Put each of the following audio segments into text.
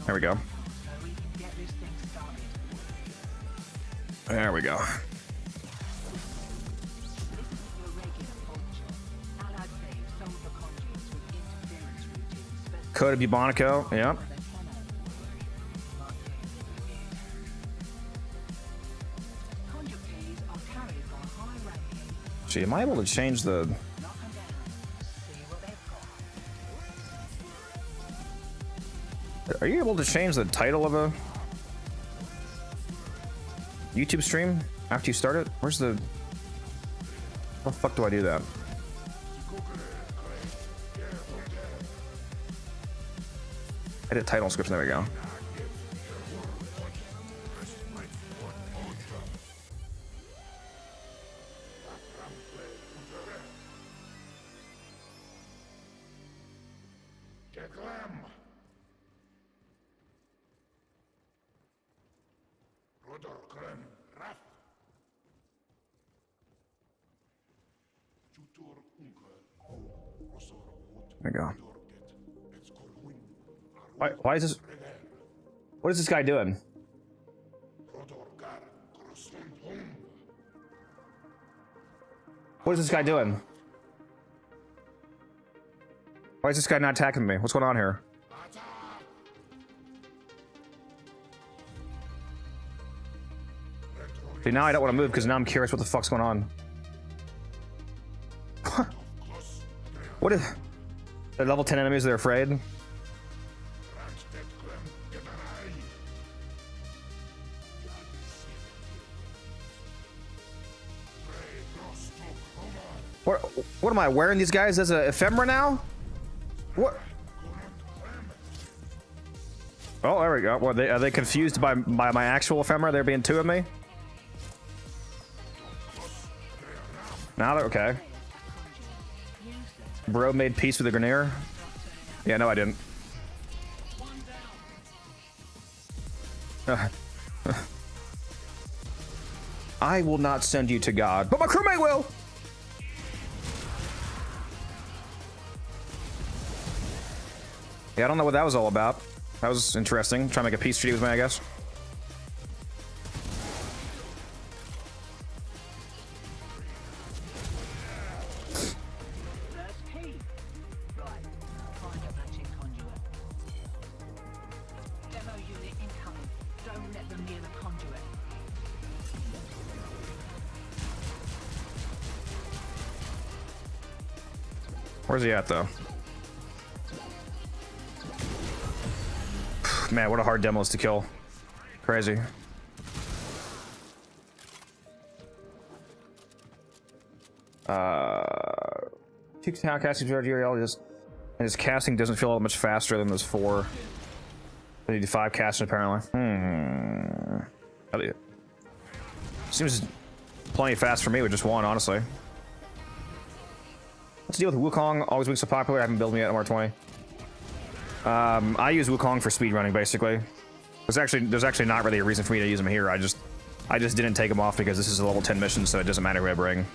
There we go. There we go. Code of Bubonico, yep. Gee, am I able to change the... Are you able to change the title of a YouTube stream after you start it? Where's the... How the fuck do I do that? Edit title description, there we go. There we go. Why is this? What is this guy doing? What is this guy doing? Why is this guy not attacking me? What's going on here? See, now I don't want to move because now I'm curious what the fuck's going on. What is... They're level 10 enemies, they're afraid? What am I wearing these guys as a ephemera now? What? Oh, there we go. What, are they confused by my actual ephemera? There being two of me? Now they're okay. Bro made peace with the Grenier? Yeah, no, I didn't. I will not send you to God, but my crewmate will! Yeah, I don't know what that was all about. That was interesting. Trying to make a peace treaty with me, I guess. Where's he at, though? Man, what a hard demos to kill. Crazy. Two town casting and his casting doesn't feel that much faster than those 4. They need 5 casting apparently. Seems plenty fast for me with just 1, honestly. Let's deal with Wukong. Always been so popular. I haven't built me yet. MR20. I use Wukong for speedrunning, basically. There's actually not really a reason for me to use him here. I just didn't take him off because this is a level 10 mission, so it doesn't matter who I bring.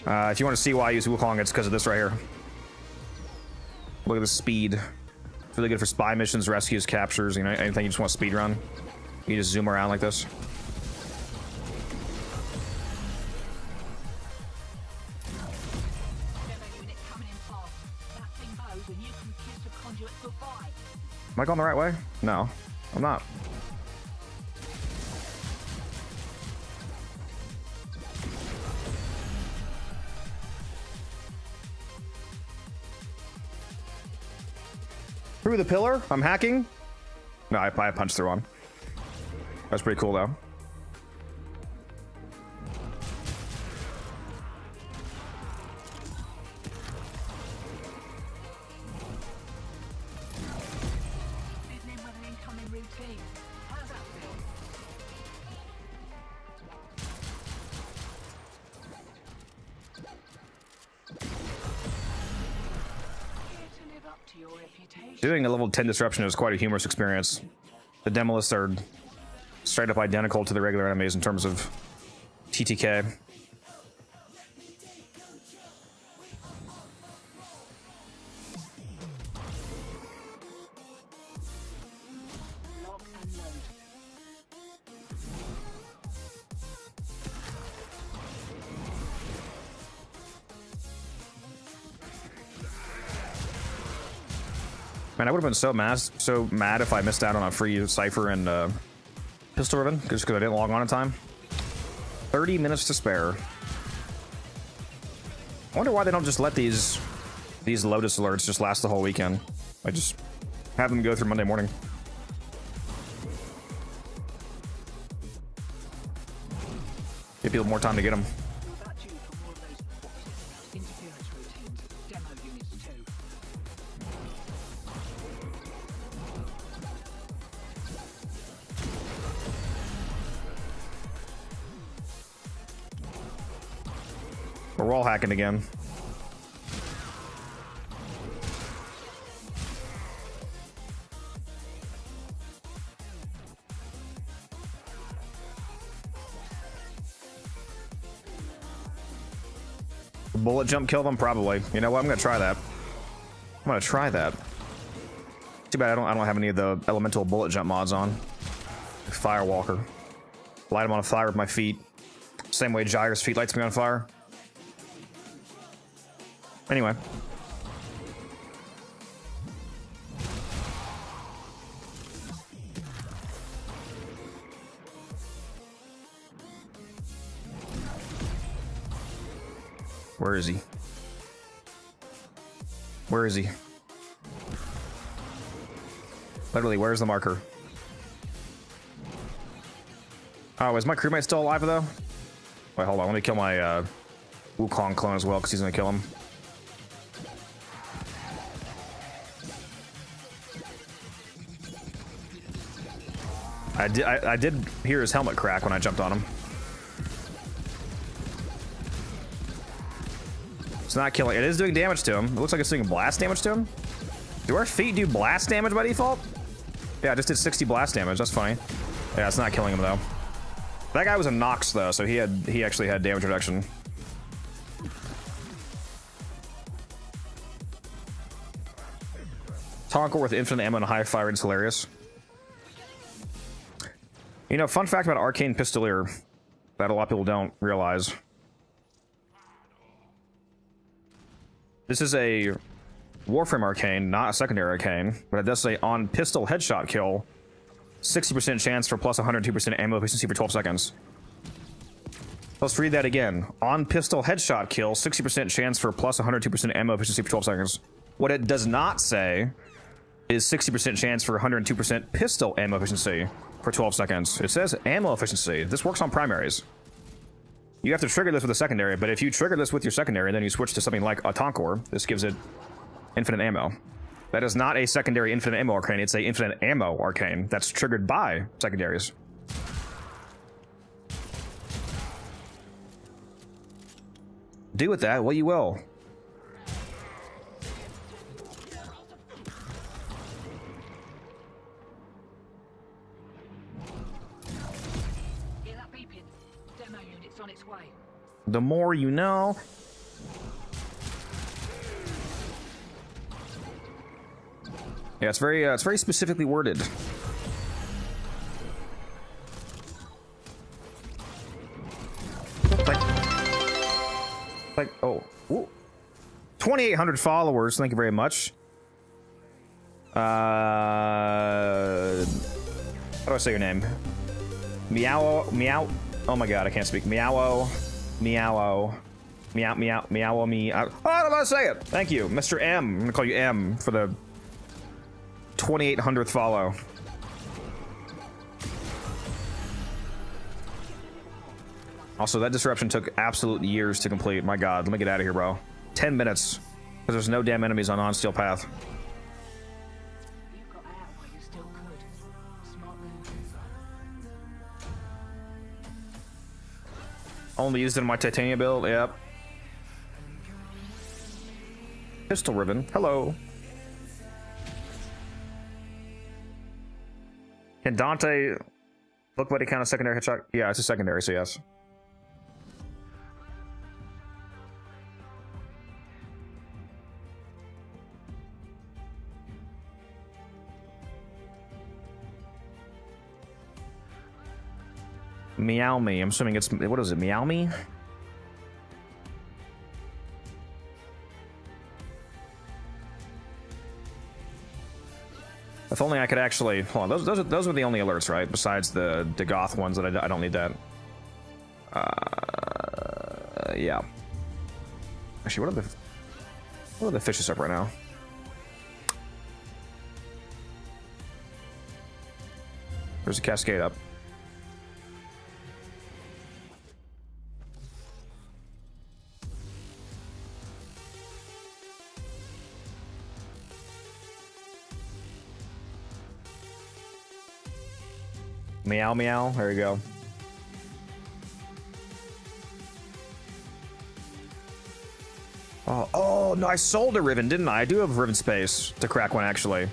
If you want to see why I use Wukong, it's because of this right here. Look at the speed. It's really good for spy missions, rescues, captures, you know, anything you just want to speedrun. You just zoom around like this. Am I going the right way? No, I'm not. Through the pillar? I'm hacking? No, I punched through one. That's pretty cool, though. Doing a level 10 disruption is quite a humorous experience. The Demolists are straight up identical to the regular enemies in terms of TTK. Man, I would have been so mad if I missed out on a free Cypher and Pistol Ribbon, just because I didn't log on in time. 30 minutes to spare. I wonder why they don't just let these Lotus alerts just last the whole weekend. I just have them go through Monday morning. Give people more time to get them. We're all hacking again. Bullet jump kill them? Probably. You know what? I'm gonna try that. I'm gonna try that. Too bad I don't have any of the elemental bullet jump mods on. Firewalker. Light him on fire with my feet. Same way Gyre's feet lights me on fire. Anyway. Where is he? Where is he? Literally, where's the marker? Oh, is my crewmate still alive though? Wait, hold on. Let me kill my Wukong clone as well, because he's gonna kill him. I did hear his helmet crack when I jumped on him. It's not killing. It is doing damage to him. It looks like it's doing blast damage to him. Do our feet do blast damage by default? Yeah, I just did 60 blast damage. That's funny. Yeah, it's not killing him though. That guy was a Nox though, so he actually had damage reduction. Tonker with infinite ammo and high fire rate is hilarious. You know, fun fact about Arcane Pistolier that a lot of people don't realize. This is a Warframe Arcane, not a secondary Arcane, but it does say on pistol headshot kill, 60% chance for plus 102% ammo efficiency for 12 seconds. Let's read that again. On pistol headshot kill, 60% chance for plus 102% ammo efficiency for 12 seconds. What it does not say is 60% chance for 102% pistol ammo efficiency for 12 seconds. It says ammo efficiency. This works on primaries. You have to trigger this with a secondary, but if you trigger this with your secondary and then you switch to something like a Tonker, this gives it infinite ammo. That is not a secondary infinite ammo arcane, it's a infinite ammo arcane that's triggered by secondaries. Do with that what you will. The more you know. Yeah, it's very specifically worded. Like oh, ooh. 2,800 followers. Thank you very much. How do I say your name? Meow. Oh my god, I can't speak. Meow. Meow, meow, meow, meow, me. Oh, I don't know how to say it. Thank you, Mr. M. I'm gonna call you M for the 2,800th follow. Also, that disruption took absolute years to complete. My god, let me get out of here, bro. 10 minutes, because there's no damn enemies on steel path. Only used it in my titanium build, yep. Pistol ribbon, hello. Can Dante look like a kind of secondary headshot? Yeah, it's a secondary, so yes. Meow me. I'm assuming it's, what is it, meow me? If only I could actually... Hold on, those were the only alerts, right? Besides the goth ones that I don't need that. Yeah. Actually, what are the fishes up right now? There's a cascade up. Meow meow, there you go. Oh no, I sold a ribbon, didn't I? I do have ribbon space to crack one, actually.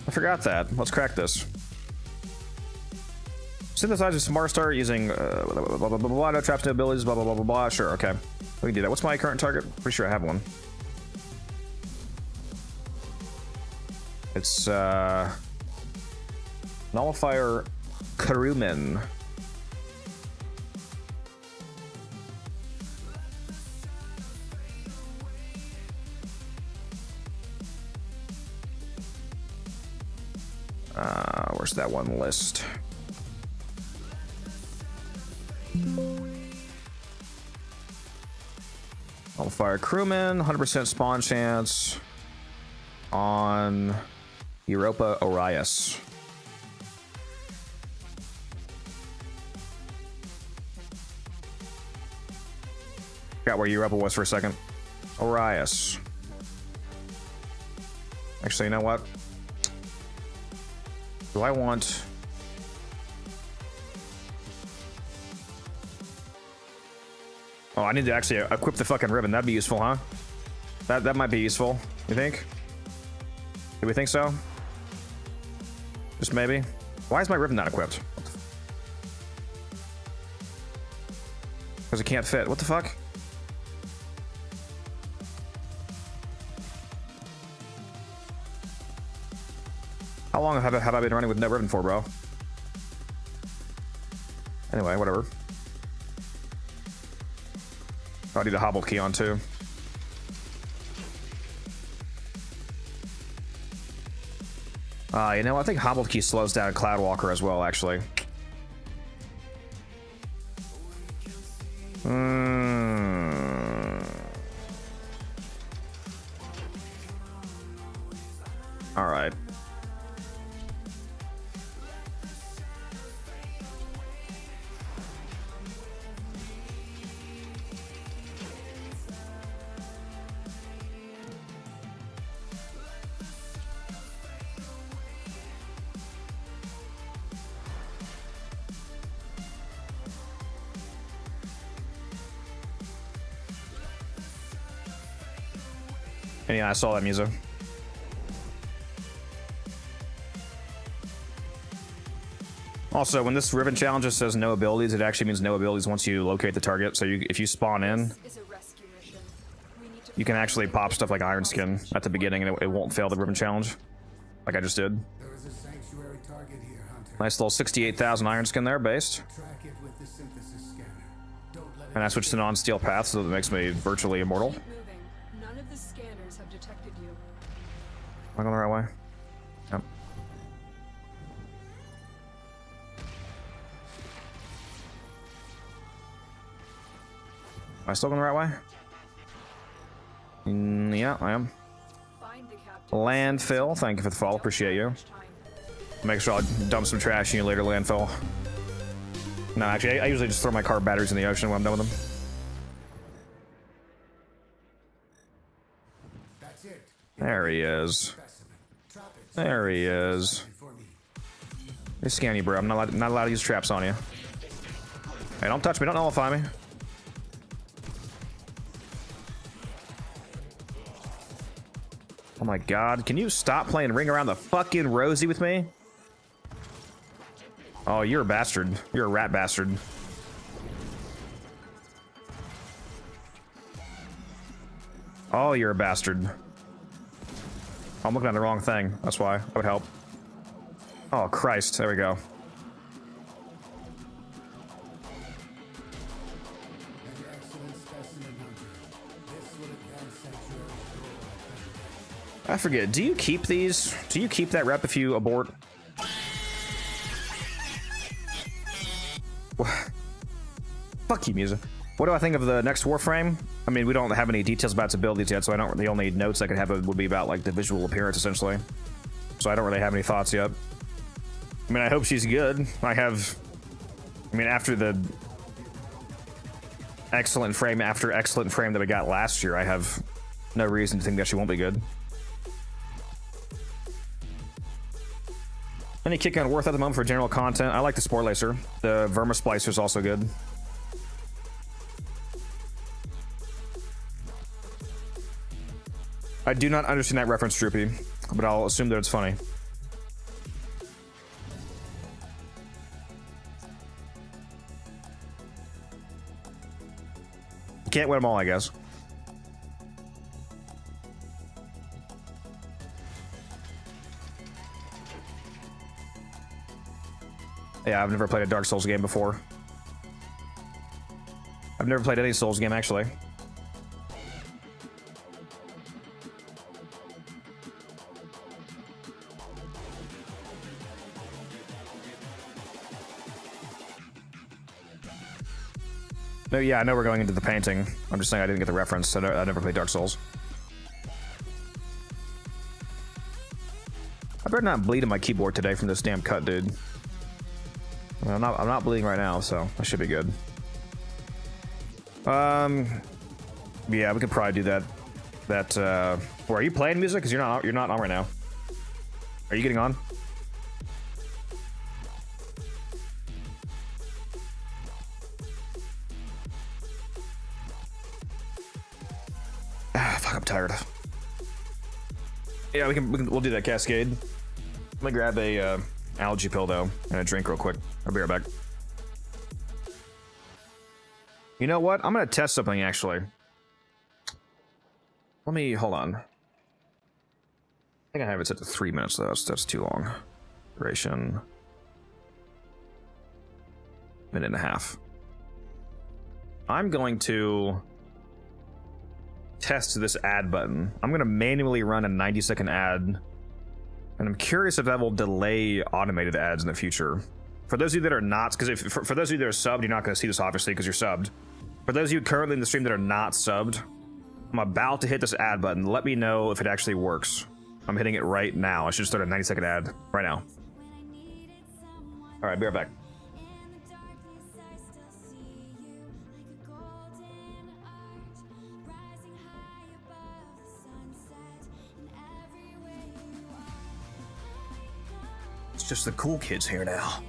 I forgot that. Let's crack this. Synthesize a smart start using blah blah blah blah, no traps, no abilities, blah blah blah blah blah. Sure, okay. We can do that. What's my current target? Pretty sure I have one. It's Nullifier Crewman. Where's that one list? Nullifier Crewman, 100% spawn chance on Europa Orias. Forgot where Europa was for a second. Orias. Actually, you know what? Do I want... Oh, I need to actually equip the fucking ribbon. That'd be useful, huh? That might be useful. You think? Do we think so? Just maybe. Why is my ribbon not equipped? Because it can't fit. What the fuck? How long have I been running with no ribbon for, bro? Anyway, whatever. I need a hobble key on too. You know, I think hobbled key slows down Cloudwalker as well, actually. All right. And yeah, I saw that music. Also, when this ribbon challenge just says no abilities, it actually means no abilities once you locate the target. So if you spawn in, you can actually pop stuff like Iron Skin at the beginning and it won't fail the ribbon challenge. Like I just did. Nice little 68,000 Iron Skin there, based. And I switched to non-steel path, so that makes me virtually immortal. Am I going the right way? Yep. Am I still going the right way? Yeah, I am. Landfill, thank you for the follow, appreciate you. Make sure I'll dump some trash in you later, landfill. No, actually, I usually just throw my car batteries in the ocean when I'm done with them. There he is. There he is. They scan you, bro. I'm not allowed to use traps on you. Hey, don't touch me. Don't nullify me. Oh my god. Can you stop playing Ring Around the fucking Rosie with me? Oh, you're a bastard. You're a rat bastard. Oh, you're a bastard. I'm looking at the wrong thing. That's why. That would help. Oh, Christ. There we go. I forget. Do you keep these? Do you keep that rep if you abort? Fuck you, Musa. What do I think of the next Warframe? I mean, we don't have any details about its abilities yet, so I don't. The only notes I could have would be about like the visual appearance, essentially. So I don't really have any thoughts yet. I mean, I hope she's good. I mean, after the excellent frame after excellent frame that we got last year, I have no reason to think that she won't be good. Any kick on worth at the moment for general content? I like the Spore Lacer. The Verma Splicer is also good. I do not understand that reference, Droopy, but I'll assume that it's funny. Can't win them all, I guess. Yeah, I've never played a Dark Souls game before. I've never played any Souls game, actually. No, yeah, I know we're going into the painting. I'm just saying I didn't get the reference. I never played Dark Souls. I better not bleed in my keyboard today from this damn cut, dude. I mean, I'm not bleeding right now, so I should be good. Yeah, we could probably do that. Well, are you playing music? Because you're not on right now. Are you getting on? Fuck, I'm tired. Yeah, we'll do that cascade. Let me grab a allergy pill though and a drink real quick. I'll be right back. You know what? I'm gonna test something actually. Let me hold on. I think I have it set to 3 minutes though. That's too long. Duration. Minute and a half. I'm going to test this ad button. I'm going to manually run a 90-second ad, and I'm curious if that will delay automated ads in the future. For those of you that are not, because for those of you that are subbed, you're not going to see this obviously because you're subbed. For those of you currently in the stream that are not subbed, I'm about to hit this ad button. Let me know if it actually works. I'm hitting it right now. I should start a 90-second ad right now. All right, be right back. Just the cool kids here now.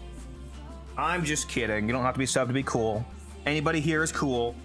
I'm just kidding. You don't have to be subbed to be cool. Anybody here is cool.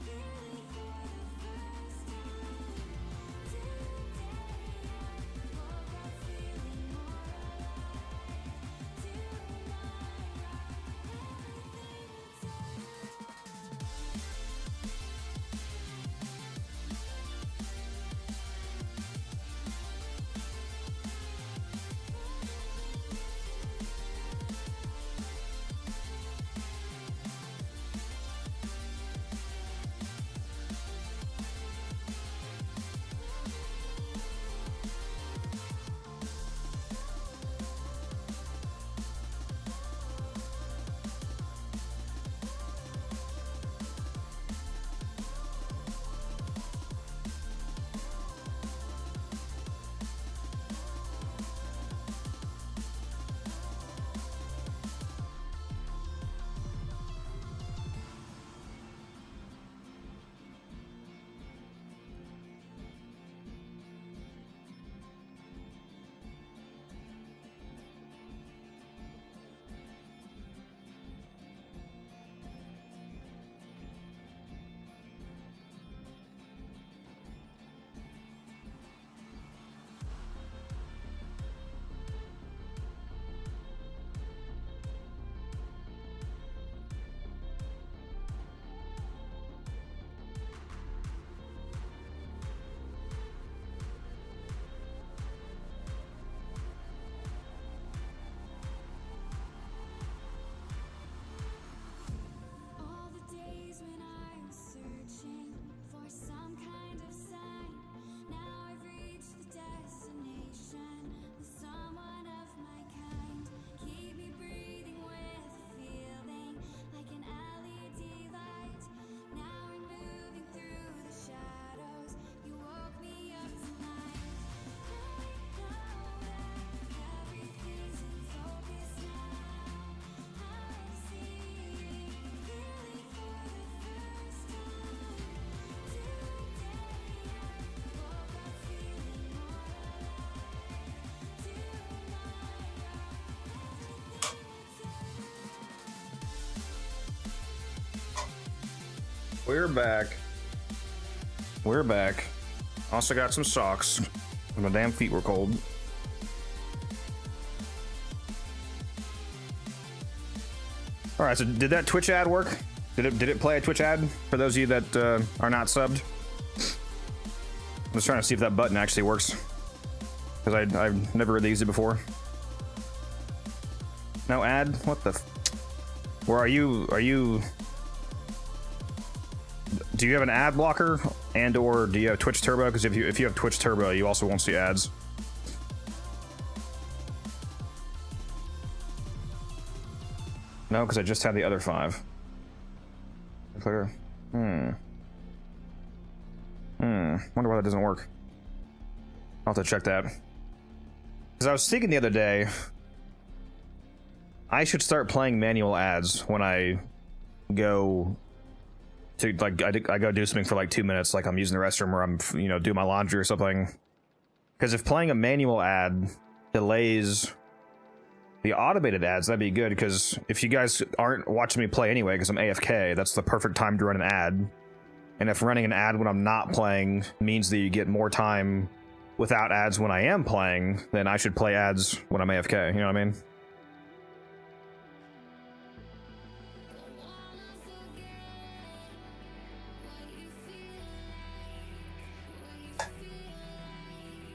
We're back. We're back. Also got some socks. My damn feet were cold. All right, so did that Twitch ad work? Did it play a Twitch ad for those of you that are not subbed? I'm just trying to see if that button actually works, because I've never really used it before. No ad? What the? Where are you? Are you? Do you have an ad blocker, and or do you have Twitch Turbo? Because if you have Twitch Turbo, you also won't see ads. No, because I just had the other 5. Clear. Wonder why that doesn't work. I'll have to check that. Because I was thinking the other day, I should start playing manual ads when I go to, like, I go do something for like 2 minutes, like I'm using the restroom or I'm, you know, doing my laundry or something. Because if playing a manual ad delays the automated ads, that'd be good, because if you guys aren't watching me play anyway, because I'm AFK, that's the perfect time to run an ad. And if running an ad when I'm not playing means that you get more time without ads when I am playing, then I should play ads when I'm AFK, you know what I mean?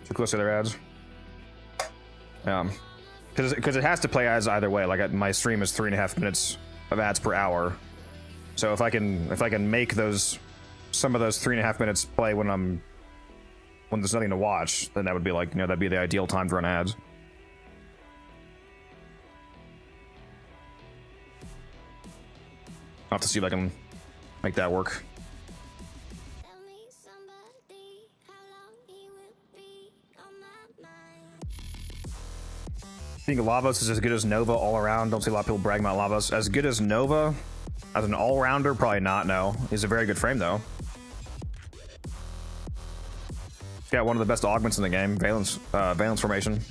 Too close to their ads. Because it has to play ads either way. Like my stream is 3.5 minutes of ads per hour, so if I can make some of those 3.5 minutes play when there's nothing to watch, then that would be like, you know, that'd be the ideal time to run ads. I'll have to see if I can make that work. I think Lavos is as good as Nova all around. Don't see a lot of people bragging about Lavos. As good as Nova, as an all-rounder, probably not, no. He's a very good frame, though. He's got one of the best augments in the game, Valence Formation.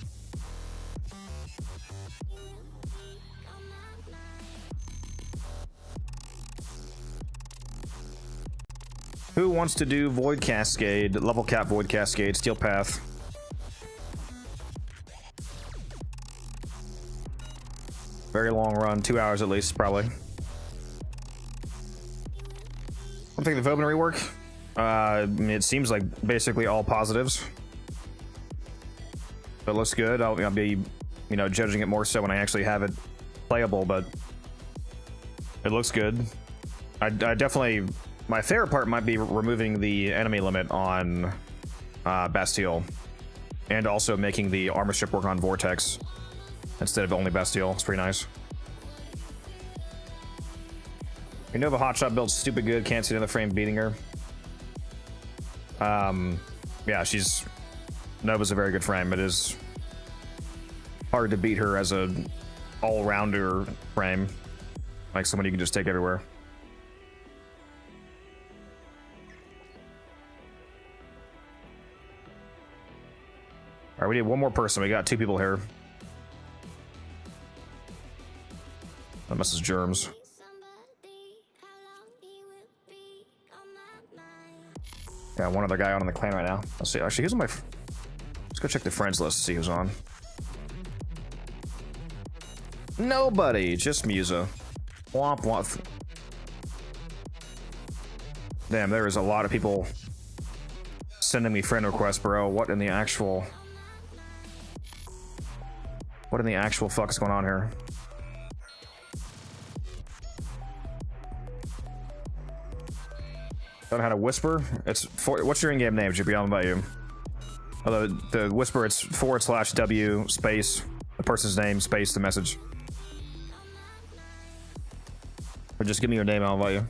Who wants to do Void Cascade, level cap Void Cascade, Steel Path? Very long run, 2 hours at least, probably. I think the Vobin rework. I mean, it seems like basically all positives. It looks good. I'll be, you know, judging it more so when I actually have it playable, but it looks good. I definitely, my favorite part might be removing the enemy limit on Bastille, and also making the armor ship work on Vortex instead of only Bastille. It's pretty nice. You know, the hotshot build's stupid good. Can't see another frame beating her. Yeah, Nova's a very good frame. It is hard to beat her as a all-rounder frame, like someone you can just take everywhere. All right, we need one more person. We got 2 people here. Unless it's germs. Yeah, one other guy on the clan right now. Let's see. Actually, who's on my... Let's go check the friends list to see who's on. Nobody. Just Musa. Womp womp. Damn, there is a lot of people sending me friend requests, bro. What in the actual... What in the actual fuck is going on here? Don't know how to whisper. What's your in-game name, Jippy? How about you? Although the whisper, it's /W space the person's name space the message. Or just give me your name. I'll invite you.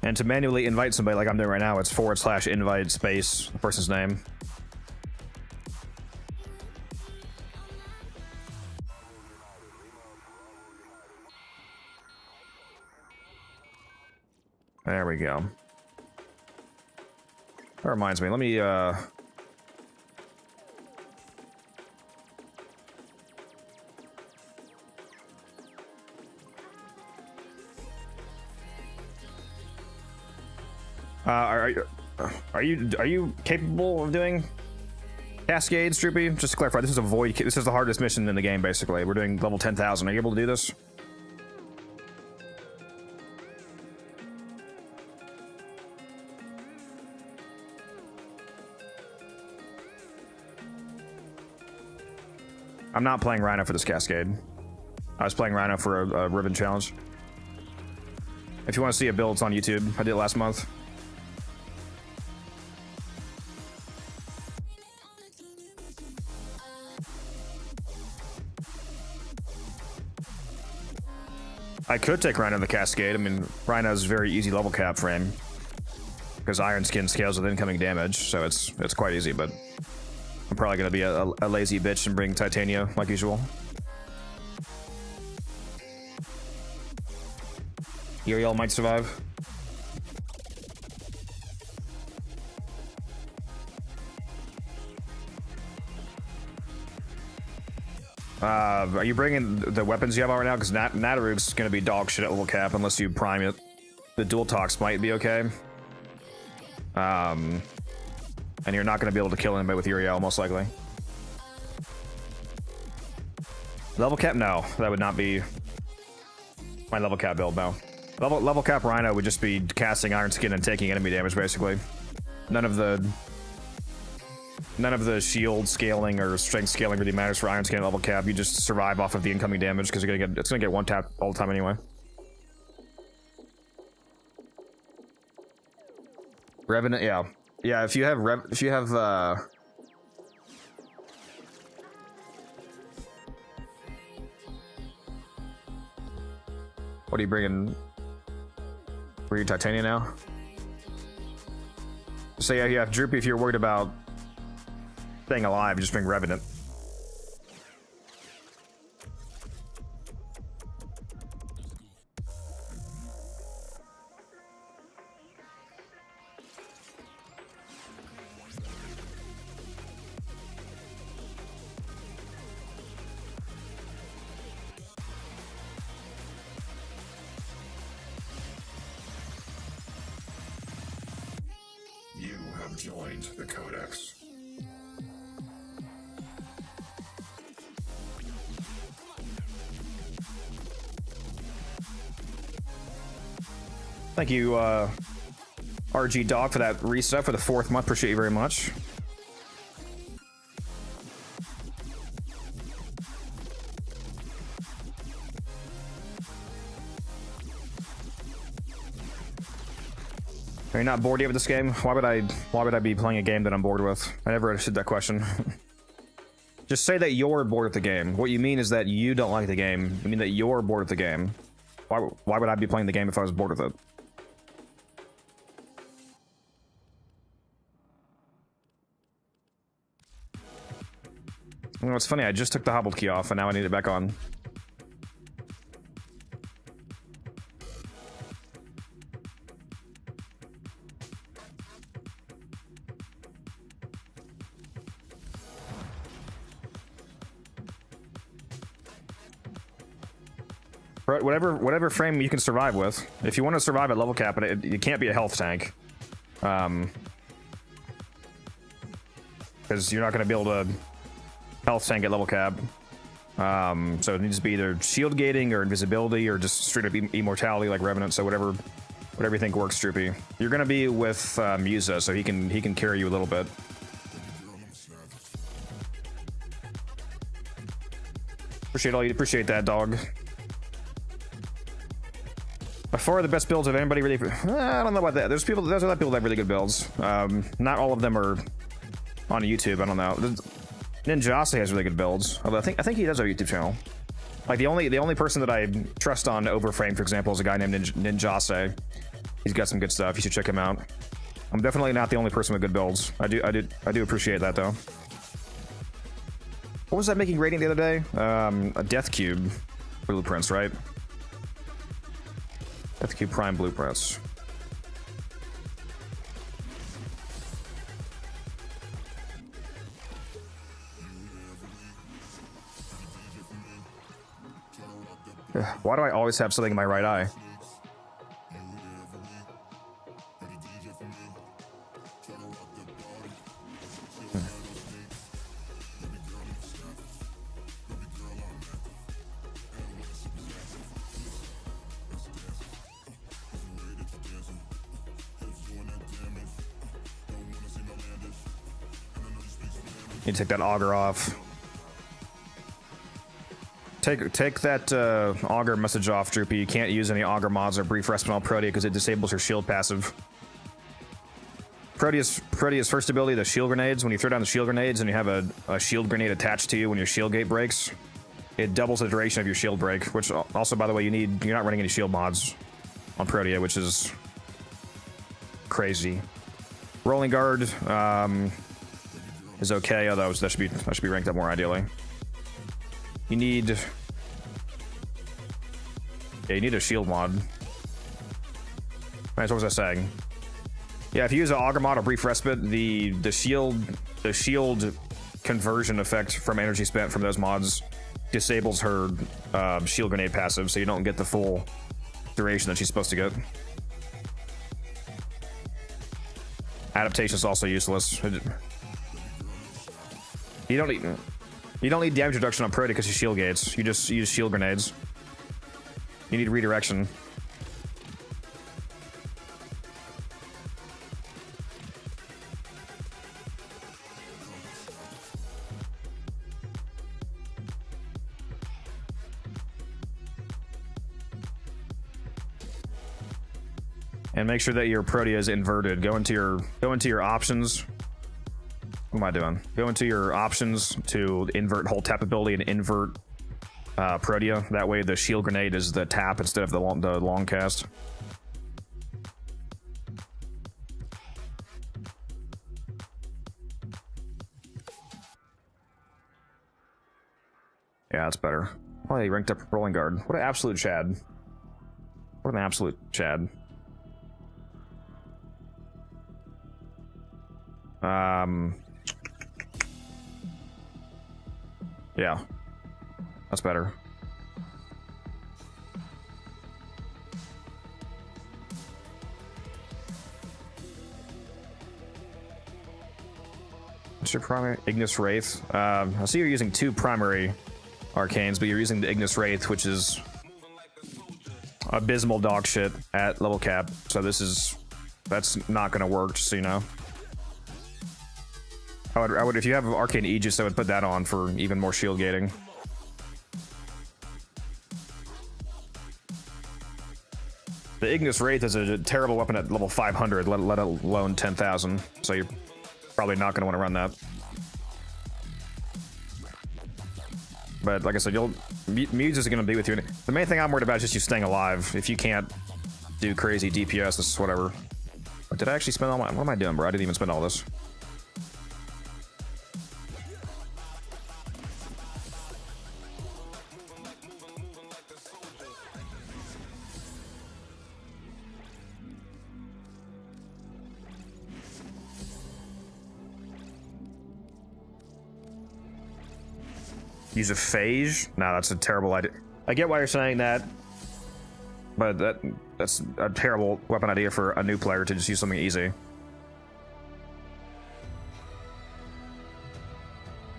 And to manually invite somebody like I'm doing right now, it's /invite space the person's name. There we go. That reminds me, let me Are you capable of doing cascades, Droopy? Just to clarify, this is a void. This is the hardest mission in the game, basically. We're doing level 10,000. Are you able to do this? I'm not playing Rhino for this cascade. I was playing Rhino for a ribbon challenge. If you want to see a build, it's on YouTube. I did it last month. I could take Rhino in the cascade. I mean, Rhino's very easy level cap frame because Iron Skin scales with incoming damage, so it's quite easy. But I'm probably gonna be a lazy bitch and bring Titania like usual. Uriel might survive. Are you bringing the weapons you have out right now? Because Natarug's going to be dog shit at level cap unless you prime it. The dual tox might be okay. And you're not going to be able to kill anybody with Uriel, most likely. Level cap? No. That would not be my level cap build, no. Level cap Rhino would just be casting Iron Skin and taking enemy damage, basically. None of the shield scaling or strength scaling really matters for Iron Skin at level cap. You just survive off of the incoming damage because it's gonna get one tap all the time anyway. Revenant, yeah. Yeah, if you have what are you bringing? Were you Titania now? So yeah, Droopy, if you're worried about staying alive, just bring Revenant. You have joined the Codex. Thank you, RG Dog, for that reset for the 4th month. Appreciate you very much. Are you not bored yet with this game? Why would I be playing a game that I'm bored with? I never understood that question. Just say that you're bored with the game. What you mean is that you don't like the game. You mean that you're bored with the game. Why would I be playing the game if I was bored with it? You know, it's funny, I just took the hobbled key off and now I need it back on. Whatever frame you can survive with. If you want to survive at level cap, but it can't be a health tank. Because you're not going to be able to health tank at level cap. So it needs to be either shield gating or invisibility or just straight up immortality like Revenant. So whatever you think works, Droopy. You're going to be with Musa, so he can carry you a little bit. Appreciate that, dog. By far the best builds of anybody really. I don't know about that. There's other people that have really good builds. Not all of them are on YouTube. I don't know. Ninjase has really good builds. Although I think he does have a YouTube channel. Like the only person that I trust on Overframe, for example, is a guy named Ninjase. He's got some good stuff. You should check him out. I'm definitely not the only person with good builds. I do appreciate that though. What was that making rating the other day? A Death Cube blueprints, right? Death Cube Prime blueprints. Why do I always have something in my right eye? Need to take that auger off. Take that auger message off, Droopy. You can't use any auger mods or brief respite on Protea because it disables her shield passive. Protea's first ability, the shield grenades. When you throw down the shield grenades and you have a shield grenade attached to you when your shield gate breaks, it doubles the duration of your shield break. Which also, by the way, you're not running any shield mods on Protea, which is crazy. Rolling guard is okay, although that should be ranked up more ideally. You need a shield mod. What was I saying? Yeah, if you use an auger mod or brief respite, the shield conversion effect from energy spent from those mods disables her shield grenade passive, so you don't get the full duration that she's supposed to get. Adaptation is also useless. You don't need damage reduction on Protea because you shield gates. You just use shield grenades. You need redirection. And make sure that your Protea is inverted. Go into your options. What am I doing? Go into your options to invert whole tap ability and invert Protea. That way the shield grenade is the tap instead of the long cast. Yeah, that's better. Oh, he ranked up rolling guard. What an absolute Chad. What an absolute Chad. Yeah, that's better. What's your primary? Ignis Wraith. I see you're using 2 primary arcanes, but you're using the Ignis Wraith, which is abysmal dog shit at level cap. So that's not gonna work, just so you know. I would if you have Arcane Aegis, I would put that on for even more shield gating. The Ignis Wraith is a terrible weapon at level 500, let alone 10,000. So you're probably not going to want to run that. But like I said, Muse is going to be with you. The main thing I'm worried about is just you staying alive. If you can't do crazy DPS, this is whatever. Did I actually spend all my... What am I doing, bro? I didn't even spend all this. Use a phage? No, that's a terrible idea. I get why you're saying that, but that's a terrible weapon idea for a new player to just use something easy.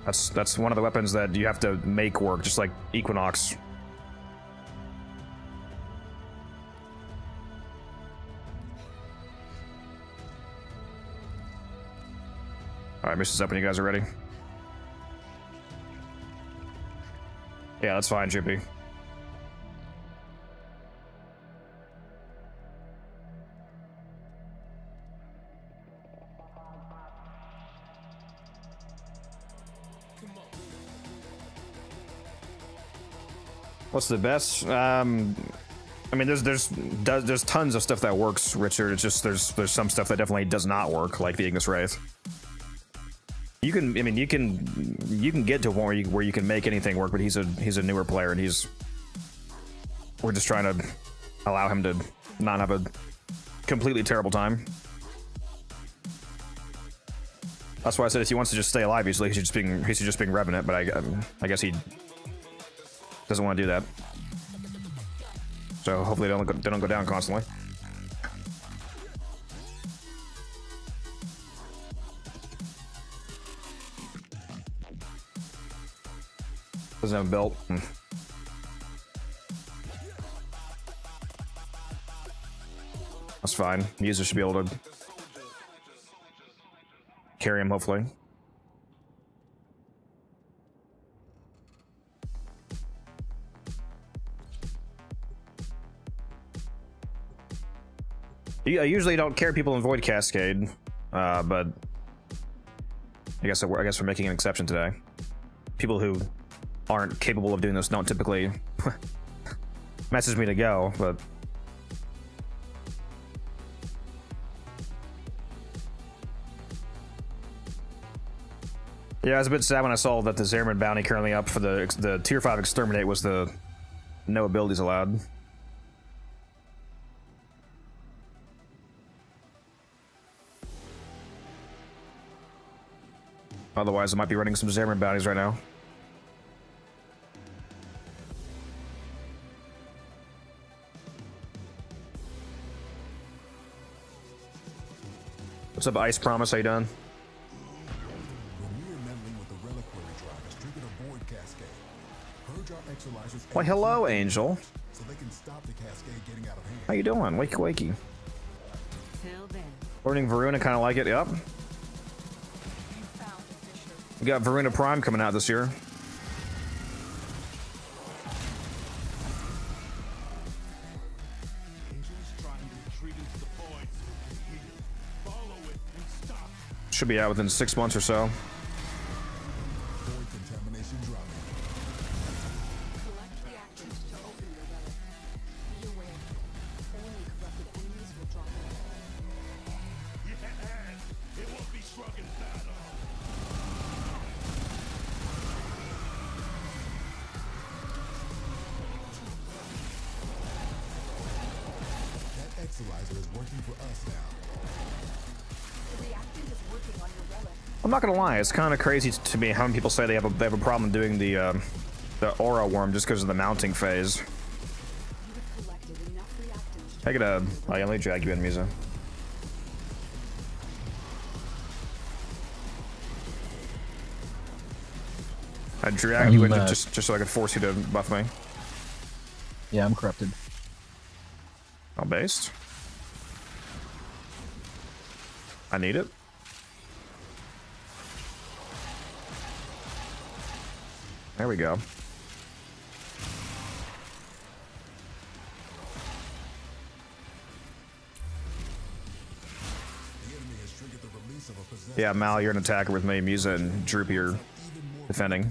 That's one of the weapons that you have to make work, just like Equinox. Alright, mission's up when you guys are ready. Yeah, that's fine, Chippy. What's the best? I mean, there's tons of stuff that works, Richard. It's just there's some stuff that definitely does not work, like the Ignis Wraith. You can get to a point where you can make anything work, but he's a newer player, and we're just trying to allow him to not have a completely terrible time. That's why I said if he wants to just stay alive, he should just being Revenant, but I guess he doesn't want to do that. So hopefully they don't go down constantly. Doesn't have a belt. That's fine. The user should be able to carry him, hopefully. I usually don't care people in Void Cascade, but I guess we're making an exception today. People who aren't capable of doing this don't typically message me to go, but yeah, I was a bit sad when I saw that the Zerman bounty currently up for the tier 5 exterminate was the no abilities allowed. Otherwise, I might be running some Zerman bounties right now. What's up, Ice Promise? How you doing? Why, hello, Angel. So they can stop the cascade getting out of hand. How you doing? Wakey, wakey. Learning Varuna, kind of like it. Yep. We got Varuna Prime coming out this year. Should be out within 6 months or so. I'm not gonna lie, it's kind of crazy to me how many people say they have a problem doing the aura worm just because of the mounting phase. I gotta let me drag you in, Musa. I drag you in just so I could force you to buff me. Yeah, I'm corrupted. All based. I need it. There we go. Yeah, Mal, you're an attacker with me. Musa and Droopy are defending.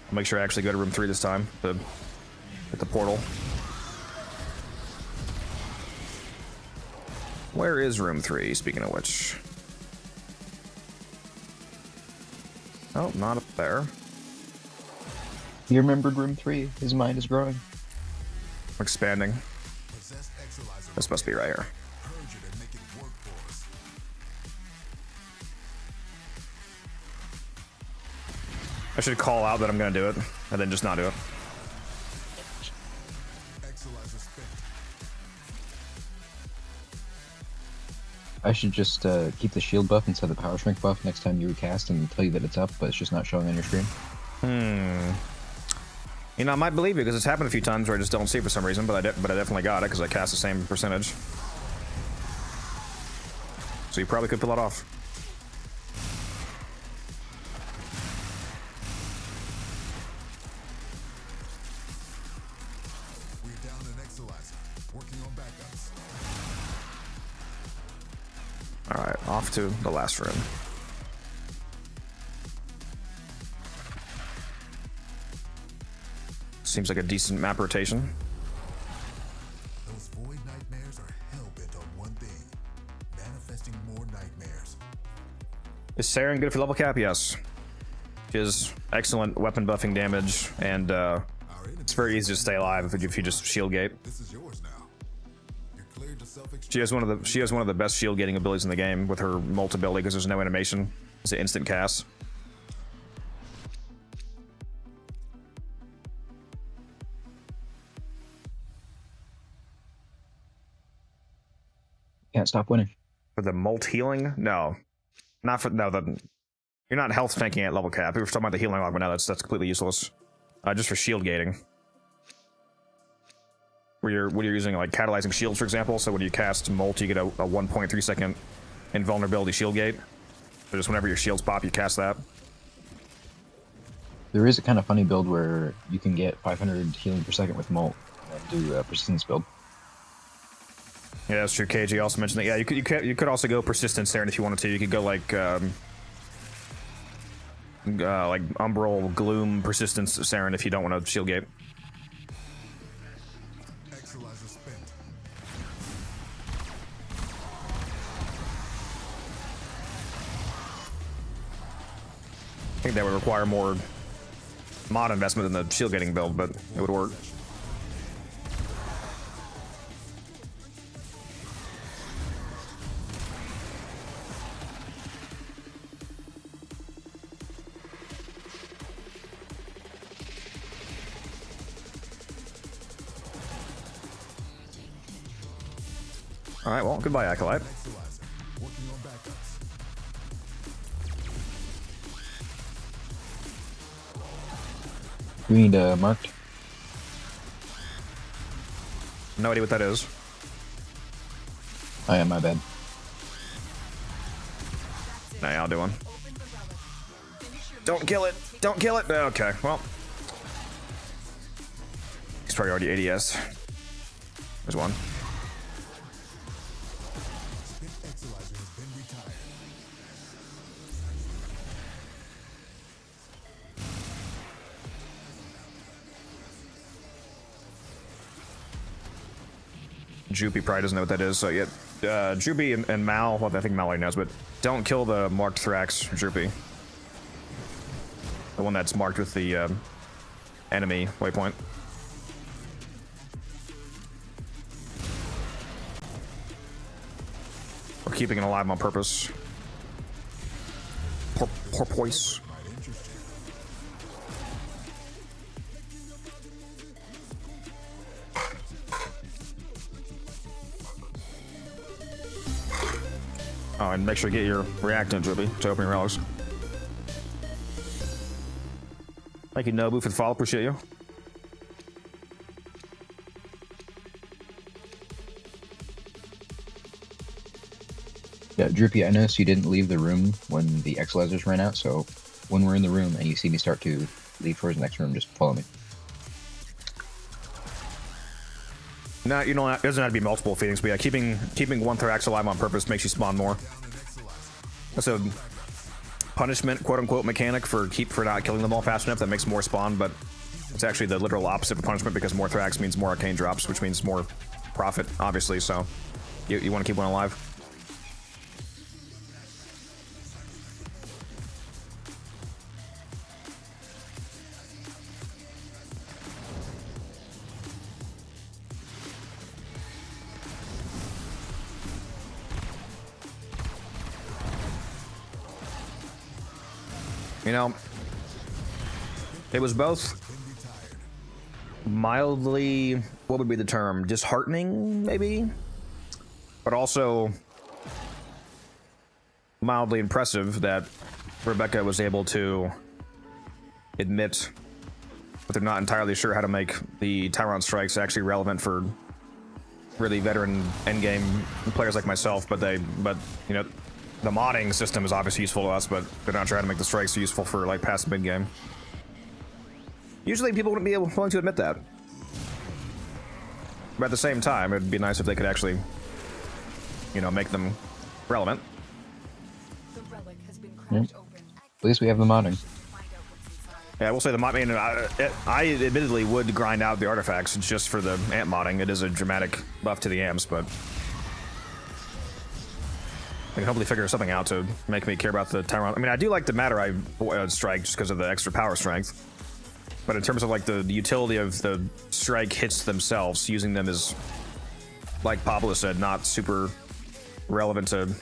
I'll make sure I actually go to room 3 this time to hit the portal. Where is room 3, speaking of which? Oh, not up there. He remembered room 3. His mind is growing. Expanding. This must be right here. I should call out that I'm gonna do it, and then just not do it. I should just keep the shield buff instead of the power shrink buff next time you recast and tell you that it's up, but it's just not showing on your screen. You know, I might believe you because it's happened a few times where I just don't see it for some reason, but I definitely got it because I cast the same percentage. So you probably could pull it off. We're down an Exolizer, working on backups. Alright, off to the last room. Seems like a decent map rotation. Those void nightmares are hell-bent on one thing. Manifesting more nightmares. Is Saren good for level cap? Yes. She has excellent weapon buffing damage, and it's very easy to stay alive if you just shield gate. This is yours now. You're cleared to self-extract. She has one of the best shield gating abilities in the game with her molt ability because there's no animation. It's an instant cast. Can't stop winning. For the molt healing? No. Not for you're not health tanking at level cap. We were talking about the healing log, but now that's completely useless. Just for shield gating. Where you're using like catalyzing shields, for example. So when you cast molt, you get a 1.3 second invulnerability shield gate. So just whenever your shields pop, you cast that. There is a kind of funny build where you can get 500 healing per second with molt, do a persistence build. Yeah, that's true. KG also mentioned that. Yeah, you could also go persistent Saren if you wanted to. You could go like Umbral Gloom Persistence Saren if you don't want to shield gate. Exilizer spent. I think that would require more mod investment than the shield gating build, but it would work. All right, well, goodbye, Acolyte. Exilizer. Working on backups. We need marked. No idea what that is. Oh yeah, my bad. Nah, I'll do one. Don't kill it! Don't kill it! Okay, well. He's probably already ADS. There's one. Exilizer has been retired. Droopy probably doesn't know what that is, so yeah. Droopy and Mal, well, I think Mal already knows, but don't kill the marked Thrax Droopy. The one that's marked with the enemy waypoint. We're keeping it alive on purpose. Porpoise. Might interest you. Oh, and make sure to get your reactant, Droopy, to open your relics. Thank you, Nobu, for the follow. Appreciate you. Yeah, Droopy, I noticed you didn't leave the room when the Exilizers ran out, so when we're in the room and you see me start to leave towards the next room, just follow me. No, you know, it doesn't have to be multiple feedings, but yeah, keeping one Thrax alive on purpose makes you spawn more. That's a punishment, quote-unquote, mechanic for not killing them all fast enough. That makes more spawn, but it's actually the literal opposite of punishment because more Thrax means more arcane drops, which means more profit, obviously, so you want to keep one alive. You know, it was both mildly, what would be the term, disheartening, maybe? But also mildly impressive that Rebecca was able to admit that they're not entirely sure how to make the Tyron strikes actually relevant for really veteran endgame players like myself, but you know, the modding system is obviously useful to us, but they're not trying to make the strikes useful for like past mid-game. Usually people wouldn't be willing to admit that. But at the same time, it'd be nice if they could actually, you know, make them relevant. The relic has been cracked open. At least we have the modding. Find out what's inside. Yeah, I will say the mod. I mean, I admittedly would grind out the artifacts just for the amp modding. It is a dramatic buff to the amps, but I can hopefully figure something out to make me care about the Tyron. I mean, I do like the Matter-Eye strike just because of the extra power strength. But in terms of like the utility of the strike hits themselves, using them is, like Pablo said, not super relevant to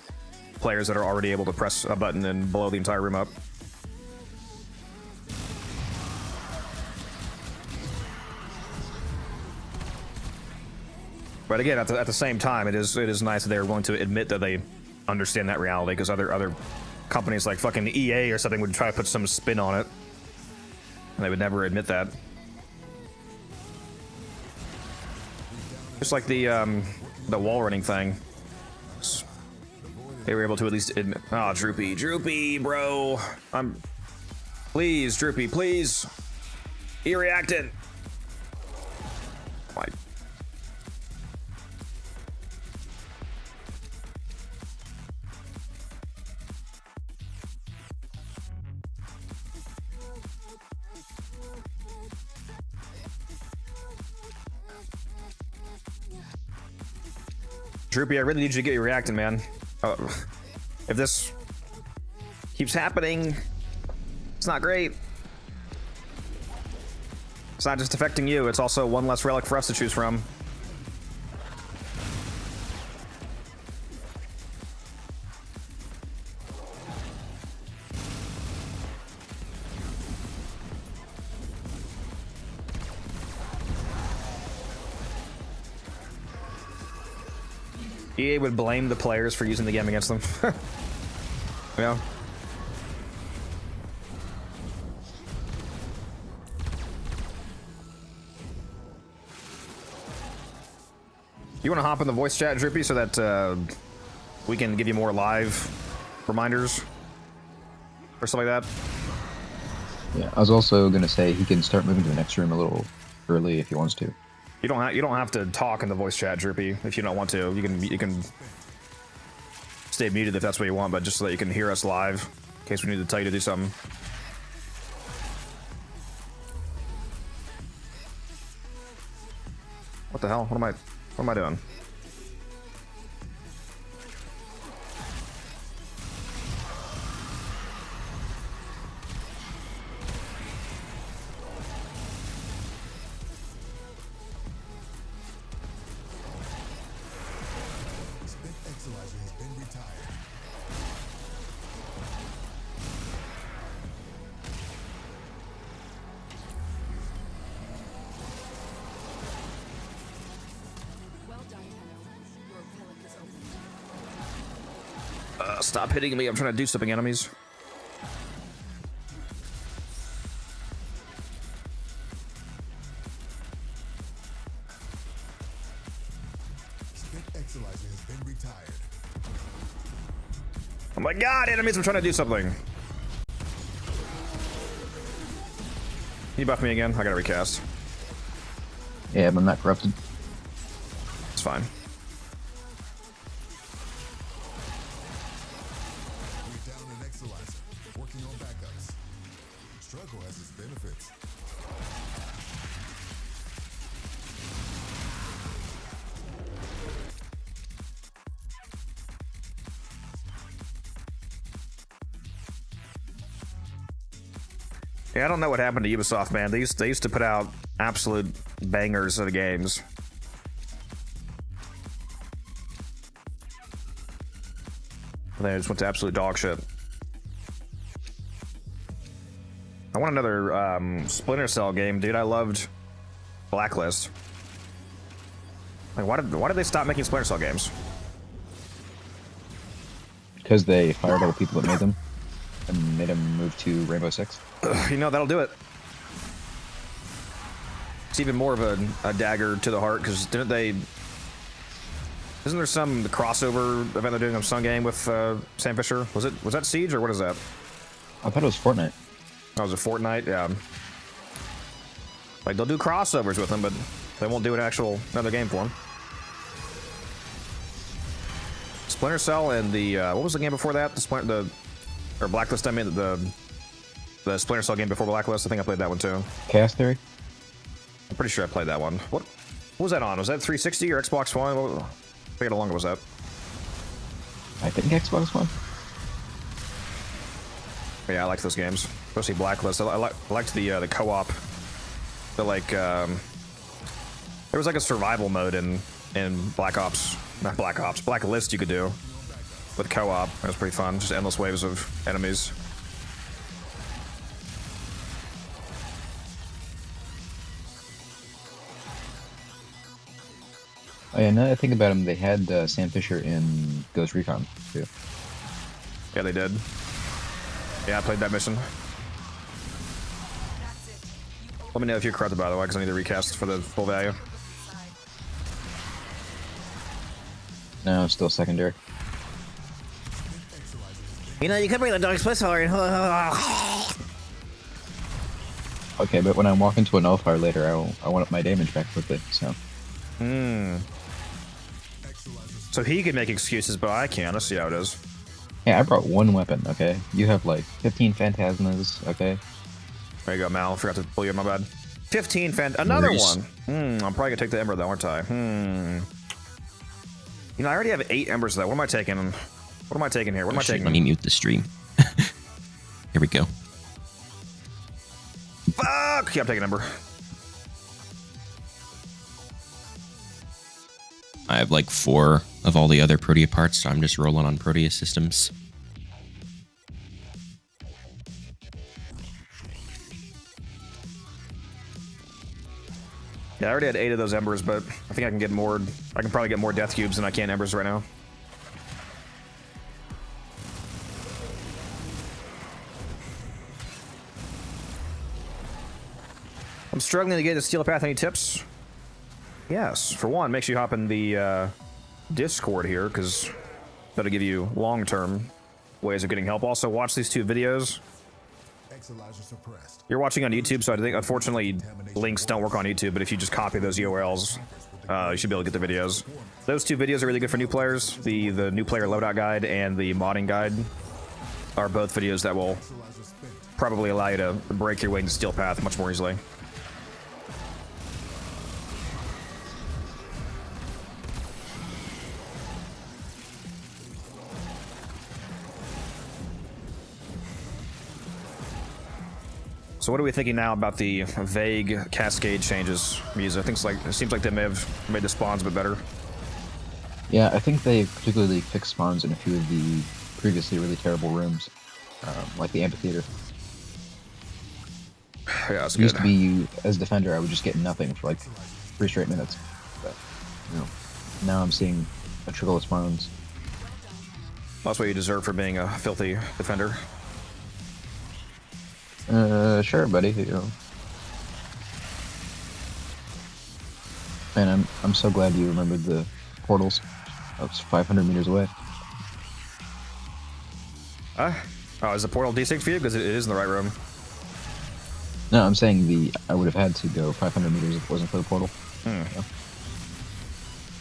players that are already able to press a button and blow the entire room up. But again, at the same time, it is nice that they're willing to admit that they understand that reality, because other companies like fucking EA or something would try to put some spin on it, and they would never admit that. Just like the wall running thing, they were able to at least admit. Oh, Droopy, bro, please, Droopy, please, be reactant. My. Droopy, I really need you to get you reacting, man. If this keeps happening, it's not great. It's not just affecting you, it's also one less relic for us to choose from. EA would blame the players for using the game against them. Yeah. You want to hop in the voice chat, Drippy, so that we can give you more live reminders or stuff like that? Yeah, I was also gonna say he can start moving to the next room a little early if he wants to. You don't have to talk in the voice chat, Drippy, if you don't want to. You can stay muted if that's what you want, but just so that you can hear us live in case we need to tell you to do something. What the hell? What am I doing? Spent Exilizer has been retired. Well done, Tenno. Your relic is open. Stop hitting me. I'm trying to do something, enemies. Spent Exilizer has been retired. Oh my god, enemies, I'm trying to do something. Can you buff me again? I gotta recast. Yeah, but I'm not corrupted. It's fine. We're down an Exilizer. Working on backups. Struggle has its benefits. Yeah, I don't know what happened to Ubisoft, man. They used to put out absolute bangers of the games. And they just went to absolute dog shit. I want another Splinter Cell game, dude. I loved Blacklist. Like, why did they stop making Splinter Cell games? Because they fired all the people that made them and made them move to Rainbow Six. You know, that'll do it. It's even more of a dagger to the heart, because didn't they... Isn't there some crossover event they're doing on some game with Sam Fisher? Was that Siege, or what is that? I thought it was Fortnite. Oh, was it Fortnite? Yeah. Like, they'll do crossovers with them, but they won't do another game for them. Splinter Cell and the what was the game before that? Or Blacklist. I mean the Splinter Cell game before Blacklist. I think I played that one too. Chaos Theory? I'm pretty sure I played that one. What was that on? Was that 360 or Xbox One? I forget how long it was that. I think Xbox One. But yeah, I liked those games, especially Blacklist. I liked the co-op. There was like a survival mode in Blacklist you could do with co-op. It was pretty fun. Just endless waves of enemies. Oh yeah, now that I think about them, they had Sam Fisher in Ghost Recon too. Yeah, they did. Yeah, I played that mission. That's it. You Let me know if you're corrupted, by the way, because I need to recast for the full value. open inside. No, still secondary. You know, you could bring the dog split Okay, but when I walk into a nullifier later, I want my damage back quickly. So So he can make excuses, but I can't. Let's see how it is. yeah, I brought one weapon. Okay, you have like 15 phantasmas. Okay, There you go, Mal. Forgot to pull you. My bad. 15 another Worries. one. I'm probably gonna take the Ember though, aren't I? You know, I already have 8 Embers though. What am I taking? What am I taking here? What am I taking? Let me mute the stream. Here we go. Fuck! Yeah, I'm taking Ember. I have like 4 of all the other Protea parts, so I'm just rolling on Protea systems. Yeah, I already had 8 of those Embers, but I think I can get more. I can probably get more Death Cubes than I can Embers right now. I'm struggling to get into Steel Path. Any tips? Yes. For one, make sure you hop in the Discord here, because that'll give you long-term ways of getting help. Also, watch these 2 videos. Exolizer suppressed. You're watching on YouTube, so I think, unfortunately, links don't work on YouTube, but if you just copy those URLs, you should be able to get the videos. Those 2 videos are really good for new players. The new player loadout guide and the modding guide are both videos that will Exolizer spent. probably allow you to break your way into Steel Path much more easily. So what are we thinking now about the vague cascade changes, Muse? I think it seems like they may have made the spawns a bit better. yeah, I think they particularly fixed spawns in a few of the previously really terrible rooms, like the amphitheater. Yeah, that's It used good. to be as defender, I would just get nothing for like 3 straight minutes. But now I'm seeing a trickle of spawns. That's what you deserve for being a filthy defender. Sure, buddy. Man, I'm so glad you remembered the portals. That was 500 meters away. Oh, is the portal desynced for you? Because it is in the right room. No, I'm saying I would have had to go 500 meters if it wasn't for the portal.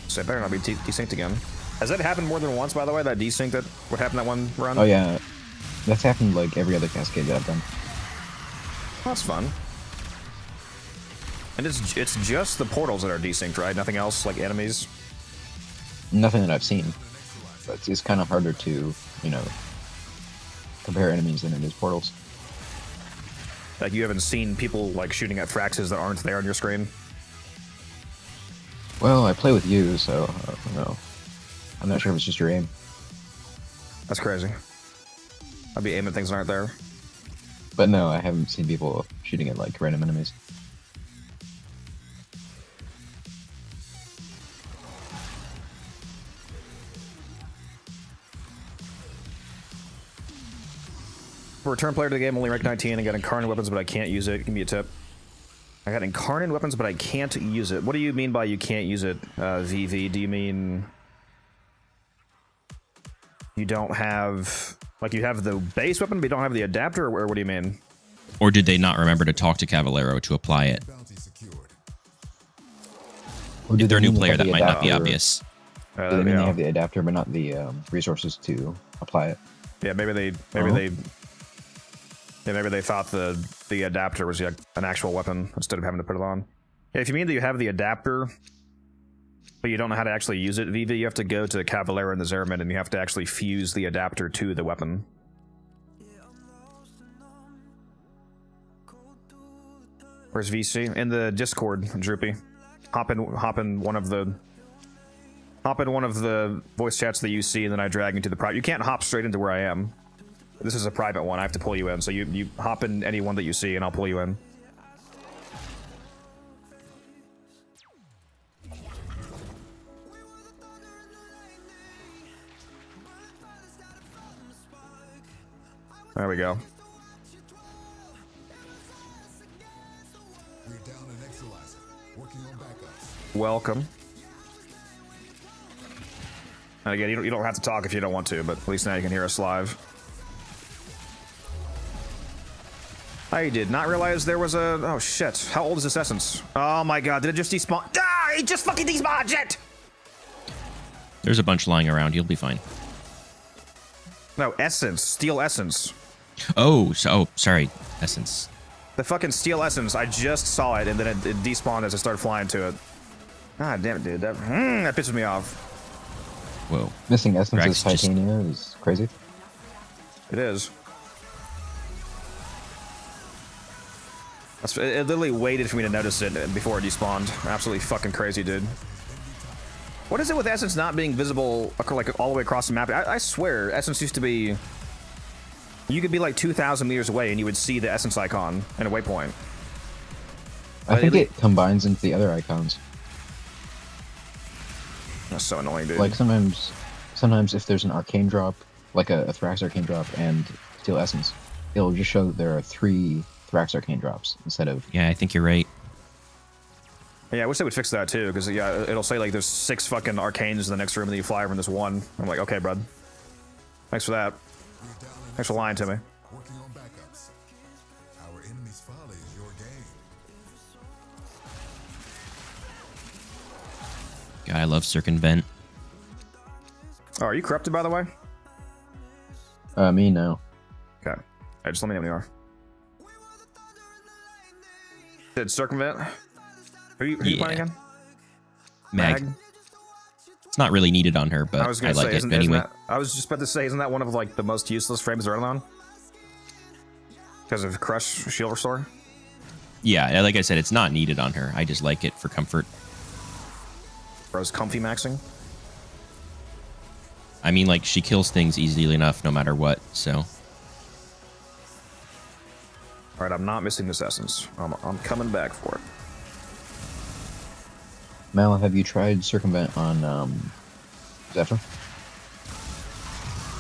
So it better not be desynced again. Has that happened more than once, by the way? That desync that what happened that one run? Oh yeah, that's happened like every other cascade that I've done. That's fun. And it's just the portals that are desynced, right? Nothing else, like enemies? Nothing that I've seen, but it's kind of harder to, compare enemies than it is portals. Like you haven't seen people like shooting at Fraxes that aren't there on your screen? Well, I play with you, so I don't know. I'm not sure if it's just your aim. That's crazy. I'd be aiming at things that aren't there. But no, I haven't seen people shooting at like random enemies. For return player to the game, only rank 19 and got incarnate weapons, but I can't use it. Give me a tip. I got incarnate weapons, but I can't use it. What do you mean by you can't use it, VV? Do you mean you don't have, like you have the base weapon, but you don't have the adapter, or what do you mean? Or did they not remember to talk to Cavallero to apply it? Bounty secured. Or do If they're a they new mean they player, have that the might not be adapter- obvious. Do they mean they Yeah. have the adapter but not the resources to apply it? Yeah, maybe they thought the adapter was like an actual weapon instead of having to put it on. Yeah, if you mean that you have the adapter, but you don't know how to actually use it, VV, you have to go to Cavallero and the Zeramin, and you have to actually fuse the adapter to the weapon. Where's VC? In the Discord, Droopy. Hop in one of the voice chats that you see, and then I drag you to the private. You can't hop straight into where I am. This is a private one. I have to pull you in. So you hop in any one that you see, and I'll pull you in. There we go. We're down an Exolizer. Working on backups. Welcome. And again, you don't have to talk if you don't want to, but at least now you can hear us live. I did not realize there was a... Oh, shit. How old is this essence? Oh, my God. Did it just despawn? Ah! It just fucking despawned! Shit! There's a bunch lying around. You'll be fine. No, essence. Steel essence. Oh, sorry. Essence. The fucking steel essence. I just saw it, and then it despawned as I started flying to it. God damn it, dude. That pisses me off. Whoa. Missing essence Drax of titania is crazy. It is. It literally waited for me to notice it before it despawned. Absolutely fucking crazy, dude. What is it with Essence not being visible like all the way across the map? I swear, Essence used to be... You could be like 2,000 meters away and you would see the Essence icon and a waypoint. I think it combines into the other icons. That's so annoying, dude. Like sometimes if there's an arcane drop, like a Thrax arcane drop and Steel Essence, it'll just show that there are 3 Thrax arcane drops instead of... Yeah, I think you're right. Yeah, I wish they would fix that too, because yeah, it'll say like there's 6 fucking arcanes in the next room and then you fly over in this one. I'm like, okay, bud. Thanks for that. Thanks for lying to me. Working on backups. Our enemy's folly is your game. God, I love circumvent. Oh, are you corrupted, by the way? Me, no. Okay. Hey, just let me know when you are. Did circumvent? Who are you playing again? Mag. It's not really needed on her, but I like it anyway. I was just about to say, isn't that one of like the most useless frames to run on? Because of Crush Shield Restore? Yeah, like I said, it's not needed on her. I just like it for comfort. Bro's comfy maxing? I mean, like, she kills things easily enough no matter what, so... Alright, I'm not missing this essence. I'm coming back for it. Mal, have you tried Circumvent on Zephyr?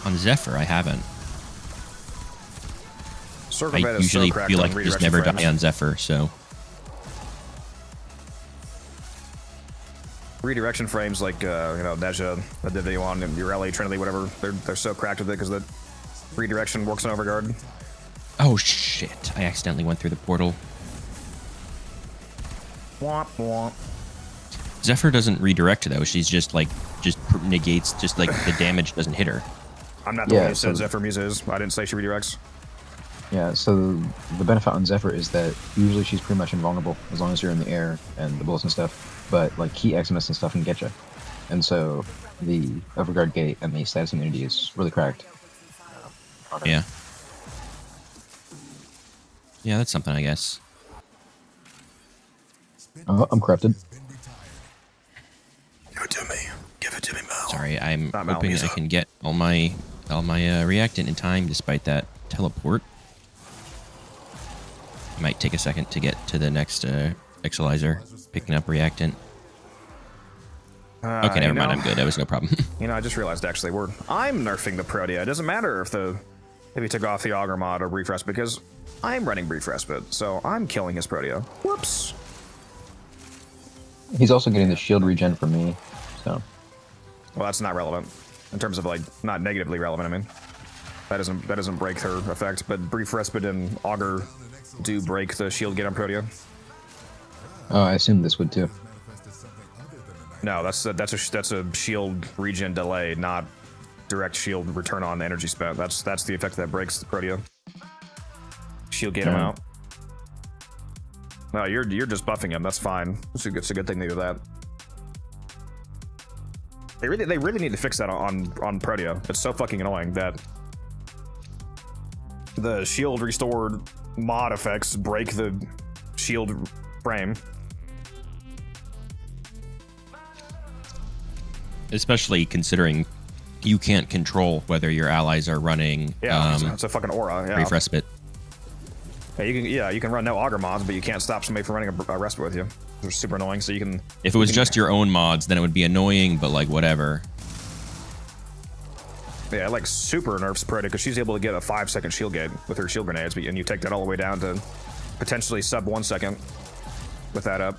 On Zephyr, I haven't. Circumvent I is usually so cracked feel on like I just redirection never frames. die on Zephyr, so... Redirection frames like, you know, Neja, I did video on, and Ureli, Trinity, whatever, they're so cracked with it because the redirection works in Overguard. Oh, shit. I accidentally went through the portal. Womp womp. Zephyr doesn't redirect, though. She's just, like, negates, just, like, the damage doesn't hit her. I'm not the Yeah, one who said so- Zephyr Muse is. I didn't say she redirects. Yeah, so the benefit on Zephyr is that usually she's pretty much invulnerable as long as you're in the air and the bullets and stuff, but like key Xmas and stuff can get you. And so the Overguard Gate and the status immunity is really cracked. on her. Yeah. Yeah, that's something, I guess. I'm corrupted. Give it to me. Give it to me, Mal. Sorry, I'm Not Mal, hoping I Misa. can get all my reactant in time despite that teleport. It might take a second to get to the next Exilizer, picking up reactant. Okay, never mind. I'm good. That was no problem. You know, I just realized actually I'm nerfing the Protea. It doesn't matter if you took off the Augur mod or Brief Respite because I'm running Brief Respite, so I'm killing his Protea. Whoops. He's also getting the shield regen from me, so. Well, that's not relevant in terms of like not negatively relevant. I mean, that doesn't break her effect, but Brief Respite and Augur do break the shield get on Protea. Oh, I assume this would too. No, that's a shield regen delay, not direct shield return on energy spent. That's the effect that breaks the Protea. Shield get him out. No, you're just buffing him. That's fine. It's a good thing to do that. They really need to fix that on Protea. It's so fucking annoying that the shield restored mod effects break the shield frame. Especially considering you can't control whether your allies are running It's a fucking aura. Yeah. Brief Respite. Yeah, you can run no Augur mods, but you can't stop somebody from running a respite with you. They're super annoying. So you can. If it was just your own mods, then it would be annoying, but like whatever. Yeah, like super nerfs Protea because she's able to get a 5-second shield gate with her shield grenades, and you take that all the way down to potentially sub 1 second with that up.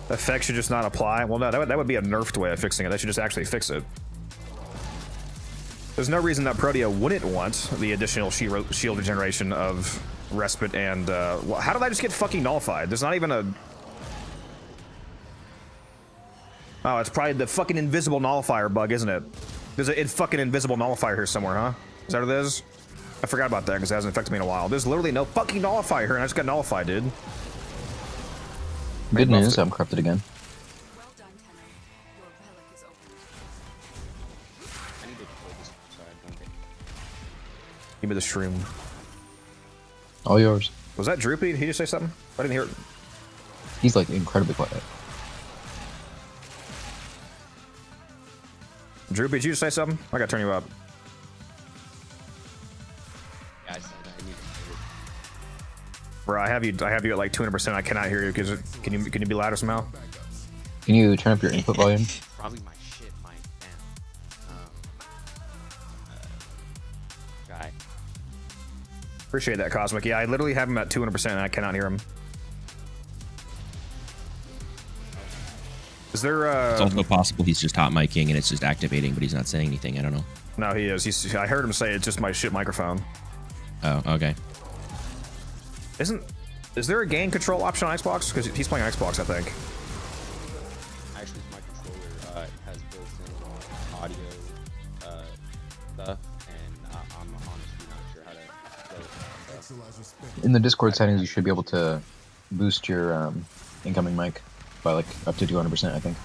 Effect should just not apply. Well, no, that would be a nerfed way of fixing it. They should just actually fix it. There's no reason that Protea wouldn't want the additional shield regeneration of Respite and, well, how did I just get fucking nullified? There's not even a... Oh, it's probably the fucking invisible nullifier bug, isn't it? There's a fucking invisible nullifier here somewhere, huh? Is that what it is? I forgot about that because it hasn't affected me in a while. There's literally no fucking nullifier here and I just got nullified, dude. Good news, I'm corrupted again. Well done, Tenno. Your relic is open. I need to pull this so I don't get. Give me the shroom. All yours. Was that Droopy? Did he just say something? I didn't hear it. He's like incredibly quiet. Droopy, did you just say something? I gotta turn you up. Yeah, I said I need to pull it. Bro, I have you at like 200%. I cannot hear you because can you be louder somehow? Can you turn up your input volume? Probably my shit mic down. Guy. Appreciate that, Cosmic. Yeah, I literally have him at 200% and I cannot hear him. Is there It's also possible he's just hot micing and it's just activating, but he's not saying anything. I don't know. No, he is. I heard him say it's just my shit microphone. Oh, okay. Is there a gain control option on Xbox? Because he's playing Xbox, I think. Actually, my controller has built-in audio stuff, and I'm honestly not sure how to play it. So, In the Discord settings, you should be able to boost your incoming mic by like up to 200%, I think.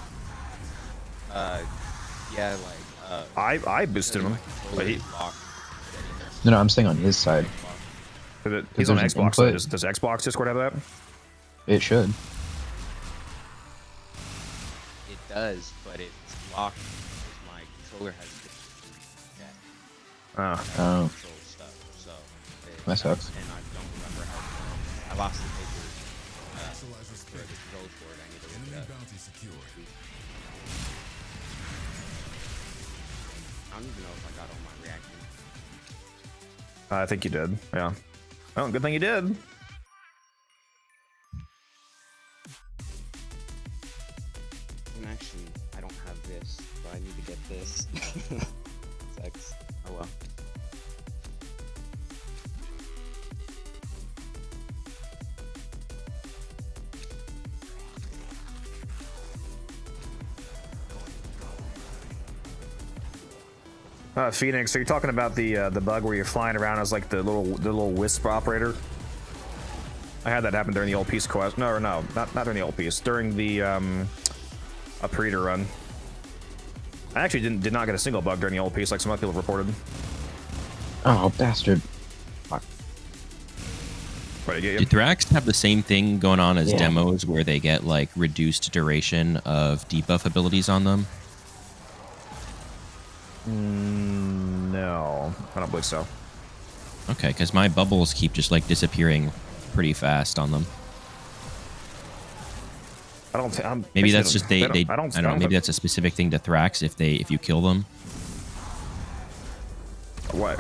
yeah, like I boosted him. But he, No, I'm saying on his side. he's on there's an Xbox. So input. does Xbox Discord have that? It should. it does, but it's locked because my controller has that Oh. Oh, control stuff. So that sucks. and I don't remember how. I lost the papers for the controls for it. I need to look it up. Bounty secured. I don't even know if I got all my reactions. I think you did. Yeah. Oh, good thing you did. And actually, I don't have this, so I need to get this. Sucks. Oh well. Phoenix, so you're talking about the bug where you're flying around as like the little wisp operator? I had that happen during the old piece quest. No, not during the old piece. During the a Predator run. I actually did not get a single bug during the old piece like some other people reported. Oh, bastard. What did I get you? Did Thrax have the same thing going on as Yeah. demos where they get like reduced duration of debuff abilities on them? No, I don't believe so. Okay, because my bubbles keep just like disappearing pretty fast on them. I don't. I'm Maybe actually that's don't- just they. I don't know. Maybe think- that's a specific thing to Thrax if you kill them. What?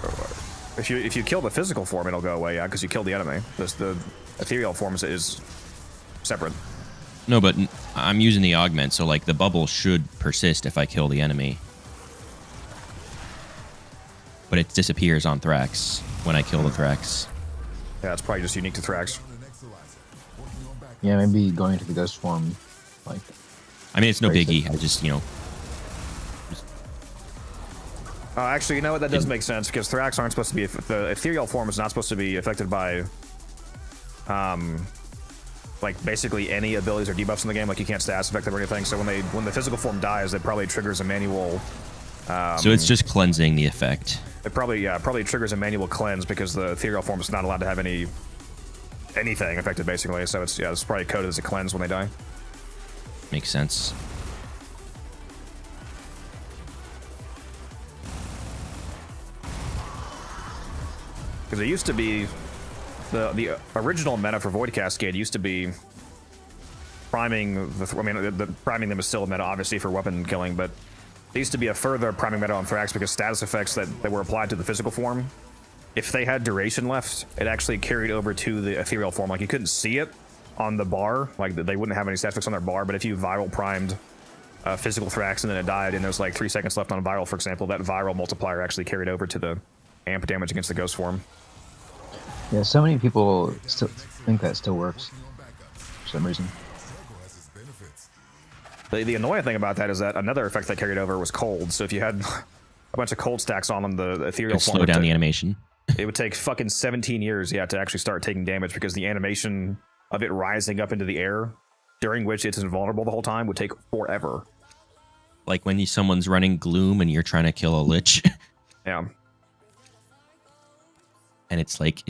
If you kill the physical form, it'll go away. Yeah, because you killed the enemy. The ethereal form is separate. No, but I'm using the augment, so like the bubble should persist if I kill the enemy. But it disappears on Thrax when I kill the Thrax. Yeah, it's probably just unique to Thrax. Yeah, maybe going into the ghost form, like. I mean, it's no Very biggie. I just, Actually, you know what? That does make sense because Thrax aren't supposed to be. The ethereal form is not supposed to be affected by, like basically any abilities or debuffs in the game. Like you can't status affect them or anything. So when the physical form dies, it probably triggers a manual. so it's just cleansing the effect. It probably triggers a manual cleanse because the ethereal form is not allowed to have anything affected basically. So it's probably coded as a cleanse when they die. Makes sense. Because it used to be the original meta for Void Cascade used to be priming the priming them is still a meta obviously for weapon killing, but there used to be a further priming meta on Thrax because status effects that were applied to the physical form, if they had duration left, it actually carried over to the ethereal form. Like you couldn't see it on the bar, like they wouldn't have any status effects on their bar, but if you viral primed physical Thrax and then it died, and there's like 3 seconds left on viral, for example, that viral multiplier actually carried over to the amp damage against the ghost form. Yeah, so many people still think that still works for some reason. The annoying thing about that is that another effect that carried over was cold. So if you had a bunch of cold stacks on them, the ethereal Could form slow would down the take- animation. It would take fucking 17 years, yeah, to actually start taking damage, because the animation of it rising up into the air, during which it's invulnerable the whole time, would take forever. Like when someone's running Gloom and you're trying to kill a Lich, Yeah. and it's like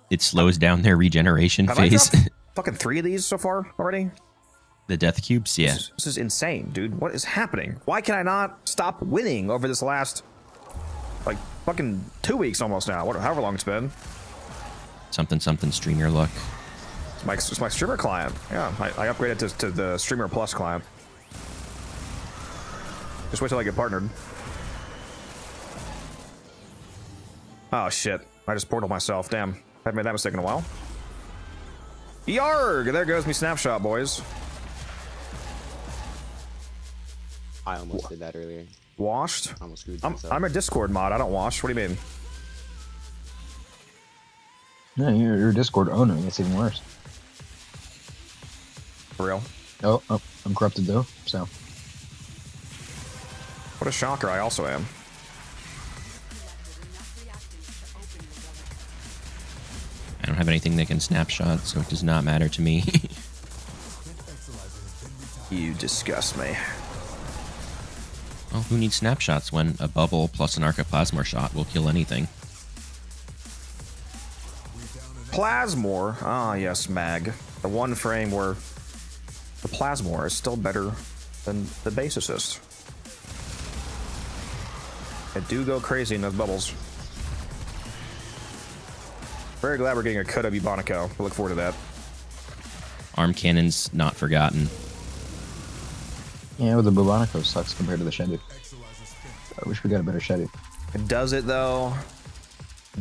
it slows down their regeneration Have I phase. dropped fucking 3 of these so far already? The death cubes, yeah. This is insane, dude. What is happening? Why can I not stop winning over this last, like, fucking 2 weeks almost now? However long it's been. Something stream your luck. It's my streamer client. Yeah, I upgraded to the Streamer Plus client. Just wait till I get partnered. Oh shit! I just portaled myself. Damn, haven't made that mistake in a while. Yarg! There goes me snapshot, boys. I almost did that earlier. Washed. I almost screwed I'm myself. a Discord mod. I don't wash. What do you mean? No, you're a Discord owner. That's even worse. For real? Oh, I'm corrupted though, so. What a shocker! I also am. I don't have anything that can snapshot, so it does not matter to me. You disgust me. Well, who needs snapshots when a bubble plus an Arcaplasmor shot will kill anything? Plasmor. Ah, yes, Mag. The one frame where the Plasmor is still better than the base assist. I do go crazy in those bubbles. Very glad we're getting a cut of Ebonico. I look forward to that. Arm cannons not forgotten. Yeah, well, the Bubonico sucks compared to the Shendu. I wish we got a better Shendu. Does it though?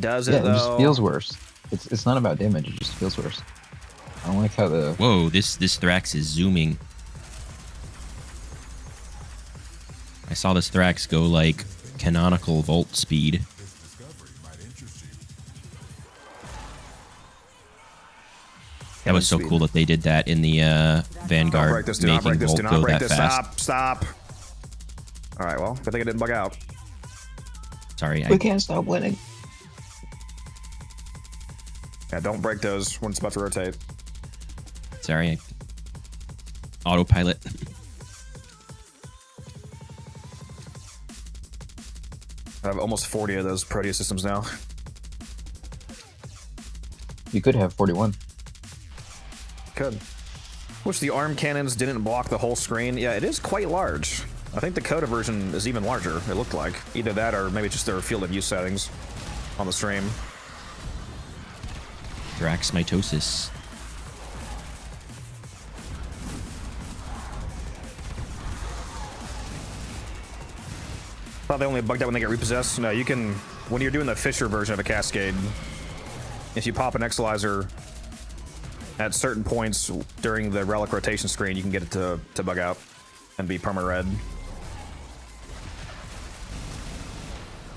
Does Yeah, it it though? just feels worse. It's not about damage, it just feels worse. I don't like how the... Whoa, this Thrax is zooming. I saw this Thrax go like canonical volt speed. That was so Speed. cool that they did that in the Don't break Vanguard, this. Do not break making this. Volt Do not go break that this. fast. Stop. All right. Well, good thing I didn't bug out. Sorry, We can't stop winning. Yeah, don't break those when it's about to rotate. sorry. Autopilot. I have almost 40 of those Proteus systems now. You could have 41. Could. Wish the arm cannons didn't block the whole screen. Yeah, it is quite large. I think the Coda version is even larger, it looked like. Either that or maybe just their field of view settings on the stream. Thrax mitosis. Thought they only bugged out when they get repossessed. No, you can, when you're doing the Fisher version of a Cascade, if you pop an Exalizer at certain points during the relic rotation screen, you can get it to bug out and be perma-red.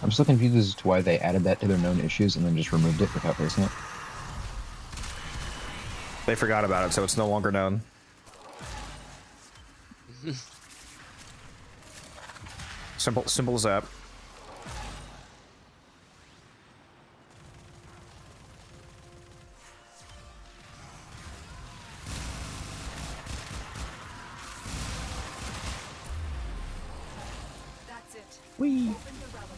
I'm still confused as to why they added that to their known issues and then just removed it without fixing it. They forgot about it, so it's no longer known. Simple as that. That's it. Open the relic.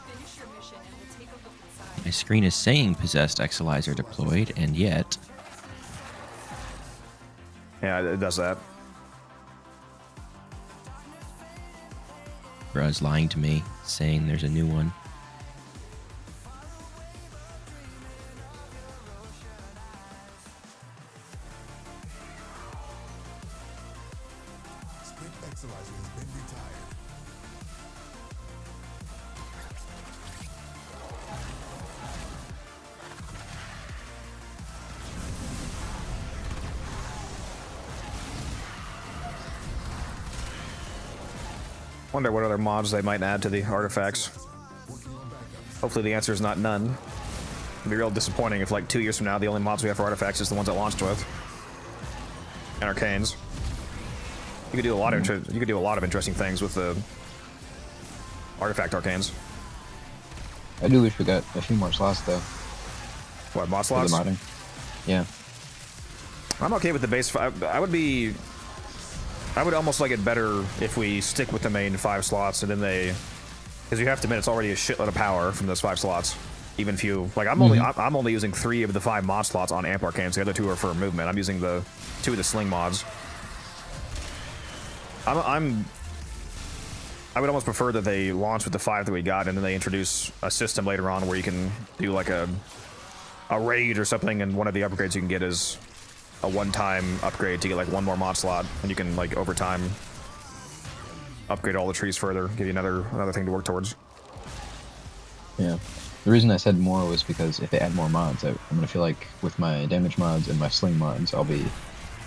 Finish your mission and we'll take a look inside. My screen is saying possessed Exalizer deployed, and yet Yeah, it does that. Bruh's lying to me, saying there's a new one. Sprint Exalizer has been retired. Wonder what other mods they might add to the artifacts. Hopefully the answer is not none. It'd be real disappointing if like 2 years from now the only mods we have for artifacts is the ones that launched with. And arcanes. You could do a lot of interesting things with the artifact arcanes. I do wish we got a few more slots though. What, mod For the slots? modding. Yeah. I'm okay with the base. I would almost like it better if we stick with the main 5 slots and then because you have to admit it's already a shitload of power from those 5 slots. Even if you like, I'm only using 3 of the 5 mod slots on amp arcanes. The other 2 are for movement. I'm using the 2 of the sling mods. I would almost prefer that they launch with the 5 that we got, and then they introduce a system later on where you can do like a raid or something, and one of the upgrades you can get is a one-time upgrade to get like 1 more mod slot, and you can like over time upgrade all the trees further, give you another thing to work towards. Yeah. The reason I said more was because if they add more mods, I'm gonna feel like with my damage mods and my sling mods, I'll be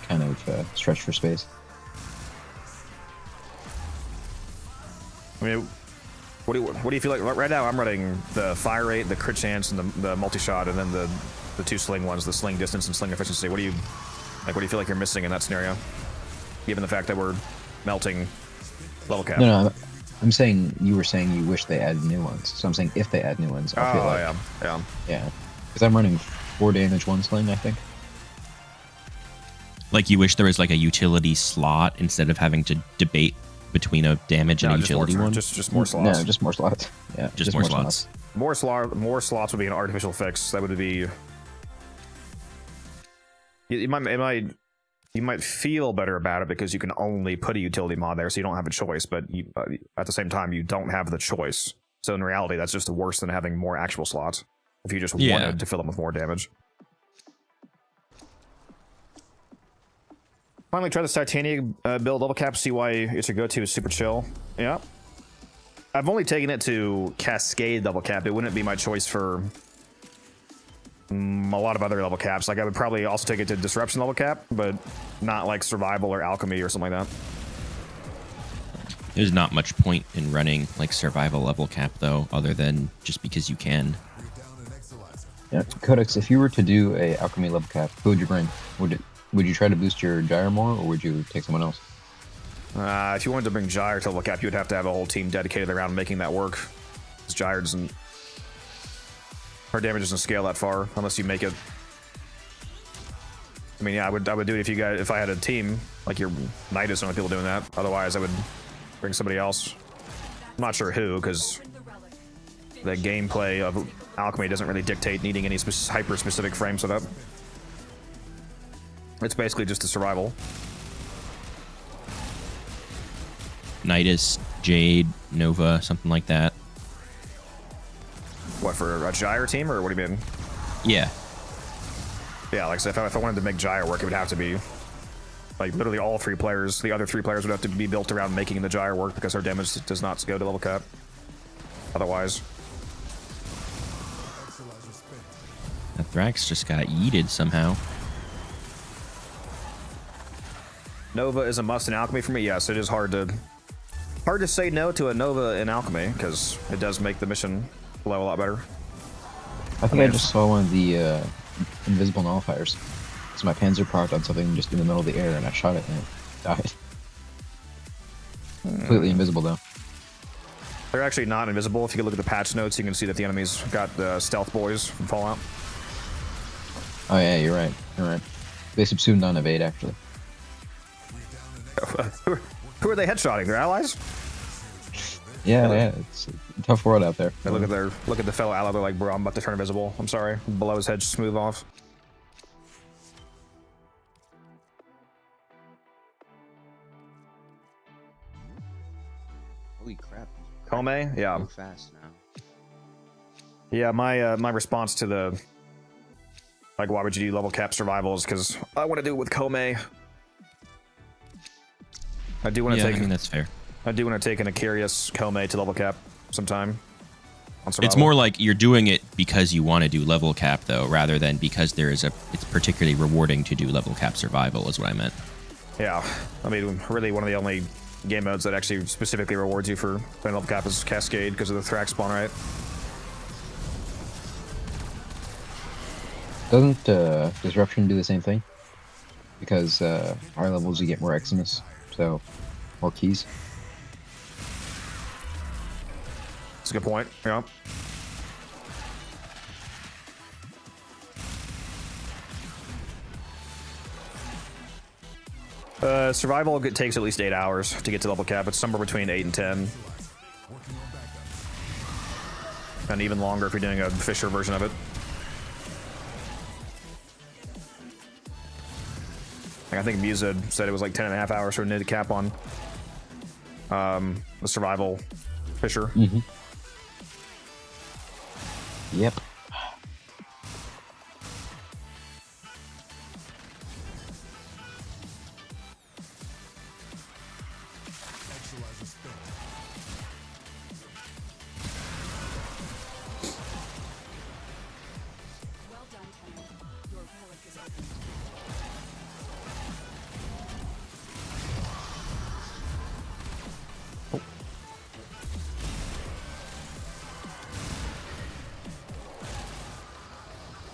kind of stretched for space. I mean, what do you feel like right now? I'm running the fire rate, the crit chance, and the multi-shot, and then the 2 sling ones, the sling distance and sling efficiency. What do you feel like you're missing in that scenario, given the fact that we're melting level cap? No, I'm saying you were saying you wish they added new ones. So I'm saying if they add new ones, I feel like yeah, because I'm running 4 damage 1 sling, I think. Like you wish there was like a utility slot instead of having to debate between a damage and a utility one. Just more slots. No, just more slots. Yeah, just more slots. More slots would be an artificial fix. That would be. You might feel better about it because you can only put a utility mod there, so you don't have a choice. But at the same time, you don't have the choice. So in reality, that's just worse than having more actual slots. If you just wanted to fill them with more damage. Finally, try this Titania build level cap. See why it's your go-to. Is super chill. Yeah. I've only taken it to Cascade level cap. It wouldn't be my choice for a lot of other level caps. Like I would probably also take it to Disruption level cap, but not like Survival or Alchemy or something like that. There's not much point in running like Survival level cap though, other than just because you can. Yeah, Codex. If you were to do a Alchemy level cap, who would you bring? Would you try to boost your Gyre more, or would you take someone else? If you wanted to bring Gyre to level cap, you would have to have a whole team dedicated around making that work. Because Gyre doesn't... Her damage doesn't scale that far, unless you make it... I mean, yeah, I would do it if I had a team, like your Knight is some people doing that. Otherwise, I would bring somebody else. I'm not sure who, because the gameplay of Alchemy doesn't really dictate needing any hyper-specific frame setup. It's basically just a survival. Nidus, Jade, Nova, something like that. What, for a Gyre team, or what do you mean? Yeah. Yeah, like I said, if I wanted to make Gyre work, it would have to be like literally all 3 players. The other 3 players would have to be built around making the Gyre work because her damage does not go to level cap. Otherwise. That Thrax just got yeeted somehow. Nova is a must in Alchemy for me. Yes, it is hard to say no to a Nova in Alchemy because it does make the mission flow a lot better. I think I just saw one of the invisible nullifiers. So my Panzer procced on something just in the middle of the air, and I shot it and it died. Completely invisible though. They're actually not invisible. If you look at the patch notes, you can see that the enemies got stealth boys from Fallout. Oh yeah, you're right. You're right. They subsumed on evade actually. Who are they headshotting? Their allies? Yeah, it's a tough world out there. They look at the fellow ally. They're like, bro, I'm about to turn invisible. I'm sorry. Below his head, just move off. Holy crap. Kome? Yeah. So fast now. Yeah, my response to the like, why would you do level cap survival is because I want to do it with Kome. I do want to take. I think that's fair. I do want to take an Akarius Kome to level cap sometime. On survival. It's more like you're doing it because you want to do level cap, though, rather than because it's particularly rewarding to do level cap survival, is what I meant. Yeah, I mean, really one of the only game modes that actually specifically rewards you for playing level cap is Cascade because of the Thrax spawn rate. Doesn't Disruption do the same thing? Because higher levels you get more Eximus, so more keys. That's a good point. Yeah. Survival takes at least 8 hours to get to level cap. It's somewhere between 8 and 10. And even longer if you're doing a Fisher version of it. I think Musa said it was like 10.5 hours for a knitted cap on the survival Fisher. Mm-hmm. Yep. Well done, Tenno. Your relic is open.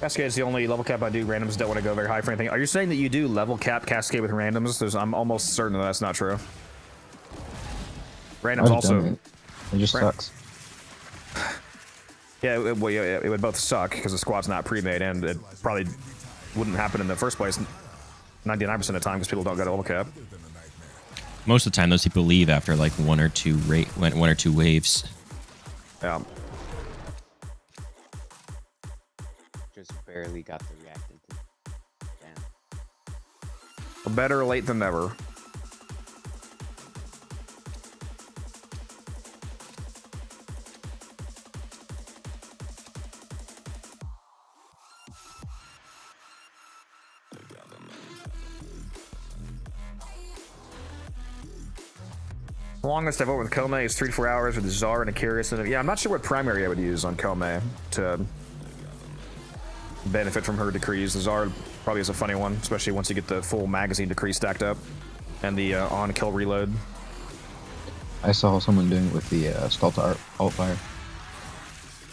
Cascade is the only level cap I do. Randoms don't want to go very high for anything. Are you saying that you do level cap Cascade with randoms? I'm almost certain that that's not true. Randoms I've also. done it just sucks. Yeah, it would both suck because the squad's not pre-made, and it probably wouldn't happen in the first place 99% of the time because people don't go to level cap. Most of the time, those people leave after like one or two waves. Yeah. Just barely got the reactant. Damn. Better late than never. The longest I've worked with Kome is 3 to 4 hours with the Czar and a Curious. And yeah, I'm not sure what primary I would use on Kome to benefit from her decrees. The Czar probably is a funny one, especially once you get the full magazine decree stacked up and the on-kill reload. I saw someone doing it with the Skull to alt fire.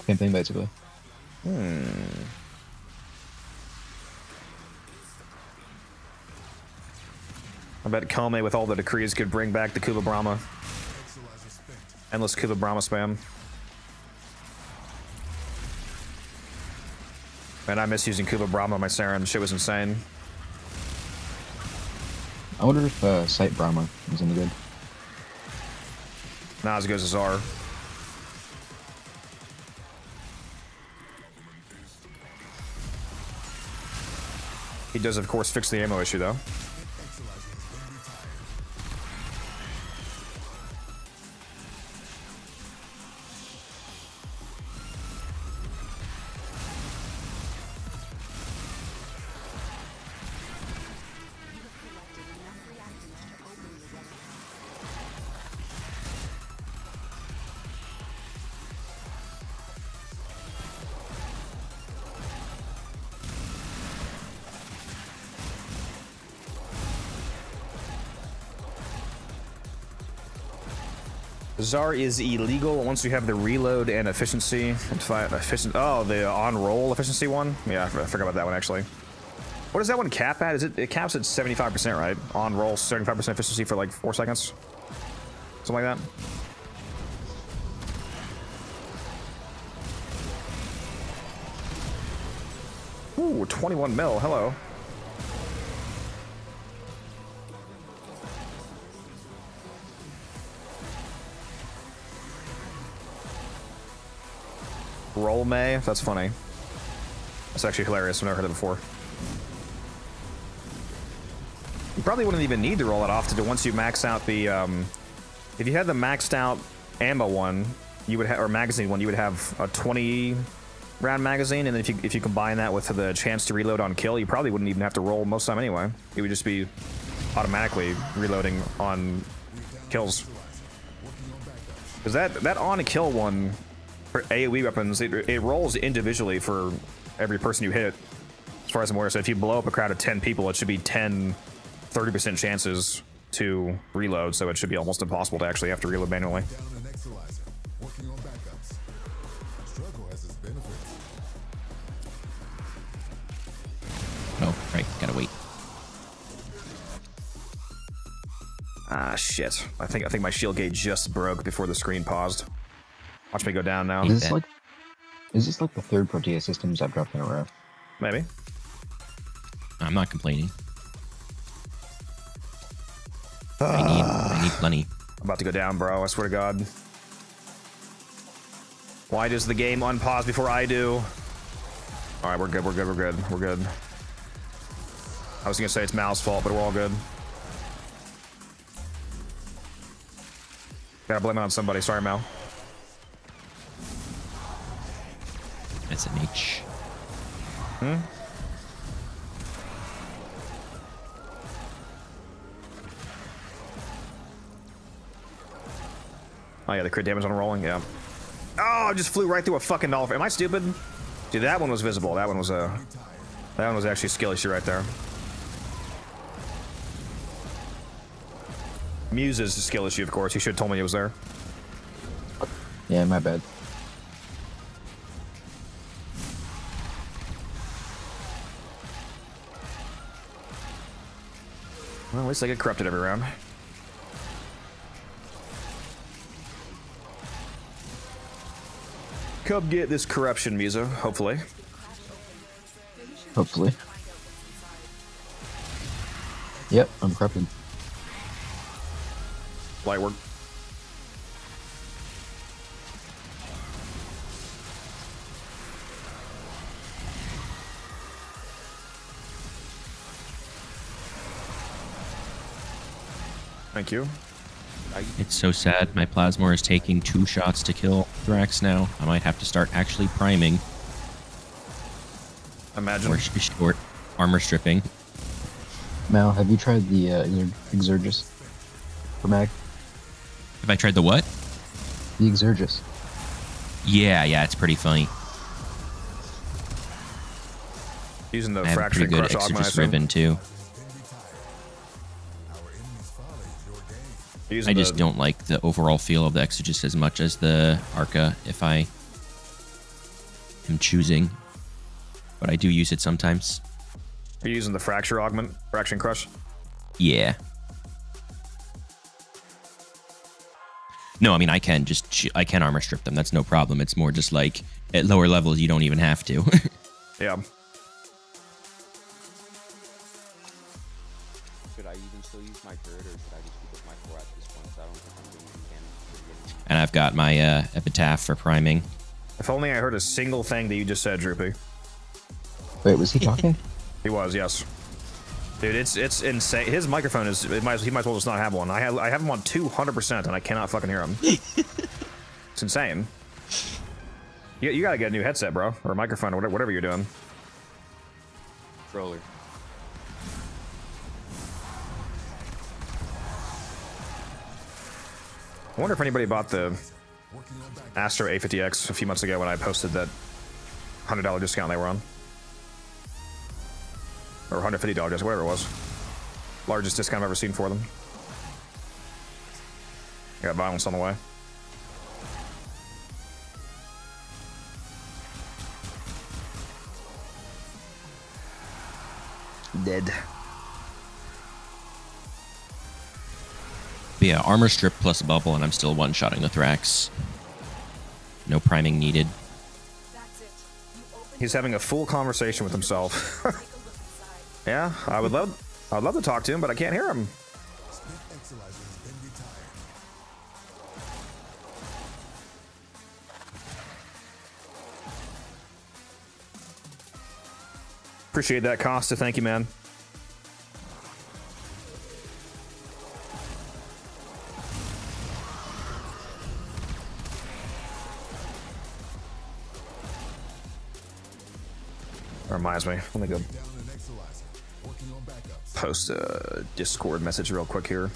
Same thing, basically. I bet Kome with all the decrees could bring back the Kuba Brahma. Endless Kuba Brahma spam. Man, I miss using Kuba Brahma on my Saren. Shit was insane. I wonder if Sight Brahma is any good. Not as good as Czar. He does, of course, fix the ammo issue, though. Czar is illegal once you have the reload and efficiency. Oh, the on-roll efficiency one? Yeah, I forgot about that one, actually. What does that one cap at? It caps at 75%, right? On-roll, 75% efficiency for like 4 seconds? Something like that? Ooh, 21 mil, hello. Roll May? That's funny. That's actually hilarious. I've never heard it before. You probably wouldn't even need to roll it off to do once you max out the, if you had the maxed out ammo one, you would have, or magazine one, you would have a 20 round magazine, and then if you combine that with the chance to reload on kill, you probably wouldn't even have to roll most of the time anyway. It would just be automatically reloading on kills. Because that on kill one for AoE weapons, it rolls individually for every person you hit, as far as I'm aware. So if you blow up a crowd of 10 people, it should be 10 30% chances to reload, so it should be almost impossible to actually have to reload manually. Down an Exolyzer, working on backups. Struggle has its benefits. Oh, right. Gotta wait. Ah, shit. I think my shield gate just broke before the screen paused. Watch me go down now. Is Is this like the third Protea systems I've dropped in a row? Maybe. I'm not complaining. I need plenty. I'm about to go down, bro. I swear to God. Why does the game unpause before I do? All right, we're good. We're good. We're good. We're good. I was gonna say it's Mal's fault, but we're all good. Gotta blame it on somebody. Sorry, Mal. That's an H. Oh yeah, the crit damage on rolling. Yeah. Oh, I just flew right through a fucking dolphin. Am I stupid? Dude, that one was visible. That one was actually a skill issue right there. Muse's a skill issue, of course. He should have told me it was there. Yeah, my bad. Well, at least I get corrupted every round. Come get this corruption, Musa, hopefully. Hopefully. Yep, I'm corrupted. Light work. Thank you. It's so sad. My Plasmor is taking 2 shots to kill Thrax now. I might have to start actually priming. Imagine. Or short armor stripping. Mal, have you tried the Exurgis for mag? Have I tried the what? The Exurgis. Yeah, it's pretty funny. Using the I have a fracturing pretty good crush augment, I Exodus assume. Ribbon too. Using I just the- don't like the overall feel of the Exodus as much as the Arca if I am choosing. But I do use it sometimes. Are you using the fracture augment, fraction crush? Yeah. No, I mean I can armor strip them. That's no problem. It's more just like at lower levels you don't even have to. Yeah. Should I even still use my turret, or should I just keep with my 4 at this point? So I don't think I'm doing any damage. And I've got my epitaph for priming. If only I heard a single thing that you just said, Droopy. Wait, was he talking? He was, yes. Dude, it's insane. His microphone is. He might as well just not have one. I have him on 200%, and I cannot fucking hear him. It's insane. You gotta get a new headset, bro, or a microphone, or whatever you're doing. Controller. I wonder if anybody bought the Astro A50X a few months ago when I posted that $100 discount they were on. Or $150 discount, whatever it was. Largest discount I've ever seen for them. Got violence on the way. Dead. But yeah, armor strip plus bubble, and I'm still one-shotting the Thrax. No priming needed. That's it. You open He's having a full conversation with himself. take a look inside. Yeah, I'd love to talk to him, but I can't hear him. Split Exolyzer has been retired. Appreciate that, Costa. Thank you, man. Reminds me. Let me go Down an Exolyzer, working on backups. post a Discord message real quick here.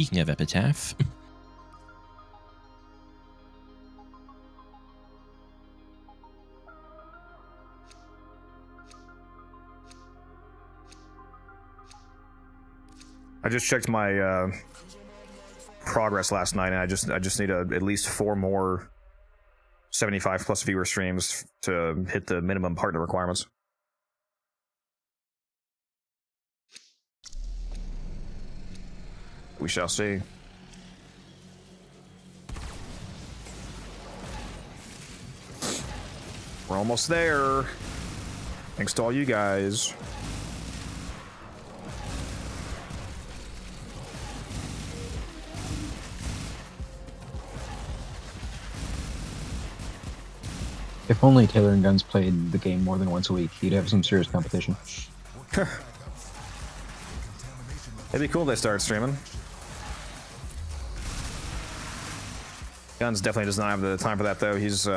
Speaking of epitaph, I just checked my progress last night, and I just need at least 4 more 75 plus viewer streams to hit the minimum partner requirements. We shall see. We're almost there. Thanks to all you guys. If only Taylor and Guns played the game more than once a week, he'd have some serious competition. It'd be cool if they started streaming. Guns definitely does not have the time for that, though. He's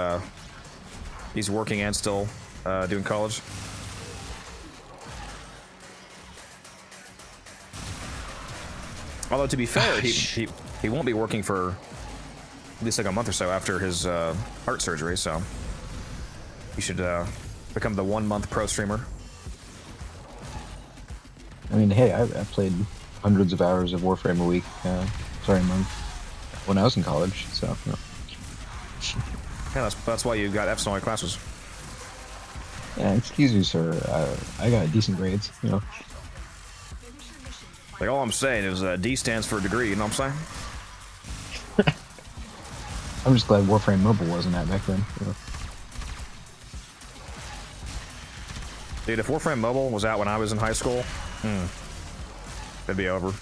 working and still doing college. Although, to be fair, he won't be working for at least like a month or so after his heart surgery, so he should become the 1 month pro streamer. I mean, hey, I've played hundreds of hours of Warframe a week, sorry, a month, when I was in college, so, you know. Yeah, that's why you got F's in all your classes. Yeah, excuse me, sir, I got decent grades, you know. Like, all I'm saying is D stands for degree, you know what I'm saying? I'm just glad Warframe Mobile wasn't that back then, you know. Dude, if Warframe Mobile was out when I was in high school, it'd be over.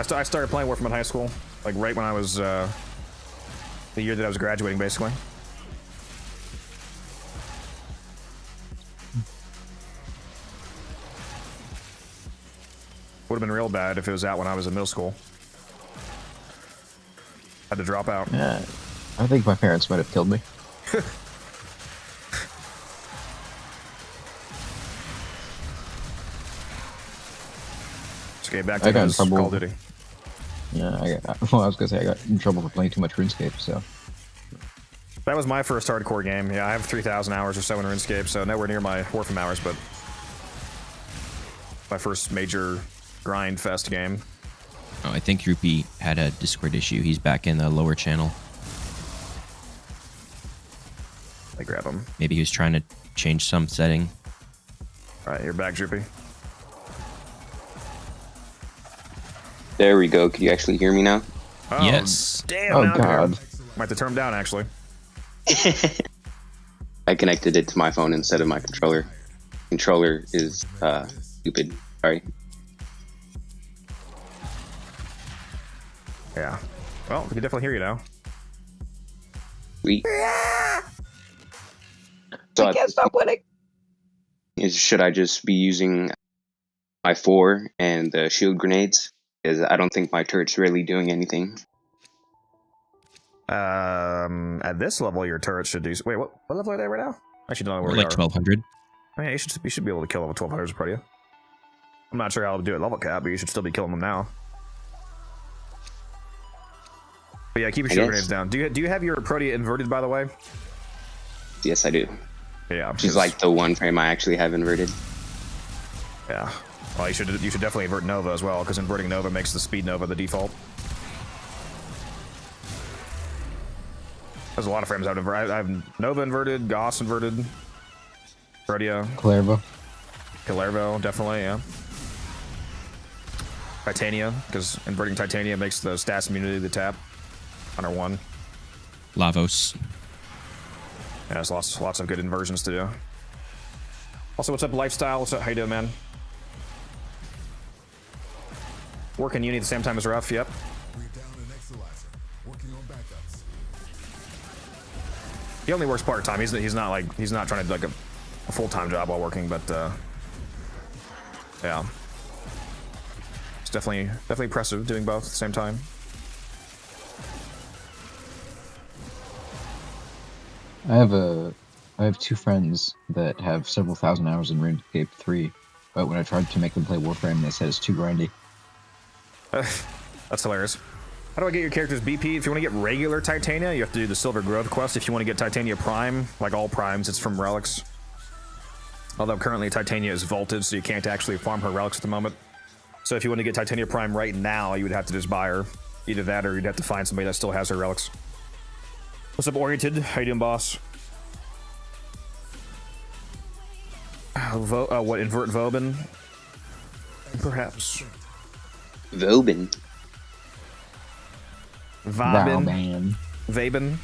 So I started playing Warframe in high school, like right when I was, the year that I was graduating, basically. Would have been real bad if it was out when I was in middle school. Had to drop out. Yeah, I think my parents might have killed me. Just get back to I got in his trouble. Call of Duty. Yeah, well, I was gonna say I got in trouble for playing too much RuneScape, so. That was my first hardcore game. Yeah, I have 3,000 hours or so in RuneScape, so nowhere near my Warframe hours, but my first major grind fest game. oh, I think Rupee had a Discord issue. He's back in the lower channel. I grab him. Maybe he was trying to change some setting. All right, you're back, Droopy. There we go. Can you actually hear me now? Oh, Yes. Damn. Oh, now I can hear him. God. Might have to turn him down, actually. I connected it to my phone instead of my controller. Controller is stupid. Sorry. Yeah. Well, we can definitely hear you now. Sweet. So Can't stop winning! should I just be using my 4 and the shield grenades? Because I don't think my turret's really doing anything. At this level, your turret should do. Wait, what level are they right now? I actually don't know where We're we like are. 1200. I mean, you should be able to kill level 1200s, part of you. I'm not sure how to do it level cap, but you should still be killing them now. But yeah, keep your shield grenades down. Do you have your Protea inverted, by the way? Yes, I do. Yeah. She's like the one frame I actually have inverted. Yeah. Well, you should definitely invert Nova as well, because inverting Nova makes the speed Nova the default. There's a lot of frames I have Nova inverted, Gauss inverted, Protea, Clervo. Calervo, definitely, yeah. Titania, because inverting Titania makes the stats immunity the tap. 101. Lavos. Yeah, there's lots of good inversions to do. Also, what's up, Lifestyle? What's up? How you doing, man? Working uni at the same time is rough, yep. We're down an Exalizer, working on backups. He only works part-time. He's not trying to do like a full-time job while working, but yeah. It's definitely impressive doing both at the same time. I have 2 friends that have several thousand hours in RuneScape 3, but when I tried to make them play Warframe, they said it's too grindy. That's hilarious. How do I get your character's BP? If you want to get regular Titania, you have to do the Silver Growth quest. If you want to get Titania Prime, like all Primes, it's from relics. Although currently Titania is vaulted, so you can't actually farm her relics at the moment. So if you want to get Titania Prime right now, you would have to just buy her. Either that or you'd have to find somebody that still has her relics. What's up, Oriented? How you doing, boss? What, invert Vobin? Perhaps. Vobin. Vabin. Vabin.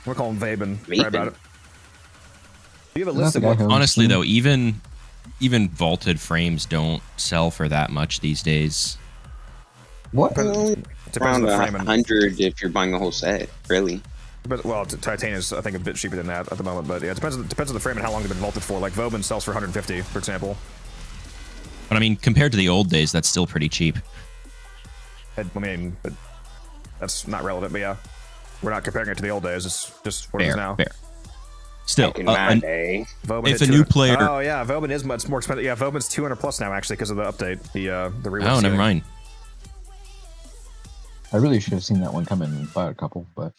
We're calling Vabin. Right about it. Do you have a list of what? Honestly, though, even vaulted frames don't sell for that much these days. What? Depends Around on the frame. 100 if you're buying the whole set, really. But, well, Titania is, I think, a bit cheaper than that at the moment. But yeah, it depends on the frame and how long they've been vaulted for. Like Vobin sells for 150, for example. But I mean, compared to the old days, that's still pretty cheap. I mean, but that's not relevant. But yeah, we're not comparing it to the old days. It's just what it is now. Fair. Still, Back in my day. Vobin if hit a new 200 player, oh yeah, Vobin is much more expensive. Yeah, Vobin's 200 plus now actually because of the update, the reward. oh, never ceiling. mind. I really should have seen that one coming and bought a couple, but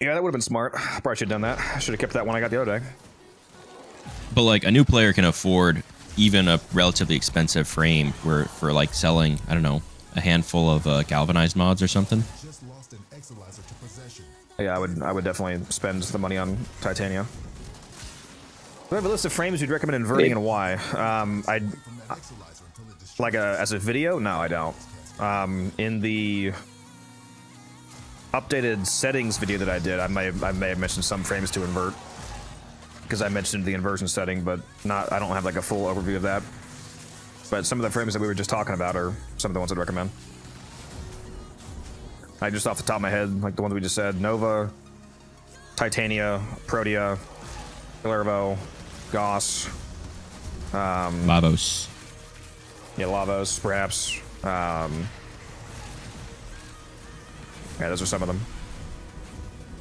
Yeah, that would have been smart. Probably should have done that. I should have kept that one I got the other day. But like a new player can afford even a relatively expensive frame for like selling, I don't know, a handful of galvanized mods or something. Just lost an Exilizer to possession. Yeah, I would definitely spend the money on Titania. Do I have a list of frames you'd recommend inverting and why? I'd From that Exilizer until it destroys like as a video? No, I don't. In the updated settings video that I did, I may have mentioned some frames to invert because I mentioned the inversion setting, but I don't have like a full overview of that. But some of the frames that we were just talking about are some of the ones I'd recommend. I just off the top of my head, like the ones we just said: Nova, Titania, Protea, Ilervo, Gauss, Lavos. yeah, Lavos, perhaps. Yeah, those are some of them.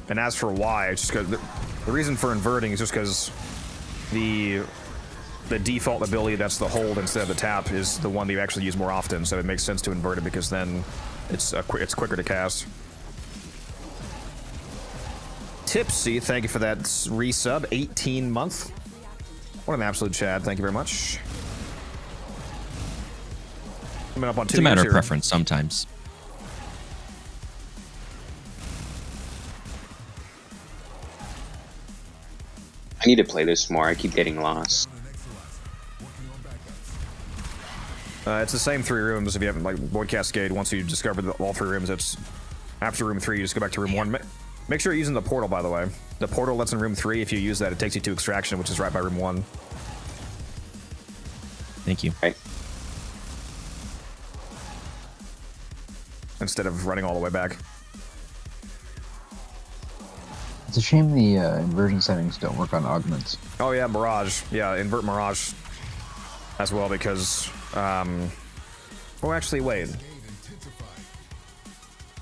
And as for why, it's just because the reason for inverting is just because the default ability that's the hold instead of the tap is the one that you actually use more often, so it makes sense to invert it because then it's quicker to cast. Tipsy, thank you for that resub, 18 month. What an absolute Chad, thank you very much. Coming up on 2 It's a matter years of here. preference sometimes. I need to play this more. I keep getting lost. It's the same 3 rooms if you haven't, like, Void Cascade, once you discover all 3 rooms, it's after room 3, you just go back to room 1. Make sure you're using the portal, by the way. The portal that's in room 3, if you use that, it takes you to Extraction, which is right by room 1. Thank you. Right. Instead of running all the way back. it's a shame the inversion settings don't work on augments. Oh yeah, Mirage. Yeah, invert Mirage as well because, oh actually, wait.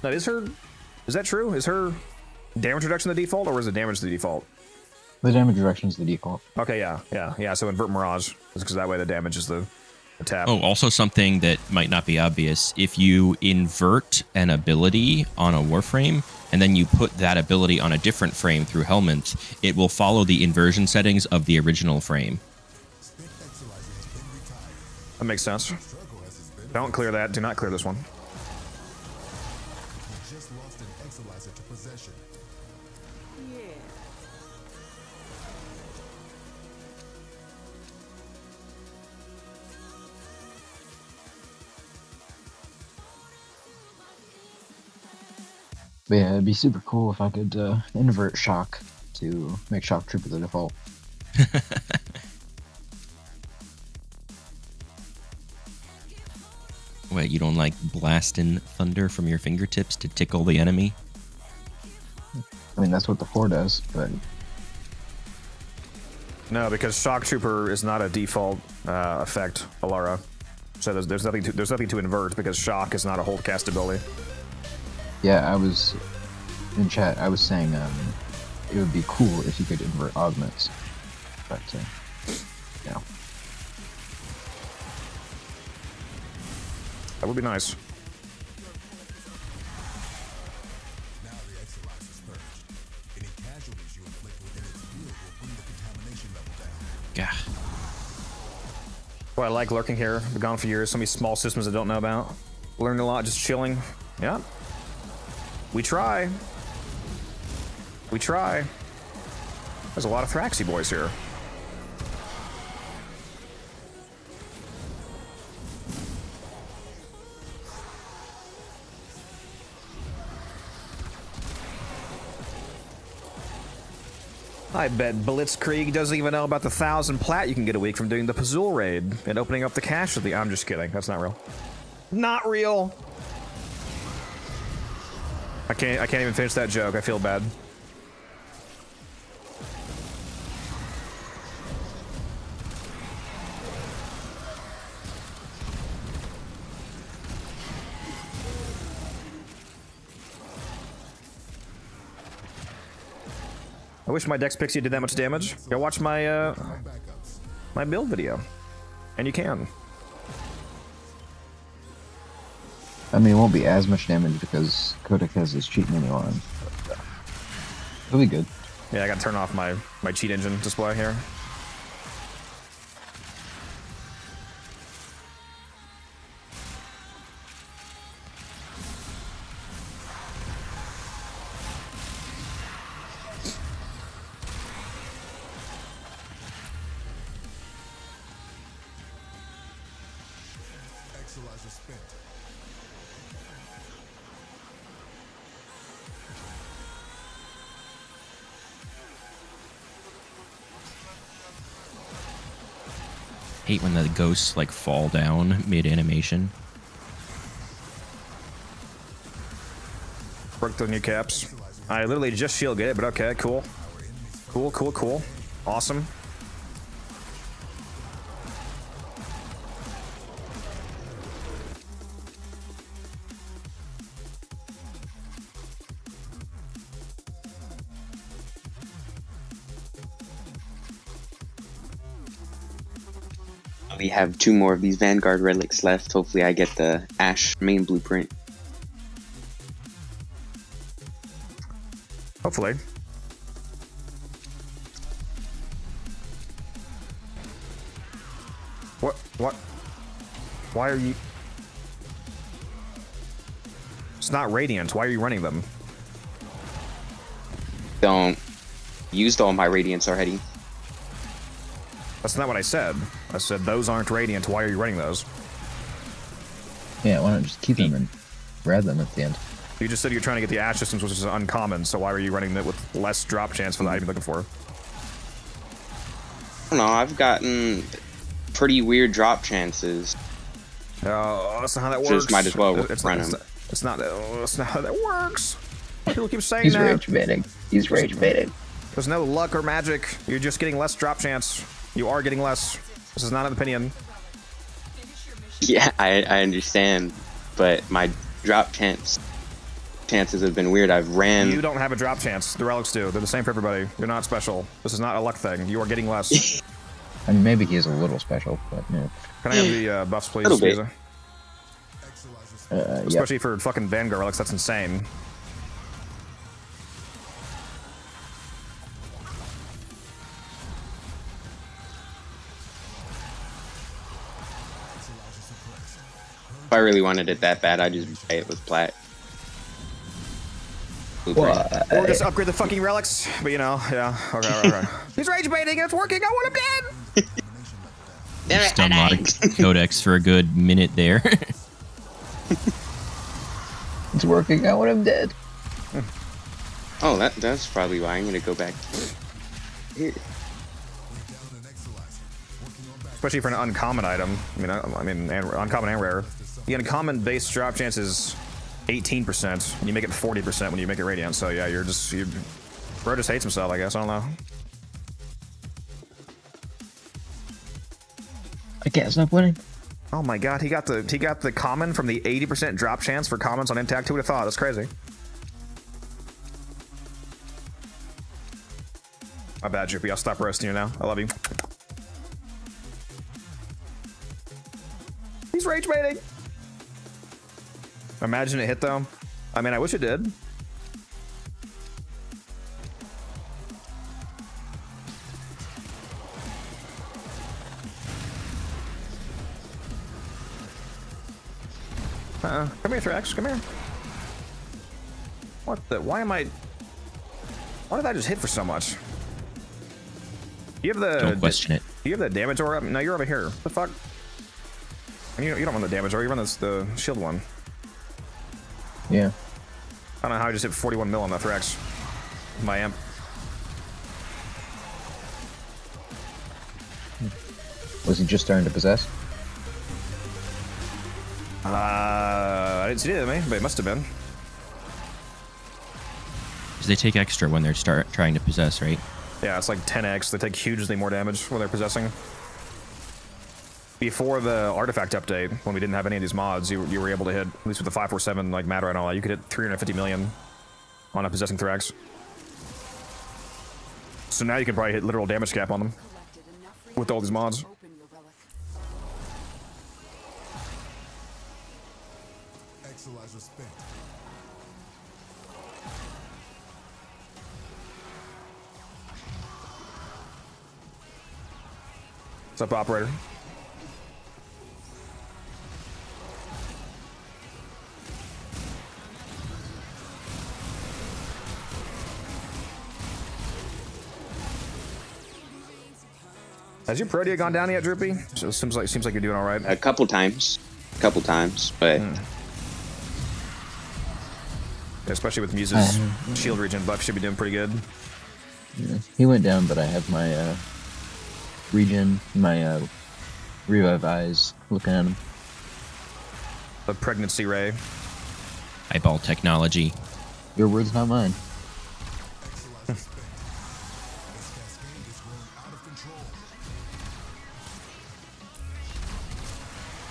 No, is that true? Is her damage reduction the default, or is it damage the default? The damage reduction is the default. Okay, yeah, so invert Mirage, because that way the damage is the tap. Oh, also something that might not be obvious. If you invert an ability on a Warframe, and then you put that ability on a different frame through Helminth, it will follow the inversion settings of the original frame. That makes sense. Don't clear that. Do not clear this one. Just lost an Exilizer to possession. But yeah, it'd be super cool if I could invert Shock to make Shock Trooper the default. What, you don't like blasting thunder from your fingertips to tickle the enemy? I mean, that's what the 4 does, but No, because Shock Trooper is not a default effect, Alara. So there's nothing to invert because Shock is not a hold cast ability. yeah, I was in chat. I was saying it would be cool if you could invert augments, but yeah. That would be nice. Now the Exolites is purged. Any casualties you inflict within its field will bring the contamination level down. Yeah. Well, I like lurking here. Been gone for years. So many small systems I don't know about. Learned a lot just chilling. Yeah. We try. We try. There's a lot of Thraxy boys here. I bet Blitzkrieg doesn't even know about the 1,000 plat you can get a week from doing the Pazul raid and opening up the cache of the. I'm just kidding. That's not real. Not real. I can't even finish that joke. I feel bad. I wish my Dex Pixie did that much damage. Go watch my my build video, and you can. I mean, it won't be as much damage because Kodak has his cheat menu on. But, it'll be good. Yeah, I gotta turn off my cheat engine display here. Exolizer spent. Hate when the ghosts like fall down mid animation. Broke the new caps. I literally just shield get it, but okay, cool. Cool, cool, cool. Awesome. We have 2 more of these Vanguard relics left. Hopefully I get the Ash main blueprint. Hopefully. What? Why are you... It's not Radiant. Why are you running them? Don't used all my Radiance already. That's not what I said. I said those aren't Radiant. Why are you running those? Yeah, why not just keep them and grab them at the end? You just said you're trying to get the Ash systems, which is uncommon, so why are you running it with less drop chance for the item you're looking for? I don't know, I've gotten pretty weird drop chances. Oh, that's not how that works. Just might as well run them. That's not how that works. People keep saying He's that. rage baiting. He's rage baiting. There's no luck or magic. You're just getting less drop chance. You are getting less. This is not an opinion. Yeah, I understand, but my drop chances have been weird. I've ran. You don't have a drop chance. The relics do. They're the same for everybody. You're not special. This is not a luck thing. You are getting less. I mean, maybe he is a little special, but yeah. Can I have the buffs, please? Little bit. Squeezer? Yeah. Especially for fucking Vanguard relics. That's insane. If I really wanted it that bad, I'd just buy it with plat. Blueprint. Or just upgrade the fucking relics. But you know, yeah. Okay. He's rage baiting. It's working. I want him dead. Still modding Codex for a good minute there. It's working. I want him dead. Oh, that's probably why. I'm gonna go back here. Especially for an uncommon item. I mean, uncommon and rare. The uncommon base drop chance is 18%, and you make it 40% when you make it radiant. So yeah, bro just hates himself, I guess. I don't know. I can't stop winning. Oh my god, he got the common from the 80% drop chance for commons on Intact. Who would have thought? That's crazy. My bad, Droopy. I'll stop roasting you now. I love you. He's rage baiting. Imagine it hit though. I mean, I wish it did. Come here, Thrax. Come here. What the? Why am I? Why did I just hit for so much? You have the. Don't question it. Do you have the damage aura up? No, you're over here. The fuck? And you don't run the damage aura. You run the shield one. Yeah. I don't know how I just hit 41 mil on that Thrax. My amp. Was he just starting to possess? I didn't see it, man, but it must have been. 'Cause they take extra when they're trying to possess, right? Yeah, it's like 10x. They take hugely more damage when they're possessing. Before the artifact update, when we didn't have any of these mods, you were able to hit, at least with the 547 like Matter and all that, you could hit 350 million on a possessing Thrax. So now you can probably hit literal damage cap on them with all these mods. Exolizer spent. What's up, operator? Has your Protea gone down yet, Droopy? So it seems like you're doing all right. A couple times, but Especially with Muse's shield regen buff, should be doing pretty good. Yeah. He went down, but I have my regen, my revive eyes looking at him. The pregnancy ray. Eyeball technology. Your words, not mine.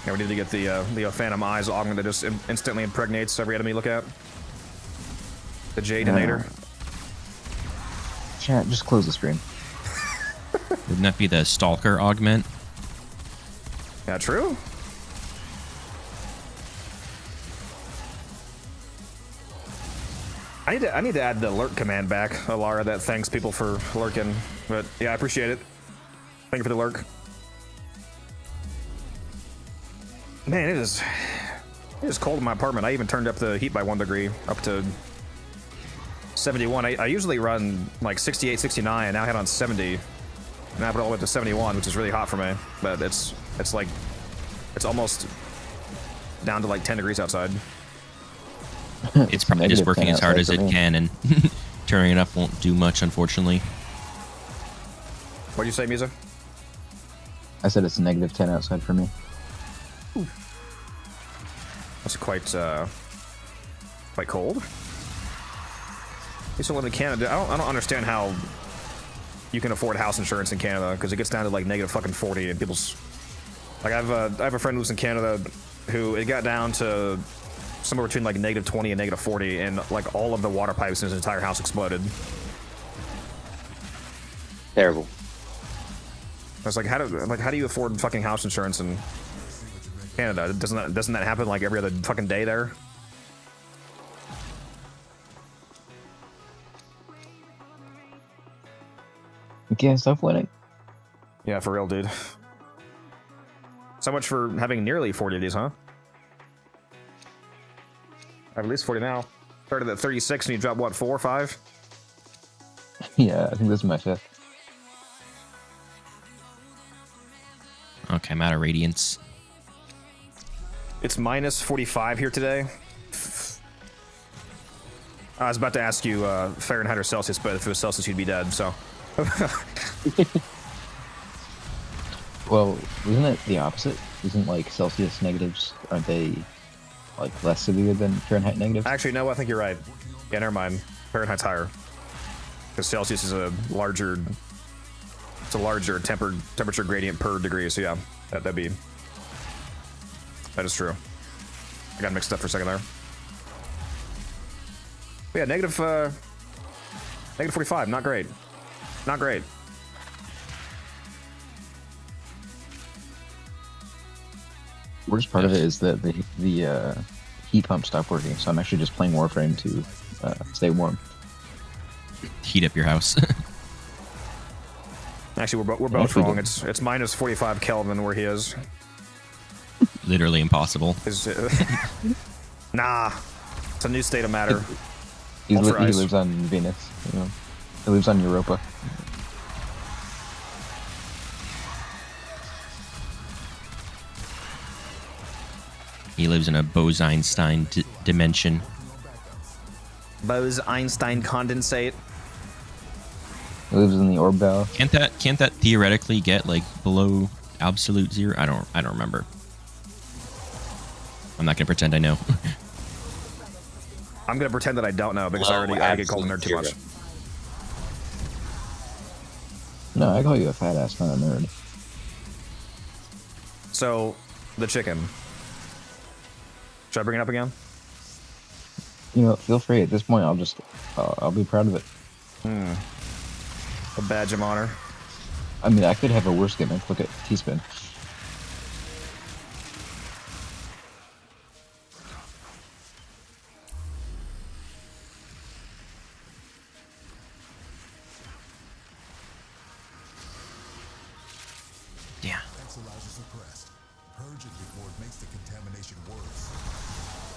Yeah, we need to get the Phantom Eyes augment that just instantly impregnates every enemy you look at. The Jadeinator. Chat, just close the stream. Wouldn't that be the Stalker augment? Yeah, true. I need to add the lurk command back, Alara, that thanks people for lurking. But yeah, I appreciate it. Thank you for the lurk. Man, it is cold in my apartment. I even turned up the heat by 1 degree, up to 71. I usually run like 68, 69, and now I had on 70. And I put it all the way up to 71, which is really hot for me. But it's almost down to like 10 degrees outside. It's probably just working as hard as it outside for me. can, and turning it up won't do much, unfortunately. What'd you say, Misa? I said it's -10 outside for me. That's quite cold. It's a little in Canada. I don't understand how you can afford house insurance in Canada, because it gets down to like -40, and people's like I have a friend who lives in Canada who it got down to somewhere between like -20 and -40, and like all of the water pipes in his entire house exploded. terrible. I was like, how do you afford fucking house insurance in Canada? Doesn't that happen like every other fucking day there? You can't stop winning. Yeah, for real, dude. So much for having nearly 40 of these, huh? I have at least 40 now. Started at 36 and you dropped, what, 4 or 5? Yeah, I think this is my 5th. Okay, I'm out of radiance. It's -45 here today. I was about to ask you Fahrenheit or Celsius, but if it was Celsius, you'd be dead, so. Well, isn't it the opposite? Isn't like Celsius negatives, aren't they like less severe than Fahrenheit negatives? Actually, no, I think you're right. Yeah, never mind. Fahrenheit's higher. Because Celsius is a larger temperature gradient per degree, so yeah, that is true. I got mixed up for a second there. But yeah, negative 45, not great. Not great. Worst part of it is that the heat pump stopped working, so I'm actually just playing Warframe to stay warm. Heat up your house. Actually, we're both Actually, wrong. do. It's minus 45 Kelvin where he is. Literally impossible. Nah, it's a new state of matter. He Ultra ice. lives on Venus. You know, he lives on Europa. He lives in a Bose-Einstein dimension. Bose-Einstein condensate. He lives in the orb belt. Can't that theoretically get like below absolute zero? I don't remember. I'm not gonna pretend I know. I'm gonna pretend that I don't know because Low I get called a nerd too absolute much. zero. No, I call you a fat ass, not a nerd. So, the chicken. Should I bring it up again? You know, feel free. At this point, I'll be proud of it. A badge of honor. I mean, I could have a worse gimmick. Look at T-Spin. Yeah. Exolizer suppressed. Purge it before it makes the contamination worse.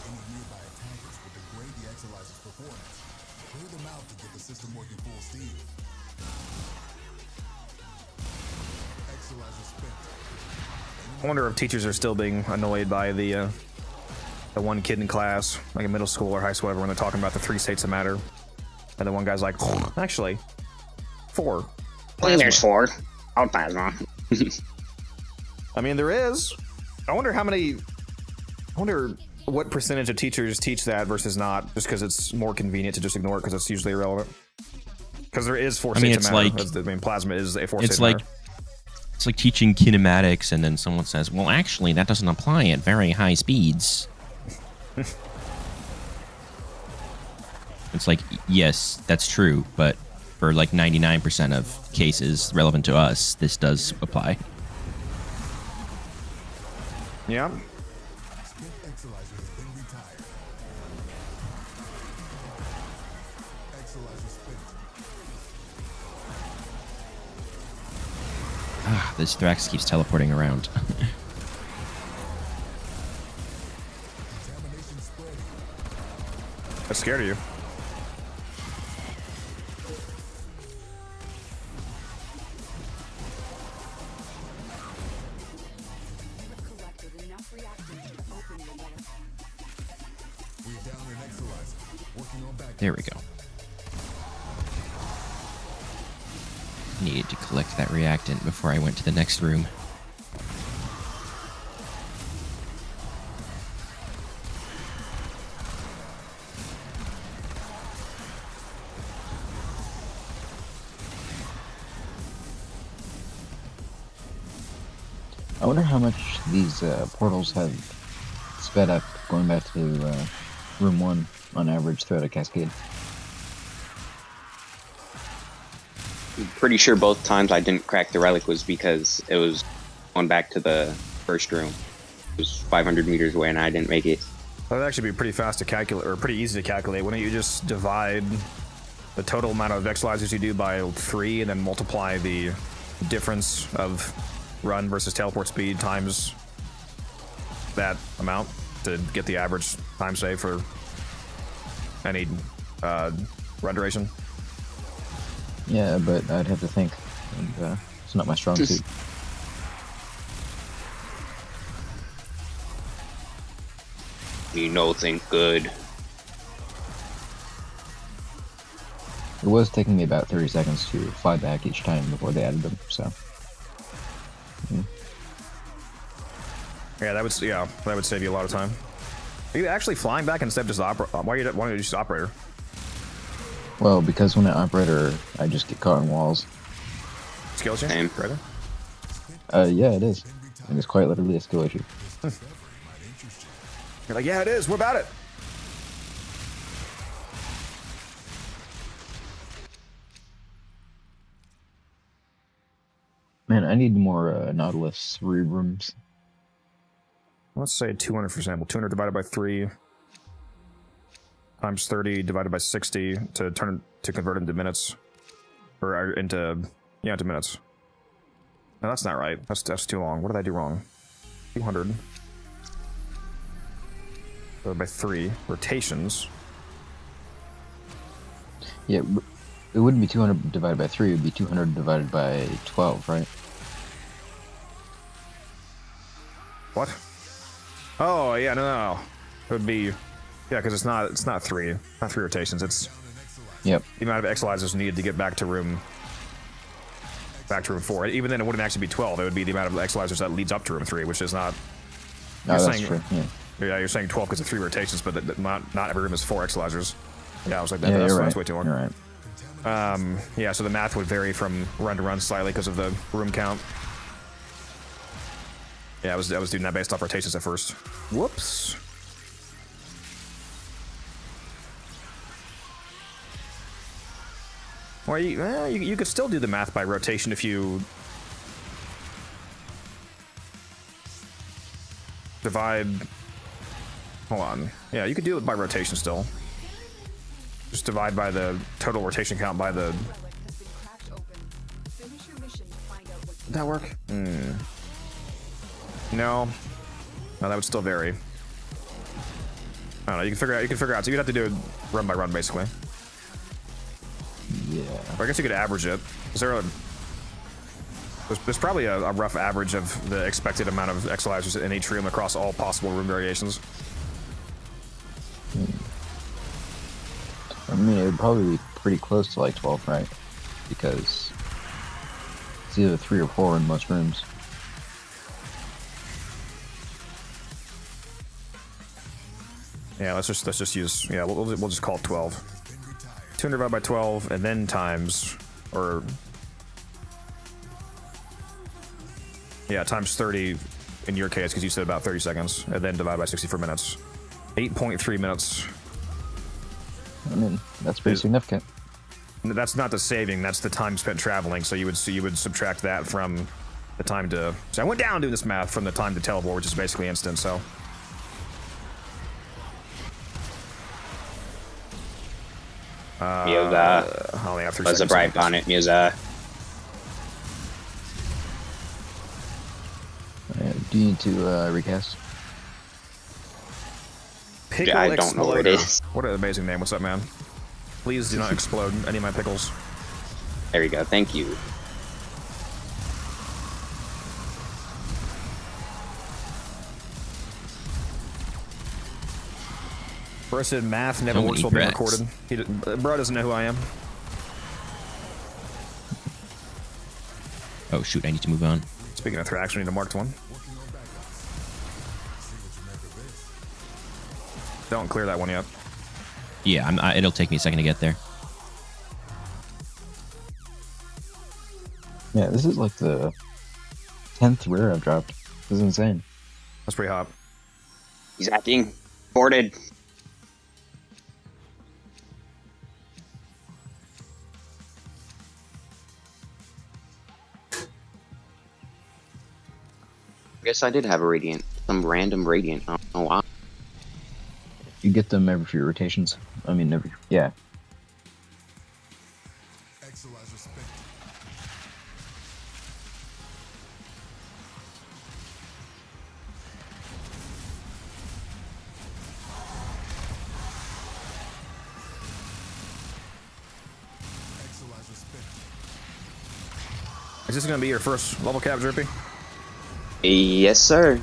Any nearby attackers will degrade the Exolizer's performance. Clear them out to get the system working full steam. Exolizer spent. I wonder if teachers are still being annoyed by the one kid in class, like in middle school or high school, when they're talking about the 3 states of matter, and the one guy's like, actually, 4. I think there's 4. All plasma. I mean, there is. I wonder what percentage of teachers teach that versus not, just because it's more convenient to just ignore it because it's usually irrelevant. Because there is 4 I mean, states of it's matter. like- Plasma is a 4 It's state like of matter. it's like teaching kinematics, and then someone says, "Well, actually, that doesn't apply at very high speeds." It's like, yes, that's true, but for like 99% of cases relevant to us, this does apply. Yeah. Spent Exolizer has been retired. Exolizer spent. This Thrax keeps teleporting around. Contamination spreading. I'm scared of you. Collected enough reactants to open your metal. We're down an Exolizer. Working on back. There we go. Needed to collect that reactant before I went to the next room. I wonder how much these portals have sped up going back to room 1 on average throughout a cascade. Pretty sure both times I didn't crack the relic was because it was going back to the first room. It was 500 meters away and I didn't make it. That would actually be pretty fast to calculate, or pretty easy to calculate. Why don't you just divide the total amount of Exolizers you do by 3 and then multiply the difference of run versus teleport speed times that amount to get the average time save for any run duration? Yeah, but I'd have to think. And, it's not my strong suit. You know, think good. It was taking me about 30 seconds to fly back each time before they added them, so. Yeah, that would save you a lot of time. Are you actually flying back instead of just why don't you just operator? Well, because when I operator, I just get caught in walls. Skill change? Same. Right? Yeah, it is. And it's quite literally a skill issue. You're like, yeah, it is. What about it? Man, I need more Nautilus rooms. Let's say 200 for example. 200 divided by 3. times 30 divided by 60 to convert into minutes, or into into minutes. No, that's not right. That's too long. What did I do wrong? 200 divided by 3 rotations. Yeah, it wouldn't be 200 divided by 3. It would be 200 divided by 12, right? What? Oh yeah, no. It would be because it's not 3, not 3 rotations. It's Yep. the amount of exolizers needed to get back to room 4. Even then, it wouldn't actually be 12. It would be the amount of exolizers that leads up to room 3, which is not. No, that's true. Yeah. Yeah, you're saying 12 because of 3 rotations, but not every room is 4 exolizers. Yeah, I was like, Yeah, that's, you're that's right. way too long. You're right. Yeah, so the math would vary from run to run slightly because of the room count. Yeah, I was doing that based off rotations at first. Whoops. Well, you could still do the math by rotation if you divide. Hold on. Yeah, you could do it by rotation still. Just divide by the total rotation count by the. Relic has been cracked open. Finish your mission to find out what. Would that work? No. No, that would still vary. I don't know. You can figure out. So you'd have to do it run by run, basically. Yeah. Or I guess you could average it. Is there there's probably a rough average of the expected amount of exolizers in each room across all possible room variations. I mean, it would probably be pretty close to like 12, right? Because it's either 3 or 4 in most rooms. Yeah, let's just use we'll just call it 12. 200 divided by 12 and then times times 30 in your case because you said about 30 seconds and then divide by 64 minutes. 8.3 minutes. I mean, that's pretty significant. That's not the saving, that's the time spent traveling. So you would subtract that from the time to. So I went down doing this math from the time to teleport, which is basically instant. So. Mioza. I only have 3 Was a seconds. bright on it, Mioza. Do you need to recast? Pickle I don't know where it Exploder. is. What an amazing name. What's up, man? Please do not explode any of my pickles. There we go. Thank you. Bro said math never So works many while being Brex. recorded. Bro doesn't know who I am. Oh shoot, I need to move on. Speaking of Thrax, we need a marked one. Don't clear that one yet. Yeah, it'll take me a second to get there. Yeah, this is like the 10th rare I've dropped. This is insane. That's pretty hot. He's acting boarded. I guess I did have a radiant, some random radiant. I don't know why. You get them every few rotations. I mean, yeah. Exolizer spent. Exolizer spent. Is this going to be your first level cap, Drippy? Yes, sir.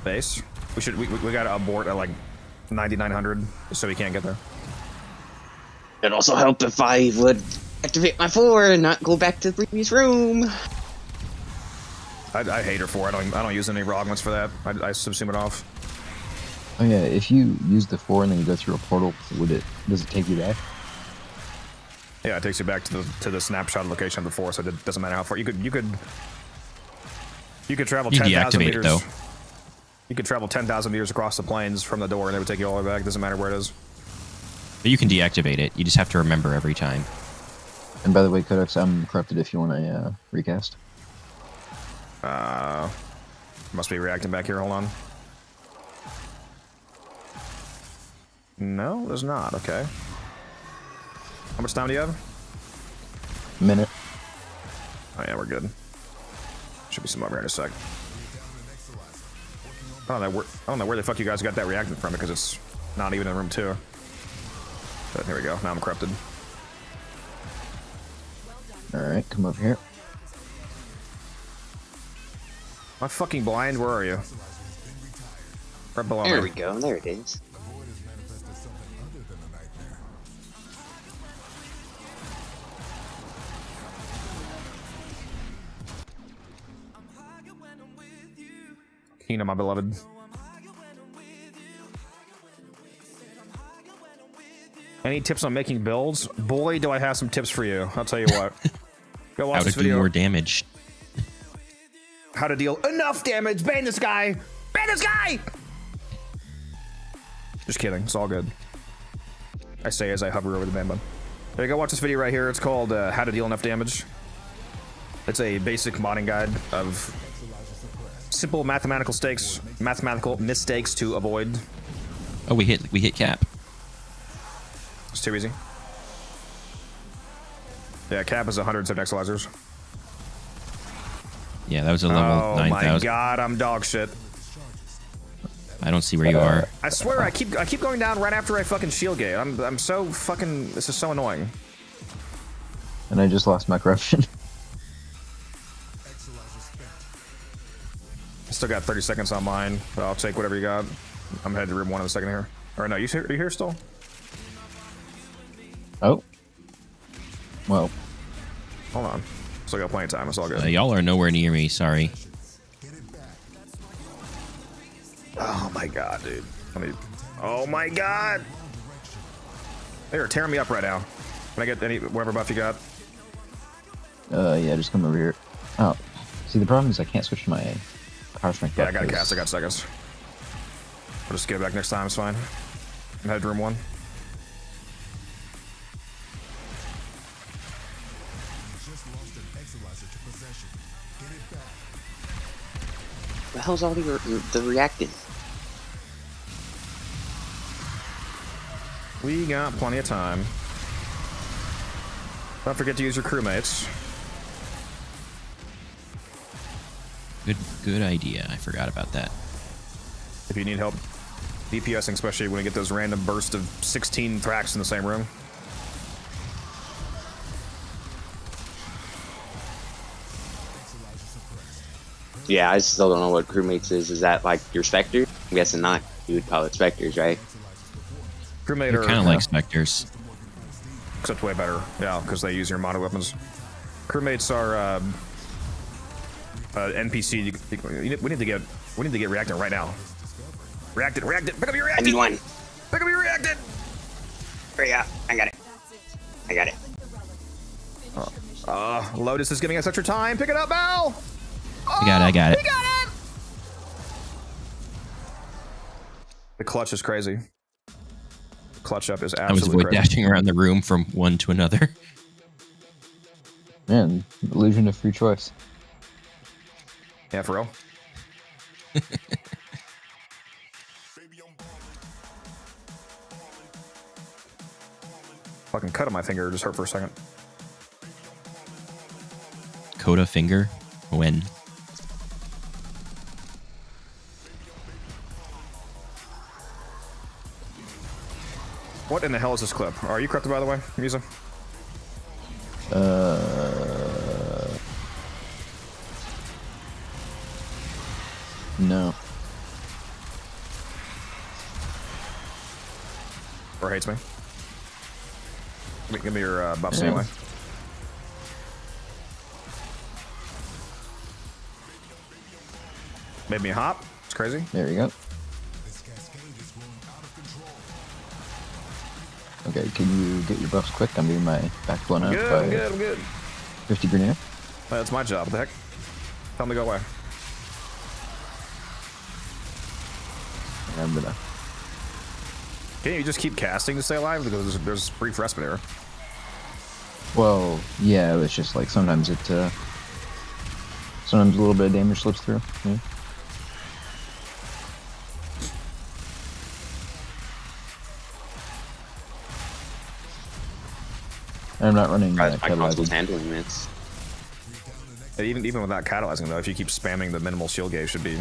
Base? We got to abort at like 9,900 so we can't get there. It'd also help if I would activate my 4 and not go back to the previous room. I hate her for it. I don't use any raw augments for that. I subsume it off. Oh yeah, if you use the 4 and then you go through a portal, does it take you back? Yeah, it takes you back to the snapshot location of the 4, so it doesn't matter how far. You could travel You 10,000 deactivate meters. it though. You could travel 10,000 meters across the plains from the door, and it would take you all the way back. Doesn't matter where it is. But you can deactivate it. You just have to remember every time. And by the way, Codex, I'm corrupted if you want to recast. Must be reacting back here. Hold on. No, there's not. Okay. How much time do you have? Minute. Oh yeah, we're good. Should be some over here in a sec. I don't know where the fuck you guys got that reactant from because it's not even in room 2. But here we go. Now I'm corrupted. Alright, come over here. Am I fucking blind? Where are you? Right below There me. we go. There it is. The void has manifested something other than a nightmare. Kina, my beloved. Any tips on making builds? Boy, do I have some tips for you. I'll tell you what. Go watch How to this do video. more damage. How to deal enough damage. Ban this guy. Ban this guy. Just kidding. It's all good. I say as I hover over the ban button. There you go. Watch this video right here. It's called How to Deal Enough Damage. It's a basic modding guide of simple mathematical mistakes to avoid. Oh, we hit cap. It's too easy. Yeah, cap is 107 exolizers. Yeah, that was a level Oh my 9,000. god, I'm dog shit. I don't see where you are. I swear, I keep going down right after I fucking shield gate. I'm so fucking. This is so annoying. And I just lost my corruption. I still got 30 seconds on mine, but I'll take whatever you got. I'm headed to room 1 in a second here. Or no, are you here still? Oh. Well, Hold on. Still got plenty of time. It's all good. Y'all are nowhere near me. Sorry. Oh my god, dude. Oh my god. They are tearing me up right now. Can I get any whatever buff you got? yeah, just come over here. Oh. See, the problem is I can't switch to my power strength. Yeah, buff I got a 'cause- cast. I got seconds. I'll just get it back next time. It's fine. I'm headed to room 1. Just lost an exolizer to possession. Get it back. The hell's all the reactant? We got plenty of time. Don't forget to use your crewmates. Good idea. I forgot about that. If you need help DPSing, especially when you get those random bursts of 16 Thrax in the same room. Yeah, I still don't know what crewmates is. Is that like your Spectre? I'm guessing not. You would call it Spectres, right? Crewmate They're are kind of like specters. except way better. Yeah, because they use your mono weapons. Crewmates are NPC. We need to get reactant right now. Reactant. Pick up your I need reactant. one. Pick up your reactant. Hurry up. I got it. I got it. Lotus is giving us extra time. Pick it up, Mal. I got it. He got it. The clutch is crazy. The clutch up is I was absolutely void crazy. dashing around the room from one to another. Man, illusion of free choice. Yeah, for real. Fucking cut on my finger just hurt for a second. Coda finger. When? What in the hell is this clip? Are you corrupted, by the way, Musa? No. Or hates me? Give me your buffs Yeah. anyway. Made me hop. It's crazy. There you go. This cascade is growing out of control. Okay, can you get your buffs quick? I'm getting my back blown out Good, by I'm good. 50 grenade. That's my job. What the heck? Tell me to go away. I'm gonna. Can't you just keep casting to stay alive? Because there's brief respite here. Well, yeah, it's just like sometimes it, sometimes a little bit of damage slips through. Yeah. And I'm not running Surprised my console's catalyzing. handling this. Even without catalyzing though, if you keep spamming the minimal shield gauge, should be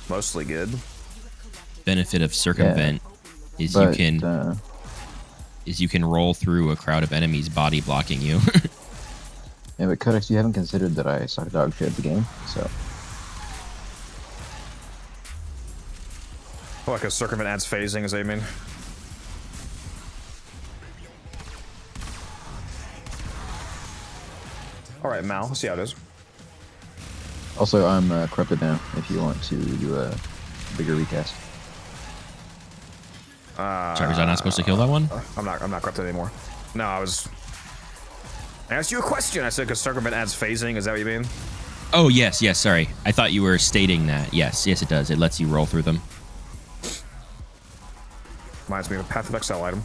mostly good. Benefit of circumvent is But, you can roll through a crowd of enemies body blocking you. yeah, but Codex, you haven't considered that I suck dog shit at the game, so. Oh, like a circumvent adds phasing, is that what you mean? Alright, Mal, let's see how it is. Also, I'm corrupted now, if you want to do a bigger recast. Sorry, was I not supposed to kill that one? I'm not corrupted anymore. No, I asked you a question. I said because circumvent adds phasing, is that what you mean? Oh, yes, sorry. I thought you were stating that. Yes, it does. It lets you roll through them. Reminds me of a Path of Exile item.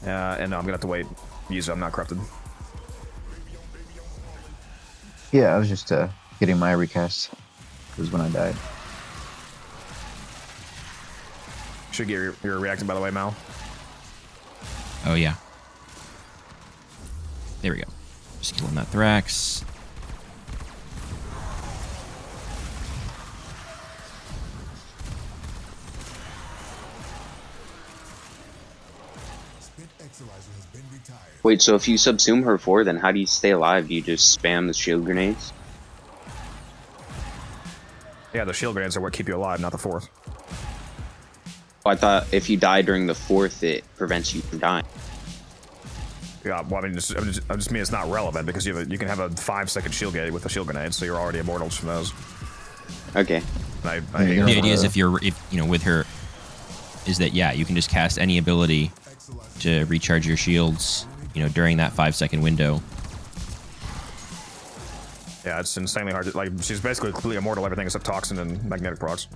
And no, I'm gonna have to wait. Use it, I'm not corrupted. Yeah, I was just getting my recast. It was when I died. Should get your reacting, by the way, Mal. Oh, yeah. There we go. Just killing that Thrax. Spent Exilizer has been retired. Wait, so if you subsume her 4, then how do you stay alive? Do you just spam the shield grenades? Yeah, the shield grenades are what keep you alive, not the fourth. Oh, I thought if you die during the 4th, it prevents you from dying. Yeah, well, I mean, I just mean it's not relevant because you can have a 5-second shield gate with a shield grenade, so you're already immortal from those. Okay. And I hate The idea is if you know, with her, is that, yeah, you can just cast any ability to recharge your shields, you know, during that 5-second window. Yeah, it's insanely hard to, like, she's basically completely immortal, everything except toxin and magnetic procs.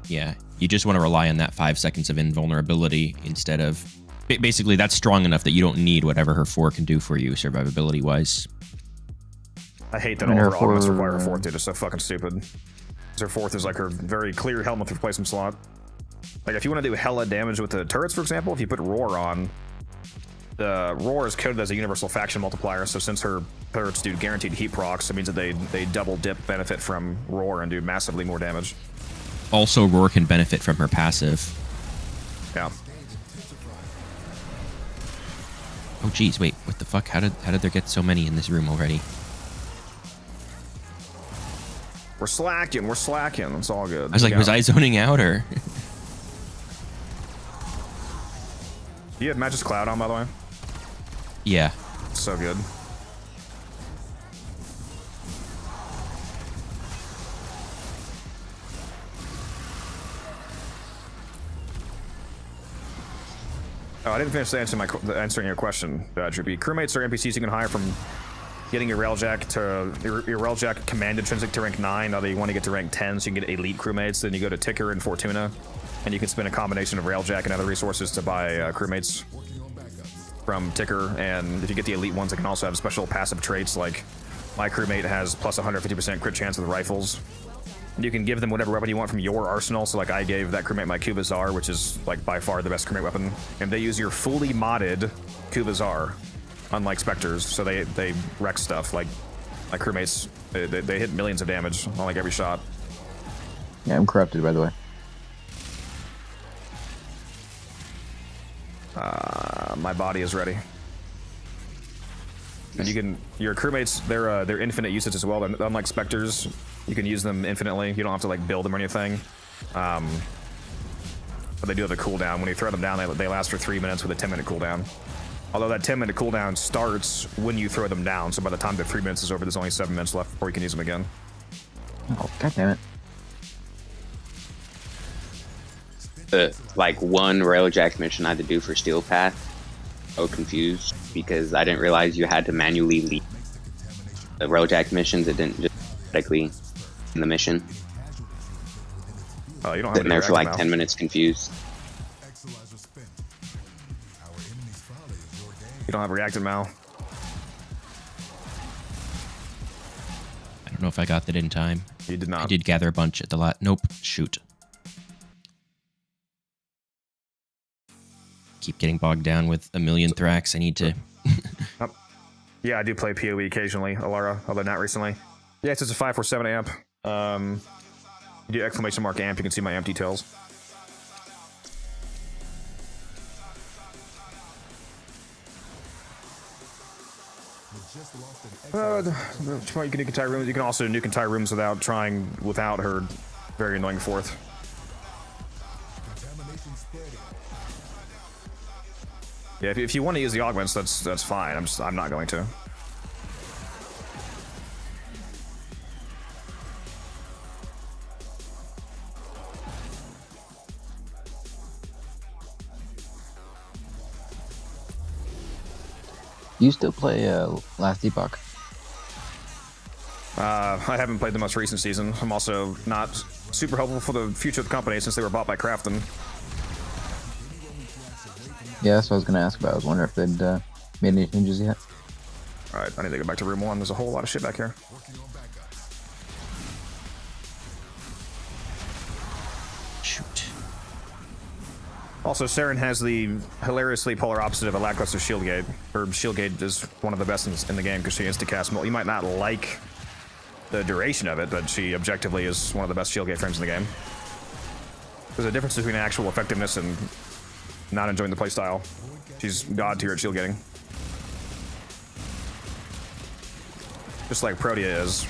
Yeah, you just want to rely on that 5 seconds of invulnerability instead of... Basically, that's strong enough that you don't need whatever her 4 can do for you, survivability-wise. I hate that I mean, all her her augments four, require a fourth, dude. It's so fucking stupid. Her fourth is like her very clear helmet replacement slot. Like, if you want to do hella damage with the turrets, for example, if you put Roar on, the Roar is coded as a universal faction multiplier, so since her turrets do guaranteed heat procs, it means that they double dip benefit from Roar and do massively more damage. Also, Roar can benefit from her passive. Yeah. Oh, geez, wait, what the fuck? How did there get so many in this room already? We're slacking, it's all good. I was like, was I zoning out, or...? You had Magic's Cloud on, by the way? Yeah. So good. Oh, I didn't finish answering your question, Droopy. Crewmates are NPCs you can hire from getting your Railjack to your Railjack command intrinsic to rank 9. Now that you want to get to rank 10, so you can get elite crewmates. Then you go to Ticker and Fortuna, and you can spend a combination of Railjack and other resources to buy crewmates from Ticker. And if you get the elite ones, they can also have special passive traits. Like my crewmate has plus 150% crit chance with rifles. And you can give them whatever weapon you want from your arsenal. So like I gave that crewmate my Kubazar, which is like by far the best crewmate weapon. And they use your fully modded Kubazar, unlike Spectres. So they wreck stuff. Like my crewmates, they hit millions of damage on like every shot. Yeah, I'm corrupted, by the way. My body is ready. And you can, your crewmates, they're infinite usage as well. They're, unlike Spectres, you can use them infinitely. You don't have to like build them or anything. But they do have a cooldown. When you throw them down, they last for 3 minutes with a 10-minute cooldown. Although that 10-minute cooldown starts when you throw them down, so by the time the 3 minutes is over, there's only 7 minutes left before you can use them again. Oh, god damn it. Like one Railjack mission I had to do for Steel Path. So confused because I didn't realize you had to manually leave the Railjack missions. It didn't just automatically in the mission. Oh, you don't have Sitting there for like now. 10 minutes confused. Exilizer spent. Our enemy's folly is your game. You don't have reactive Mal. I don't don't know if I got that in time. You did not. I did gather a bunch at the lot. Nope. Shoot. Keep getting bogged down with a million Thrax. I need to... Yeah, I do play PoE occasionally, Alara, although not recently. Yeah, it's just a 547 amp. You do exclamation mark amp, you can see my amp details. You can nuke entire rooms. You can also nuke entire rooms without her very annoying fourth. Yeah, if you want to use the augments, that's fine. I'm not going to. Do you still play Last Epoch? I haven't played the most recent season. I'm also not super hopeful for the future of the company since they were bought by Crafton. Yeah, that's what I was going to ask about. I was wondering if they'd made any changes yet. Alright, I need to go back to room 1. There's a whole lot of shit back here. Shoot. Also, Saren has the hilariously polar opposite of a lackluster shield gate. Her shield gate is one of the best in the game because she insta-cast. You might not like the duration of it, but she objectively is one of the best shield gate frames in the game. There's a difference between actual effectiveness and not enjoying the playstyle. She's god tier at shield gating. Just like Protea is.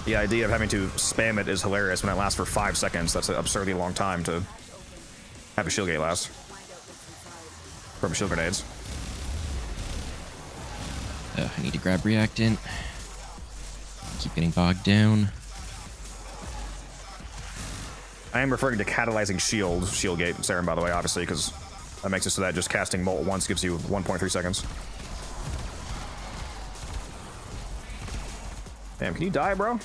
The idea of having to spam it is hilarious when it lasts for 5 seconds. That's an absurdly long time to have a shield gate last. From shield grenades. I need to grab reactant. Keep getting bogged down. I am referring to catalyzing shield gate, Saren, by the way, obviously, because that makes it so that just casting Molt once gives you 1.3 seconds. Damn, can you die, bro?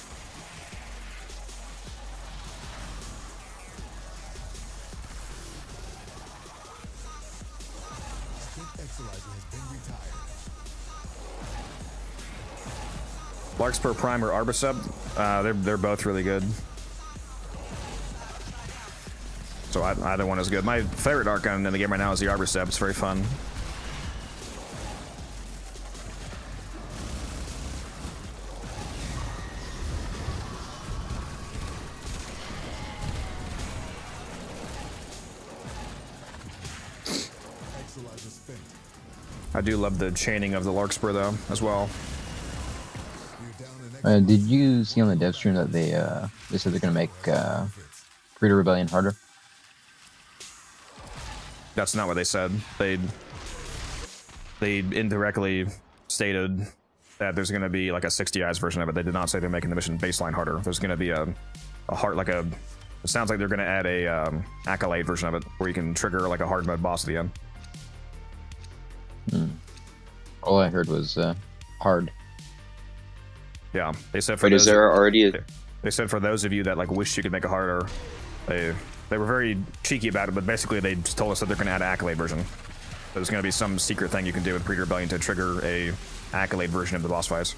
Larkspur Prime or Arbusub, they're both really good. So either one is good. My favorite arc gun in the game right now is the Arbusub. It's very fun. I do love the chaining of the Larkspur though, as well. Did you see on the dev stream that they said they're gonna make Creator Rebellion harder? That's not what they said. They indirectly stated that there's gonna be like a 60 eyes version of it. They did not say they're making the mission baseline harder. There's gonna be a hard it sounds like they're gonna add a accolade version of it where you can trigger like a hard mode boss at the end. All I heard was hard. Yeah, they said for Wait, is there already they said for those of you that like wish you could make it harder, they were very cheeky about it, but basically they just told us that they're going to add an accolade version. There's going to be some secret thing you can do with Creator Rebellion to trigger a accolade version of the boss fights.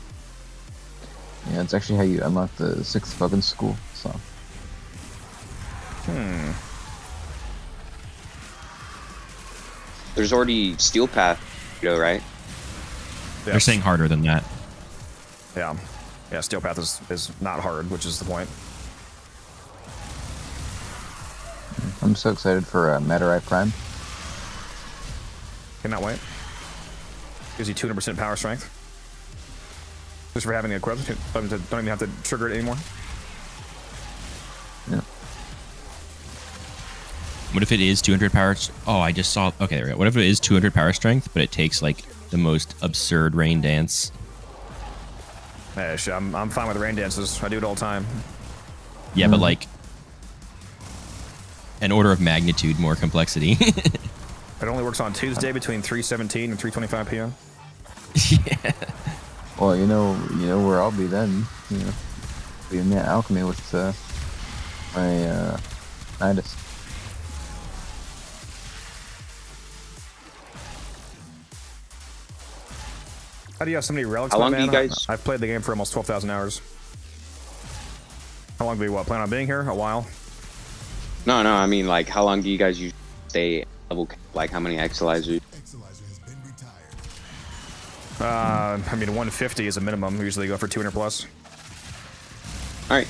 Yeah, it's actually how you unlock the 6th weapon school. So. There's already Steel Path, right? They're saying harder than that. Yeah. Yeah, Steel Path is not hard, which is the point. I'm so excited for Madurai Prime. Cannot wait. Gives you 200% power strength. Just for having the equipment. Don't even have to trigger it anymore. Yeah. What if it is 200 power? Oh, I just saw. Okay, there we go. What if it is 200 power strength, but it takes like the most absurd rain dance? Hey, I'm fine with rain dances. I do it all the time. Yeah, but like an order of magnitude more complexity. It only works on Tuesday between 3:17 and 3:25 p.m. Yeah. Well, you know where I'll be then. You know, be in that alchemy with my Nidus. How do you have so many relics? How long man? do you guys? I've played the game for almost 12,000 hours. How long do we plan on being here? A while. No, I mean, like, how long do you guys usually stay at level? Like, how many Exilizers? Exilizer has been retired. I mean, 150 is a minimum. We usually go for 200 plus. All right.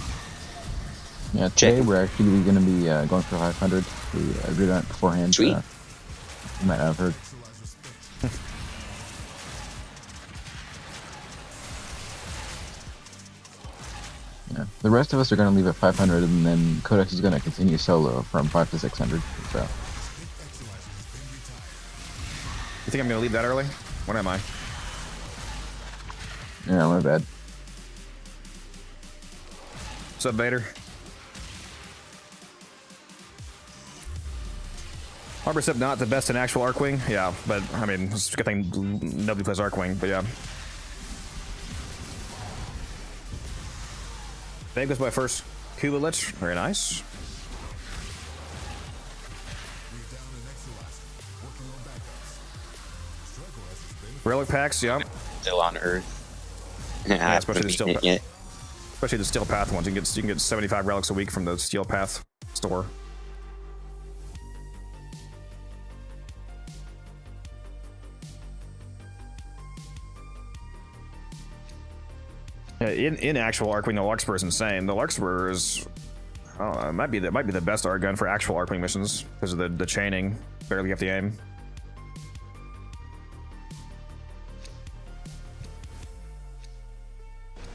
Yeah, today we're actually going to be going for 500. We agreed on it beforehand. Sweet. You might not have heard. Yeah, the rest of us are going to leave at 500, and then Codex is going to continue solo from 5 to 600. So, You think I'm gonna leave that early? What am I? yeah, my bad. What's up, Vader? 100% not the best in actual Arcwing. Yeah, but I mean, it's a good thing nobody plays Arcwing, but yeah. Dave goes by first. Cuba Lich, very nice. Relic packs, yeah. Still on Earth. Yeah, especially the steel, Yeah. especially the Steel Path ones. You can get 75 relics a week from the Steel Path store. Yeah, in actual Arcwing, the Larkspur is insane. The Larkspur is, I don't know, it might be the best art gun for actual Arcwing missions because of the chaining. Barely have to aim.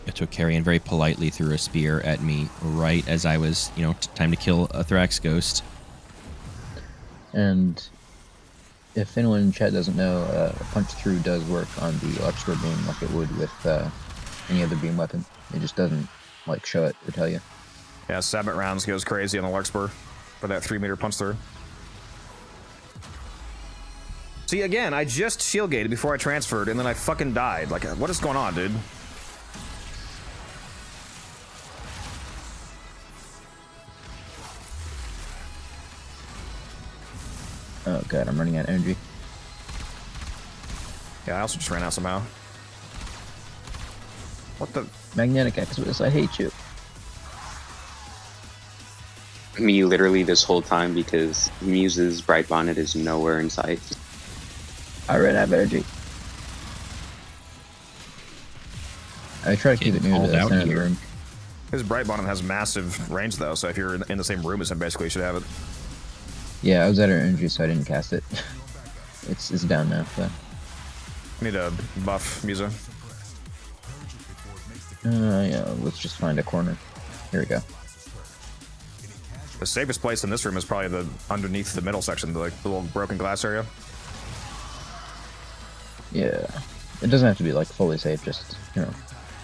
It took Carrion very politely threw a spear at me right as I was, time to kill a Thrax Ghost. And if anyone in chat doesn't know, punch through does work on the Larkspur beam like it would with any other beam weapon. It just doesn't like show it or tell you. Yeah, Sabbat rounds goes crazy on the Larkspur for that 3-meter punch through. See, again, I just shield gated before I transferred, and then I fucking died. Like, what is going on, dude? Oh god, I'm running out of energy. Yeah, I also just ran out somehow. What the? Magnetic Exodus, I hate you. Me literally this whole time because Muse's Bright Bonnet is nowhere in sight. I ran out of energy. I try to keep it near Getting the called out center of the here. room. His Bright Bonnet has massive range, though, so if you're in the same room as him, basically, you should have it. Yeah, I was out of energy, so I didn't cast it. it's down now, so. I need a buff, Musa. Yeah, let's just find a corner. Here we go. The safest place in this room is probably the underneath the middle section, the little broken glass area. Yeah. It doesn't have to be, like, fully safe, just,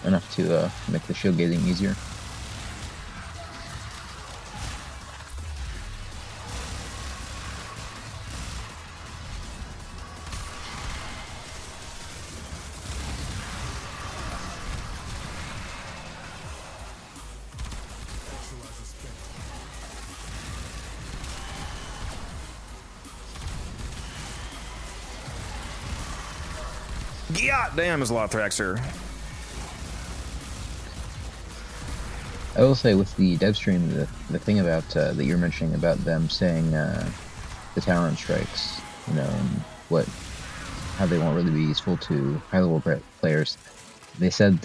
enough to make the shield gazing easier. Yeah, damn, there's a lot of Thrax here. I will say with the dev stream, the thing about that you're mentioning about them saying the talent strikes, and how they won't really be useful to high level players. They said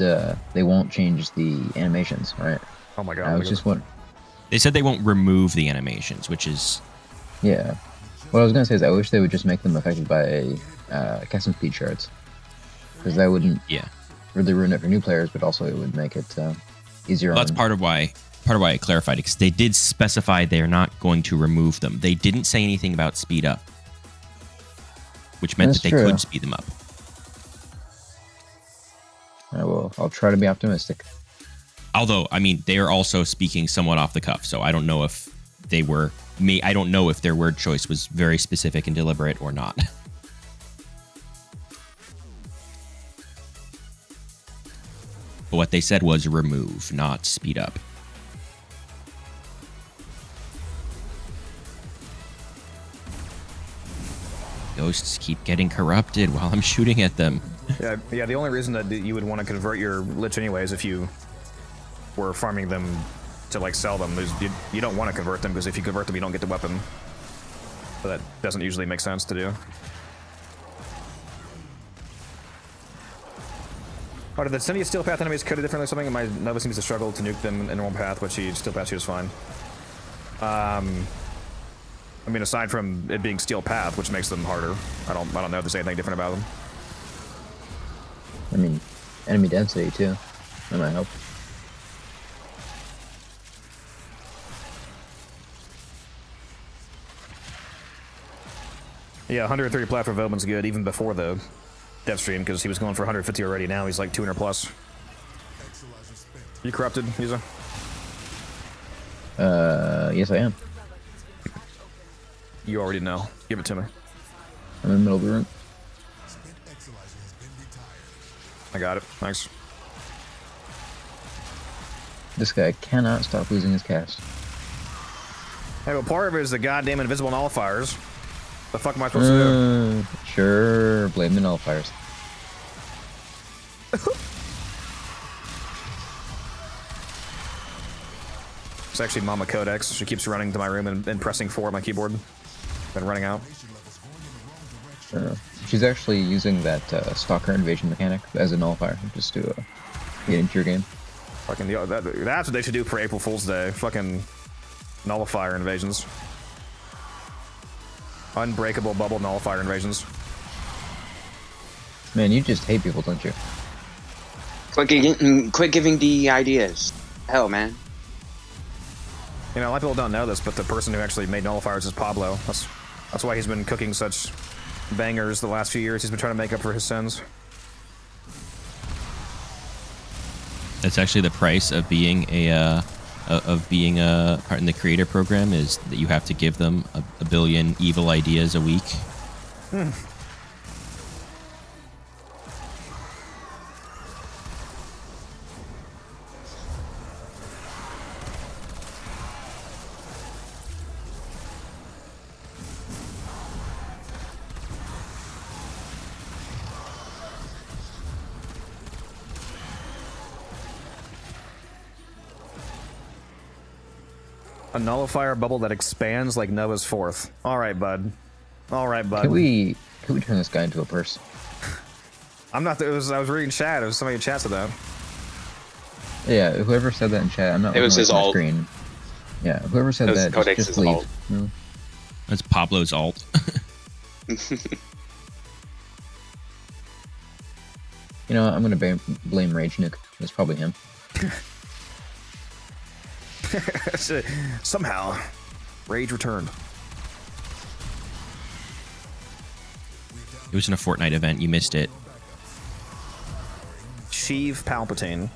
they won't change the animations, right? Oh my god. I was just wondering. They said they won't remove the animations, which is Yeah. What I was gonna say is I wish they would just make them affected by custom speed shards, because that wouldn't really ruin it for new players, but also it would make it easier. Well, that's part of why I clarified it, because they did specify they're not going to remove them. They didn't say anything about speed up, which meant That's that they true. could speed them up. I'll try to be optimistic. Although, I mean, they are also speaking somewhat off the cuff, so I don't know if they were. I don't know if their word choice was very specific and deliberate or not. But what they said was remove, not speed up. Ghosts keep getting corrupted while I'm shooting at them. Yeah, the only reason that you would want to convert your Lich anyways if you were farming them to like sell them. You don't want to convert them because if you convert them, you don't get the weapon. So that doesn't usually make sense to do. Oh, did the Cindy Steel Path enemies coded differently or something? My Nova seems to struggle to nuke them in normal path, but Steel Path she was fine. I mean, aside from it being Steel Path, which makes them harder, I don't know if there's anything different about them. I mean, enemy density too. That might help. Yeah, 130 plat for Vobin's good, even before the dev stream, because he was going for 150 already. Now he's like 200 plus. You corrupted, Yuza? Yes I am. You already know. Give it to me. I'm in the middle of the room. I got it. Thanks. This guy cannot stop losing his cast. Hey, well, part of it is the goddamn invisible nullifiers. The fuck am I supposed to do? Sure, blame the nullifiers. It's actually Mama Codex. She keeps running to my room and pressing 4 on my keyboard. Been running out. She's actually using that stalker invasion mechanic as a nullifier just to get into your game. Fucking that's what they should do for April Fool's Day. Fucking nullifier invasions. Unbreakable bubble nullifier invasions. Man, you just hate people, don't you? Quit giving the ideas. Hell, man. You know, a lot of people don't know this, but the person who actually made nullifiers is Pablo. That's why he's been cooking such bangers the last few years. He's been trying to make up for his sins. That's actually the price of being a part in the creator program, is that you have to give them a billion evil ideas a week. A nullifier bubble that expands like Noah's fourth. All right, bud. All right, bud. Can we turn this guy into a purse? I'm not. I was reading chat. It was somebody in chat said that. Yeah, whoever said that in chat, I'm not. It was looking his at my alt. Screen. Yeah, whoever said It was that, Codex's just leave. alt. No? That's Pablo's alt. You know what, I'm gonna blame Rage Nuke. It's probably him. Somehow, rage returned. It was in a Fortnite event. You missed it. Sheev Palpatine.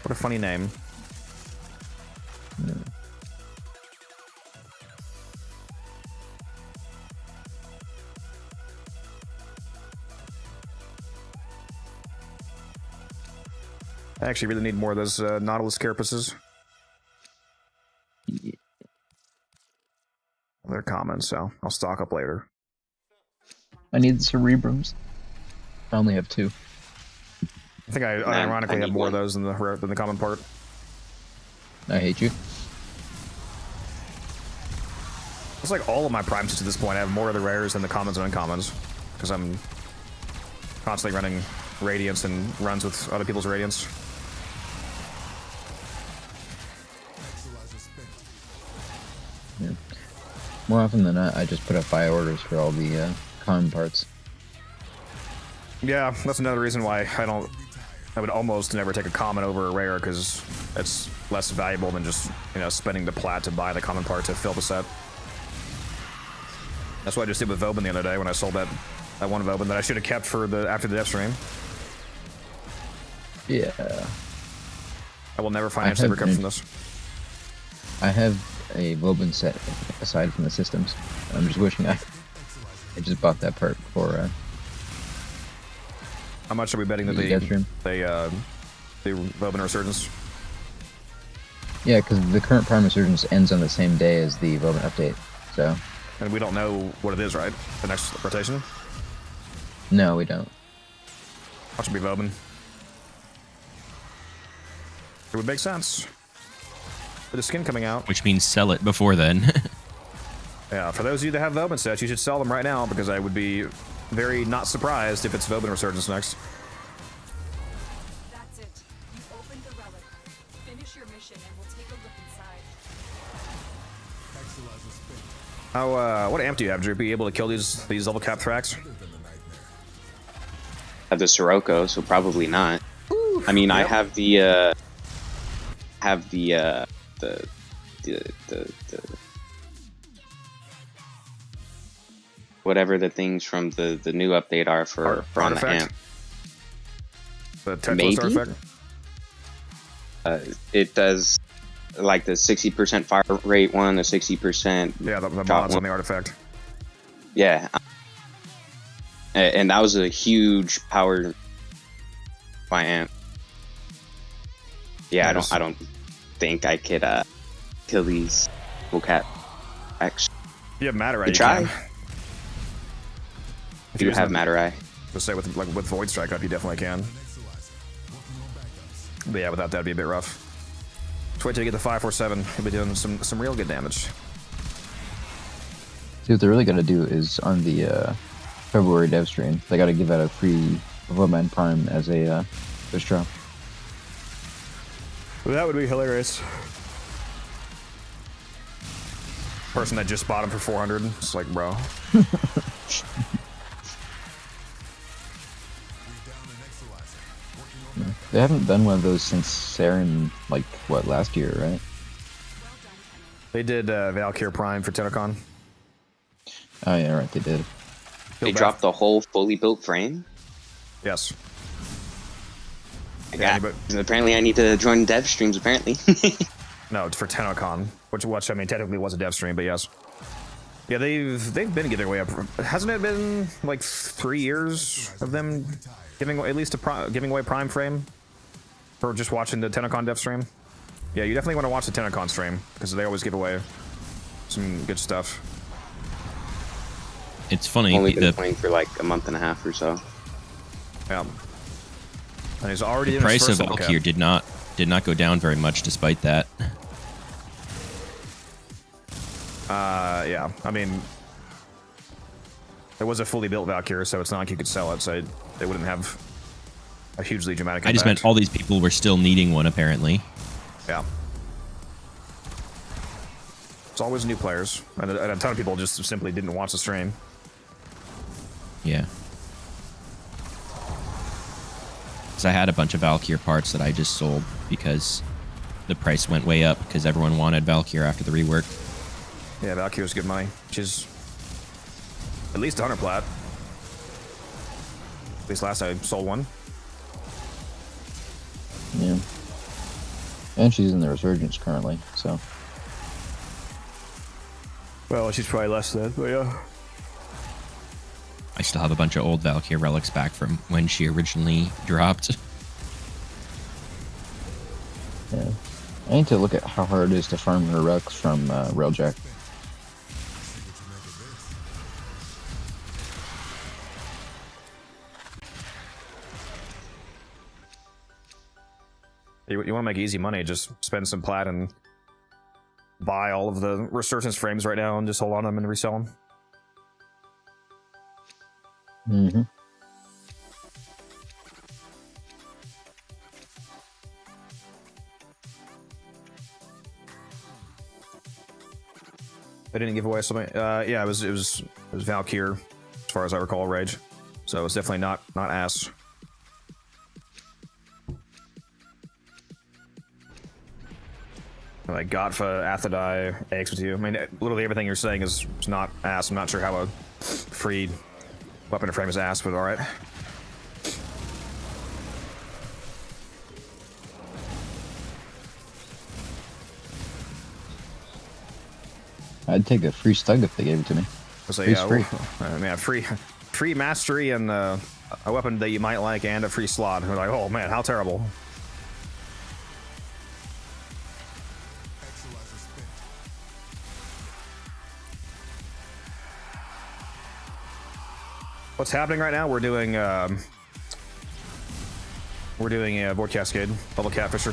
What a funny name. I actually really need more of those Nautilus carapaces. Yeah. They're common, so I'll stock up later. I need the Cerebrums. I only have 2. I think I Man, ironically I have need more one. of those than the common part. I hate you. It's like all of my prime suits at this point. I have more of the rares than the commons and uncommons because I'm constantly running Radiance and runs with other people's Radiance. Yeah. More often than not, I just put up buy orders for all the common parts. Yeah, that's another reason why I would almost never take a common over a rare because it's less valuable than just, you know, spending the plat to buy the common part to fill the set. That's what I just did with Vobin the other day when I sold that one Vobin that I should have kept for after the dev stream. Yeah. I will never financially recover from this. I have a Vobin set aside from the systems. I'm just wishing I just bought that part for How much are we betting that the dev stream. the Vobin Resurgence? Yeah, because the current Prime Resurgence ends on the same day as the Vobin update, so... And we don't know what it is, right? The next rotation? No, we don't. Watch it be Vobin. It would make sense. With the skin coming out. Which means sell it before then. Yeah, for those of you that have Vobin sets, you should sell them right now because I would be very not surprised if it's Vobin Resurgence next. That's it. You opened the relic. Finish your mission and we'll take a look inside. How, what amp do you have, Drew? Be able to kill these level cap Thrax? I have the Sirocco, so probably not. I mean, I have the whatever the things from the new update are for on the artifact? amp. The Tetris Maybe? artifact? It does like the 60% fire rate one, the 60%. Yeah, the shot mods on one. the artifact. Yeah, and that was a huge power by amp. Yeah, I don't think I could kill these cat X. You have Matter Eye. You try. Can. If You use have them- Matter Eye. Just say with Void Strike up, you definitely can. But yeah, without that, it'd be a bit rough. Just wait till you get the 547. You'll be doing some real good damage. See, what they're really gonna do is on the February dev stream, they gotta give out a free Woman Prime as a fish drop. Well, that would be hilarious. Person that just bought him for 400. It's like, bro. They haven't done one of those since Saren, like, what, last year, right? They did Valkyr Prime for TennoCon. Oh yeah, right, they did. They Build dropped the whole fully built frame. Yes. I Yeah, got. but- Apparently, I need to join dev streams. Apparently. No, it's for TennoCon, which I mean technically was a dev stream, but yes. Yeah, they've been giving away hasn't it been like 3 years of them giving at least giving away Prime Frame for just watching the TennoCon dev stream? Yeah, you definitely want to watch the TennoCon stream because they always give away some good stuff. It's funny. Only been The playing for like a month and a half or so. Yeah. And he's already in price his of first level Valkyr cap. did not go down very much despite that. Yeah, I mean, it was a fully built Valkyr, so it's not like you could sell it, so they wouldn't have a hugely dramatic impact. I just meant all these people were still needing one apparently. Yeah. It's always new players, and a ton of people just simply didn't watch the stream. Yeah. Because I had a bunch of Valkyr parts that I just sold because the price went way up because everyone wanted Valkyr after the rework. Yeah, Valkyr's good money, which is at least 100 plat. At least last I sold one. Yeah. And she's in the Resurgence currently, so. Well, she's probably less than, but yeah. I still have a bunch of old Valkyr relics back from when she originally dropped. Yeah. I need to look at how hard it is to farm her rucks from Railjack. You want to make easy money, just spend some plat and buy all of the Resurgence frames right now and just hold on to them and resell them. Mm-hmm. They didn't give away something. Yeah, it was Valkyr, as far as I recall, Rage. So it was definitely not ass. Like Godfa, Athodai, Axe with you. I mean, literally everything you're saying is not ass. I'm not sure how a free weapon to frame is ass, but all right. I'd take a free stug if they gave it to me. So Free's yeah, free. man, free mastery and a weapon that you might like and a free slot. We're like, oh man, how terrible. What's happening right now? We're doing a Board Cascade, Bubble Catfisher.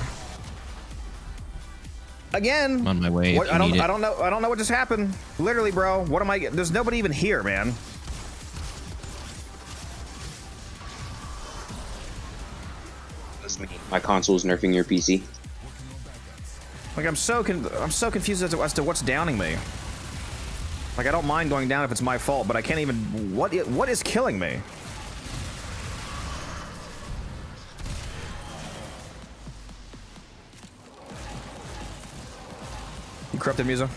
Again. I'm on my way. What, If you need it. I don't know what just happened. Literally, bro. What am I? There's nobody even here, man. That's me. My console's nerfing your PC. Like I'm so confused as to what's downing me. Like I don't mind going down if it's my fault, but I can't even. What is killing me? You corrupted Musa?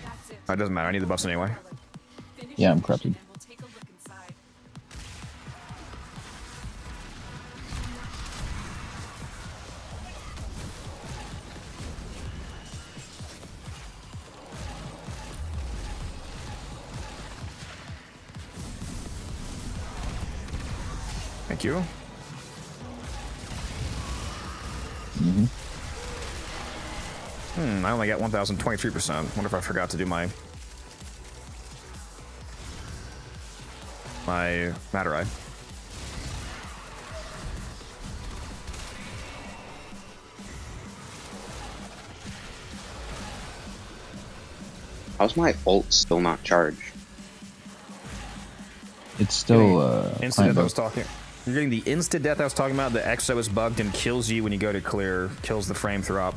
That's it. It doesn't matter. I need the buffs anyway. Finish Yeah, I'm your corrupted. mission and we'll take a look inside. Thank you. I only got 1,023%. Wonder if I forgot to do my matter eye. How's my ult still not charged? It's still Instant client death I was bug. talking. You're getting the instant death I was talking about. The exo is bugged and kills you when you go to clear. Kills the frame throughout.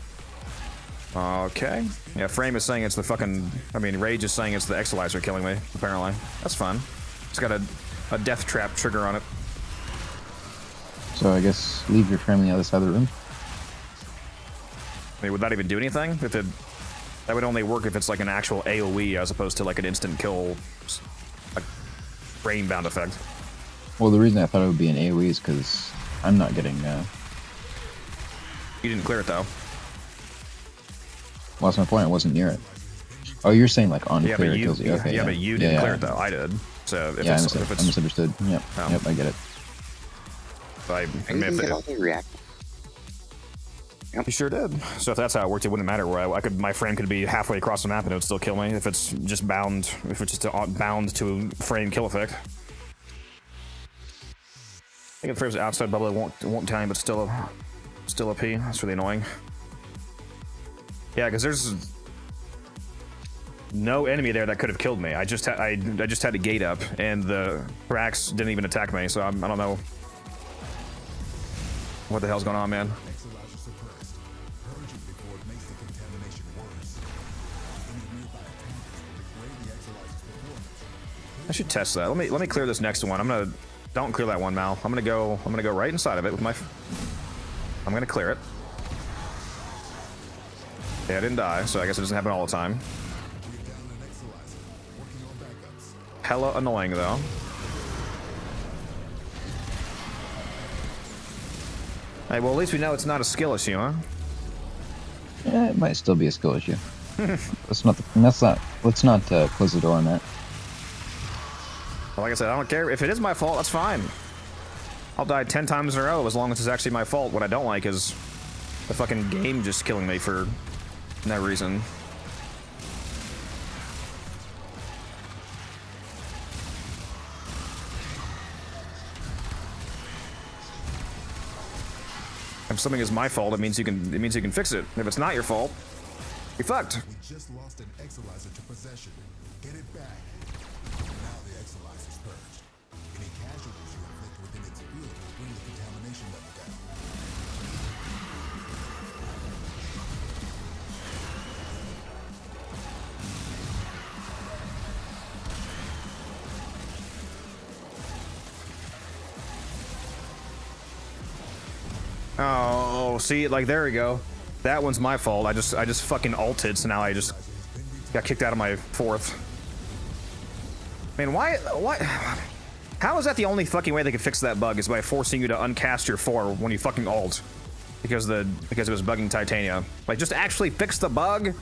Okay. Yeah, frame is saying it's the fucking. I mean, rage is saying it's the exolizer killing me. Apparently, that's fun. It's got a death trap trigger on it. So I guess leave your frame on the other side of the room. I mean, would that even do anything? If it, that would only work if it's like an actual AOE as opposed to like an instant kill, like frame bound effect. Well, the reason I thought it would be an AoE is because I'm not getting. You didn't clear it though. Well, that's my point. I wasn't near it. Oh, you're saying like on Yeah, clear but it you, kills you. Okay, yeah, but you didn't yeah, clear it though. I did. So if Yeah, it's, I misunderstood. Yep, Oh. yep, I get it. I I mean, didn't if get it, all the react. you sure did. So if that's how it worked, it wouldn't matter where I could. My frame could be halfway across the map and it would still kill me if it's just bound. If it's just bound to a frame kill effect. I think if the frame's outside bubble, it won't tell you, but still a P. That's really annoying. Yeah, because there's no enemy there that could have killed me. I just had a gate up, and the Rax didn't even attack me. So I don't know what the hell's going on, man. Exolizer suppressed. Purge it before it makes the contamination worse. Any nearby attackers will degrade the exolizer's performance. I should test that. Let me clear this next one. Don't clear that one, Mal. I'm gonna go right inside of it with my. I'm gonna clear it. Yeah, I didn't die, so I guess it doesn't happen all the time. We're down an exolizer. Working on backups. Hella annoying though. Hey, well at least we know it's not a skill issue, huh? Yeah, it might still be a skill issue. Let's not close the door on that. Well, like I said, I don't care. If it is my fault, that's fine. I'll die 10 times in a row as long as it's actually my fault. What I don't like is the fucking game just killing me for no reason. If something is my fault, it means you can fix it. If it's not your fault, you're fucked. We just lost an exolizer to possession. Get it back. Now the exolizer's purged. Any casualties you inflict within its field will bring the contamination level down. Oh, see, like there we go. That one's my fault. I just fucking ulted, so now I just got kicked out of my fourth. Man, why? How is that the only fucking way they could fix that bug is by forcing you to uncast your 4 when you fucking ult? Because it was bugging Titania. Like, just actually fix the bug?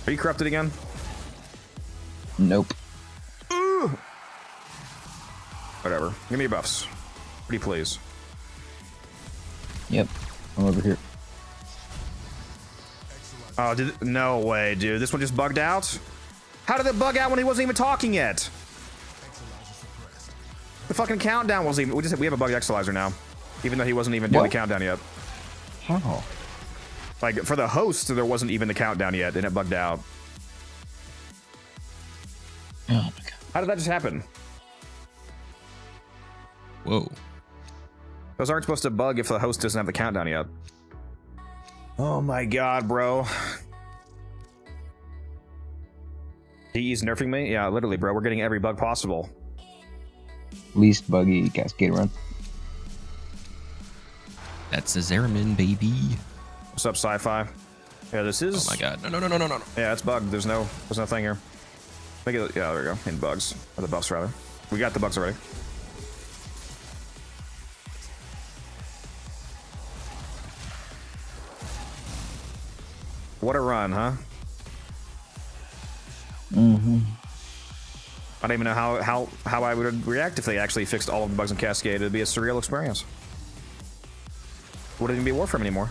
Are you corrupted again? Nope. Whatever. Give me your buffs. Pretty please. Yep. I'm over here. Oh, no way, dude. This one just bugged out? How did it bug out when he wasn't even talking yet? The fucking countdown wasn't even. We have a bugged exolizer now. Even though he wasn't even doing What? the countdown yet. How? Like, for the host, there wasn't even the countdown yet, and it bugged out. Oh my god. How did that just happen? Whoa. Those aren't supposed to bug if the host doesn't have the countdown yet. Oh my god, bro. He's nerfing me? Yeah, literally, bro. We're getting every bug possible. Least buggy Cascade run. That's the Zeramin, baby. What's up, sci-fi? Yeah, this is... Oh my god. No, no, no, no, no, no. Yeah, it's bugged. There's no thing here. Make it, yeah, there we go. In bugs. Or the buffs, rather. We got the bugs already. What a run, huh? Mm-hmm. I don't even know how I would react if they actually fixed all of the bugs in Cascade. It'd be a surreal experience. Wouldn't even be Warframe anymore.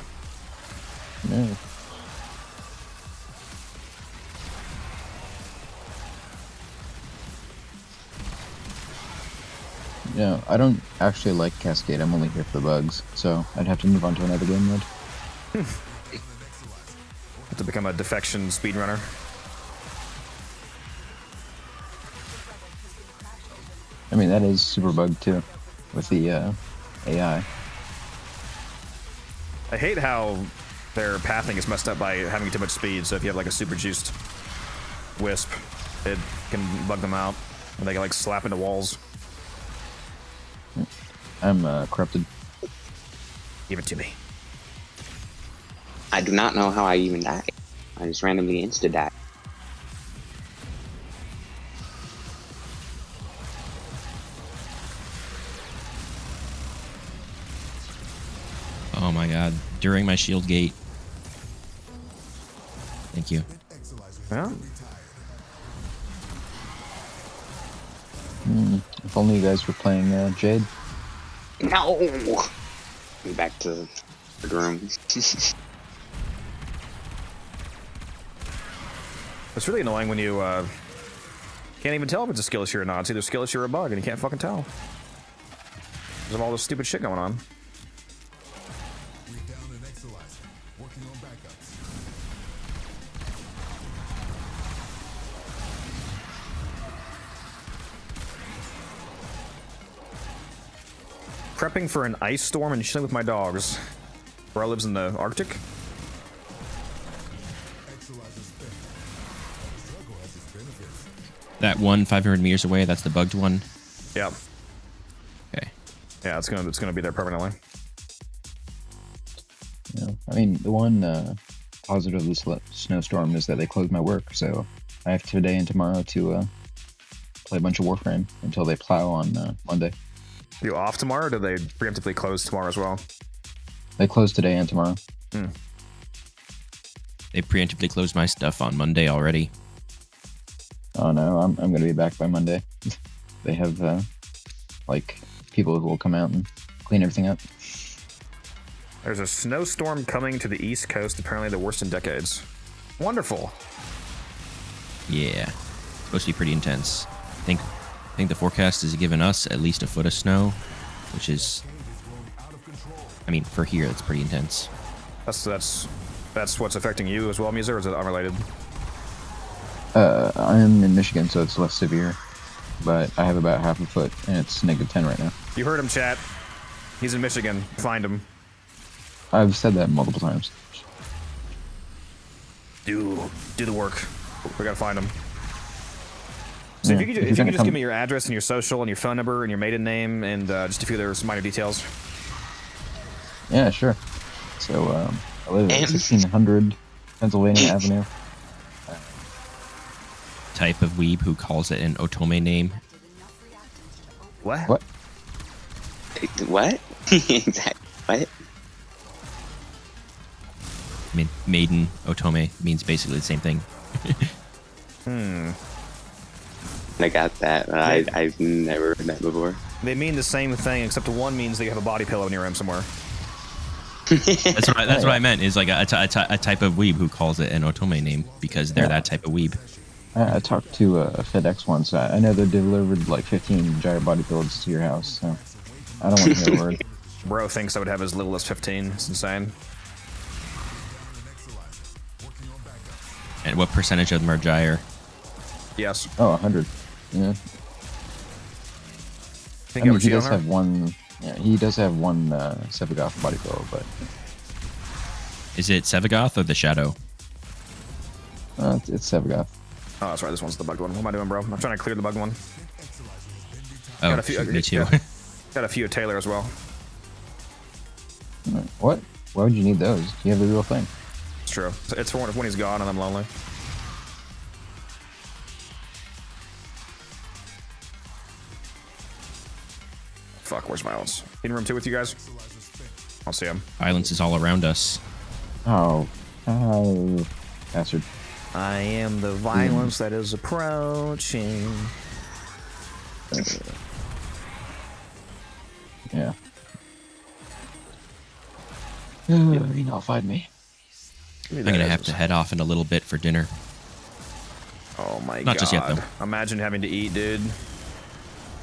Yeah. Yeah, I don't actually like Cascade. I'm only here for the bugs, so I'd have to move on to another game mode. Have to become a defection speedrunner. I mean, that is super bugged too, with the AI. I hate how their pathing is messed up by having too much speed, so if you have like a super juiced wisp, it can bug them out, and they can like slap into walls. I'm corrupted. Give it to me. I do not know how I even died. I just randomly insta-died. Oh my god. During my shield gate. Thank you. Yeah. If only you guys were playing Jade. No! Back to the room. It's really annoying when you can't even tell if it's a skill issue or not. It's either skill issue or a bug, and you can't fucking tell. Because of all this stupid shit going on. We're down an Exalizer. Working on backups. Prepping for an ice storm and chilling with my dogs. Bro lives in the Arctic. Exalizer's spent. Struggle has its benefits. That one 500 meters away, that's the bugged one. Yeah. Okay. Yeah, it's gonna be there permanently. Yeah. I mean, the one positive of this snowstorm is that they closed my work, so I have today and tomorrow to play a bunch of Warframe until they plow on Monday. You off tomorrow, or do they preemptively close tomorrow as well? They close today and tomorrow. They preemptively closed my stuff on Monday already. Oh no, I'm gonna be back by Monday. They have like people who will come out and clean everything up. There's a snowstorm coming to the East Coast, apparently the worst in decades. Wonderful. Yeah. Supposed to be pretty intense. I think the forecast is giving us at least a foot of snow, which is, I mean, for here, it's pretty intense. That's what's affecting you as well, Muser, or is it unrelated? I'm in Michigan, so it's less severe, but I have about half a foot, and it's -10 right now. You heard him, chat. He's in Michigan. Find him. I've said that multiple times. Do the work. We gotta find him. So Yeah, if you could just give me your address and your social and your phone number and your maiden name and just a few other minor details. Yeah, sure. So I live at 1600 Pennsylvania Avenue. Type of weeb who calls it an otome name. What? What? What? Exactly. What? I mean, maiden, otome means basically the same thing. I got that. I've never heard that before. They mean the same thing, except one means that you have a body pillow in your room somewhere. That's what I meant, is like a type of weeb who calls it an otome name because they're that type of weeb. I talked to FedEx once. I know they delivered like 15 giant body builds to your house, so I don't want to hear a word. Bro thinks I would have as little as 15. It's insane. And what percentage of them are gyre? Yes. Oh, 100. Yeah. Think I you mean, have a he cheat on does her? have one. Yeah, he does have one Sevagoth body blow, but Is it Sevagoth or the Shadow? it's Sevagoth. Oh, that's right. This one's the bugged one. What am I doing, bro? I'm trying to clear the bugged one. Oh, Got a few- shoot, me too. yeah. Got a few of Taylor as well. What? Why would you need those? You have the real thing. It's true. It's for when he's gone and I'm lonely. Fuck, where's Violence? In room 2 with you guys? I'll see him. Violence is all around us. Oh, bastard. I am the violence that is approaching. Yeah. He nullified me. I'm gonna have to head off in a little bit for dinner. Oh my god. Not just yet, though. Imagine having to eat, dude.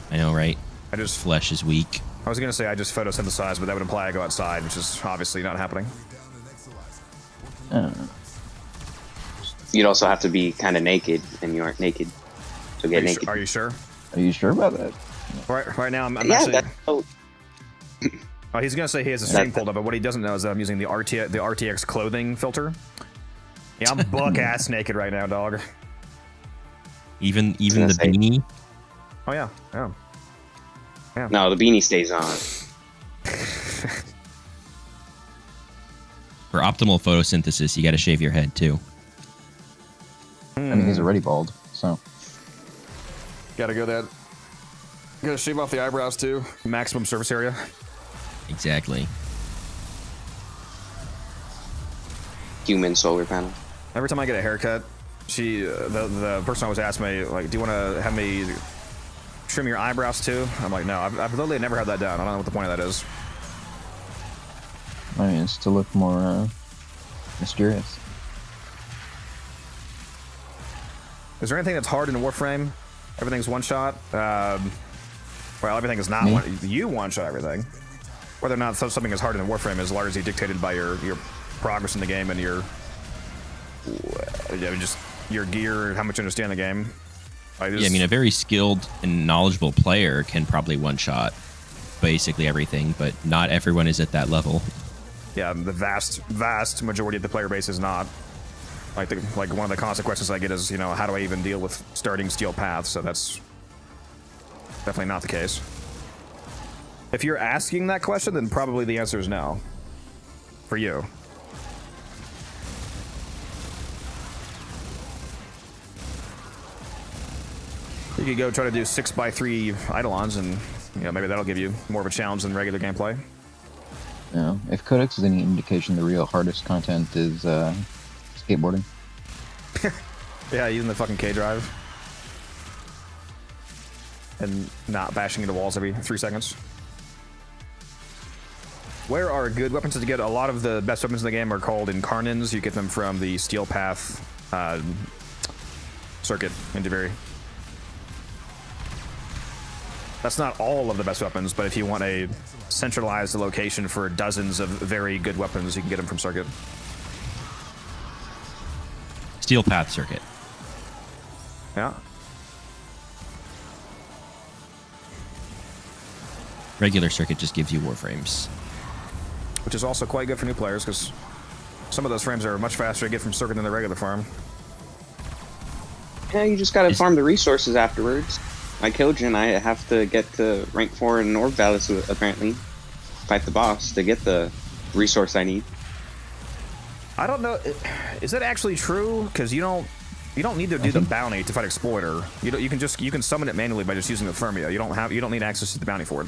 I know, right? I just Flesh is weak. I was gonna say I just photosynthesize, but that would imply I go outside, which is obviously not happening. You'd also have to be kind of naked, and you aren't naked. So get naked. Are you sure? Are you sure about that? Right now I'm Yeah, actually. that's oh, Oh, he's gonna say he has a stream pulled up, but what he doesn't know is that I'm using the RTX clothing filter. Yeah, I'm buck ass naked right now, dog. Even the gonna say- beanie. Oh yeah, yeah. no, the beanie stays on. For optimal photosynthesis, you got to shave your head too. I mean, he's already bald, so. Gotta go that. Gotta shave off the eyebrows too. Maximum surface area. Exactly. Human solar panel. Every time I get a haircut, the person always asks me like, "Do you want to have me trim your eyebrows too?" I'm like, "No, I've literally never had that done. I don't know what the point of that is." I mean, it's to look more mysterious. Is there anything that's hard in Warframe? Everything's one shot. Well, everything is not Me? one. You one shot everything. Whether or not something is hard in Warframe is largely dictated by your progress in the game and your just your gear and how much you understand the game. Yeah, I mean, a very skilled and knowledgeable player can probably one-shot basically everything, but not everyone is at that level. Yeah, the vast majority of the player base is not. Like one of the constant questions I get is, how do I even deal with starting Steel Path? So that's definitely not the case. If you're asking that question, then probably the answer is no. For you. You could go try to do 6x3 Eidolons, and maybe that'll give you more of a challenge than regular gameplay. Yeah. If Codex is any indication, the real hardest content is skateboarding. Yeah, using the fucking K drive. And not bashing into walls every 3 seconds. Where are good weapons to get? A lot of the best weapons in the game are called Incarnins. You get them from the Steel Path circuit in Deviri. That's not all of the best weapons, but if you want a centralized location for dozens of very good weapons, you can get them from Circuit. Steel Path Circuit. Yeah. Regular Circuit just gives you Warframes. Which is also quite good for new players, because some of those frames are much faster to get from Circuit than the regular farm. Yeah, you just gotta farm the resources afterwards. I killed you and I have to get to rank 4 in Orb Vallis, apparently. Fight the boss to get the resource I need. I don't know. Is that actually true? Because you don't need to do the bounty to fight Exploiter. You can summon it manually by just using the Thermia. You don't need access to the bounty for it.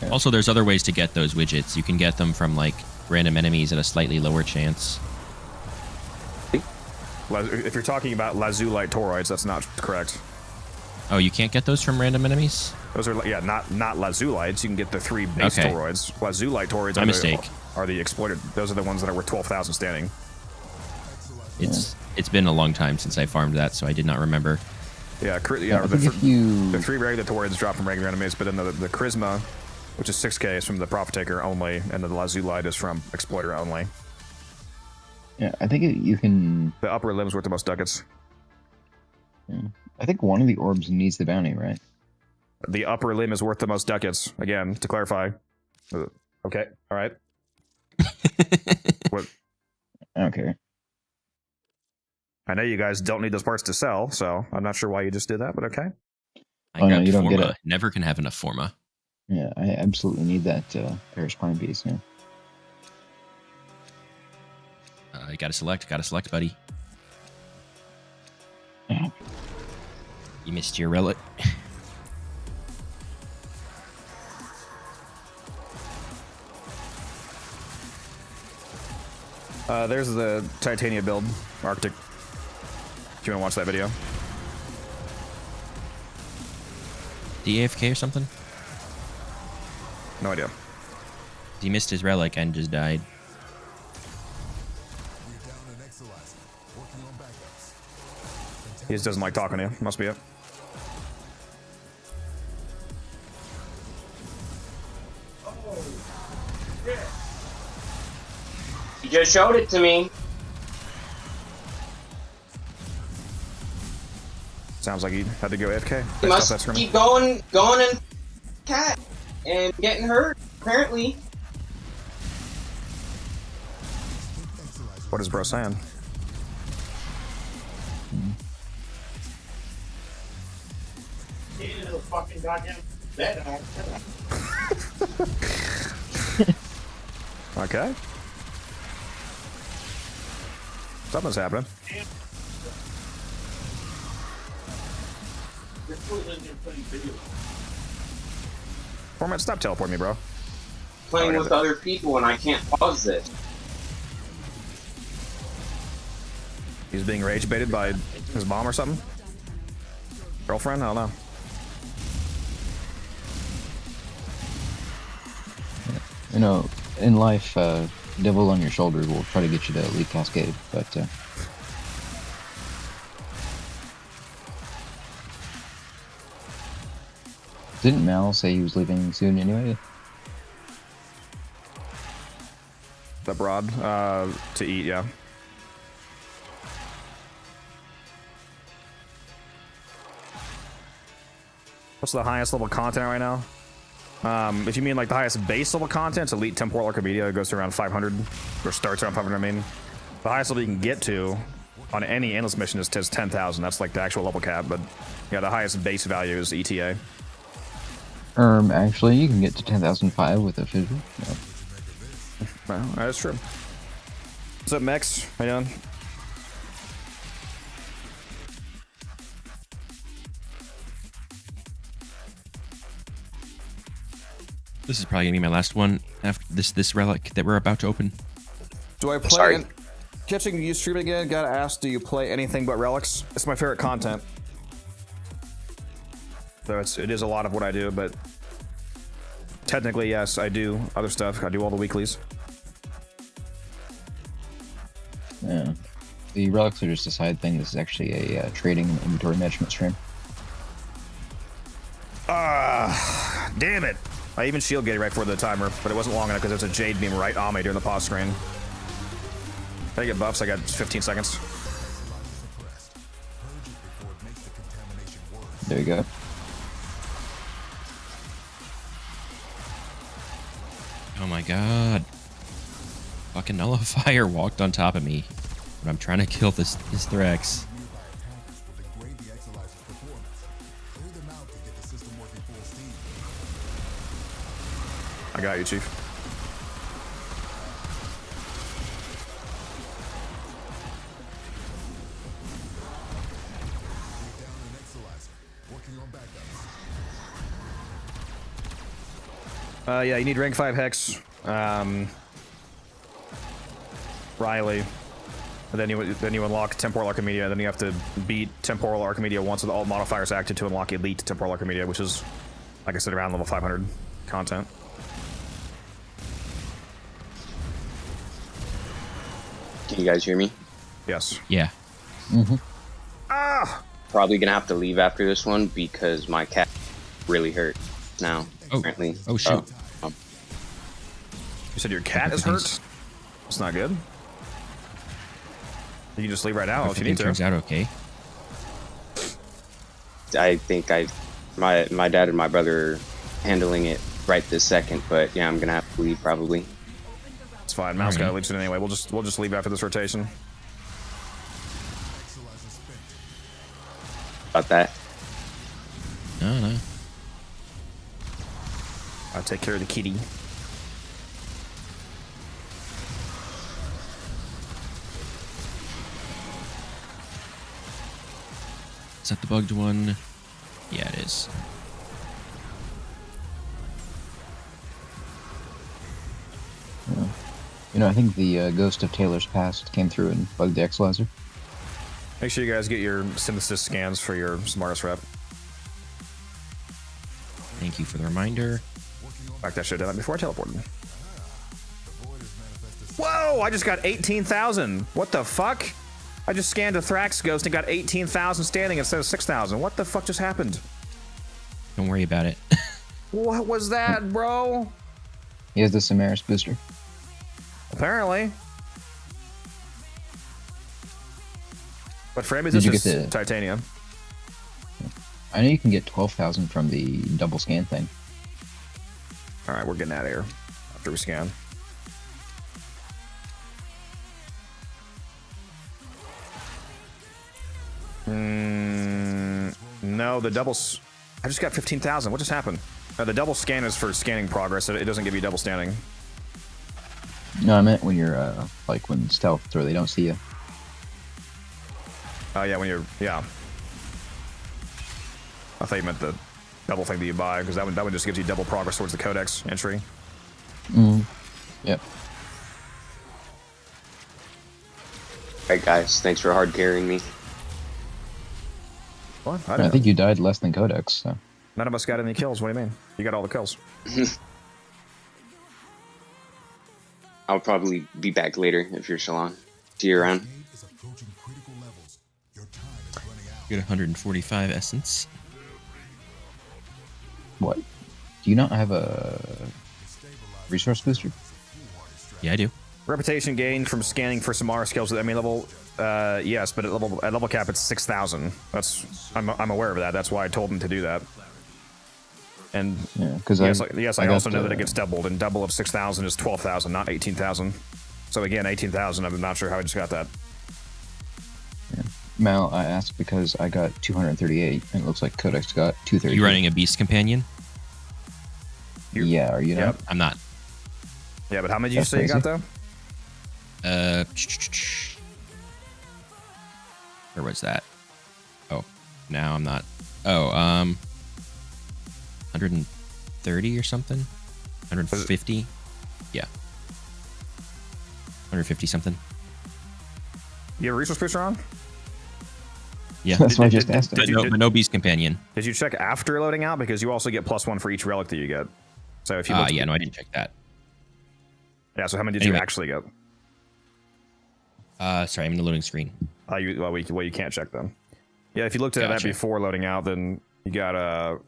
Yeah. Also, there's other ways to get those widgets. You can get them from like random enemies at a slightly lower chance. If you're talking about Lazulite toroids, that's not correct. Oh, you can't get those from random enemies? Those are not Lazulites. You can get the 3 base Okay. toroids. Lazulite toroids My mistake. are the exploited. Those are the ones that are worth 12,000 standing. It's been a long time since I farmed that, so I did not remember. Yeah, I think if you the 3 regular toroids drop from regular enemies, but then the Charisma which is 6k is from the Profit Taker only, and the Lazoo Light is from Exploiter only. Yeah, I think you can. The upper limb's worth the most ducats. Yeah. I think one of the orbs needs the bounty, right? The upper limb is worth the most ducats. Again, to clarify. Okay, all right. What? Okay. I know you guys don't need those parts to sell, so I'm not sure why you just did that, but okay. I Oh, no, grabbed you don't get Forma. it. Never can have enough Forma. Yeah, I absolutely need that Paris Prime piece. Yeah. You gotta select, buddy. Yeah. You missed your relic. There's the Titania build, Arctic. If you want to watch that video. DAFK or something? No idea. He missed his relic and just died. We're down an Exalizer. Working on backups. He just doesn't like talking to you. Must be it. You just showed it to me. Sounds like he had to go AFK. You must keep going and cat and getting hurt. Apparently. What is bro saying? Okay. Something's happening. Format, stop teleporting me, bro. Playing with other people and I can't pause this. He's being rage baited by his mom or something? Girlfriend? I don't know. You know, in life, devil on your shoulder will try to get you to leave Cascade, but didn't Mal say he was leaving soon anyway? Abroad, to eat, yeah. What's the highest level content right now? If you mean like the highest base level content, it's Elite Temporal Archimedia. It goes to around 500, or starts around 500, I mean. The highest level you can get to on any endless mission is 10,000. That's like the actual level cap, but yeah, the highest base value is ETA. Actually, you can get to 10,005 with a fissure. Yeah. Well, that's true. What's up, Mex? How you doing? This is probably gonna be my last one after this relic that we're about to open. Do I play? Sorry. Catching you stream again. Gotta ask, do you play anything but relics? It's my favorite content. So it is a lot of what I do, but technically, yes, I do other stuff. I do all the weeklies. Yeah. The relics are just a side thing. This is actually a trading and inventory management stream. Damn it! I even shield gated right before the timer, but it wasn't long enough because there's a Jade beam right on me during the pause screen. If I get buffs, I got 15 seconds. There you go. Oh my god. Fucking Nullifier walked on top of me. But I'm trying to kill this Threx. I got you, Chief. Yeah, you need rank 5 Hex, Riley, and then you unlock Temporal Archimedia, and then you have to beat Temporal Archimedia once with all modifiers active to unlock Elite Temporal Archimedia, which is, like I said, around level 500 content. Can you guys hear me? Yes. Yeah. Mm-hmm. Probably gonna have to leave after this one because my cat really hurt now. Oh. Apparently. Oh shoot. You said your cat is hurt? That's not good. You can just leave right now if you need to. Turns out okay. I think my dad and my brother are handling it right this second, but yeah, I'm gonna have to leave probably. It's fine. Mouse gotta leave soon anyway. We'll just leave after this rotation. About that. No. I'll take care of the kitty. Is that the bugged one? Yeah, it is. Yeah. You know, I think the Ghost of Taylor's Past came through and bugged the Exalizer. Make sure you guys get your synthesis scans for your smartest rep. Thank you for the reminder. In fact, I should have done that before I teleported. Whoa! I just got 18,000. What the fuck? I just scanned a Thrax Ghost and got 18,000 standing instead of 6,000. What the fuck just happened? Don't worry about it. What was that, bro? He has the Samaris booster. Apparently. What frame is Did this? you Is get the- titanium. I know you can get 12,000 from the double scan thing. All right, we're getting out of here after we scan. No, the doubles. I just got 15,000. What just happened? The double scan is for scanning progress. It doesn't give you double standing. No, I meant when you're, like, when stealth, or they don't see you. Oh, yeah, when you're... Yeah. I thought you meant the double thing that you buy, because that one just gives you double progress towards the codex entry. Yep. Alright guys, thanks for hard carrying me. What? I think you died less than Codex, so. None of us got any kills. What do you mean? You got all the kills. I'll probably be back later if you're still on. See you around. Get 145 essence. What? Do you not have a resource booster? Yeah, I do. Reputation gained from scanning for some R skills. I mean, level, yes, but at level cap, it's 6,000. I'm aware of that. That's why I told him to do that. And Yeah, because yes, I also know that it gets doubled, and double of 6,000 is 12,000, not 18,000. So again, 18,000. I'm not sure how I just got that. Mal, I asked because I got 238, and it looks like Codex got 230. You running a beast companion? Yeah, are you not? Yep. I'm not. Yeah, but how many did you That's say you got crazy. though? Where was that? Oh, now I'm not. Oh, 130 or something? 150? Yeah. 150 something. You have a resource booster on? Yeah. That's why I just asked But him. no, but no beast companion. Did you check after loading out? Because you also get +1 for each relic that you get. So if you looked- Yeah, no, I didn't check that. Yeah, so how many did Anyway. you actually get? Sorry, I'm in the loading screen. You can't check them. Yeah, if you looked at that Gotcha. before loading out, then you got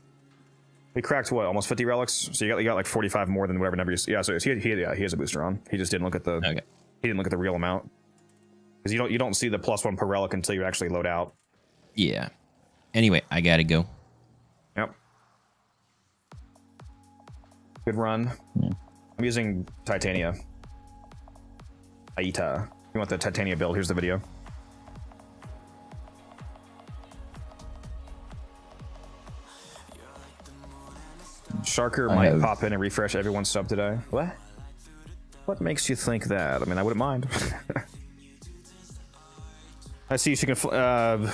we cracked what, almost 50 relics. So you got like 45 more than whatever number you. Yeah, so he has a booster on. He just didn't look at the Okay. he didn't look at the real amount because you don't see the +1 per relic until you actually load out. Yeah. Anyway, I gotta go. Yep. Good run. I'm using Titania. Aita. If you want the Titania build, here's the video. Sharker might pop in and refresh everyone's sub today. What? What makes you think that? I mean, I wouldn't mind. I see she can. The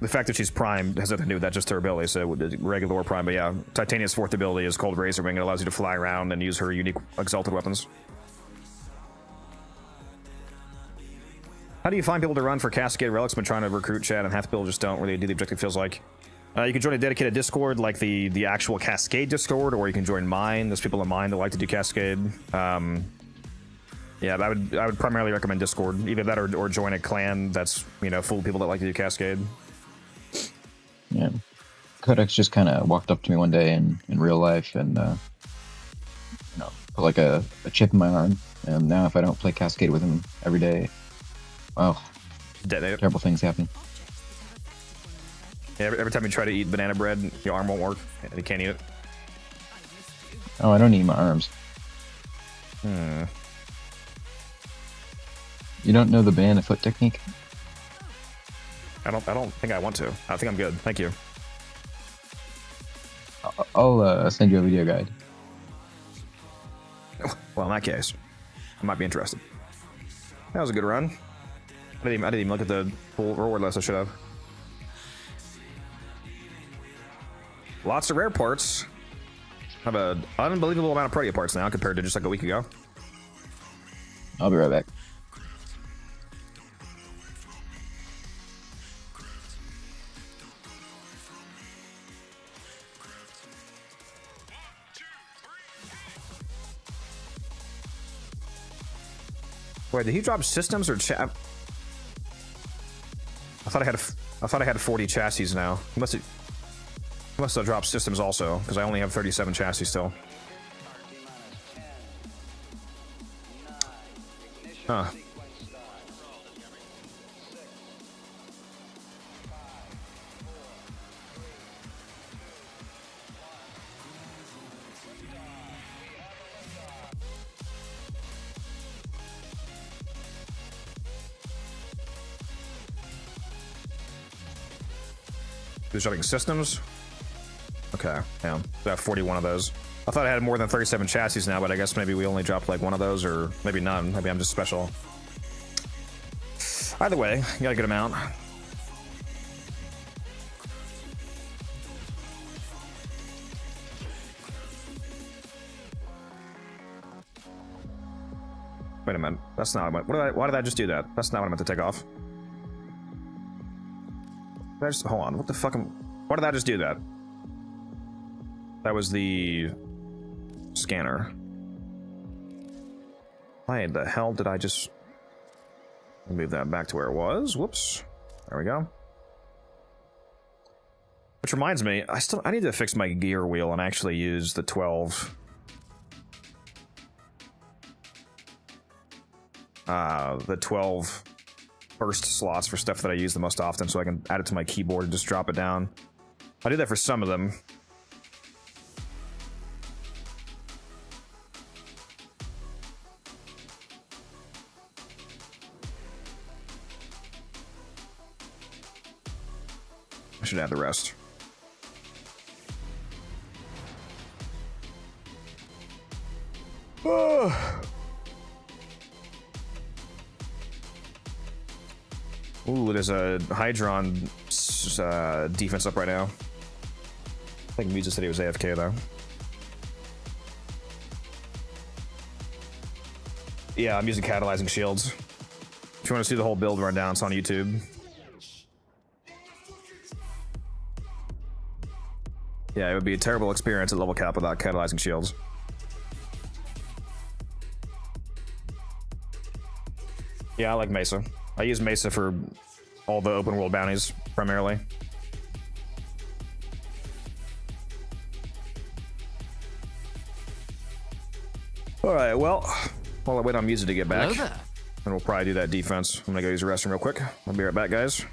fact that she's primed has nothing to do with that, just her ability. So regular or prime, but yeah, Titania's fourth ability is called Razor Wing. It allows you to fly around and use her unique exalted weapons. How do you find people to run for Cascade Relics? Been trying to recruit Chad, and half the people just don't really do the objective. Feels like you can join a dedicated Discord, like the actual Cascade Discord, or you can join mine. There's people in mine that like to do Cascade. Yeah, I would primarily recommend Discord. Either that or join a clan that's full of people that like to do Cascade. Yeah. Codex just kind of walked up to me one day in real life and, put like a chip in my arm, and now if I don't play Cascade with him every day, well, Detonate. terrible things happen. Yeah, every time you try to eat banana bread, your arm won't work, and you can't eat it. Oh, I don't need my arms. Hmm. You don't know the banana foot technique? I don't think I want to. I think I'm good. Thank you. I'll send you a video guide. Well, in that case, I might be interested. That was a good run. I didn't even look at the full reward list. I should have. Lots of rare parts. I have an unbelievable amount of Protea parts now compared to just like a week ago. I'll be right back. Wait, did he drop systems or chat? I thought I had 40 chassis now. He must have dropped systems also, because I only have 37 chassis still. Huh. Who's dropping systems? Okay, yeah. I have 41 of those. I thought I had more than 37 chassis now, but I guess maybe we only dropped like one of those, or maybe none. Maybe I'm just special. Either way, you got a good amount. Wait a minute. That's not what why did I just do that? That's not what I meant to take off. Hold on. What the fuck? Why did I just do that? That was the scanner. Why the hell did I just move that back to where it was? Whoops. There we go. Which reminds me, I need to fix my gear wheel and actually use the 12. The 12 first slots for stuff that I use the most often, so I can add it to my keyboard and just drop it down. I do that for some of them. I should add the rest. Ooh, there's a Hydron defense up right now. I think Musa said he was AFK though. Yeah, I'm using catalyzing shields. If you want to see the whole build rundown, it's on YouTube. Yeah, it would be a terrible experience at level cap without catalyzing shields. Yeah, I like Mesa. I use Mesa for all the open world bounties, primarily. Alright, well, while I wait on Musa to get back, and we'll probably do that defense. I'm gonna go use the restroom real quick. I'll be right back, guys.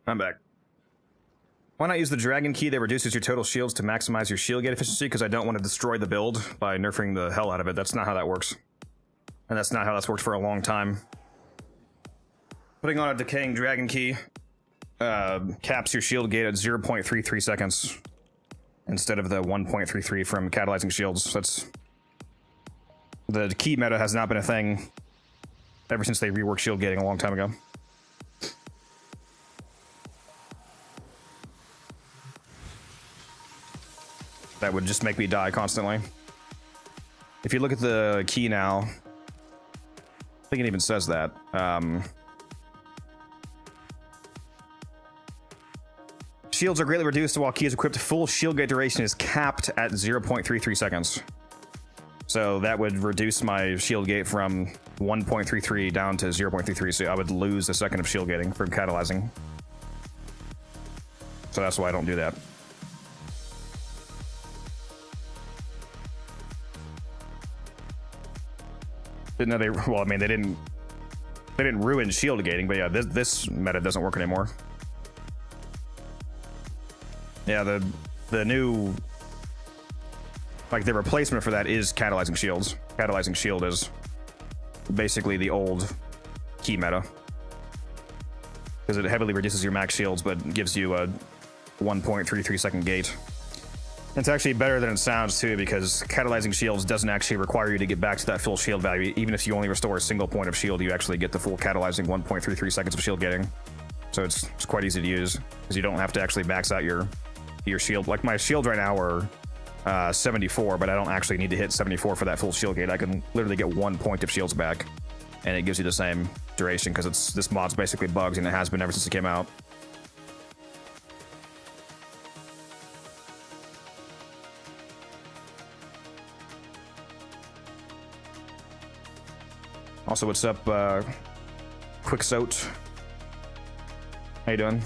I'm back. Why not use the dragon key that reduces your total shields to maximize your shield gate efficiency? Because I don't want to destroy the build by nerfing the hell out of it. That's not how that works. And that's not how that's worked for a long time. Putting on a decaying dragon key caps your shield gate at 0.33 seconds instead of the 1.33 from catalyzing shields. That's... The key meta has not been a thing ever since they reworked shield gating a long time ago. That would just make me die constantly. If you look at the key now, I think it even says that. Shields are greatly reduced while key is equipped. Full shield gate duration is capped at 0.33 seconds. So that would reduce my shield gate from 1.33 down to 0.33, so I would lose a second of shield gating from catalyzing. So that's why I don't do that. Didn't know they... Well, I mean, they didn't ruin shield gating, but yeah, this meta doesn't work anymore. Yeah, the new... Like, the replacement for that is catalyzing shields. Catalyzing shield is basically the old key meta. Because it heavily reduces your max shields, but gives you a 1.33 second gate. It's actually better than it sounds, too, because catalyzing shields doesn't actually require you to get back to that full shield value. Even if you only restore a single point of shield, you actually get the full catalyzing 1.33 seconds of shield gating. So it's quite easy to use, because you don't have to actually max out your shield. Like, my shield right now are 74, but I don't actually need to hit 74 for that full shield gate. I can literally get 1 point of shields back, and it gives you the same duration, because this mod's basically bugs, and it has been ever since it came out. Also, what's up, Quicksoat? How you doing?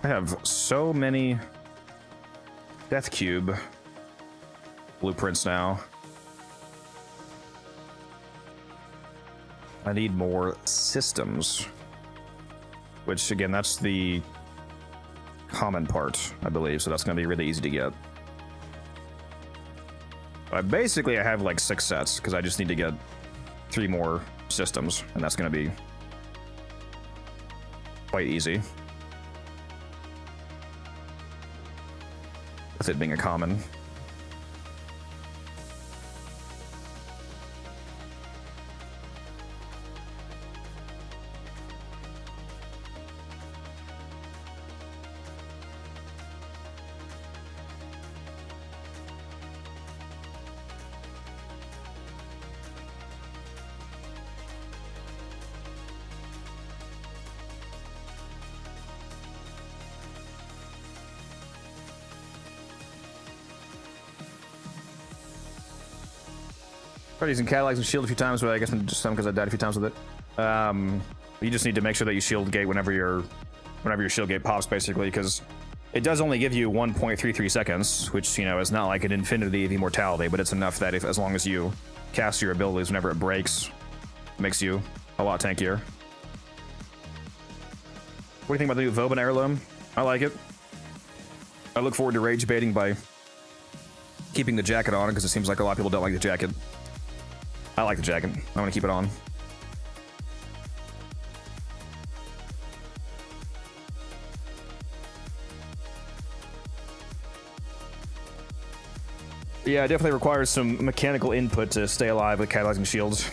I have so many Death Cube blueprints now. I need more systems. Which, again, that's the common part, I believe, so that's going to be really easy to get. But basically, I have like 6 sets, because I just need to get 3 more systems, and that's going to be quite easy. With it being a common. Tried using catalyzing shield a few times, but I guess just some because I died a few times with it. You just need to make sure that you shield gate whenever your shield gate pops, basically, because it does only give you 1.33 seconds, which, you know, is not like an infinity of immortality, but it's enough that as long as you cast your abilities whenever it breaks, it makes you a lot tankier. What do you think about the new Vauban heirloom? I like it. I look forward to rage baiting by keeping the jacket on, because it seems like a lot of people don't like the jacket. I like the jacket. I want to keep it on. Yeah, it definitely requires some mechanical input to stay alive with catalyzing shields.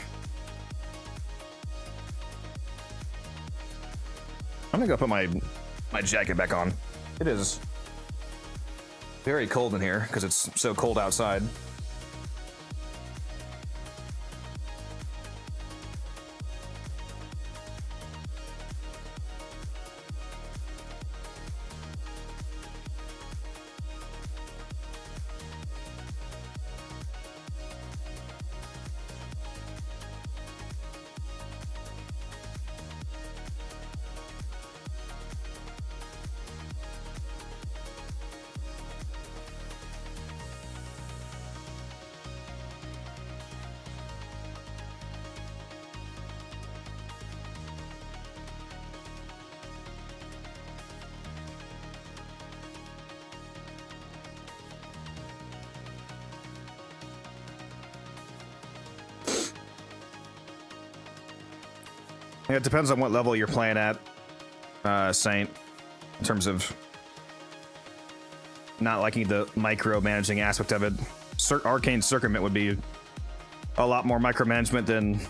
I'm gonna go put my jacket back on. It is very cold in here because it's so cold outside. Yeah, it depends on what level you're playing at, Saint, in terms of not liking the micromanaging aspect of it. Arcane Circuitment would be a lot more micromanagement than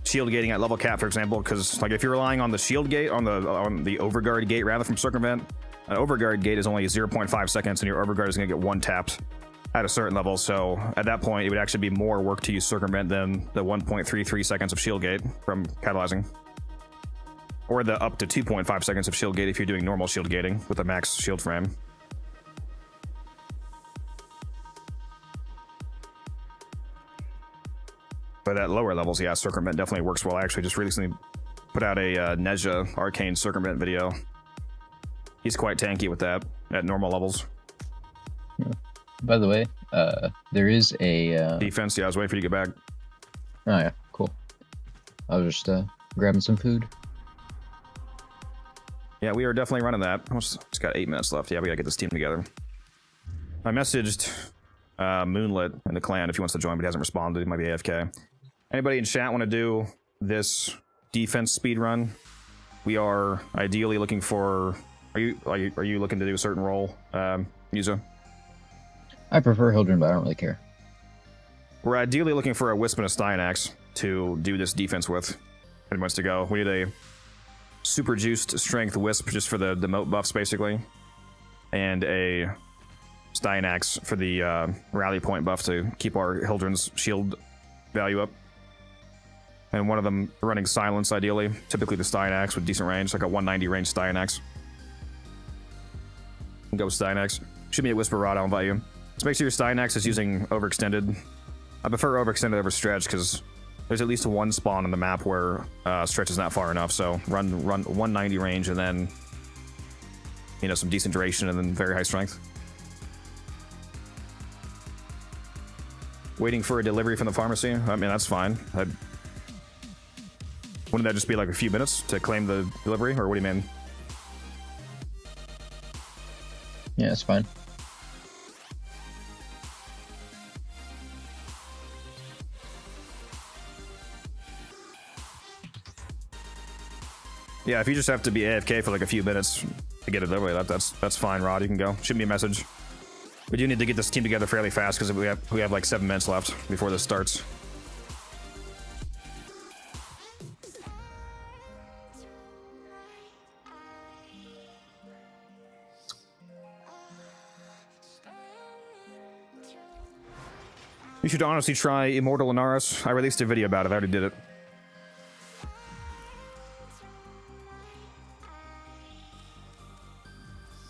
shield gating at level cap, for example, because like if you're relying on the shield gate, on the overguard gate rather from Circumvent, an overguard gate is only 0.5 seconds and your overguard is going to get one tapped at a certain level, so at that point it would actually be more work to use Circumvent than the 1.33 seconds of shield gate from catalyzing. Or the up to 2.5 seconds of shield gate if you're doing normal shield gating with a max shield frame. But at lower levels, yeah, Circumvent definitely works well. I actually just recently put out a Nezha Arcane Circumvent video. He's quite tanky with that at normal levels. Yeah. By the way, there is a... Defense, yeah, I was waiting for you to get back. Oh yeah, cool. I was just grabbing some food. Yeah, we are definitely running that. It's got 8 minutes left. Yeah, we gotta get this team together. I messaged Moonlit in the clan if he wants to join, but he hasn't responded. He might be AFK. Anybody in chat want to do this defense speed run? We are ideally looking for... Are you looking to do a certain role, Yuza? I prefer Hildren, but I don't really care. We're ideally looking for a Wisp and a Styanax to do this defense with. Pretty much to go. We need a super juiced strength Wisp just for the moat buffs, basically. And a Styanax for the rally point buff to keep our Hildren's shield value up. And one of them running silence, ideally. Typically the Styanax with decent range, like a 190 range Styanax. Go with Styanax. Should be a Whisper Rod, I'll invite you. Just make sure your Styanax is using Overextended. I prefer Overextended over Stretch, because there's at least one spawn on the map where Stretch is not far enough, so run 190 range and then, you know, some decent duration and then very high strength. Waiting for a delivery from the pharmacy? I mean, that's fine. Wouldn't that just be like a few minutes to claim the delivery, or what do you mean? Yeah, it's fine. Yeah, if you just have to be AFK for like a few minutes to get a delivery, that's fine, Rod. You can go. Shoot me a message. We do need to get this team together fairly fast because we have like 7 minutes left before this starts. You should honestly try Immortal Inaros. I released a video about it. I already did it.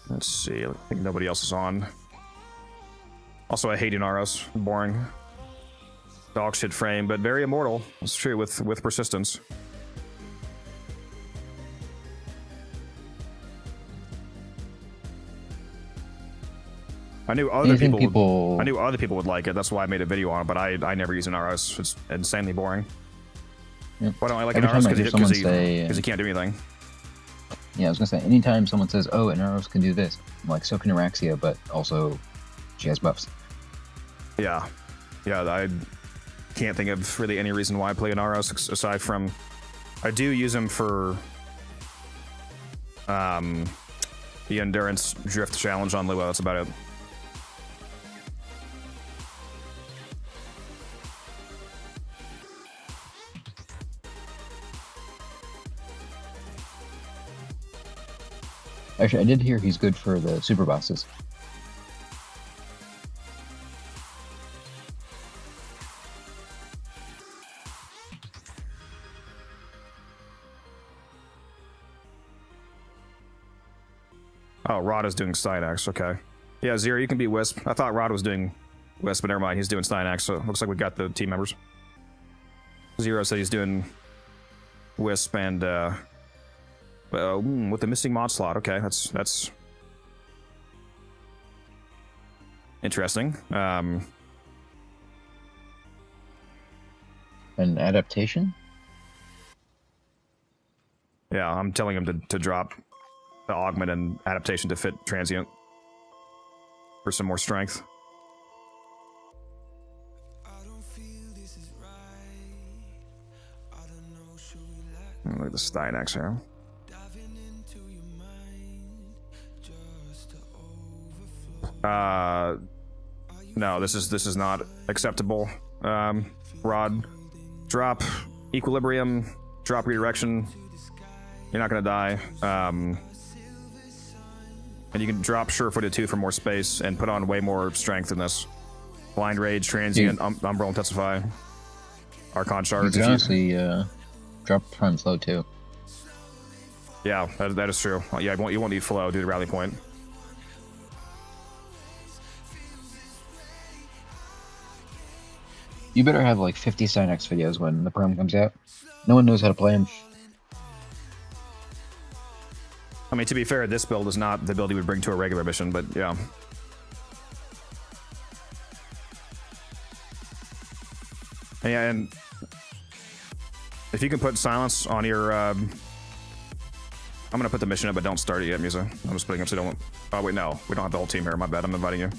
Let's see. I think nobody else is on. Also, I hate Inaros. Boring. Dog shit frame, but very immortal. It's true with persistence. I knew other people. I knew other people would like it. That's why I made a video on it. But I never use Inaros. It's insanely boring. Yep. Why don't I like Every Inaros? time I hear someone say, Because he can't do anything. Yeah, I was gonna say, anytime someone says, "Oh, Inaros can do this," I'm like, so can Araxia, but also she has buffs. Yeah, I can't think of really any reason why I play Inaros aside from I do use him for the endurance drift challenge on Lua. That's about it. Actually, I did hear he's good for the super bosses. Oh, Rod is doing Styanax, okay. Yeah, Zero, you can be Wisp. I thought Rod was doing Wisp, but never mind, he's doing Styanax, so it looks like we got the team members. Zero said he's doing Wisp and, with the missing mod slot, okay, that's interesting. An adaptation? Yeah, I'm telling him to drop the augment and adaptation to fit transient for some more strength. Look at the Stynax here. No, this is not acceptable. Rod, drop equilibrium, drop redirection. You're not gonna die. And you can drop sure-footed too for more space and put on way more strength in this. Blind Rage, Transient, Umbral, Intensify, Archon You Shards. could honestly drop Prime Flow too. Yeah, that is true. Yeah, you won't need Flow due to Rally Point. You better have like 50 Synex videos when the Prime comes out. No one knows how to play him. I mean, to be fair, this build is not the build you would bring to a regular mission, but yeah. Yeah, and if you can put silence on your, I'm gonna put the mission up, but don't start it yet, Musa. I'm just putting up so don't. Oh wait, no, we don't have the whole team here. My bad. I'm inviting you.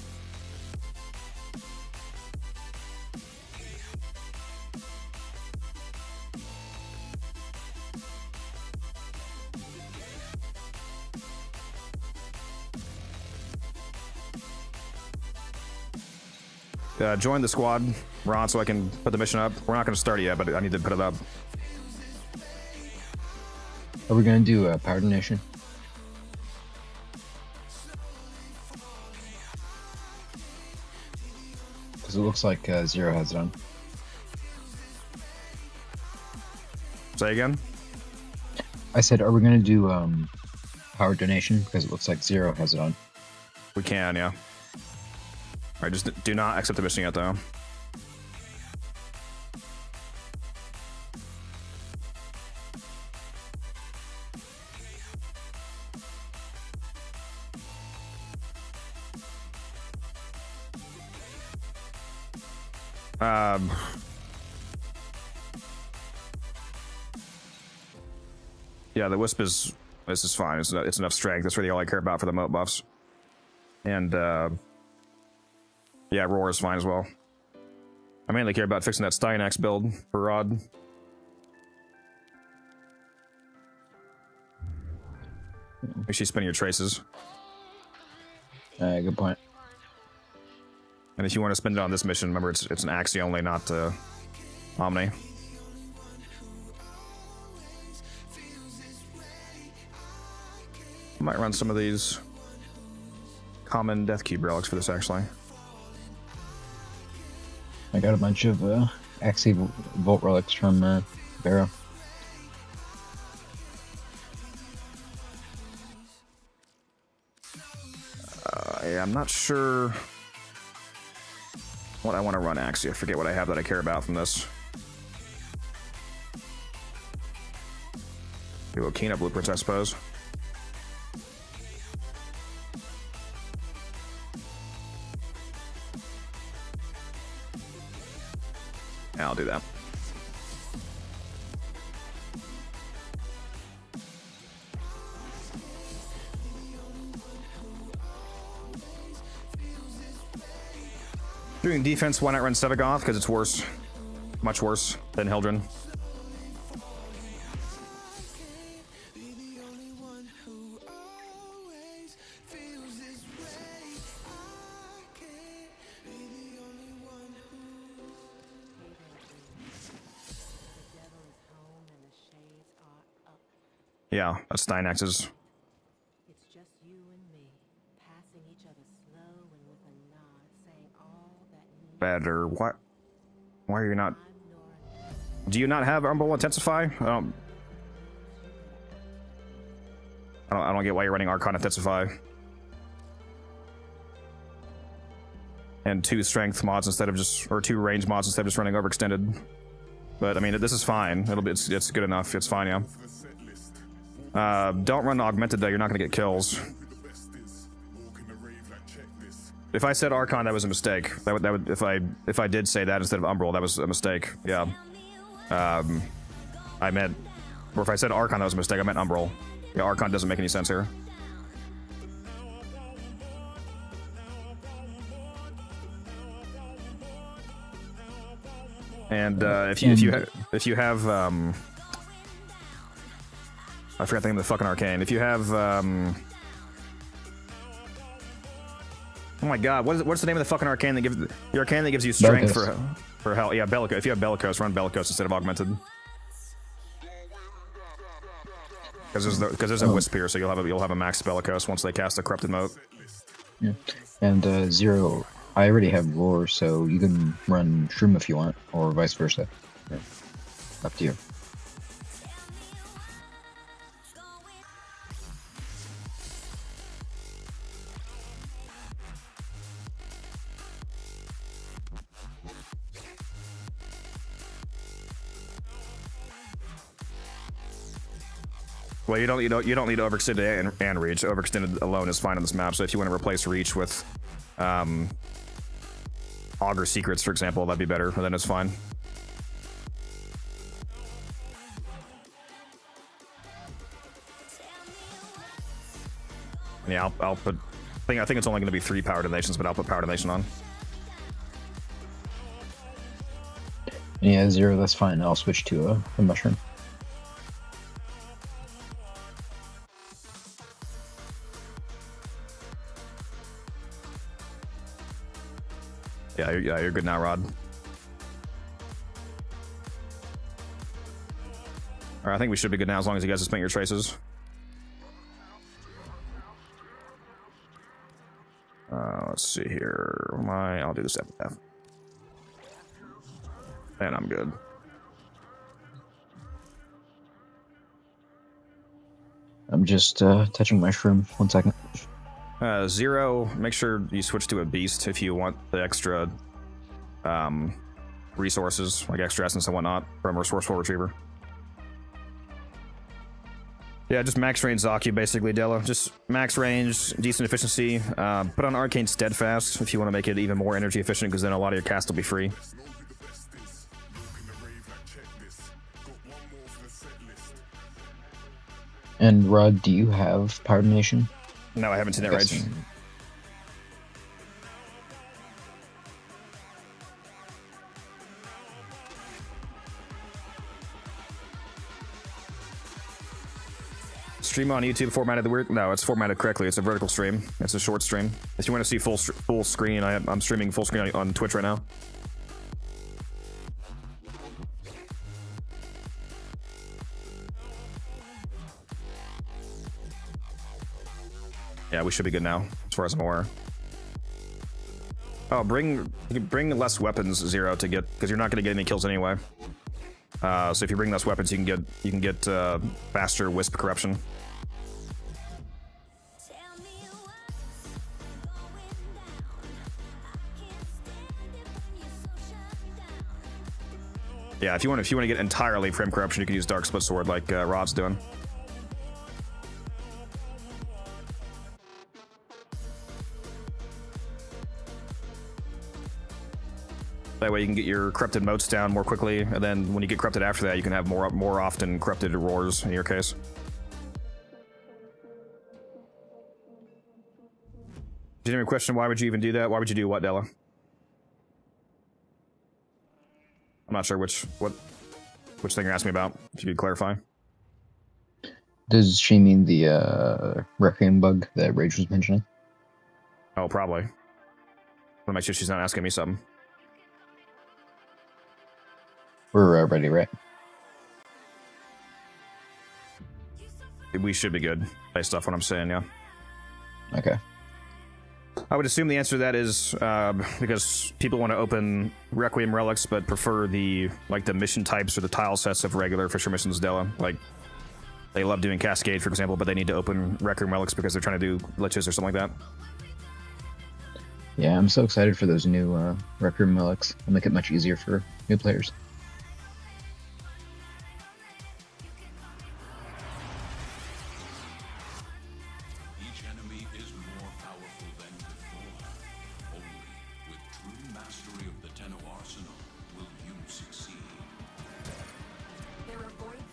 Join the squad, Ron, so I can put the mission up. We're not going to start it yet, but I need to put it up. Are we gonna do a Power Donation? Because it looks like Zero has it on. Say again? I said, are we gonna do Power Donation? Because it looks like Zero has it on. We can, yeah. Alright, just do not accept the mission yet, though. Yeah, the Wisp is... This is fine. It's enough strength. That's really all I care about for the moat buffs. And, yeah, Roar is fine as well. I mainly care about fixing that Stynax build for Rod. Make sure you spin your traces. Good point. And if you want to spend it on this mission, remember it's an Axie only, not Omni. Might run some of these common Death Cube relics for this, actually. I got a bunch of Axie Volt relics from Barrow. Yeah, I'm not sure what I want to run, Axie. I forget what I have that I care about from this. Do a Kena blueprints, I suppose. Yeah, I'll do that. Doing defense, why not run Sevagoth? Because it's worse. Much worse than Hildren. Yeah, that's Stynax's. It's just you and me, passing each other slow and with a nod, saying all that Better. What? Why are you not? Do you not have Umbral Intensify? I don't get why you're running Archon Intensify. And 2 strength mods instead of just, or 2 range mods instead of just running overextended. But I mean, this is fine. It's good enough. It's fine, yeah. Don't run Augmented though. You're not gonna get kills. If I said Archon, that was a mistake. That would if I did say that instead of Umbral, that was a mistake. Yeah. I meant, or if I said Archon, that was a mistake. I meant Umbral. Yeah, Archon doesn't make any sense here. And if you have I forgot the name of the fucking arcane. If you have, oh my god, what's the name of the fucking arcane that gives the arcane that gives you strength for health? Yeah, Bellicose. If you have Bellicose, run Bellicose instead of Augmented. Because there's a Wisp here, so you'll have a max Bellicose once they cast a Corrupted Moat. Yeah, and Zero, I already have Roar, so you can run Shroom if you want, or vice versa. Yeah. Up to you. Well, you don't need to overextend and reach. Overextended alone is fine on this map. So if you want to replace reach with Augur Secrets, for example, that'd be better. Then it's fine. Yeah, I'll put. I think it's only going to be 3 power donations, but I'll put power donation on. Yeah, Zero, that's fine. I'll switch to a mushroom. Yeah, you're good now, Rod. Alright, I think we should be good now as long as you guys have spent your traces. Let's see here. I'll do this F. And I'm good. I'm just touching my shroom. 1 second. Zero, make sure you switch to a beast if you want the extra resources, like extra essence and whatnot, from Resourceful Retriever. Yeah, just max range Zaku, basically, Della. Just max range, decent efficiency. Put on Arcane Steadfast if you want to make it even more energy efficient, because then a lot of your cast will be free. And Rod, do you have Power Donation? No, I haven't seen that, Rage. Stream on YouTube formatted the weird. No, it's formatted correctly. It's a vertical stream. It's a short stream. If you want to see full screen, I'm streaming full screen on Twitch right now. Yeah, we should be good now, as far as I'm aware. Oh, bring less weapons, Zero, to get, because you're not going to get any kills anyway. So if you bring less weapons, you can get faster Wisp corruption. Yeah, if you want to get entirely frame corruption, you can use Dark Split Sword like Rod's doing. That way you can get your corrupted motes down more quickly, and then when you get corrupted after that, you can have more often corrupted roars in your case. Did you have a question? Why would you even do that? Why would you do what, Della? I'm not sure which thing you're asking me about. If you could clarify. Does she mean the Requiem bug that Rage was mentioning? Oh, probably. I'll make sure she's not asking me something. We're ready, right? We should be good, based off what I'm saying, yeah. Okay. I would assume the answer to that is because people want to open Requiem relics, but prefer the mission types or the tile sets of regular Fisher missions, Della. Like, they love doing Cascade, for example, but they need to open Requiem relics because they're trying to do glitches or something like that. Yeah, I'm so excited for those new Requiem relics. It'll make it much easier for new players.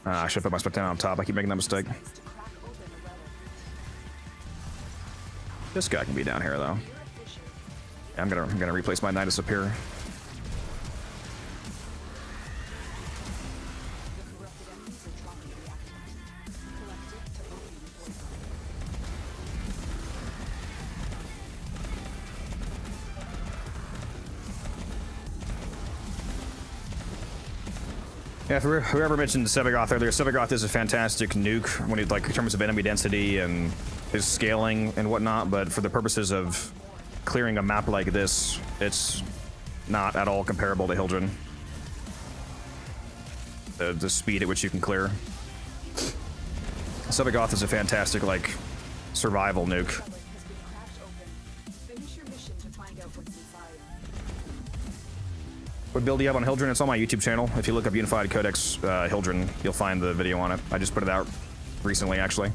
I should put my spec down on top. I keep making that mistake. This guy can be down here, though. Yeah, I'm gonna replace my Nidus up here. Yeah, for whoever mentioned Sevagoth earlier, Sevagoth is a fantastic nuke when it, like, in terms of enemy density and his scaling and whatnot, but for the purposes of clearing a map like this, it's not at all comparable to Hildren. The speed at which you can clear. Sevagoth is a fantastic, like, survival nuke. Has been cracked open. Finish your mission to find out what's inside. What build do you have on Hildren? It's on my YouTube channel. If you look up Unified Codex Hildren, you'll find the video on it. I just put it out recently, actually.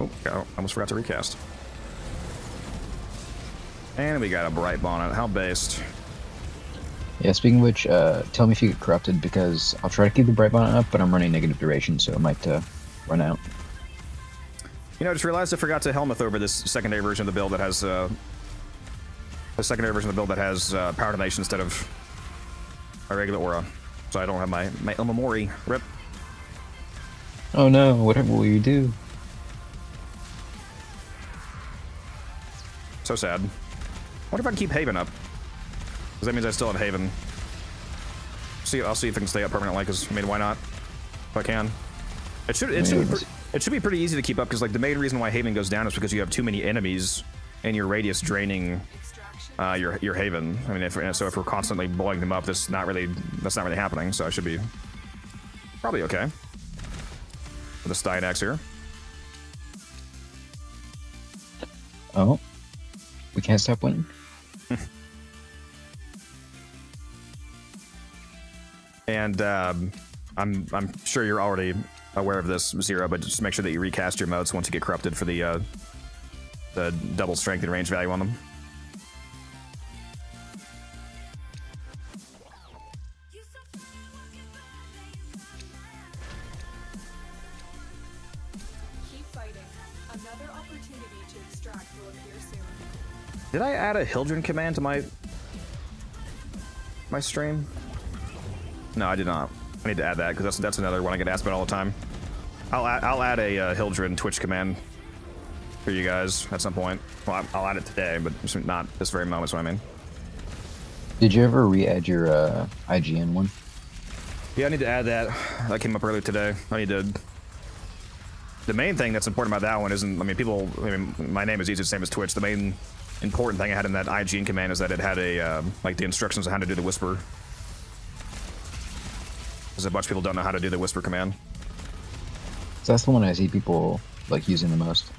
Oh, I almost forgot to recast. And we got a bright bonnet. How based? Yeah, speaking of which, tell me if you get corrupted, because I'll try to keep the bright bonnet up, but I'm running negative duration, so it might run out. You know, I just realized I forgot to Helmuth over this secondary version of the build that has power donation instead of a regular aura. So I don't have my Ilmamori. Rip. Oh no, whatever will you do? So sad. What if I can keep Haven up? Because that means I still have Haven. I'll see if I can stay up permanently, because, I mean, why not? If I can. It should be pretty easy to keep up, because, like, the main reason why Haven goes down is because you have too many enemies in your radius draining your Haven. I mean, if we're constantly blowing them up, that's not really happening, so I should be probably okay. With a Stydax here. Oh. We can't stop winning. And I'm sure you're already aware of this, Zero, but just make sure that you recast your modes once you get corrupted for the double strength and range value on them. Keep fighting. Another opportunity to extract will appear soon. Did I add a Hildren command to my stream? No, I did not. I need to add that, because that's another one I get asked about all the time. I'll add a Hildren Twitch command for you guys at some point. Well, I'll add it today, but not this very moment, so I mean. Did you ever re-add your IGN one? Yeah, I need to add that. That came up earlier today. I need to... The main thing that's important about that one isn't... my name is easy, the same as Twitch. The main important thing I had in that IGN command is that it had like, the instructions on how to do the whisper. Because a bunch of people don't know how to do the whisper command. So that's the one I see people, like, using the most.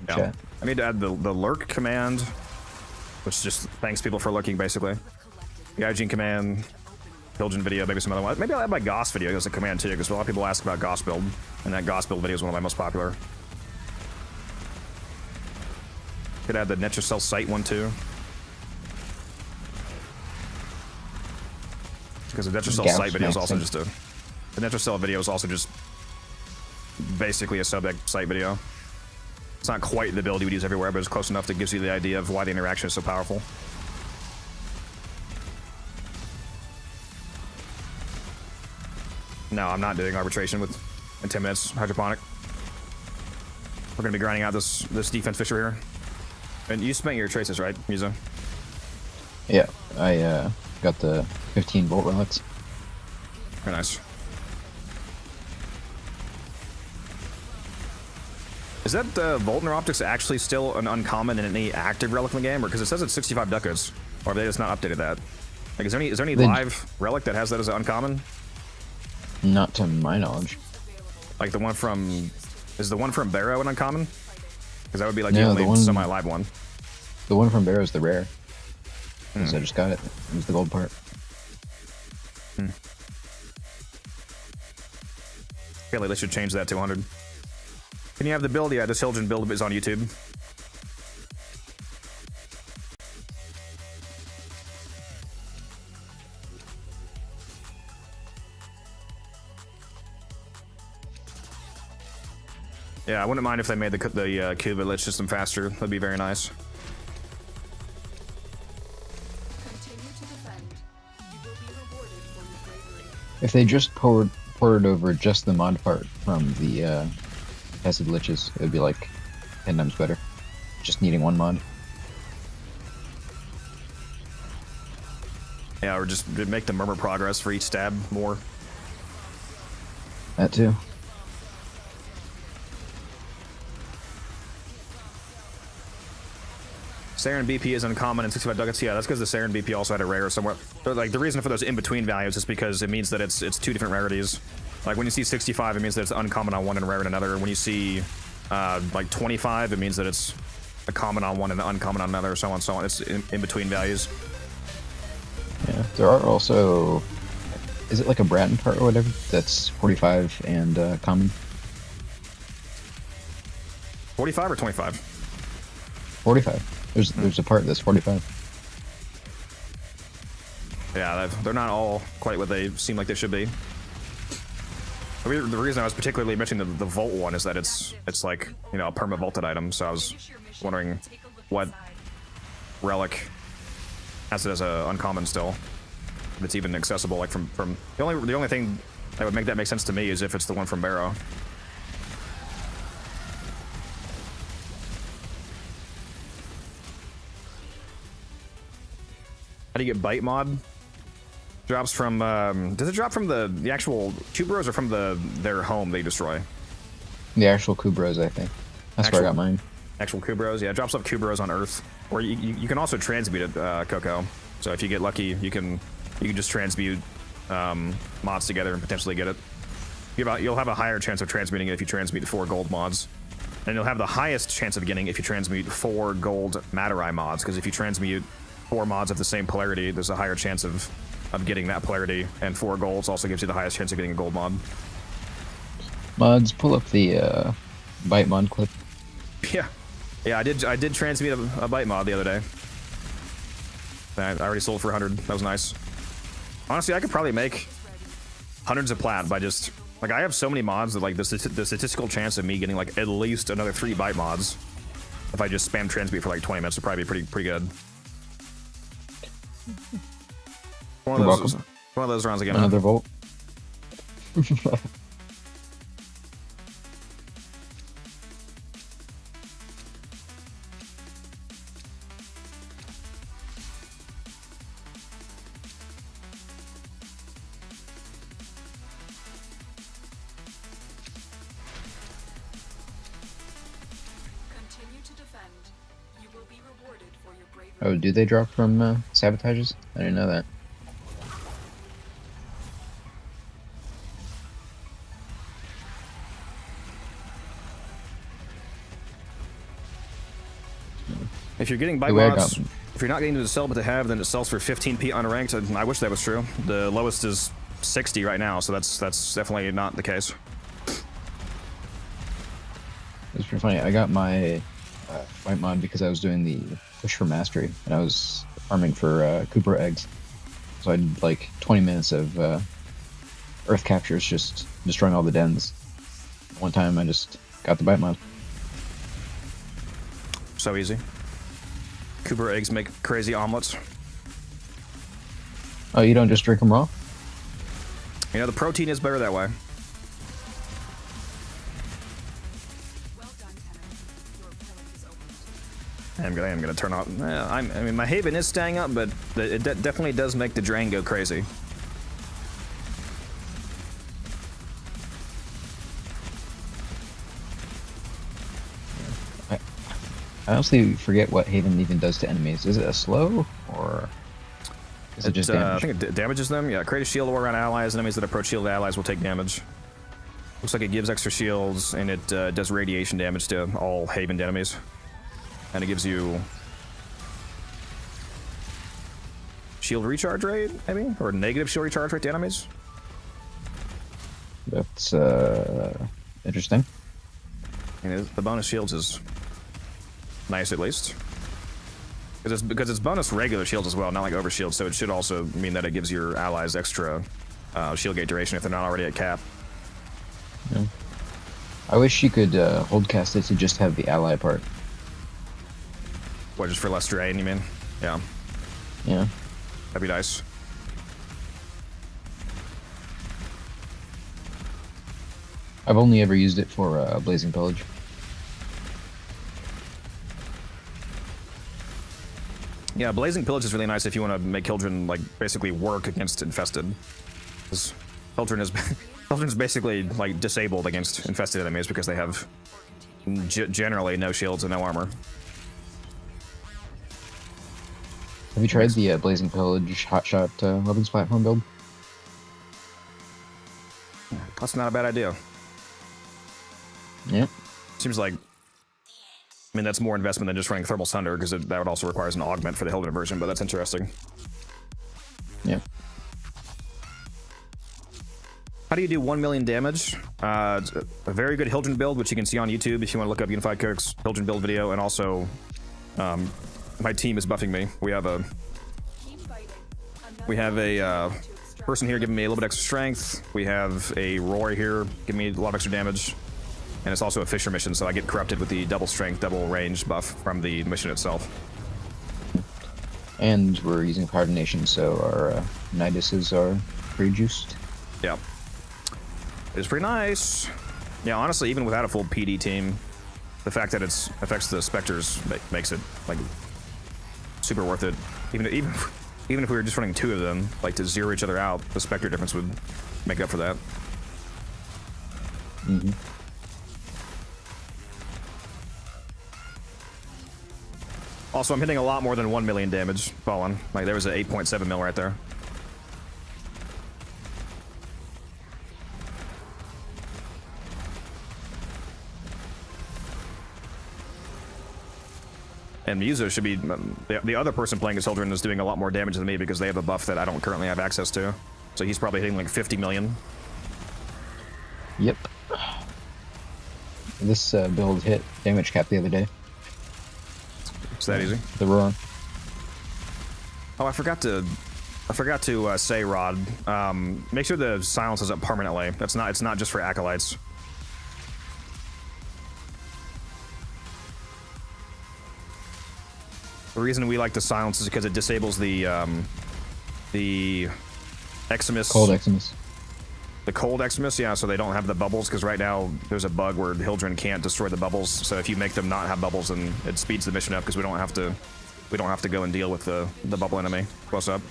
Yeah. Chat. I need to add the lurk command, which just thanks people for lurking, basically. The IGN command, Hildren video, maybe some other one. Maybe I'll add my Goss video as a command too, because a lot of people ask about Goss build, and that Goss build video is one of my most popular. Could add the Netrocell site one too. Because the Netrocell site video is also just the Netrocell video is also just basically a sub site video. It's not quite the build you would use everywhere, but it's close enough that gives you the idea of why the interaction is so powerful. No, I'm not doing arbitration in 10 minutes. Hydroponic. We're gonna be grinding out this defense fisher here. And you spent your traces, right, Musa? Yeah, I got the 15 volt relics. Very nice. Is that Voltner Optics actually still an uncommon in any active relic in the game? Or because it says it's 65 ducats, or have they just not updated that? Like, is there any live relic that has that as an uncommon? Not to my knowledge. Like the one from... Is the one from Barrow an uncommon? Because that would be like No, the only semi-live one. The one from Barrow is the rare. Because I just got it. It was the gold part. I feel like they should change that to 100. Can you have the build? Yeah, this Hildren build is on YouTube. Yeah, I wouldn't mind if they made the Cuba lit system faster. That'd be very nice. Continue to defend. You will be rewarded for your bravery. If they just ported over just the mod part from the Acid Liches, it would be like 10 times better. just needing one mod. Yeah, or just make the murmur progress for each stab more. That too. Saren BP is uncommon in 65 ducats. Yeah, that's because the Saren BP also had a rare somewhere. But like the reason for those in-between values is because it means that it's two different rarities. Like when you see 65, it means that it's uncommon on one and rare on another. When you see like 25, it means that it's a common on one and uncommon on another, so on and so on. It's in between values. Yeah, there are also, is it like a Bratton part or whatever? That's 45 and common. 45 or 25? 45. There's a part that's 45. Yeah, they're not all quite what they seem like they should be. The reason I was particularly mentioning the Volt one is that it's like, you know, a perma vaulted item, so I was wondering what relic has it as a uncommon still. If it's even accessible, like from the only thing that would make that make sense to me is if it's the one from Barrow. How do you get bite mod? Drops from does it drop from the actual Kubros or from their home they destroy? The actual Kubros, I think. That's where I got mine. Actual Kubros, yeah, it drops off Kubros on Earth. Or you can also transmute it, Coco. So if you get lucky, you can just transmute mods together and potentially get it. You'll have a higher chance of transmuting it if you transmute 4 gold mods. And you'll have the highest chance of getting if you transmute 4 gold Matter Eye mods, because if you transmute 4 mods of the same polarity, there's a higher chance of getting that polarity, and 4 golds also gives you the highest chance of getting a gold mod. Mods, pull up the bite mod clip. Yeah, I did transmute a bite mod the other day. I already sold for 100. That was nice. Honestly, I could probably make hundreds of plat by just like I have so many mods that like the statistical chance of me getting like at least another 3 bite mods if I just spam transmute for like 20 minutes would probably be pretty good. One of those rounds again. Another Volt. Continue to defend. You will be rewarded for your bravery. Oh, do they drop from sabotages? I didn't know that. If you're getting bite mods, if you're not getting to the sell but to have, then it sells for 15p unranked. And I wish that was true. The lowest is 60 right now, so that's definitely not the case. It's pretty funny. I got my bite mod because I was doing the push for mastery, and I was farming for Cooper eggs. So I did like 20 minutes of earth captures, just destroying all the dens. One time I just got the bite mod. So easy. Cooper eggs make crazy omelets. Oh, you don't just drink them raw? You know, the protein is better that way. Well done, Tenno. Your opponent is opened. I am gonna turn off. I mean, my Haven is staying up, but it definitely does make the drain go crazy. I honestly forget what Haven even does to enemies. Is it a slow, or is it just damage? I think it damages them. Yeah, create a shield all around allies. Enemies that approach shielded allies will take damage. Looks like it gives extra shields, and it does radiation damage to all Haven enemies. And it gives you shield recharge rate, maybe? Or negative shield recharge rate to enemies? That's interesting. The bonus shields is nice, at least. Because it's bonus regular shields as well, not like over shields, so it should also mean that it gives your allies extra shield gate duration if they're not already at cap. Yeah. I wish you could hold cast it to just have the ally part. What, just for less drain, you mean? Yeah. Yeah. That'd be nice. I've only ever used it for Blazing Pillage. Yeah, Blazing Pillage is really nice if you want to make Hildren like basically work against infested. Because Hildren is Hildren's basically like disabled against infested enemies because they have generally no shields and no armor. Have you tried the Blazing Pillage Hotshot weapons platform build? That's not a bad idea. Yeah. Seems like, I mean, that's more investment than just running Thermal Sunder, because that would also requires an augment for the Hildren version, but that's interesting. Yeah. How do you do 1 million damage? It's a very good Hildren build, which you can see on YouTube if you want to look up Unified Cook's Hildren build video, and also my team is buffing me. We have a person here giving me a little bit extra strength. We have a Roy here giving me a lot of extra damage. And it's also a Fisher mission, so I get corrupted with the double strength, double range buff from the mission itself. And we're using coordination, so our Niduses are pretty juiced. Yeah. It's pretty nice. Yeah, honestly, even without a full PD team, the fact that it affects the Spectres makes it, like, super worth it. Even if we were just running 2 of them, like, to zero each other out, the Spectre difference would make up for that. Mm-hmm. Also, I'm hitting a lot more than 1 million damage fallen. Like, there was an 8.7 mil right there. And Muso should be... the other person playing as Hildren is doing a lot more damage than me because they have a buff that I don't currently have access to. So he's probably hitting like 50 million. Yep. This build hit damage cap the other day. It's that easy. The Roar. Oh, I forgot to say, Rod. Make sure the silence is up permanently. It's not just for acolytes. The reason we like the silence is because it disables the Eximus. Cold Eximus. The cold Eximus, yeah, so they don't have the bubbles, because right now there's a bug where the Hildren can't destroy the bubbles, so if you make them not have bubbles, then it speeds the mission up, because we don't have to go and deal with the bubble enemy close up.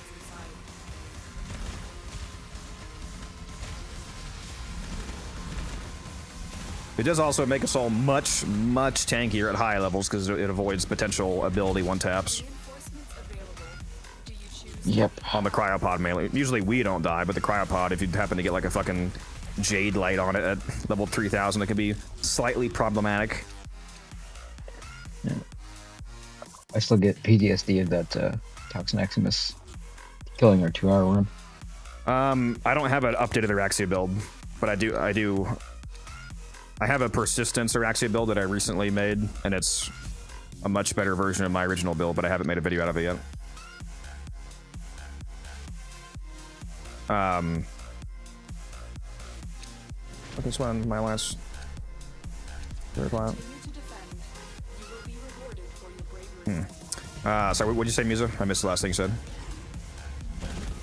It does also make us all much, much tankier at high levels, because it avoids potential ability one-taps. Yep. On the cryopod mainly. Usually we don't die, but the cryopod, if you happen to get like a fucking jade light on it at level 3000, it can be slightly problematic. Yeah. I still get PTSD of that Toxin Eximus killing our 2-hour worm. I don't have an updated Araxia build, but I have a Persistence Araxia build that I recently made, and it's a much better version of my original build, but I haven't made a video out of it yet. This one, my last third client. Sorry, what'd you say, Musa? I missed the last thing you said.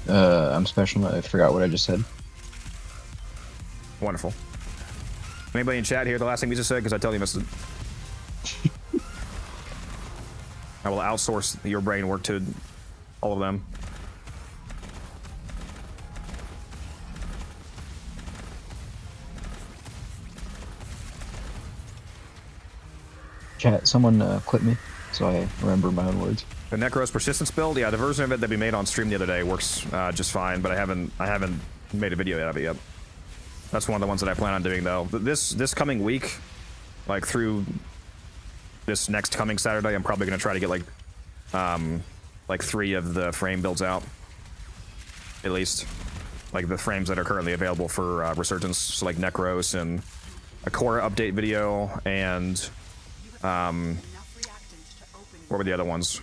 I'm special. I forgot what I just said. Wonderful. Anybody in chat hear the last thing Musa said? Because I totally missed it. I will outsource your brain work to all of them. Chat, someone clip me so I remember my own words. The Necros Persistence build, yeah, the version of it that we made on stream the other day works just fine, but I haven't made a video out of it yet. That's one of the ones that I plan on doing though. This coming week, like through this next coming Saturday, I'm probably gonna try to get like 3 of the frame builds out, at least, like the frames that are currently available for Resurgence, so like Necros and a core update video and. What were the other ones?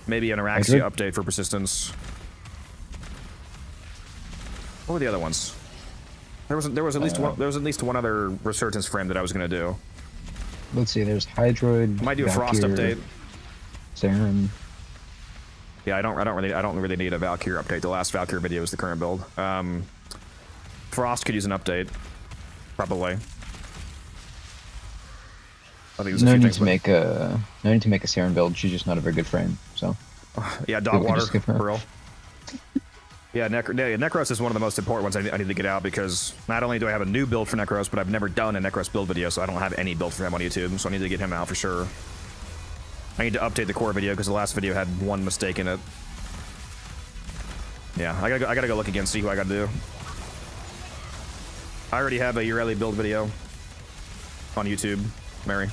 Maybe an Araxia update for Persistence. What were the other ones? There was at least one. There was at least one other Resurgence frame that I was gonna do. Let's see. There's Hydroid. I might do a Frost update. Serum. Yeah, I don't really need a Valkyrie update. The last Valkyrie video is the current build. Frost could use an update, probably. I think there's a No few need things. to make a Saren build. She's just not a very good frame. So Yeah, dog People can water, just skip her. for real. Yeah, Necros is one of the most important ones I need to get out because not only do I have a new build for Necros, but I've never done a Necros build video, so I don't have any build for him on YouTube, so I need to get him out for sure. I need to update the core video because the last video had one mistake in it. Yeah, I gotta go look again, see who I gotta do. I already have a Ureli build video on YouTube, Mary.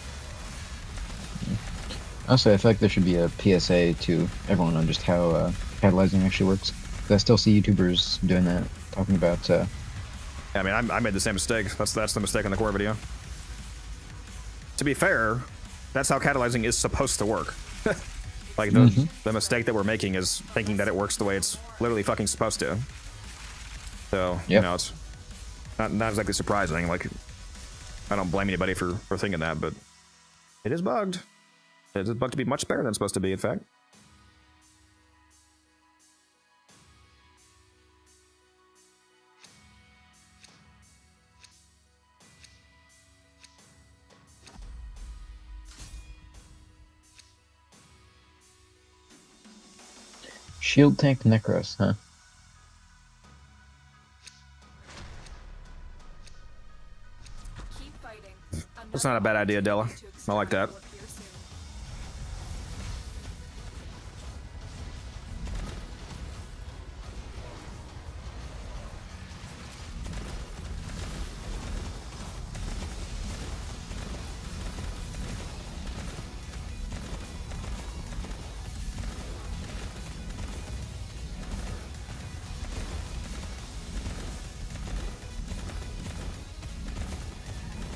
also, I feel like there should be a PSA to everyone on just how catalyzing actually works. 'Cause I still see YouTubers doing that, talking about. Yeah, I mean, I made the same mistake. That's the mistake in the core video. To be fair, that's how catalyzing is supposed to work. Like, the mistake that we're making is thinking that it works the way it's literally fucking supposed to. So, you Yep. know, it's not exactly surprising. Like, I don't blame anybody for thinking that, but it is bugged. It is bugged to be much better than it's supposed to be, in fact. Shield tank Necros, huh? Keep fighting. That's not a bad idea, Della. I like that.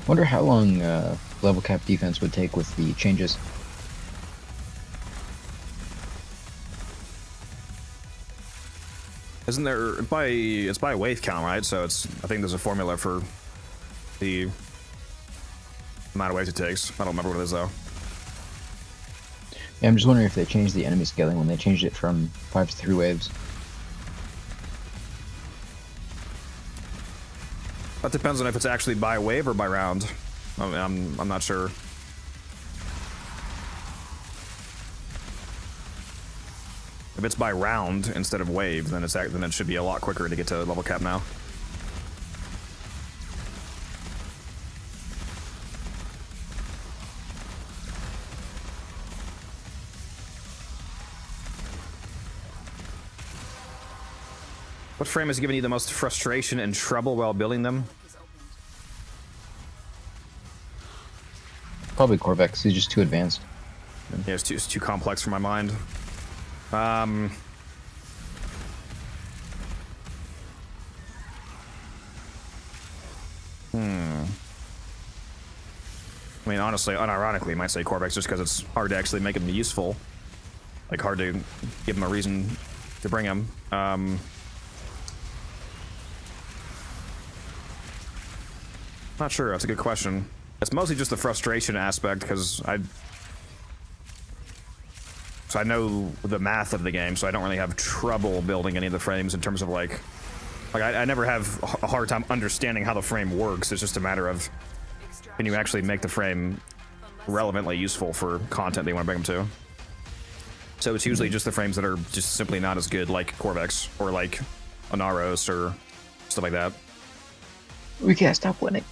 Wonder how long level cap defense would take with the changes. Isn't there it's by wave count, right? So it's I think there's a formula for the amount of waves it takes. I don't remember what it is though. Yeah, I'm just wondering if they changed the enemy scaling when they changed it from 5 to 3 waves. That depends on if it's actually by wave or by round. I'm not sure. If it's by round instead of wave, then then it should be a lot quicker to get to level cap now. What frame has given you the most frustration and trouble while building them? Probably Corvex. He's just too advanced. Yeah, it's too complex for my mind. I mean, honestly, unironically, I might say Corvex just because it's hard to actually make him useful. Like, hard to give him a reason to bring him. Not sure. That's a good question. It's mostly just the frustration aspect because I know the math of the game, so I don't really have trouble building any of the frames in terms of like I never have a hard time understanding how the frame works. It's just a matter of can you actually make the frame relevantly useful for content they want to bring them to. So it's usually just the frames that are just simply not as good, like Corvex or like Onaros or stuff like that. We can't stop winning.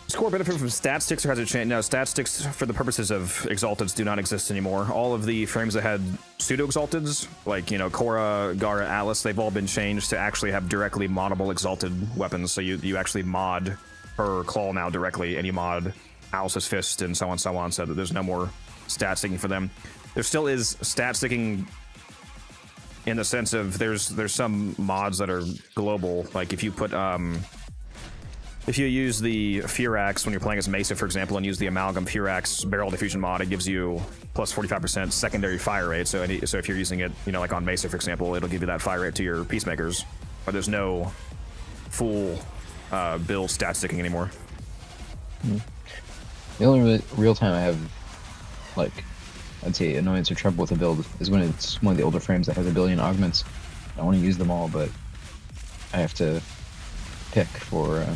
Does core benefit from stat sticks or has it changed? No, stat sticks for the purposes of exalteds do not exist anymore. All of the frames that had pseudo exalteds, like, you know, Korra, Gara, Atlas, they've all been changed to actually have directly moddable exalted weapons. So you actually mod her claw now directly, and you mod Alice's fist and so on, so that there's no more stat sticking for them. There still is stat sticking in the sense of there's some mods that are global. Like if you put if you use the Furax when you're playing as Mesa, for example, and use the Amalgam Furax Barrel Diffusion mod, it gives you plus 45% secondary fire rate. So if you're using it, you know, like on Mesa, for example, it'll give you that fire rate to your Peacemakers. But there's no full build stat sticking anymore. The only real time I have, like, I'd say annoyance or trouble with a build is when it's one of the older frames that has a billion augments. I want to use them all, but I have to pick for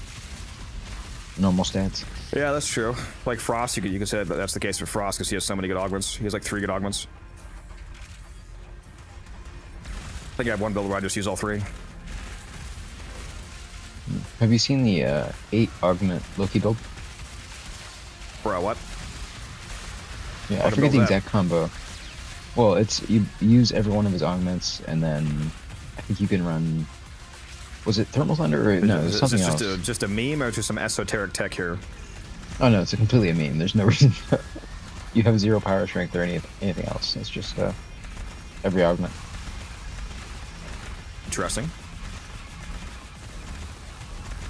normal stats. Yeah, that's true. Like Frost, you could say that that's the case for Frost because he has so many good augments. He has like 3 good augments. I think I have one build where I just use all 3. Have you seen the 8 augment Loki build? Bro, what? Yeah, How I to forget build the that? exact combo. Well, it's you use every one of his augments, and then I think you can run. Was it Thermal Thunder or no? There's Is something this else. just a meme or just some esoteric tech here? Oh no, it's a completely a meme. There's no reason. You have 0 power strength or anything else. It's just every augment. Interesting.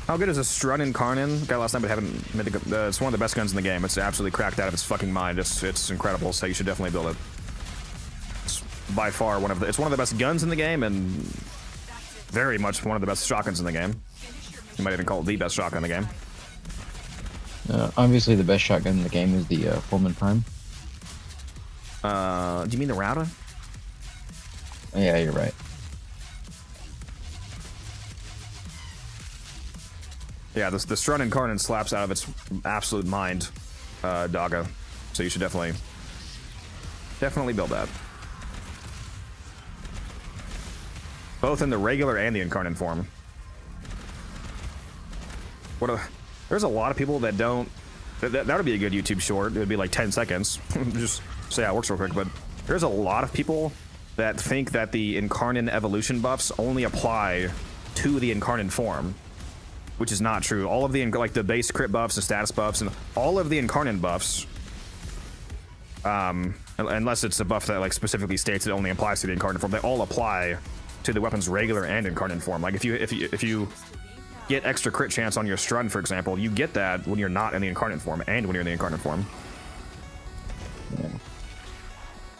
How good is a Strun Incarnin? Got last night, but haven't made the. It's one of the best guns in the game. It's absolutely cracked out of its fucking mind. It's incredible. So you should definitely build it. It's by far one of the. It's one of the best guns in the game, and very much one of the best shotguns in the game. You might even call it the best shotgun in the game. Obviously, the best shotgun in the game is the Pullman Prime. Do you mean the Router? Yeah, you're right. Yeah, the Strun Incarnin slaps out of its absolute mind, Doggo. So you should definitely build that. Both in the regular and the Incarnin form. There's a lot of people that don't. That would be a good YouTube short. It would be like 10 seconds. Just say how it works real quick. But there's a lot of people that think that the Incarnin evolution buffs only apply to the Incarnin form, which is not true. All of the like the base crit buffs, the status buffs, and all of the Incarnin buffs, unless it's a buff that like specifically states it only applies to the Incarnin form, they all apply to the weapon's regular and Incarnin form. Like if you get extra crit chance on your Strun, for example, you get that when you're not in the Incarnin form and when you're in the Incarnin form. Yeah.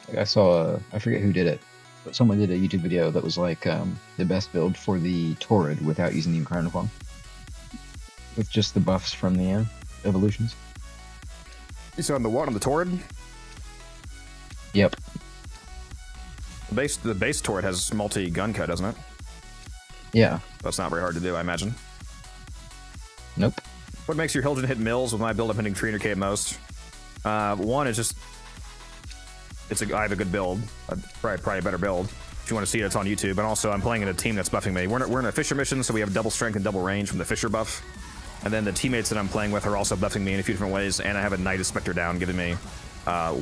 Like I saw, I forget who did it, but someone did a YouTube video that was like the best build for the Torrid without using the Incarnate form, with just the buffs from the evolutions. You said on the what? On the Torrid? Yep. The base Torrid has multi-gun cut, doesn't it? Yeah. That's not very hard to do, I imagine. Nope. What makes your Hildren hit mills with my build up hitting 300k at most? One is just I have a good build, probably a better build. If you want to see it, it's on YouTube. And also, I'm playing in a team that's buffing me. We're in a Fisher mission, so we have double strength and double range from the Fisher buff. And then the teammates that I'm playing with are also buffing me in a few different ways. And I have a Knight of Spectre down, giving me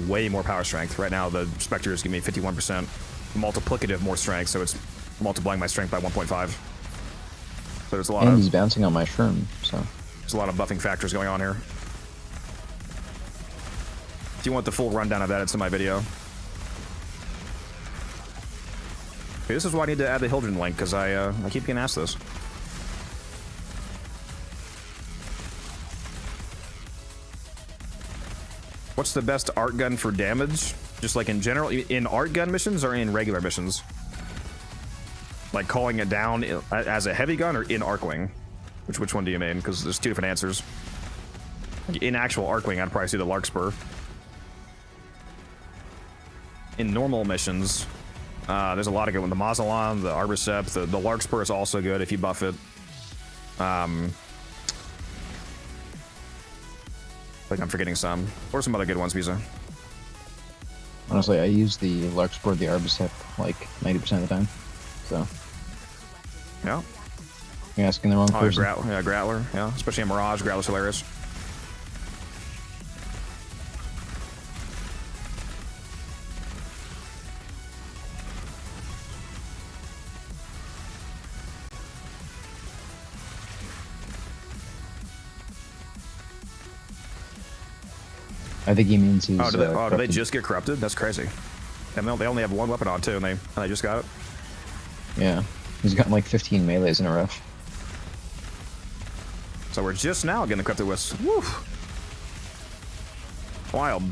way more power strength. Right now, the Spectres give me 51% multiplicative more strength, so it's multiplying my strength by 1.5. So there's a lot and he's bouncing on my shroom, so there's a lot of buffing factors going on here. If you want the full rundown of that, it's in my video. Okay, this is why I need to add the Hildren link, because I keep getting asked this. What's the best art gun for damage? Just like in general, in art gun missions or in regular missions? Like calling it down as a heavy gun or in Arcwing? Which one do you mean? Because there's 2 different answers. In actual Arcwing, I'd probably see the Larkspur. In normal missions, there's a lot of good ones. The Mausolon, the Arborcept, the Larkspur is also good if you buff it. I think I'm forgetting some. Or some other good ones, Visa. honestly, I use the Larkspur, the Arborcept, like 90% of the time. So Yeah. you're asking the wrong person. Grattler, yeah. Especially in Mirage, Grattler's hilarious. I think he means he's. Do they corrupted. just get corrupted? That's crazy. And they only have one weapon on too, and they just got it. Yeah, he's gotten like 15 melees in a row. So we're just now getting the corrupted wisps. Woo! Wild.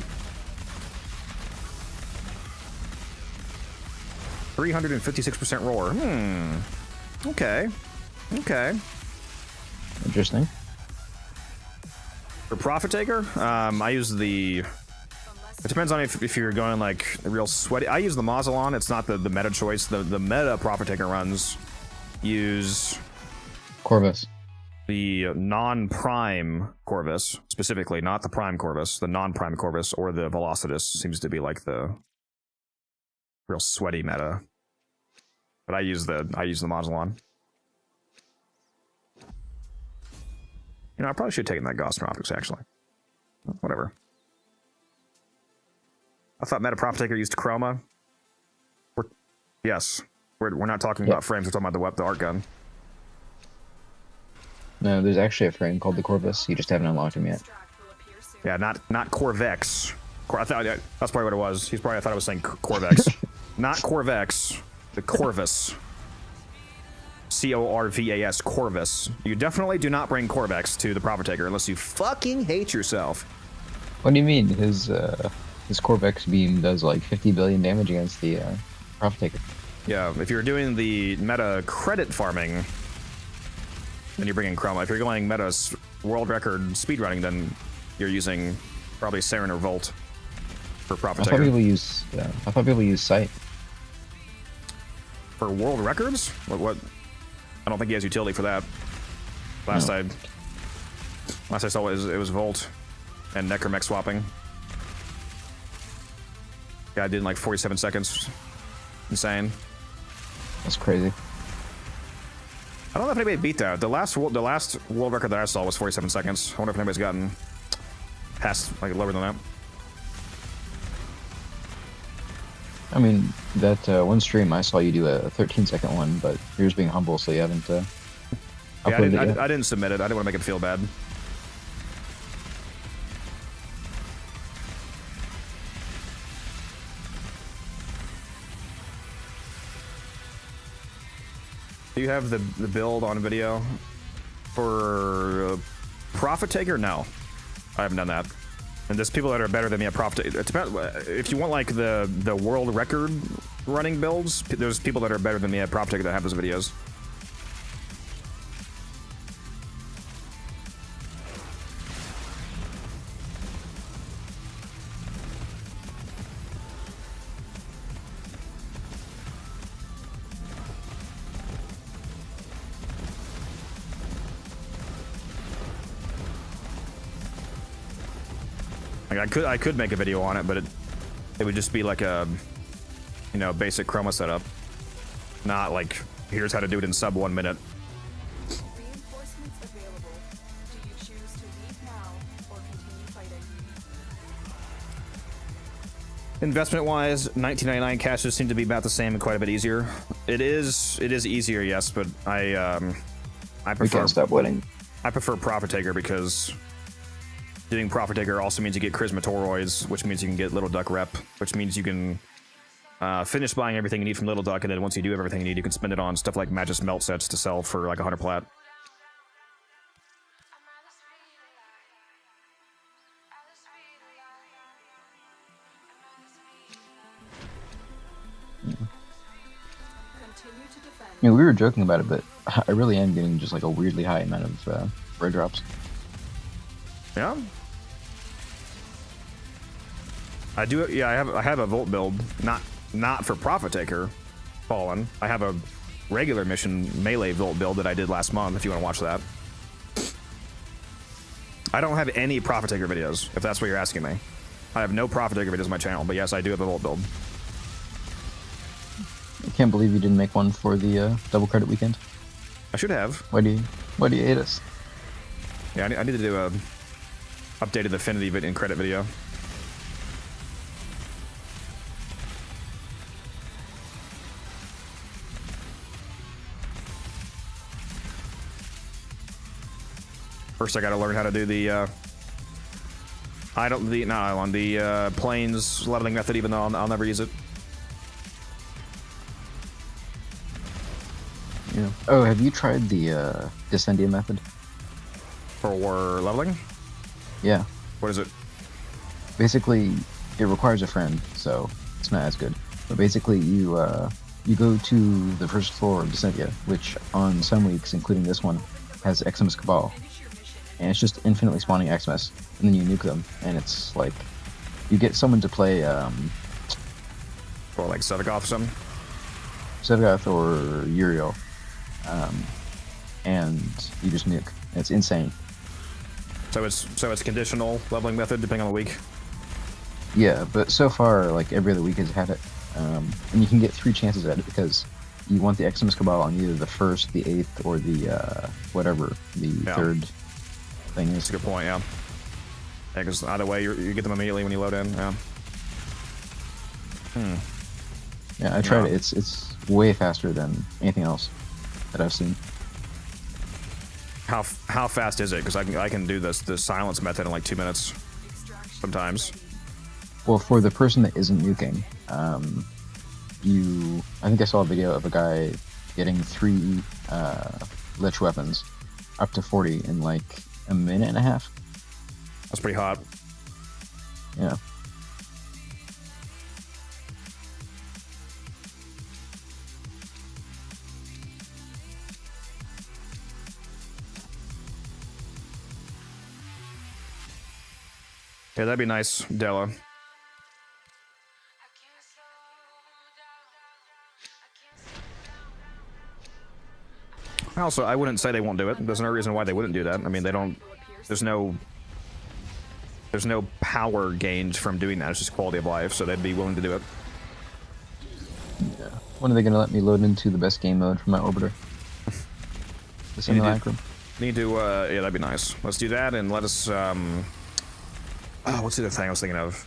356% roar. Okay. Okay. Interesting. For Profit Taker, I use the. It depends on if you're going like real sweaty. I use the Mausolon. It's not the meta choice. The meta Profit Taker runs use. Corvus. the non-prime Corvus, specifically, not the prime Corvus, the non-prime Corvus or the Velocitus seems to be like the real sweaty meta. But I use the Mazalon. You know, I probably should have taken that Gaussian Optics, actually. Whatever. I thought Meta Prop Taker used Chroma. Yes. We're not talking about frames, we're talking about the art gun. No, there's actually a frame called the Corvus. You just haven't unlocked him yet. Yeah, not Corvex. I thought that's probably what it was. I thought I was saying Corvex. Not Corvex. The Corvus. Corvas. Corvus. You definitely do not bring Corvex to the Prophet Taker unless you fucking hate yourself. What do you mean? His Corvex beam does like 50 billion damage against the Prophet Taker. Yeah, if you're doing the meta credit farming, then you're bringing Chroma. If you're going meta world record speedrunning, then you're using probably Saren or Volt for Prophet Taker. I thought people use Sight. For world records? What? I don't think he has utility for that. Last I saw it was Volt and Necromech swapping. Yeah, I did in like 47 seconds. Insane. That's crazy. I don't know if anybody beat that. The last world record that I saw was 47 seconds. I wonder if anybody's gotten past like lower than that. I mean, that one stream I saw you do a 13-second one, but you're just being humble, so you haven't Yeah, uploaded it yet. I didn't submit it. I didn't want to make it feel bad. Do you have the build on video for Prophet Taker? No, I haven't done that. And there's people that are better than me at Prophet Taker. It's about, if you want like the world record running builds, there's people that are better than me at Prophet Taker that have those videos. Like I could make a video on it, but it would just be like a, you know, basic chroma setup. Not like, here's how to do it in sub 1 minute. Reinforcements available. Do you choose to leave now or continue fighting? Investment-wise, 1999 caches seem to be about the same and quite a bit easier. It is easier, yes, but I We prefer can't stop winning. I prefer Prophet Taker because doing Prophet Taker also means you get Charisma Toroids, which means you can get Little Duck rep, which means you can finish buying everything you need from Little Duck, and then once you do have everything you need, you can spend it on stuff like Magus Melt sets to sell for like 100 plat. Continue to defend. I mean, we were joking about it, but I really am getting just like a weirdly high amount of bird drops. Yeah. I do. Yeah, I have a Volt build, not for Prophet Taker, Fallen. I have a regular mission melee Volt build that I did last month. If you want to watch that, I don't have any Prophet Taker videos. If that's what you're asking me, I have no Prophet Taker videos on my channel. But yes, I do have a Volt build. I can't believe you didn't make one for the double credit weekend. I should have. Why do you hate us? Yeah, I need to do a updated Affinity in credit video. First, I got to learn how to do the planes leveling method, even though I'll never use it. Yeah. Oh, have you tried the Descendia method? For leveling? Yeah. What is it? Basically, it requires a friend, so it's not as good. But basically, you go to the first floor of Descendia, which on some weeks, including this one, has Eximus Cabal. And it's just infinitely spawning Eximus, and then you nuke them, and it's like, you get someone to play, Or like Sedagoth or something? Sedagoth or Uriel. and you just nuke. It's insane. So it's conditional leveling method depending on the week. Yeah, but so far, like every other week has had it, and you can get 3 chances at it because you want the Eximus Cabal on either the 1st, the 8th, or the whatever the 3rd thing is. That's a good point. Yeah. Yeah, because either way, you get them immediately when you load in. Yeah. Yeah, I tried it. It's way faster than anything else that I've seen. How fast is it? Because I can do the silence method in like 2 minutes sometimes. Well, for the person that isn't nuking, I think I saw a video of a guy getting 3 Lich weapons up to 40 in like a minute and a half. That's pretty hot. Yeah. Yeah, that'd be nice, Della. Also, I wouldn't say they won't do it. There's no reason why they wouldn't do that. I mean, they don't. There's no power gained from doing that. It's just quality of life. So they'd be willing to do it. Yeah. When are they gonna let me load into the best game mode for my orbiter? The simulacrum. Need to. Yeah, that'd be nice. Let's do that and let us. What's the other thing I was thinking of?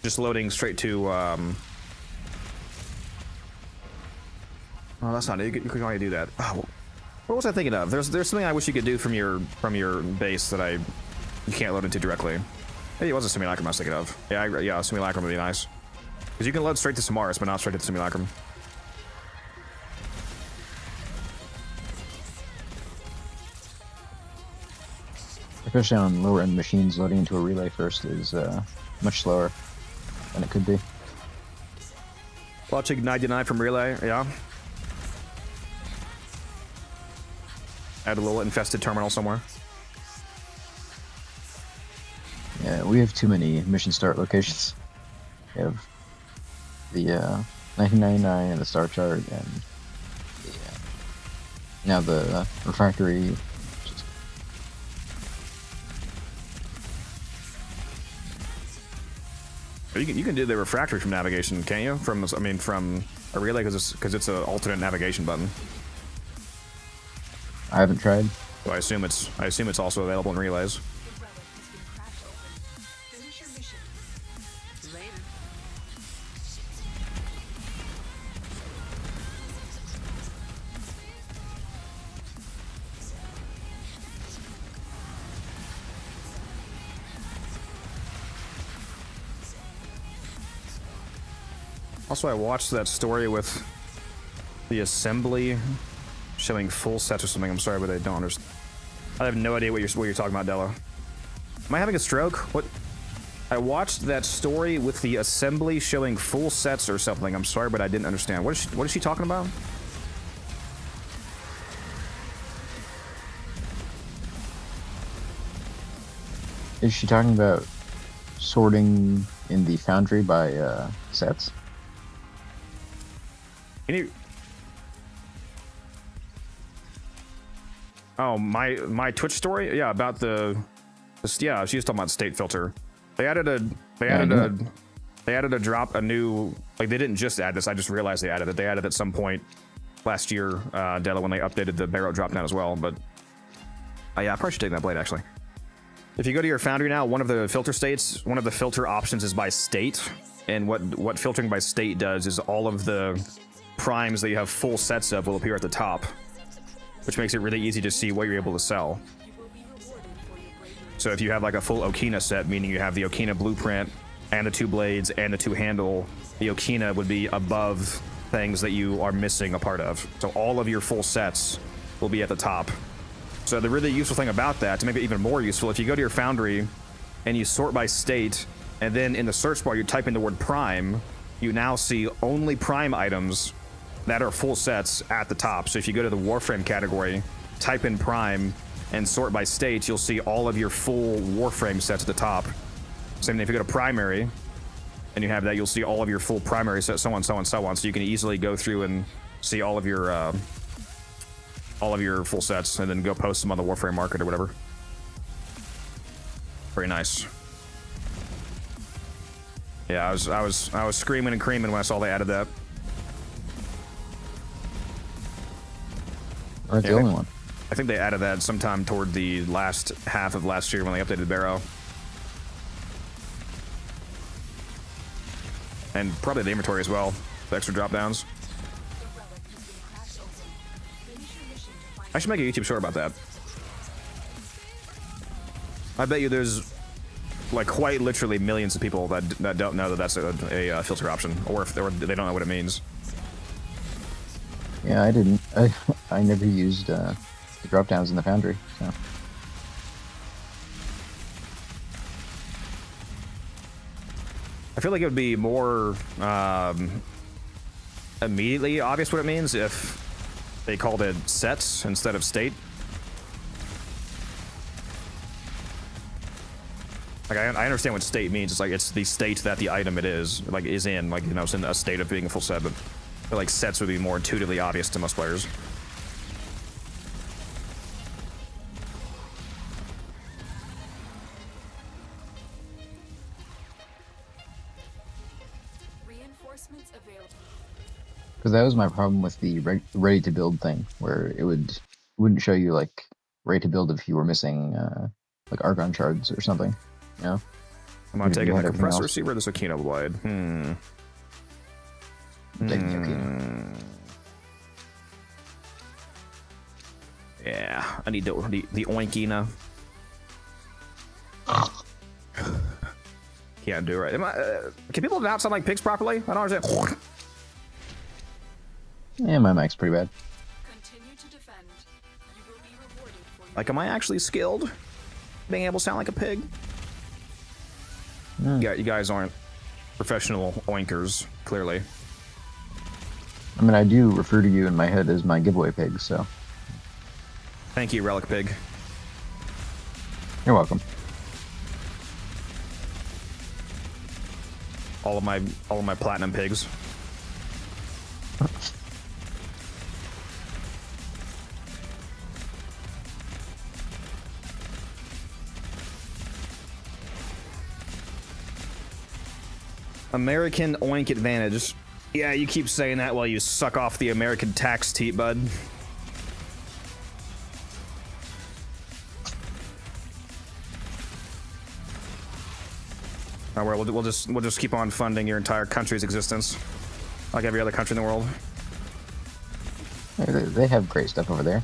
Just loading straight to. Oh, that's not it. You can already do that. Oh, what was I thinking of? There's something I wish you could do from your base that you can't load into directly. Maybe it was a simulacrum I was thinking of. Yeah, a simulacrum would be nice. Because you can load straight to Samaris, but not straight to the simulacrum. Especially on lower end machines, loading into a relay first is much slower than it could be. Watching 99 from relay, yeah. Add a little infested terminal somewhere. Yeah, we have too many mission start locations. We have the 1999 and the Star Chart and now the refractory. You can do the refractory from navigation, can't you? From a relay because it's an alternate navigation button. I haven't tried. So I assume it's also available in relays. Also, I watched that story with the assembly showing full sets or something. I'm sorry, but I don't understand. I have no idea what you're talking about, Della. Am I having a stroke? What? I watched that story with the assembly showing full sets or something. I'm sorry, but I didn't understand. What is she talking about? Is she talking about sorting in the foundry by sets? Oh, my Twitch story? Yeah, about yeah, she was talking about state filter. They added a drop, a new, like they didn't just add this, I just realized they added it. They added it at some point last year, Della, when they updated the barrel drop down as well, but yeah, I probably should take that blade actually. If you go to your foundry now, one of the filter options is by state, and what filtering by state does is all of the primes that you have full sets of will appear at the top, which makes it really easy to see what you're able to sell. So if you have like a full Okina set, meaning you have the Okina blueprint and the 2 blades and the 2 handle, the Okina would be above things that you are missing a part of. So all of your full sets will be at the top. So the really useful thing about that, to make it even more useful, if you go to your foundry and you sort by state, and then in the search bar you type in the word prime, you now see only prime items that are full sets at the top. So if you go to the Warframe category, type in prime, and sort by state, you'll see all of your full Warframe sets at the top. Same thing if you go to primary, and you have that, you'll see all of your full primary sets, so on, so on, so on. So you can easily go through and see all of your all of your full sets and then go post them on the Warframe market or whatever. Very nice. Yeah, I was screaming and creaming when I saw they added that. Or the only one. I think they added that sometime toward the last half of last year when they updated Barrow. And probably the inventory as well, the extra drop downs. I should make a YouTube short about that. I bet you there's like quite literally millions of people that don't know that that's a filter option, or if they don't know what it means. Yeah, I didn't. I never used the drop downs in the Foundry. So. I feel like it would be more immediately obvious what it means if they called it sets instead of state. Like I understand what state means. It's like it's the state that the item it is in, like, you know, it's in a state of being a full set. But I feel like sets would be more intuitively obvious to most players. Reinforcements available. Because that was my problem with the ready to build thing, where it wouldn't show you like ready to build if you were missing like argon shards or something. You know? Am I taking the compressor else. receiver or the Sakino blade? I'm taking the Akino. Yeah, I need the oinkina. Can't do it right. Can people not sound like pigs properly? I don't understand. Yeah, my mic's pretty bad. Continue to defend. You will be rewarded for your Like, am I actually skilled being able to sound like a pig? Yeah, you guys aren't professional oinkers, clearly. I mean, I do refer to you in my head as my giveaway pig, so Thank you, Relic Pig. you're welcome. All of my platinum pigs. American oink advantage. Yeah, you keep saying that while you suck off the American tax teat, bud. Oh, well, we'll just keep on funding your entire country's existence, like every other country in the world. They have great stuff over there.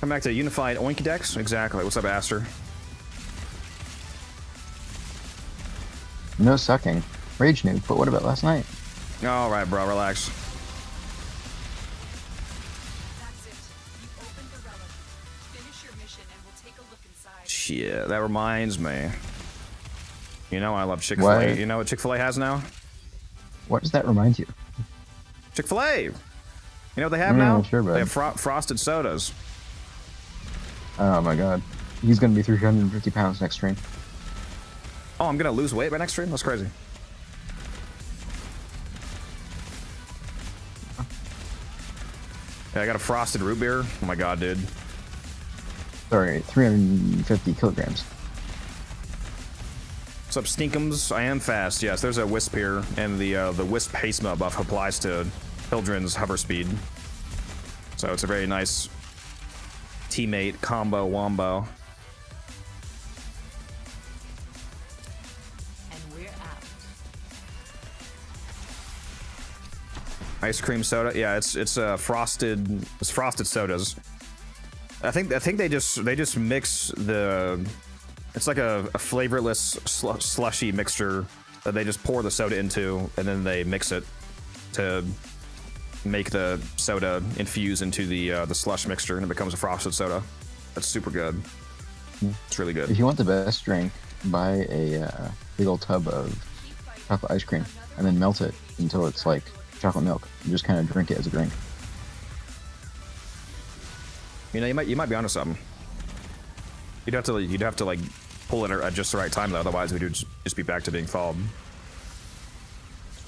Come back to Unified Oinkidex? Exactly. What's up, Aster? No sucking. Rage noob, but what about last night? All right, bro, relax. That's it. You've opened the relic. Finish your mission and we'll take a look inside. Shit, that reminds me. You know I love Chick-fil-A. What? You know what Chick-fil-A has now? What does that remind you? Chick-fil-A! You know what they have now? Sure, bud. They have frosted sodas. Oh my god. He's gonna be 350 pounds next stream. Oh, I'm gonna lose weight by next stream? That's crazy. Yeah, I got a frosted root beer. Oh my god, dude. Sorry, 350 kilograms. What's up, Stinkums? I am fast. Yes, there's a Wisp here, and the Wisp haste mode buff applies to Hildren's hover speed. So it's a very nice teammate combo wombo. And we're out. Ice cream soda. Yeah, it's frosted. It's frosted sodas. I think they just mix the. It's like a flavorless slushy mixture that they just pour the soda into, and then they mix it to make the soda infuse into the slush mixture, and it becomes a frosted soda. That's super good. It's really good. If you want the best drink, buy a big old tub of chocolate ice cream and then melt it until it's like chocolate milk. You just kind of drink it as a drink. You know, you might be onto something. You'd have to like pull it at just the right time though, otherwise we'd just be back to being fouled.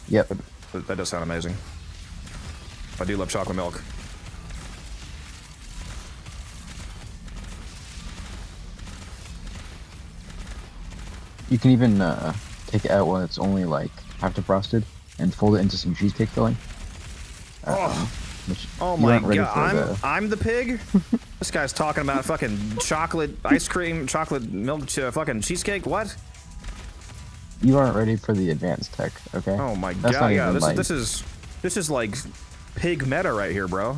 Yep. That does sound amazing. I do love chocolate milk. You can even take it out when it's only like half defrosted and fold it into some cheesecake filling. Which Oh you my aren't ready god, for I'm the pig? This guy's talking about fucking chocolate ice cream, chocolate milk, fucking cheesecake, what? You aren't ready for the advanced tech, okay? Oh my That's god, not yeah, even, like, this is like pig meta right here, bro.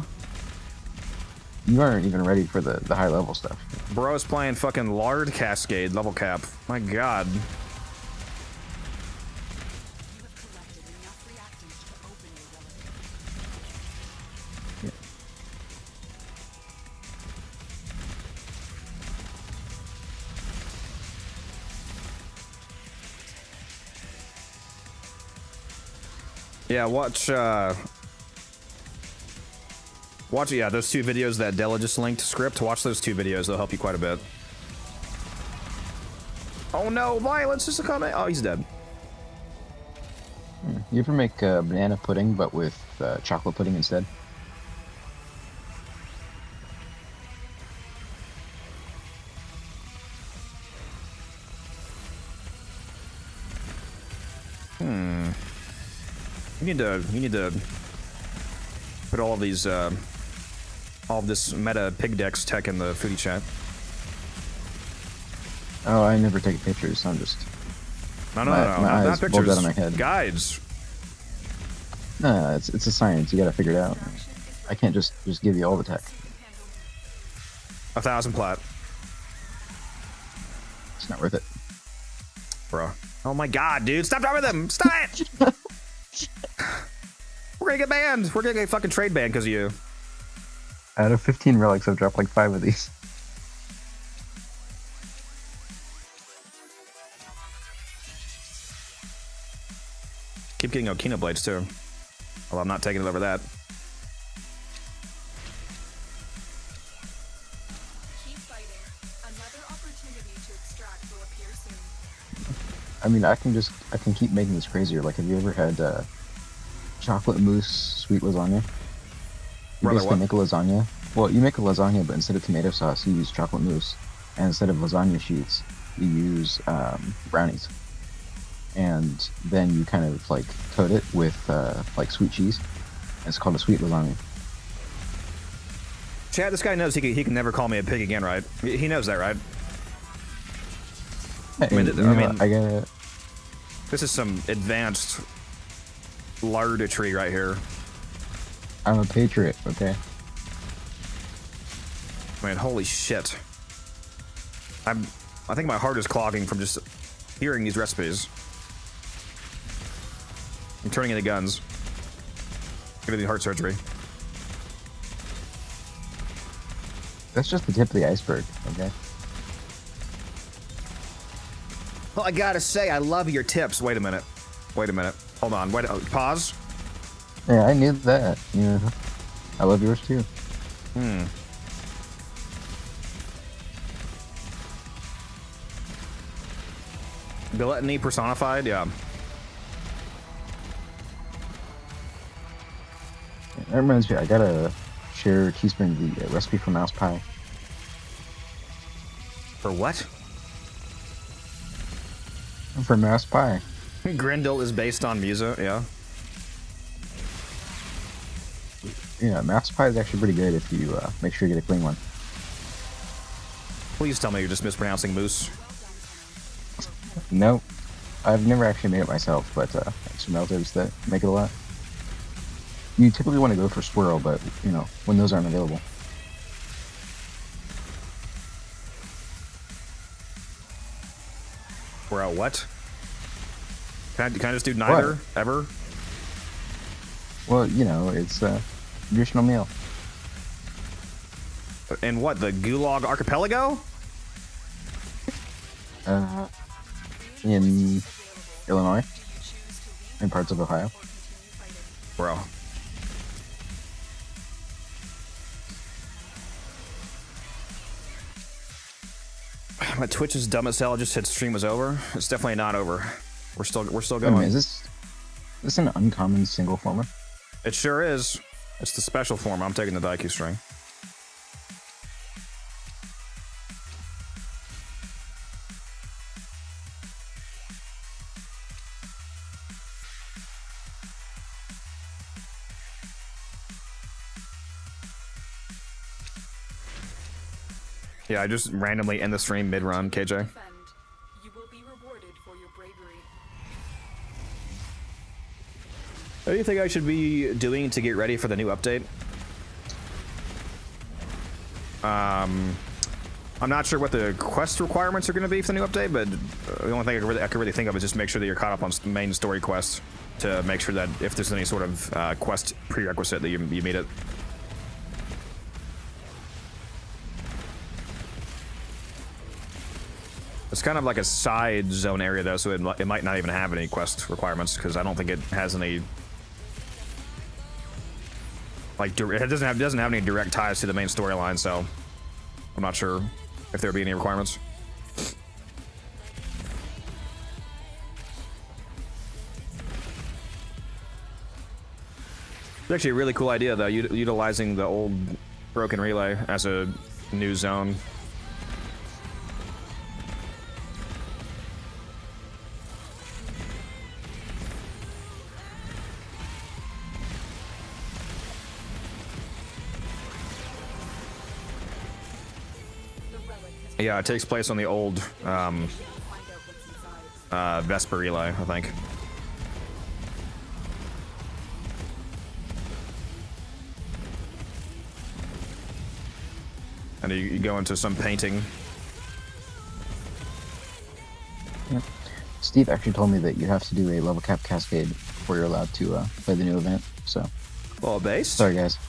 you aren't even ready for the high level stuff. Bro's playing fucking lard cascade level cap. My god. Yeah, watch, yeah, those two videos that Della just linked script. Watch those two videos, they'll help you quite a bit. Oh no, violence is coming! Oh, he's dead. You ever make banana pudding but with chocolate pudding instead? You need to put all of these, all of this meta pig decks tech in the foodie chat. Oh, I never take pictures. I'm just No, my not eyes bulge pictures. out of my head. Guides. no, it's a science. You gotta figure it out. I can't just give you all the tech. 1,000 plat, It's not worth it. bro. Oh my god, dude! Stop driving them! Stop it! We're gonna get banned. We're gonna get fucking trade banned because of you. Out of 15 relics, I've dropped like 5 of these. Keep getting Okina blades too. Although I'm not taking it over that. Keep fighting. Another opportunity to extract will appear soon. I mean, I can keep making this crazier. Like, have you ever had chocolate mousse sweet lasagna? You Brother, basically what? make a lasagna. Well, you make a lasagna, but instead of tomato sauce, you use chocolate mousse, and instead of lasagna sheets, you use brownies. And then you kind of like coat it with like sweet cheese. It's called a sweet lasagna. Chad, this guy knows he can never call me a pig again, right? He knows that, right? I got This is some advanced lardetry right here. I'm a patriot, okay? Man, holy shit. I think my heart is clogging from just hearing these recipes. I'm turning into guns. Gonna need heart surgery. That's just the tip of the iceberg, okay? Well, I gotta say, I love your tips. Wait a minute. Wait a minute. Hold on. Wait. Pause. Yeah, I knew that. Yeah, I love yours too. Gluttony personified. Yeah. That reminds me, I gotta share Teespring the recipe for mouse pie. For what? For mouse pie. Grendel is based on Musa. Yeah. Yeah, mouse pie is actually pretty good if you make sure you get a clean one. Please tell me you're just mispronouncing moose. Nope. I've never actually made it myself, but some relatives that make it a lot. You typically want to go for squirrel, but, you know, when those aren't available. We're out what? Can I just do neither? What? Ever? Well, you know, it's a traditional meal. And what? The Gulag Archipelago? In Illinois, in parts of Ohio. Bro. My Twitch is dumb as hell. I just said stream was over. It's definitely not over. We're still I going. mean, is this an uncommon single former? It sure is. It's the special form. I'm taking the Daiku string. Yeah, I just randomly end the stream mid-run, KJ. Defend. You will be rewarded for your bravery. What do you think I should be doing to get ready for the new update? I'm not sure what the quest requirements are going to be for the new update, but the only thing I can really think of is just make sure that you're caught up on main story quests to make sure that if there's any sort of quest prerequisite that you meet it. It's kind of like a side zone area though, so it might not even have any quest requirements because I don't think it has any. Like it doesn't have any direct ties to the main storyline, so I'm not sure if there'll be any requirements. It's actually a really cool idea though, utilizing the old broken relay as a new zone. Yeah, it takes place on the old Vesper relay, I think. And you go into some painting. Yep. Steve actually told me that you have to do a level cap cascade before you're allowed to play the new event, so. Well, base? Sorry, guys.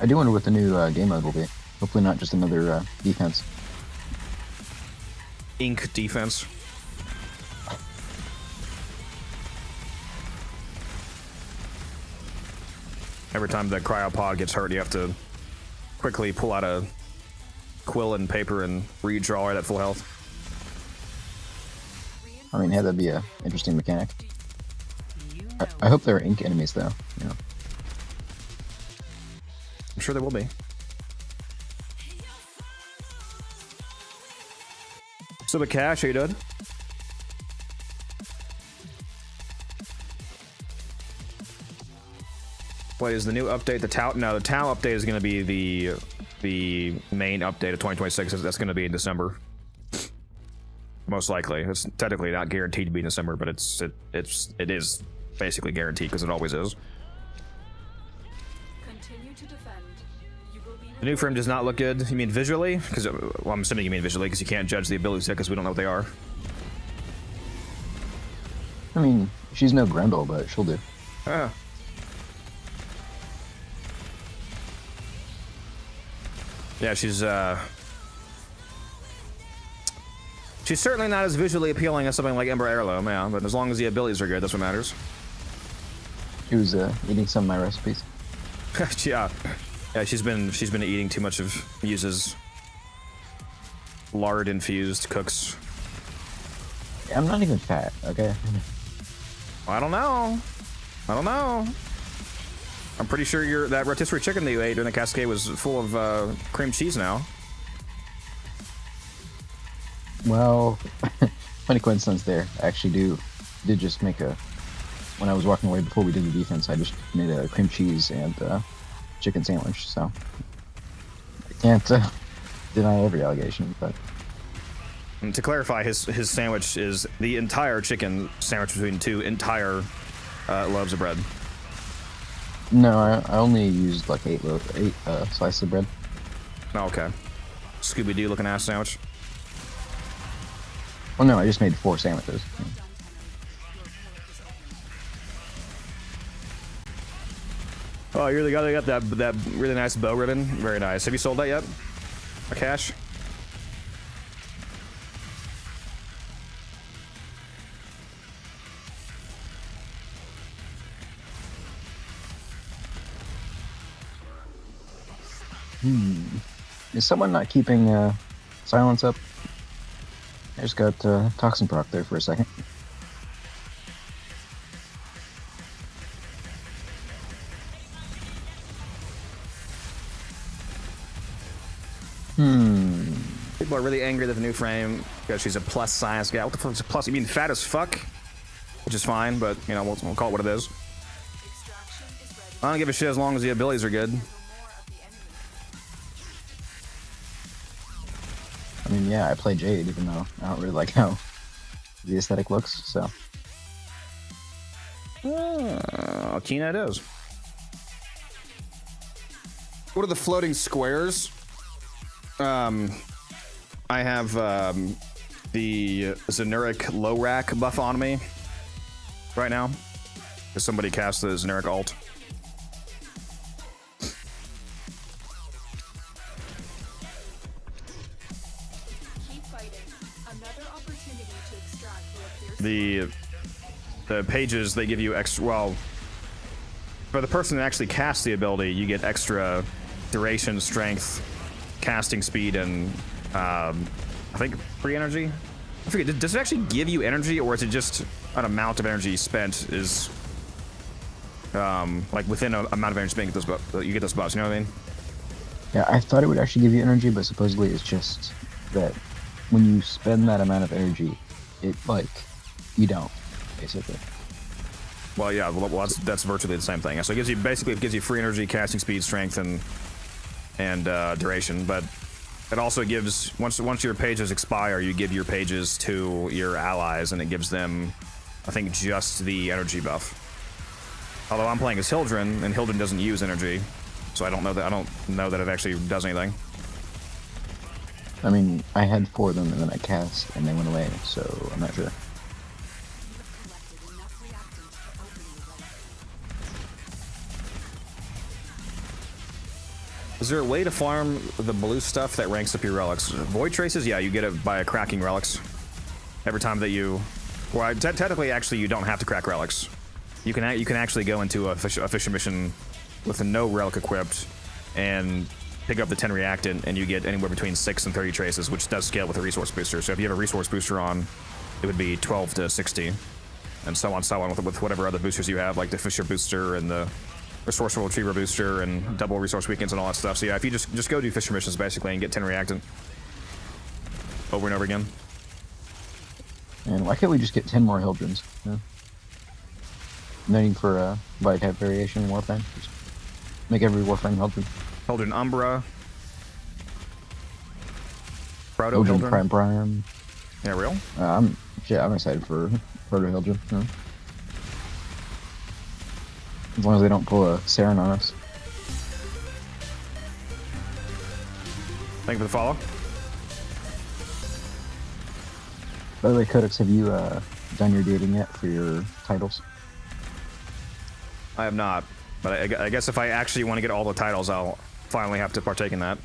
I do wonder what the new game mode will be. Hopefully not just another defense. Ink defense. Every time the cryopod gets hurt, you have to quickly pull out a quill and paper and redraw it at full health. I mean, hey, that'd be a interesting mechanic. I hope there are ink enemies, though. You know. I'm sure there will be. So, but Cash, how you doing? What is the new update? The Tau? No, the Tau update is going to be the main update of 2026. That's going to be in December, most likely. It's technically not guaranteed to be in December, but it is basically guaranteed because it always is. Continue to defend. You will be The new frame does not look good. You mean visually? Because well, I'm assuming you mean visually because you can't judge the abilities yet because we don't know what they are. I mean, she's no Grendel, but she'll do. Ah. Yeah, she's certainly not as visually appealing as something like Ember Heirloom, yeah, but as long as the abilities are good, that's what matters. She was eating some of my recipes. Yeah, she's been eating too much of Muse's lard infused cooks. I'm not even fat, okay? I don't know. I'm pretty sure that rotisserie chicken that you ate during the cascade was full of cream cheese now. Well, funny coincidence there. I actually did just make when I was walking away before we did the defense, I just made a cream cheese and chicken sandwich, so I can't deny every allegation, but... And to clarify, his sandwich is the entire chicken sandwich between two entire loaves of bread. No, I only used like 8 slices of bread. Oh, okay. Scooby-Doo looking ass sandwich. Well, no, I just made 4 sandwiches. Oh, you're the guy that got that really nice bow ribbon? Very nice. Have you sold that yet? Cash? Is someone not keeping silence up? I just got toxin proc there for a second. People are really angry that the new frame, because she's a plus size gal. What the fuck is a plus? You mean fat as fuck? Which is fine, but, you know, we'll call it what it is. Extraction is ready. I don't give a shit as long as the abilities are good. More of the enemy. I mean, yeah, I play Jade, even though I don't really like how the aesthetic looks, so. Kina it is. What are the floating squares? I have the Xeneric low rack buff on me right now, because somebody cast the Xeneric alt. Keep fighting. Another opportunity to extract will appear The pages, they give you extra, well, for the person that actually casts the ability, you get extra duration, strength, casting speed, and I think free energy. I forget, does it actually give you energy, or is it just an amount of energy spent is like within an amount of energy spent you get those buffs, you know what I mean? Yeah, I thought it would actually give you energy, but supposedly it's just that when you spend that amount of energy, it, like, you don't, basically. Well, yeah, well, that's virtually the same thing. So it gives you, basically, it gives you free energy, casting speed, strength, and duration, but it also gives, once your pages expire, you give your pages to your allies, and it gives them, I think, just the energy buff. Although I'm playing as Hildren, and Hildren doesn't use energy, so I don't know that it actually does anything. I mean, I had 4 of them, and then I cast, and they went away, so I'm not sure. collected enough reactants for opening the Is there a way to farm the blue stuff that ranks up your relics? Void traces? Yeah, you get it by cracking relics. Every time that you... Well, technically, actually, you don't have to crack relics. You can actually go into a fisher mission with no relic equipped and pick up the 10 reactant, and you get anywhere between 6 and 30 traces, which does scale with a resource booster. So if you have a resource booster on, it would be 12 to 60, and so on with whatever other boosters you have, like the fisher booster and the resourceful retriever booster and double resource weekends and all that stuff. So yeah, if you just go do fisher missions basically and get 10 reactant over and over again. And why can't we just get 10 more Hildrens? Yeah. No need for a body type variation in Warframe. Just make every Warframe Hildren. Hildren Umbra. Proto Hildren Hildren. Prime. Yeah, real? I'm excited for Proto Hildren. Yeah. As long as they don't pull a Saren on us. Thank you for the follow. By the way, Codex, have you done your dating yet for your titles? I have not, but I guess if I actually want to get all the titles, I'll finally have to partake in that,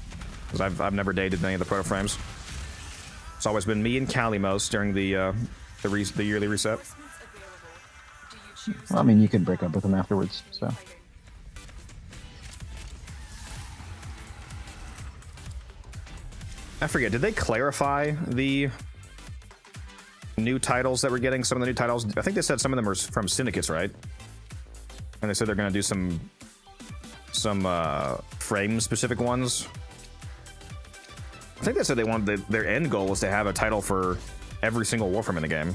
because I've never dated any of the proto frames. It's always been me and Kalimos during the yearly reset. reinforcements available. Do you choose Well, I mean, you could break up with them afterwards, so. I forget, did they clarify the new titles that we're getting? Some of the new titles, I think they said some of them are from syndicates, right? And they said they're going to do some frame specific ones. I think they said they wanted their end goal was to have a title for every single Warframe in the game,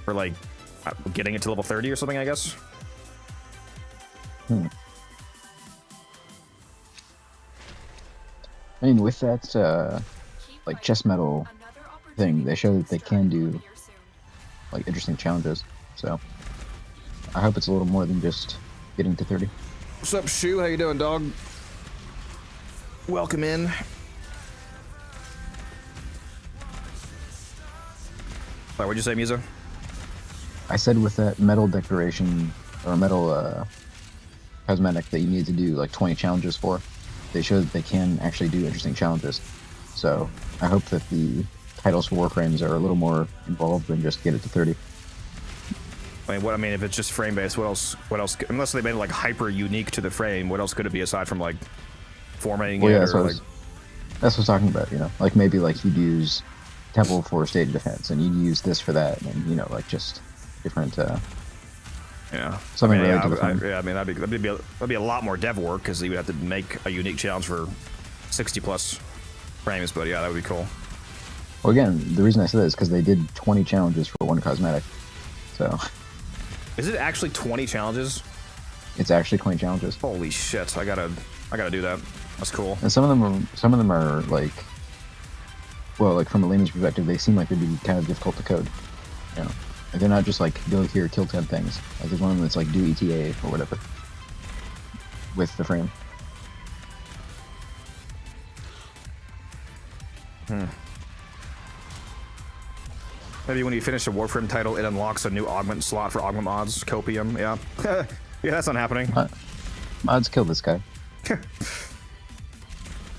for like getting it to level 30 or something, I guess. I mean, with that, like, chest metal thing, they show that they can do, like, interesting challenges, so I hope it's a little more than just getting to 30. What's up, Shu? How you doing, dog? Welcome in. Sorry, what'd you say, Musa? I said with that metal decoration, or metal cosmetic that you need to do, like, 20 challenges for, they show that they can actually do interesting challenges. So I hope that the titles for Warframes are a little more involved than just get it to 30. I mean, if it's just frame based, what else, unless they made it like hyper unique to the frame, what else could it be aside from like formatting Well, it yeah, or so like... That's what I'm talking about, you know? Like, maybe, like, you'd use Temple for stage defense, and you'd use this for that, and, you know, like, just different, Yeah. something I mean, related to the I, frame. yeah, I mean, that'd be a lot more dev work because you would have to make a unique challenge for 60 plus frames. But yeah, that would be cool. Well, again, the reason I said that is because they did 20 challenges for one cosmetic. So, Is it actually 20 challenges? it's actually 20 challenges. Holy shit! I gotta do that. That's cool. And some of them are, like, well, like, from a layman's perspective, they seem like they'd be kind of difficult to code. You know? Like, they're not just, like, go here, kill 10 things. Like, there's one of them that's, like, do ETA or whatever. With the frame. Maybe when you finish a Warframe title, it unlocks a new augment slot for augment mods. Copium, yeah. Yeah, that's not happening. Mods kill this guy.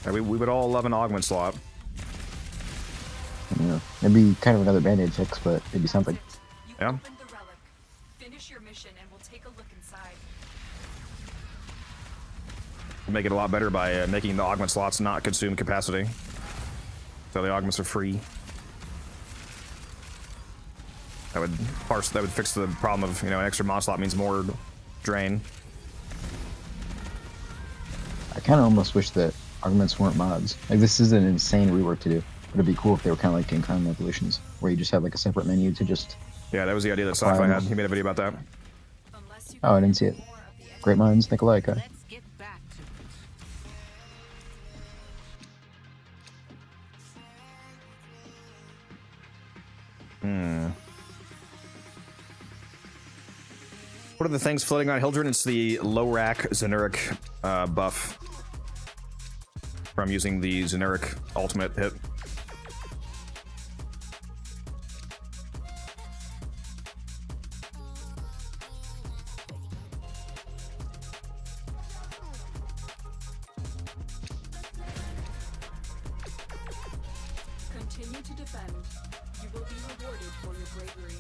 Yeah, we would all love an augment slot. You know, it'd be kind of another band-aid fix, but it'd be something. You Yeah. opened the relic. Finish your mission and we'll take a look inside. Make it a lot better by making the augment slots not consume capacity. So the augments are free. That would fix the problem of, you know, an extra mod slot means more drain. I kind of almost wish that augments weren't mods. Like, this is an insane rework to do. But it'd be cool if they were kind of like in Crown Evolutions, where you just had like a separate menu to just... Yeah, that was the idea that Sci-Fi had. He made a video about that. Unless you Oh, I didn't see it. more of the Great minds think alike, huh? Let's get back to it. What are the things floating on Hildren? It's the low rack Xeneric buff from using the Xeneric ultimate hit. Continue to defend. You will be rewarded for your bravery.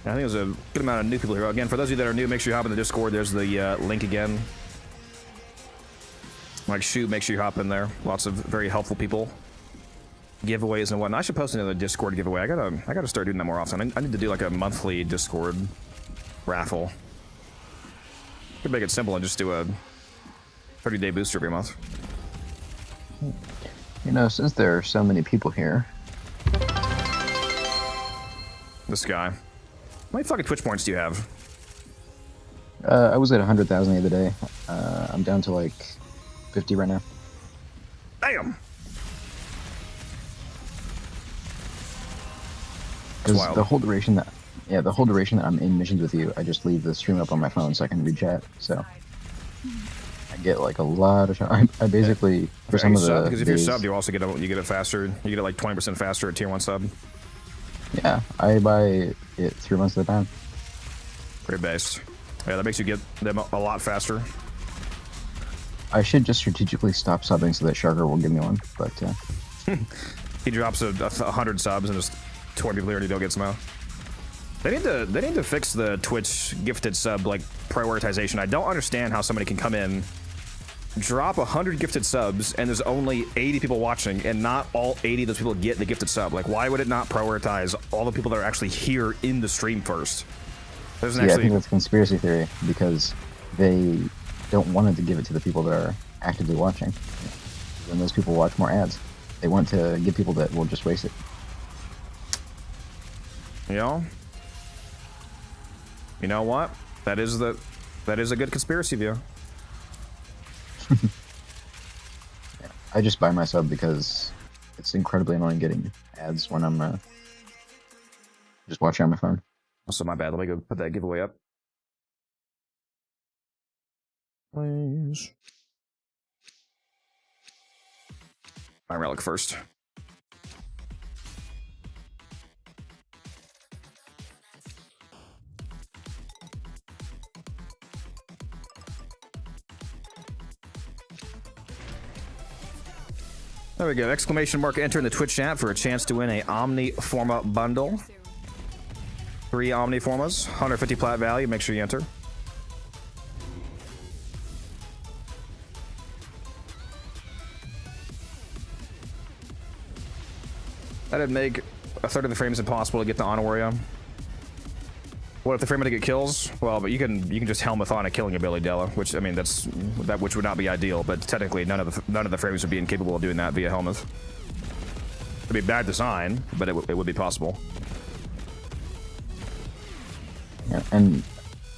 I think there's a good amount of new people here. Again, for those of you that are new, make sure you hop in the Discord. There's the link again. Like Shoot, make sure you hop in there. Lots of very helpful people. Giveaways and whatnot. I should post another Discord giveaway. I gotta start doing that more often. I need to do like a monthly Discord raffle. Could make it simple and just do a 30-day booster every month. You know, since there are so many people here, This guy. How many fucking Twitch points do you have? I was at 100,000 the other day. I'm down to like 50 right now. Damn! Because wild. the whole duration that, the whole duration that I'm in missions with you, I just leave the stream up on my phone so I can read chat. So I get like a lot of. I basically for some of the because if you're days, subbed, you also get it faster. You get it like 20% faster at tier 1 sub. yeah, I buy it 3 months at a time. Pretty based. Yeah, that makes you get them a lot faster. I should just strategically stop subbing so that Sharker will give me one, but He drops 100 subs and just 20 people already don't get some out. They need to fix the Twitch gifted sub like prioritization. I don't understand how somebody can come in, drop 100 gifted subs, and there's only 80 people watching, and not all 80 of those people get the gifted sub. Like, why would it not prioritize all the people that are actually here in the stream first? There's I think that's a conspiracy theory because they don't want to give it to the people that are actively watching. And those people watch more ads. They want to give people that will just waste it. You know what? That is a good conspiracy view. I just buy my sub because it's incredibly annoying getting ads when I'm just watching on my phone. Also, my bad. Let me go put that giveaway up. Please. My relic first. There we go. Exclamation mark enter in the Twitch chat for a chance to win a Omniforma bundle. 3 Omniformas, 150 plat value. Make sure you enter. That'd make a third of the frames impossible to get the Honoria. What if the frame to get kills? Well, but you can just helmet on a killing ability, Della, which I mean which would not be ideal, but technically none of the frames would be incapable of doing that via helmet. It'd be bad design, but it would be possible. Yeah, and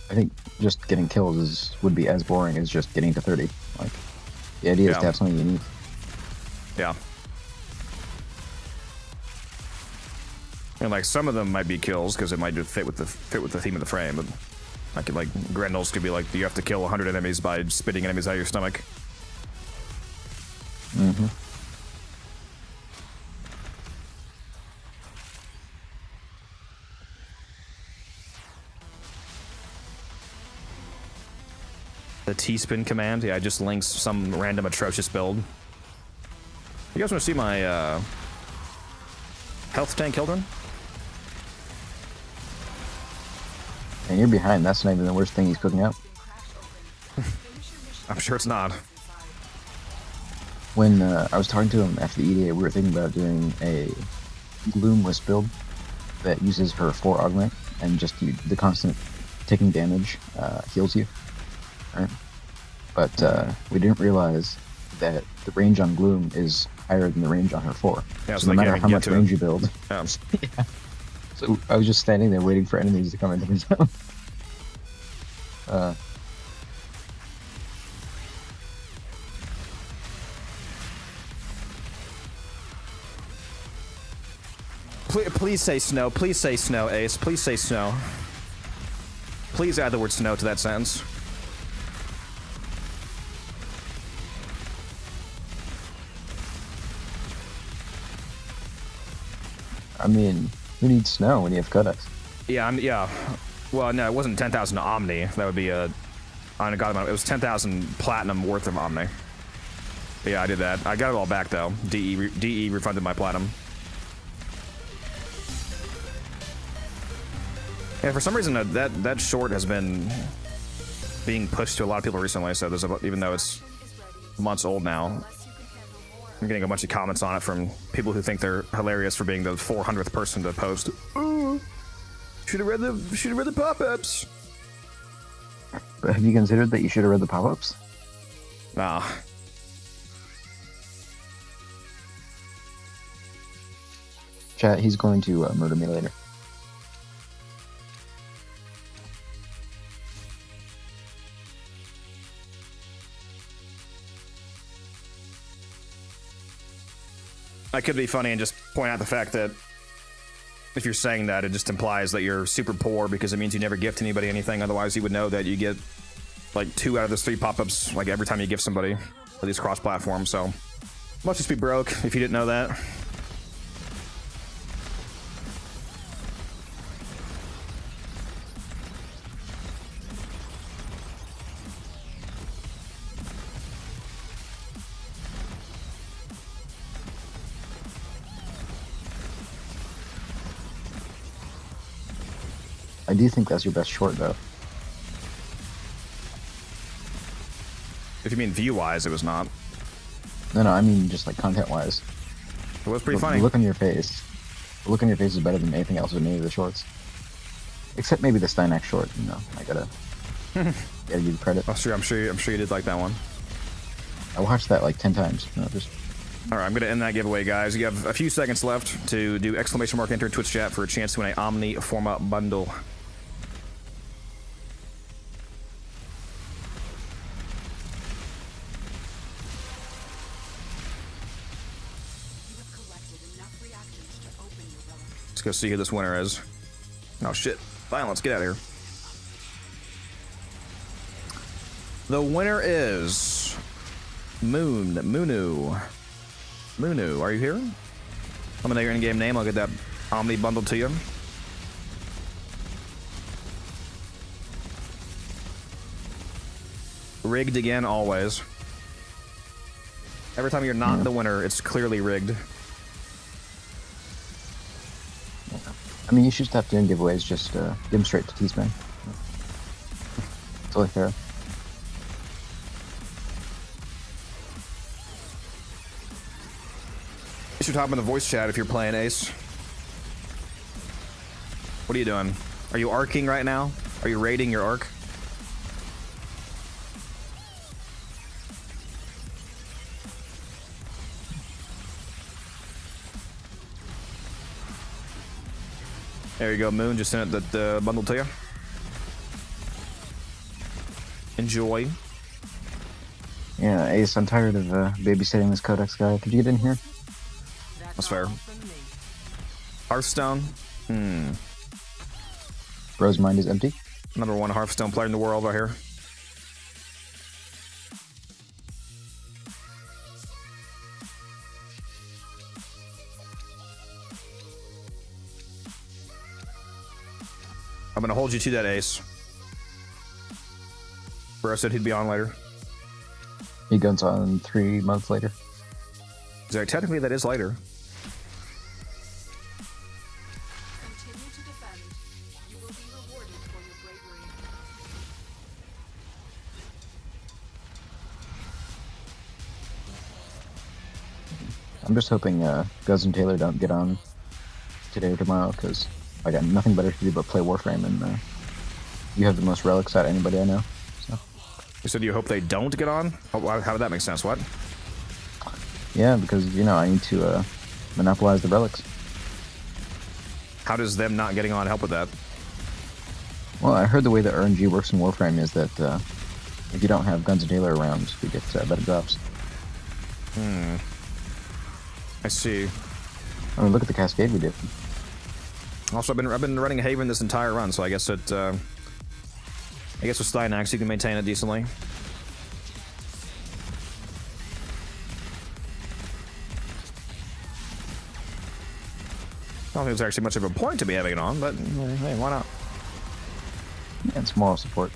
I think just getting kills would be as boring as just getting to 30. Like, the idea is to have something unique. Yeah. And like some of them might be kills because it might just fit with the theme of the frame, but like Grendel's could be like you have to kill 100 enemies by spitting enemies out of your stomach. Mm-hmm. The T-spin command, yeah, it just links some random atrocious build. You guys want to see my health tank, Hildren? And you're behind. That's not even the worst thing he's cooking up. I'm sure it's not. When I was talking to him after the EDA, we were thinking about doing a Gloom Wisp build that uses her 4 augment, and just the constant taking damage heals you. Right? But we didn't realize that the range on Gloom is higher than the range on her 4. Yeah, so no matter how much range you build. Yeah. Yeah. So I was just standing there waiting for enemies to come into the zone. Please say snow. Please say snow, Ace. Please say snow. Please add the word snow to that sentence. I mean, who needs snow when you have codex? Yeah, yeah. Well, no, it wasn't 10,000 Omni. That would be a... I got it was 10,000 platinum worth of Omni. But yeah, I did that. I got it all back, though. DE refunded my platinum. Yeah, for some reason, that short has been being pushed to a lot of people recently, so there's even though it's months old now, I'm getting a bunch of comments on it from people who think they're hilarious for being the 400th person to post. Ooh, should have read the pop-ups. But have you considered that you should have read the pop-ups? Nah. Chat, he's going to murder me later. I could be funny and just point out the fact that if you're saying that, it just implies that you're super poor because it means you never gift anybody anything. Otherwise, you would know that you get like 2 out of those 3 pop-ups like every time you gift somebody for these cross-platforms. So must just be broke if you didn't know that. I do think that's your best short, though. If you mean view-wise, it was not. No, I mean just like content-wise. It was pretty funny. The look on your face. The look on your face is better than anything else in any of the shorts. Except maybe the Steinax short, you know. I gotta give you credit. Oh, sure, I'm sure you did like that one. I watched that like 10 times. You know, just... All right, I'm going to end that giveaway, guys. You have a few seconds left to do exclamation mark enter in Twitch chat for a chance to win a Omniforma bundle. Let's go see who this winner is. Oh, shit. Violence, get out of here. The winner is... Munu, are you here? Let me know your in-game name. I'll get that Omni bundle to you. Rigged again, always. Every time you're not the winner, it's clearly rigged. I mean, you should stop doing giveaways. Just give them straight to T-Spin. Totally fair. You should hop in the voice chat if you're playing Ace. What are you doing? Are you arcing right now? Are you raiding your arc? There you go, Moon. Just sent the bundle to you. Enjoy. Yeah, Ace, I'm tired of babysitting this Codex guy. Could you get in here? That's fair. Hearthstone. Bro's mind is empty. Number one Hearthstone player in the world right here. I'm gonna hold you to that, Ace. Bro said he'd be on later. He goes on 3 months later. So technically that is later. Continue to defend. You will be rewarded for your bravery. I'm just hoping Guz and Taylor don't get on today or tomorrow, because I got nothing better to do but play Warframe, and you have the most relics out of anybody I know. So. You said you hope they don't get on? How would that make sense? What? Yeah, because, you know, I need to monopolize the relics. How does them not getting on help with that? Well, I heard the way that RNG works in Warframe is that if you don't have Guns and Taylor around, you get better drops. I see. I mean, look at the cascade we did. Also, I've been running Haven this entire run, so I guess it. I guess with Stynax you can maintain it decently. I don't think there's actually much of a point to be having it on, but hey, why not? Yeah, it's moral support.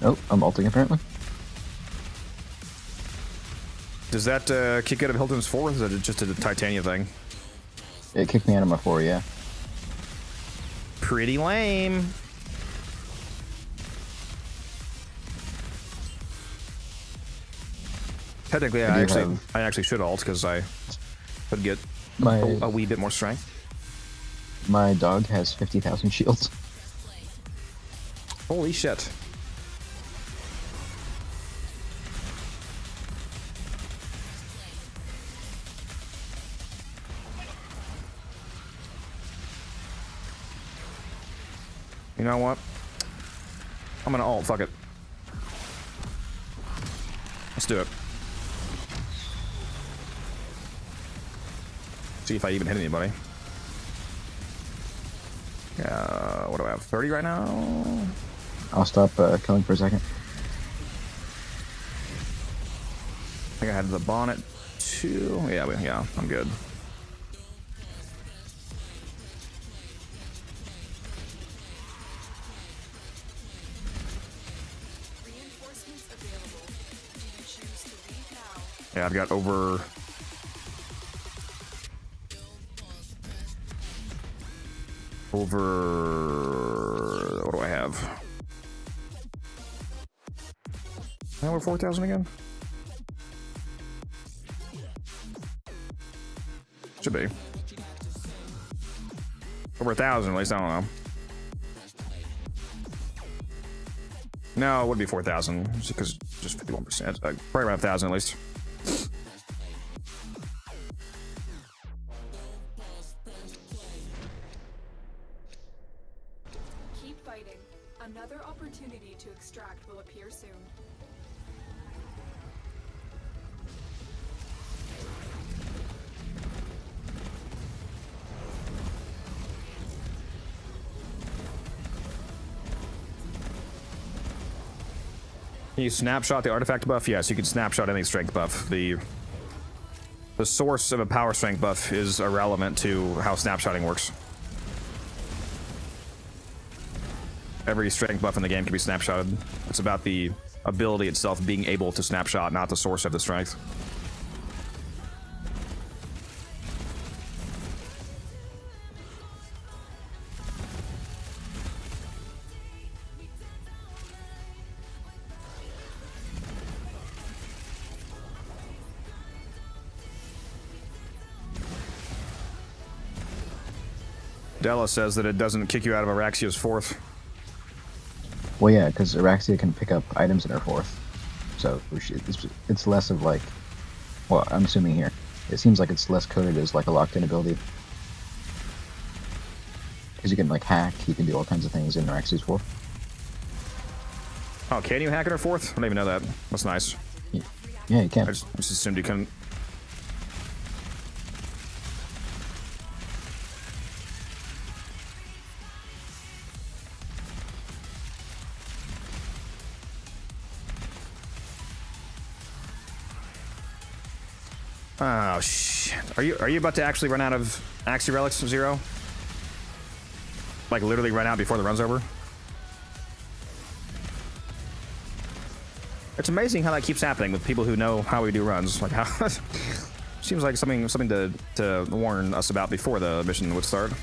Oh, I'm ulting apparently. Does that kick out of Hilton's 4, or is it just a Titania thing? It kicked me out of my 4, yeah. Pretty lame. Technically, I actually should ult because I would get a wee bit more strength. My dog has 50,000 shields. Holy shit. You know what? I'm gonna ult, fuck it. Let's do it. See if I even hit anybody. What do I have? 30 right now? I'll stop killing for a second. I think I had the bonnet too. Yeah, I'm good. Reinforcements available. Do you choose to leave now? Yeah, I've got over... What do I have? Over 4,000 again? Should be. Over 1,000 at least, I don't know. No, it would be 4,000, because just 51%. Probably around 1,000 at least. Keep fighting. Another opportunity to extract will appear soon. Can you snapshot the artifact buff? Yes, you can snapshot any strength buff. The source of a power strength buff is irrelevant to how snapshotting works. every strength buff in the game can be snapshotted. It's about the ability itself being able to snapshot, not the source of the strength. Della says that it doesn't kick you out of Araxia's 4th. Well, yeah, because Araxia can pick up items in her 4th. So it's less of like, well, I'm assuming here, it seems like it's less coded as like a locked-in ability. Because you can like hack, you can do all kinds of things in Araxia's 4th. Oh, can you hack in her 4th? I didn't even know that. That's nice. Yeah, you can. I just assumed you couldn't. Oh shit! Are you about to actually run out of Axie Relics, Zero? Like literally run out before the run's over? It's amazing how that keeps happening with people who know how we do runs. Like how seems like something to warn us about before the mission would start.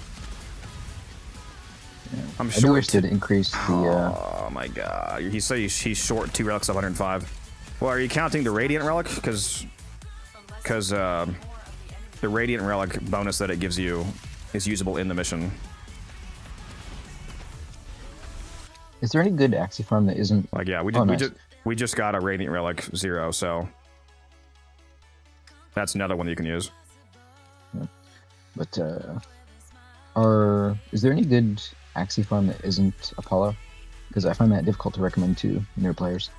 Yeah. I'm I short. do wish they'd increase the. Oh my god! He says he's short 2 relics of 105. Well, are you counting the Radiant Relic? Because the Radiant Relic bonus that it gives you is usable in the mission. Is there any good Axie farm that isn't? Like, yeah, Nice. we just got a Radiant Relic 0, so that's another one that you can use. But is there any good Axie farm that isn't Apollo? Because I find that difficult to recommend to new players.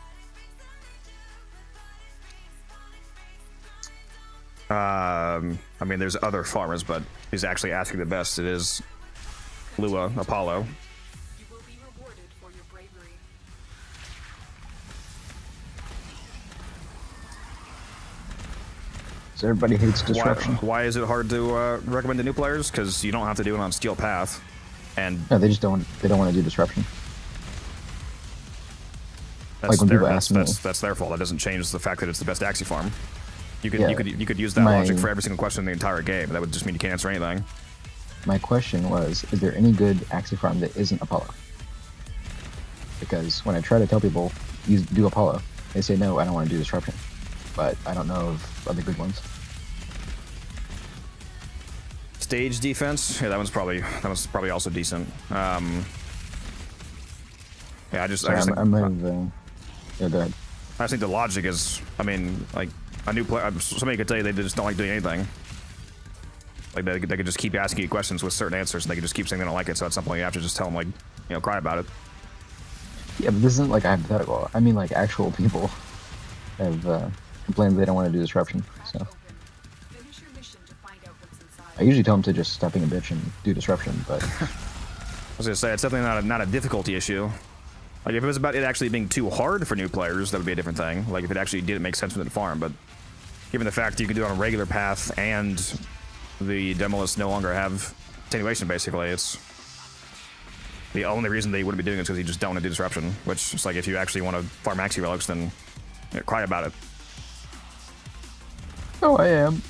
I mean, there's other farmers, but he's actually asking the best. It is Lua, Apollo. You will be rewarded for your bravery. So everybody hates disruption. Why is it hard to recommend to new players? Because you don't have to do it on Steel Path, and No, they just don't. They don't want to do disruption. that's Like when their, people that's, ask me- that's their fault. That doesn't change the fact that it's the best Axie farm. You could Yeah, you could use that logic for every single question in the entire game. That would just mean you can't answer anything. My question was, is there any good Axie farm that isn't Apollo? Because when I try to tell people, do Apollo, they say, no, I don't want to do disruption. But I don't know of other good ones. Stage defense, yeah, that one's probably also decent. Yeah, I just Sorry, think, I might have... yeah, go ahead. I just think the logic is, I mean, like a new player, somebody could tell you they just don't like doing anything. Like they could just keep asking you questions with certain answers, and they could just keep saying they don't like it. So at some point, you have to just tell them, like, you know, cry about it. Yeah, but this isn't like a hypothetical. I mean, like, actual people have complained they don't want to do disruption, so... Finish your mission to find out what's inside. I usually tell them to just stop being a bitch and do disruption, but... I was gonna say, it's definitely not a difficulty issue. Like, if it was about it actually being too hard for new players, that would be a different thing. Like, if it actually didn't make sense within the farm, but given the fact that you can do it on a regular path and the Demolists no longer have attenuation, basically, it's the only reason they wouldn't be doing it is because you just don't want to do disruption, which is like, if you actually want to farm Axie Relics, then you know, cry about it. Oh, I am.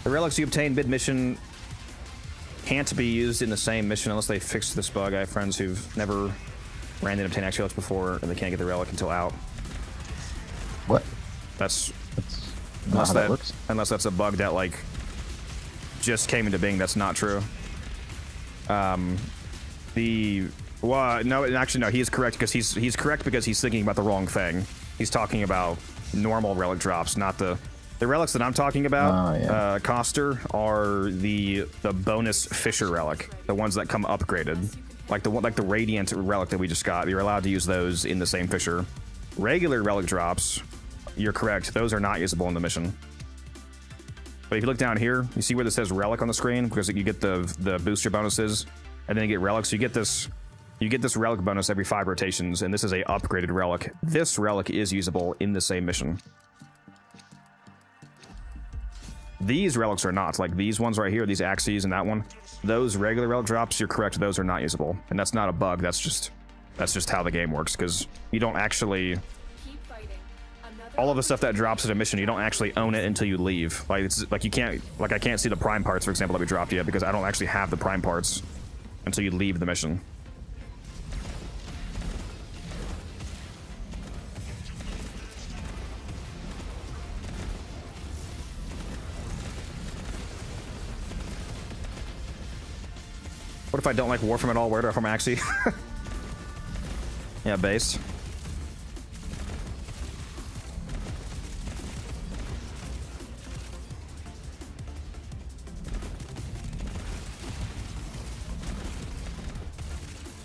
The relics you obtain mid-mission can't be used in the same mission unless they fix this bug. I have friends who've never ran and obtained Axie Relics before, and they can't get the relic until out. What? That's Not how that works. unless that's a bug that like just came into being. That's not true. Actually no, he is correct because he's correct because he's thinking about the wrong thing. He's talking about normal relic drops, not the relics that I'm talking about. Oh, yeah. Coster are the bonus Fisher relic, the ones that come upgraded, like the Radiant relic that we just got. You're allowed to use those in the same Fisher. Regular relic drops, you're correct. Those are not usable in the mission. But if you look down here, you see where this says relic on the screen because you get the booster bonuses, and then you get relics. So you get this You get this relic bonus every 5 rotations, and this is a upgraded relic. This relic is usable in the same mission. These relics are not. Like these ones right here, these axes and that one. Those regular relic drops, you're correct, those are not usable. And that's not a bug, that's just how the game works, because you don't actually... Keep fighting. Another All of the stuff that drops at a mission, you don't actually own it until you leave. Like, it's like you can't... Like, I can't see the prime parts, for example, that we dropped yet, because I don't actually have the prime parts until you leave the mission. What if I don't like Warframe at all? Where do I farm Axie? Yeah, base.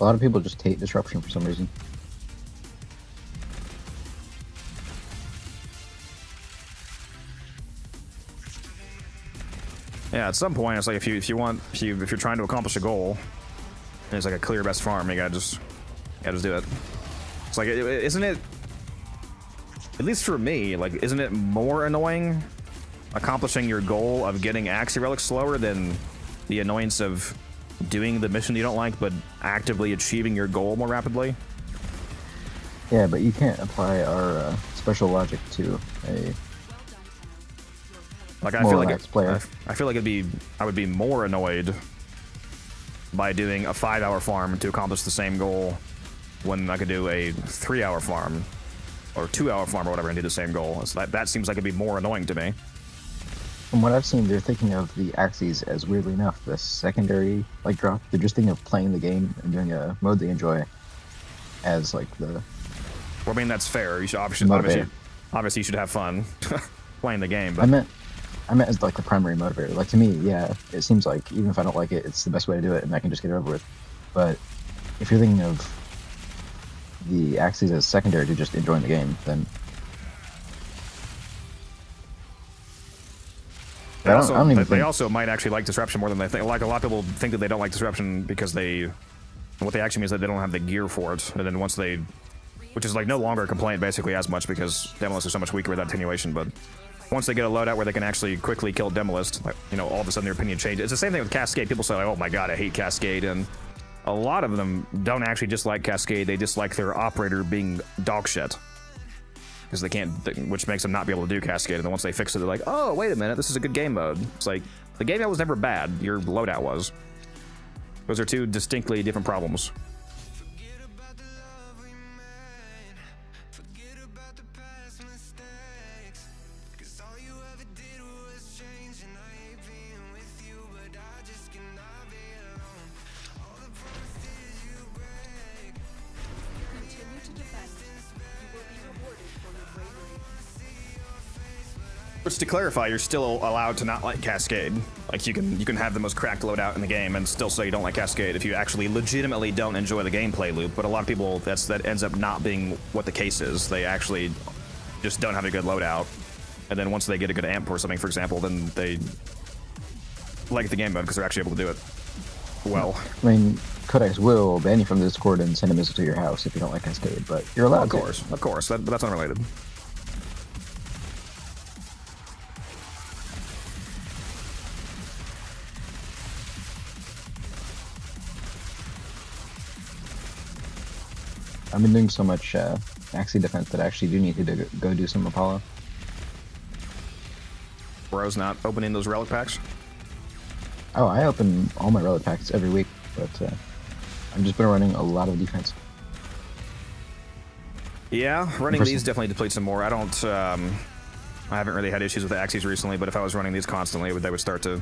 A lot of people just hate disruption for some reason. Yeah, at some point, it's like if you're trying to accomplish a goal, and it's like a clear best farm, you gotta just do it. It's like, isn't it? At least for me, like, isn't it more annoying accomplishing your goal of getting Axie relics slower than the annoyance of doing the mission you don't like, but actively achieving your goal more rapidly? Yeah, but you can't apply our special logic to a Like I more feel like relaxed player. I feel like I would be more annoyed by doing a 5-hour farm to accomplish the same goal when I could do a 3-hour farm or 2-hour farm or whatever and do the same goal. That seems like it'd be more annoying to me. From what I've seen, they're thinking of the Axes as, weirdly enough, the secondary like drop. They're just thinking of playing the game and doing a mode they enjoy as like the. Well, I mean, that's fair. You should Motivator. obviously you should have fun playing the game. But I meant as like the primary motivator. Like to me, yeah, it seems like even if I don't like it, it's the best way to do it, and I can just get it over with. But if you're thinking of the Axes as secondary to just enjoying the game, then They I don't even they think- also might actually like disruption more than they think. Like a lot of people think that they don't like disruption because what they actually mean is that they don't have the gear for it. And then once they, which is like no longer a complaint basically as much because Demolist is so much weaker without attenuation. But once they get a loadout where they can actually quickly kill Demolist, like, you know, all of a sudden their opinion changes. It's the same thing with Cascade. People say like, oh my god, I hate Cascade, and a lot of them don't actually dislike Cascade. They dislike their operator being dog shit. Because they can't, which makes them not be able to do Cascade. And then once they fix it, they're like, oh, wait a minute, this is a good game mode. It's like, the game mode was never bad, your loadout was. Those are two distinctly different problems. Continue to defend. You will be rewarded for your bravery. Which, to clarify, you're still allowed to not like Cascade. Like, you can have the most cracked loadout in the game and still say you don't like Cascade if you actually legitimately don't enjoy the gameplay loop. But a lot of people, that ends up not being what the case is. They actually just don't have a good loadout. And then once they get a good amp or something, for example, then they like the game mode because they're actually able to do it well. I mean, Codex will ban you from the Discord and send a missile to your house if you don't like Cascade, but you're allowed to. Of course, but that's unrelated. I've been doing so much Axie defense that I actually do need to go do some Apollo. Bro's not opening those relic packs. Oh, I open all my relic packs every week, but I've just been running a lot of defense. Yeah, running these definitely depletes them more. I haven't really had issues with the Axies recently, but if I was running these constantly, they would start to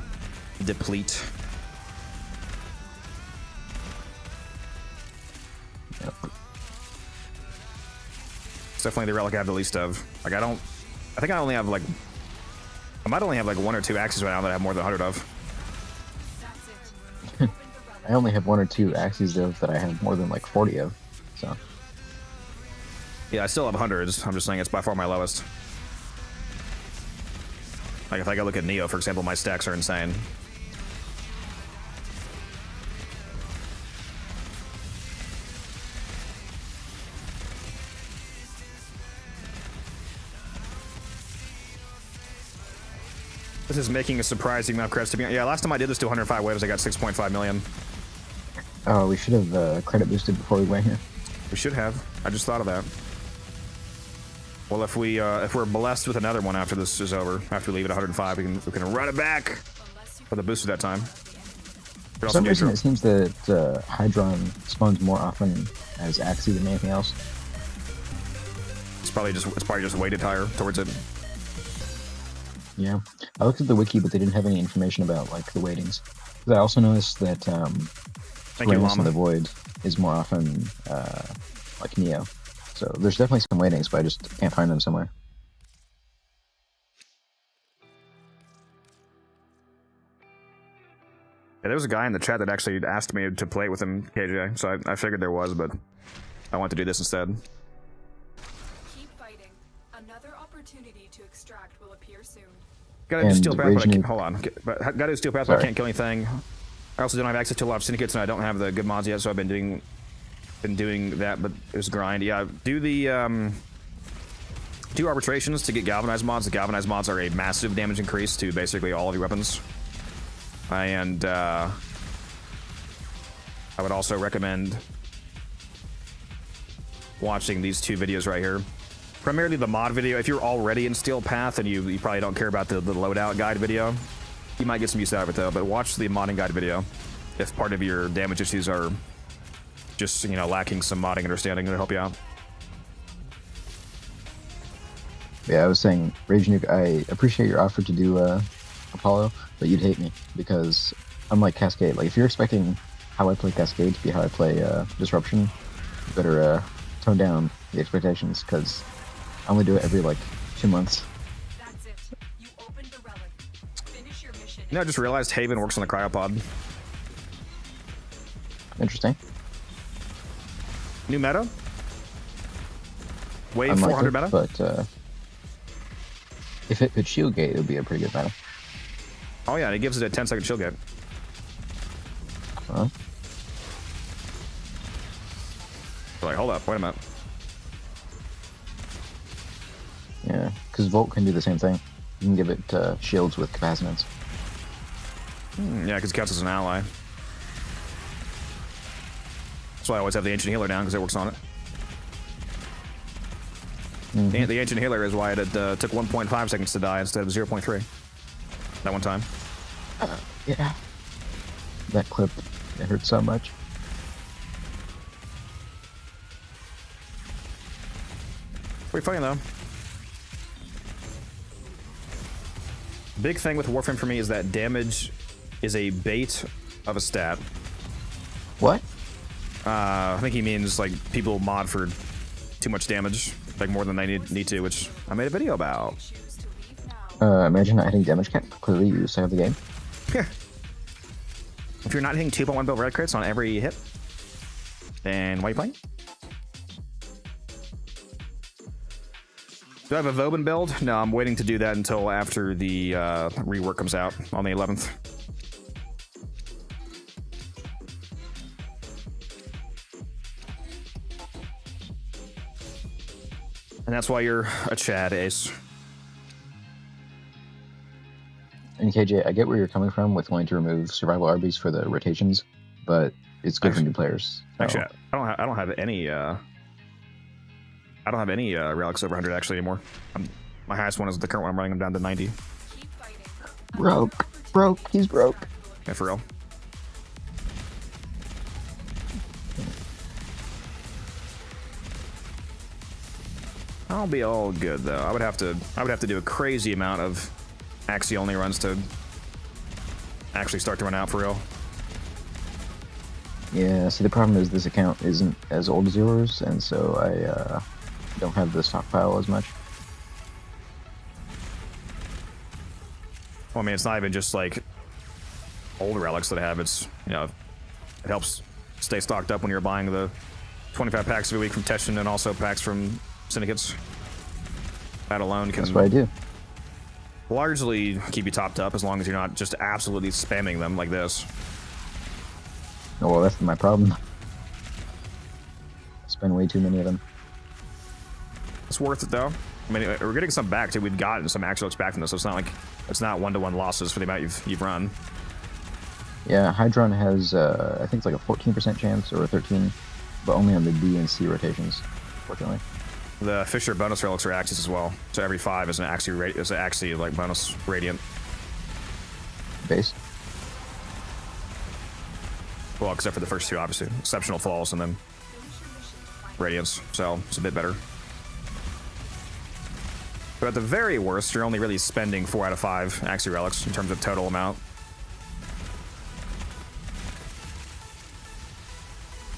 deplete. Yep. It's definitely the relic I have the least of. Like, I think I only have like, I might only have like 1 or 2 Axies right now that I have more than 100 of. That's it. I only have 1 or 2 Axies of that I have more than like 40 of, so. Yeah, I still have hundreds. I'm just saying it's by far my lowest. Like, if I go look at Neo, for example, my stacks are insane. This is making a surprising amount of credits to be. Yeah, last time I did this to 105 waves, I got 6.5 million. Oh, we should have credit boosted before we went here. We should have. I just thought of that. Well, if we're blessed with another one after this is over, after we leave it 105, we can run it back for the booster that time. For some reason, it seems that Hydron spawns more often as Axie than anything else. It's probably just weighted higher towards it. Yeah, I looked at the wiki, but they didn't have any information about like the weightings. I also noticed that Thank you, Ramus in Llama. the Void is more often like Neo. So there's definitely some weightings, but I just can't find them somewhere. Yeah, there was a guy in the chat that actually asked me to play with him, KJ, so I figured there was, but I want to do this instead. Keep fighting. Another opportunity to extract will appear soon. Gotta do And steel path, but I can't, Rage hold on. Gotta do steel path, but I Sorry. can't kill anything. I also don't have access to a lot of syndicates, and I don't have the good mods yet, so I've been doing that, but it was grind. Yeah, do the do arbitrations to get galvanized mods. The galvanized mods are a massive damage increase to basically all of your weapons. And I would also recommend watching these two videos right here. Primarily the mod video. If you're already in Steel Path and you probably don't care about the loadout guide video, you might get some use out of it though. But watch the modding guide video if part of your damage issues are just, you know, lacking some modding understanding. It'll help you out. Yeah, I was saying, Rage Nuke, I appreciate your offer to do Apollo, but you'd hate me because unlike Cascade, like if you're expecting how I play Cascade to be how I play Disruption, you better tone down the expectations because I only do it every like 2 months. That's it. You opened the relic. Finish your mission. You know, I just realized Haven works on the cryopod. Interesting. New meta? Wave Unlikely, 400 meta? but if it could shield gate, it would be a pretty good meta. Oh yeah, and it gives it a 10-second shield gate. Huh? Like, hold up, wait a minute. Yeah, because Volt can do the same thing. You can give it shields with capacitance. Yeah, because it counts as an ally. That's why I always have the Ancient Healer down, because it works on it. The Ancient Healer is why it took 1.5 seconds to die instead of 0.3. That one time. Yeah. That clip, it hurt so much. Pretty funny though. Big thing with Warframe for me is that damage is a bait of a stat. What? I think he means like people mod for too much damage, like more than they need to, which I made a video about. Choose to leave now. Imagine not hitting damage cap. Clearly, you used to have the game. If you're not hitting 2.1 build red crits on every hit, then why are you playing? Do I have a Vobin build? No, I'm waiting to do that until after the rework comes out on the 11th. And that's why you're a Chad, Ace. And KJ, I get where you're coming from with wanting to remove survival RBs for the rotations, but it's good for new players. So. Actually, I don't have any relics over 100 actually anymore. My highest one is the current one. I'm running them down to 90. Keep fighting. Broke. He's broke. Yeah, for real. I'll be all good though. I would have to do a crazy amount of Axie only runs to actually start to run out for real. Yeah, see the problem is this account isn't as old as yours, and so I don't have the stockpile as much. Well, I mean, it's not even just like old relics that I have. It's, you know, it helps stay stocked up when you're buying the 25 packs every week from Teshin and also packs from syndicates. That alone can That's what I do. largely keep you topped up as long as you're not just absolutely spamming them like this. Oh, well, that's my problem. I spend way too many of them. It's worth it though. I mean, we're getting some back too. We've gotten some actual X back from this, so it's not like it's not one-to-one losses for the amount you've run. Yeah, Hydron has, I think it's like a 14% chance or a 13, but only on the B and C rotations, fortunately. The Fisher bonus relics are Axis as well. So every 5 is an Axie like bonus radiant. Base. Well, except for the first 2, obviously. Exceptional falls and then radiance. So it's a bit better. But at the very worst, you're only really spending 4 out of 5 Axie relics in terms of total amount.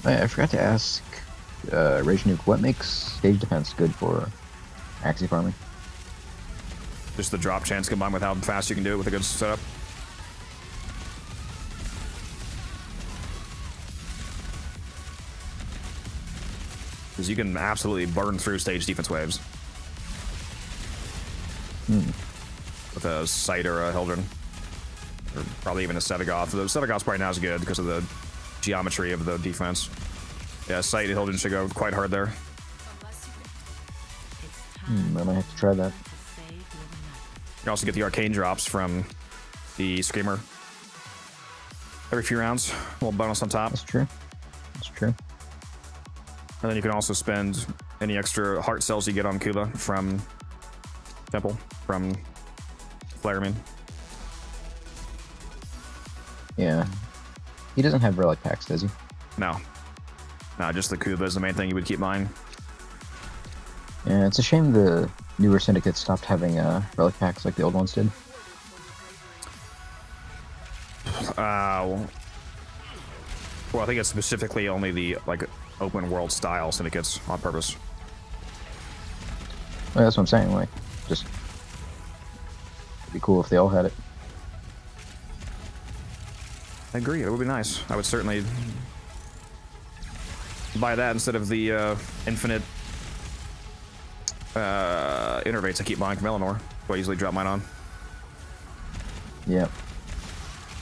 I forgot to ask Rage Nuke, what makes stage defense good for Axie farming? Just the drop chance combined with how fast you can do it with a good setup. Because you can absolutely burn through stage defense waves. With a Sight or a Hildren. Or probably even a Sevagoth. The Sevagoth's probably not as good because of the geometry of the defense. Yeah, Sight and Hildren should go quite hard there. I might have to try that. You can also get the arcane drops from the Screamer. Every few rounds, a little bonus on top. That's true. That's true. And then you can also spend any extra heart cells you get on Kuba from Temple, from Flare, I mean. Yeah. He doesn't have relic packs, does he? No. No, just the Kuba is the main thing you would keep mine. Yeah, it's a shame the newer syndicates stopped having relic packs like the old ones did. Well, I think it's specifically only the like open world style syndicates on purpose. Well, that's what I'm saying. Like, just it'd be cool if they all had it. I agree. It would be nice. I would certainly buy that instead of the infinite innervates I keep buying from Eleanor. So I usually drop mine on. Yep.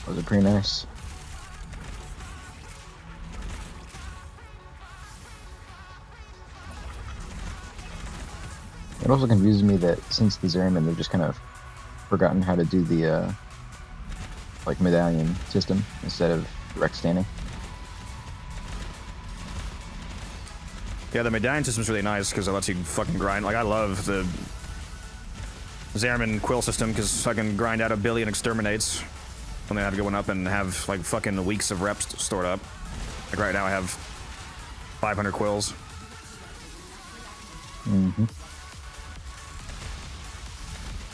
Those are pretty nice. It also confuses me that since the Zeramin, they've just kind of forgotten how to do the like medallion system instead of direct standing. Yeah, the medallion system's really nice because it lets you fucking grind. Like, I love the Zeramin quill system because I can grind out 1 billion exterminates and then have to go up and have like fucking weeks of reps stored up. Like right now I have 500 quills. Mm-hmm.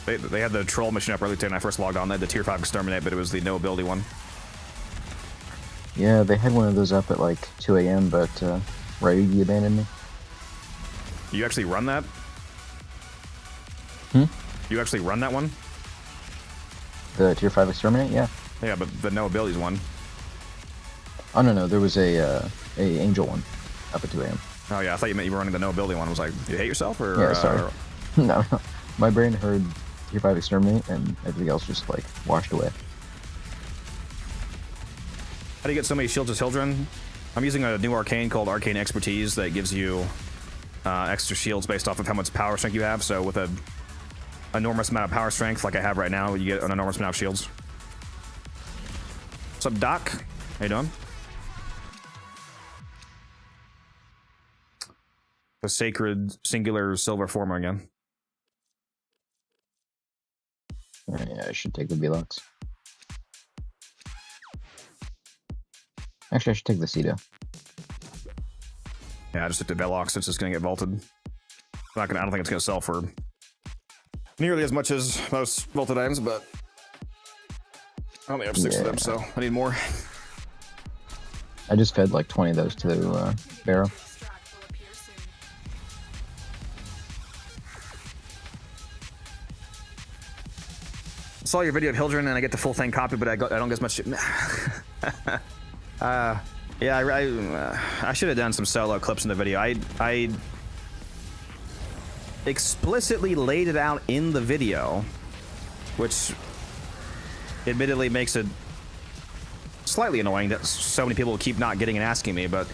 They had the troll mission up early today when I first logged on. They had the tier 5 exterminate, but it was the no ability one. Yeah, they had one of those up at like 2 a.m., but Ryugi abandoned me. You actually run that? You actually run that one? The tier 5 exterminate, yeah. Yeah, but the no abilities one. Oh no, there was a angel one up at 2 a.m. Oh yeah, I thought you meant you were running the no ability one. I was like, you hate yourself or? Yeah, sorry. No, my brain heard tier 5 exterminate and everything else just like washed away. How do you get so many shields as Hildren? I'm using a new arcane called Arcane Expertise that gives you extra shields based off of how much power strength you have. So with an enormous amount of power strength like I have right now, you get an enormous amount of shields. What's up, Doc? How you doing? The sacred singular silver former again. Yeah, I should take the Velox. Actually, I should take the Cedo. Yeah, I just took the Velox. It's just gonna get vaulted. I don't think it's gonna sell for nearly as much as most vaulted items, but I only have 6 of them, so I need more. I just fed like 20 of those to Barrow. I saw your video of Hildren and I get the full thing copy, but I don't get as much. Yeah, I should have done some solo clips in the video. I explicitly laid it out in the video, which admittedly makes it slightly annoying that so many people keep not getting and asking me, but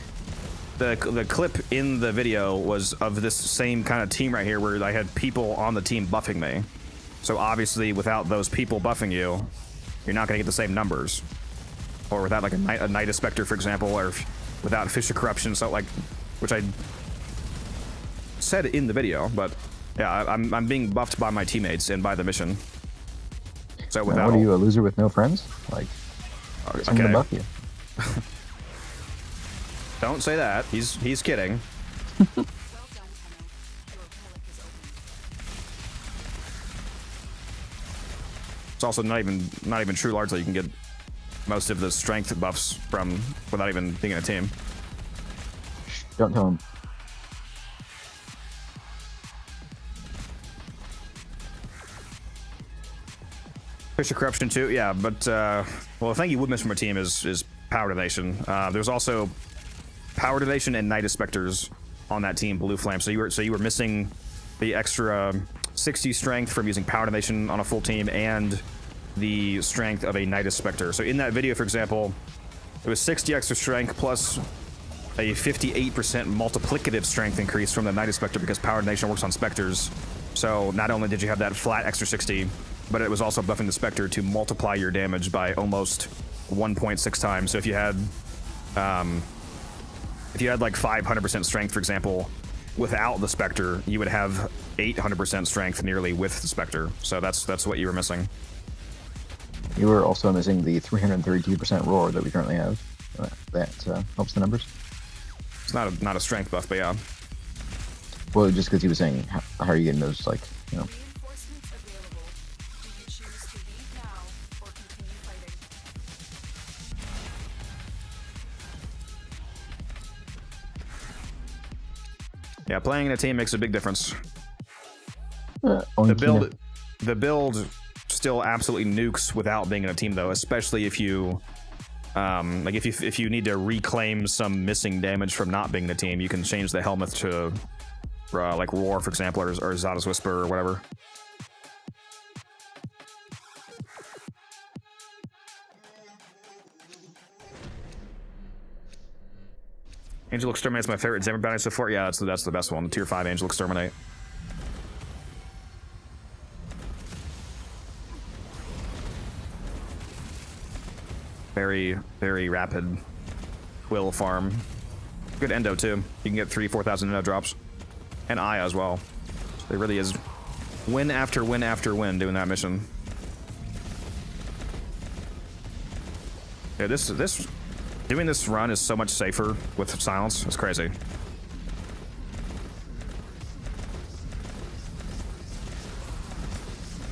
the clip in the video was of this same kind of team right here, where I had people on the team buffing me. So obviously, without those people buffing you, you're not gonna get the same numbers. Or without like a Night Spectre, for example, or without Fish of Corruption, so like, which I said in the video, but yeah, I'm being buffed by my teammates and by the mission. So Now, without what are you, a loser with no friends? Like, get someone to buff you. Don't say that. He's kidding. Well done, Tenno. Your relic is open. It's also not even true. Largely, you can get most of the strength buffs from without even being in a team. Don't tell him. Fish of Corruption too, yeah, but well, the thing you would miss from a team is power donation. There's also power donation and Night Specters on that team, Blue Flame. So you were missing the extra 60 strength from using power donation on a full team and the strength of a Night Spectre. So in that video, for example, it was 60 extra strength plus a 58% multiplicative strength increase from the Night Spectre because power donation works on Spectres. So not only did you have that flat extra 60, but it was also buffing the Spectre to multiply your damage by almost 1.6 times. So if you had like 500% strength, for example, without the Spectre, you would have 800% strength nearly with the Spectre. So that's what you were missing. You were also missing the 332% roar that we currently have. That helps the numbers. It's not a strength buff, but yeah. Well, just because he was saying, how are you getting those, like, you know? Reinforcements available. Do you choose to leave now or continue fighting? Yeah, playing in a team makes a big difference. Only The build still absolutely nukes without being in a team, though, especially if you like if you need to reclaim some missing damage from not being in a team, you can change the helmet to like Roar, for example, or Zada's Whisper or whatever. Angel Exterminate's my favorite Zimmer bounty so far. Yeah, that's the best one. Tier 5 Angel Exterminate. Very, very rapid quill farm. Good endo too. You can get 4,000 endo drops. And Aya as well. So it really is win after win after win doing that mission. Yeah, doing this run is so much safer with silence. It's crazy.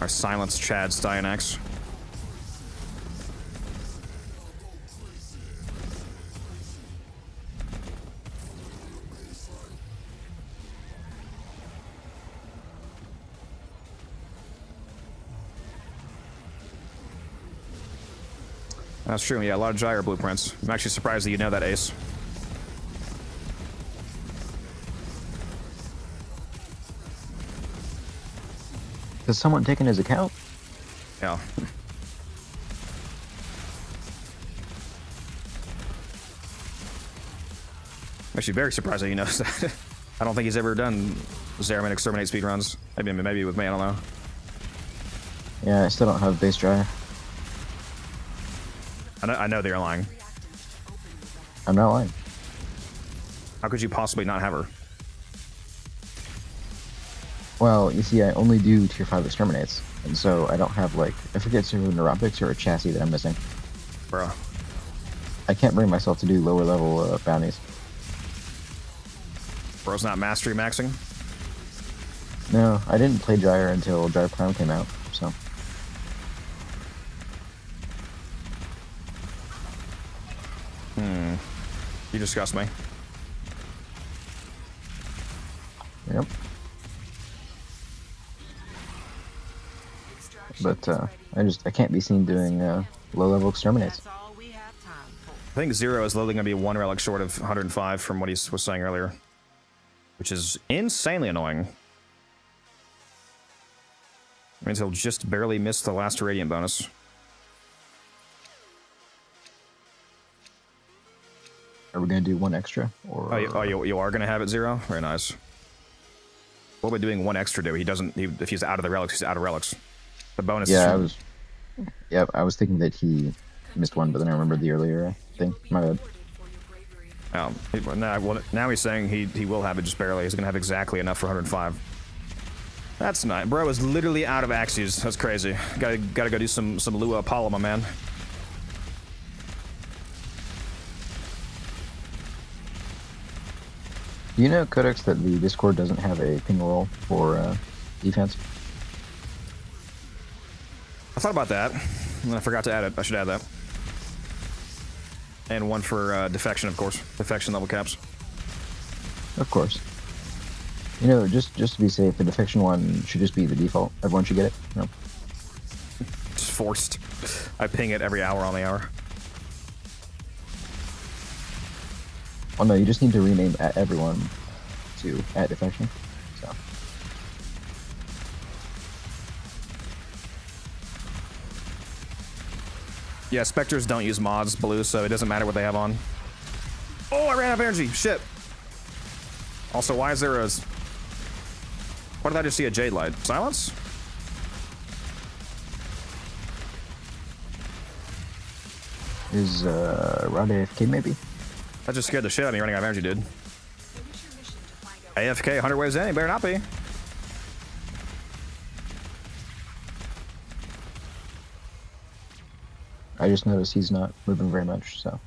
Our silence Chad's Dianax. That's true, yeah, a lot of gyre blueprints. I'm actually surprised that you know that, Ace. Has someone taken his account? Yeah. I'm actually very surprised that he knows that. I don't think he's ever done Zeraman Exterminate speedruns. Maybe with me, I don't know. Yeah, I still don't have base gyre. I know they're lying. I'm not lying. How could you possibly not have her? Well, you see, I only do tier 5 exterminates, and so I don't have, like, I forget if it's a neurotics or a chassis that I'm missing. Bro. I can't bring myself to do lower level bounties. Bro's not mastery maxing? No, I didn't play gyre until Gyre Prime came out, so. You disgust me. Yep. But I can't be seen doing low level exterminates. That's all we have time for. I think Zero is literally going to be one relic short of 105 from what he was saying earlier. Which is insanely annoying. Means he'll just barely miss the last Radiant bonus. Are we gonna do one extra or? You are gonna have it 0? Very nice. What would doing 1 extra do? He doesn't. If he's out of the relics, he's out of relics. The bonus. Yeah, is I was thinking that he missed one, but then I remembered the earlier thing. My bad. Now he's saying he will have it just barely. He's gonna have exactly enough for 105. That's nice. Bro is literally out of axes. That's crazy. Gotta go do some Lua Apollo, my man. Do you know, Codex, that the Discord doesn't have a ping roll for defense? I thought about that, and I forgot to add it. I should add that. And one for defection, of course. Defection level caps. Of course. You know, just to be safe, the defection one should just be the default. Everyone should get it. No. Just forced. I ping it every hour on the hour. Oh no, you just need to rename everyone to @defection. So. Yeah, Spectres don't use mods, Blue, so it doesn't matter what they have on. Oh, I ran out of energy. Shit. Also, why is there a... Why did I just see a Jade light? Silence? Is Rod AFK maybe? That just scared the shit out of me running out of energy, dude. AFK, 100 waves in, he better not be. I just noticed he's not moving very much, so.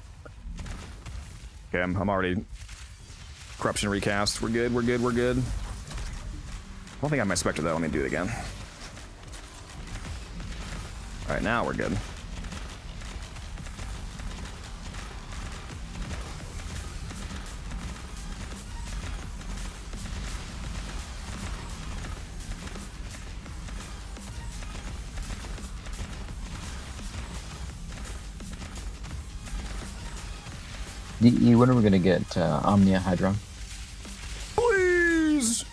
Okay, I'm already... Corruption recast. We're good, we're good, we're good. I don't think I have my Spectre, though. Let me do it again. Alright, now we're good. DE, when are we gonna get Omnia Hydron? Please!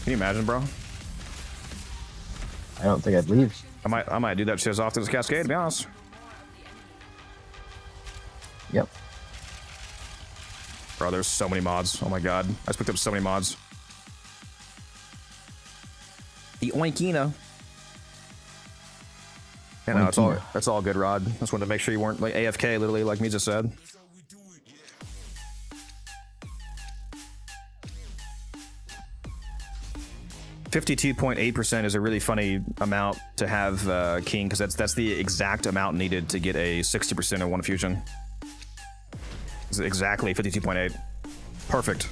Can you imagine, bro? I don't think I'd leave. I might do that shit as often as Cascade, to be honest. Yep. Bro, there's so many mods. Oh my god. I just picked up so many mods. The Oinkina. You know, it's all good, Rod. Just wanted to make sure you weren't like AFK, literally, like me just said. 52.8% is a really funny amount to have, King, because that's the exact amount needed to get a 60% of one fusion. It's exactly 52.8. Perfect.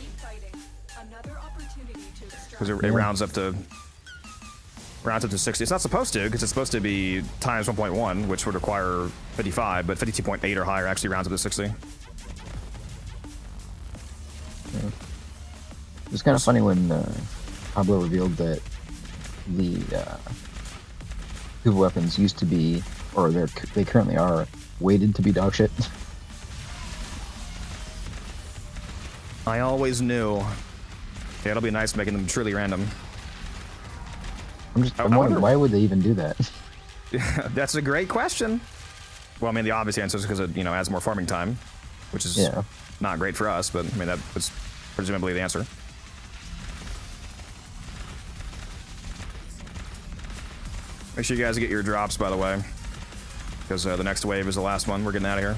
Because it rounds up to 60. It's not supposed to, because it's supposed to be times 1.1, which would require 55, but 52.8 or higher actually rounds up to 60. Yeah. It's kind of funny when Pablo revealed that the Kuva weapons used to be, or they currently are, weighted to be dog shit. I always knew. Yeah, it'll be nice making them truly random. I'm wondering, why would they even do that? That's a great question. Well, I mean, the obvious answer is because it, you know, adds more farming time, which is not great for us, but I mean, that was presumably the answer. Make sure you guys get your drops, by the way, because the next wave is the last one. We're getting out of here.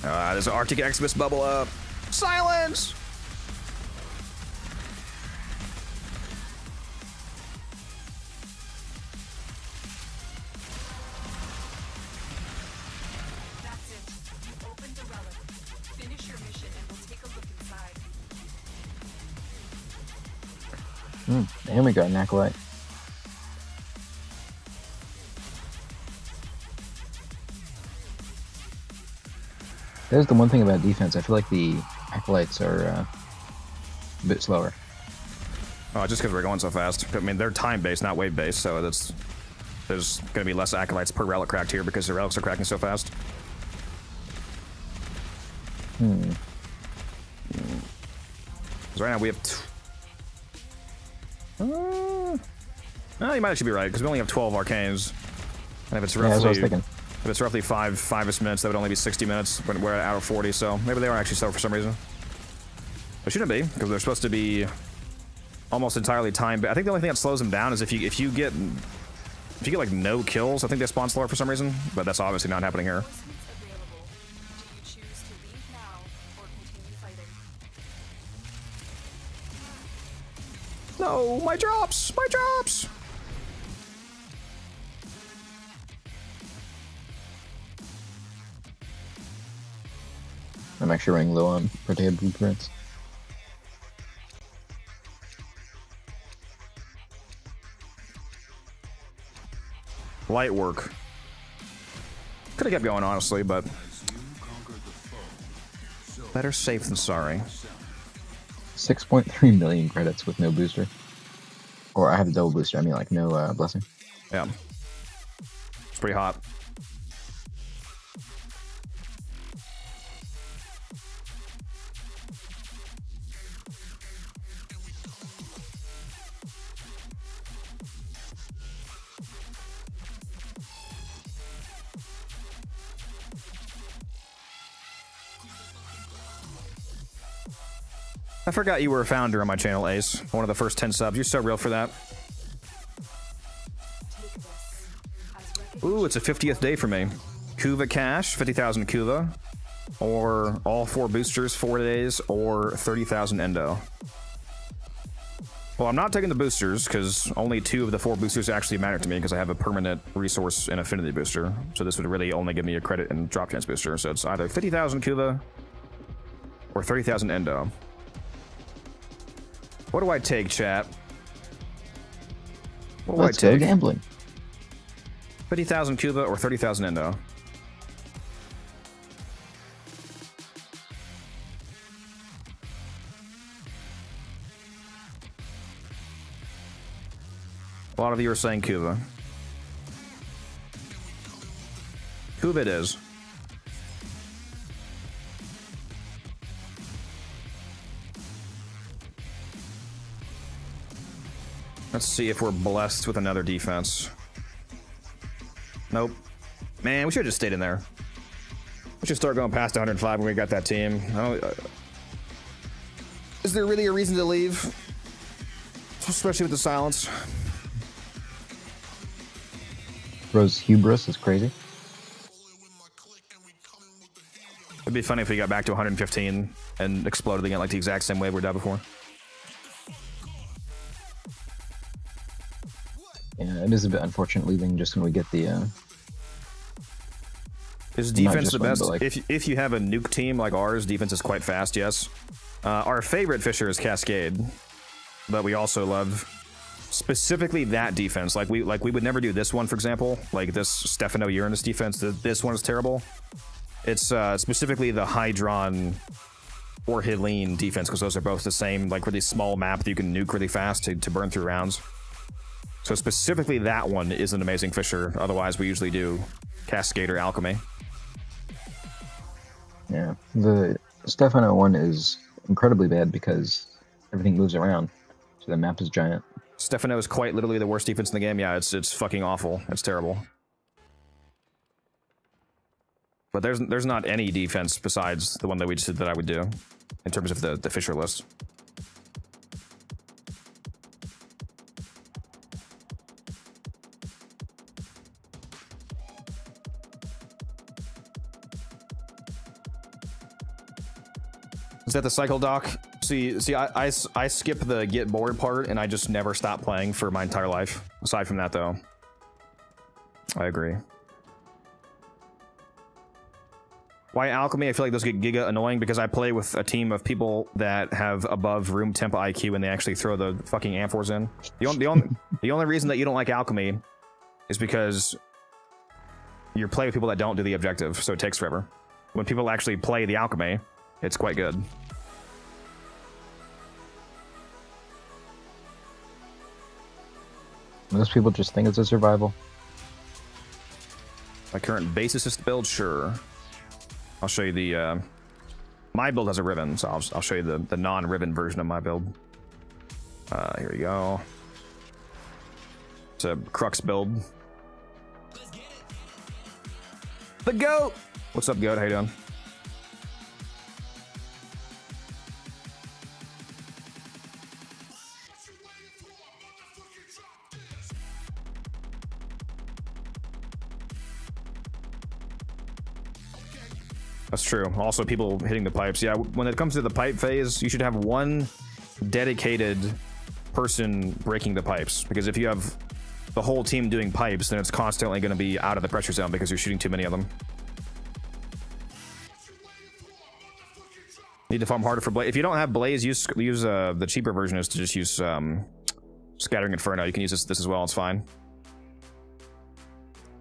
There's an Arctic Exodus bubble up. Silence! That's it. You opened the relic. Finish your mission and we'll take a look inside. And we got an Acolyte. That's the one thing about defense. I feel like the Acolytes are a bit slower. Oh, just because we're going so fast. I mean, they're time-based, not wave-based, so there's going to be less Acolytes per relic cracked here because the relics are cracking so fast. Because right now we have... no, you might actually be right, because we only have 12 arcanes. And if it's roughly... Yeah, that's what I was thinking. If it's roughly five-ish minutes, that would only be 60 minutes when we're at hour 40, so maybe they are actually slow for some reason. It shouldn't be, because they're supposed to be almost entirely time. I think the only thing that slows them down is if you get like no kills. I think they spawn slower for some reason, but that's obviously not happening here. Reinforcements available. Do you choose to leave now or continue fighting? No, my drops! My drops! I'm actually running low on Protea blueprints. Light work. Could have kept going, honestly, but better safe than sorry. 6.3 million credits with no booster. Or I have a double booster, I mean like no blessing. Yeah. It's pretty hot. I forgot you were a founder on my channel, Ace. One of the first 10 subs. You're so real for that. Take this as recognition. Ooh, it's a 50th day for me. Kuva cash, 50,000 Kuva. Or all 4 boosters, 4 days, or 30,000 endo. Well, I'm not taking the boosters, because only 2 of the 4 boosters actually matter to me, because I have a permanent resource and affinity booster. So this would really only give me a credit and drop chance booster. So it's either 50,000 Kuva or 30,000 endo. What do I take, chat? What do Let's I go take? gambling. 50,000 Cuba or 30,000 endo? A lot of you are saying Cuba. Cuba it is. Let's see if we're blessed with another defense. Nope. Man, we should have just stayed in there. We should start going past 105 when we got that team. Is there really a reason to leave? Especially with the silence. Bro's hubris is crazy. It'd be funny if we got back to 115 and exploded again like the exact same way we did before. Yeah, it is a bit unfortunate leaving just when we get the Is not defense just the one, best? but, like- If you have a nuke team like ours, defense is quite fast, yes. Our favorite Fisher is Cascade, but we also love specifically that defense. Like we would never do this one, for example. Like this Stefano Uranus defense, this one is terrible. It's specifically the Hydron or Helene defense, because those are both the same, like really small map that you can nuke really fast to burn through rounds. So specifically that one is an amazing Fisher. Otherwise, we usually do Cascade or Alchemy. Yeah, the Stefano one is incredibly bad because everything moves around, so the map is giant. Stefano is quite literally the worst defense in the game. Yeah, it's fucking awful. It's terrible. But there's not any defense besides the one that we just did that I would do in terms of the Fisher list. Is that the cycle doc? See, I skip the get bored part, and I just never stop playing for my entire life. Aside from that, though, I agree. Why Alchemy? I feel like those get giga annoying because I play with a team of people that have above room temp IQ and they actually throw the fucking amphors in. The only reason that you don't like Alchemy is because you're playing with people that don't do the objective, so it takes forever. When people actually play the Alchemy, it's quite good. Most people just think it's a survival. My current base assist build, sure. I'll show you the, my build has a ribbon, so I'll show you the non-ribbon version of my build. Here we go. It's a Crux build. The goat! What's up, goat? How you doing? That's true. Also, people hitting the pipes. Yeah, when it comes to the pipe phase, you should have one dedicated person breaking the pipes. Because if you have the whole team doing pipes, then it's constantly going to be out of the pressure zone because you're shooting too many of them. Need to farm harder for Blaze. If you don't have Blaze, use the cheaper version is to just use Scattering Inferno. You can use this as well. It's fine.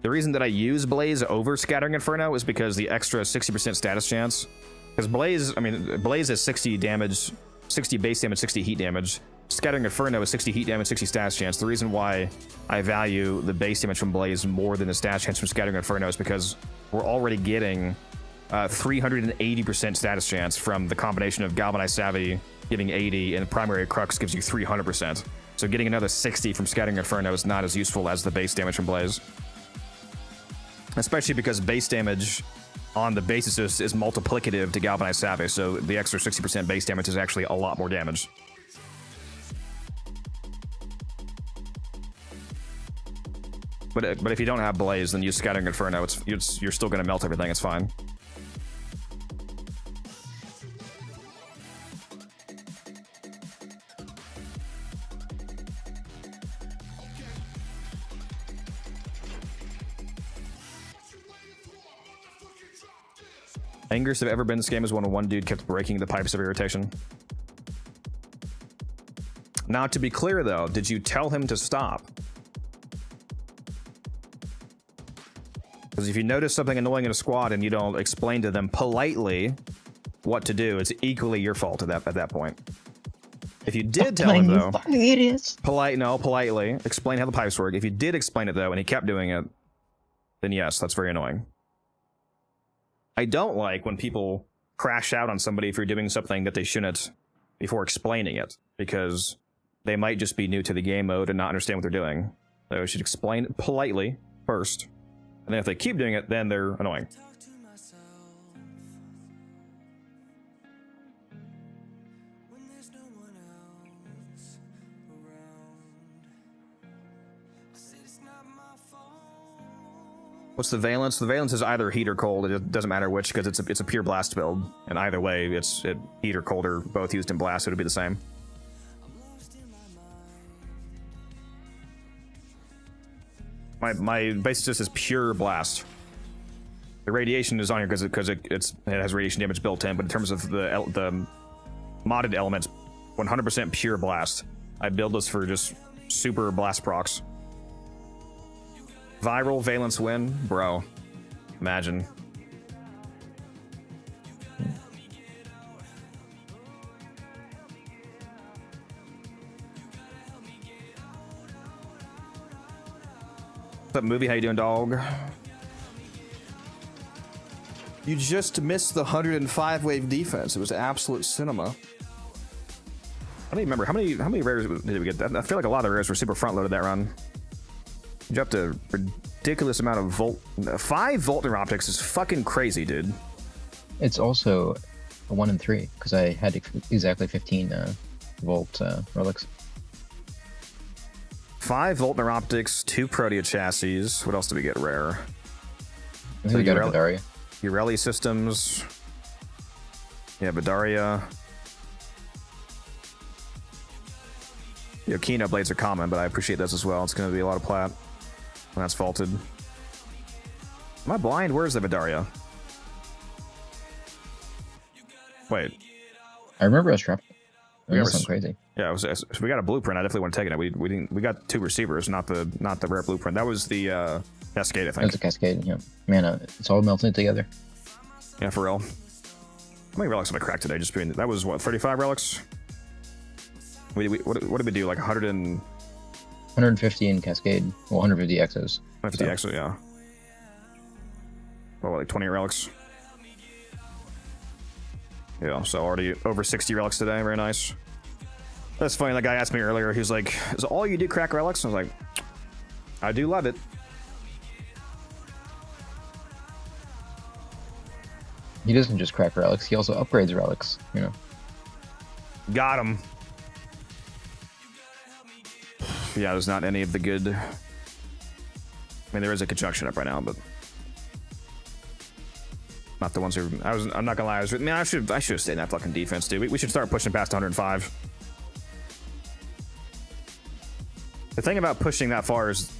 The reason that I use Blaze over Scattering Inferno is because the extra 60% status chance. Because Blaze is 60 damage, 60 base damage, 60 heat damage. Scattering Inferno is 60 heat damage, 60 status chance. The reason why I value the base damage from Blaze more than the status chance from Scattering Inferno is because we're already getting 380% status chance from the combination of Galvanized Savvy giving 80 and Primary Crux gives you 300%. So getting another 60 from Scattering Inferno is not as useful as the base damage from Blaze. Especially because base damage on the base assist is multiplicative to Galvanized Savvy, so the extra 60% base damage is actually a lot more damage. But if you don't have Blaze, then use Scattering Inferno. You're still going to melt everything. It's fine. Angriest have ever been in this game is when one dude kept breaking the pipes of irritation. Now, to be clear though, did you tell him to stop? Because if you notice something annoying in a squad and you don't explain to them politely what to do, it's equally your fault at that point. If you did tell him though, politely explain how the pipes work. If you did explain it though and he kept doing it, then yes, that's very annoying. I don't like when people crash out on somebody if you're doing something that they shouldn't before explaining it, because they might just be new to the game mode and not understand what they're doing. So you should explain it politely first, and then if they keep doing it, then they're annoying. What's the valence? The valence is either heat or cold. It doesn't matter which, because it's a pure blast build, and either way, it's heat or cold or both used in blast, so it'll be the same. My base just is pure blast. The radiation is on here because it has radiation damage built in, but in terms of the modded elements, 100% pure blast. I build this for just super blast procs. Viral valence win, bro. Imagine. What's up, movie? How you doing, dog? You just missed the 105 wave defense. It was absolute cinema. I don't even remember how many rares did we get. I feel like a lot of the rares were super front loaded that run. You dropped a ridiculous amount of volt. 5 volt neuroptics is fucking crazy, dude. It's also a 1 in 3 because I had exactly 15 volt relics. 5 volt neuroptics, 2 Protea chassis. What else did we get rare? I think we got a Badaria. Ureli systems. Yeah, Badaria. Yokino blades are common, but I appreciate those as well. It's going to be a lot of plat when that's faulted. Am I blind? Where's the Badaria? Wait. I remember us dropping. It was something crazy. Yeah, we got a blueprint. I definitely want to take it. We got 2 receivers, not the rare blueprint. That was the Cascade, I think. That was a Cascade. Yeah, man, it's all melting together. Yeah, for real. How many relics have I cracked today? Just being that was what 35 relics. What did we do? Like 150 in Cascade. Well, 150 exos. 150 exos, yeah. Well, like 20 relics. Yeah, so already over 60 relics today. Very nice. That's funny. That guy asked me earlier. He was like, "Is all you do crack relics?" I was like, "I do love it." He doesn't just crack relics, he also upgrades relics, you know. Got him. Yeah, there's not any of the good. I mean, there is a conjunction up right now, but not the ones who. I'm not gonna lie. I should have stayed in that fucking defense, dude. We should start pushing past 105. The thing about pushing that far is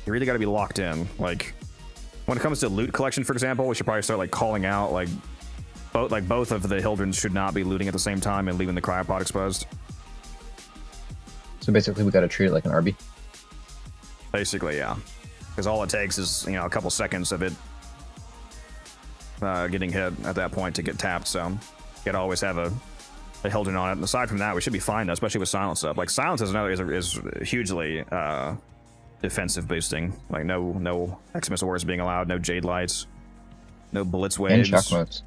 you really got to be locked in. Like when it comes to loot collection, for example, we should probably start like calling out like both of the Hildrens should not be looting at the same time and leaving the cryopod exposed. So basically, we got to treat it like an RB. Basically, yeah. Because all it takes is, you know, a couple seconds of it getting hit at that point to get tapped. So you gotta always have a Hildren on it. And aside from that, we should be fine, though, especially with silence up. Like silence is hugely defensive boosting. Like no Xmas ores being allowed, no Jade lights, no Blitz waves. And shock modes.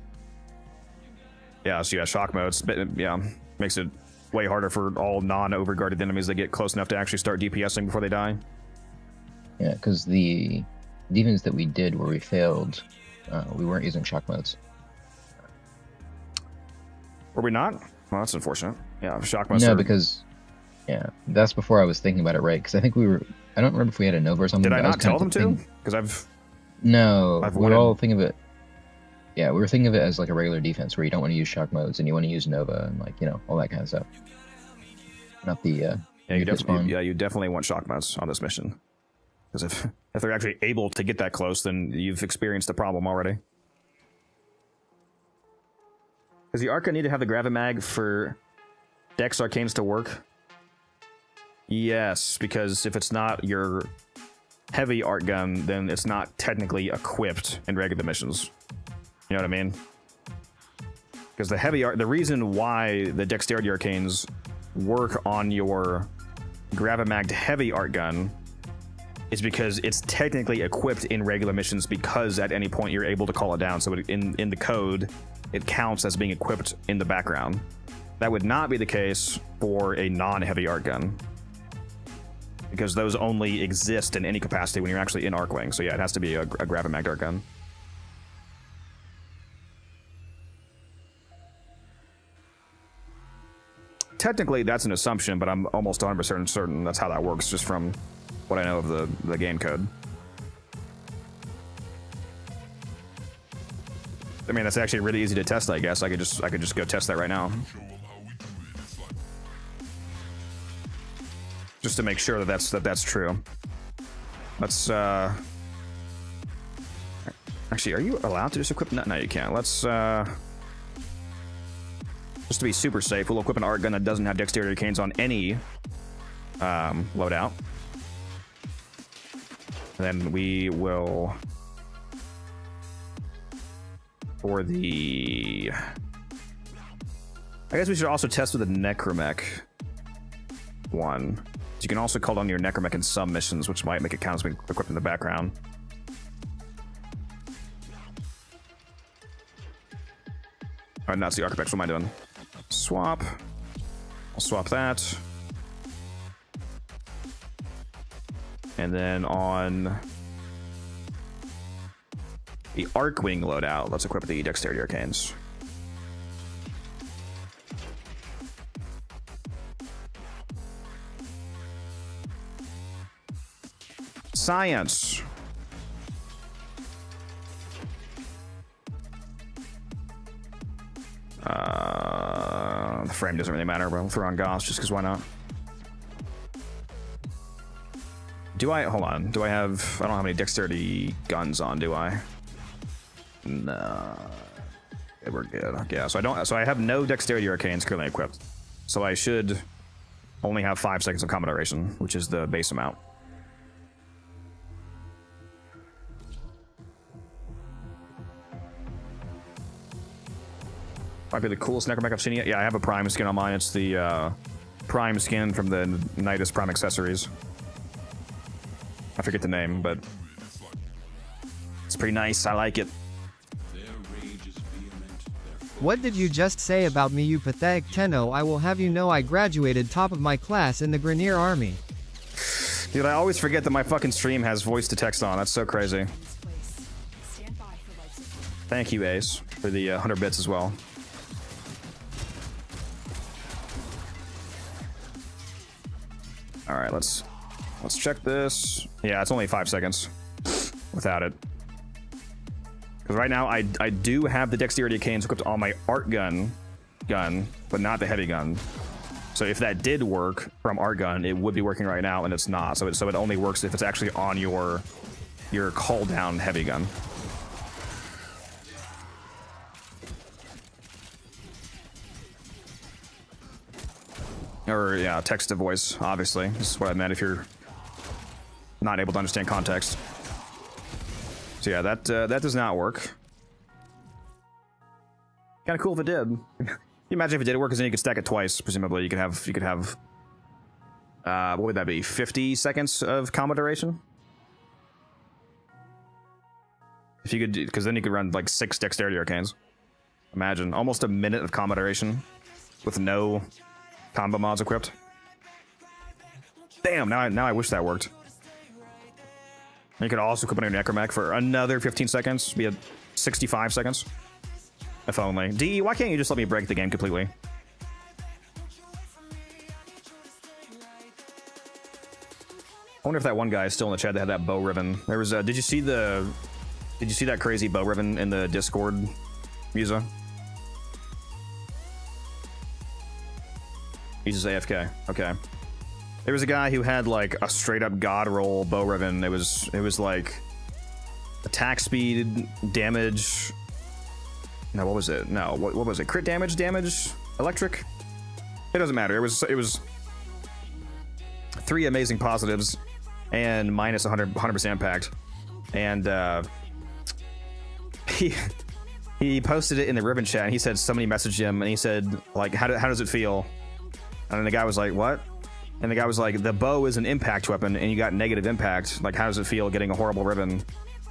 Yeah, so yeah, shock modes. But, yeah, makes it way harder for all non-overguarded enemies that get close enough to actually start DPSing before they die. Yeah, because the demons that we did where we failed, we weren't using shock modes. Were we not? Well, that's unfortunate. Yeah, shock modes. No, because yeah, that's before I was thinking about it, right? Because I think we were. I don't remember if we had a Nova or something. Did I not tell them to? Because No, we were all thinking of it. Yeah, we were thinking of it as like a regular defense where you don't want to use shock modes and you want to use Nova and like, you know, all that kind of stuff. Not the yeah, you definitely want shock modes on this mission. Because if they're actually able to get that close, then you've experienced the problem already. Does the Arca need to have the Gravimag for Dex Arcanes to work? Yes, because if it's not your heavy art gun, then it's not technically equipped in regular missions. You know what I mean? Because the reason why the Dexterity Arcanes work on your Gravimag heavy art gun is because it's technically equipped in regular missions because at any point you're able to call it down. So in the code, it counts as being equipped in the background. That would not be the case for a non-heavy art gun, because those only exist in any capacity when you're actually in Arcwing. So yeah, it has to be a Gravimag art gun. Technically, that's an assumption, but I'm almost 100% certain that's how that works, just from what I know of the game code. I mean, that's actually really easy to test, I guess. I could just go test that right now. Just to make sure that's true. Let's actually, are you allowed to just equip? No, you can't. Let's just to be super safe, we'll equip an art gun that doesn't have Dexterity Arcanes on any loadout. Then we will, for the, I guess we should also test with the Necromech one. You can also call on your Necromech in some missions, which might make it count as being equipped in the background. Alright, that's the Architects. What am I doing? Swap. I'll swap that. And then on the Arcwing loadout, let's equip the Dexterity Arcanes. Science. The frame doesn't really matter, but we'll throw on Gauss just because why not? Hold on. I don't have any dexterity guns on, do I? No. Okay, we're good. Yeah, so I have no dexterity arcanes currently equipped. So I should only have 5 seconds of combat duration, which is the base amount. Might be the coolest Necromech I've seen yet. Yeah, I have a Prime skin on mine. It's the Prime skin from the Nidus Prime accessories. I forget the name, but it's pretty nice. I like it. What did you just say about me, you pathetic Tenno? I will have you know I graduated top of my class in the Grenier Army. Dude, I always forget that my fucking stream has voice to text on. That's so crazy. Thank you, Ace. for the 100 bits as well. All right, let's check this. Yeah, it's only 5 seconds without it. Because right now I do have the dexterity canes equipped on my art gun, but not the heavy gun. So if that did work from art gun, it would be working right now, and it's not. So it only works if it's actually on your call down heavy gun. Or yeah, text to voice. Obviously, this is what I meant. If you're not able to understand context. So yeah, that does not work. Kind of cool if it did. Can you imagine if it did work? Because then you could stack it twice. Presumably, you could have. What would that be? 50 seconds of combo duration. If you could, because then you could run like 6 dexterity arcanes. Imagine almost a minute of combo duration with no combo mods equipped. Damn! Now I wish that worked. You could also equip on your Necromech for another 15 seconds. Be at 65 seconds. If only. DE, why can't you just let me break the game completely? I wonder if that one guy is still in the chat that had that bow ribbon. There was did you see that crazy bow ribbon in the Discord, Musa? He's just AFK. Okay. There was a guy who had like a straight up god roll bow ribbon. It was like attack speed, damage. No, what was it? No, what was it? Crit damage, electric. It doesn't matter. It was 3 amazing positives and minus 100% impact. And he posted it in the ribbon chat. And he said somebody messaged him and he said like, how does it feel? And then the guy was like, what? And the guy was like, the bow is an impact weapon and you got negative impact. Like, how does it feel getting a horrible ribbon?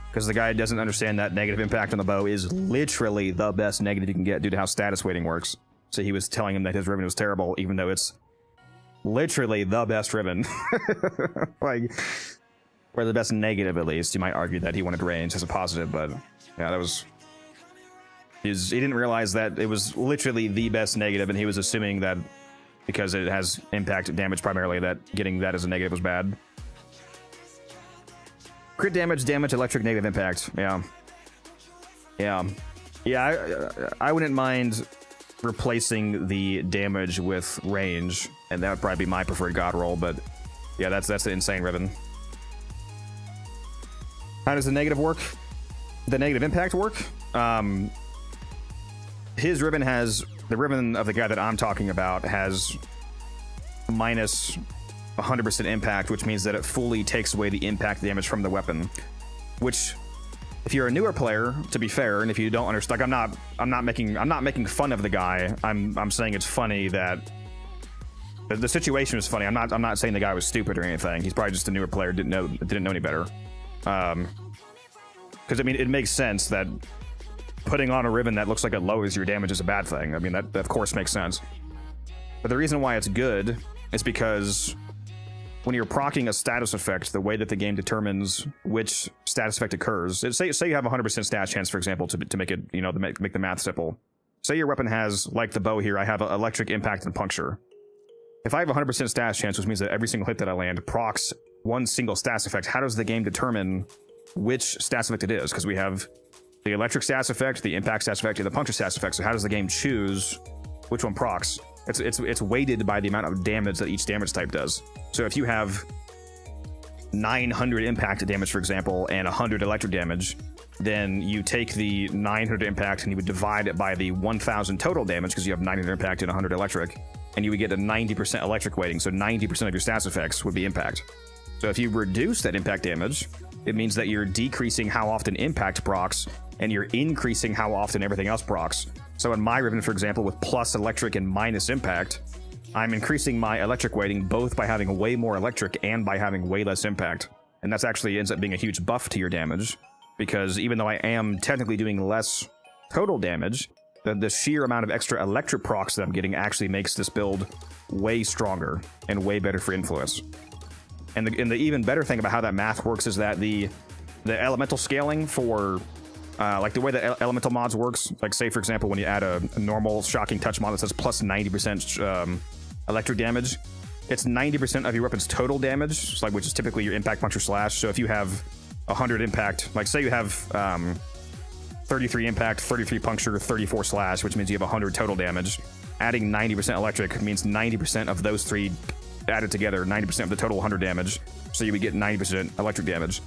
Because the guy doesn't understand that negative impact on the bow is literally the best negative you can get due to how status weighting works. So he was telling him that his ribbon was terrible, even though it's literally the best ribbon. Like, or the best negative, at least. You might argue that he wanted range as a positive, but yeah, that was... He didn't realize that it was literally the best negative, and he was assuming that because it has impact damage primarily, that getting that as a negative was bad. Crit damage, electric, negative impact. Yeah. I wouldn't mind replacing the damage with range, and that would probably be my preferred god roll, but yeah, that's an insane ribbon. How does the negative work? The negative impact work? His ribbon has... The ribbon of the guy that I'm talking about has minus 100% impact, which means that it fully takes away the impact damage from the weapon. Which, if you're a newer player, to be fair, and if you don't understand, like I'm not making fun of the guy. I'm saying it's funny that the situation is funny. I'm not saying the guy was stupid or anything. He's probably just a newer player, didn't know any better. Because I mean, it makes sense that putting on a ribbon that looks like it lowers your damage is a bad thing. I mean, that of course makes sense. But the reason why it's good is because when you're proccing a status effect, the way that the game determines which status effect occurs, say you have 100% stat chance, for example, to make it, you know, to make the math simple. Say your weapon has, like the bow here, I have electric impact and puncture. If I have 100% status chance, which means that every single hit that I land procs one single status effect, how does the game determine which status effect it is? Because we have the electric status effect, the impact status effect, and the puncture status effect. So how does the game choose which one procs? It's weighted by the amount of damage that each damage type does. So if you have 900 impact damage, for example, and 100 electric damage, then you take the 900 impact and you would divide it by the 1000 total damage, because you have 900 impact and 100 electric, and you would get a 90% electric weighting. So 90% of your status effects would be impact. So if you reduce that impact damage, it means that you're decreasing how often impact procs, and you're increasing how often everything else procs. So in my ribbon, for example, with plus electric and minus impact, I'm increasing my electric weighting both by having way more electric and by having way less impact. And that's actually ends up being a huge buff to your damage, because even though I am technically doing less total damage, the sheer amount of extra electric procs that I'm getting actually makes this build way stronger and way better for influence. And the even better thing about how that math works is that the elemental scaling for like the way that elemental mods works, like say for example when you add a normal shocking touch mod that says plus 90% electric damage, it's 90% of your weapon's total damage, like which is typically your impact, puncture, slash. So if you have 100 impact, like say you have 33 impact, 33 puncture, 34 slash, which means you have 100 total damage. Adding 90% electric means 90% of those three added together, 90% of the total 100 damage. So you would get 90% electric damage.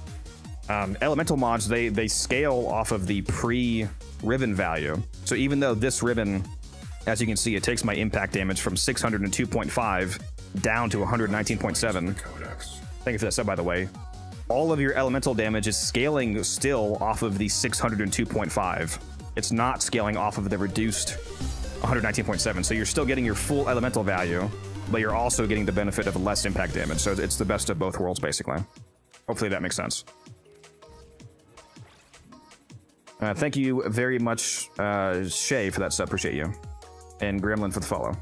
Elemental mods, they scale off of the pre-ribbon value. So even though this ribbon, as you can see, it takes my impact damage from 602.5 down to 119.7. Codex. Thank you for that sub, by the way. All of your elemental damage is scaling still off of the 602.5. It's not scaling off of the reduced 119.7. So you're still getting your full elemental value, but you're also getting the benefit of less impact damage. So it's the best of both worlds, basically. Hopefully that makes sense. Thank you very much, Shay, for that sub. Appreciate you. And Gremlin for the follow.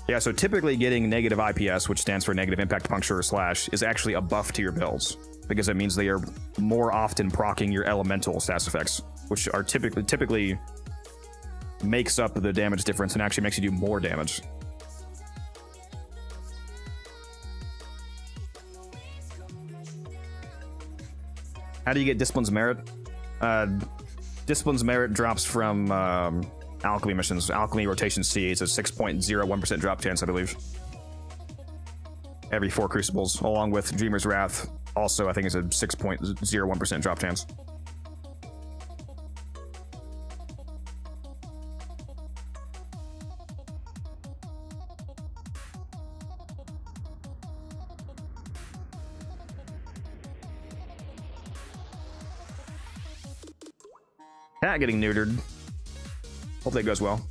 Yeah, so typically getting negative IPS, which stands for negative impact, puncture, or slash, is actually a buff to your builds, because it means they are more often proccing your elemental stats effects, which are typically makes up the damage difference and actually makes you do more damage. How do you get Discipline's Merit? Discipline's Merit drops from Alchemy missions. Alchemy Rotation C is a 6.01% drop chance, I believe. Every 4 Crucibles, along with Dreamer's Wrath, also I think is a 6.01% drop chance. Cat getting neutered. Hope that goes well.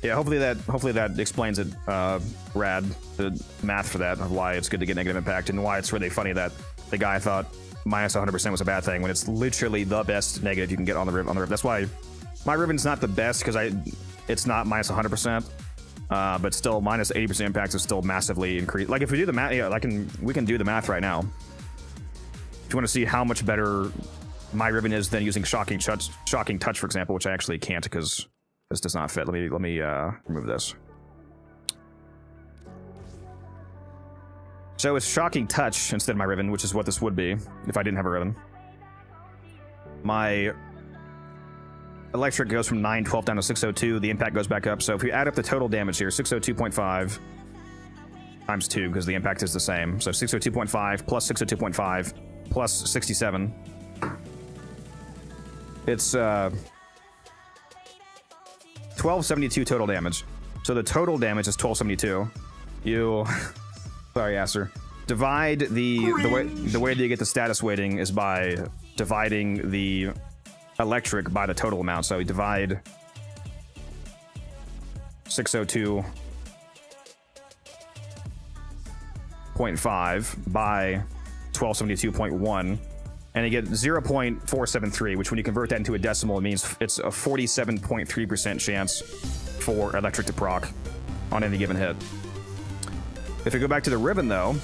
Yeah, hopefully that explains it, Rad, the math for that, of why it's good to get negative impact, and why it's really funny that the guy thought minus 100% was a bad thing when it's literally the best negative you can get on the ribbon. That's why my ribbon's not the best, because it's not minus 100%. But still, minus 80% impact is still massively increased. Like, if we do the math, yeah, we can do the math right now. If you want to see how much better my ribbon is than using shocking touch, for example, which I actually can't because this does not fit. Let me remove this. So it's shocking touch instead of my ribbon, which is what this would be if I didn't have a ribbon. My electric goes from 912 down to 602. The impact goes back up. So if we add up the total damage here, 602.5 times 2, because the impact is the same. So 602.5 plus 602.5 plus 67. It's 1272 total damage. So the total damage is 1272. You, sorry, Aster. Divide the way that you get the status weighting is by dividing the electric by the total amount. So we divide 602.5 by 1272.1, and you get 0.473, which when you convert that into a decimal, it means it's a 47.3% chance for electric to proc on any given hit. If we go back to the ribbon, though,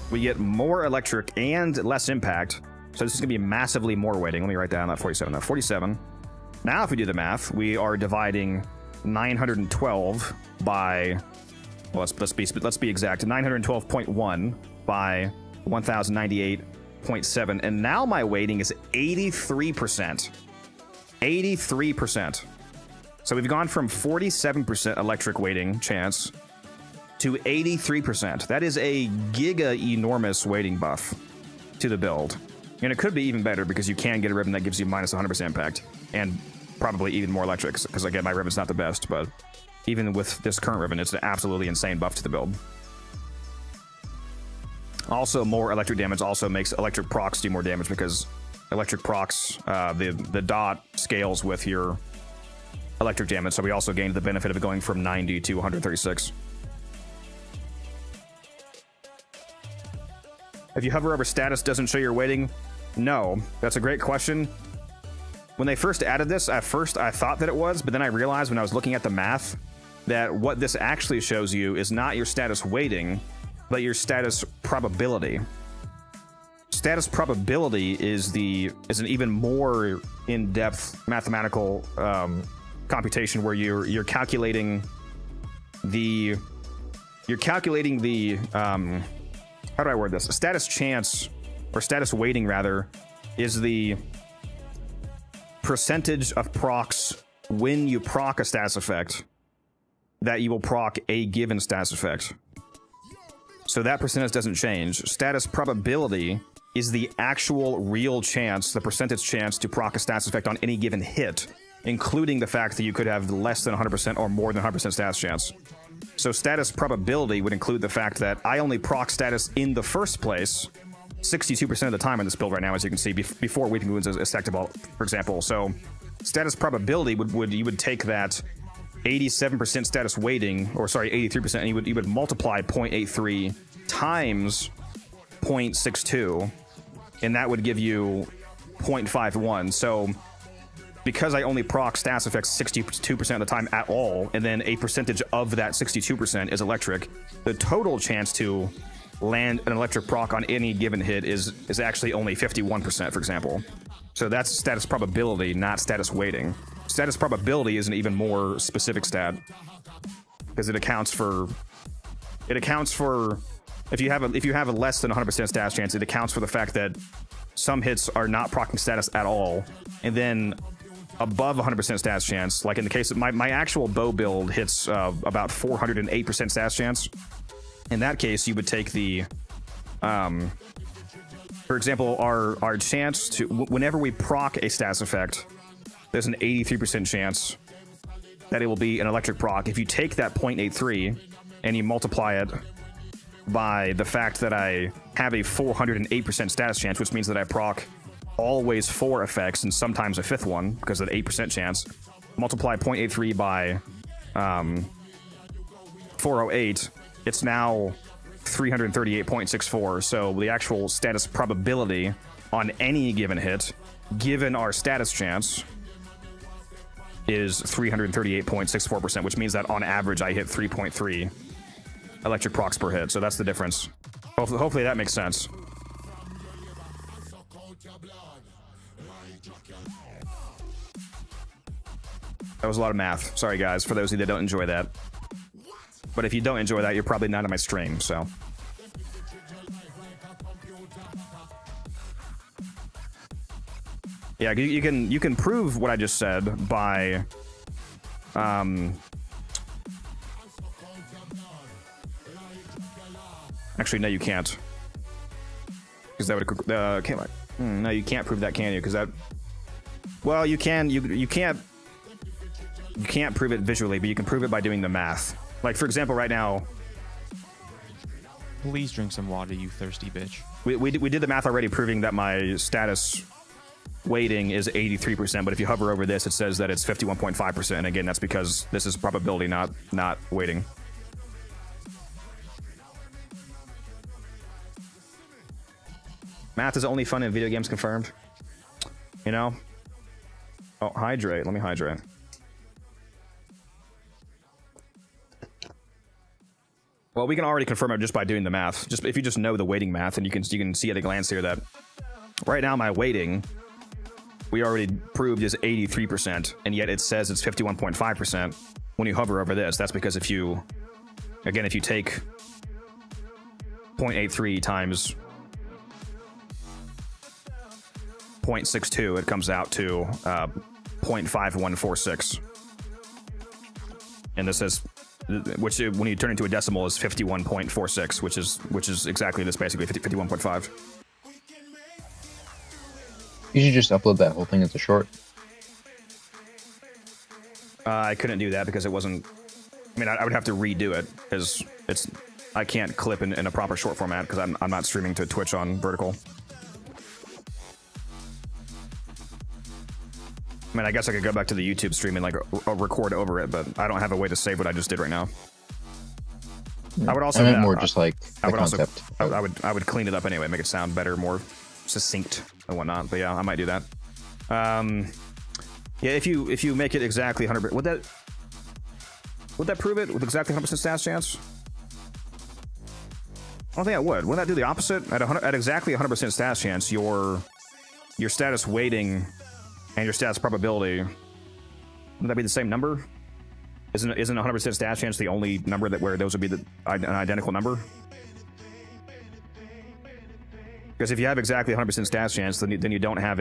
we get more electric and less impact. So this is going to be massively more weighting. Let me write down that 47. Now 47. Now if we do the math, we are dividing 912 by, well, let's be exact, 912.1 by 1098.7, and now my weighting is 83%. 83%. So we've gone from 47% electric weighting chance to 83%. That is a giga-enormous weighting buff to the build. And it could be even better because you can get a ribbon that gives you minus 100% impact and probably even more electric, because again, my ribbon's not the best, but even with this current ribbon, it's an absolutely insane buff to the build. Also, more electric damage also makes electric procs do more damage, because electric procs, the dot scales with your electric damage, so we also gained the benefit of it going from 90 to 136. If you hover over status, doesn't show your weighting? No, that's a great question. When they first added this, at first I thought that it was, but then I realized when I was looking at the math that what this actually shows you is not your status weighting, but your status probability. Status probability is an even more in-depth mathematical computation where you're calculating the how do I word this? A status chance, or status weighting rather, is the percentage of procs when you proc a status effect that you will proc a given status effect. So that percentage doesn't change. Status probability is the actual real chance, the percentage chance to proc a status effect on any given hit, including the fact that you could have less than 100% or more than 100% status chance. So status probability would include the fact that I only proc status in the first place 62% of the time in this build right now, as you can see, before Weeping Wounds is active, for example. So status probability you would take that 87% status weighting, or sorry, 83%, and you would multiply 0.83 times 0.62, and that would give you 0.51. So because I only proc status effects 62% of the time at all, and then a percentage of that 62% is electric, the total chance to land an electric proc on any given hit is actually only 51%, for example. So that's status probability, not status weighting. Status probability is an even more specific stat because it accounts for if you have a less than 100% status chance, it accounts for the fact that some hits are not proccing status at all, and then above 100% status chance, like in the case of my actual bow build hits about 408% status chance. In that case, you would take the, for example, our chance to, whenever we proc a status effect, there's an 83% chance that it will be an electric proc. If you take that 0.83 and you multiply it by the fact that I have a 408% status chance, which means that I proc always 4 effects and sometimes a 5th one because of the 8% chance, multiply 0.83 by 408, it's now 338.64. So the actual status probability on any given hit, given our status chance, is 338.64%, which means that on average I hit 3.3 electric procs per hit. So that's the difference. Hopefully that makes sense. That was a lot of math. Sorry guys, for those of you that don't enjoy that. But if you don't enjoy that, you're probably not on my stream, so. Yeah, you can prove what I just said by actually, no, you can't. Because that would no, you can't prove that, can you? Because that, well, you can. You can't prove it visually, but you can prove it by doing the math. Like, for example, right now, please drink some water, you thirsty bitch. We did the math already, proving that my status weighting is 83%, but if you hover over this, it says that it's 51.5%, and again, that's because this is probability, not weighting. Math is only fun in video games, confirmed. You know? Oh, hydrate. Let me hydrate. Well, we can already confirm it just by doing the math. Just if you just know the weighting math, and you can see at a glance here that right now my weighting, we already proved, is 83%, and yet it says it's 51.5% when you hover over this. That's because if you take 0.83 times 0.62, it comes out to 0.5146. And this is, which when you turn into a decimal is 51.46, which is exactly this, basically 51.5. You should just upload that whole thing as a short. I couldn't do that because it wasn't. I mean, I would have to redo it because I can't clip in a proper short format because I'm not streaming to Twitch on vertical. I mean, I guess I could go back to the YouTube stream and like record over it, but I don't have a way to save what I just did right now. Yeah. I would also. I meant more just like I the would concept. I would clean it up anyway, make it sound better, more succinct and whatnot. But yeah, I might do that. Yeah, if you make it exactly 100%, would that? Would that prove it with exactly 100% status chance? I don't think that would. Wouldn't that do the opposite? At exactly 100% status chance, your status weighting and your status probability, wouldn't that be the same number? Isn't 100% status chance the only number where those would be an identical number? Because if you have exactly 100% status chance, then you don't have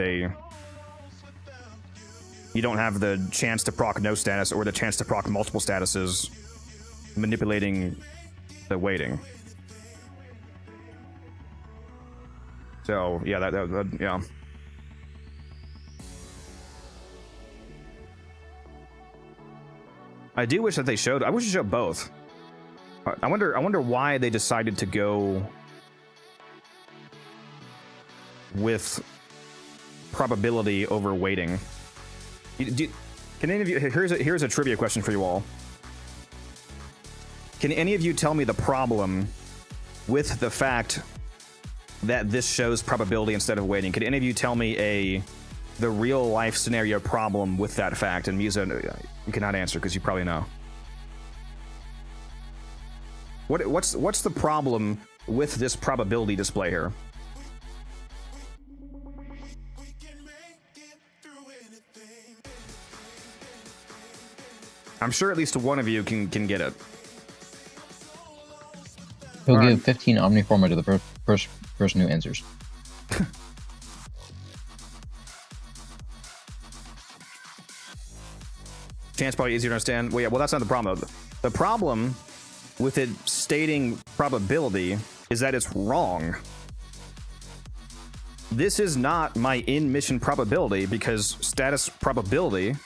the chance to proc no status or the chance to proc multiple statuses, manipulating the weighting. So yeah, that yeah. I do wish that they showed. I wish they showed both. I wonder why they decided to go with probability over weighting. Can any of you? Here's a trivia question for you all. Can any of you tell me the problem with the fact that this shows probability instead of weighting? Could any of you tell me the real life scenario problem with that fact? And Musa, you cannot answer because you probably know. What's the problem with this probability display here? I'm sure at least one of you can get it. He'll give 15 Omniforma to the first person who answers. Chance probably easier to understand. Well, yeah, well, that's not the problem, though. The problem with it stating probability is that it's wrong. This is not my in-mission probability because status probability,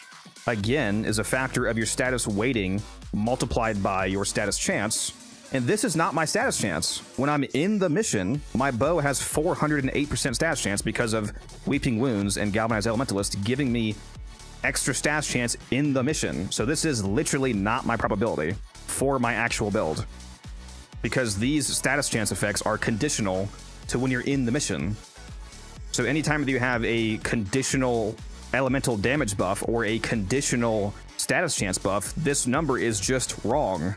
again, is a factor of your status weighting multiplied by your status chance. And this is not my status chance. When I'm in the mission, my bow has 408% status chance because of Weeping Wounds and Galvanized Elementalist giving me extra status chance in the mission. So this is literally not my probability for my actual build. Because these status chance effects are conditional to when you're in the mission. So anytime that you have a conditional elemental damage buff or a conditional status chance buff, this number is just wrong.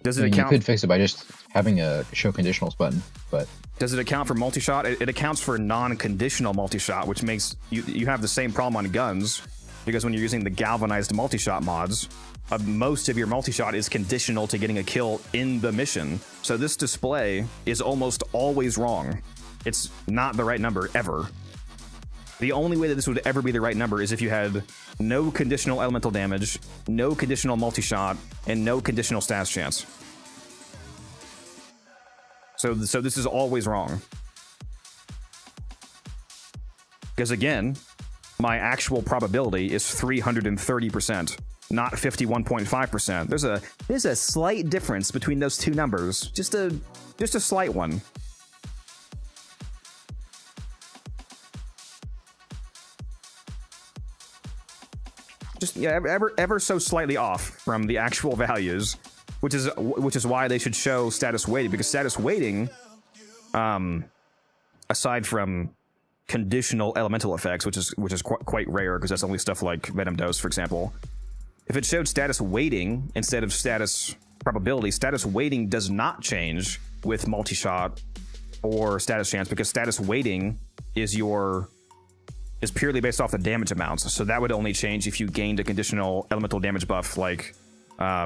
Does it account? You could fix it by just having a show conditionals button, but does it account for multi-shot? It accounts for non-conditional multi-shot, which makes you have the same problem on guns, because when you're using the galvanized multi-shot mods, most of your multi-shot is conditional to getting a kill in the mission. So this display is almost always wrong. It's not the right number ever. The only way that this would ever be the right number is if you had no conditional elemental damage, no conditional multi-shot, and no conditional status chance. So this is always wrong. Because again, my actual probability is 330%, not 51.5%. There's a slight difference between those two numbers, just a slight one. Just ever so slightly off from the actual values, which is why they should show status weighting, because status weighting, aside from conditional elemental effects, which is quite rare because that's only stuff like Venom Dose, for example. If it showed status weighting instead of status probability, status weighting does not change with multi-shot or status chance, because status weighting is purely based off the damage amounts. So that would only change if you gained a conditional elemental damage buff like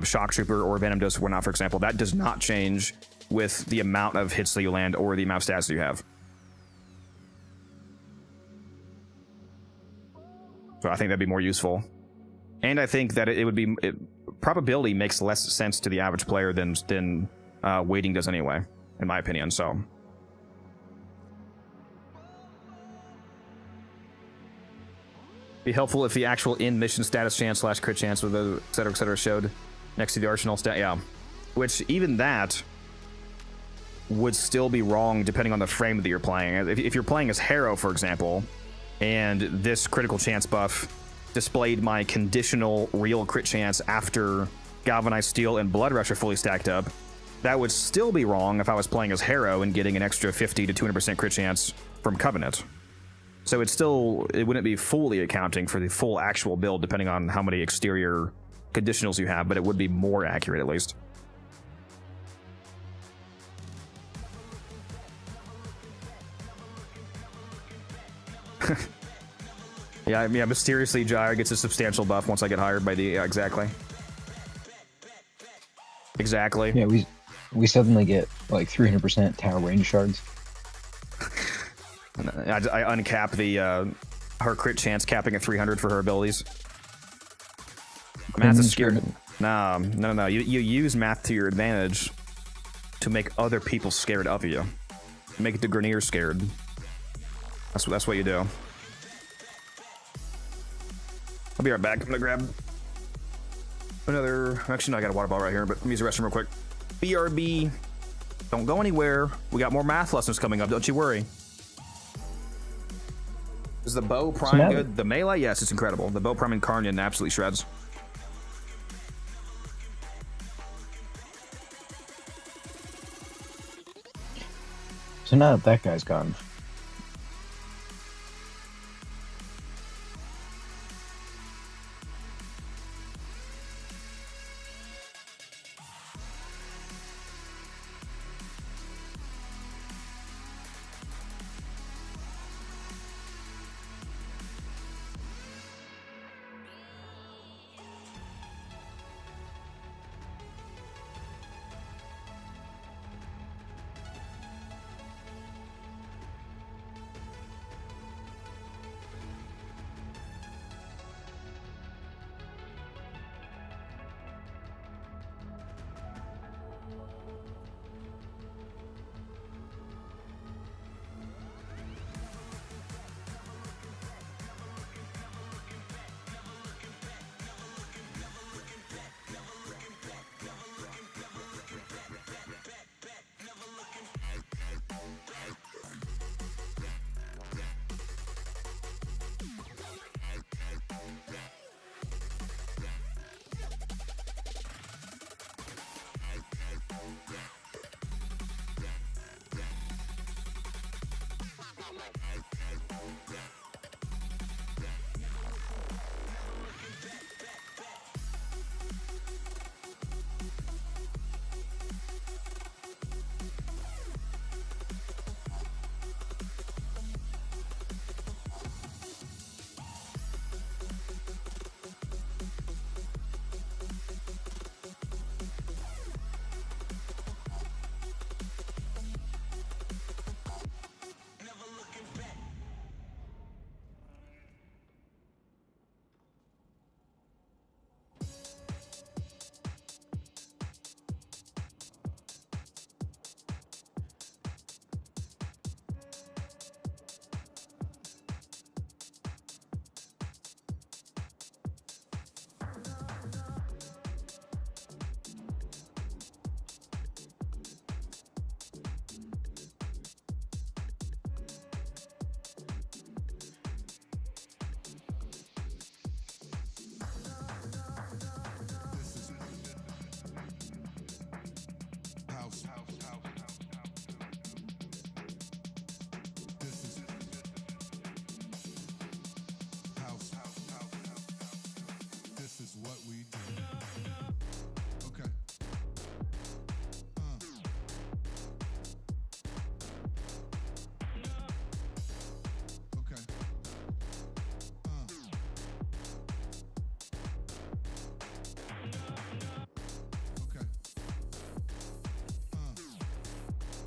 Shock Trooper or Venom Dose or whatnot, for example. That does not change with the amount of hits that you land or the amount of stats that you have. So I think that'd be more useful. And I think that probability makes less sense to the average player than weighting does anyway, in my opinion, so. Be helpful if the actual in-mission status chance / crit chance with the et cetera showed next to the arsenal stat, yeah. Which even that would still be wrong depending on the frame that you're playing. If you're playing as Harrow, for example, and this critical chance buff displayed my conditional real crit chance after Galvanized Steel and Blood Rush are fully stacked up, that would still be wrong if I was playing as Harrow and getting an extra 50 to 200% crit chance from Covenant. So it wouldn't be fully accounting for the full actual build, depending on how many exterior conditionals you have, but it would be more accurate at least. Yeah, mysteriously Gyre gets a substantial buff once I get hired by the... Yeah, exactly. Exactly. Yeah, we suddenly get like 300% tower range shards. I uncap the her crit chance, capping at 300 for her abilities. Math is scared. No. You use math to your advantage to make other people scared of you. Make the Grenier scared. That's what you do. I'll be right back. I'm gonna grab another... Actually, no, I got a water bottle right here, but let me use the restroom real quick. BRB. Don't go anywhere. We got more math lessons coming up, don't you worry. Is the bow prime good? The melee? Yes, it's incredible. The bow prime and Carnian absolutely shreds. So now that that guy's gone,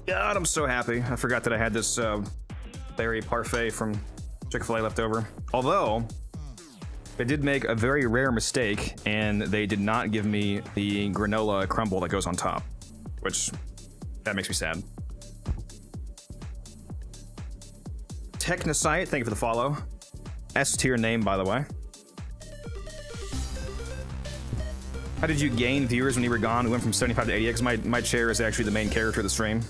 God, I'm so happy. I forgot that I had this berry parfait from Chick-fil-A left over. Although, they did make a very rare mistake, and they did not give me the granola crumble that goes on top, which, that makes me sad. Technosite, thank you for the follow. S-tier name, by the way. How did you gain viewers when you were gone? We went from 75 to 80x. My chair is actually the main character of the stream.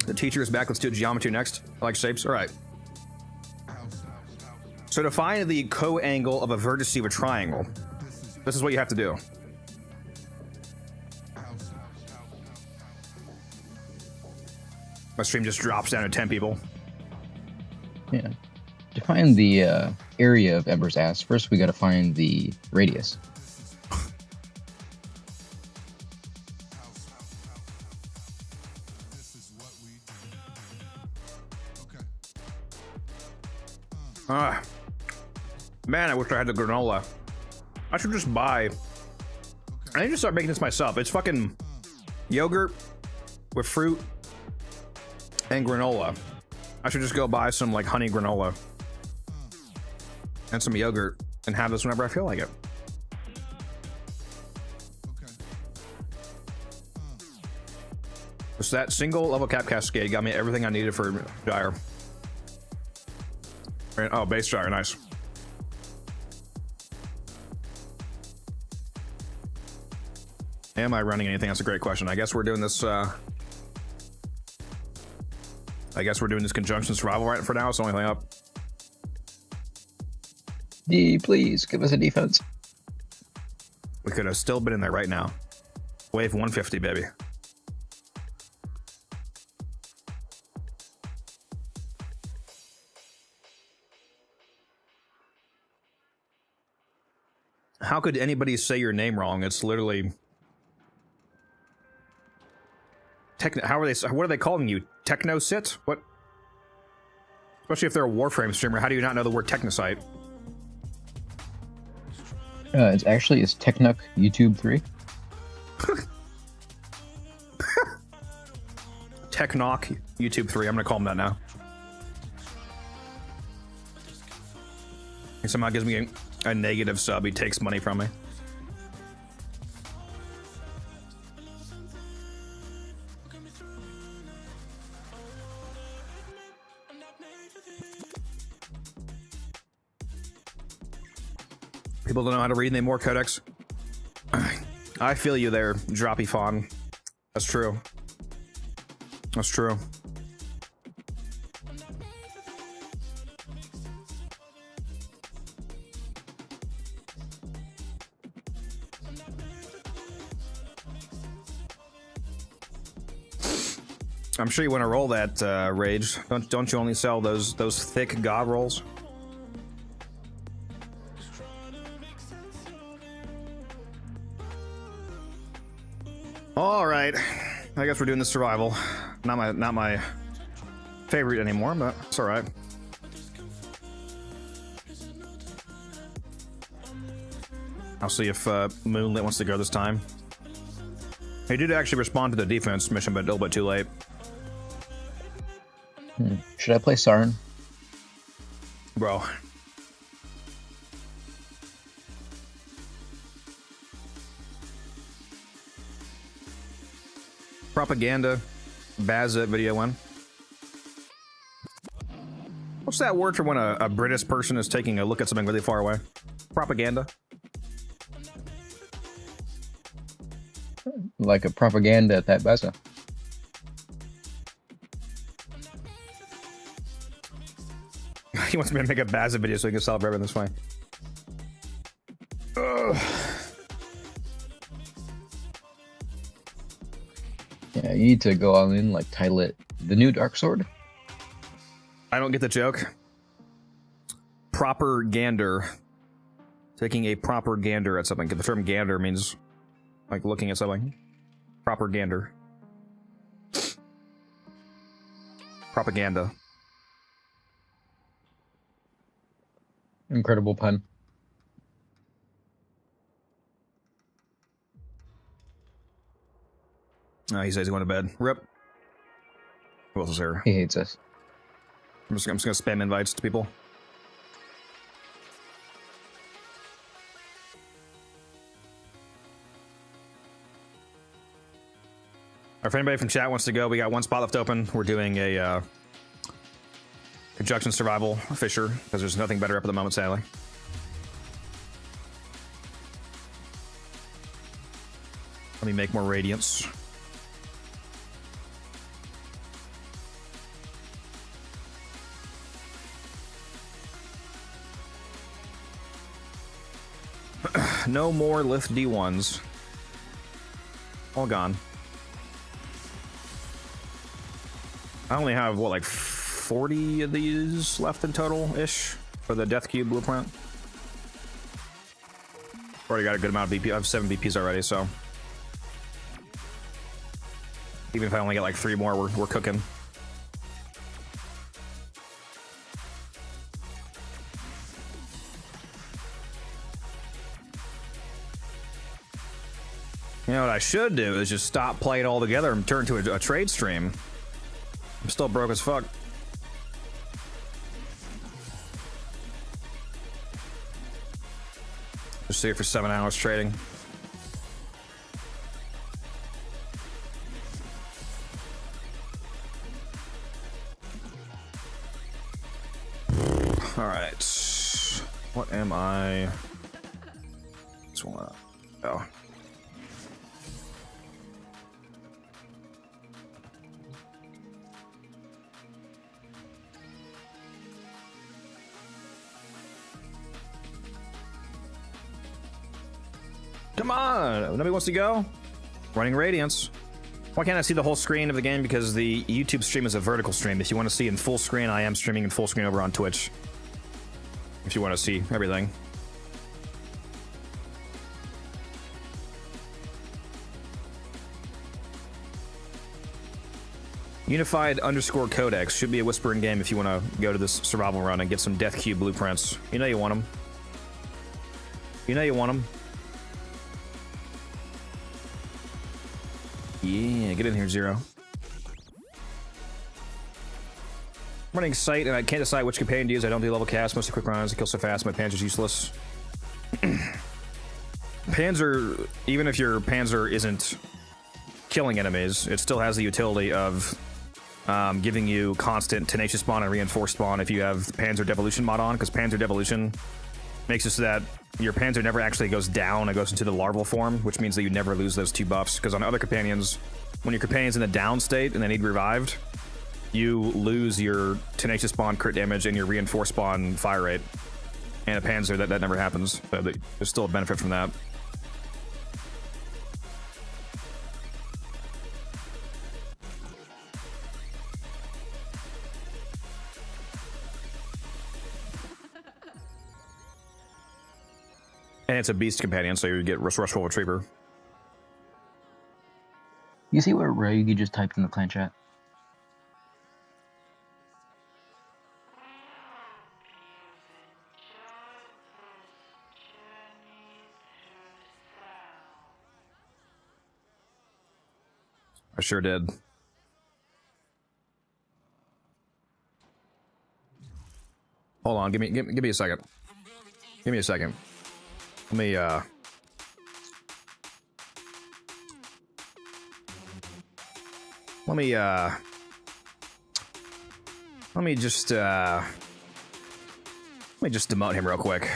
The teacher is back. Let's do geometry next. I like shapes. All right. So to find the co-angle of a vertice of a triangle, This is what you have to do. My stream just drops down to 10 people. Yeah. To find the area of Ember's ass, first we gotta find the radius. Man, I wish I had the granola. I should just buy. I need to start making this myself. It's fucking yogurt with fruit and granola. I should just go buy some like honey granola and some yogurt and have this whenever I feel like it. So that single level cap cascade got me everything I needed for Gyre. Oh, base Gyre, nice. Am I running anything? That's a great question. I guess we're doing this. I guess we're doing this conjunction survival right for now. It's the only thing up. D, please give us a defense. We could have still been in there right now. Wave 150, baby. How could anybody say your name wrong? It's literally. How are they? What are they calling you? Techno sit? What? Especially if they're a Warframe streamer, how do you not know the word Technosite? It's Technoc YouTube 3. Technoc YouTube 3. I'm gonna call him that now. He somehow gives me a negative sub. He takes money from me. People don't know how to read anymore, Codex. I feel you there, Droppy Fawn. That's true. That's true. I'm sure you want to roll that, Rage. Don't you only sell those thick God rolls? All right, I guess we're doing the survival. Not my favorite anymore, but it's all right. I'll see if Moonlit wants to go this time. He did actually respond to the defense mission, but a little bit too late. Should I play Sarin? Bro. Propaganda. Bazza video one. What's that word for when a British person is taking a look at something really far away? Propaganda. Like a propaganda at that Bazza. He wants me to make a Bazza video so he can solve everything this way. Ugh. Yeah, you need to go all in like Tylet, the new Dark Sword. I don't get the joke. Proper gander. Taking a proper gander at something. The term gander means like looking at something. Proper gander. Propaganda. Incredible pun. He says he's going to bed. Rip. Who else is here? He hates us. I'm just gonna spam invites to people. If anybody from chat wants to go, we got one spot left open. We're doing a conjunction survival Fisher because there's nothing better up at the moment, sadly. Let me make more radiance. No more lift D1s. All gone. I only have, what, like 40 of these left in total-ish for the Death Cube blueprint. Already got a good amount of BP. I have 7 BPs already, so... Even if I only get like 3 more, we're cooking. You know what I should do is just stop playing altogether and turn to a trade stream. I'm still broke as fuck. Just sit here for 7 hours trading. All right. What am I? This one. Oh. Come on! Nobody wants to go? Running Radiance. Why can't I see the whole screen of the game? Because the YouTube stream is a vertical stream. If you want to see in full screen, I am streaming in full screen over on Twitch. If you want to see everything. Unified_Codex should be a whispering game if you want to go to this survival run and get some Death Cube blueprints. You know you want them. You know you want them. Yeah, get in here, Zero. I'm running sight and I can't decide which companion to use. I don't do level cast, mostly quick runs. I kill so fast, my Panzer's useless. Panzer, even if your Panzer isn't killing enemies, it still has the utility of giving you constant tenacious spawn and reinforced spawn if you have Panzer Devolution mod on, because Panzer Devolution makes it so that your Panzer never actually goes down, it goes into the larval form, which means that you never lose those 2 buffs, because on other companions, when your companion's in the down state and they need revived, you lose your tenacious spawn crit damage and your reinforced spawn fire rate. And a Panzer, that never happens, so there's still a benefit from that. And it's a beast companion, so you get Rushful Retriever. You see what Ryugi just typed in the clan chat? I sure did. Hold on, give me a second. Give me a second. Let me just demote him real quick.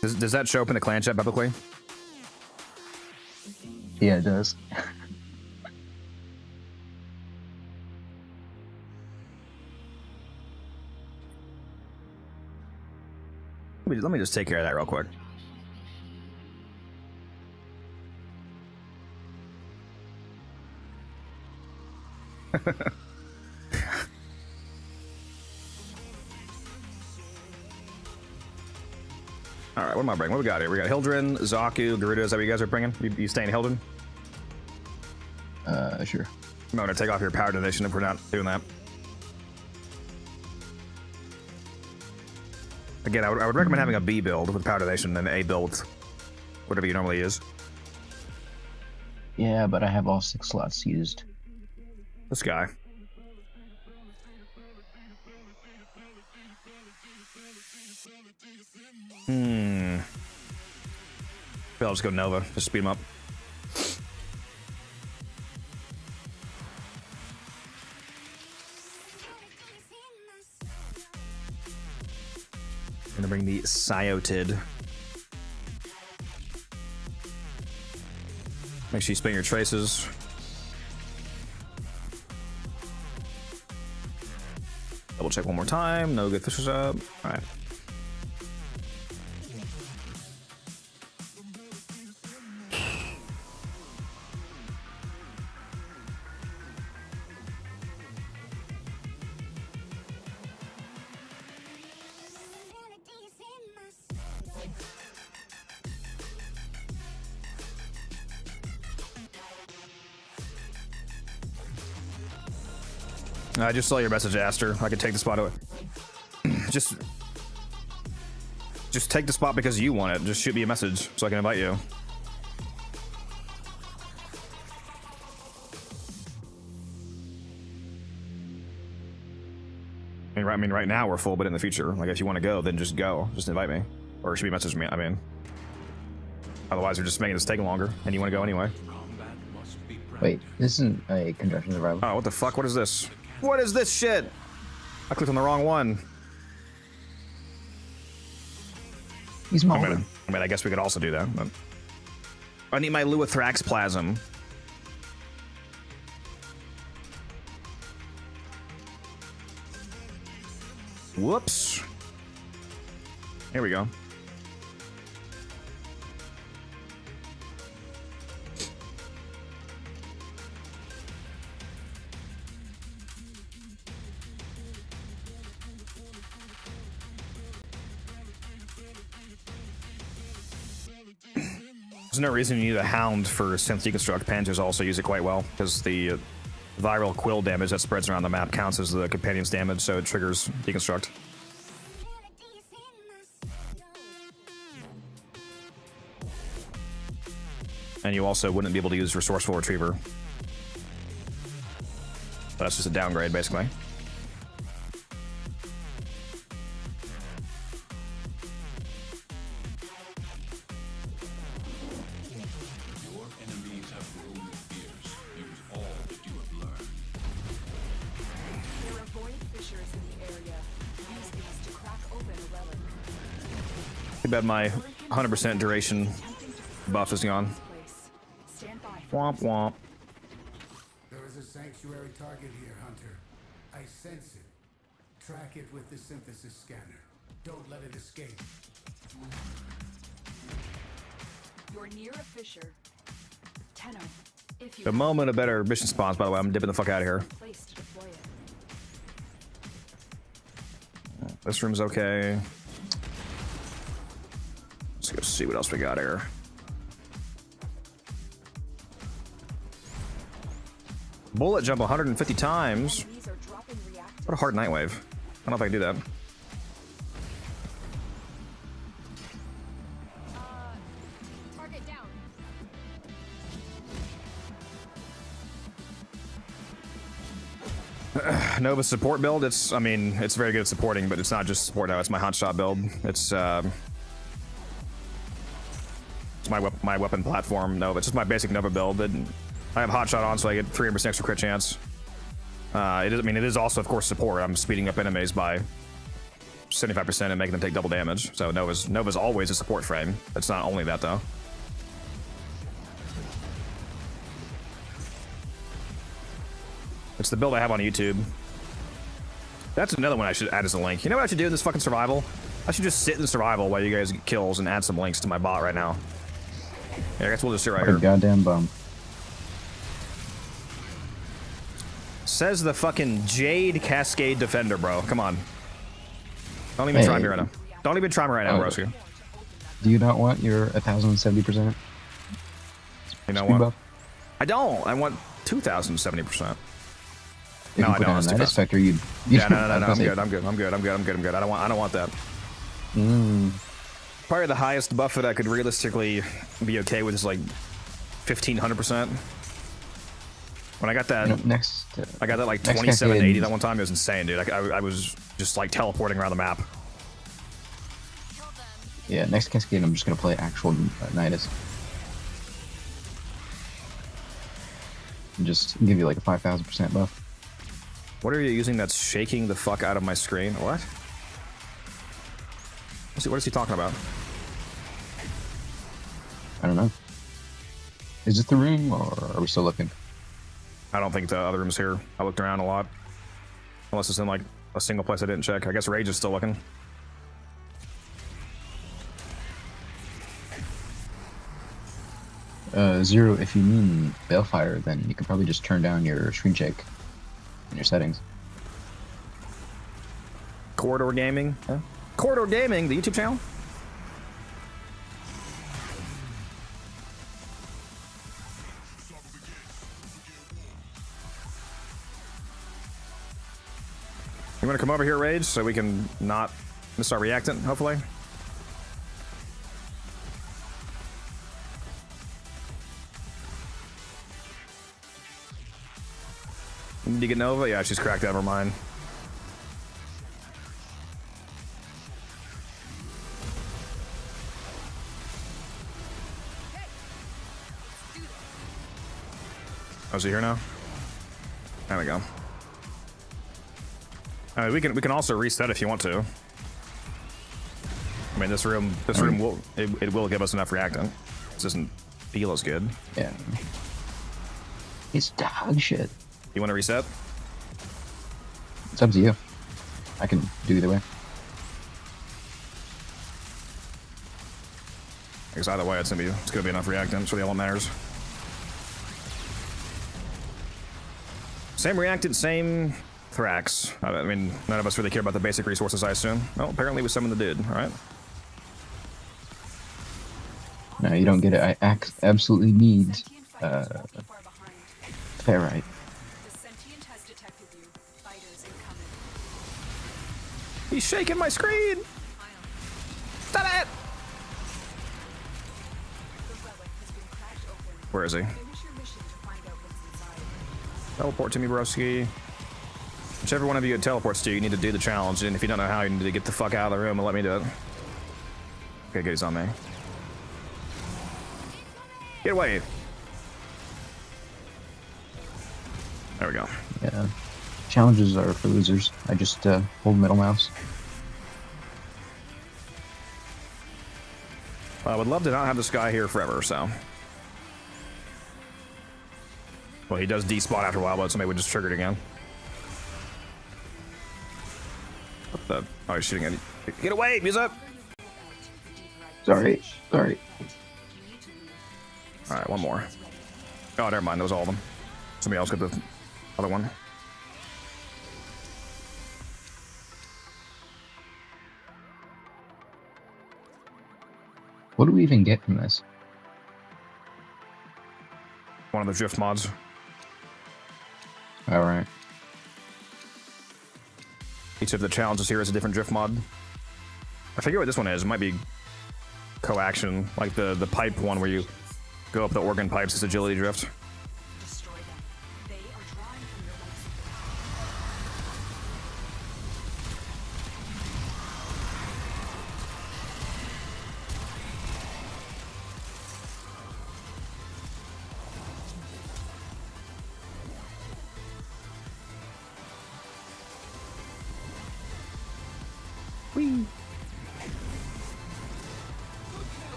Does that show up in the clan chat publicly? Yeah, it does. Let me just take care of that real quick. All right, what am I bringing? What we got here? We got Hildren, Zaku, Garuda. Is that what you guys are bringing? You staying Hildren? Sure. I'm going to take off your power donation if we're not doing that. Again, I would recommend having a B build with power donation and A build with whatever you normally use. Yeah, but I have all 6 slots used. This guy. Maybe I'll just go Nova, just speed him up. I'm gonna bring the Cyotid. Make sure you spin your traces. Double check one more time. No good fishers up. All right. I just saw your message, Aster. I could take the spot away. Just take the spot because you want it. Just shoot me a message so I can invite you. I mean, right now we're full, but in the future, like if you want to go, then just go. Just invite me, or shoot me a message me. I mean, otherwise we're just making this take longer, and you want to go anyway. Wait, this isn't a conjunction survival. Oh, what the fuck? What is this? What is this shit? I clicked on the wrong one. He's molded. I mean, I guess we could also do that, but I need my Luithrax plasm. Whoops. Here we go. There's no reason you need a hound for synth deconstruct. Panzers also use it quite well because the viral quill damage that spreads around the map counts as the companion's damage, so it triggers deconstruct. And you also wouldn't be able to use resourceful retriever. That's just a downgrade, basically. Too bad my 100% duration buff is gone. Womp womp. There is a sanctuary target here, Hunter. I sense it. Track it with the synthesis scanner. Don't let it escape. You're near a fissure. Tenno, if you The moment a better mission spawns, by the way, I'm dipping the fuck out of here. place to deploy it. This room's okay. Let's go see what else we got here. Bullet jump 150 times. What a hard night wave. I don't know if I can do that. Target down. Nova support build. I mean, it's very good at supporting, but it's not just support now. It's my hotshot build. It's my weapon platform. Nova. It's just my basic Nova build. And I have hotshot on, so I get 300% extra crit chance. I mean, it is also, of course, support. I'm speeding up enemies by 75% and making them take double damage. So Nova's always a support frame. It's not only that though. It's the build I have on YouTube. That's another one I should add as a link. You know what I should do in this fucking survival? I should just sit in survival while you guys get kills and add some links to my bot right now. Yeah, I guess we'll just sit right here. Goddamn bum. Says the fucking Jade Cascade Defender, bro. Come on. Don't even try me right now. Don't even try me right now, broski. Do you not want your 1070%? You know what? I don't. I want 2070%. No, I don't. That effect, you yeah, no. I'm good. I'm good. I don't want that. Probably the highest buff that I could realistically be okay with is like 1500%. When I got that, I got that like 2780 that one time. It was insane, dude. I was just like teleporting around the map. Yeah, next Cascade, I'm just gonna play actual Nidus. And just give you like a 5000% buff. What are you using that's shaking the fuck out of my screen? What? What is he talking about? I don't know. Is it the room, or are we still looking? I don't think the other room's here. I looked around a lot. Unless it's in like a single place I didn't check. I guess Rage is still looking. Zero, if you mean Balefire, then you can probably just turn down your screen shake in your settings. Corridor Gaming? Huh? Corridor Gaming, the YouTube channel? You want to come over here, Rage, so we can not miss our reactant, hopefully? Did you get Nova? Yeah, she's cracked out of her mind. Oh, is he here now? There we go. We can also reset if you want to. I mean, this room will it will give us enough reactant. This doesn't feel as good. Yeah. It's dog shit. You want to reset? It's up to you. I can do either way. Because either way, it's gonna be enough reactant. That's really all that matters. Same reactant, same Thrax. I mean, none of us really care about the basic resources, I assume. Well, apparently we summoned the dude. All right. No, you don't get it. I absolutely need ferrite. He's shaking my screen. Stop it! Where is he? Teleport to me, broski. Whichever one of you it teleports to, you need to do the challenge, and if you don't know how, you need to get the fuck out of the room and let me do it. Okay, good, he's on me. Get away! There we go. Yeah. Challenges are for losers. I just hold middle mouse. I would love to not have this guy here forever, so. Well, he does despawn after a while, but somebody would just trigger it again. What the? Oh, he's shooting at you. Get away! Muse up! Sorry. Sorry. Alright, one more. Oh, never mind. That was all of them. Somebody else get the other one. What do we even get from this? One of the drift mods. Alright. Each of the challenges here is a different drift mod. I forget what this one is. It might be coaction, like the pipe one where you go up the organ pipes. It's agility drift.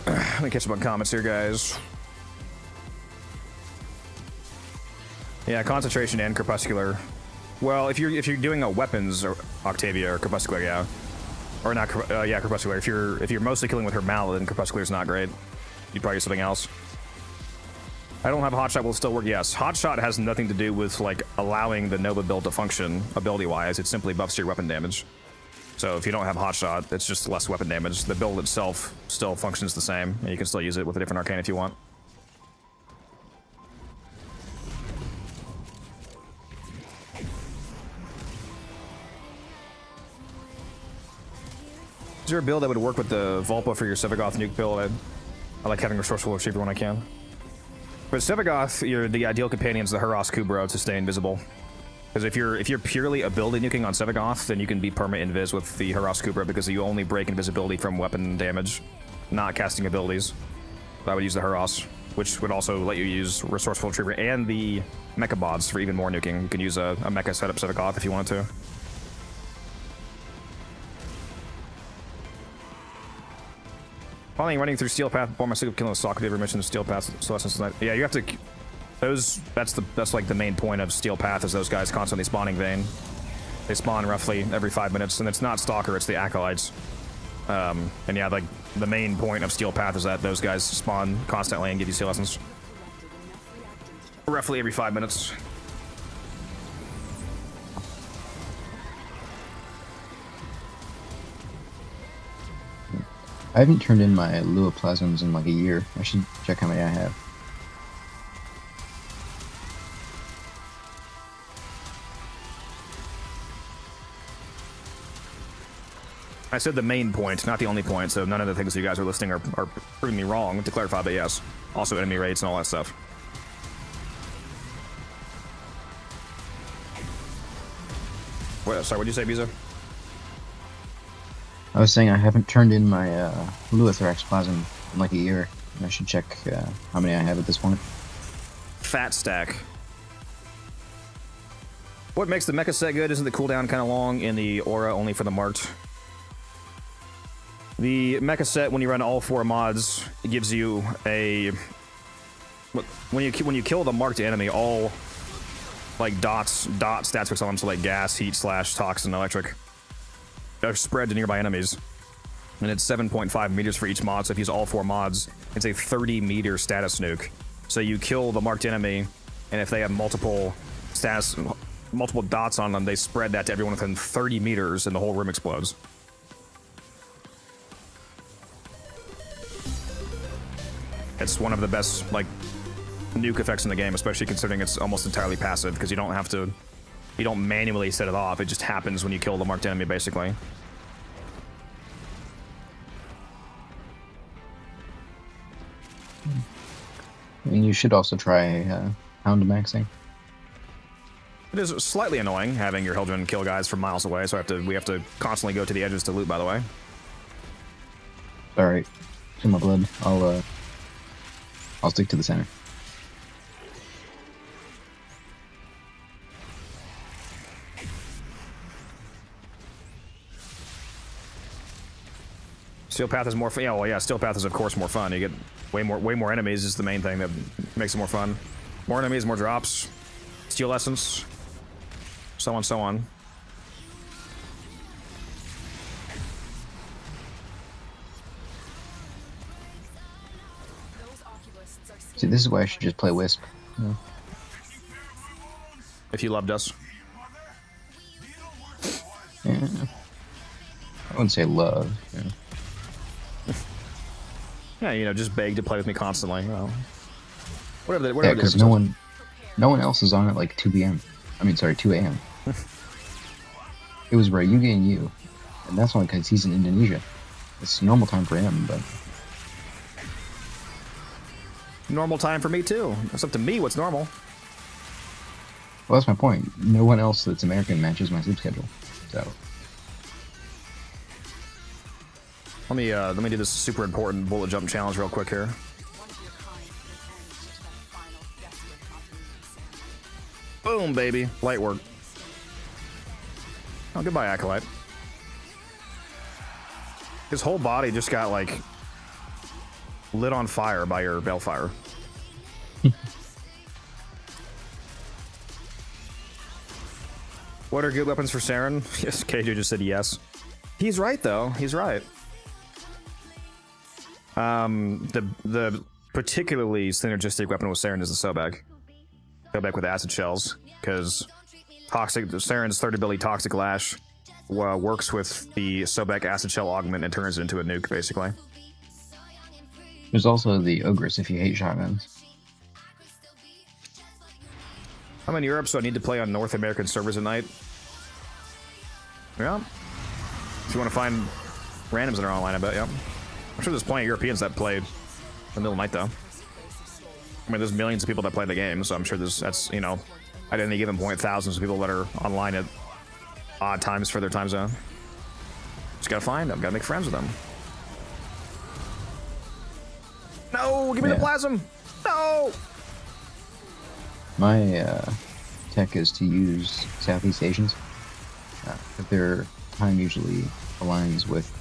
Let me catch up on comments here, guys. Yeah, concentration and crepuscular. Well, if you're doing a weapons or Octavia or crepuscular, yeah, or not, yeah, crepuscular. If you're mostly killing with her mallet, then crepuscular is not great. You'd probably use something else. I don't have hotshot. Will still work. Yes, hotshot has nothing to do with like allowing the Nova build to function ability-wise. It simply buffs your weapon damage. So if you don't have hotshot, it's just less weapon damage. The build itself still functions the same, and you can still use it with a different arcane if you want. Is there a build that would work with the Volpa for your Sevagoth nuke build? I like having Resourceful Retriever when I can. For Sevagoth, the ideal companion is the Haras Kubro to stay invisible. Because if you're purely ability nuking on Sevagoth, then you can be perma invis with the Haras Kubra because you only break invisibility from weapon damage, not casting abilities. So I would use the Haras, which would also let you use Resourceful Retriever and the Mecha Bods for even more nuking. You can use a Mecha setup Sevagoth if you wanted to. Finally, running through Steel Path before my sick of killing the Stalker ever mentioned Steel Path. So yeah, you have to. That's like the main point of Steel Path is those guys constantly spawning Vayne. They spawn roughly every 5 minutes, and it's not Stalker, it's the Acolytes. And yeah, like the main point of Steel Path is that those guys spawn constantly and give you Steel Essence. Roughly every 5 minutes. I haven't turned in my Luoplasms in like a year. I should check how many I have. I said the main point, not the only point, so none of the things you guys are listing are proving me wrong, to clarify, but yes. Also enemy rates and all that stuff. Sorry, what'd you say, Biza? I was saying I haven't turned in my Luithrax Plasm in like a year. And I should check how many I have at this point. Fat stack. What makes the mecha set good? Isn't the cooldown kind of long in the aura only for the marked? The mecha set, when you run all 4 mods, it gives you a... When you kill the marked enemy, all like dot stats which on them, so like gas, heat, slash, toxin, electric, are spread to nearby enemies. And it's 7.5 meters for each mod, so if you use all 4 mods, it's a 30-meter status nuke. So you kill the marked enemy, and if they have multiple dots on them, they spread that to everyone within 30 meters, and the whole room explodes. It's one of the best, like, nuke effects in the game, especially considering it's almost entirely passive, because you don't manually set it off, it just happens when you kill the marked enemy, basically. And you should also try Hound Maxing. It is slightly annoying having your Hildren kill guys from miles away, so we have to constantly go to the edges to loot, by the way. Alright. To my blood. I'll stick to the center. Steel Path is more fun. Yeah, well, yeah, Steel Path is of course more fun. You get way more enemies is the main thing that makes it more fun. More enemies, more drops, Steel Essence, so on, so on. See, this is why I should just play Wisp. Yeah. If you loved us. Yeah. I wouldn't say love. Yeah. Yeah, you know, just beg to play with me constantly. You know, whatever. Yeah, because no one else is on at like 2 p.m. I mean, sorry, 2 a.m. It was Ryuga and you, and that's only because he's in Indonesia. It's normal time for him, but normal time for me too. It's up to me what's normal. Well, that's my point. No one else that's American matches my sleep schedule. So let me do this super important bullet jump challenge real quick here. Boom, baby. Light work. Oh, goodbye, Acolyte. His whole body just got, like, lit on fire by your Balefire. What are good weapons for Saren? Yes, KJ just said yes. He's right, though. He's right. The particularly synergistic weapon with Saren is the Sobek. Sobek with acid shells, because Saren's third ability, Toxic Lash, works with the Sobek acid shell augment and turns it into a nuke, basically. There's also the Ogress if you hate shotguns. I'm in Europe, so I need to play on North American servers at night. Yeah. If you want to find randoms that are online, I bet, yeah. I'm sure there's plenty of Europeans that play in the middle of the night, though. I mean, there's millions of people that play the game, so I'm sure that's, you know, at any given point, thousands of people that are online at odd times for their time zone. Just gotta find them, gotta make friends with them. No, give me the plasm! No! My tech is to use Southeast Asians. If their time usually aligns with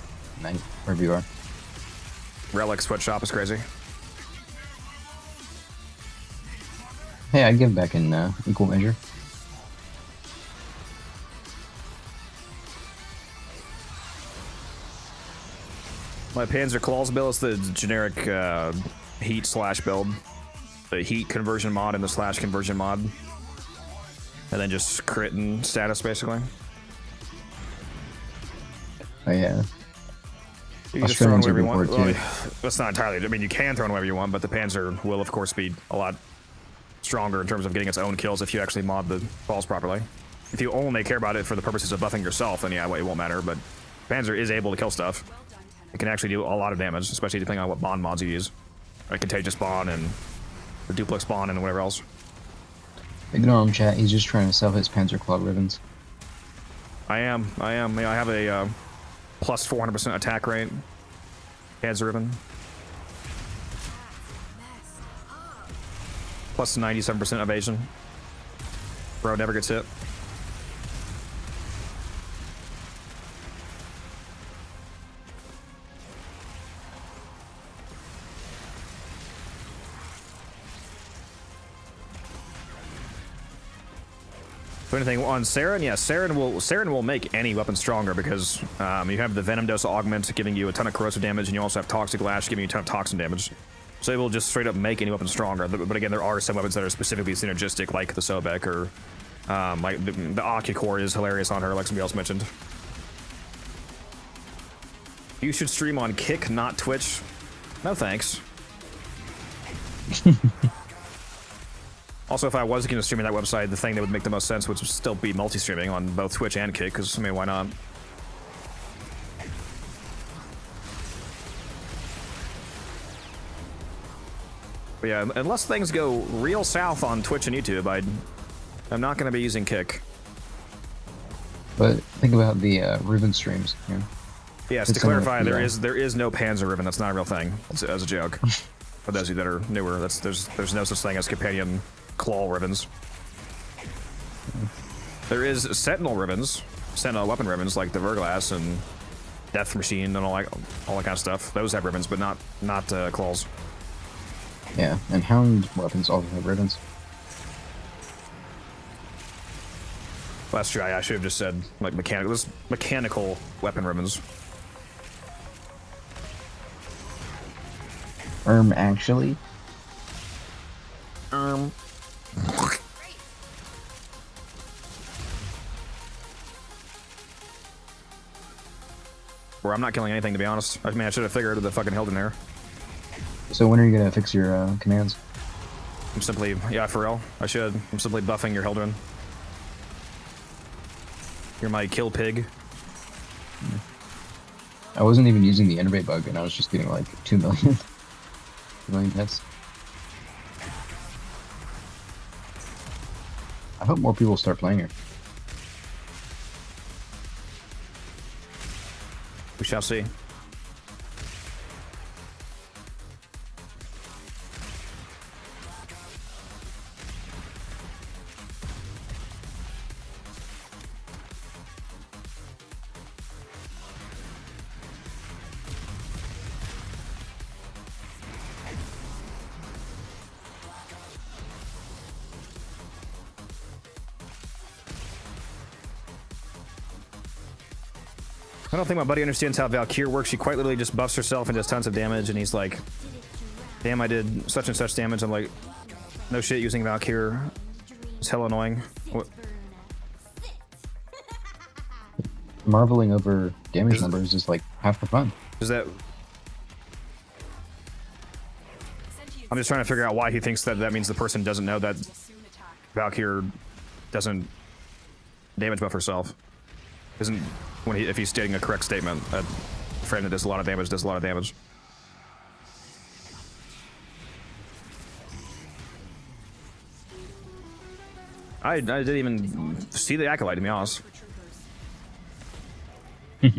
night, wherever you are. Relic sweatshop is crazy. Hey, I give back in equal measure. My Panzer Claws build is the generic heat slash build. The heat conversion mod and the slash conversion mod. And then just crit and status, basically. Oh, yeah. You can just throw in whatever you want. Well, that's not entirely. I mean, you can throw in whatever you want, but the Panzer will, of course, be a lot stronger in terms of getting its own kills if you actually mod the balls properly. If you only care about it for the purposes of buffing yourself, then yeah, it won't matter, but Panzer is able to kill stuff. It can actually do a lot of damage, especially depending on what bond mods you use. Like Contagious Spawn and the Duplex Spawn and whatever else. Ignore him, chat. He's just trying to sell his Panzer Claw ribbons. I am. Yeah, I have a plus 400% attack rate. Panzer ribbon. Plus 97% evasion. Bro never gets hit. So anything on Saren? Yeah, Saren will make any weapon stronger because you have the Venom Dose Augment giving you a ton of corrosive damage, and you also have Toxic Lash giving you a ton of toxin damage. So it will just straight up make any weapon stronger. But again, there are some weapons that are specifically synergistic, like the Sobek, or like the Occucore is hilarious on her, like somebody else mentioned. You should stream on Kick, not Twitch. No thanks. Also, if I was going to stream on that website, the thing that would make the most sense would still be multi-streaming on both Twitch and Kick, because, I mean, why not? But yeah, unless things go real south on Twitch and YouTube, I'm not going to be using Kick. But think about the ribbon streams. Yeah. Yes, to clarify, there is no Panzer ribbon. That's not a real thing. It's a joke. For those of you that are newer, there's no such thing as companion claw ribbons. There is Sentinel ribbons, Sentinel weapon ribbons like the Verglass and Death Machine and all that kind of stuff. Those have ribbons, but not claws. Yeah, and Hound weapons also have ribbons. Well, that's true. I should have just said like mechanical weapon ribbons. Actually. Or I'm not killing anything, to be honest. I mean, I should have figured the fucking Hilden there. So when are you gonna fix your commands? I'm simply, yeah, for real. I should. I'm simply buffing your Hildren. You're my kill pig. I wasn't even using the Innervate bug, and I was just getting like 2 million. 2 million hits. I hope more people start playing her. We shall see. I don't think my buddy understands how Valkyrie works. She quite literally just buffs herself and does tons of damage, and he's like, damn, I did such and such damage. I'm like, no shit, using Valkyrie. It's hella annoying. What? Marveling over damage numbers is like half the fun. Is that... I'm just trying to figure out why he thinks that means the person doesn't know that Valkyrie doesn't damage buff herself. Isn't if he's stating a correct statement that a frame that does a lot of damage does a lot of damage. I didn't even see the Acolyte, to be honest. Yeah,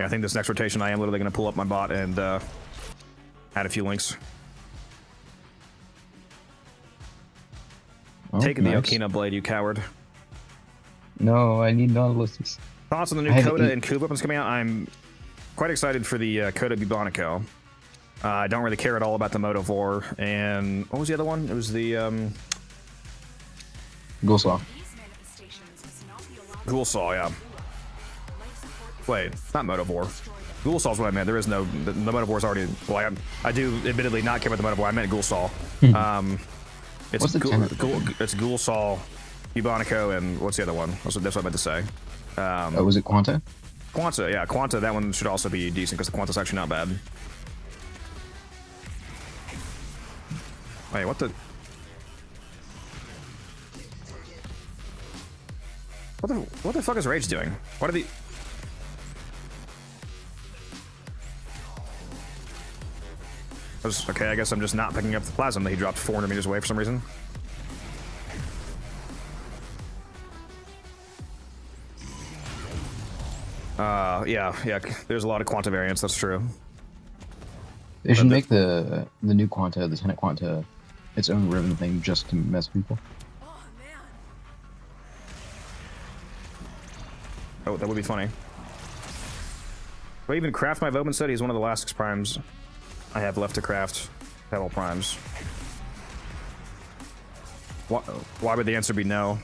I think this next rotation I am literally going to pull up my bot and add a few links. Oh, Take the nice. Okina blade, you coward. No, I need Nautiluses. Thoughts on the new Coda and Coup weapons coming out? I'm quite excited for the Coda Bubonico. I don't really care at all about the Mode of War. And what was the other one? It was the Ghoulsaw. Ghoulsaw, yeah. Wait, not Mode of War. Ghoulsaw is what I meant. There is no... The Mode of War is already... Well, I do admittedly not care about the Mode of War. I meant Ghoulsaw. It's What's the it's Ghoulsaw, Bubonico, and what's the other one? That's what I meant to say. Was it Quanta? Quanta, yeah. Quanta, that one should also be decent, because the Quanta's actually not bad. Wait, what the... What the fuck is Rage doing? What are the... Okay, I guess I'm just not picking up the plasma that he dropped 400 meters away for some reason. Yeah. There's a lot of quanta variance. That's true. They should make the new quanta, the Tenet quanta, its own ribbon thing just to mess with people. Oh, that would be funny. Do I even craft my Vobin set? He's one of the last 6 primes I have left to craft. Have all primes. Why would the answer be no?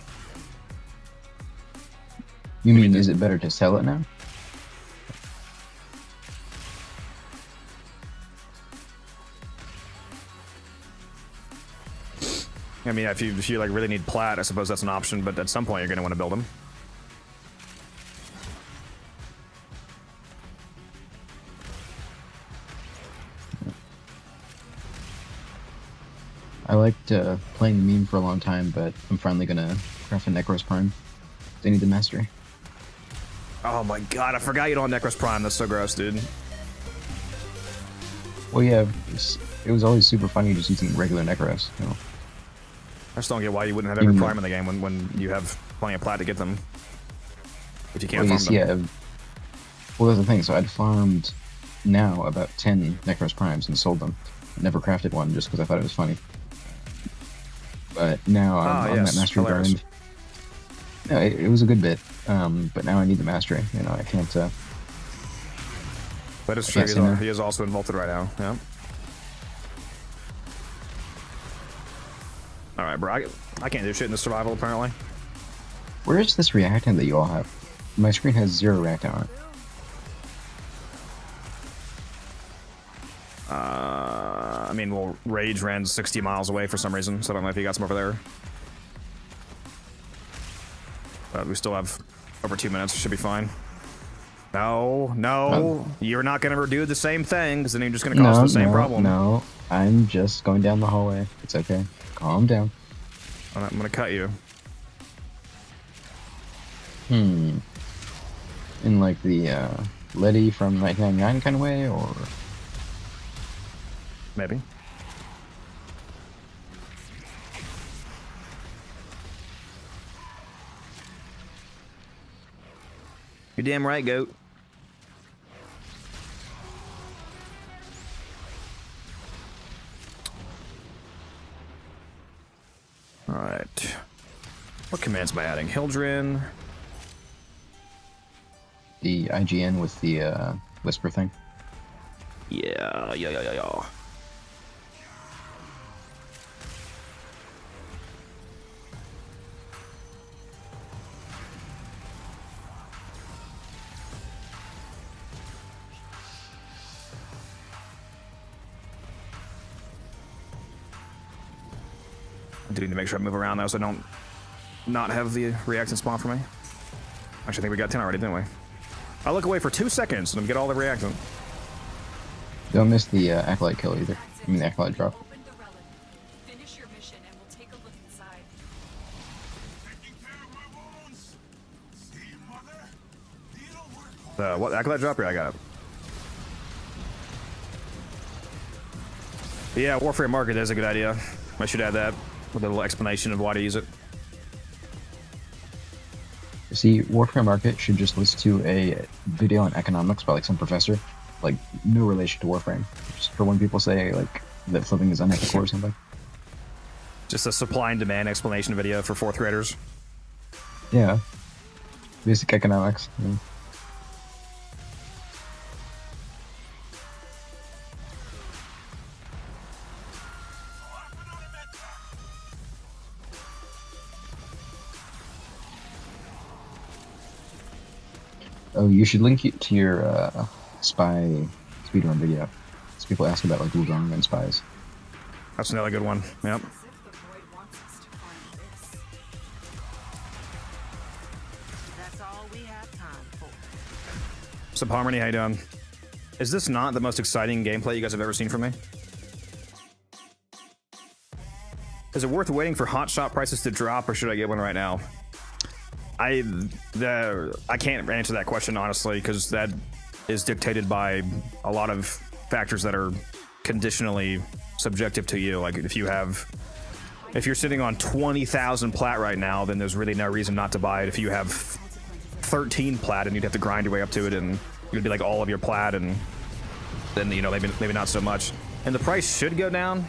You mean, is it better to sell it now? I mean, if you like really need plat, I suppose that's an option, but at some point you're going to want to build them. I liked playing the meme for a long time, but I'm finally gonna craft a Necros Prime. They need the mastery. Oh my god, I forgot you don't have Necros Prime. That's so gross, dude. Well, yeah, it was always super funny just using regular Necros. You know? I just don't get why you wouldn't have every prime in the game when you have plenty of plat to get them. If you can't farm them. Yeah. Well, that's the thing. So I'd farmed now about 10 Necros Primes and sold them. Never crafted one just because I thought it was funny. But now I'm on that mastery grind. No, it was a good bit. But now I need the mastery. You know, I can't. That is true. He is also involved right now. Yeah. All right, bro. I can't do shit in the survival apparently. Where is this reactant that you all have? My screen has 0 reactant on it. I mean, well, Rage ran 60 miles away for some reason, so I don't know if he got some over there. But we still have over 2 minutes. Should be fine. No, you're not going to do the same thing, because then you're just going to cause the same problem. No, I'm just going down the hallway. It's okay. Calm down. I'm going to cut you. In like the Letty from 1999 kind of way, or maybe. You're damn right, goat. All right. What commands am I adding? Hildren. the IGN with the whisper thing? Yeah. I do need to make sure I move around though, so I don't not have the reactant spawn for me. Actually, I think we got 10 already, didn't we? I look away for 2 seconds and get all the reactant. Don't miss the Acolyte kill either. I mean the Acolyte drop. Finish your mission and we'll take a look inside. What Acolyte drop? Yeah, I got it. Yeah, Warframe Market is a good idea. I should add that with a little explanation of why to use it. See, Warframe Market should just list to a video on economics by like some professor, like no relation to Warframe, just for when people say like that flipping is unethical or something. Just a supply and demand explanation video for 4th graders. Yeah, basic economics. Yeah. Oh, you should link it to your spy speedrun video. So people ask about like Wudong and spies. That's another good one. Yep. That's all we have time for. What's up, Harmony? How you doing? Is this not the most exciting gameplay you guys have ever seen from me? Is it worth waiting for hotshot prices to drop, or should I get one right now? I can't answer that question honestly, because that is dictated by a lot of factors that are conditionally subjective to you. Like if you're sitting on 20,000 plat right now, then there's really no reason not to buy it. If you have 13 plat and you'd have to grind your way up to it, and it would be like all of your plat, and then maybe not so much. And the price should go down.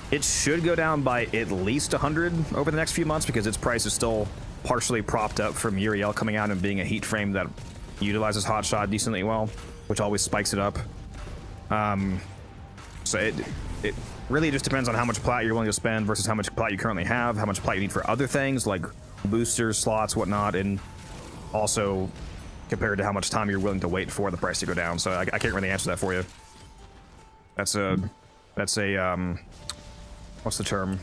It should go down by at least 100 over the next few months because its price is still partially propped up from Uriel coming out and being a heat frame that utilizes hotshot decently well, which always spikes it up. So it really just depends on how much plat you're willing to spend versus how much plat you currently have, how much plat you need for other things like boosters, slots, whatnot, and also compared to how much time you're willing to wait for the price to go down. So I can't really answer that for you. That's a what's the term?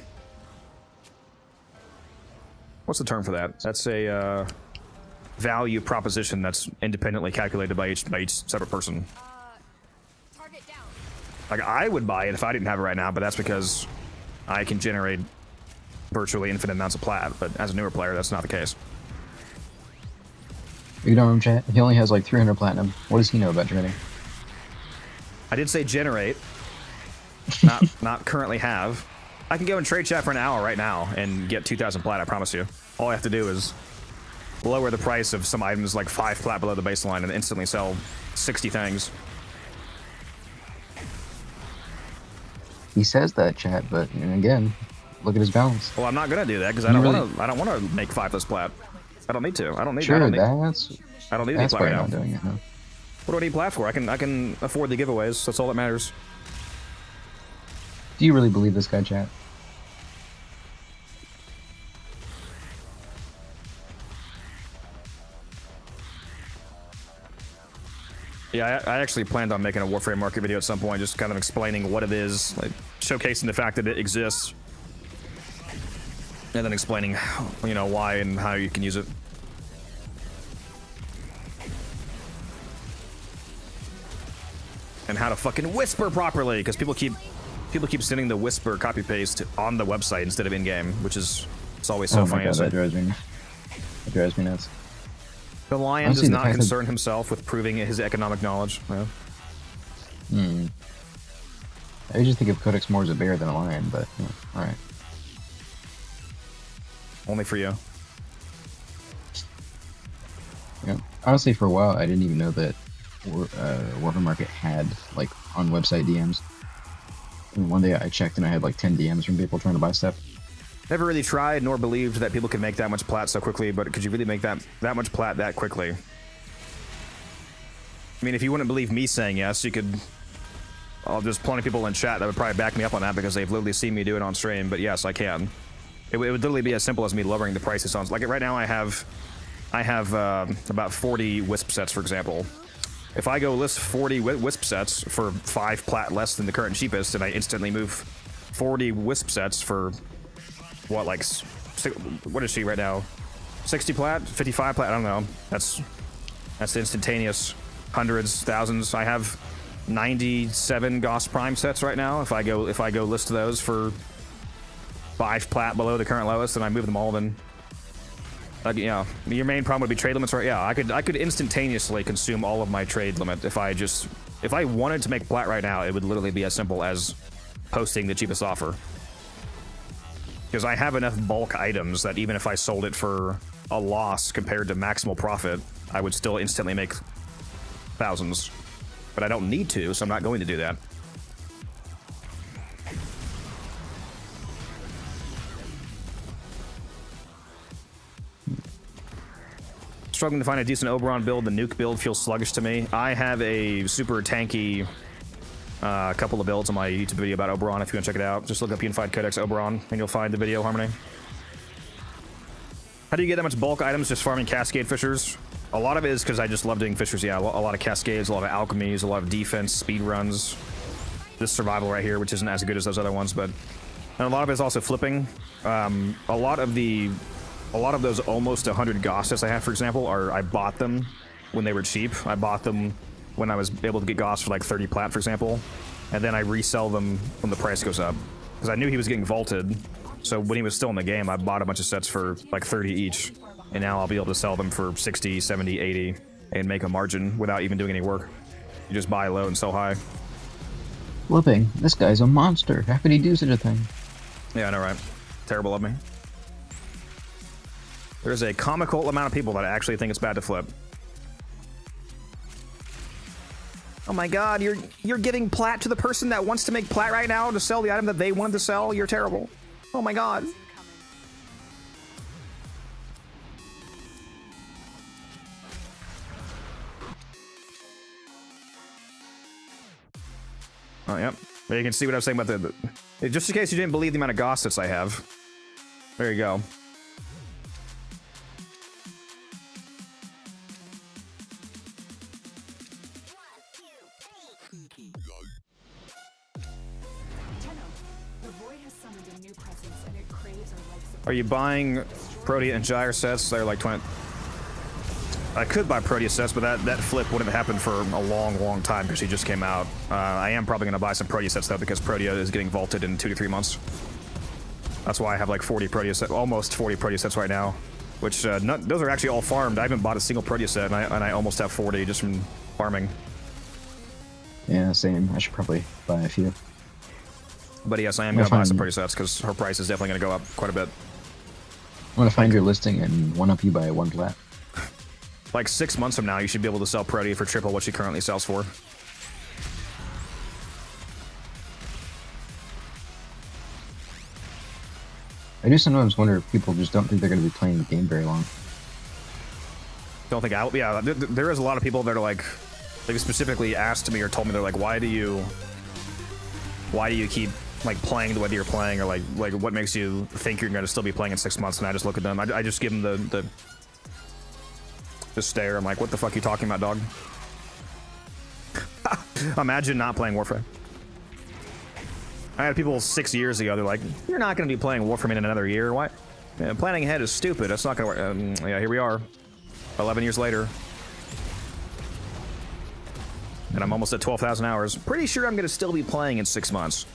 What's the term for that? That's a value proposition that's independently calculated by each separate person. Target down. Like, I would buy it if I didn't have it right now, but that's because I can generate virtually infinite amounts of plat. But as a newer player, that's not the case. You know him, chat? He only has like 300 platinum. What does he know about trading? I did say generate, not currently have. I can go and trade chat for an hour right now and get 2,000 plat, I promise you. All I have to do is lower the price of some items like 5 plat below the baseline and instantly sell 60 things. He says that, chat, but again, look at his balance. Well, I'm not gonna do that because I don't want to make 5 less plat. I don't need to. I don't need. Sure, I don't need any that's plat why right I'm now. not doing it. No. What do I need plat for? I can afford the giveaways. That's all that matters. Do you really believe this guy, chat? Yeah, I actually planned on making a Warframe market video at some point, just kind of explaining what it is, like showcasing the fact that it exists, and then explaining, you know, why and how you can use it. And how to fucking whisper properly, because people keep sending the whisper copy paste on the website instead of in game, which is it's always so funny. God, that drives me nuts. The Lion Honestly, does not concern himself with proving his economic knowledge. Yeah. I just think of Codex more as a bear than a lion, but yeah, all right. Only for you. Yeah. Honestly, for a while, I didn't even know that Warframe Market had like on website DMs. And one day I checked and I had like 10 DMs from people trying to buy stuff. Never really tried nor believed that people could make that much plat so quickly, but could you really make that much plat that quickly? I mean, if you wouldn't believe me saying yes, you could... there's plenty of people in chat that would probably back me up on that because they've literally seen me do it on stream, but yes, I can. It would literally be as simple as me lowering the prices on... Like, right now I have about 40 Wisp sets, for example. If I go list 40 Wisp sets for 5 plat less than the current cheapest, and I instantly move 40 Wisp sets for... What, like, what is she right now? 60 plat? 55 plat? I don't know. That's instantaneous hundreds, thousands. I have 97 Gauss Prime sets right now. If I go list those for 5 plat below the current lowest, and I move them all, then yeah, your main problem would be trade limits, right? Yeah, I could instantaneously consume all of my trade limit if I wanted to make plat right now. It would literally be as simple as posting the cheapest offer. Because I have enough bulk items that even if I sold it for a loss compared to maximal profit, I would still instantly make thousands. But I don't need to, so I'm not going to do that. Struggling to find a decent Oberon build. The nuke build feels sluggish to me. I have a super tanky couple of builds on my YouTube video about Oberon if you want to check it out. Just look up Unified Codex Oberon and you'll find the video, Harmony. How do you get that much bulk items just farming Cascade Fishers? A lot of it is because I just love doing Fishers, yeah. A lot of Cascades, a lot of Alchemies, a lot of defense, speed runs. This Survival right here, which isn't as good as those other ones, but... And a lot of it is also flipping. A lot of those almost 100 Gosses I have, for example, I bought them when they were cheap. I bought them when I was able to get Goss for like 30 plat, for example, and then I resell them when the price goes up. Because I knew he was getting vaulted, so when he was still in the game, I bought a bunch of sets for like 30 each, and now I'll be able to sell them for 60, 70, 80, and make a margin without even doing any work. You just buy low and sell high. flipping. This guy's a monster. How could he do such a thing? Yeah, I know, right? Terrible of me. There's a comical amount of people that actually think it's bad to flip. Oh my god, you're giving plat to the person that wants to make plat right now to sell the item that they wanted to sell? You're terrible. Oh my god. Oh, yep. There you can see what I was saying about just in case you didn't believe the amount of gossets I have. There you go. Are you buying Protea and Gyre sets? They're like 20. I could buy Protea sets, but that flip wouldn't have happened for a long time because she just came out. I am probably going to buy some Protea sets though because Protea is getting vaulted in 2 to 3 months. That's why I have like 40 Protea sets, almost 40 Protea sets right now. Which those are actually all farmed. I haven't bought a single Protea set, and I almost have 40 just from farming. Yeah, same. I should probably buy a few. But yes, I am going to buy some Protea sets because her price is definitely going to go up quite a bit. I'm gonna find your listing and one-up you by 1 plat. Like 6 months from now, you should be able to sell Protea for triple what she currently sells for. I do sometimes wonder if people just don't think they're going to be playing the game very long. Don't think yeah, there is a lot of people that are like, they specifically asked me or told me, they're like, why do you keep like playing the way that you're playing, or like what makes you think you're going to still be playing in 6 months? And I just look at them, I just give them the stare. I'm like, what the fuck are you talking about, dog? Imagine not playing Warframe. I had people 6 years ago, they're like, you're not going to be playing Warframe in another year. Why? Yeah, planning ahead is stupid. That's not going to work. Yeah, here we are, 11 years later. And I'm almost at 12,000 hours. Pretty sure I'm going to still be playing in 6 months.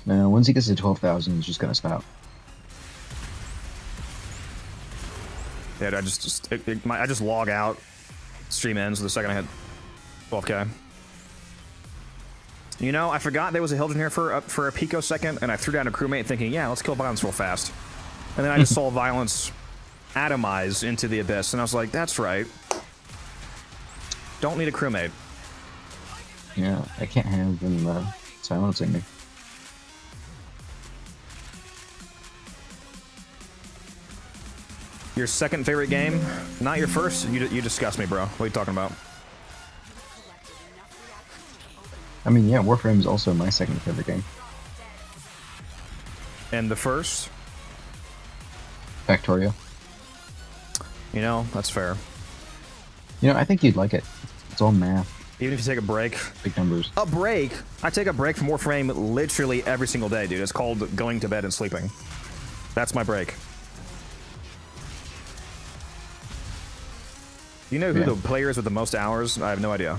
No, once he gets to 12,000, he's just going to stop. Yeah, I just log out. Stream ends the second I hit 12k. You know, I forgot there was a Hildren here for a picosecond, and I threw down a crewmate thinking, yeah, let's kill Violence real fast. And then I just saw Violence atomize into the abyss, and I was like, that's right. Don't need a crewmate. Yeah, I can't have them silencing me. Your second favorite game? Not your first? You disgust me, bro. What are you talking about? I mean, yeah, Warframe is also my second favorite game. And the first? Factorio. You know, that's fair. You know, I think you'd like it. It's all math. Even if you take a break. Big numbers. A break? I take a break from Warframe literally every single day, dude. It's called going to bed and sleeping. That's my break. You know who the player is with the most hours? I have no idea.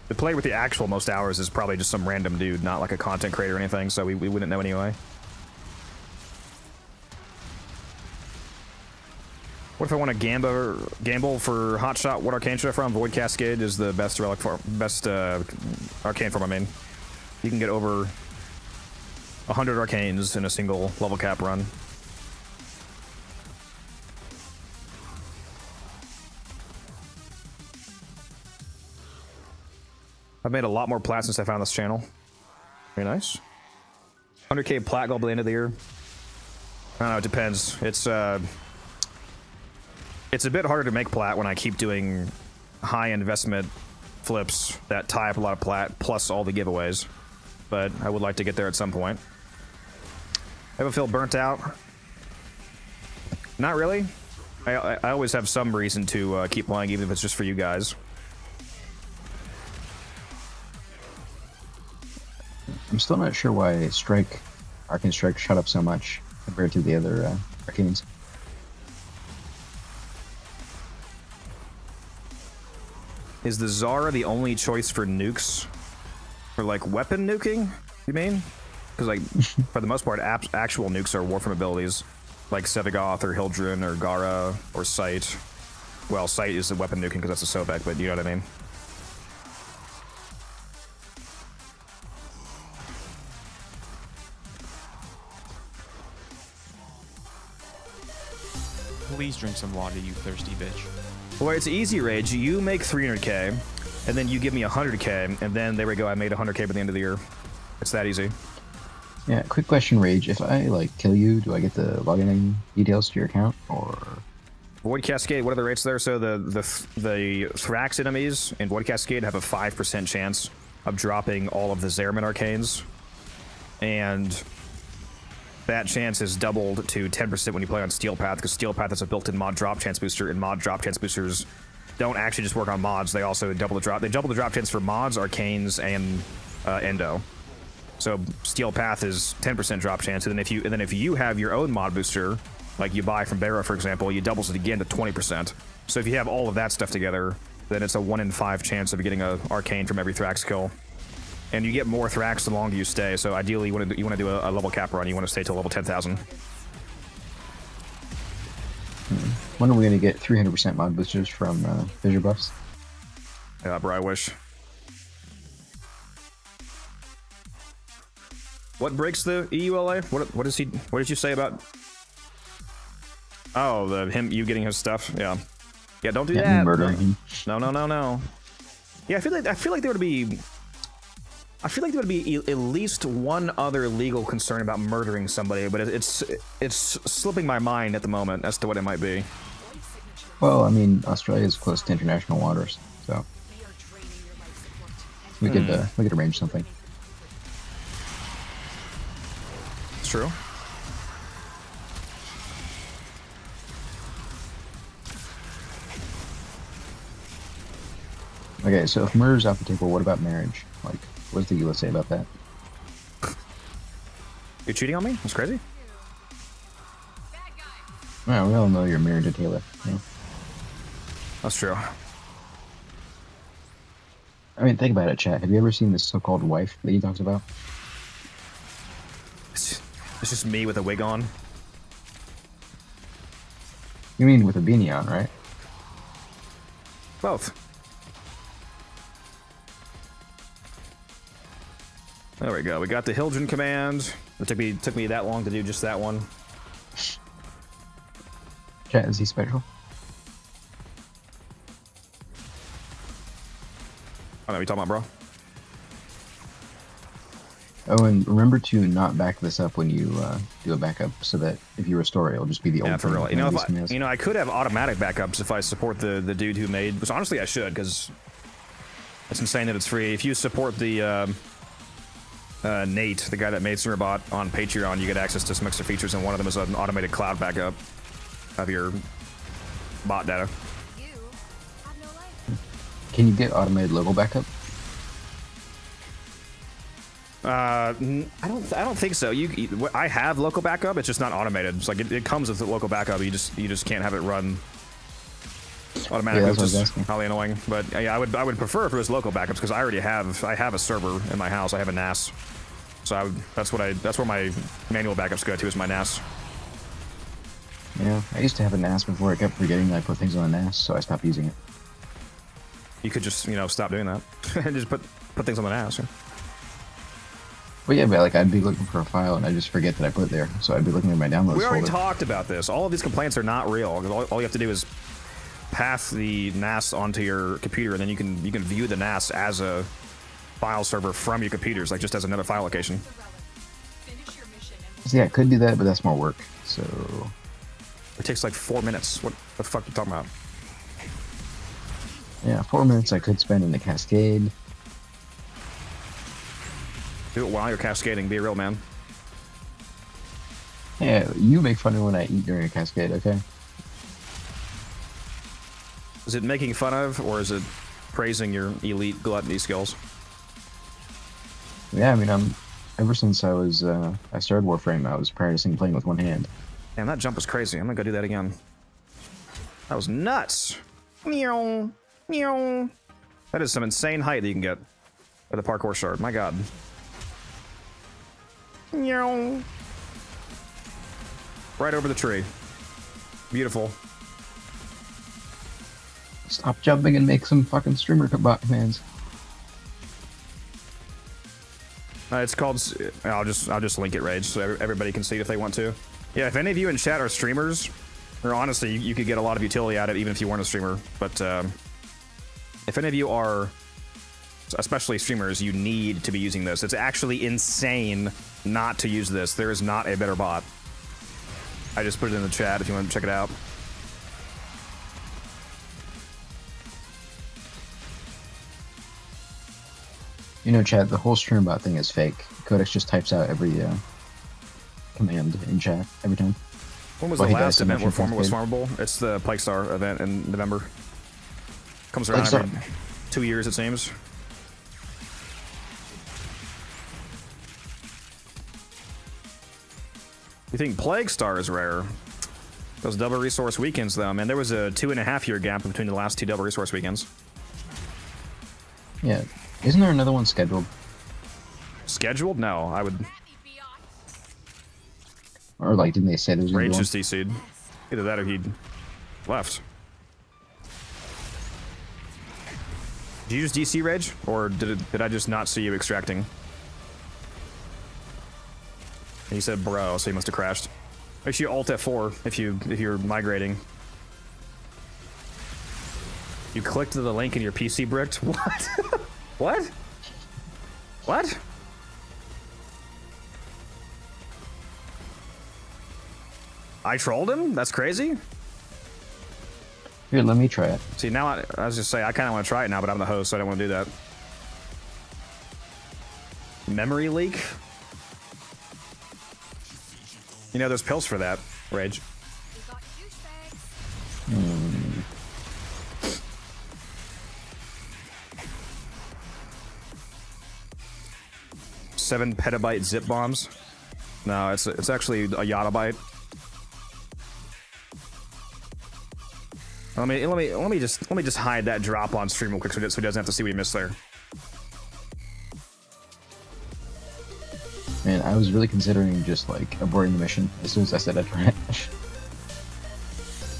The player with the actual most hours is probably just some random dude, not like a content creator or anything, so we wouldn't know anyway. What if I want to gamble for Hotshot? What arcane should I from? Void Cascade is the best relic form, arcane form. I mean, you can get over 100 arcanes in a single level cap run. I've made a lot more plat since I found this channel. Very nice. 100k plat goal by the end of the year. I don't know, it depends. It's a bit harder to make plat when I keep doing high investment flips that tie up a lot of plat, plus all the giveaways. But I would like to get there at some point. Ever feel burnt out? Not really. I always have some reason to keep playing, even if it's just for you guys. I'm still not sure why Arcane Strike shot up so much compared to the other arcanes. Is the Zara the only choice for nukes? For like weapon nuking, you mean? Because like, for the most part, actual nukes are Warframe abilities. Like Sevagoth or Hildren or Gara or Sight. Well, sight is the weapon nuking because that's a Sobek, but you know what I mean. Please drink some water, you thirsty bitch. Well, it's easy, Rage. You make 300k, and then you give me 100k, and then there we go. I made 100k by the end of the year. It's that easy. Yeah, quick question, Rage. If I, like, kill you, do I get the login details to your account, or...? Void Cascade, what are the rates there? So the Thrax enemies in Void Cascade have a 5% chance of dropping all of the Zeramin Arcanes. And that chance is doubled to 10% when you play on Steel Path, because Steel Path is a built-in mod drop chance booster, and mod drop chance boosters don't actually just work on mods. They also double the drop. They double the drop chance for mods, arcanes, and endo. So Steel Path is 10% drop chance, and then if you have your own mod booster, like you buy from Barra, for example, you doubles it again to 20%. So if you have all of that stuff together, then it's a 1 in 5 chance of getting an arcane from every Thrax kill. And you get more Thrax the longer you stay. So ideally, you want to do a level cap run. You want to stay till level 10,000. When are we going to get 300% mod boosters from Fissure buffs? Yeah, bro, I wish. What breaks the EULA? What is he? What did you say about? Oh, you getting his stuff. Yeah, yeah. Don't do that. Murdering him. No. Yeah, I feel like there would be. I feel like there would be at least one other legal concern about murdering somebody, but it's slipping my mind at the moment as to what it might be. Well, I mean, Australia is close to international waters, so we could arrange something. It's true. Okay, so if murder's off the table, what about marriage? Like, what does the US say about that? You're cheating on me? That's crazy. Well, we all know you're married to Taylor. You know? That's true. I mean, think about it, chat. Have you ever seen this so-called wife that he talks about? It's just me with a wig on. You mean with a beanie on, right? Both. There we go. We got the Hildren command. It took me that long to do just that one. Chat, is he special? I know what you talking about, bro. Oh, and remember to not back this up when you do a backup, so that if you restore it, it'll just be the old. Yeah, for thing. real. You know, I could have automatic backups if I support the dude who made. Which honestly, I should, because it's insane that it's free. If you support the Nate, the guy that made Simmerbot on Patreon, you get access to some extra features, and one of them is an automated cloud backup of your bot data. Can you get automated local backup? I don't think so. I have local backup. It's just not automated. It's like it comes with local backup. You just can't have it run automatically, which is highly annoying. But yeah, I would prefer if it was local backups, because I have a server in my house. I have a NAS, so that's where my manual backups go to, is my NAS. Yeah, I used to have a NAS before. I kept forgetting that I put things on the NAS, so I stopped using it. You could just stop doing that and just put things on the NAS. Yeah. Well, yeah, but like I'd be looking for a file and I just forget that I put it there, so I'd be looking at my downloads We already folder. talked about this. All of these complaints are not real. All you have to do is pass the NAS onto your computer, and then you can view the NAS as a file server from your computers, like just as another file location. So yeah, I could do that, but that's more work. So it takes like 4 minutes. What the fuck are you talking about? Yeah, 4 minutes I could spend in the Cascade. Do it while you're cascading. Be a real man. Yeah, you make fun of when I eat during a Cascade, okay? Is it making fun of, or is it praising your elite gluttony skills? Yeah, I mean, ever since I started Warframe, I was practicing playing with one hand. Damn, that jump was crazy. I'm gonna go do that again. That was nuts. Meow, meow. That is some insane height that you can get with a parkour shard. My God. Meow. Right over the tree. Beautiful. Stop jumping and make some fucking streamer bot commands. It's called. I'll just link it, Rage, so everybody can see it if they want to. Yeah, if any of you in chat are streamers, or honestly, you could get a lot of utility out of it even if you weren't a streamer. But if any of you are, especially streamers, you need to be using this. It's actually insane not to use this. There is not a better bot. I just put it in the chat if you want to check it out. You know, chat, the whole stream bot thing is fake. Codex just types out every command in chat every time. When was Well, the he does last so event much where Farmer was influence farmable? It's the Plague Star event in November. Comes around Plague Star. every 2 years, it seems. You think Plague Star is rare? Those double resource weekends, though, man. There was a 2.5 year gap between the last 2 double resource weekends. Yeah. Isn't there another one scheduled? Scheduled? No, I would. Or like, didn't they say there was gonna be Rage one? just DC'd. Either that or he'd left. Did you just DC Rage? Or did I just not see you extracting? He said bro, so he must have crashed. Make sure you alt F4 if you're migrating. You clicked the link and your PC bricked? What? What? What? I trolled him? That's crazy? Here, let me try it. See, now I was just saying, I kind of want to try it now, but I'm the host, so I don't want to do that. Memory leak? You know, there's pills for that, Rage. Hmm. Seven petabyte zip bombs. No, it's actually a yottabyte. Let me just hide that drop on stream real quick so he doesn't have to see what he missed there. Man, I was really considering just like aborting the mission as soon as I said I'd try it.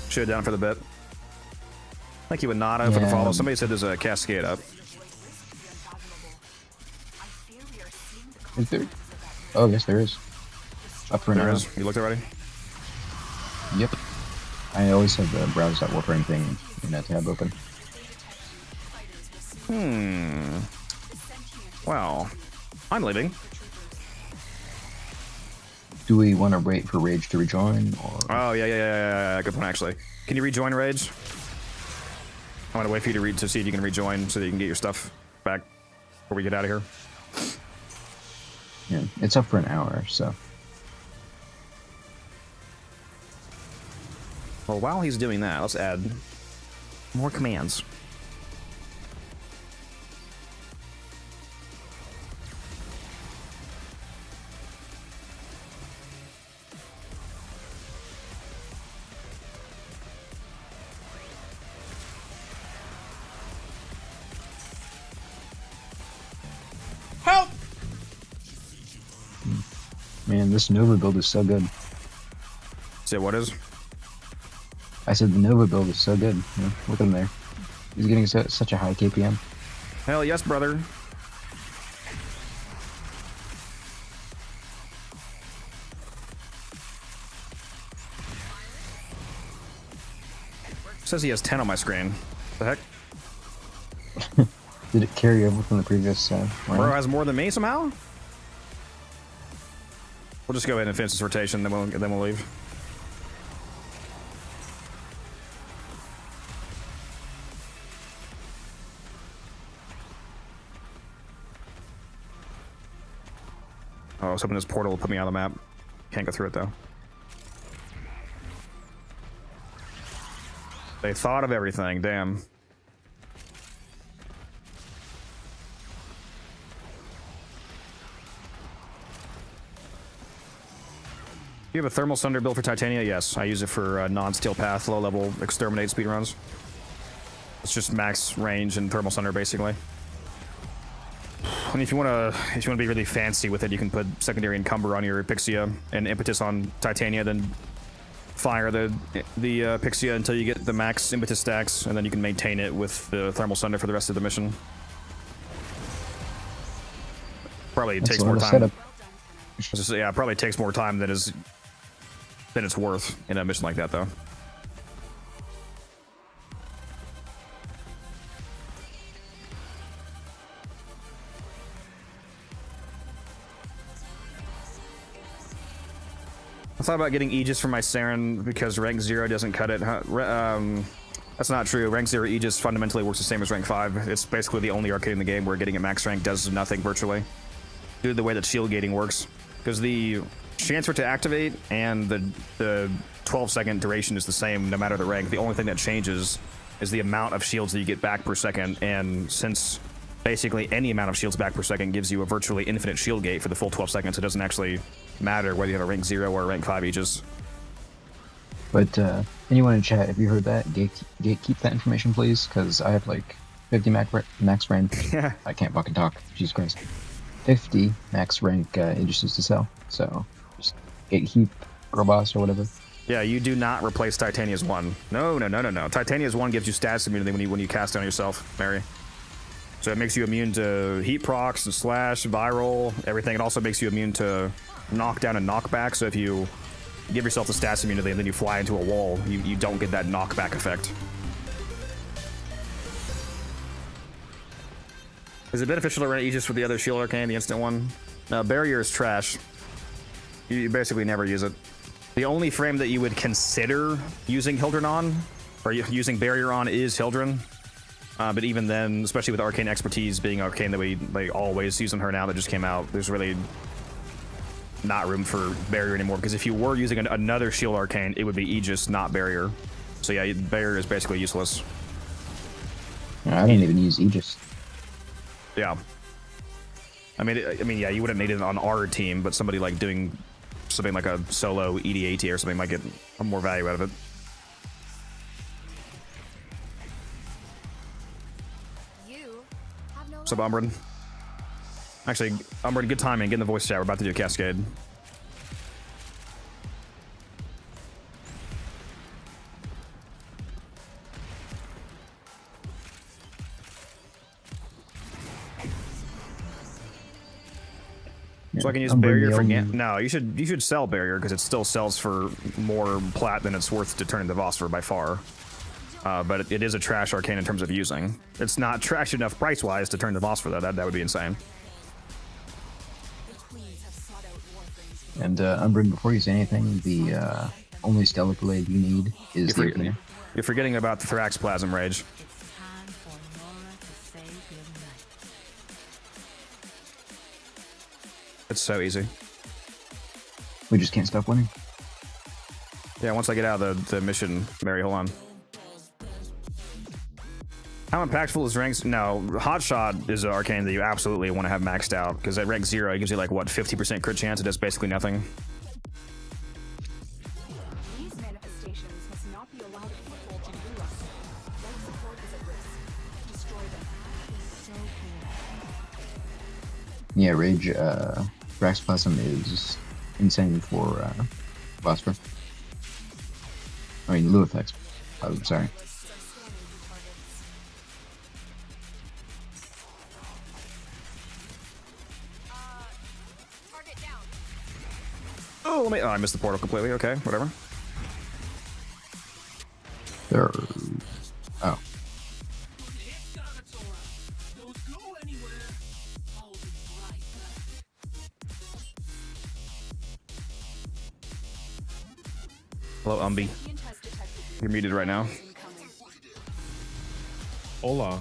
Should have done it for the bit. Thank you, Anada, for the follow. Somebody said there's a cascade up. Is there? Oh, yes, there is. Up for an There hour. is. You looked already? Yep. I always have the browse that Warframe thing in that tab open. Well, I'm leaving. Do we want to wait for Rage to rejoin, or? Oh, yeah. Good point, actually. Can you rejoin Rage? I want to wait for you to see if you can rejoin so that you can get your stuff back before we get out of here. Yeah, it's up for an hour, so. Well, while he's doing that, let's add more commands. Help! Man, this Nova build is so good. Say what is? I said the Nova build is so good. Yeah, look at him there. He's getting such a high KPM. Hell yes, brother. Says he has 10 on my screen. The heck? Did it carry over from the previous round? Bro has more than me somehow? We'll just go ahead and finish this rotation, then we'll leave. Oh, I was hoping this portal will put me on the map. Can't go through it though. They thought of everything, damn. You have a thermal sunder built for Titania? Yes, I use it for non-steel path, low-level exterminate speedruns. It's just max range and thermal sunder basically. And if you wanna be really fancy with it, you can put secondary encumber on your Epixia and impetus on Titania, then fire the Pixia until you get the max impetus stacks, and then you can maintain it with the thermal sunder for the rest of the mission. Probably That's takes a more lot of time. setup. Yeah, probably takes more time than it's worth in a mission like that, though. I thought about getting Aegis for my Saren because rank 0 doesn't cut it. That's not true. Rank 0 Aegis fundamentally works the same as rank 5. It's basically the only arcade in the game where getting a max rank does nothing virtually, due to the way that shield gating works. Because the chance for it to activate and the 12-second duration is the same no matter the rank. The only thing that changes is the amount of shields that you get back per second, and since basically any amount of shields back per second gives you a virtually infinite shield gate for the full 12 seconds, it doesn't actually matter whether you have a rank 0 or a rank 5 Aegis. But anyone in chat, if you heard that, gatekeep that information, please, because I have like 50 max rank. I can't fucking talk. Jesus Christ. 50 max rank Aegis to sell. So just gatekeep Robust or whatever. Yeah, you do not replace Titania's 1. No. Titania's 1 gives you status immunity when you cast it on yourself, Mary. So it makes you immune to heat procs and slash, viral, everything. It also makes you immune to knockdown and knockback. So if you give yourself the stats immunity and then you fly into a wall, you don't get that knockback effect. Is it beneficial to run Aegis with the other shield arcane, the instant one? No, barrier is trash. You basically never use it. The only frame that you would consider using Hildren on, or using barrier on, is Hildren. But even then, especially with arcane expertise being arcane that we always use on her now that just came out, there's really not room for barrier anymore, because if you were using another shield arcane, it would be Aegis, not barrier. So yeah, barrier is basically useless. I didn't even use Aegis. Yeah. I mean, yeah, you wouldn't need it on our team, but somebody like doing something like a solo EDAT or something might get more value out of it. What's up, Umbrin? Actually, Umbrin, good timing. Get in the voice chat. We're about to do a cascade. So I can use barrier for no. You should sell barrier because it still sells for more plat than it's worth to turn into Vosper by far. But it is a trash arcane in terms of using. It's not trash enough price-wise to turn to Vosper though. That would be insane. And Umbrin, before you say anything, the only Stellar Blade you need is the opener. You're forgetting about the Thrax Plasm Rage. It's so easy. We just can't stop winning. Yeah, once I get out of the mission, Mary, hold on. How impactful is ranks? No, Hotshot is an arcane that you absolutely want to have maxed out, because at rank 0 it gives you like, what, 50% crit chance? It does basically nothing. These manifestations must not be allowed foothold to do us. Life support is at risk. Destroy them. Yeah, Rage, Thraxplasm is insane for Vosper. I mean, Luathex. I'm sorry. Oh, I missed the portal completely. Okay, whatever. There. Oh. Hello, Umbi. You're muted right now. Hola.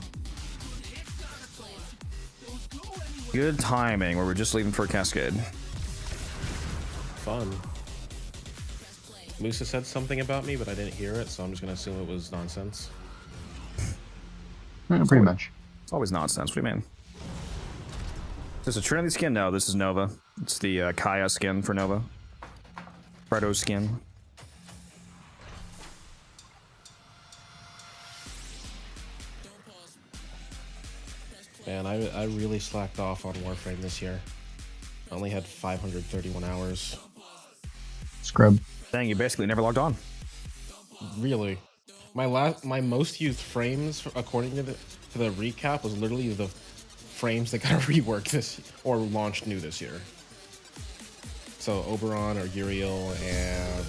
Good timing. Where we're just leaving for a cascade. Fun. Musa said something about me, but I didn't hear it, so I'm just gonna assume it was nonsense. Pretty much. It's always nonsense. What do you mean? Is this a Trinity skin? No, this is Nova. It's the Kaya skin for Nova. Fredo skin. Man, I really slacked off on Warframe this year. I only had 531 hours. Scrub. Dang, you basically never logged on. Really, my most used frames, according to the recap, was literally the frames that got reworked or launched new this year. So Oberon or Uriel and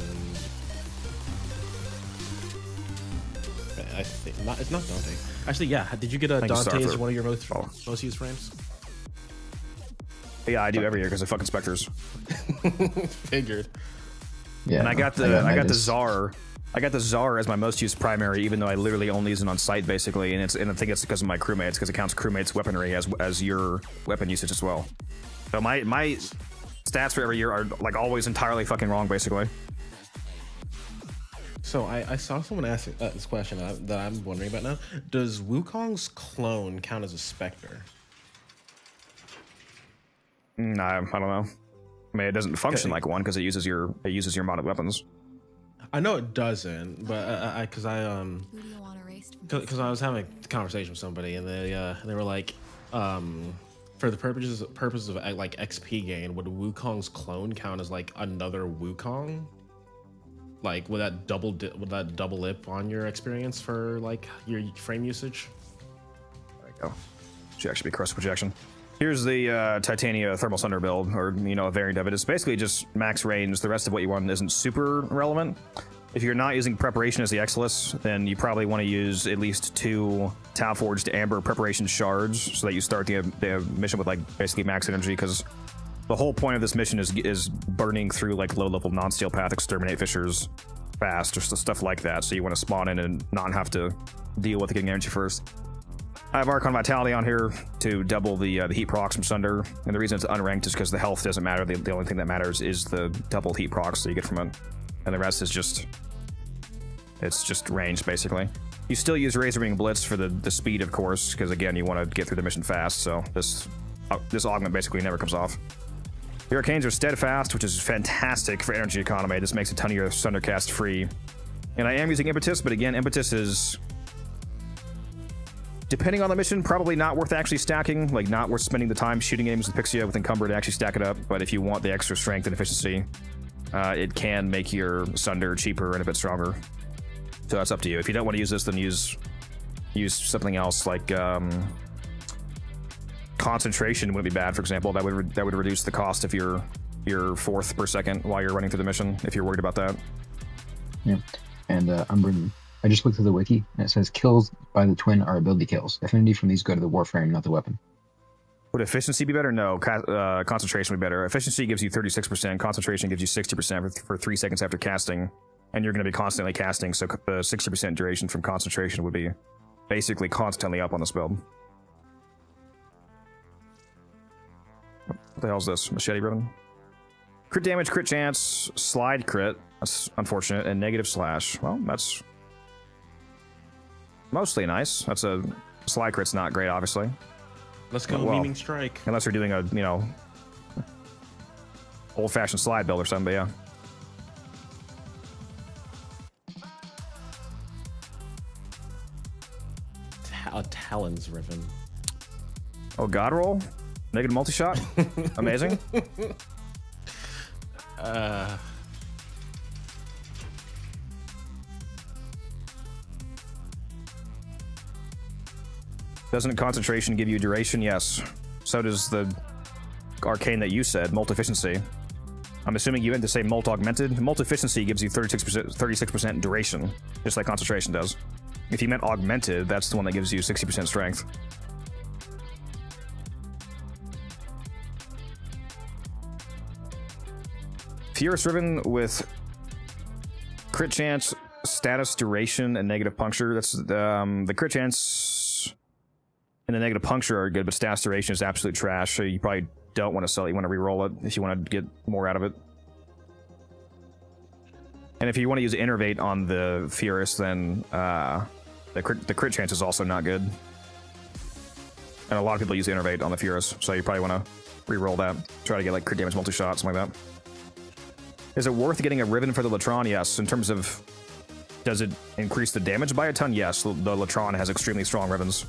I think it's not Dante. Actually, yeah. Did you get a Dante as one of your most used frames? Yeah, I do every year because of fucking specters. Figured. Yeah, and I got the Czar. I got the Czar as my most used primary, even though I literally only use it on site basically, and I think it's because of my crewmates, because it counts crewmates' weaponry as your weapon usage as well. So my stats for every year are like always entirely fucking wrong basically. So I saw someone ask this question that I'm wondering about now. Does Wukong's clone count as a Spectre? Nah, I don't know. I mean, it doesn't function like one because it uses your modded weapons. I know it doesn't, but because I was having a conversation with somebody and they were like, for the purposes of like XP gain, would Wukong's clone count as like another Wukong? Like, would that double lip on your experience for like your frame usage? There you go. Should actually be cross projection. Here's the Titania Thermal Sunder build, or a variant of it. It's basically just max range. The rest of what you want isn't super relevant. If you're not using preparation as the Exilus, then you probably want to use at least 2 Tau Forged Amber preparation shards, so that you start the mission with like basically max energy. Because the whole point of this mission is burning through like low-level non-steel path exterminate fissures fast, or stuff like that. So you want to spawn in and not have to deal with getting energy first. I have Archon Vitality on here to double the heat procs from Sunder, and the reason it's unranked is because the health doesn't matter. The only thing that matters is the double heat procs that you get from it, and the rest is just range basically. You still use Razor Wing Blitz for the speed, of course, because again you want to get through the mission fast. So this augment basically never comes off. The Arcanes are steadfast, which is fantastic for energy economy. This makes a ton of your Sundercast free, and I am using Impetus, but again, Impetus is, depending on the mission, probably not worth actually stacking, like not worth spending the time shooting games with Pixia with Encumber to actually stack it up. But if you want the extra strength and efficiency, it can make your Sunder cheaper and a bit stronger. So that's up to you. If you don't want to use this, then use something else like concentration wouldn't be bad, for example. That would reduce the cost of your fourth per second while you're running through the mission, if you're worried about that. Yeah, and I just looked through the wiki, and it says kills by the twin are ability kills. Affinity from these go to the Warframe, not the weapon. Would efficiency be better? No, concentration would be better. Efficiency gives you 36%, concentration gives you 60% for 3 seconds after casting, and you're going to be constantly casting, so the 60% duration from concentration would be basically constantly up on this build. What the hell is this? Machete ribbon? Crit damage, crit chance, slide crit. That's unfortunate, and negative slash. Well, that's mostly nice. That's a slide crit's not great, obviously. Let's go, Meaning Strike. Unless you're doing a, old-fashioned slide build or something, but yeah. Talon's Riven. Oh, God roll? Negative multi-shot? Amazing. Doesn't concentration give you duration? Yes. So does the arcane that you said, Molt Efficiency. I'm assuming you meant to say Molt Augmented. Molt Efficiency gives you 36% duration, just like concentration does. If you meant Augmented, that's the one that gives you 60% strength. Furious Ribbon with crit chance, status duration, and negative puncture. That's the crit chance and the negative puncture are good, but status duration is absolute trash. So you probably don't want to sell it. You want to re-roll it if you want to get more out of it. And if you want to use Innervate on the Furious, then the crit chance is also not good. And a lot of people use Innervate on the Furious, so you probably want to re-roll that. Try to get like crit damage multi-shot, something like that. Is it worth getting a ribbon for the Latron? Yes. In terms of, does it increase the damage by a ton? Yes. The Latron has extremely strong ribbons.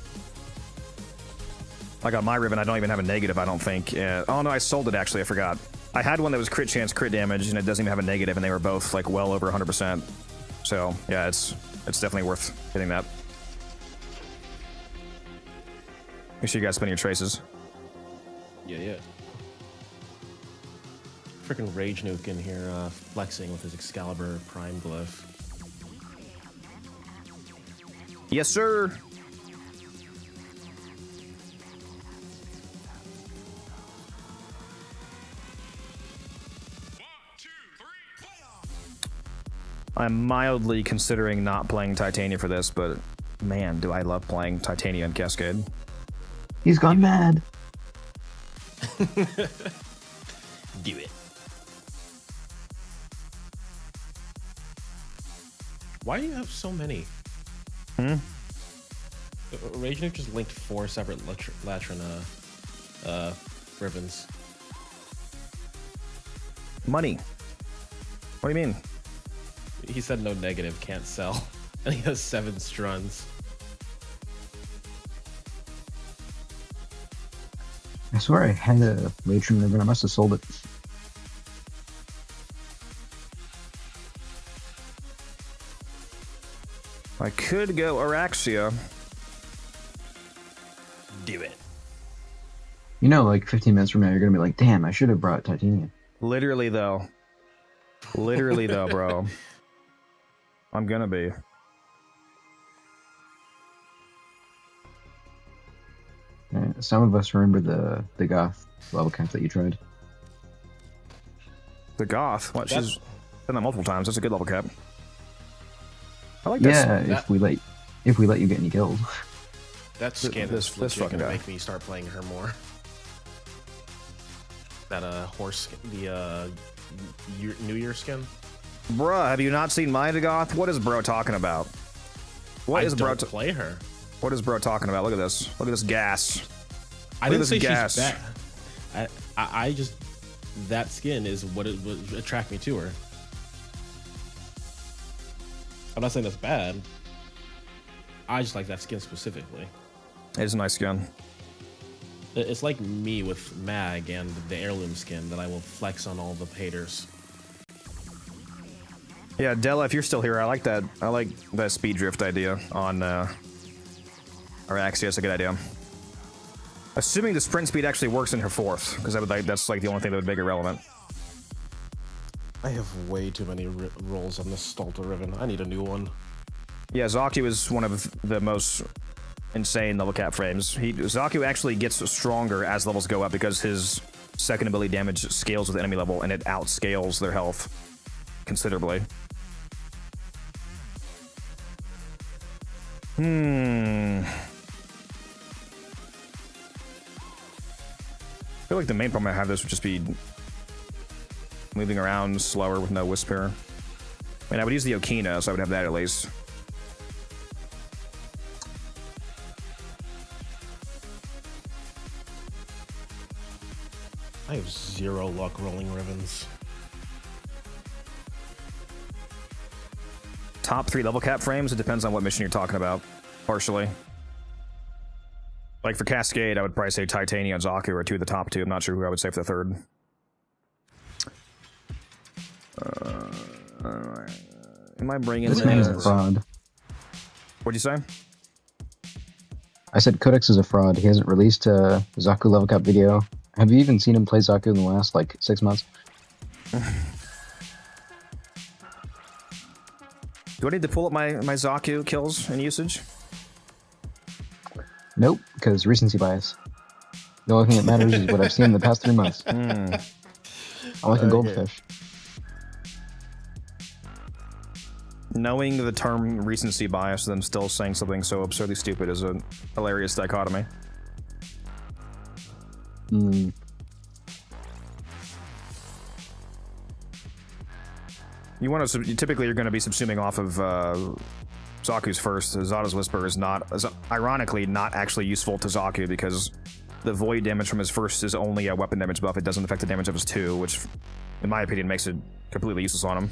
Like on my ribbon, I don't even have a negative, I don't think. Oh no, I sold it actually, I forgot. I had one that was crit chance, crit damage, and it doesn't even have a negative, and they were both like well over 100%. So yeah, it's definitely worth hitting that. Make sure you guys spend your traces. Yeah. Freaking Rage Nuke in here, flexing with his Excalibur Prime Glyph. Yes, sir. I'm mildly considering not playing Titania for this, but man, do I love playing Titania and Cascade. He's gone mad. Do it. Why do you have so many? Rage Nuke just linked 4 separate Latrina ribbons. Money. What do you mean? He said no negative, can't sell. And he has 7 struns. I swear I had a Latron ribbon. I must have sold it. I could go Araxia. Do it. You know, like 15 minutes from now, you're gonna be like, damn, I should have brought Titanium. Literally though. Literally though, bro. I'm gonna be. Some of us remember the goth level cap that you tried. The goth? What? She's done that multiple times. That's a good level cap. I like that. Yeah, if we let you get any kills. That skin this is fucking gonna guy. make me start playing her more. That horse, the New Year skin. Bruh, have you not seen my goth? What is bro talking about? What is bro play her? What is bro talking about? Look at this. Look at this gas. I Look didn't at say this gas. she's bad. I just, that skin is what it would attract me to her. I'm not saying that's bad. I just like that skin specifically. It is a nice skin. It's like me with Mag and the heirloom skin that I will flex on all the haters. Yeah, Della, if you're still here, I like that. I like that speed drift idea on Araxia. It's a good idea. Assuming the sprint speed actually works in her 4th, because that's like the only thing that would make it relevant. I have way too many rolls on this Stolta Ribbon. I need a new one. Yeah, Zaku is one of the most insane level cap frames. Zaku actually gets stronger as levels go up because his second ability damage scales with enemy level and it outscales their health considerably. I feel like the main problem I have this would just be moving around slower with no Whisper. I mean, I would use the Okina, so I would have that at least. I have 0 luck rolling ribbons. Top 3 level cap frames, it depends on what mission you're talking about, partially. Like for Cascade, I would probably say Titania and Zaku are 2 of the top 2. I'm not sure who I would say for the 3rd. Am I bringing This man is a fraud. What'd you say? I said Codex is a fraud. He hasn't released a Zaku level cap video. Have you even seen him play Zaku in the last, like, 6 months? Do I need to pull up my Zaku kills and usage? Nope, because recency bias. The only thing that matters is what I've seen in the past 3 months. I'm like a goldfish. Knowing the term recency bias and then still saying something so absurdly stupid is a hilarious dichotomy. You want to typically you're going to be subsuming off of Zaku's first. Zada's Whisper is ironically not actually useful to Zaku because the void damage from his first is only a weapon damage buff. It doesn't affect the damage of his 2, which, in my opinion, makes it completely useless on him.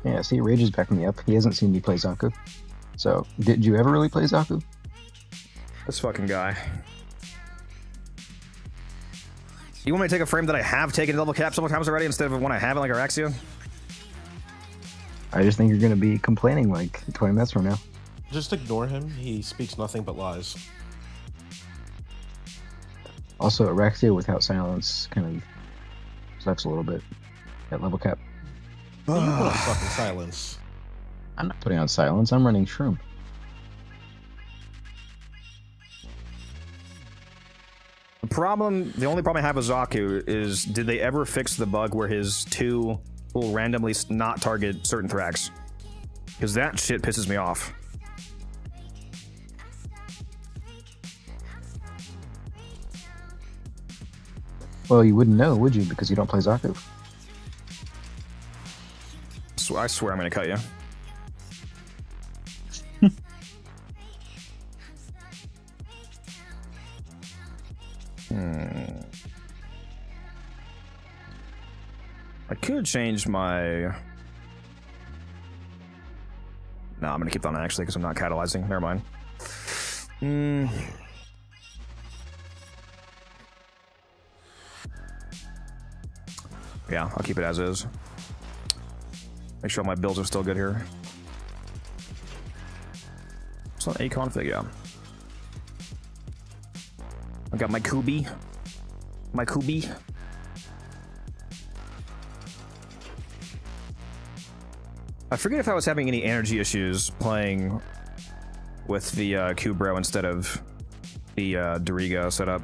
Yeah, see, Rage is backing me up. He hasn't seen me play Zaku. So, did you ever really play Zaku? This fucking guy. You want me to take a frame that I have taken double cap several times already instead of one I haven't, like Araxia? I just think you're gonna be complaining like 20 minutes from now. Just ignore him. He speaks nothing but lies. Also, Araxia without silence kind of sucks a little bit at level cap. You put on fucking silence. I'm not putting on silence. I'm running Shroom. The only problem I have with Zaku is, did they ever fix the bug where his 2 will randomly not target certain Thrax? Because that shit pisses me off. Well, you wouldn't know, would you? Because you don't play Zaku. I swear I'm gonna cut you. I could change my... No, I'm gonna keep that on actually because I'm not catalyzing. Never mind. Yeah, I'll keep it as is. Make sure all my builds are still good here. It's on a config, yeah. I got my Kubi. My Kubi. I forget if I was having any energy issues playing with the Kubro instead of the Dorigo setup.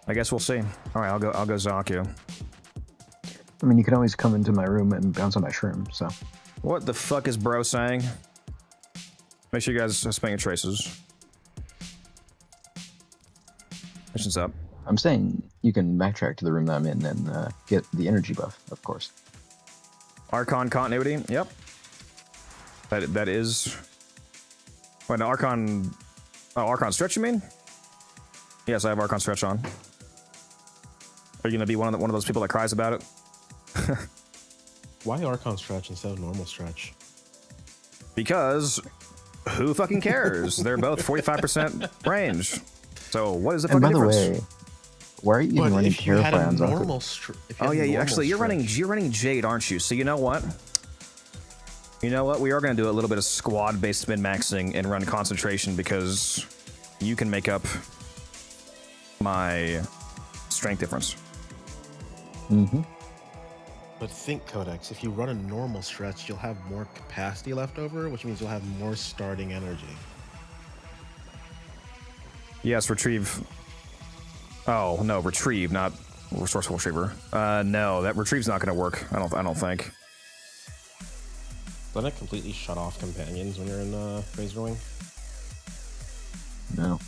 I guess we'll see. All right, I'll go Zaku. I mean, you can always come into my room and bounce on my Shroom, so. What the fuck is bro saying? Make sure you guys are spending your traces. Mission's up. I'm saying you can backtrack to the room that I'm in and get the energy buff, of course. Archon continuity, yep. That is... Wait, no, Archon... Oh, Archon stretch, you mean? Yes, I have Archon stretch on. Are you gonna be one of those people that cries about it? Why Archon stretch instead of normal stretch? Because who fucking cares? They're both 45% range. So what is the And fucking by the difference? way, why are you even running if you had Purify a on Zaku? normal Oh yeah, actually you're running Jade, aren't you? So you know what? You know what? We are going to do a little bit of squad-based min-maxing and run concentration because you can make up my strength difference. Mm-hmm. But think, Codex, if you run a normal stretch, you'll have more capacity left over, which means you'll have more starting energy. Yes, retrieve. Oh no, retrieve, not resourceful retriever. No, that retrieve's not going to work. I don't think. Doesn't it completely shut off companions when you're in Razor Wing? No.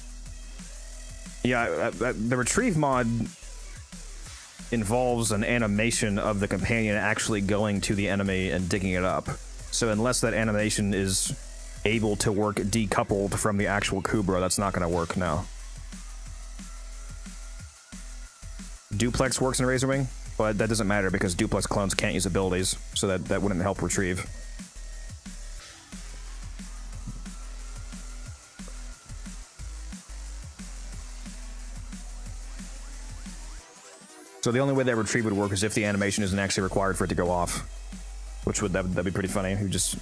Yeah, the retrieve mod involves an animation of the companion actually going to the enemy and digging it up. So unless that animation is able to work decoupled from the actual Kubro, that's not going to work now. Duplex works in Razor Wing, but that doesn't matter because duplex clones can't use abilities, so that wouldn't help retrieve. So the only way that retrieve would work is if the animation isn't actually required for it to go off, which that'd be pretty funny. You just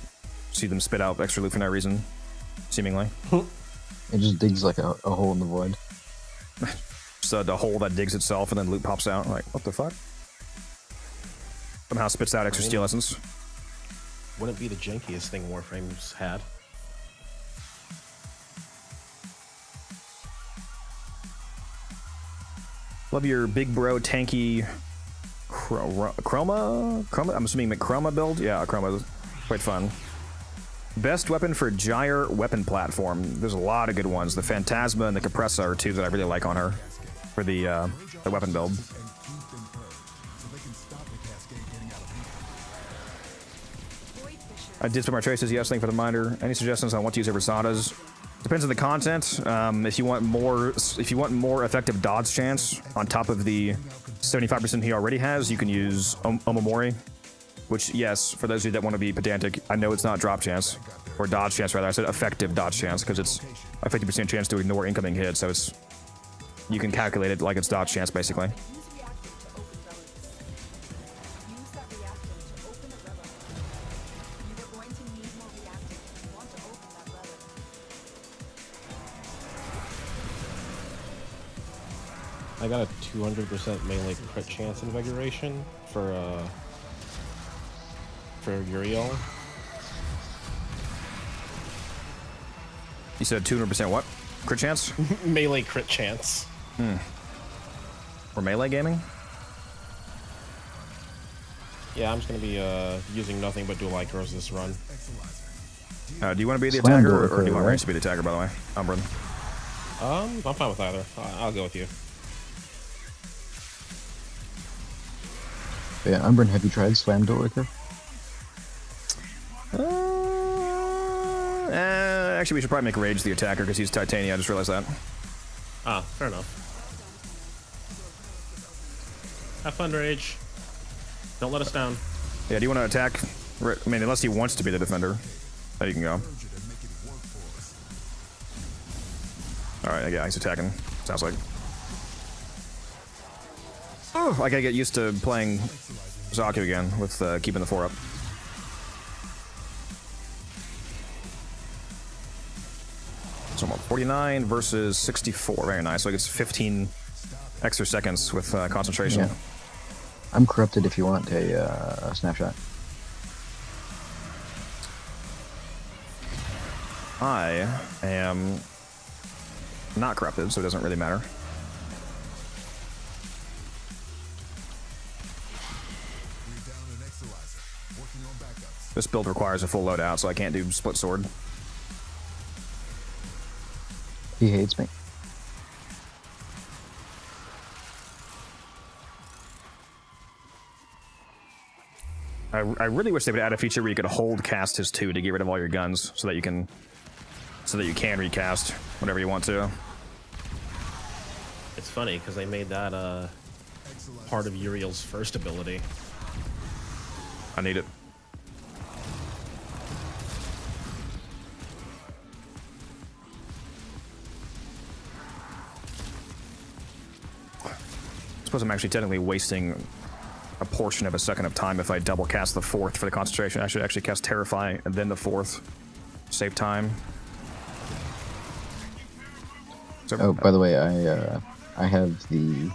see them spit out extra loot for no reason, seemingly. It just digs like a hole in the void. So the hole that digs itself and then loot pops out. Like, what the fuck? Somehow spits out extra steel essence. Wouldn't be the jankiest thing Warframe's had. Love your big bro tanky Chroma? I'm assuming Chroma build? Yeah, Chroma is quite fun. Best weapon for Gyre weapon platform. There's a lot of good ones. The Phantasma and the Compressa are two that I really like on her for the weapon build. I did some more traces. Yes, thank you for the reminder. Any suggestions on what to use over Versadas? Depends on the content. If you want more effective dodge chance on top of the 75% he already has, you can use Omamori. Which, yes, for those of you that want to be pedantic, I know it's not drop chance or dodge chance rather. I said effective dodge chance because it's a 50% chance to ignore incoming hits. So it's you can calculate it like it's dodge chance, basically. Use that reactant to open a relic. You are going to need more reactant if you want to open that relic. I got a 200% melee crit chance invigoration for Uriel. You said 200% what? Crit chance? Melee crit chance. For melee gaming? Yeah, I'm just gonna be using nothing but dual micros this run. Do you want to be the Slam attacker, door or do you want right? Range to be the attacker, by the way? Umbrin. I'm fine with either. I'll go with you. Yeah, Umbrin, have you tried Slam Door Wicker? Actually, we should probably make Rage the attacker because he's Titania. I just realized that. Ah, fair enough. Have fun, Rage. Don't let us down. Yeah, do you want to attack? I mean, unless he wants to be the defender. There you can go. Alright, yeah, he's attacking. Sounds like. Oh, I gotta get used to playing Zaku again with keeping the 4 up. So I'm on 49 versus 64. Very nice. So it gets 15 extra seconds with concentration. Yeah. I'm corrupted if you want a snapshot. I am not corrupted, so it doesn't really matter. This build requires a full loadout, so I can't do split sword. He hates me. I really wish they would add a feature where you could hold cast his 2 to get rid of all your guns, so that you can recast whenever you want to. It's funny because they made that part of Uriel's first ability. I need it. I suppose I'm actually technically wasting a portion of a second of time if I double cast the 4th for the concentration. I should actually cast Terrify and then the 4th. Save time. So, Oh, by the way, I have the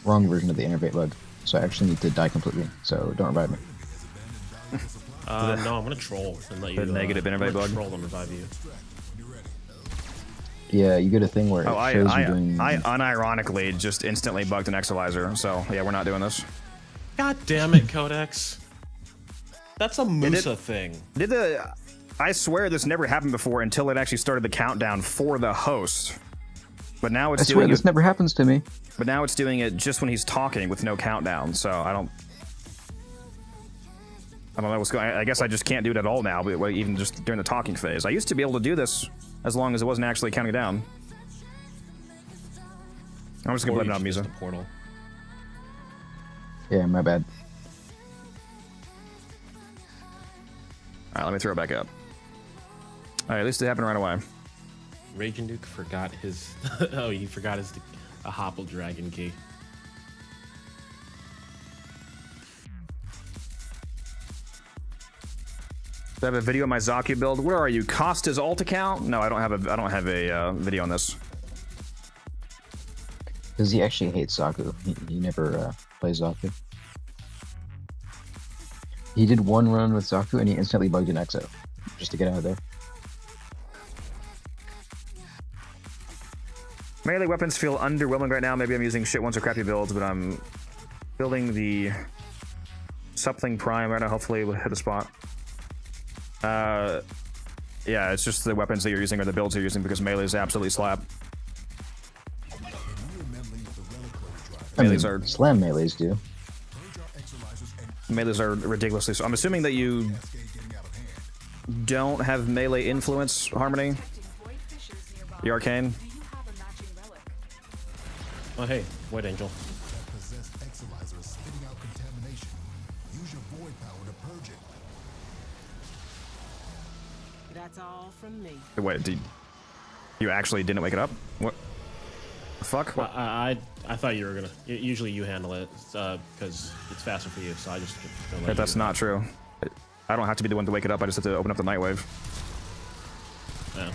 wrong version of the innervate bug, so I actually need to die completely. So don't revive me. No, I'm gonna troll and let you. The negative innervate bug. Troll and revive you. Yeah, you get a thing where it shows you doing. I unironically just instantly bugged an Exilizer, so yeah, we're not doing this. God damn it, Codex. That's a Musa thing. I swear this never happened before until it actually started the countdown for the host. But now it's I swear this never happens to me. But now it's doing it just when he's talking with no countdown, so I don't know what's going on. I guess I just can't do it at all now, but even just during the talking phase. I used to be able to do this as long as it wasn't actually counting down. I'm just gonna blame it on Musa. Portal. Yeah, my bad. Alright, let me throw it back up. Alright, at least it happened right away. Raging Duke forgot his. Oh, he forgot his a Hopple Dragon key. Do I have a video of my Zaku build? Where are you? Costa's alt account? No, I don't have a video on this. Because he actually hates Zaku. He never plays Zaku. He did one run with Zaku and he instantly bugged an Exo just to get out of there. Melee weapons feel underwhelming right now. Maybe I'm using shit ones or crappy builds, but I'm building the something prime right now. Hopefully we'll hit a spot. Yeah, it's just the weapons that you're using or the builds you're using because melee is absolutely slap. Melees are slam melees do. Melees are ridiculously. So I'm assuming that you don't have melee influence, Harmony. The arcane. Oh hey, White Angel. That's all from me. Wait, you actually didn't wake it up? What? Fuck? What? I thought you were gonna. Usually you handle it because it's faster for you. So I just. But that's not true. I don't have to be the one to wake it up. I just have to open up the night wave. Yeah.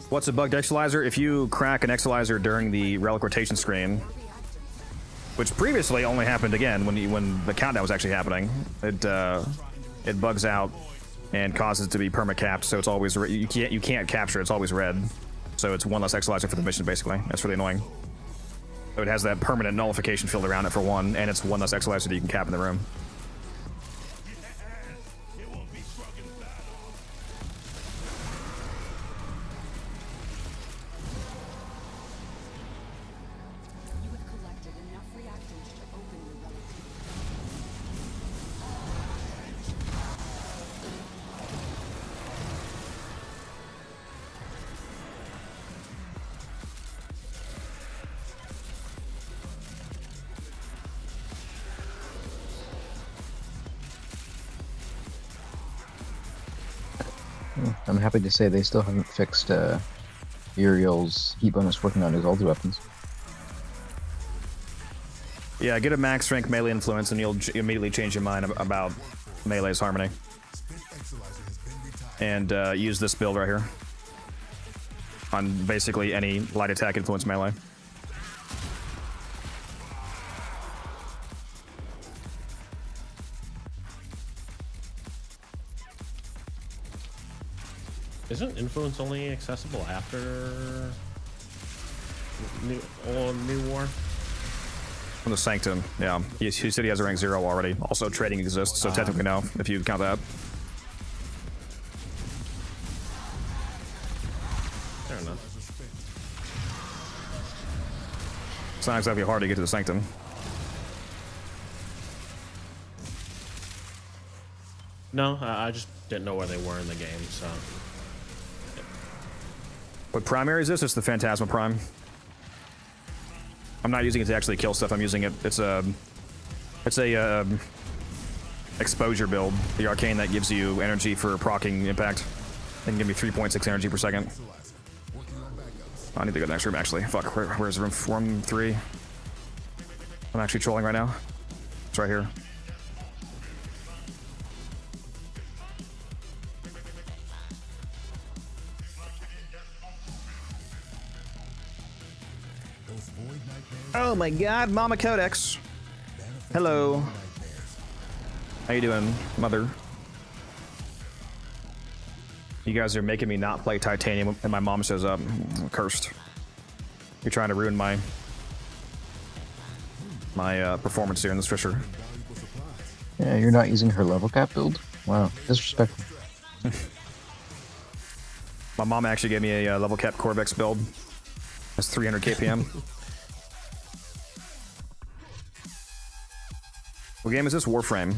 What's a bugged Exalizer? If you crack an Exalizer during the relic rotation screen, which previously only happened again when the countdown was actually happening, it bugs out and causes it to be perma-capped, so it's always you can't capture it, it's always red. So it's one less Exalizer for the mission, basically. That's really annoying. So it has that permanent nullification field around it for one, and it's one less Exalizer that you can cap in the room. I'm happy to say they still haven't fixed Uriel's heat bonus working on his ulti weapons. Yeah, get a max strength melee influence and you'll immediately change your mind about melee's harmony. And use this build right here on basically any light attack influence melee. Isn't influence only accessible after New War? From the Sanctum, yeah. He said he has a rank 0 already. Also, trading exists, so technically no, if you count that. Fair enough. It's not exactly hard to get to the Sanctum. No, I just didn't know where they were in the game, so. What primary is this? It's the Phantasma Prime. I'm not using it to actually kill stuff. I'm using it. It's a exposure build. The arcane that gives you energy for proccing impact. And give me 3.6 energy per second. I need to go to the next room actually. Fuck. Where's room 3? I'm actually trolling right now. It's right here. Oh my god, Mama Codex. Hello. How you doing, mother? You guys are making me not play Titanium and my mom shows up. I'm cursed. You're trying to ruin my performance here in this Fisher. Yeah, you're not using her level cap build? Wow, disrespectful. My mom actually gave me a level cap Corvex build. That's 300 KPM. What game is this? Warframe.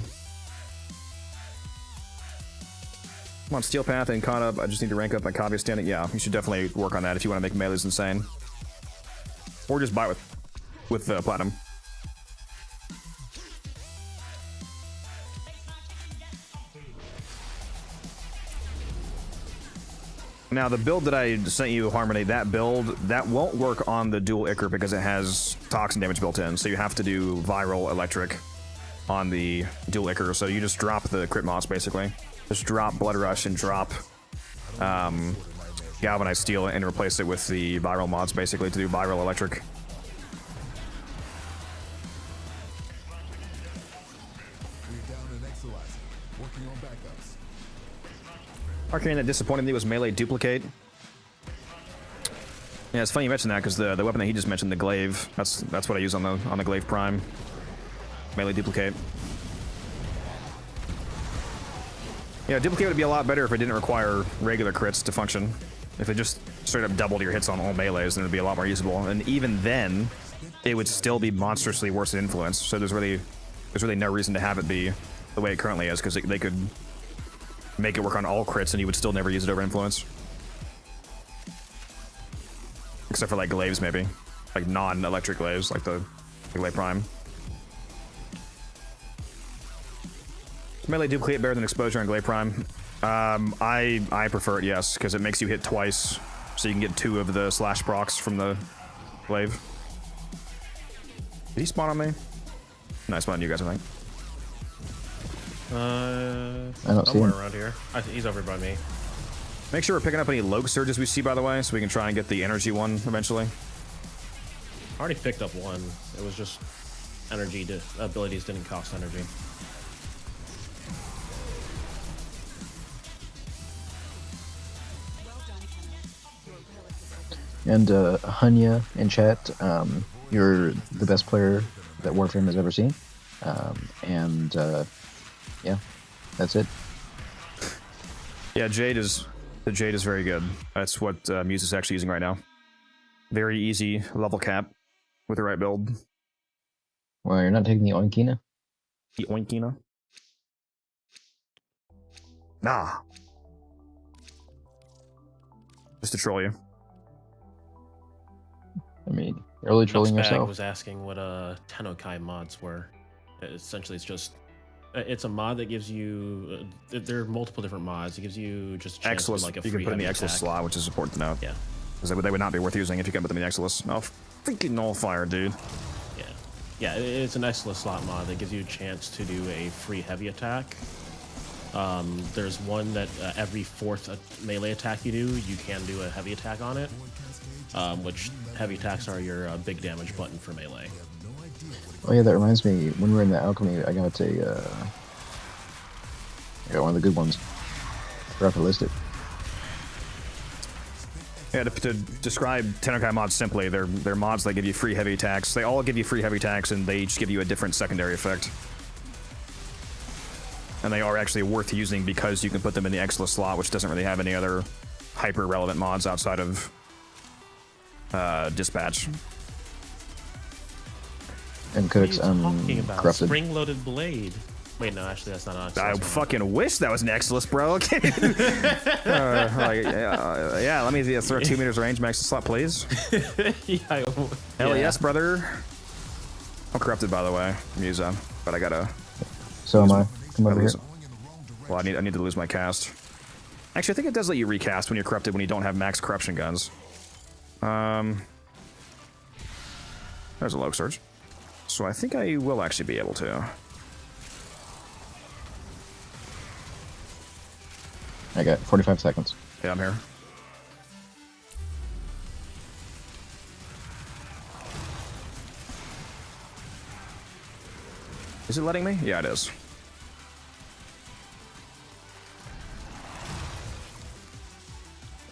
I'm on Steel Path and caught up. I just need to rank up my Kavya standing. Yeah, you should definitely work on that if you want to make melees insane. Or just buy with Platinum. Now, the build that I sent you, Harmony, that build, that won't work on the dual Ichor because it has toxin damage built in. So you have to do viral electric on the dual Ichor. So you just drop the crit moss, basically. Just drop Blood Rush and drop Galvanized Steel and replace it with the viral mods, basically, to do viral electric. Arcane that disappointed me was Melee Duplicate. Yeah, it's funny you mentioned that because the weapon that he just mentioned, the Glaive, that's what I use on the Glaive Prime. Melee Duplicate. Yeah, Duplicate would be a lot better if it didn't require regular crits to function. If it just straight up doubled your hits on all melees, then it would be a lot more usable. And even then, it would still be monstrously worse than Influence. So there's really no reason to have it be the way it currently is, because they could make it work on all crits and you would still never use it over Influence. Except for like glaives, maybe. Like non-electric glaives, like the Glaive Prime. Is melee duplicate better than exposure and glaive prime? I prefer it, yes, because it makes you hit twice, so you can get 2 of the slash procs from the glaive. Did he spawn on me? No, I spawned on you guys, I think. I don't see somewhere him. around here. He's over by me. Make sure we're picking up any Logue Surges we see, by the way, so we can try and get the energy one eventually. I already picked up one. It was just energy. Abilities didn't cost energy. And Hunya in chat, you're the best player that Warframe has ever seen. Yeah, that's it. Yeah, the Jade is very good. That's what Muse is actually using right now. Very easy level cap with the right build. Well, you're not taking the Oinkina? The Oinkina? Nah. Just to troll you. I mean, you're really trolling Nuxbag yourself. was asking what TennoCreate mods were. Essentially, it's a mod that gives you. There are multiple different mods. It gives you just a chance to Exilus, like a you free can put in the heavy Exilus attack. slot, which is important to note. Yeah. Because they would not be worth using if you can put them in the Exilus. No, freaking nullfire, dude. Yeah, it's an Exilus slot mod that gives you a chance to do a free heavy attack. There's one that every 4th melee attack you do, you can do a heavy attack on it. Which heavy attacks are your big damage button for melee. Oh yeah, that reminds me. When we were in the alchemy, I got one of the good ones. Forgot to list it. Yeah, to describe TennoCreate mods simply, they're mods that give you free heavy attacks. They all give you free heavy attacks, and they each give you a different secondary effect. And they are actually worth using because you can put them in the Exilus slot, which doesn't really have any other hyper-relevant mods outside of Dispatch. And What are Codex you talking about? corrupted. Spring-loaded blade. Wait, no, actually, that's not an Exilus. I fucking wish that was an Exilus, bro. Yeah, let me throw 2 meters range max the slot, please. Hell yes, brother. I'm corrupted, by the way, Musa, but I gotta. So am I. Come over here. Well, I need to lose my cast. Actually, I think it does let you recast when you're corrupted when you don't have max corruption guns. There's a Logue Surge. So I think I will actually be able to. I got 45 seconds. Yeah, I'm here. Is it letting me? Yeah, it is.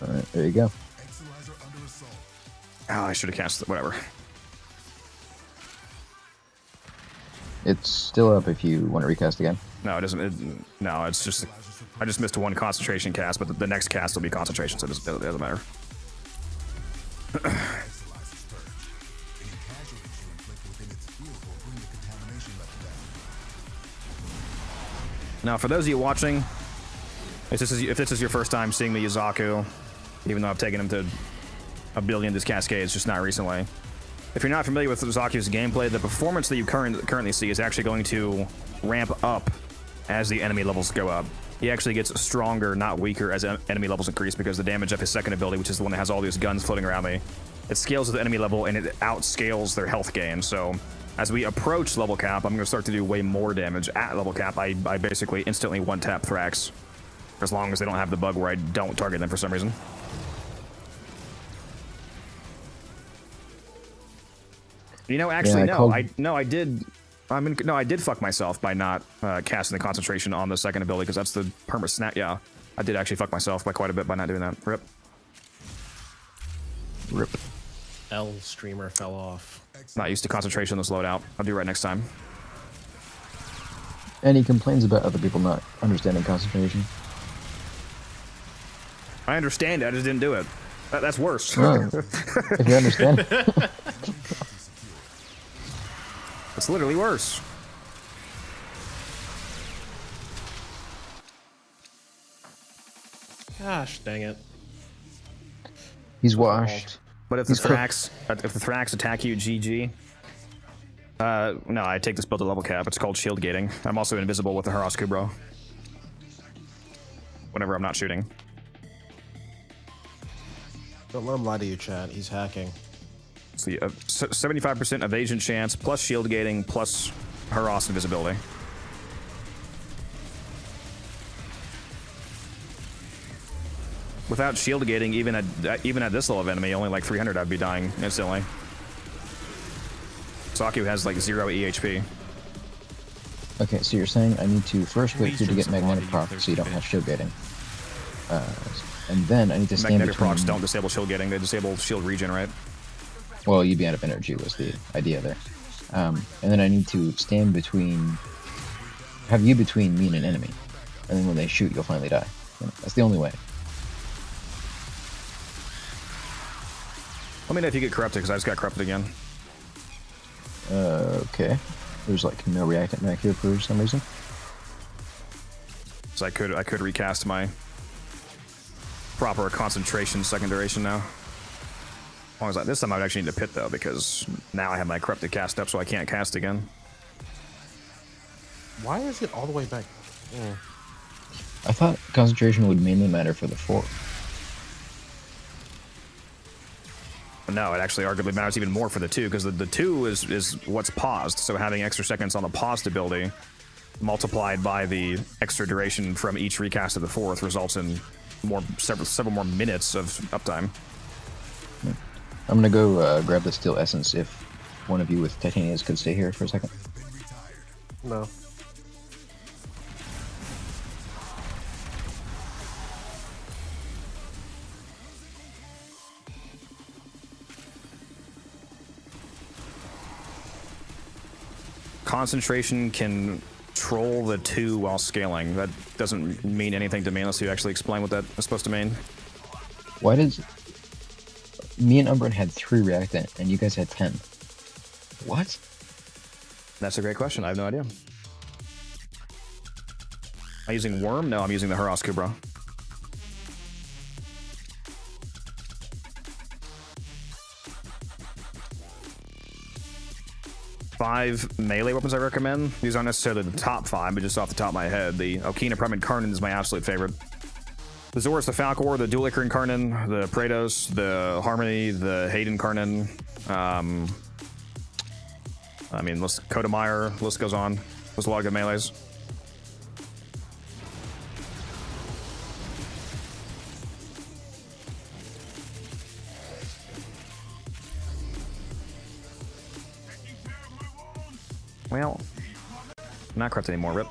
Alright, there you go. Oh, I should have cast it. Whatever. It's still up if you want to recast again. No, it doesn't. No, it's just. I just missed one concentration cast, but the next cast will be concentration, so it doesn't matter. Now, for those of you watching, if this is your first time seeing the Yuzaku, even though I've taken him to a billion this cascades, just not recently. If you're not familiar with Yuzaku's gameplay, the performance that you currently see is actually going to ramp up as the enemy levels go up. He actually gets stronger, not weaker, as enemy levels increase because the damage of his second ability, which is the one that has all these guns floating around me, it scales with the enemy level and it outscales their health gain. So as we approach level cap, I'm going to start to do way more damage. At level cap, I basically instantly one-tap Thrax, as long as they don't have the bug where I don't target them for some reason. You know, actually, yeah, I did fuck myself by not casting the concentration on the second ability because that's the perma snap. Yeah, I did actually fuck myself by quite a bit by not doing that. Rip. Rip. L streamer fell off. Not used to concentration on this loadout. I'll do it right next time. And he complains about other people not understanding concentration. I understand it. I just didn't do it. That's worse. Oh, if you understand. It's literally worse. Gosh, dang it. He's washed. But if the Thrax attack you, GG. No, I take this build to level cap. It's called shield gating. I'm also invisible with the Haras Kubro. Whenever I'm not shooting. Don't let him lie to you, Chad. He's hacking. It's the 75% evasion chance, plus shield gating, plus Haras invisibility. Without shield gating, even at this level of enemy, only like 300, I'd be dying instantly. Saku has like 0 EHP. Okay, so you're saying I need to first wait for you to get magnetic proc so you don't have shield gating. And then I need to stand Magnetic between... procs don't disable shield gating, they disable shield regen, right? Well, you'd be out of energy was the idea there. And then I need to stand between... Have you between me and an enemy. And then when they shoot, you'll finally die. You know, that's the only way. Let me know if you get corrupted, because I just got corrupted again. Okay. There's like no reactant back here for some reason. So I could recast my proper concentration second duration now. As long as this time I would actually need to pit though, because now I have my corrupted cast up, so I can't cast again. Why is it all the way back? I thought concentration would mainly matter for the 4. No, it actually arguably matters even more for the 2, because the 2 is what's paused. So having extra seconds on the paused ability multiplied by the extra duration from each recast of the 4th results in several more minutes of uptime. I'm gonna go grab the steel essence if one of you with titanias could stay here for a second. No. Concentration can troll the 2 while scaling. That doesn't mean anything to me unless you actually explain what that is supposed to mean. Why does... Me and Umbran had 3 reactant, and you guys had 10. What? That's a great question. I have no idea. Am I using Worm? No, I'm using the Haras Kubra. Five melee weapons I recommend. These aren't necessarily the top 5, but just off the top of my head, the Okina Prime Incarnon is my absolute favorite. The Zorus, the Falcor, the Dual-Ichor Incarnon, the Praetos, the Harmony, the Hayden Incarnon. I mean, Kodemeyer, list goes on. There's a lot of good melees. Well, not corrupt anymore, rip.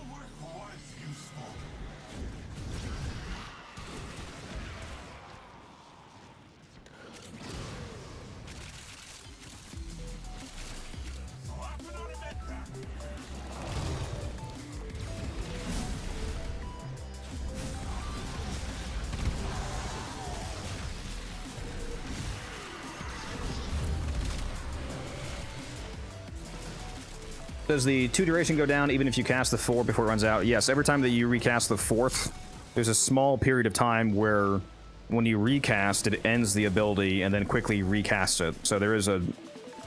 Does the 2 duration go down even if you cast the 4 before it runs out? Yes, every time that you recast the 4th, there's a small period of time where when you recast, it ends the ability and then quickly recasts it. So there is a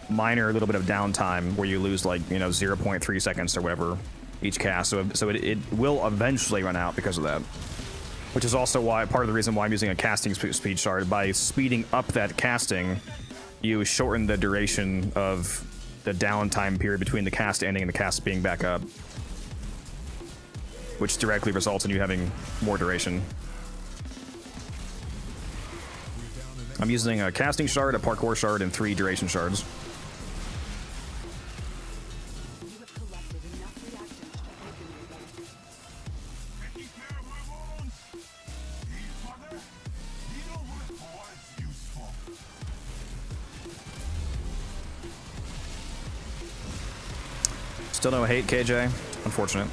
minor little bit of downtime where you lose like, you know, 0.3 seconds or whatever each cast. So it will eventually run out because of that. Which is also why part of the reason why I'm using a casting speed shard. By speeding up that casting, you shorten the duration of the downtime period between the cast ending and the cast being back up, which directly results in you having more duration. I'm using a casting shard, a parkour shard, and 3 duration shards. Still no hate, KJ. Unfortunate.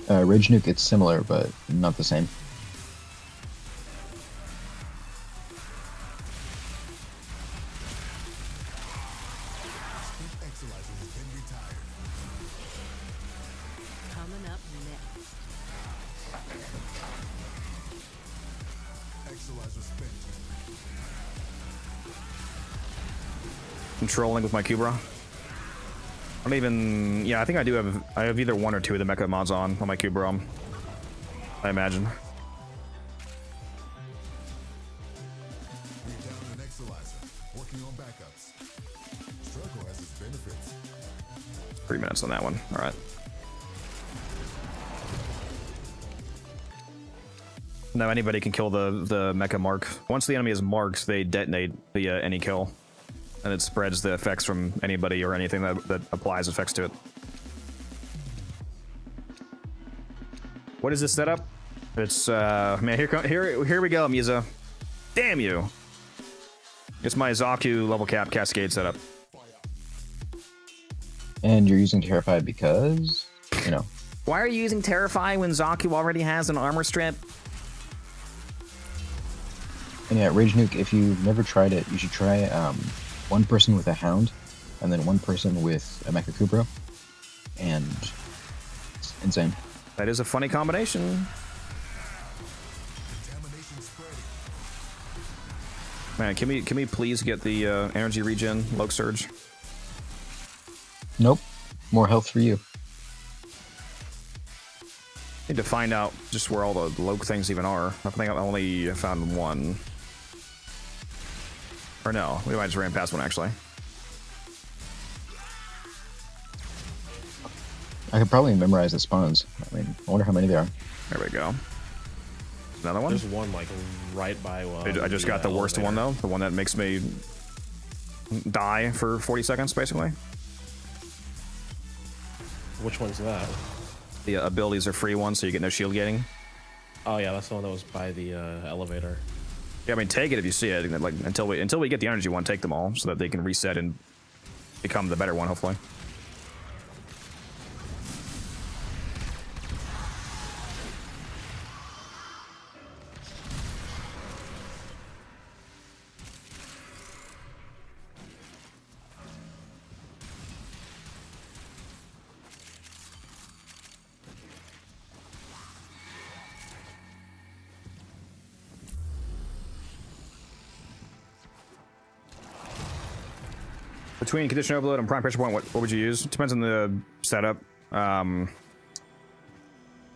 Rage Nuke, it's similar, but not the same. Coming up next. controlling with my Cubra. I don't even... Yeah, I think I do have... I have either one or two of the mecha mods on my Cubra. I imagine. We're down an Exalizer, working on backups. Struggle has its benefits. 3 minutes on that one. All right. Now anybody can kill the mecha mark. Once the enemy is marked, they detonate via any kill. And it spreads the effects from anybody or anything that applies effects to it. What is this setup? It's man, here we go, Musa. Damn you! It's my Zaku level cap cascade setup. And you're using Terrify because, you know. Why are you using Terrify when Zaku already has an armor strip? And yeah, Rage Nuke, if you've never tried it, you should try one person with a Hound, and then one person with a Mecha Kubro. And it's insane. That is a funny combination. Man, can we please get the energy regen, Loke Surge? Nope. More health for you. Need to find out just where all the Loke things even are. I think I only found one. Or no, we might just ran past one actually. I could probably memorize the spawns. I mean, I wonder how many there are. There we go. Another one? There's one like right by one. I just got the worst one though. The one that makes me die for 40 seconds basically. Which one's that? The abilities are free ones, so you get no shield gating. Oh yeah, that's the one that was by the elevator. Yeah, I mean, take it if you see it. Like until we get the energy one, take them all so that they can reset and become the better one, hopefully. Between condition overload and prime pressure point, what would you use? It depends on the setup.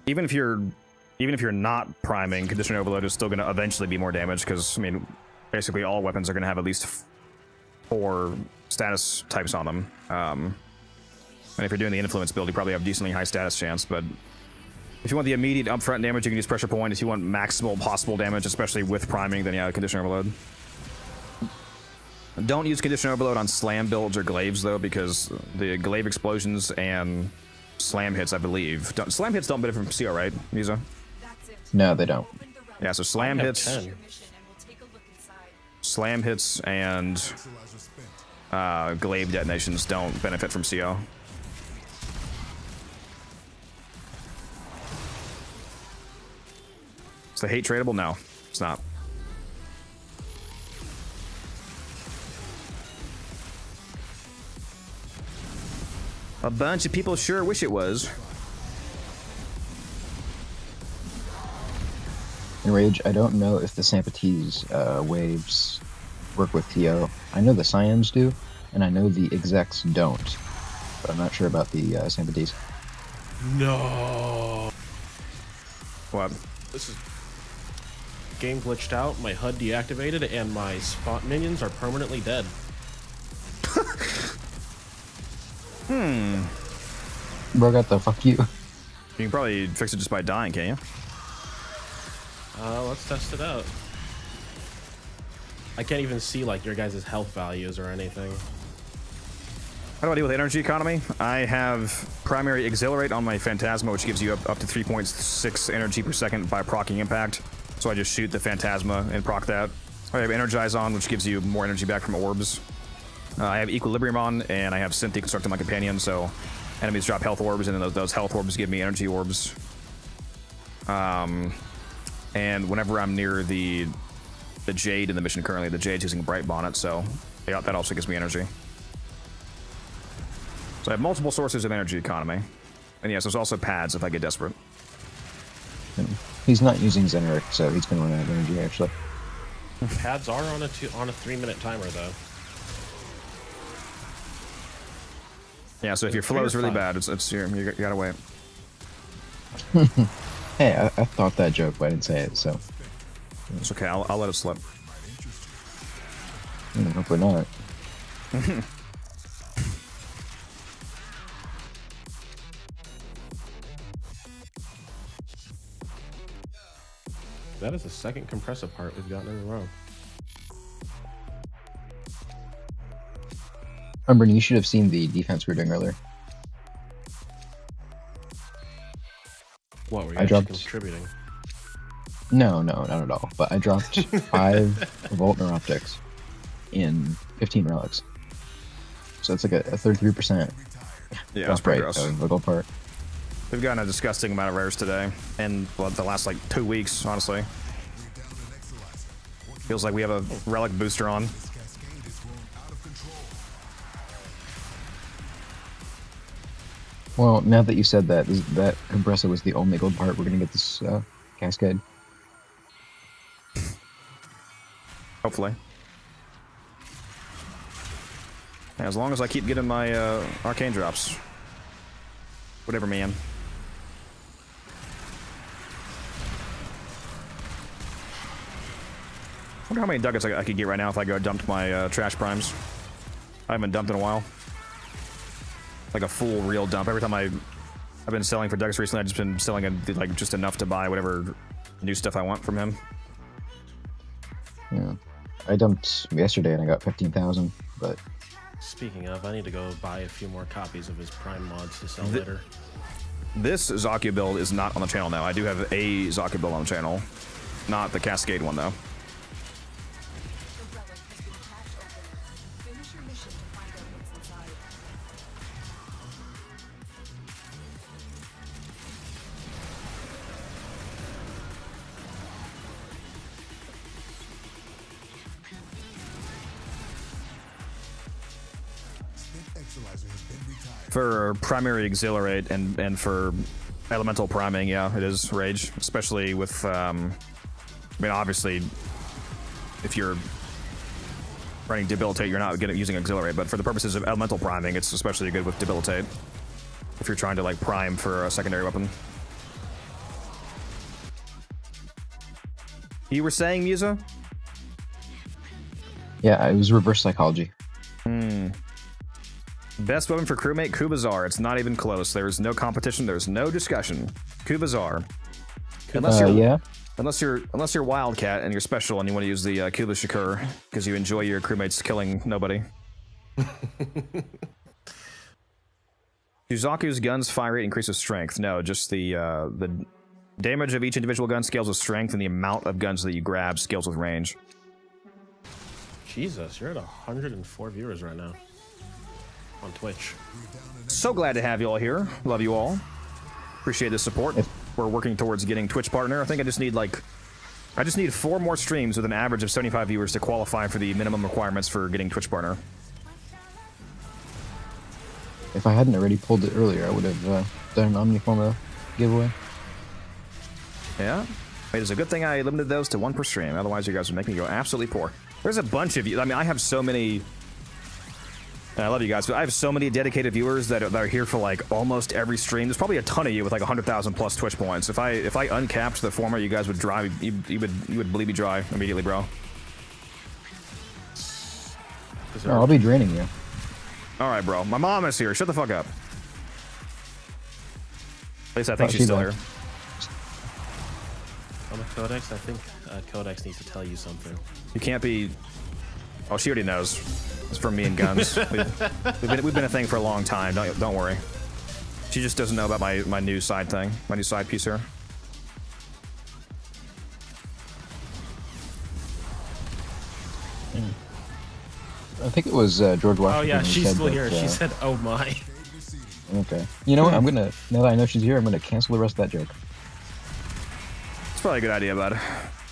Even if you're not priming, condition overload is still going to eventually be more damage because I mean, basically all weapons are going to have at least 4 status types on them. And if you're doing the influence build, you probably have decently high status chance. But if you want the immediate upfront damage, you can use pressure point. If you want maximal possible damage, especially with priming, then yeah, condition overload. Don't use condition overload on slam builds or glaives though, because the glaive explosions and slam hits, I believe. Slam hits don't benefit from CO, right, Musa? No, they don't. Yeah, so slam hits, and glaive detonations don't benefit from CO. Is the hate tradable? No, it's not. A bunch of people sure wish it was. In Rage, I don't know if the Sampates waves work with TO. I know the Cyams do, and I know the execs don't. But I'm not sure about the Sampates. No. What? This is... Game glitched out, my HUD deactivated, and my spot minions are permanently dead. Bro, got the fuck you. You can probably fix it just by dying, can't you? Let's test it out. I can't even see like your guys' health values or anything. How do I deal with energy economy? I have primary exhilarate on my Phantasma, which gives you up to 3.6 energy per second by proccing impact. So I just shoot the Phantasma and proc that. I have energize on, which gives you more energy back from orbs. I have equilibrium on, and I have synth deconstruct on my companion, so enemies drop health orbs, and then those health orbs give me energy orbs. And whenever I'm near the Jade in the mission currently, the Jade's using Bright Bonnet, so yeah, that also gives me energy. So I have multiple sources of energy economy. And yes, there's also pads if I get desperate. He's not using Zeneric, so he's been running out of energy, actually. Pads are on a 3-minute timer, though. Yeah, so if your flow is really bad, you gotta wait. Hey, I thought that joke, but I didn't say it, so. It's okay, I'll let it slip. Hopefully not. That is the second compressor part we've gotten in a row. Umber, you should have seen the defense we were doing earlier. What were you I actually dropped- contributing? No, not at all. But I dropped 5 Volt Neuroptics in 15 relics. So it's like a 33%. Yeah, that's pretty rate gross. of the gold part. We've gotten a disgusting amount of rares today, and well, the last like 2 weeks, honestly. Feels like we have a relic booster on. Well, now that you said that, that compressor was the only gold part, we're gonna get this cascade. Hopefully. As long as I keep getting my arcane drops. Whatever, man. I wonder how many ducats I could get right now if I go dump my trash primes. I haven't dumped in a while. Like a full real dump. Every time I've been selling for ducats recently, I've just been selling like just enough to buy whatever new stuff I want from him. Yeah. I dumped yesterday and I got 15,000, but... Speaking of, I need to go buy a few more copies of his Prime mods to sell later. This Zaku build is not on the channel now. I do have a Zaku build on the channel. Not the Cascade one, though. Finish your mission to find out what's inside. For primary exhilarate and for elemental priming, yeah, it is rage, especially with I mean, obviously if you're running debilitate, you're not using exhilarate, but for the purposes of elemental priming, it's especially good with debilitate if you're trying to like prime for a secondary weapon. You were saying, Musa? Yeah, it was reverse psychology. Best weapon for crewmate, Kubazar. It's not even close. There's no competition. There's no discussion. Kubazar. Unless you're Wildcat and you're special and you want to use the Kuba Shakur because you enjoy your crewmates killing nobody. Do Zaku's guns fire rate increase with strength? No, just the damage of each individual gun scales with strength, and the amount of guns that you grab scales with range. Jesus, you're at 104 viewers right now on Twitch. So glad to have you all here. Love you all. Appreciate the support. We're working towards getting Twitch partner. I think I just need 4 more streams with an average of 75 viewers to qualify for the minimum requirements for getting Twitch partner. If I hadn't already pulled it earlier, I would have done an Omniforma giveaway. Yeah? It is a good thing I limited those to 1 per stream. Otherwise, you guys would make me go absolutely poor. There's a bunch of you. I mean, I have so many... I love you guys, but I have so many dedicated viewers that are here for like almost every stream. There's probably a ton of you with like 100,000 plus Twitch points. If I uncapped the format, you guys would dry. You would bleed me dry immediately, bro. No, I'll be draining you. All right, bro. My mom is here. Shut the fuck up. At least I think she's still here. On the Codex, I think Codex needs to tell you something. You can't be... Oh, she already knows. It's from me and guns. We've been a thing for a long time. Don't worry. She just doesn't know about my new side thing. My new side piece here. I think it was George Washington. Oh yeah, who she's said still that, here. She said, "Oh my." Okay. You know what? I'm gonna, now that I know she's here, I'm gonna cancel the rest of that joke. It's probably a good idea, bud.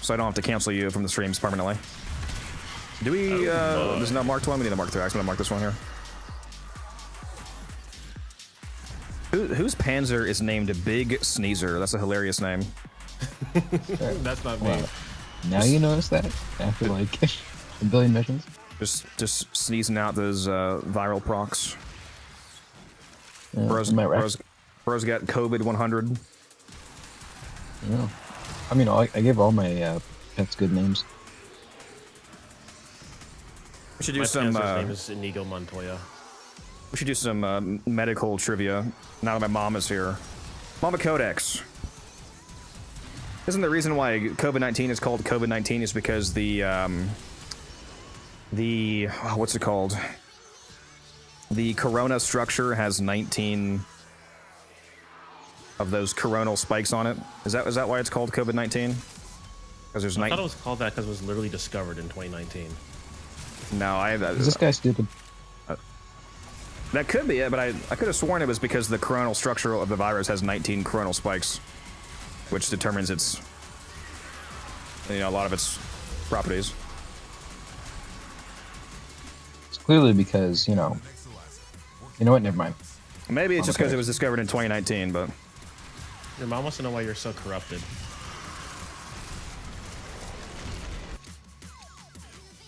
So I don't have to cancel you from the streams permanently. Do we, there's no marked one? We need a mark 3. I'm gonna mark this one here. Whose Panzer is named Big Sneezer? That's a hilarious name. That's not me. Well, now you notice that? After like a billion missions? Just sneezing out those viral procs. Bro's got COVID 100. Yeah. I mean, I gave all my pets good names. We should do My some. cancer's name is Inigo Montoya. We should do some medical trivia now that my mom is here. Mama Codex. Isn't the reason why COVID-19 is called COVID-19 is because the what's it called? The corona structure has 19 of those coronal spikes on it. Is that why it's called COVID-19? Because there's I thought it was called that because it was literally discovered in 2019. No, Is this guy stupid? That could be it, but I could have sworn it was because the coronal structure of the virus has 19 coronal spikes, which determines its, a lot of its properties. It's clearly because, you know what, never mind. Maybe it's just because it was discovered in 2019, but... Your mom wants to know why you're so corrupted.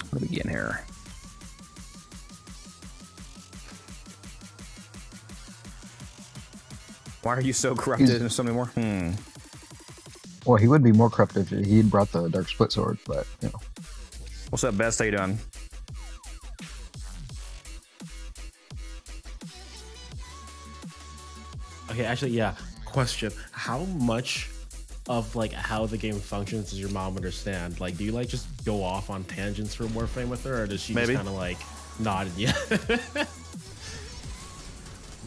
What do we get in here? Why are you so corrupted and so many more? Well, he would be more corrupt if he'd brought the Dark Split Sword, but, you know. What's up, Best? How you doing? Okay, actually, yeah. Question: how much of like how the game functions does your mom understand? Like, do you like just go off on tangents for Warframe with her, or does she just kind of like nod at you?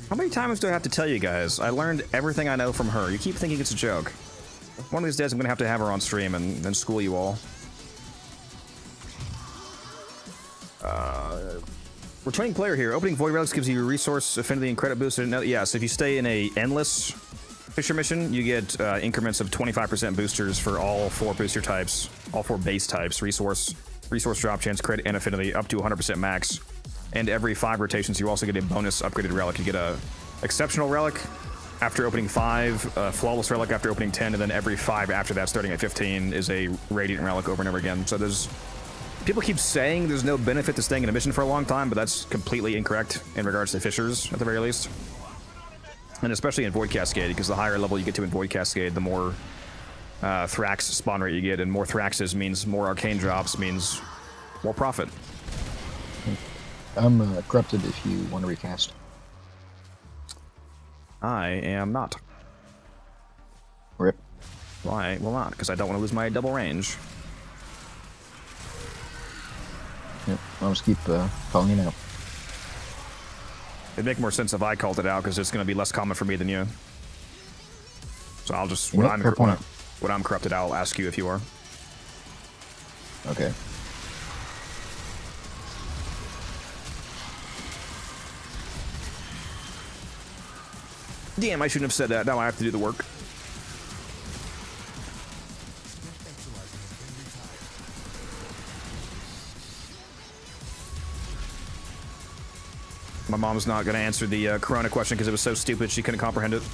How many times do I have to tell you guys? I learned everything I know from her. You keep thinking it's a joke. One of these days I'm gonna have her on stream and school you all. Returning player here. Opening Void Relics gives you resource, affinity, and credit boost. Yeah, so if you stay in a endless Fisher mission, you get increments of 25% boosters for all 4 booster types, all 4 base types, resource drop chance, credit, and affinity, up to 100% max. And every 5 rotations, you also get a bonus upgraded relic. You get a exceptional relic after opening 5, flawless relic after opening 10, and then every 5 after that, starting at 15, is a radiant relic over and over again. So there's... People keep saying there's no benefit to staying in a mission for a long time, but that's completely incorrect in regards to Fishers, at the very least. And especially in Void Cascade, because the higher level you get to in Void Cascade, the more Thrax spawn rate you get, and more Thraxes means more Arcane drops, means more profit. I'm corrupted if you want to recast. I am not. Rip. Why? Well, not, because I don't want to lose my double range. Yep, I'll just keep calling it out. It'd make more sense if I called it out, because it's going to be less common for me than you. So I'll just, when I'm corrupted, I'll ask you if you are. Okay. Damn, I shouldn't have said that. Now I have to do the work. My mom's not going to answer the Corona question because it was so stupid she couldn't comprehend it.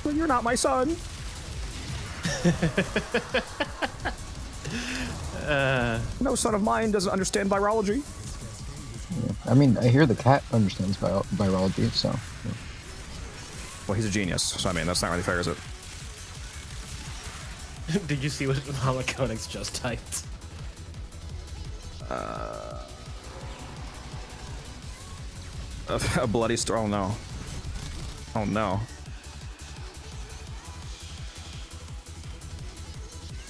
Well, you're not my son. No son of mine doesn't understand virology. Yeah. I mean, I hear the cat understands virology, so... Yeah. Well, he's a genius, so I mean, that's not really fair, is it? Did you see what Mama Codex just typed? A bloody story. Oh no. Oh no.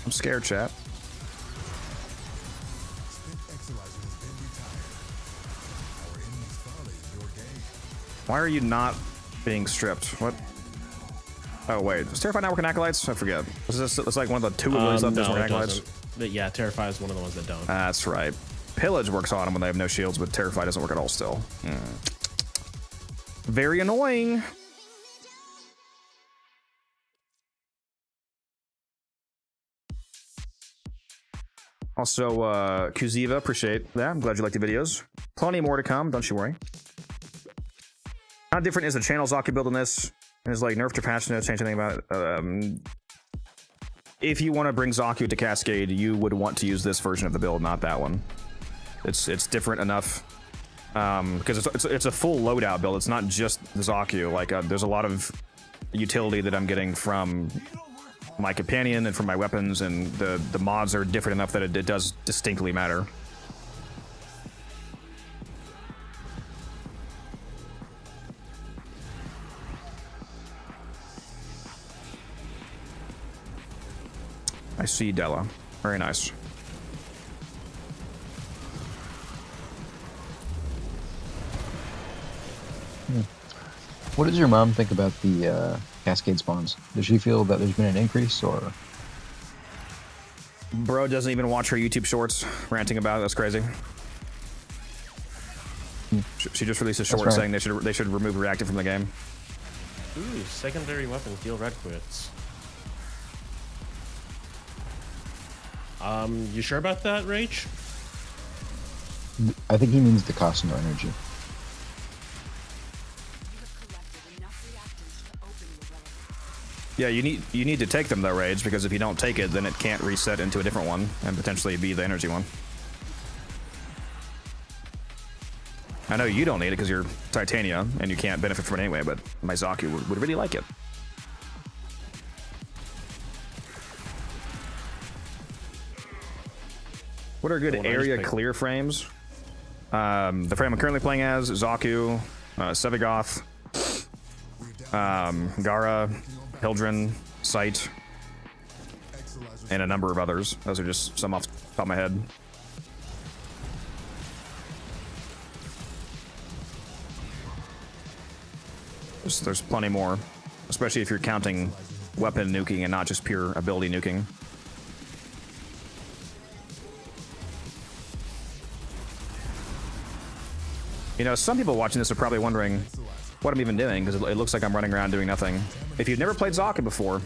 I'm scared, chat. Why are you not being stripped? What? Oh wait, does Terrify not work in Acolytes? I forget. It's like one of the 2 of those left doesn't work in Acolytes. But yeah, Terrify is one of the ones that don't. That's right. Pillage works on them when they have no shields, but Terrify doesn't work at all still. Very annoying. Also, Kuziva, appreciate that. I'm glad you like the videos. Plenty more to come, don't you worry. How different is the channel Zaku build in this? Is like nerfed or passionate, change anything about it? If you want to bring Zaku to Cascade, you would want to use this version of the build, not that one. It's different enough because it's a full loadout build. It's not just the Zaku. Like there's a lot of utility that I'm getting from my companion and from my weapons, and the mods are different enough that it does distinctly matter. I see Della. Very nice. What does your mom think about the cascade spawns? Does she feel that there's been an increase, or? Bro doesn't even watch her YouTube shorts, ranting about it. That's crazy. She just released a short right. saying they should remove reactive from the game. Ooh, secondary weapon, deal red quits. You sure about that, Rach? I think he means the cost no energy. Yeah, you need to take them though, Rage, because if you don't take it, then it can't reset into a different one and potentially be the energy one. I know you don't need it because you're Titania and you can't benefit from it anyway, but my Zaku would really like it. What are good area clear frames? The frame I'm currently playing as Zaku, Sevigoth, Gara, Hildren, Sight, and a number of others. Those are just some off the top of my head. There's plenty more, especially if you're counting weapon nuking and not just pure ability nuking. You know, some people watching this are probably wondering what I'm even doing, because it looks like I'm running around doing nothing. If you've never played Zaku before,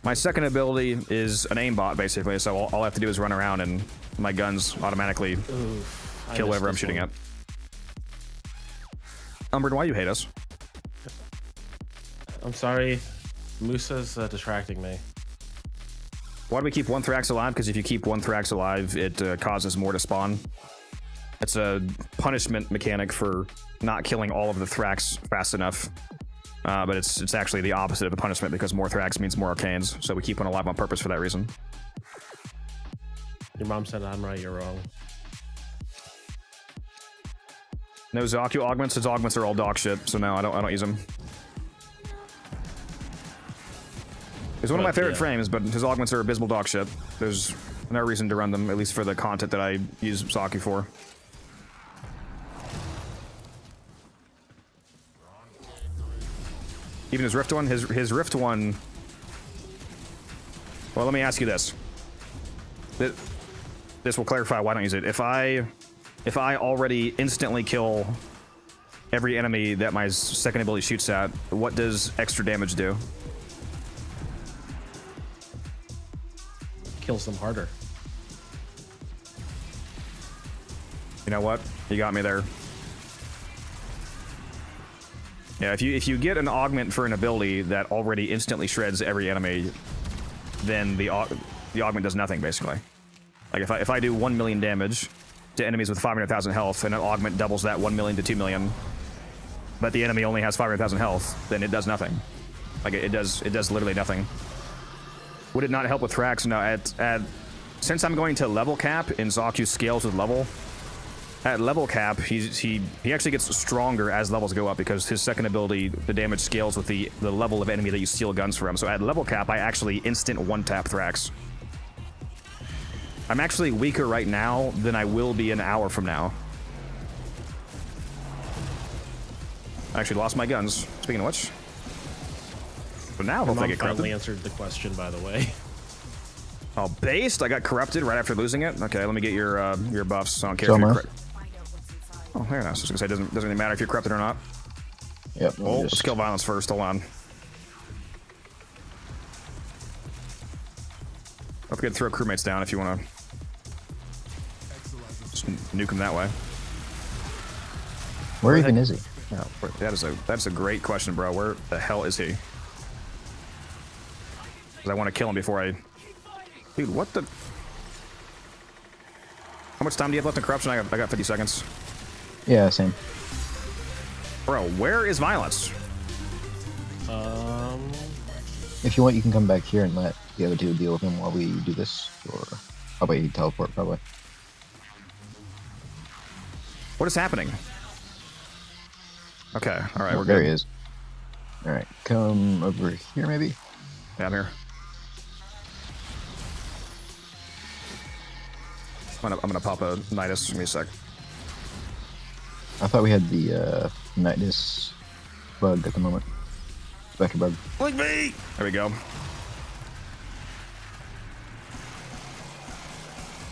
my second ability is an aimbot, basically, so all I have to do is run around and my guns automatically kill whatever I'm shooting at. Umbrid, why you hate us? I'm sorry. Musa's distracting me. Why do we keep one Thrax alive? Because if you keep one Thrax alive, it causes more to spawn. It's a punishment mechanic for not killing all of the Thrax fast enough. But it's actually the opposite of a punishment, because more Thrax means more Arcanes. So we keep one alive on purpose for that reason. Your mom said I'm right, you're wrong. No Zaku augments. His augments are all dog shit, so no, I don't use them. He's one of my favorite frames, but his augments are abysmal dog shit. There's no reason to run them, at least for the content that I use Zaku for. Even his Rift one? His Rift one... Well, let me ask you this. This will clarify why I don't use it. If I already instantly kill every enemy that my second ability shoots at, what does extra damage do? Kills them harder. You know what? You got me there. Yeah, if you get an augment for an ability that already instantly shreds every enemy, then the augment does nothing, basically. Like if I do 1 million damage to enemies with 500,000 health, and an augment doubles that 1 million to 2 million, but the enemy only has 500,000 health, then it does nothing. Like it does literally nothing. Would it not help with Thrax? No. Since I'm going to level cap in Zaku scales with level, at level cap he actually gets stronger as levels go up, because his second ability, the damage scales with the level of enemy that you steal guns from. So at level cap, I actually instant one-tap Thrax. I'm actually weaker right now than I will be an hour from now. I actually lost my guns, speaking of which. But now hopefully I get corrupted. Finally answered the question, by the way. Oh, based? I got corrupted right after losing it? Okay, let me get your buffs. I don't care So if you're much. corrupted. Oh, very nice. I was gonna say, doesn't really matter if you're corrupted or not. Yep. Oh, let's kill violence first. Hold on. Don't forget to throw crewmates down if you want to just nuke them that way. Where even is he? Yeah, that's a great question, bro. Where the hell is he? Because I want to kill him before I... Dude, what the... How much time do you have left in corruption? I got 50 seconds. Yeah, same. Bro, where is Violence? If you want, you can come back here and let the other two deal with him while we do this. Or how about you teleport, probably. What is happening? Okay, all right, we're There good. he is. All right, come over here, maybe. Yeah, I'm here. I'm gonna pop a Nidus. Give me a sec. I thought we had the Nidus bug at the moment. Spectre bug. Like me! There we go.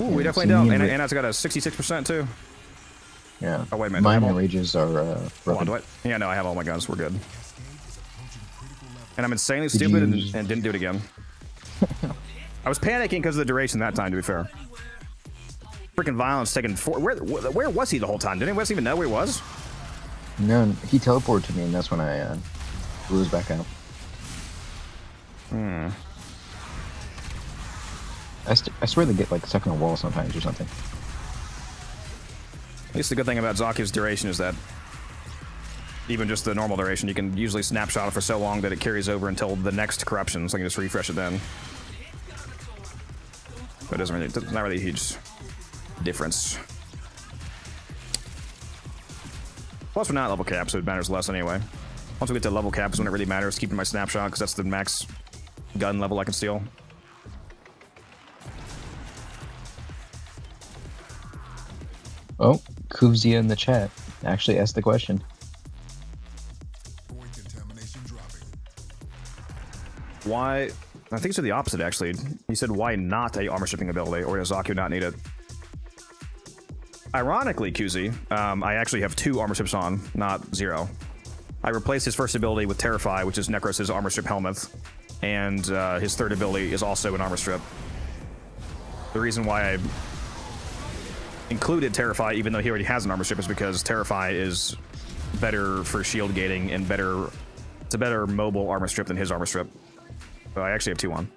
Ooh, we definitely don't. And it's got a 66% too. Yeah. Oh, wait a minute. Mine and Rages are Hold on, broken. do I? Yeah, no, I have all my guns. We're good. And I'm insanely stupid and didn't do it again. I was panicking because of the duration that time, to be fair. Freaking Violence taking four. Where was he the whole time? Did anyone else even know where he was? No, he teleported to me, and that's when I blew his back out. I swear they get like stuck in a wall sometimes or something. At least the good thing about Zaku's duration is that even just the normal duration, you can usually snapshot it for so long that it carries over until the next corruption, so you can just refresh it then. But it's not really a huge difference. Plus, we're not level cap, so it matters less anyway. Once we get to level cap is when it really matters, keeping my snapshot, because that's the max gun level I can steal. Oh, Kuvzia in the chat actually asked the question. Why? I think he said the opposite, actually. He said, why not a armor shipping ability, or does Zaku not need it? Ironically, QZ, I actually have 2 armor ships on, not 0. I replaced his first ability with Terrify, which is Necros' armor strip helmet, and his third ability is also an armor strip. The reason why I included Terrify, even though he already has an armor strip, is because Terrify is better for shield gating and it's a better mobile armor strip than his armor strip. So I actually have 2 on.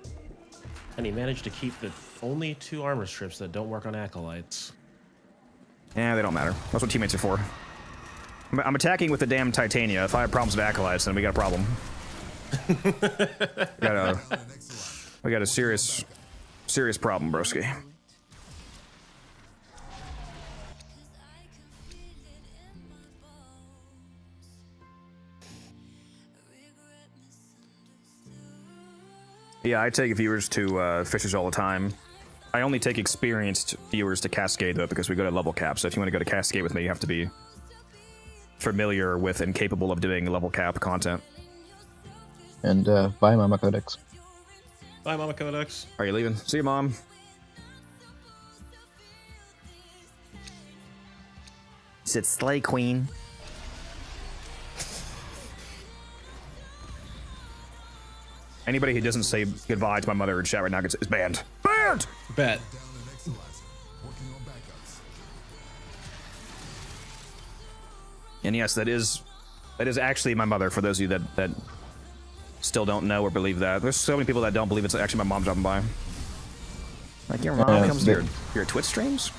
And he managed to keep the only 2 armor strips that don't work on Acolytes. Yeah, they don't matter. That's what teammates are for. I'm attacking with the damn Titania. If I have problems with Acolytes, then we got a problem. we got a serious problem, broski. Yeah, I take viewers to Fishers all the time. I only take experienced viewers to Cascade, though, because we go to level cap. So if you want to go to Cascade with me, you have to be familiar with and capable of doing level cap content. And bye, Mama Codex. Bye, Mama Codex. Are you leaving? See you, Mom. Said Slay Queen. Anybody who doesn't say goodbye to my mother in chat right now is banned. Banned! Bet. And yes, that is actually my mother, for those of you that still don't know or believe that. There's so many people that don't believe it's actually my mom dropping by. Like, your mom comes to your Twitch streams?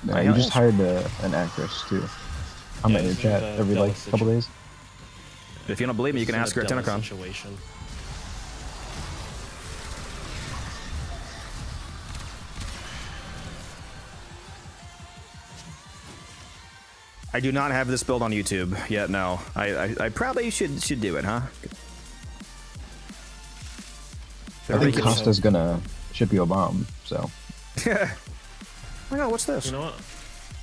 No, you just hired an actress, too. I'm in your chat every, like, couple days. If you don't believe me, you can ask her at TennoCreate. Situation. I do not have this build on YouTube yet, no. I probably should do it, huh? I think Costa's gonna ship you a bomb, so. Oh my god, what's this? You know what?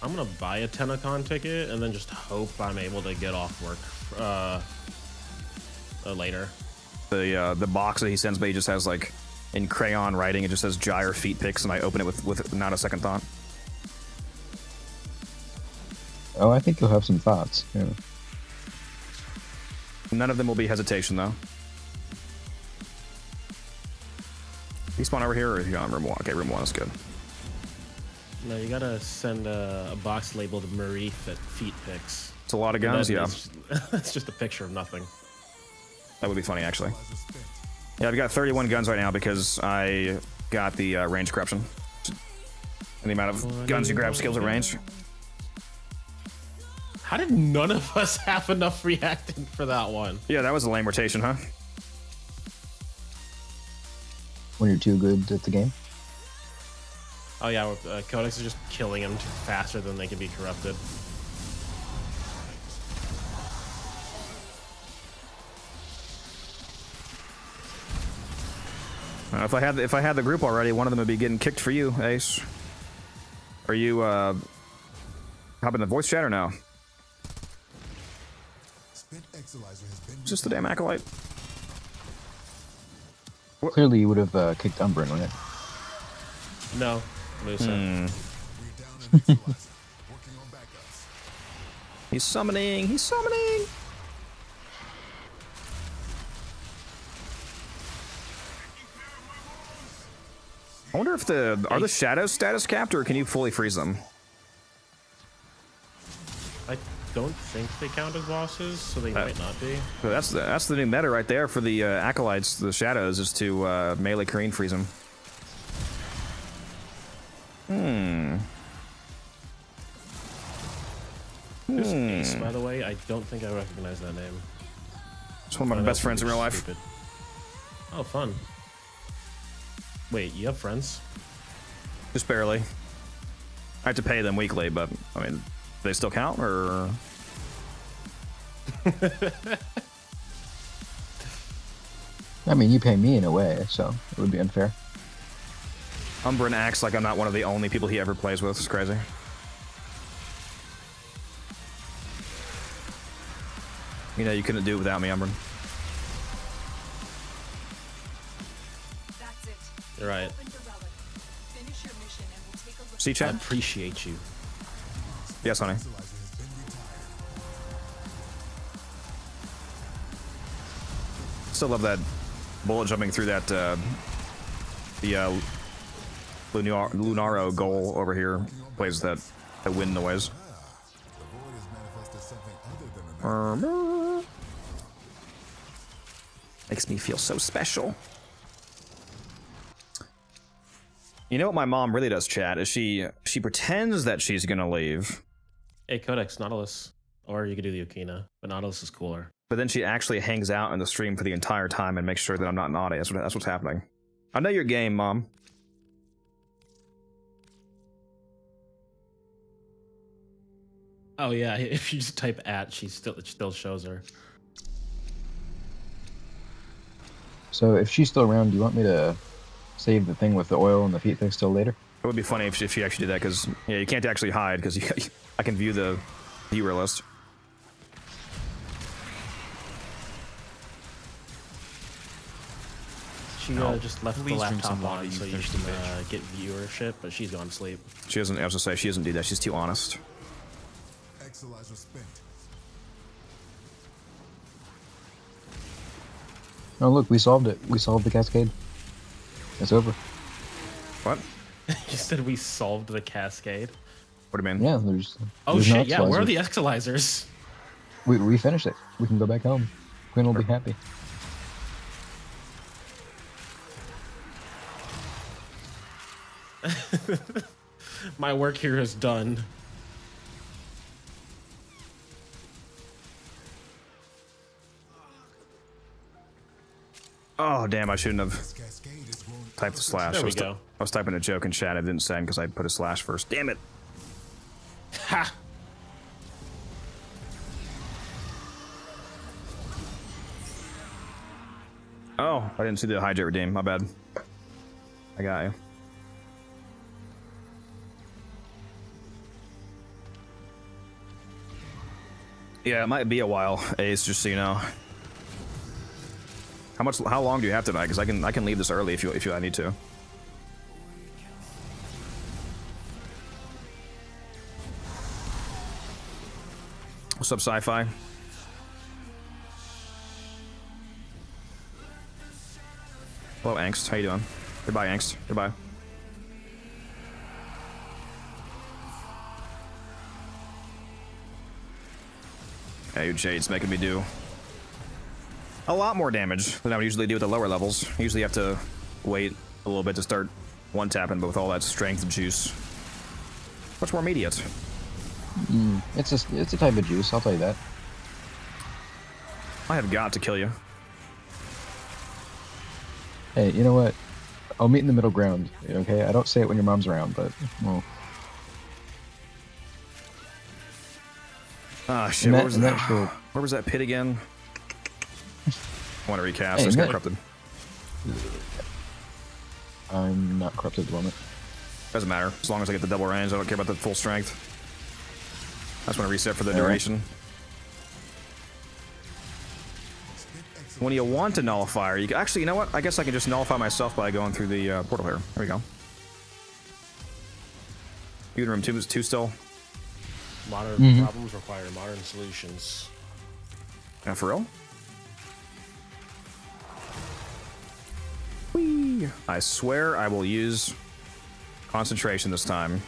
I'm gonna buy a TennoCon ticket and then just hope I'm able to get off work later. The box that he sends me just has, like, in crayon writing, it just says gyre feet pics, and I open it with not a second thought. Oh, I think you'll have some thoughts. Yeah. None of them will be hesitation, though. You spawn over here, or is he on room 1? Okay, room 1 is good. No, you gotta send a box labeled Marie feet pics. It's a lot of guns, yeah. It's just a picture of nothing. That would be funny, actually. Yeah, I've got 31 guns right now because I got the range corruption. And the amount of guns you grab skills at range. How did none of us have enough reactant for that one? Yeah, that was a lame rotation, huh? When you're too good at the game. Oh yeah, Codex is just killing him faster than they can be corrupted. If I had the group already, one of them would be getting kicked for you, Ace. Are you hop in the voice chat or no? Just the damn acolyte. Clearly, you would have kicked Umbrin, right? No, Musa. He's summoning. He's summoning. I wonder if are the shadows status capped, or can you fully freeze them? I don't think they count as bosses, so they might not be. So that's the new meta right there for the acolytes, the shadows, is to melee Korean freeze them. Who's Ace, by the way? I don't think I recognize that name. It's one of my best friends in real life. Stupid. Oh, fun. Wait, you have friends? Just barely. I have to pay them weekly, but I mean, do they still count, or? I mean, you pay me in a way, so it would be unfair. Umbrin acts like I'm not one of the only people he ever plays with. It's crazy. You know, you couldn't do it without me, Umbrin. That's it. You're right. Open the relic. Finish your mission and we'll take a look. See, I chat? appreciate you. Yes, honey. Still love that bullet jumping through that the Lunaro goal over here. Plays that wind noise. Makes me feel so special. You know what my mom really does, chat, is she pretends that she's gonna leave. Hey, Codex, Nautilus. Or you could do the Okina, but Nautilus is cooler. But then she actually hangs out in the stream for the entire time and makes sure that I'm not naughty. That's what's happening. I know your game, Mom. Oh yeah, if you just type @ it still shows her. So if she's still around, do you want me to save the thing with the oil and the feet fix till later? It would be funny if she actually did that, because yeah, you can't actually hide, because I can view the viewer list. She just left the laptop on so you can get viewership, but she's gone to sleep. She doesn't. I was gonna say she doesn't do that. She's too honest. Oh look, we solved it. We solved the cascade. It's over. What? You said we solved the cascade. What do you mean? Yeah, Oh there's no shit! Yeah, where are Excelizers. the Excelizers? We finished it. We can go back home. Queen will be happy. My work here is done. Oh damn! I shouldn't have typed the slash. There we go. I was typing a joke in chat. I didn't send because I put a slash first. Damn it! Ha! Oh, I didn't see the hydrate redeem. My bad. I got you. Yeah, it might be a while, Ace. Just so you know. How long do you have tonight? Because I can leave this early if I need to. What's up, Sci-Fi? Hello, Angst. How you doing? Goodbye, Angst. Goodbye. Hey, Jade's making me do a lot more damage than I would usually do with the lower levels. I usually have to wait a little bit to start one-tapping, but with all that strength juice, much more immediate. It's a type of juice. I'll tell you that. I have got to kill you. Hey, you know what? I'll meet in the middle ground. Okay, I don't say it when your mom's around, but well. Ah, shit. Where was that pit again? I want to recast. I just got corrupted. I'm not corrupted at the moment. Doesn't matter. As long as I get the double range, I don't care about the full strength. I just want to reset for the duration. When you want a nullifier, you actually, you know what? I guess I can just nullify myself by going through the portal here. There we go. You in room 2 is 2 still? Modern problems require modern solutions. Yeah, for real? Whee! I swear I will use concentration this time.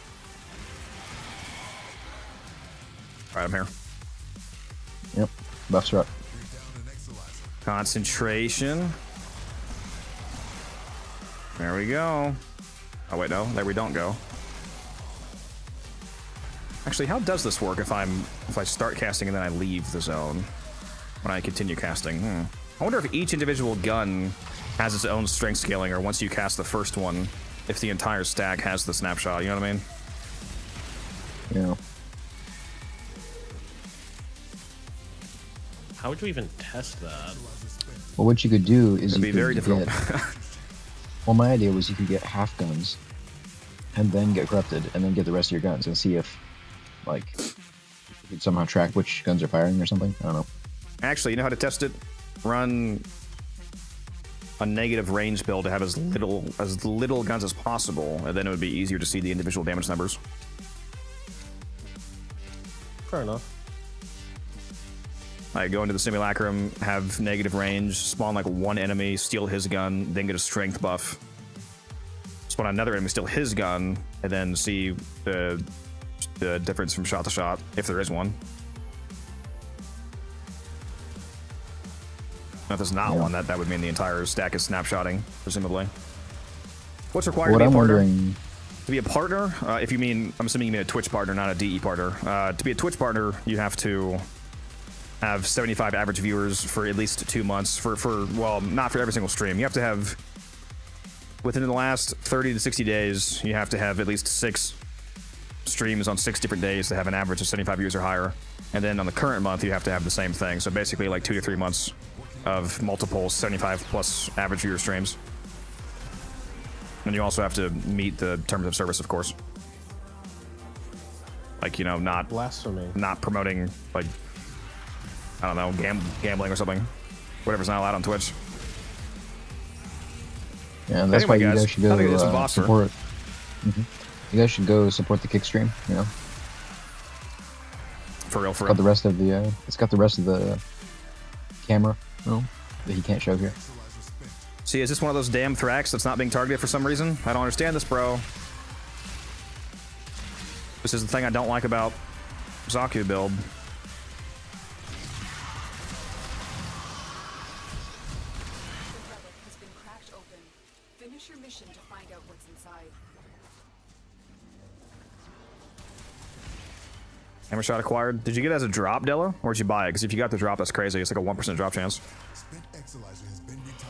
Alright, I'm here. Yep, buffs are up. Concentration. There we go. Oh wait, no, there we don't go. Actually, how does this work if I start casting and then I leave the zone when I continue casting? I wonder if each individual gun has its own strength scaling, or once you cast the first one, if the entire stack has the snapshot. You know what I mean? Yeah. How would you even test that? Well, what you could do is It'd be very difficult. Well, my idea was you could get half guns, and then get corrupted, and then get the rest of your guns, and see if, like, you could somehow track which guns are firing or something. I don't know. Actually, you know how to test it? Run a negative range build to have as little guns as possible, and then it would be easier to see the individual damage numbers. Fair enough. I go into the simulacrum, have negative range, spawn like one enemy, steal his gun, then get a strength buff. Spawn another enemy, steal his gun, and then see the difference from shot to shot, if there is one. If there's not one, that would mean the entire stack is snapshotting, presumably. What's required to be a partner? To be a partner, if you mean, I'm assuming you mean a Twitch partner, not a DE partner. To be a Twitch partner, you have to have 75 average viewers for at least 2 months. Well, not for every single stream. You have to have, within the last 30 to 60 days, you have to have at least 6 streams on 6 different days to have an average of 75 views or higher. And then on the current month, you have to have the same thing. So basically like 2 to 3 months of multiple 75 plus average viewer streams. And you also have to meet the terms of service, of course. Like, you know, not blasphemy, not promoting, like, I don't know, gambling or something. Whatever's not allowed on Twitch. Yeah, and that's why you guys should go support. You guys should go support the kick stream. You know. For real, It's got the rest of the. It's got the rest of the camera. No, that he can't show here. See, is this one of those damn Thrax that's not being targeted for some reason? I don't understand this, bro. This is the thing I don't like about Zaku build. Has been cracked open. Finish your mission to find out what's inside. Hammer shot acquired. Did you get it as a drop, Della? Or did you buy it? Because if you got the drop, that's crazy. It's like a 1% drop chance. Spent Exalizer has been retired.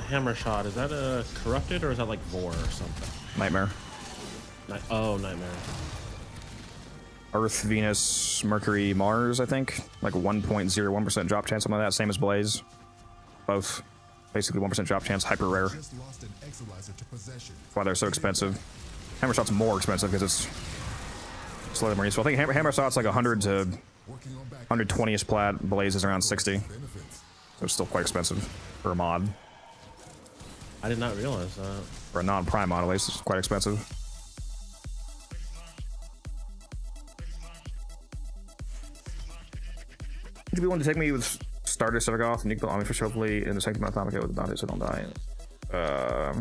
Hammer shot, is that a corrupted or is that like Vor or something? Nightmare. Oh, Nightmare. Earth, Venus, Mercury, Mars, I think. Like 1.01% drop chance, something like that. Same as Blaze. Both. Basically 1% drop chance, hyper rare. Just lost an Exalizer to possession. That's why they're so expensive. Hammer shot's more expensive because it's slightly more useful. I think hammer shot's like 100 to 120ish plat. Blaze is around 60. So it's still quite expensive for a mod. I did not realize that. For a non-prime mod, at least, it's quite expensive. Would you be willing to take me with Starter Sargoth and Nuclear Omnifish, hopefully, in the Sanctum Atomica with Dante so don't die? I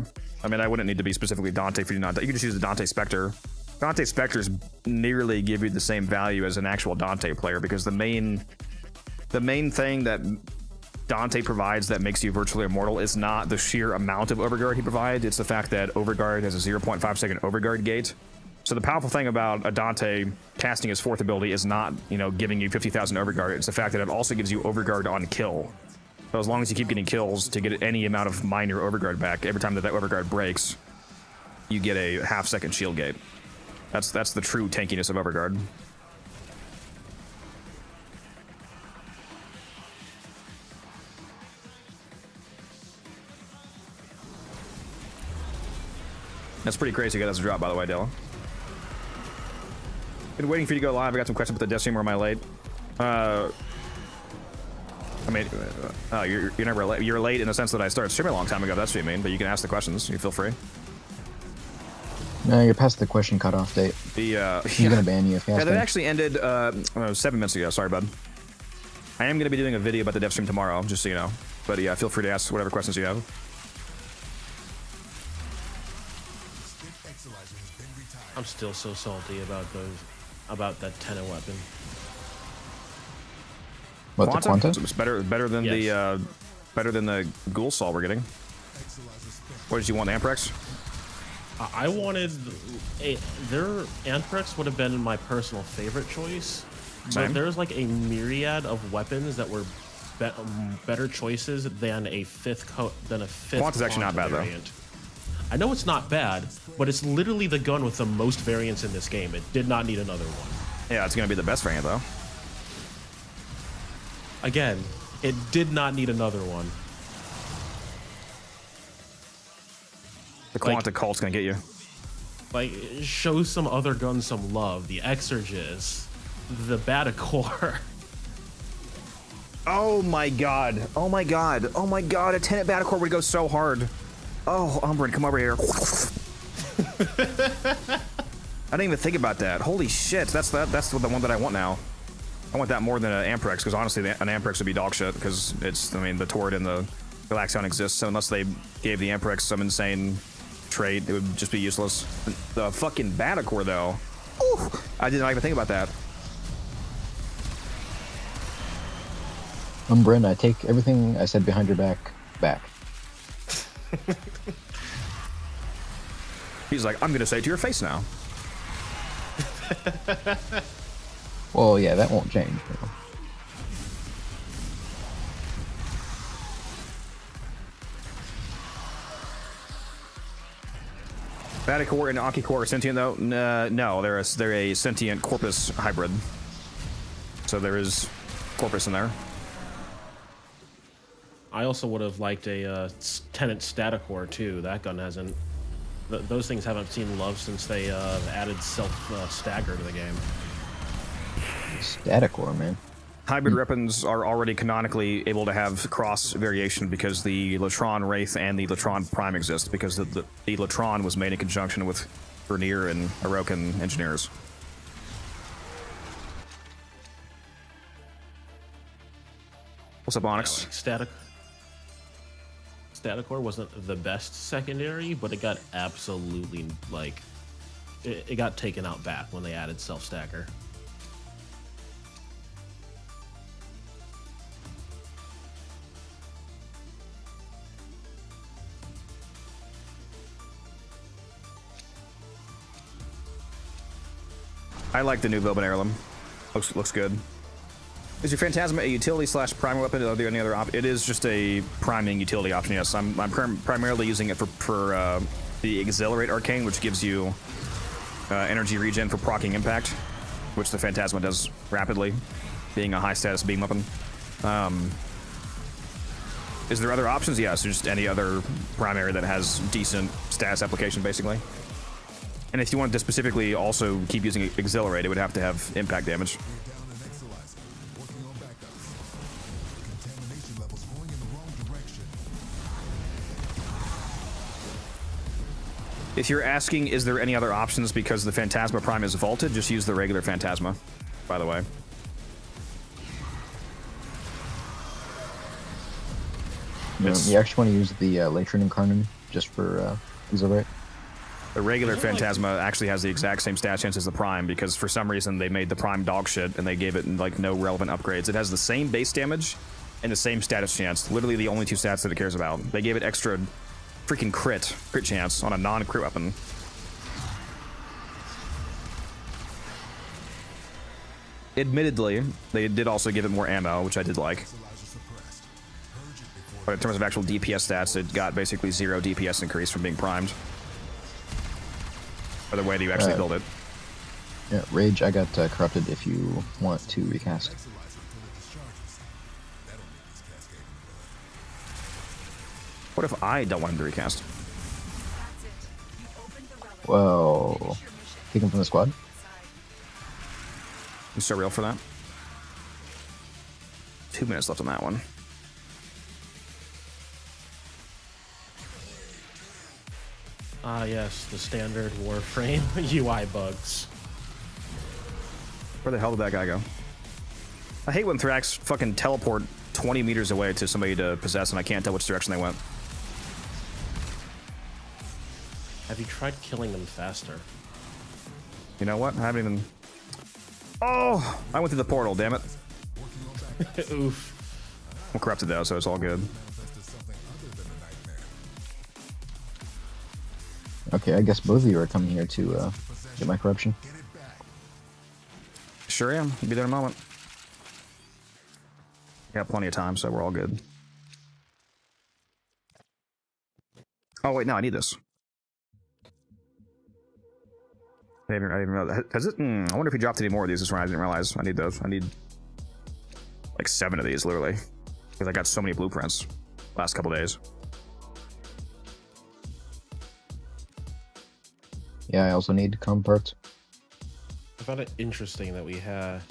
mean, I wouldn't need to be specifically Dante for you not die. You could just use the Dante Spectre. Dante Spectres nearly give you the same value as an actual Dante player because the main thing that Dante provides that makes you virtually immortal is not the sheer amount of overguard he provides, it's the fact that overguard has a 0.5 second overguard gate. So the powerful thing about a Dante casting his 4th ability is not, you know, giving you 50,000 overguard, it's the fact that it also gives you overguard on kill. So as long as you keep getting kills to get any amount of minor overguard back, every time that overguard breaks, you get a half-second shield gate. That's the true tankiness of overguard. That's pretty crazy to get us a drop, by the way, Dylan. Been waiting for you to go live. I got some questions about the death stream. Or am I late? I mean, you're never late. You're late in the sense that I started streaming a long time ago. That's what you mean. But you can ask the questions. You feel free. No, you're past the question cutoff date. He's gonna ban you if you ask. Yeah, that him. actually ended 7 minutes ago. Sorry, bud. I am gonna be doing a video about the dev stream tomorrow, just so you know. But yeah, feel free to ask whatever questions you have. I'm still so salty about that Tenno weapon. What, the Quanta? It's better than Yes. the Ghoul Saw we're getting. What did you want, Amprex? I wanted their Amprex would have been my personal favorite choice. Same. But there's like a myriad of weapons that were better choices than a fifth. Quanta's actually not bad variant. though. I know it's not bad, but it's literally the gun with the most variants in this game. It did not need another one. Yeah, it's gonna be the best variant though. Again, it did not need another one. The Quanta cult's gonna get you. Like, show some other guns some love. The Exorgist, the Batacore. Oh my god. Oh my god. Oh my god. A Tenet Batacore would go so hard. Oh, Umbrin, come over here. I didn't even think about that. Holy shit. That's the one that I want now. I want that more than an Amprex, because honestly, an Amprex would be dog shit, because it's, I mean, the turret and the Galaxion exists, so unless they gave the Amprex some insane trait, it would just be useless. The fucking Batacore, though. Ooh, I didn't even think about that. Brent, I take everything I said behind your back. He's like, I'm gonna say it to your face now. Well, yeah, that won't change. Batacore and Akicore are sentient though? No, they're a sentient Corpus hybrid. So there is Corpus in there. I also would have liked a Tenet Statacore too. That gun hasn't. Those things haven't seen love since they added self-stagger to the game. Statacore, man. Hybrid weapons are already canonically able to have cross variation because the Latron Wraith and the Latron Prime exist, because the Latron was made in conjunction with Vernier and Orokin engineers. What's up, Onyx? Yeah, like Statacore wasn't the best secondary, but it got absolutely, like, it got taken out back when they added self-stagger. I like the new Velvet Heirloom. Looks good. Is your Phantasma a utility slash priming weapon? Are there any other It is just a priming utility option, yes. I'm primarily using it for the Exhilarate Arcane, which gives you energy regen for proccing impact, which the Phantasma does rapidly, being a high status beam weapon. Is there other options? Yeah, so just any other primary that has decent status application, basically. And if you wanted to specifically also keep using Exhilarate, it would have to have impact damage. If you're asking, is there any other options because the Phantasma Prime is vaulted, just use the regular Phantasma, by the way. You actually want to use the Latron Incarnate just for Exhilarate? The regular Phantasma actually has the exact same stat chance as the Prime, because for some reason they made the Prime dog shit and they gave it like no relevant upgrades. It has the same base damage, and the same status chance. Literally the only two stats that it cares about. They gave it extra freaking crit chance on a non-crit weapon. Admittedly, they did also give it more ammo, which I did like. But in terms of actual DPS stats, it got basically 0 DPS increase from being primed. Or the way that you actually build it. Yeah, Rage, I got corrupted if you want to recast. What if I don't want him to recast? Well, kick him from the squad? You so real for that? 2 minutes left on that one. Ah, yes, the standard Warframe UI bugs. Where the hell did that guy go? I hate when Thrax fucking teleport 20 meters away to somebody to possess and I can't tell which direction they went. Have you tried killing them faster? You know what? I haven't even... Oh! I went through the portal, damn it. Oof. I'm corrupted though, so it's all good. Okay, I guess both of you are coming here to get my corruption. Sure am. I'll be there in a moment. Got plenty of time, so we're all good. Oh wait, no, I need this. I didn't even know. Has it? I wonder if he dropped any more of these this round. I didn't realize. I need those. I need like 7 of these, literally, because I got so many blueprints last couple days. Yeah, I also need comp parts. I found it interesting that we have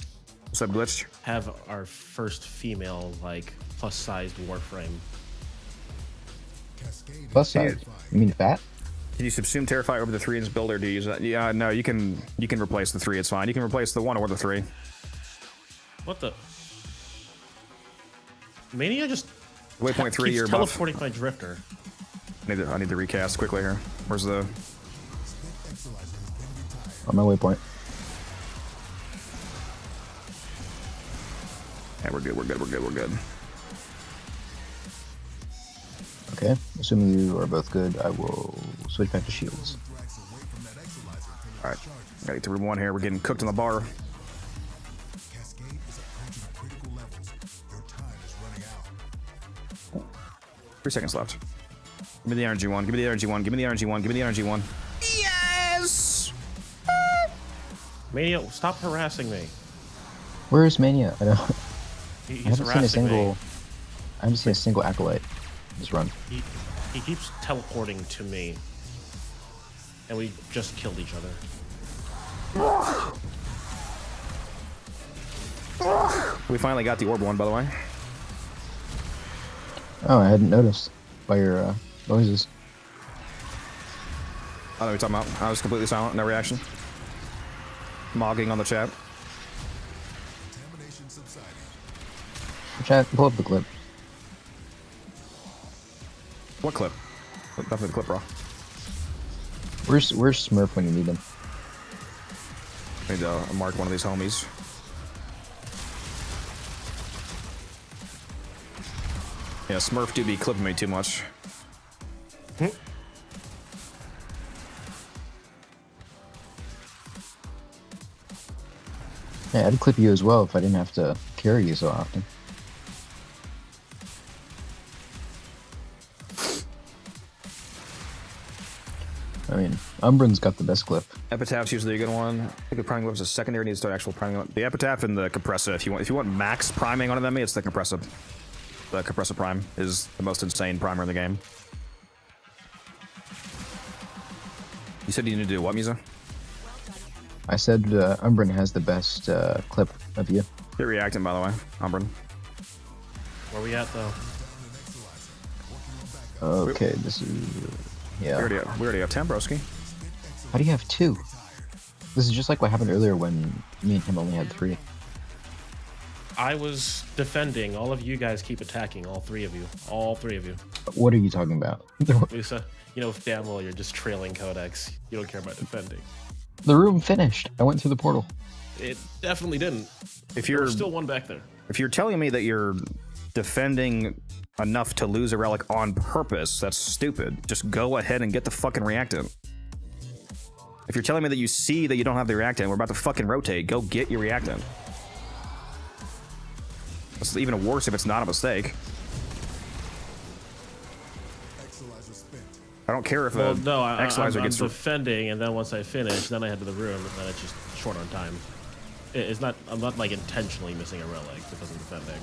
What's up, Glitch? have our first female like plus-sized Warframe. Plus size? You mean fat? Can you subsume Terrify over the 3-inch builder? Do you use that? Yeah, no, you can replace the 3. It's fine. You can replace the 1 or the 3. What the? Mania just Waypoint 3, keeps you're buff. teleporting my drifter. I need the recast quickly here. Where's the? On my waypoint. Yeah, we're good. We're good. We're good. We're good. Okay, assuming you are both good, I will switch back to shields. All right, gotta get to room 1 here. We're getting cooked on the bar. 3 seconds left. Give me the energy one. Give me the energy one. Give me the energy one. Give me the energy one. Yes! Mania, stop harassing me. Where is Mania? I don't. He's I haven't seen a harassing single. me. I haven't seen a single acolyte. Just run. He keeps teleporting to me, and we just killed each other. We finally got the orb one, by the way. Oh, I hadn't noticed by your noises. I don't know what you're talking about. I was completely silent, no reaction. Mogging on the chat. Chat, pull up the clip. What clip? Definitely the clip, bro. Where's Smurf when you need him? I need to mark one of these homies. Yeah, Smurf do be clipping me too much. Yeah, I'd clip you as well if I didn't have to carry you so often. I mean, Umbran's got the best clip. Epitaph's usually a good one. I think the priming weapon's a secondary, needs to start actual priming. The Epitaph and the Compressor. If you want max priming on an enemy, it's the Compressor. The Compressor Prime is the most insane primer in the game. You said you need to do what, Misa? I said Umbran has the best clip of you. Get reacting, by the way, Umbran. Where we at though? Okay, this is yeah. We already have 10, broski. How do you have 2? This is just like what happened earlier when me and him only had 3. I was defending. All of you guys keep attacking. All 3 of you. All 3 of you. What are you talking about? Lisa, you know damn well you're just trailing Codex. You don't care about defending. The room finished. I went through the portal. It definitely didn't. If you're There's still one back there. If you're telling me that you're defending enough to lose a relic on purpose, that's stupid. Just go ahead and get the fucking reactant. If you're telling me that you see that you don't have the reactant, we're about to fucking rotate, go get your reactant. It's even worse if it's not a mistake. I don't care if I'm Exalizer gets defending, and then once I finish, then I head to the room, and then it's just short on time. It's not. I'm not like intentionally missing a relic because I'm defending.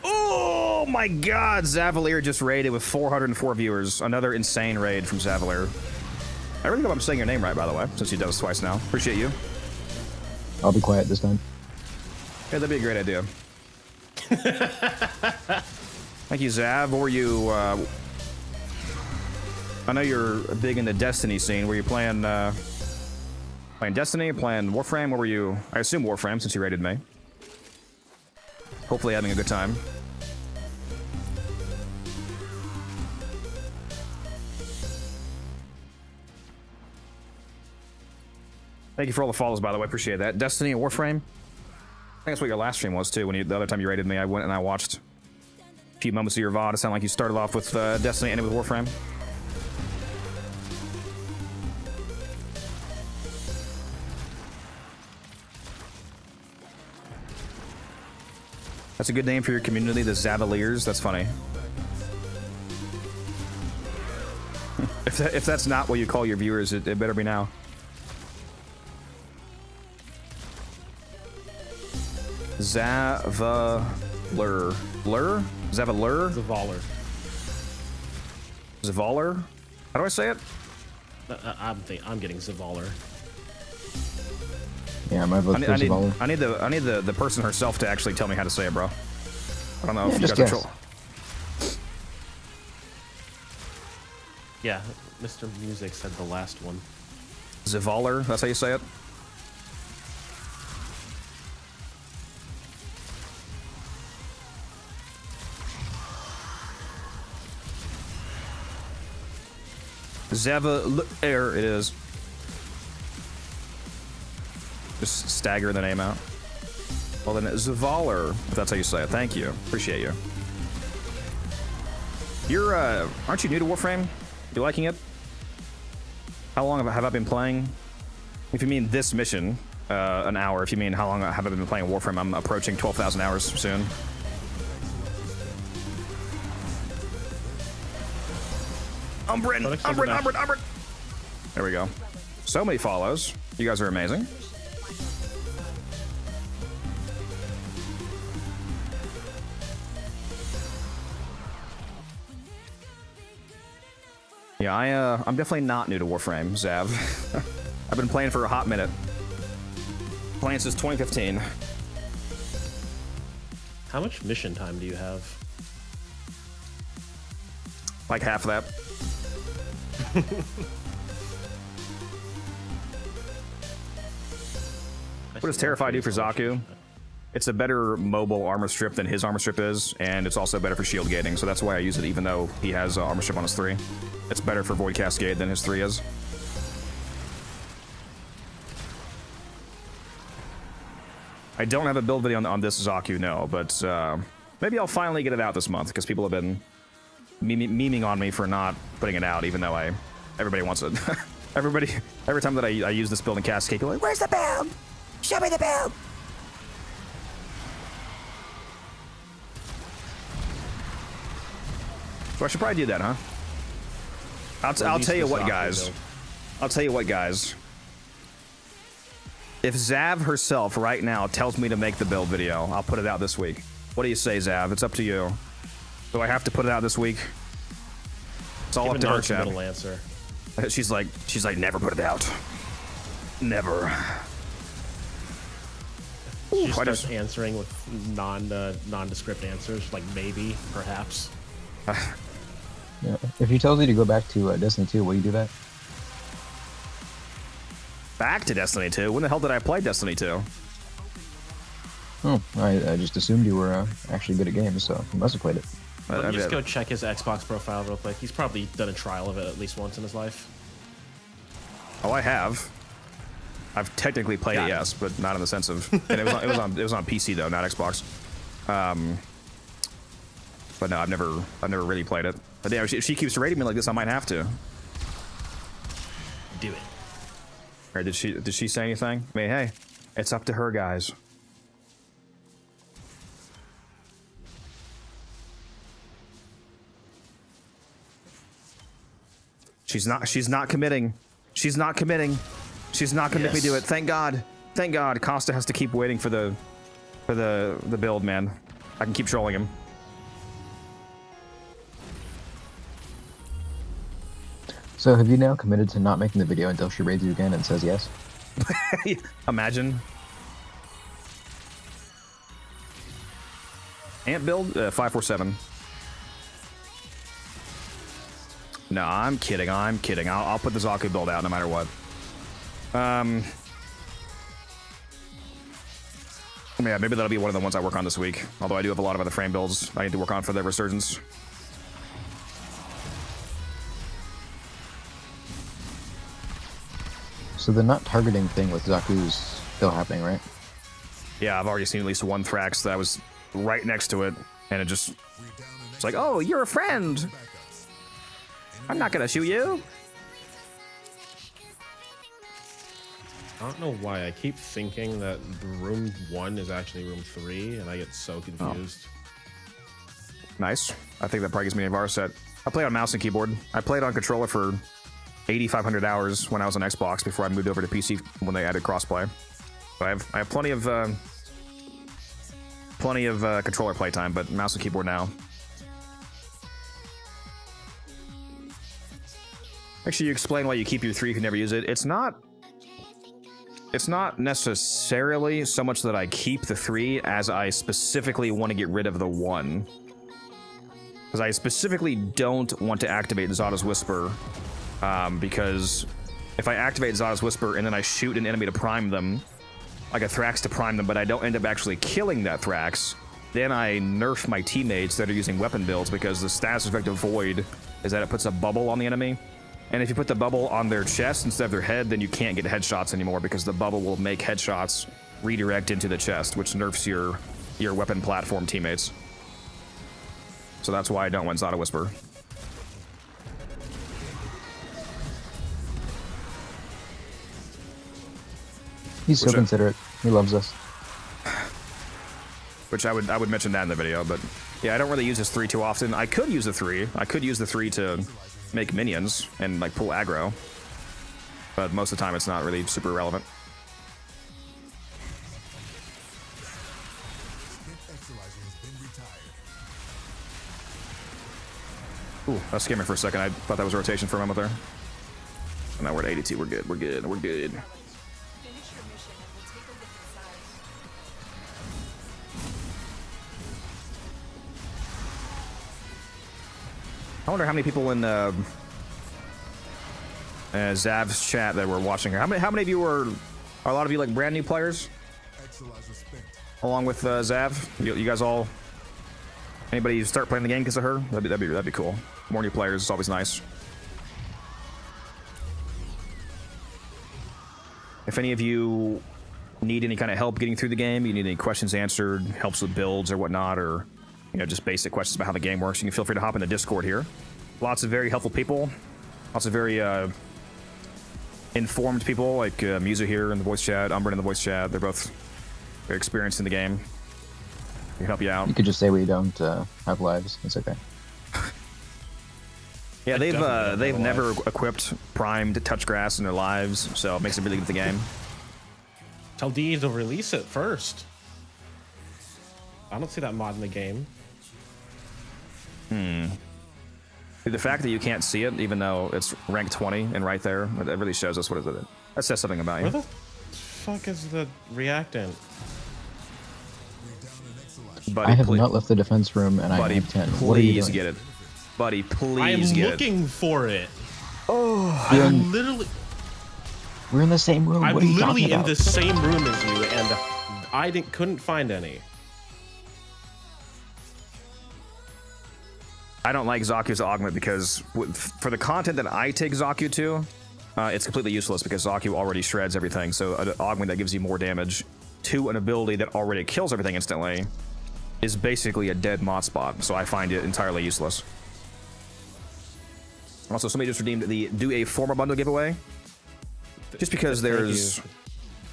Oh my god, Zavalier just raided with 404 viewers. Another insane raid from Zavalier. I really hope I'm saying your name right, by the way, since you did this twice now. Appreciate you. I'll be quiet this time. Yeah, that'd be a great idea. Thank you, Zav. What were you, I know you're big in the Destiny scene. Were you playing Destiny, playing Warframe? What were you? I assume Warframe, since you raided me. Hopefully having a good time. Thank you for all the follows, by the way. Appreciate that. Destiny and Warframe. I think that's what your last stream was, too. When the other time you raided me, I went and I watched a few moments of your VOD. It sounded like you started off with Destiny and ended with Warframe. That's a good name for your community, the Zavaliers. That's funny. If that's not what you call your viewers, it better be now. Zavaler. Blur? Zavaler? Zavaler. Zavaler? How do I say it? I'm getting Zavaler. Yeah, my vote's for Zavaler. I need the person herself to actually tell me how to say it, bro. I don't know if you just guys guess. control. Yeah, Mr. Music said the last one. Zavaler, that's how you say it? Zavalier, it is. Just stagger the name out. Well then, Zavaler, if that's how you say it. Thank you. Appreciate you. You're, aren't you new to Warframe? You liking it? How long have I been playing? If you mean this mission, an hour. If you mean how long have I been playing Warframe, I'm approaching 12,000 hours soon. Umbrin. There we go. So many follows. You guys are amazing. Yeah, I'm definitely not new to Warframe, Zav. I've been playing for a hot minute. Playing since 2015. How much mission time do you have? Like half of that. What does Terrify do for Zaku? It's a better mobile armor strip than his armor strip is, and it's also better for shield gating, so that's why I use it even though he has armor strip on his 3. It's better for Void Cascade than his 3 is. I don't have a build video on this Zaku, no, but maybe I'll finally get it out this month, because people have been memeing on me for not putting it out, even though everybody wants it. Every time that I use this build in Cascade, people are like, where's the build? Show me the build! So I should probably do that, huh? I'll tell you what, guys. I'll tell you what, guys. If Zav herself right now tells me to make the build video, I'll put it out this week. What do you say, Zav? It's up to you. Do I have to put it out this week? It's all up to her, chat. Answer. She's like, never put it out. Never. She starts answering with nondescript answers, like maybe, perhaps. Yeah. If he tells you to go back to Destiny 2, will you do that? Back to Destiny 2? When the hell did I play Destiny 2? Oh, I just assumed you were actually good at games, so you must have played it. Let me just go check his Xbox profile real quick. He's probably done a trial of it at least once in his life. Oh, I have. I've technically played it, yes, but not in the sense of. And it was on PC though, not Xbox. But no, I've never really played it. But yeah, if she keeps rating me like this, I might have to. Do it. Or did she say anything? I mean, hey, it's up to her, guys. She's not committing. She's not committing. She's not gonna make me do it. Thank God. Thank God. Costa has to keep waiting for the build, man. I can keep trolling him. So have you now committed to not making the video until she raids you again and says yes? Imagine. Ant build 547. No, I'm kidding. I'm kidding. I'll put the Zaku build out no matter what. Yeah, maybe that'll be one of the ones I work on this week. Although I do have a lot of other frame builds I need to work on for the resurgence. So the not targeting thing with Zaku's still happening, right? Yeah, I've already seen at least one Thrax that was right next to it, and it's like, oh, you're a friend. I'm not gonna shoot you. I don't know why I keep thinking that room 1 is actually room 3, and I get so confused. Nice. I think that probably gives me a VAR set. I play on mouse and keyboard. I played on controller for 8,500 hours when I was on Xbox before I moved over to PC when they added crossplay. So I have plenty of controller playtime, but mouse and keyboard now. Make sure you explain why you keep your 3 if you never use it. It's not necessarily so much that I keep the 3 as I specifically want to get rid of the 1. Because I specifically don't want to activate Zada's Whisper. Because if I activate Zada's Whisper and then I shoot an enemy to prime them, like a Thrax to prime them, but I don't end up actually killing that Thrax, then I nerf my teammates that are using weapon builds, because the status effect of Void is that it puts a bubble on the enemy. And if you put the bubble on their chest instead of their head, then you can't get headshots anymore, because the bubble will make headshots redirect into the chest, which nerfs your weapon platform teammates. So that's why I don't want Zada Whisper. He's so considerate. He loves us. Which I would mention that in the video, but yeah, I don't really use this 3 too often. I could use the 3. I could use the 3 to make minions and like pull aggro, but most of the time it's not really super relevant. Ooh, that scared me for a second. I thought that was a rotation for a moment there. And now we're at 82. We're good. We're good. We're good. I wonder how many people in Zav's chat that were watching here. How many of you are a lot of you like brand new players? Along with Zav, you guys all. Anybody start playing the game because of her? That'd be cool. More new players is always nice. If any of you need any kind of help getting through the game, you need any questions answered, helps with builds or whatnot, or just basic questions about how the game works, you can feel free to hop in the Discord here. Lots of very helpful people, lots of very informed people, like Musa here in the voice chat, Umbrin in the voice chat. They're both very experienced in the game. They can help you out. You could just say we don't have lives. It's okay. Yeah, they've never equipped primed touchgrass in their lives, so it makes it really good at the game. Tell D to release it first. I don't see that mod in the game. The fact that you can't see it, even though it's rank 20 and right there, it really shows us what is it. That says something about you. Where the fuck is the reactant? Buddy, I have not left the defense room, and I have 10. What are you Please doing? get it. Buddy, please I am get it. looking for it. Oh, I'm literally. We're in the same room. I'm What are you literally talking in about? the same room as you, and I couldn't find any. I don't like Zaku's augment because for the content that I take Zaku to, it's completely useless because Zaku already shreds everything. So an augment that gives you more damage to an ability that already kills everything instantly is basically a dead mod spot. So I find it entirely useless. Also, somebody just redeemed the Do a Forma bundle giveaway. Just because there's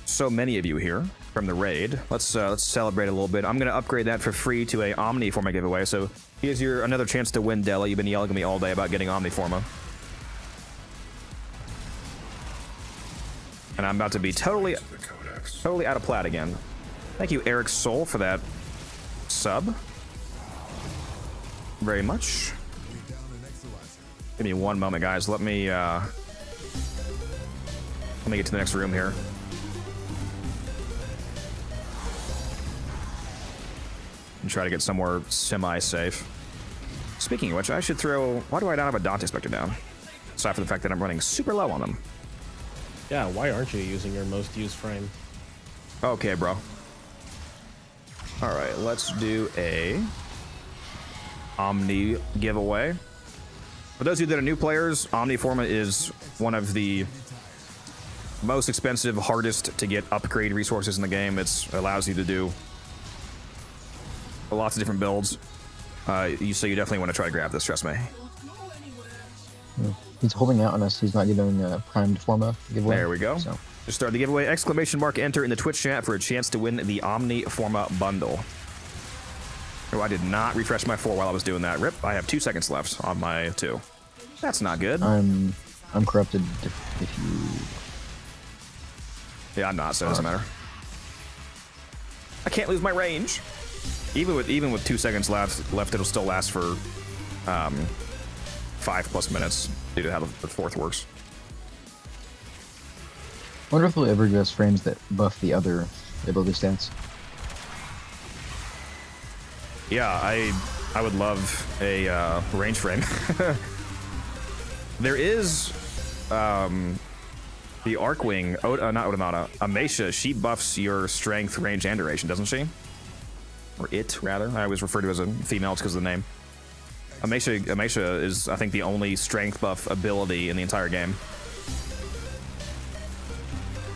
so many of you here from the raid, let's celebrate a little bit. I'm gonna upgrade that for free to a Omni Forma giveaway. So here's your another chance to win, Della. You've been yelling at me all day about getting Omni Forma, and I'm about to be totally out of plat again. Thank you, Eric Soul, for that sub. Very much. Give me one moment, guys. Let me get to the next room here. And try to get somewhere semi-safe. Speaking of which, I should throw... Why do I not have a Dante Spectre down? Aside from the fact that I'm running super low on them. Yeah, why aren't you using your most used frame? Okay, bro. Alright, let's do a Omni giveaway. For those of you that are new players, Omni Forma is one of the most expensive, hardest to get upgrade resources in the game. It allows you to do lots of different builds. So you definitely want to try to grab this, trust me. He's holding out on us. He's not giving a primed Forma giveaway. There we go. So. Just start the giveaway. ! Enter in the Twitch chat for a chance to win the Omni Forma bundle. Oh, I did not refresh my 4 while I was doing that. Rip, I have 2 seconds left on my 2. That's not good. I'm corrupted if you... Yeah, I'm not, so it doesn't matter. I can't lose my range. Even with 2 seconds left, it'll still last for 5+ minutes due to how the 4th works. I wonder if they'll ever give us frames that buff the other ability stats. Yeah, I would love a range frame. There is the Arcwing, not Odinata, Amacia. She buffs your strength, range, and duration, doesn't she? Or it, rather. I always refer to her as a female because of the name. Amacia is, I think, the only strength buff ability in the entire game.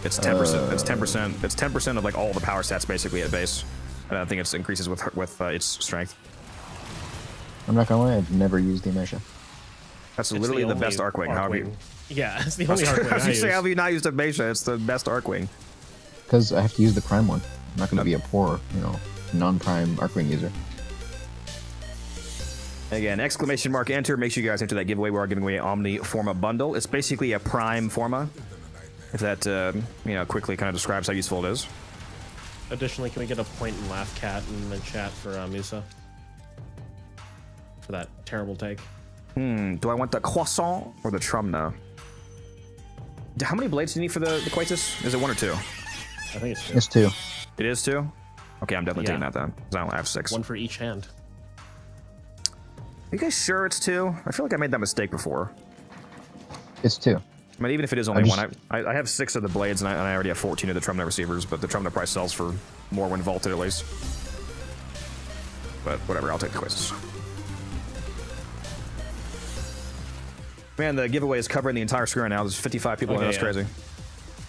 It's 10%. It's 10%. It's 10% of like all the power stats basically at base. And I think it increases with its strength. I'm not gonna lie, I've never used the Amacia. That's literally the best Arcwing. How have you? Yeah, it's the only Arcwing I you say, use. how have you not used Amacia? It's the best Arcwing. Because I have to use the prime one. I'm not gonna be a poor, non-prime Arcwing user. Again, ! Enter. Make sure you guys enter that giveaway. We are giving away an Omni Forma bundle. It's basically a prime Forma. If that, quickly kind of describes how useful it is. Additionally, can we get a point and laugh cat in the chat for Musa? For that terrible take. Do I want the croissant or the Trumna? How many blades do you need for the Quatus? Is it 1 or 2? I think it's 2. It's 2. It is 2? Okay, I'm definitely taking that then. Because I only have 6. 1 for each hand. Are you guys sure it's 2? I feel like I made that mistake before. It's 2. I mean, even if it is only 1, I have 6 of the blades and I already have 14 of the Trumna receivers, but the Trumna price sells for more when vaulted at least. But whatever, I'll take the Quatus. Man, the giveaway is covering the entire screen right now. There's 55 people in it. That's crazy.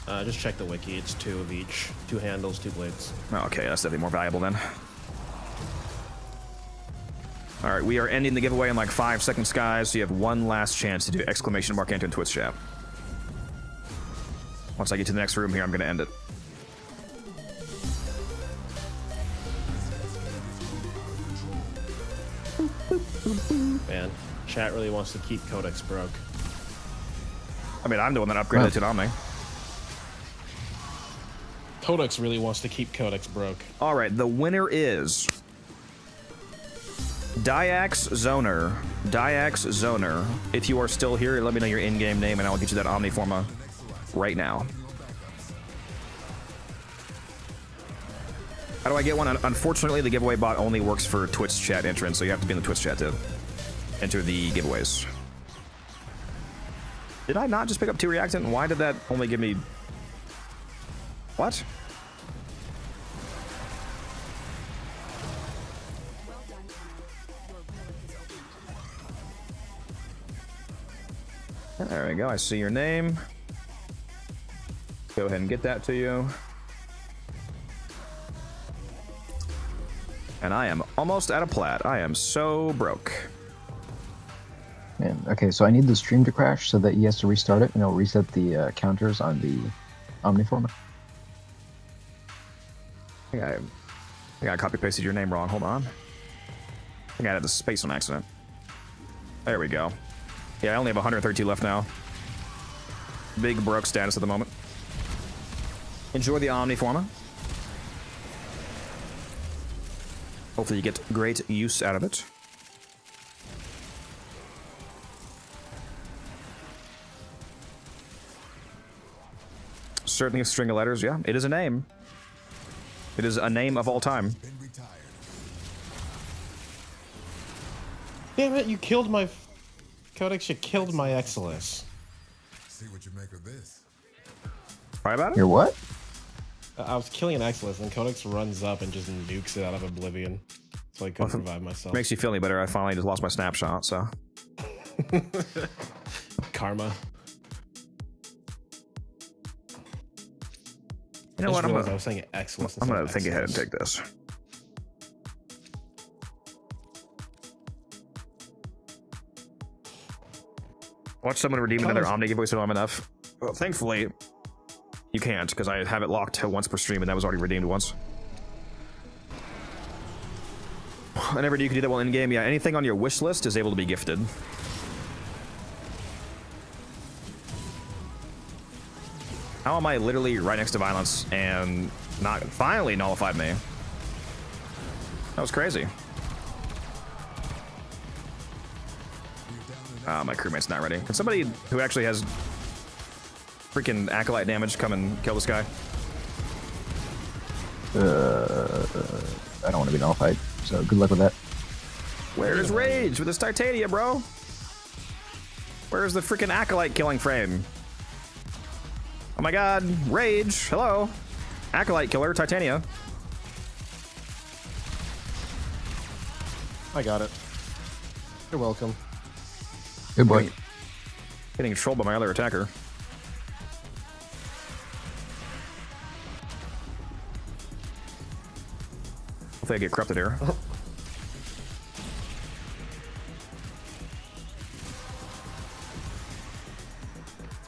Just check the wiki. It's 2 of each. 2 handles, 2 blades. Okay, that's definitely more valuable then. All right, we are ending the giveaway in like 5 seconds, guys. So you have one last chance to do ! Enter in Twitch chat. Once I get to the next room here, I'm going to end it. Man, chat really wants to keep Codex broke. I mean, I'm the one that upgraded it to Omni. Codex really wants to keep Codex broke. All right, the winner is Diax Zoner. Diax Zoner. If you are still here, let me know your in-game name, and I'll get you that Omni Forma right now. How do I get one? Unfortunately, the giveaway bot only works for Twitch chat entrance, so you have to be in the Twitch chat to enter the giveaways. Did I not just pick up 2 reactant? Why did that only give me... What? There we go. I see your name. Go ahead and get that to you. And I am almost out of plat. I am so broke. Man, okay, so I need the stream to crash so that he has to restart it, and it'll reset the counters on the Omniformer. I think I copy pasted your name wrong. Hold on. I think I added the space on accident. There we go. Yeah, I only have 132 left now. Big broke status at the moment. Enjoy the Omniformer. Hopefully you get great use out of it. Certainly a string of letters, yeah. It is a name. It is a name of all time. Damn it, you killed my... Codex, you killed my Exilus. See what you make of this. Right about it? Your what? I was killing an Exilus, and Codex runs up and just nukes it out of oblivion. So I couldn't revive myself. Makes you feel any better. I finally just lost my snapshot, so. Karma. You know what? I was saying Exilus. I'm gonna think ahead and take this. Watch someone redeem another Omni giveaway so I'm enough. Well, thankfully, you can't, because I have it locked to once per stream, and that was already redeemed once. I never knew you could do that while in game. Yeah, anything on your wish list is able to be gifted. How am I literally right next to violence and not finally nullified me? That was crazy. My crewmate's not ready. Can somebody who actually has freaking acolyte damage come and kill this guy? I don't want to be nullified, so good luck with that. Where's Rage with his Titania, bro? Where's the freaking acolyte killing frame? Oh my god, Rage, hello. Acolyte killer, Titania. I got it. You're welcome. Good boy. Getting trolled by my other attacker. Hopefully I get corrupted here.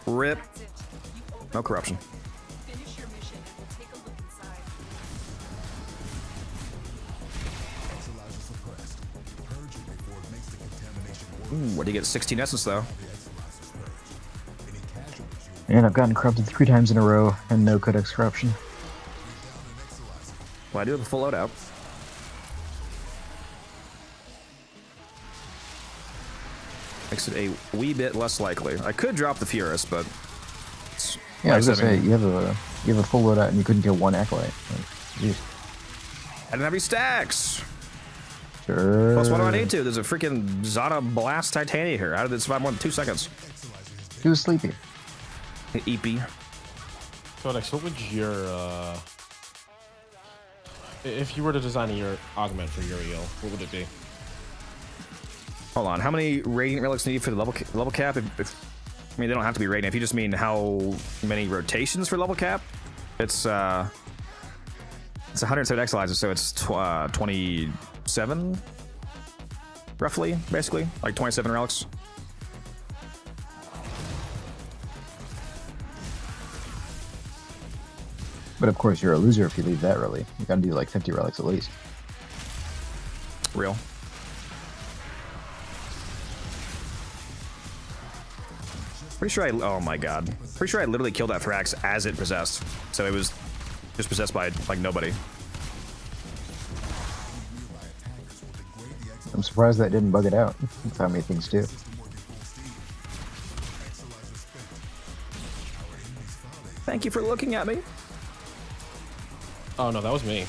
Rip. No corruption. Finish your mission and we'll take a look inside. Ooh, what do you get? 16 essence though. And I've gotten corrupted 3 times in a row, and no codex corruption. Well, I do have a full loadout. Makes it a wee bit less likely. I could drop the Furus, but yeah, I was gonna say you have a full loadout and you couldn't kill one acolyte. Like, geez. I didn't have any stacks. Sure. Plus, what do I need to? There's a freaking Zana Blast Titania here. How did it survive more than 2 seconds? He was sleepy. EP. Codex, what would your if you were to design your augment for Uriel, what would it be? Hold on, how many radiant relics need for the level cap? I mean, they don't have to be radiant. If you just mean how many rotations for level cap, it's 107 exilizers, so it's 27, roughly, basically, like 27 relics. But of course, you're a loser if you leave that early. You gotta do like 50 relics at least. Real. Pretty sure oh my god. Pretty sure I literally killed that Thrax as it possessed. So it was just possessed by, like, nobody. I'm surprised that didn't bug it out. With how many things do. Thank you for looking at me. Oh no, that was me.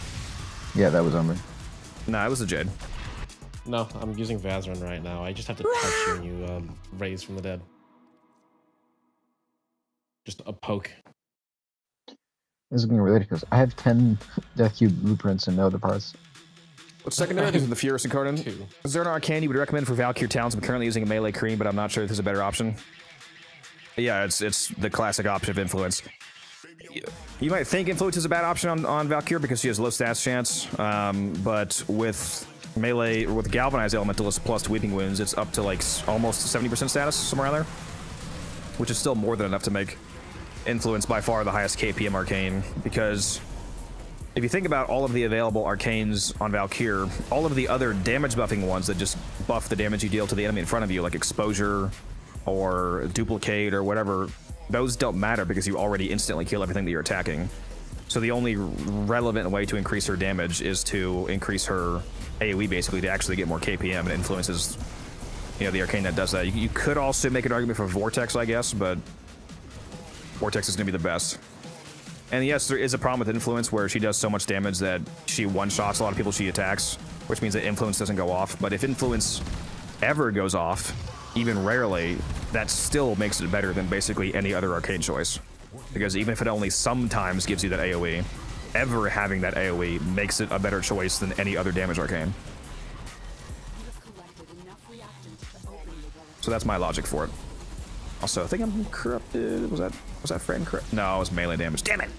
Yeah, that was on me. Nah, it was the Jade. No, I'm using Vazarin right now. I just have to touch you and you raise from the dead. Just a poke. This is getting related because I have 10 Death Cube blueprints and no other parts. What's secondary? These are the Furus and Cardin. Is there an arcane you would recommend for Valkyrie Towns? I'm currently using a melee cream, but I'm not sure if there's a better option. Yeah, it's the classic option of influence. You might think Influence is a bad option on Valkyrie because she has low stats chance, but with melee, with Galvanized Elementalist plus to Weeping Wounds, it's up to like almost 70% status, somewhere around there, which is still more than enough to make Influence by far the highest KPM arcane, because if you think about all of the available arcanes on Valkyrie, all of the other damage buffing ones that just buff the damage you deal to the enemy in front of you, like Exposure or Duplicate or whatever, those don't matter because you already instantly kill everything that you're attacking. So the only relevant way to increase her damage is to increase her AoE, basically, to actually get more KPM, and Influence is, you know, the arcane that does that. You could also make an argument for Vortex, I guess, but Vortex is going to be the best. And yes, there is a problem with Influence where she does so much damage that she one-shots a lot of people she attacks, which means that Influence doesn't go off. But if Influence ever goes off, even rarely, that still makes it better than basically any other arcane choice. Because even if it only sometimes gives you that AoE, ever having that AoE makes it a better choice than any other damage arcane. So that's my logic for it. Also, I think I'm corrupted. Was that friend corrupt? No, it was melee damage. Damn it!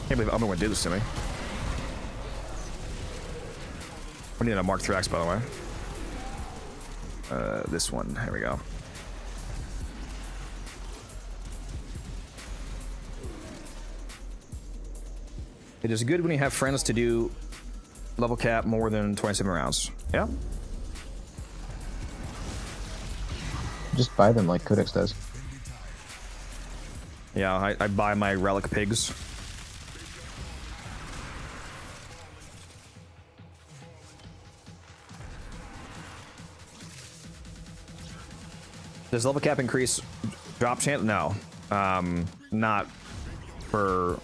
Can't believe I'm gonna do this to me. We need a Mark Thrax, by the way. This one. Here we go. It is good when you have friends to do level cap more than 27 rounds. Yeah. Just buy them like Codex does. Yeah, I buy my relic pigs. Does level cap increase drop chance? No. Not for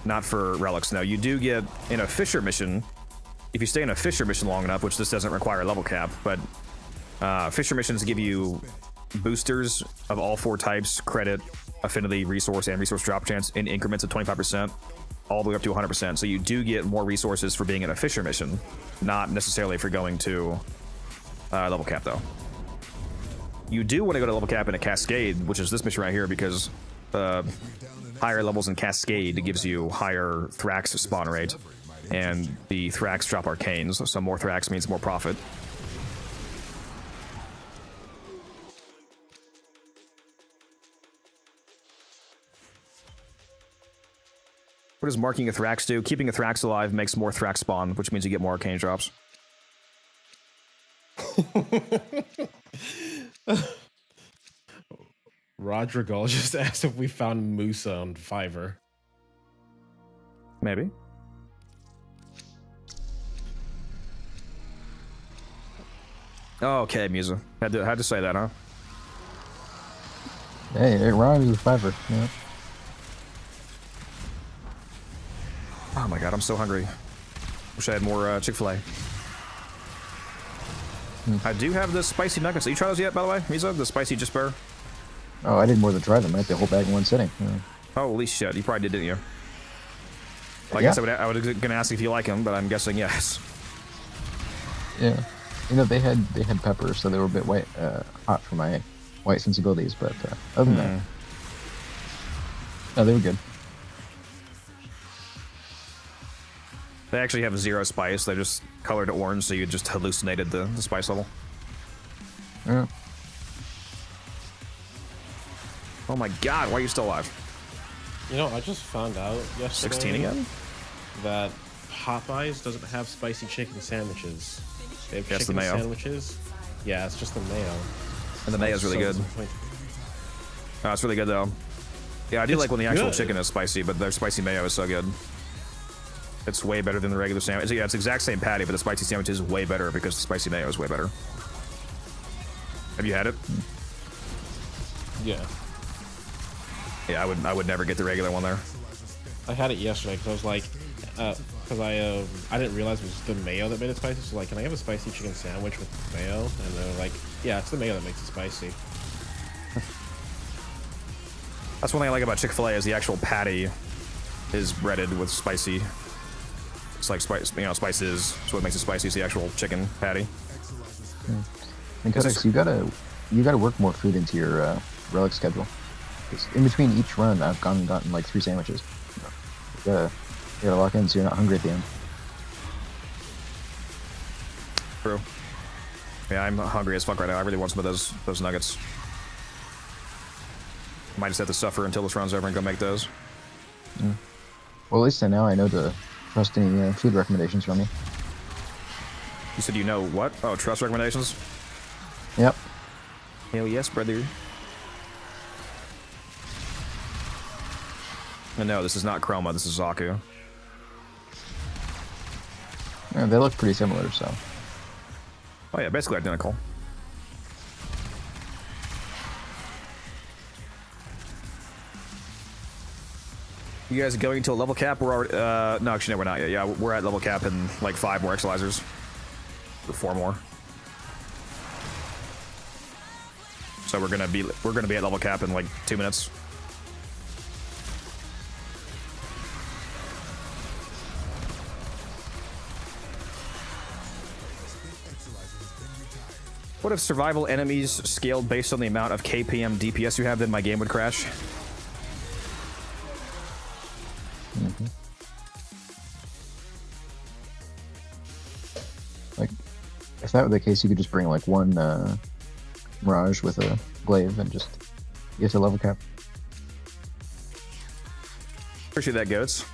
relics. No, you do get in a Fisher mission, if you stay in a Fisher mission long enough, which this doesn't require a level cap, but Fisher missions give you boosters of all 4 types: credit, affinity, resource, and resource drop chance in increments of 25%, all the way up to 100%. So you do get more resources for being in a Fisher mission, not necessarily for going to level cap, though. You do want to go to level cap in a Cascade, which is this mission right here, because higher levels in Cascade gives you higher Thrax spawn rate, and the Thrax drop arcanes, so more Thrax means more profit. What does marking a Thrax do? Keeping a Thrax alive makes more Thrax spawn, which means you get more arcane drops. Rodrigal just asked if we found Musa on Fiverr. Maybe. Oh, okay, Musa. Had to say that, huh? Hey, it rhymes with Fiverr. Yeah. Oh my god, I'm so hungry. Wish I had more Chick-fil-A. I do have the spicy nuggets. Have you tried those yet, by the way, Musa? The spicy Jisper? Oh, I did more than try them. I ate the whole bag in one sitting. Yeah. Holy shit, you probably did, didn't you? Well, I Yeah. guess I would gonna ask if you like them, but I'm guessing yes. Yeah. You know, they had pepper, so they were a bit hot for my white sensibilities, but other than that, no, they were good. They actually have 0 spice. They're just colored orange, so you just hallucinated the spice level. Yeah. Oh my god, why are you still alive? You know, I just found out yesterday 16 again? that Popeyes doesn't have spicy chicken sandwiches. They have That's the chicken mayo. sandwiches. Yeah, it's just the mayo. And the mayo's really good. Oh, it's really good though. Yeah, I do It's like when the actual good. chicken is spicy, but their spicy mayo is so good. It's way better than the regular sandwich. Yeah, it's the exact same patty, but the spicy sandwich is way better because the spicy mayo is way better. Have you had it? Yeah. Yeah, I would never get the regular one there. I had it yesterday because I was like, because I didn't realize it was the mayo that made it spicy. So like, can I have a spicy chicken sandwich with mayo? And they were like, yeah, it's the mayo that makes it spicy. That's one thing I like about Chick-fil-A is the actual patty is breaded with spicy. It's like spice, you know, spices. So what makes it spicy is the actual chicken patty. And Codex, you gotta you got to work more food into your relic schedule. 'Cause in between each run, I've gone and gotten like 3 sandwiches. You gotta lock in so you're not hungry at the end. True. Yeah, I'm hungry as fuck right now. I really want some of those nuggets. Might just have to suffer until this run's over and go make those. Well, at least now I know to trust any food recommendations from you. You said you know what? Oh, trust recommendations? Yep. Hell yes, brother. And no, this is not Chroma, this is Zaku. Yeah, they look pretty similar, so. Oh yeah, basically identical. You guys going to a level cap? We're already, no, actually, no, we're not yet. Yeah, we're at level cap and like 5 more exercisers. Or 4 more. So we're gonna be at level cap in like 2 minutes. What if survival enemies scaled based on the amount of KPM DPS you have, then my game would crash? Like, if that were the case, you could just bring like one Mirage with a glaive and just get to level cap. Appreciate that, Goats.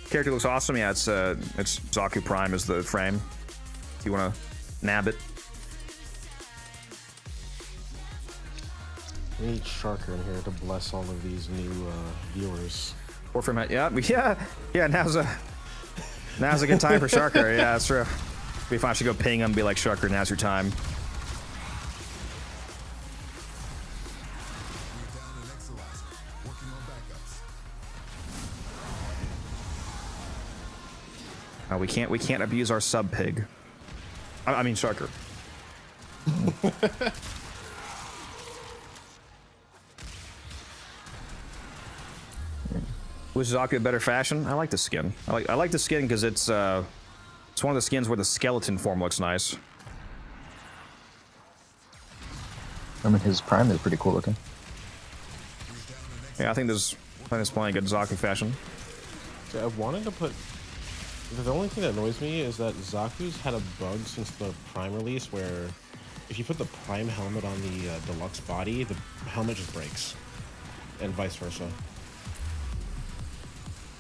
Character looks awesome. Yeah, it's Zaku Prime is the frame. If you want to nab it. We need Sharker in here to bless all of these new viewers. Warframe, yeah. Now's a good time for Sharker. Yeah, that's true. Be fine. I should go ping him, and be like, Sharker, now's your time. We can't abuse our sub pig. I mean Sharker. Was Zaku a better fashion? I like the skin. I like the skin because it's one of the skins where the skeleton form looks nice. I mean, his Prime is pretty cool looking. Yeah, I think there's plenty of good Zaku fashion. See, I wanted to put. The only thing that annoys me is that Zaku's had a bug since the Prime release where if you put the Prime helmet on the deluxe body, the helmet just breaks. And vice versa.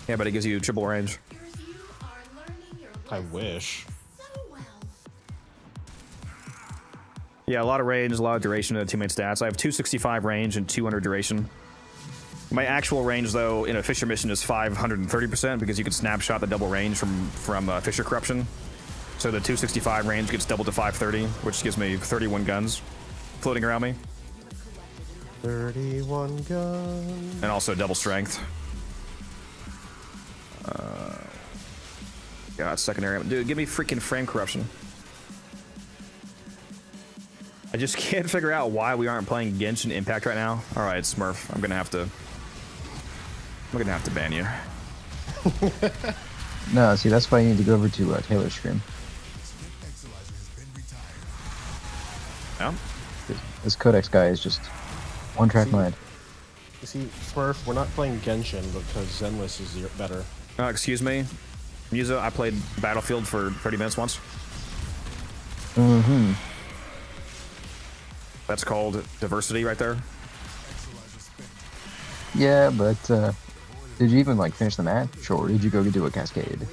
Yeah, but it gives you triple range. I wish. Yeah, a lot of range, a lot of duration of the 2 main stats. I have 265 range and 200 duration. My actual range, though, in a Fisher mission is 530% because you can snapshot the double range from Fisher Corruption. So the 265 range gets doubled to 530, which gives me 31 guns floating around me. 31 guns. And also double strength. God, secondary. Dude, give me freaking frame corruption. I just can't figure out why we aren't playing Genshin Impact right now. All right, Smurf, I'm gonna have to ban you. No, see, that's why you need to go over to Taylor's stream. Yeah? This Codex guy is just one-track mind. You see, Smurf, we're not playing Genshin because Zenless is better. Excuse me? Musa, I played Battlefield for 30 minutes once. Mm-hmm. That's called diversity right there. Yeah, but did you even like finish the match, or did you go do a cascade?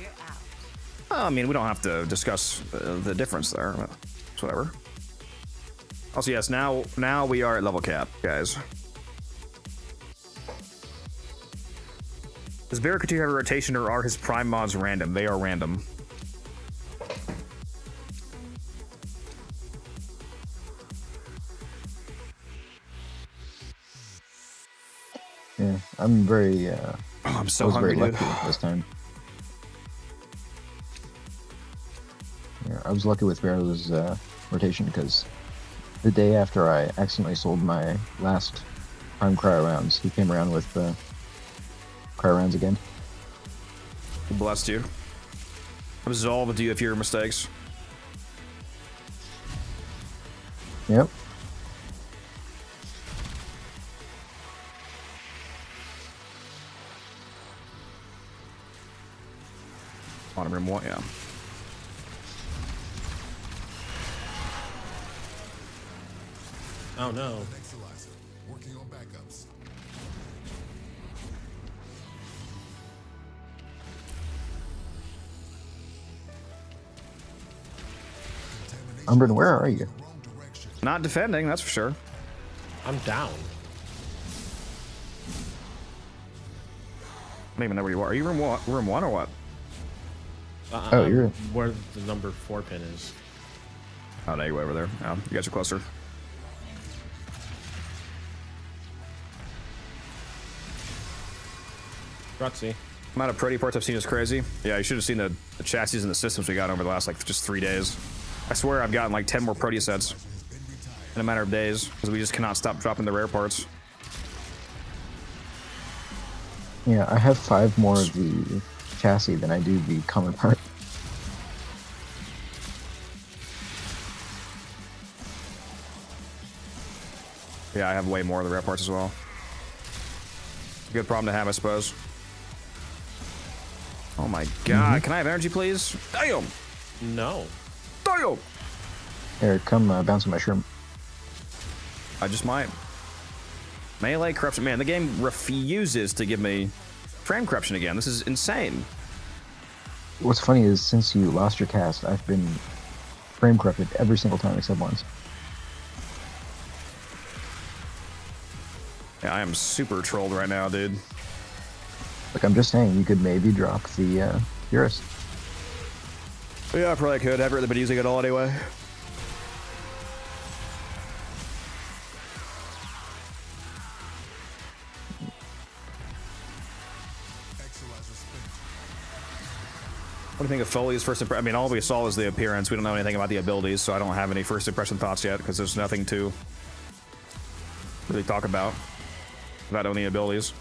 I mean, we don't have to discuss the difference there. It's whatever. Also, yes, now we are at level cap, guys. Does Barracuda have a rotation, or are his prime mods random? They are random. Yeah, I'm very. I'm so I was hungry, very dude. lucky this time. Yeah, I was lucky with Barrow's rotation because the day after I accidentally sold my last prime cryo rounds, he came around with cryo rounds again. Blessed you. Absolved you of your mistakes. Yep. On room 1, yeah. Oh no. Exalizer, working on backups. Umbrin, where are you? Not defending, that's for sure. I'm down. I don't even know where you are. Are you room 1 or what? Oh, you're where the number 4 pin is. Oh, no, you're over there. Oh, you guys are closer. Rutsy. Amount of pretty parts I've seen is crazy. Yeah, you should have seen the chassis and the systems we got over the last, like, just 3 days. I swear I've gotten, like, 10 more Protea sets in a matter of days, because we just cannot stop dropping the rare parts. Yeah, I have 5 more of the chassis than I do the common part. Yeah, I have way more of the rare parts as well. Good problem to have, I suppose. Oh my god, can I have energy, please? Damn! No. Damn! Here, come bounce on my shroom. I just might. Melee corruption. Man, the game refuses to give me frame corruption again. This is insane. What's funny is since you lost your cast, I've been frame corrupted every single time except once. Yeah, I am super trolled right now, dude. Like, I'm just saying, you could maybe drop the Eurus. Yeah, I probably could. I've really been using it all anyway. What do you think of Foley's first impression? I mean, all we saw was the appearance. We don't know anything about the abilities, so I don't have any first impression thoughts yet, because there's nothing to really talk about any abilities.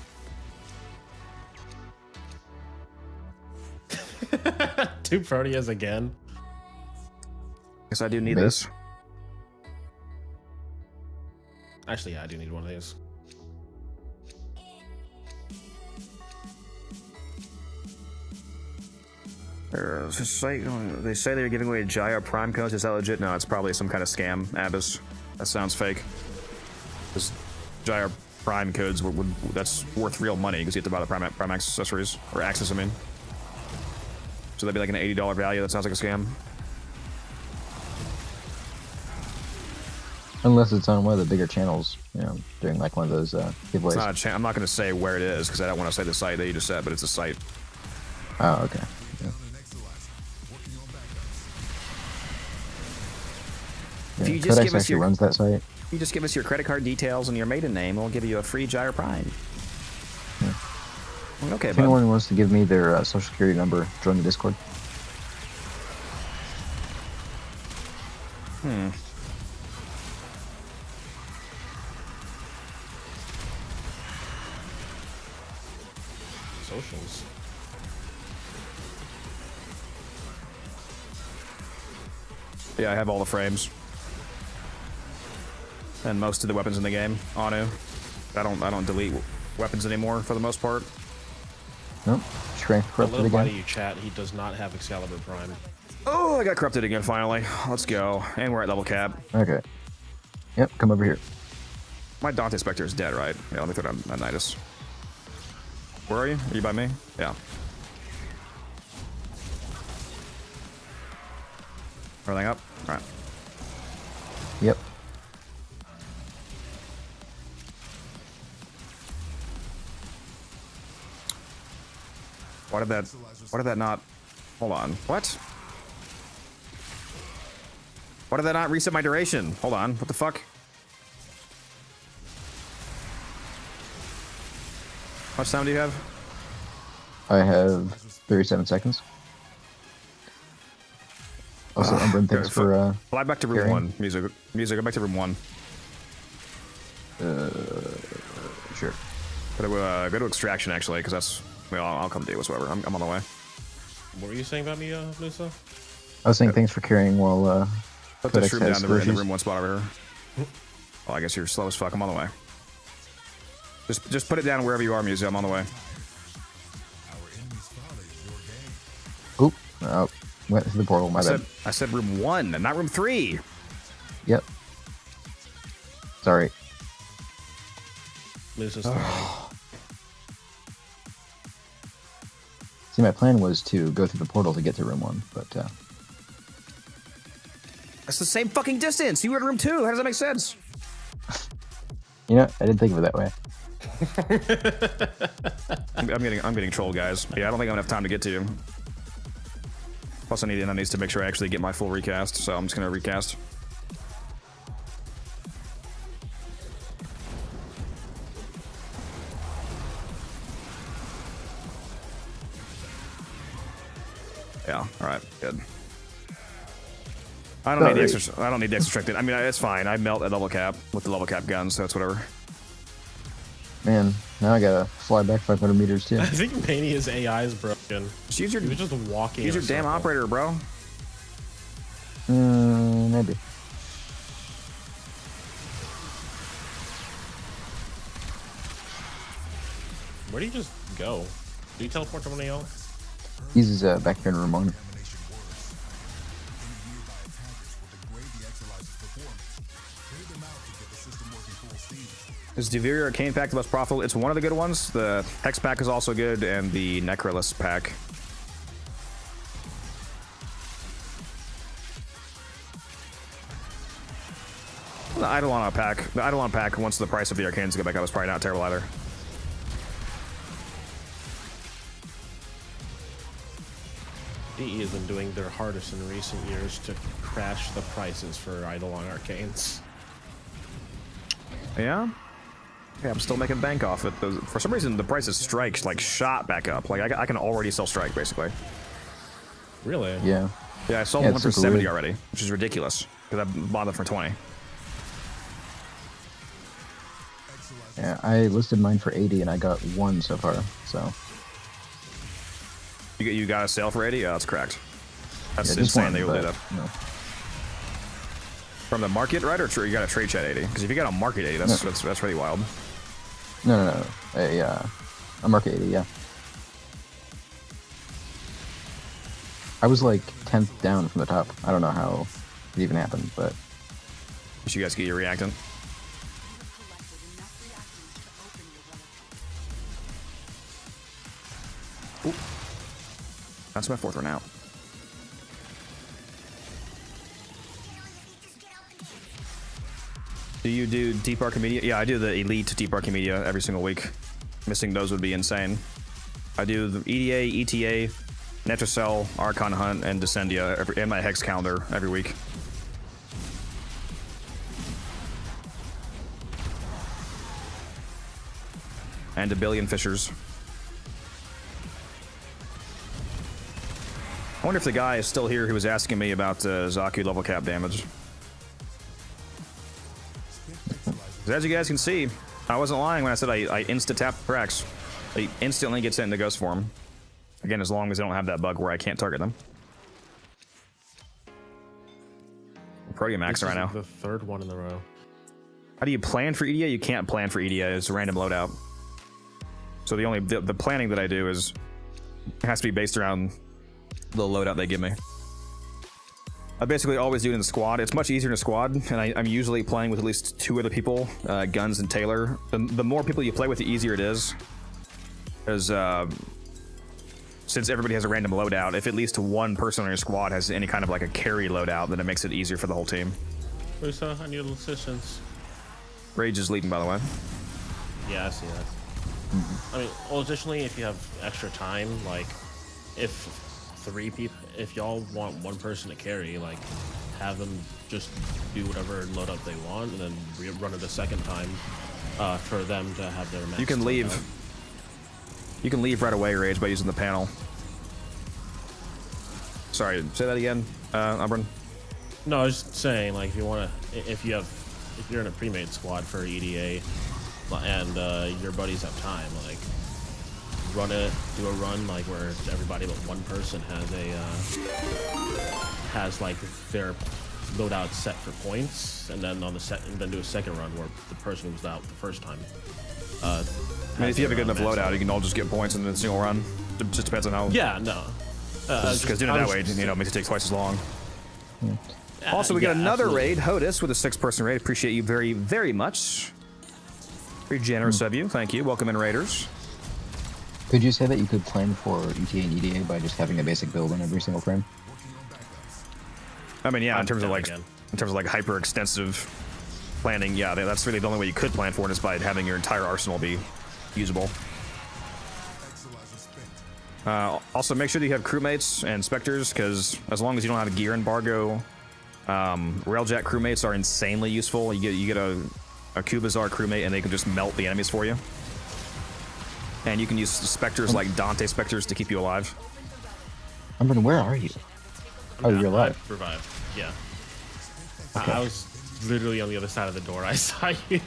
Two Proteas again. Guess I do need this. Actually, yeah, I do need one of these. They say they're giving away Jaya Prime codes. Is that legit? No, it's probably some kind of scam, Abyss. That sounds fake. Because Jaya Prime codes, that's worth real money because you have to buy the Prime accessories. Or access, I mean. So that'd be like an $80 value. That sounds like a scam. Unless it's on one of the bigger channels, you know, doing like one of those giveaways. It's not a I'm not going to say where it is because I don't want to say the site that you just said, but it's a site. Oh, okay. Yeah. If you Yeah, just Codex give us actually your, runs that site. you just give us your credit card details and your maiden name, we'll give you a free Gyre Prime. Yeah. Okay, if bud. anyone wants to give me their social security number, join the Discord. Socials. Yeah, I have all the frames. And most of the weapons in the game. Anu. I don't delete weapons anymore for the most part. Nope. Strength A corrupted little body again. you chat, he does not have Excalibur Prime. Oh, I got corrupted again finally. Let's go. And we're at level cap. Okay. Yep, come over here. My Dante Spectre is dead, right? Yeah, let me throw down a Nidus. Where are you? Are you by me? Yeah. Everything up? Alright. Yep. Why did that not... Hold on. What? Why did that not reset my duration? Hold on. What the fuck? How much time do you have? I have 37 seconds. Also, Umbrin, thanks for fly back to room carrying. 1. Music, go back to room 1. Sure. Go to extraction actually, because that's... Well, I'll come do whatsoever. I'm on the way. What were you saying about me, Musa? I was saying thanks for carrying while Put the Codex shroom has down in the issues. room 1 spot over here. Well, I guess you're slow as fuck. I'm on the way. Just put it down wherever you are, Musa. I'm on the way. Oop. Oh, went through the portal. My bad. I said room 1, not room 3. Yep. Sorry. This is See, my plan was to go through the portal to get to room 1, but That's the same fucking distance. You were at room 2. How does that make sense? you know, I didn't think of it that way. I'm getting trolled, guys. Yeah, I don't think I have enough time to get to you. Plus, I need to make sure I actually get my full recast, so I'm just gonna recast. Yeah. All right. Good. I don't need the extra. I don't need the extra strength. I mean, it's fine. I melt at level cap with the level cap gun, so it's whatever. Man, now I gotta fly back 500 meters too. I think Mania's AI is broken. Just use your, he was just walking. Use your damn operator, bro. Maybe. Where do you just go? Do you teleport to one of y'all? He's back here in room 1. Is Devere Arcane Pack the most profitable? It's one of the good ones. The Hex Pack is also good, and the Necrolus Pack. The Eidolon Pack. The Eidolon Pack, once the price of the Arcanes go back up, is probably not terrible either. DE has been doing their hardest in recent years to crash the prices for Eidolon Arcanes. Yeah? Yeah, I'm still making bank off it. For some reason, the price of Strike like shot back up. Like I can already sell Strike basically. Really? Yeah. Yeah, I sold one for 70 already, which is ridiculous because I bought them for 20. Yeah, I listed mine for 80 and I got 1 so far. So. You got a sale for 80? Yeah, that's correct. That's Yeah, insane. One, they will do that. No. From the market, right? Or you got a trade chat 80? Because if you got a market 80, that's really wild. No. A market 80, yeah. I was like 10th down from the top. I don't know how it even happened, but. You should guys get your reactant. Ooh. That's my 4th one out. Do you do Deep Archimedia? Yeah, I do the Elite Deep Archimedia every single week. Missing those would be insane. I do the EDA, ETA, Netrocell, Archon Hunt, and Descendia, and my Hex calendar every week. And a billion fishers. I wonder if the guy is still here who was asking me about Zaku level cap damage. As you guys can see, I wasn't lying when I said I insta-tap Prax. He instantly gets into ghost form. Again, as long as I don't have that bug where I can't target them. Proteum Max right now. The 3rd one in the row. How do you plan for EDA? You can't plan for EDA. It's a random loadout. So the planning that I do is it has to be based around the loadout they give me. I basically always do it in the squad. It's much easier in a squad, and I'm usually playing with at least 2 other people, Guns and Taylor. The more people you play with, the easier it is. Because since everybody has a random loadout, if at least one person on your squad has any kind of like a carry loadout, then it makes it easier for the whole team. Lisa, I need assistance. Rage is leading, by the way. Yeah, I see that. I mean, well, additionally, if you have extra time, like, if 3 people, if y'all want one person to carry, like, have them just do whatever loadout they want, and then run it a second time for them to have their max. You can leave. loadout. You can leave right away, Rage, by using the panel. Sorry, say that again, Umbrin. No, I was just saying, like, if you want to, if you're in a pre-made squad for EDA, and your buddies have time, like, do a run like where everybody but one person has like their loadout set for points, and then then do a second run where the person who was out the first time. I mean, if you have a good enough loadout, you can all just get points in a single run. It just depends on how. Yeah, no. Because doing it that way, you know, makes it take twice as long. Also, we got another raid, Hodis, with a 6-person raid. Appreciate you very, very much. Very generous of you. Thank you. Welcome in, Raiders. Could you say that you could plan for ETA and EDA by just having a basic build in every single frame? I mean, yeah, in terms of like hyper extensive planning, yeah, that's really the only way you could plan for it is by having your entire arsenal be usable. Also, make sure that you have crewmates and specters, because as long as you don't have a gear embargo, railjack crewmates are insanely useful. You get a Kubazar crewmate, and they can just melt the enemies for you. And you can use specters like Dante specters to keep you alive. Umberton, where are you? Oh, you're alive. I revived. Yeah. Okay. I was literally on the other side of the door. I saw you.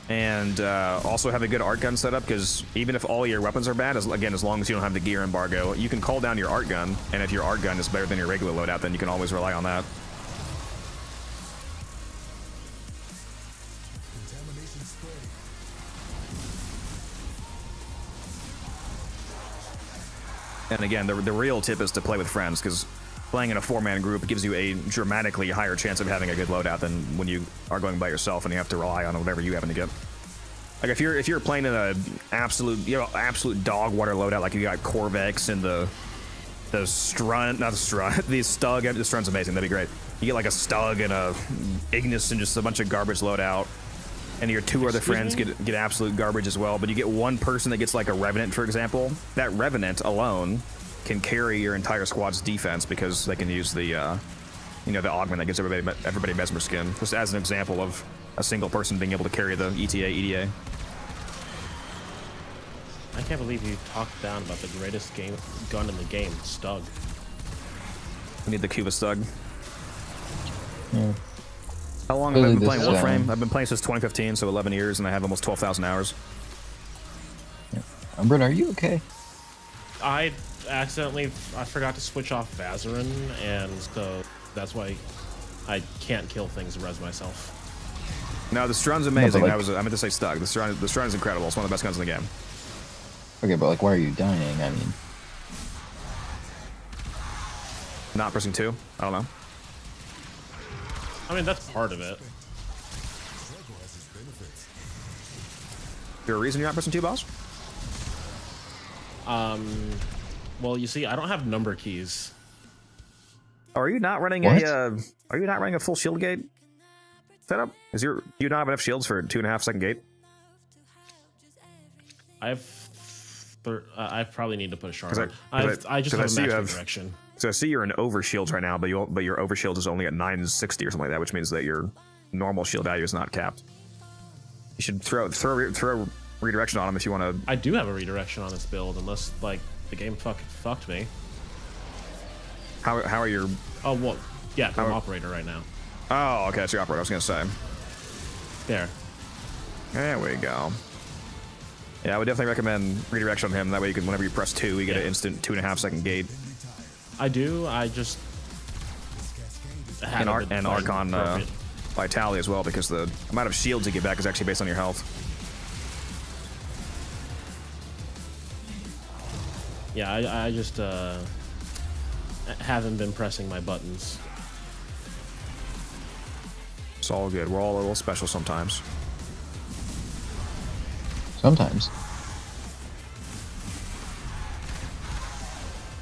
And also have a good art gun setup, because even if all your weapons are bad, as long as you don't have the gear embargo, you can call down your art gun, and if your art gun is better than your regular loadout, then you can always rely on that. And again, the real tip is to play with friends, because playing in a 4-man group gives you a dramatically higher chance of having a good loadout than when you are going by yourself and you have to rely on whatever you happen to get. Like if you're playing in a absolute dog water loadout, like you got Corvex and the Strun, not the Strun, the Stug. The Strun's amazing. That'd be great. You get like a Stug and a Ignis and just a bunch of garbage loadout, and your 2 other friends get absolute garbage as well. But you get one person that gets like a Revenant, for example. That Revenant alone can carry your entire squad's defense, because they can use the the augment that gives everybody Mesmer skin. Just as an example of a single person being able to carry the ETA, EDA. I can't believe you talked down about the greatest gun in the game, Stug. We need the Cuba Stug. Yeah. How long have I been playing Warframe? I've been playing since 2015, so 11 years, and I have almost 12,000 hours. Yeah. Umberton, are you okay? I forgot to switch off Vazarin, and so that's why I can't kill things and res myself. No, the Strun's amazing. No, like, I meant to say Stug. The Strun is incredible. It's one of the best guns in the game. Okay, but like, why are you dying? I mean, not pressing 2. I don't know. I mean, that's part of it. Is there a reason you're not pressing 2, boss? Well, you see, I don't have number keys. Are you not running a full shield gate setup? Do you not have enough shields for a 2.5-second gate? I probably need to put a shard on. I just have a max direction. So I see you're in over shields right now, but your over shield is only at 960 or something like that, which means that your normal shield value is not capped. You should throw redirection on him if you want to. I do have a redirection on this build, unless like the game fucked me. How are your? Oh well, yeah, I'm operator right now. Oh, okay, that's your operator. I was gonna say. There we go. Yeah, I would definitely recommend redirection on him. That way you can, whenever you press 2, you get an instant 2.5-second gate. I do. I just and Archon Vitality as well, because the amount of shields you get back is actually based on your health. Yeah, I just haven't been pressing my buttons. It's all good. We're all a little special sometimes. Sometimes.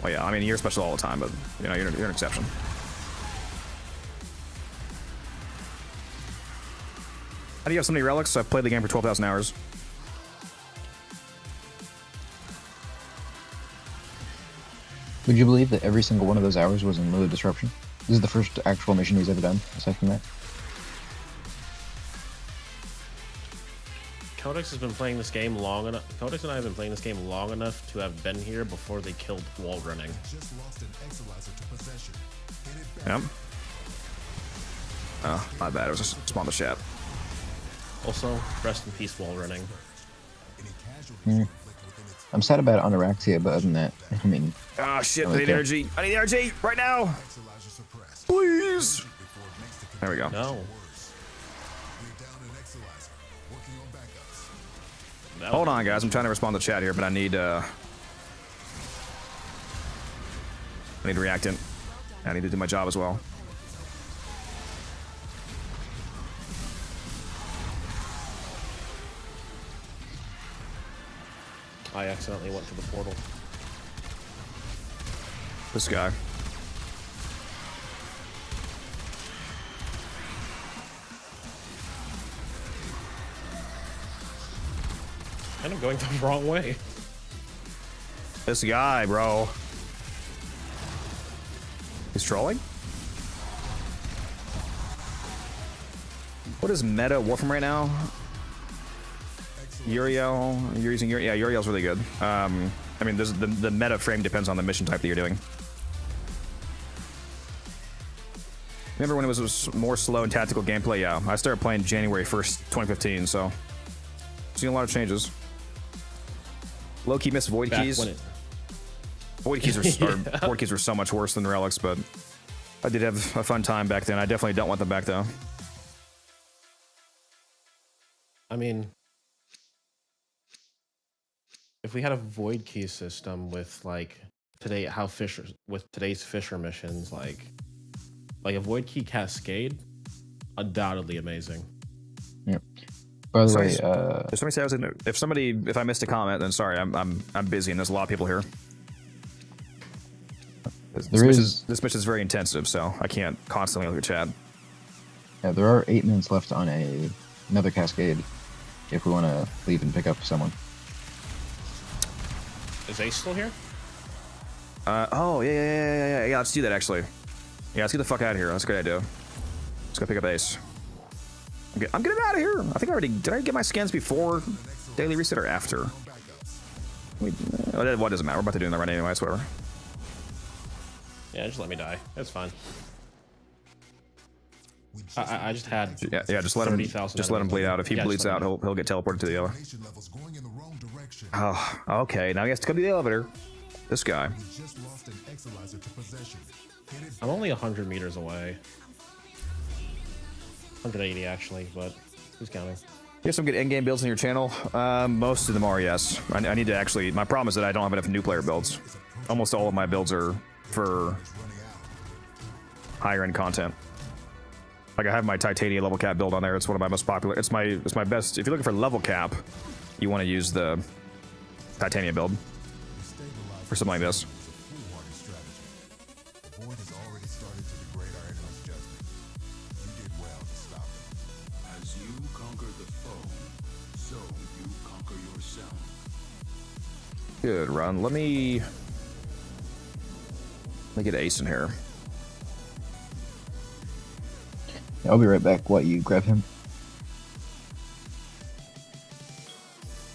Well, yeah, I mean, you're special all the time, but you know, you're an exception. How do you have so many relics? I've played the game for 12,000 hours. Would you believe that every single one of those hours was in lieu of disruption? This is the first actual mission he's ever done, aside from that. Codex has been playing this game long enough. Codex and I have been playing this game long enough to have been here before they killed wall running. Yep. Oh, my bad. It was just spawn the chat. Also, rest in peace, wall running. I'm sad about Anorexia, but other than that, I mean... Oh shit, I need energy. I need energy right now! Please! There we go. No. Hold on, guys. I'm trying to respond to chat here, but I need I need reactant. I need to do my job as well. I accidentally went to the portal. This guy. And I'm going the wrong way. This guy, bro. He's trolling? What is meta Warframe right now? Uriel. You're using Uriel. Yeah, Uriel's really good. I mean, the meta frame depends on the mission type that you're doing. Remember when it was more slow and tactical gameplay? Yeah, I started playing January 1st, 2015, so seen a lot of changes. Low-key miss void keys. Void keys void keys were so much worse than relics, but I did have a fun time back then. I definitely don't want them back though. I mean, if we had a void key system with like today's Fisher missions, like a void key cascade, undoubtedly amazing. Yep. By the way, if I missed a comment, then sorry, I'm busy and there's a lot of people here. This mission is very intensive, so I can't constantly look at chat. Yeah, there are 8 minutes left on another cascade. If we want to leave and pick up someone. Is Ace still here? Oh yeah. Let's do that actually. Yeah, let's get the fuck out of here. That's a great idea. Let's go pick up Ace. I'm getting out of here. I think did I get my scans before daily reset or after? What doesn't matter. We're about to do that right anyway. It's whatever. Yeah, just let me die. That's fine. I just had just let him bleed out. If he bleeds out, he'll get teleported to the other. Oh, okay. Now he has to come to the elevator. This guy. I'm only 100 meters away. 180 actually, but who's counting? You have some good in-game builds on your channel. Most of them are, yes. I need to actually. My problem is that I don't have enough new player builds. Almost all of my builds are for higher end content. Like I have my Titania level cap build on there. It's one of my most popular. It's my best. If you're looking for level cap, you want to use the Titania build for something like this. As you conquer the foe, so you conquer yourself. Good run. Let me get Ace in here. I'll be right back while you grab him.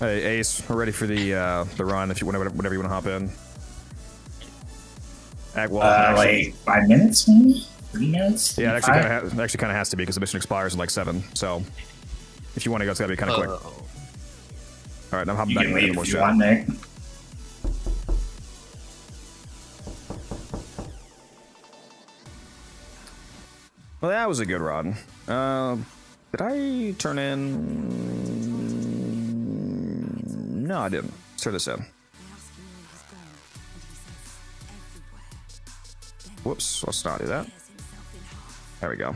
Hey Ace, we're ready for the run. If you want, whatever you want to hop in. Like 5 minutes, maybe 3 minutes. Yeah, it actually kind of has to be because the mission expires in like 7. So if you want to go, it's gotta be kind of quick. All right, I'm hopping back in the more chat. Nick. Well, that was a good run. Did I turn in? No, I didn't. Let's turn this in. Whoops, let's not do that. There we go.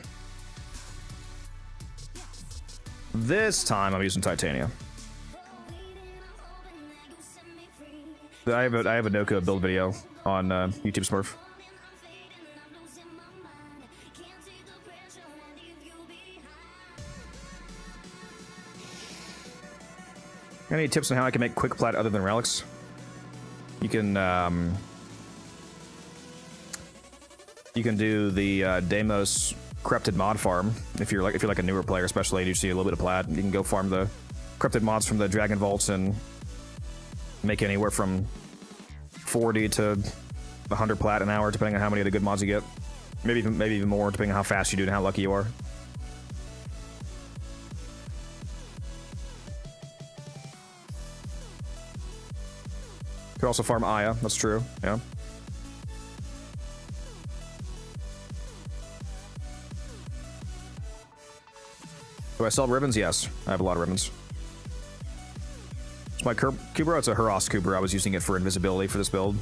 This time I'm using Titania. I have a no-code build video on YouTube Smurf. Any tips on how I can make quick plat other than relics? You can do the Deimos corrupted mod farm if you're like a newer player, especially and you see a little bit of plat. You can go farm the corrupted mods from the Dragon Vaults and make anywhere from 40 to 100 plat an hour, depending on how many of the good mods you get. Maybe even more, depending on how fast you do and how lucky you are. Could also farm Aya, that's true, yeah. Do I sell ribbons? Yes, I have a lot of ribbons. It's my Kubra, it's a Hurras Kubra. I was using it for invisibility for this build.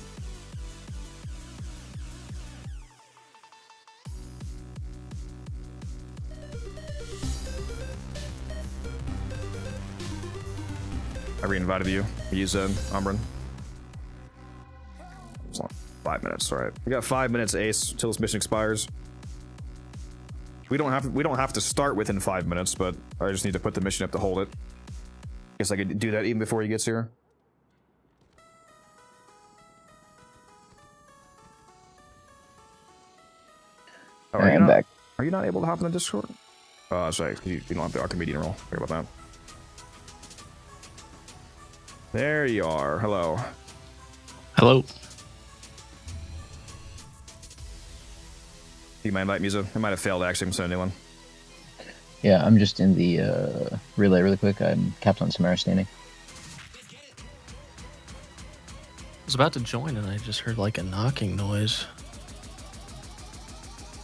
I re-invited you. Use Umbran. It's only 5 minutes, all right. We got 5 minutes, Ace, till this mission expires. We don't have to start within 5 minutes, but I just need to put the mission up to hold it. Guess I could do that even before he gets here. Oh, Alright, I'm back. Are you not able to hop in the Discord? Sorry, you don't have the Archimedean roll. Sorry about that. There you are. Hello. Hello. You might invite Musa. It might have failed actually. I'm sending a new one. Yeah, I'm just in the relay really quick. I'm Captain Samara standing. I was about to join and I just heard like a knocking noise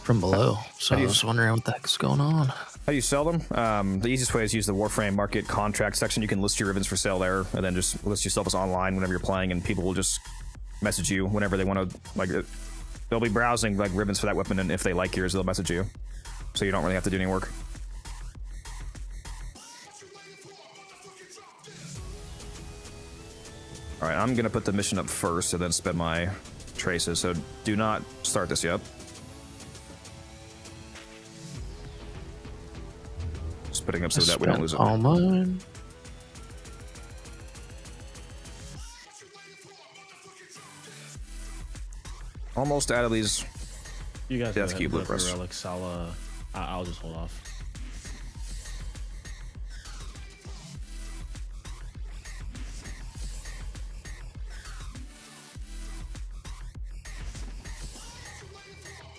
from below. So I was wondering what the heck's going on. How do you sell them? The easiest way is use the Warframe market contract section. You can list your ribbons for sale there, and then just list yourself as online whenever you're playing, and people will just message you whenever they want to. Like, they'll be browsing like ribbons for that weapon, and if they like yours, they'll message you. So you don't really have to do any work. All right, I'm gonna put the mission up first, and then spend my traces. So do not start this yet. Just putting up so that we don't lose it. All mine. Almost out of these. You guys Death Cube look blueprints. relics. I'll just hold off.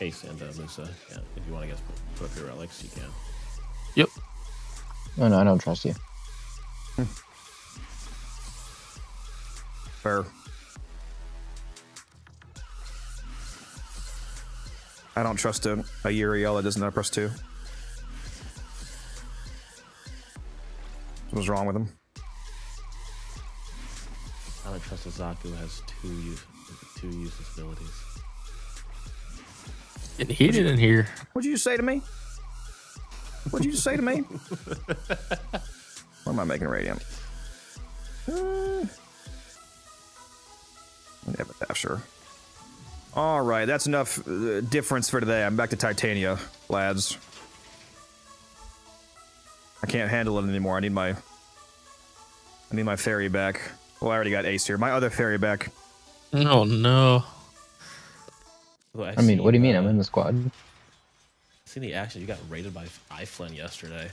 Ace and Musa. Yeah, if you want to guys put up your relics, you can. Yep. Oh, no, I don't trust you. Fair. I don't trust a Uriel that doesn't have press 2. What's wrong with him? I don't trust a Zaku who has two useless abilities. Getting heated in here. What'd you say to me? What'd you say to me? What am I making radiant? Yeah, but sure. All right, that's enough difference for today. I'm back to Titania, lads. I can't handle it anymore. I need my fairy back. Well, I already got Ace here. My other fairy back. Oh no. Well, I mean, what do you mean? I'm in the squad. Seen the action. You got raided by iFlynn yesterday.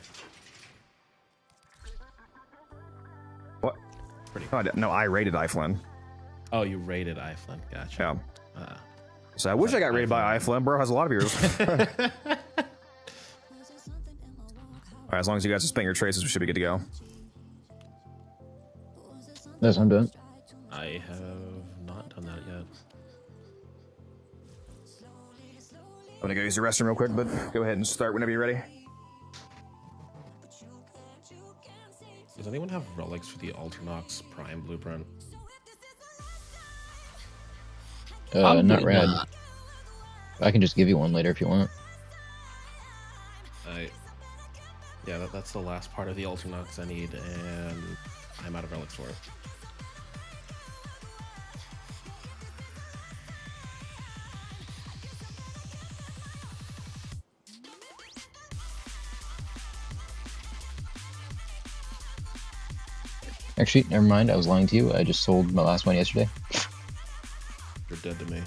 What? No, I raided iFlynn. Oh, you raided iFlynn. Gotcha. Yeah. So I wish I got raided by iFlynn. Bro has a lot of viewers. All right, as long as you guys spent your traces, we should be good to go. Yes, I'm done. I have not done that yet. I'm gonna go use the restroom real quick, but go ahead and start whenever you're ready. Does anyone have relics for the Alternox Prime blueprint? Not rad. I can just give you one later if you want. Yeah, that's the last part of the Alternox I need, and I'm out of relics for it. Actually, never mind. I was lying to you. I just sold my last one yesterday. You're dead to me.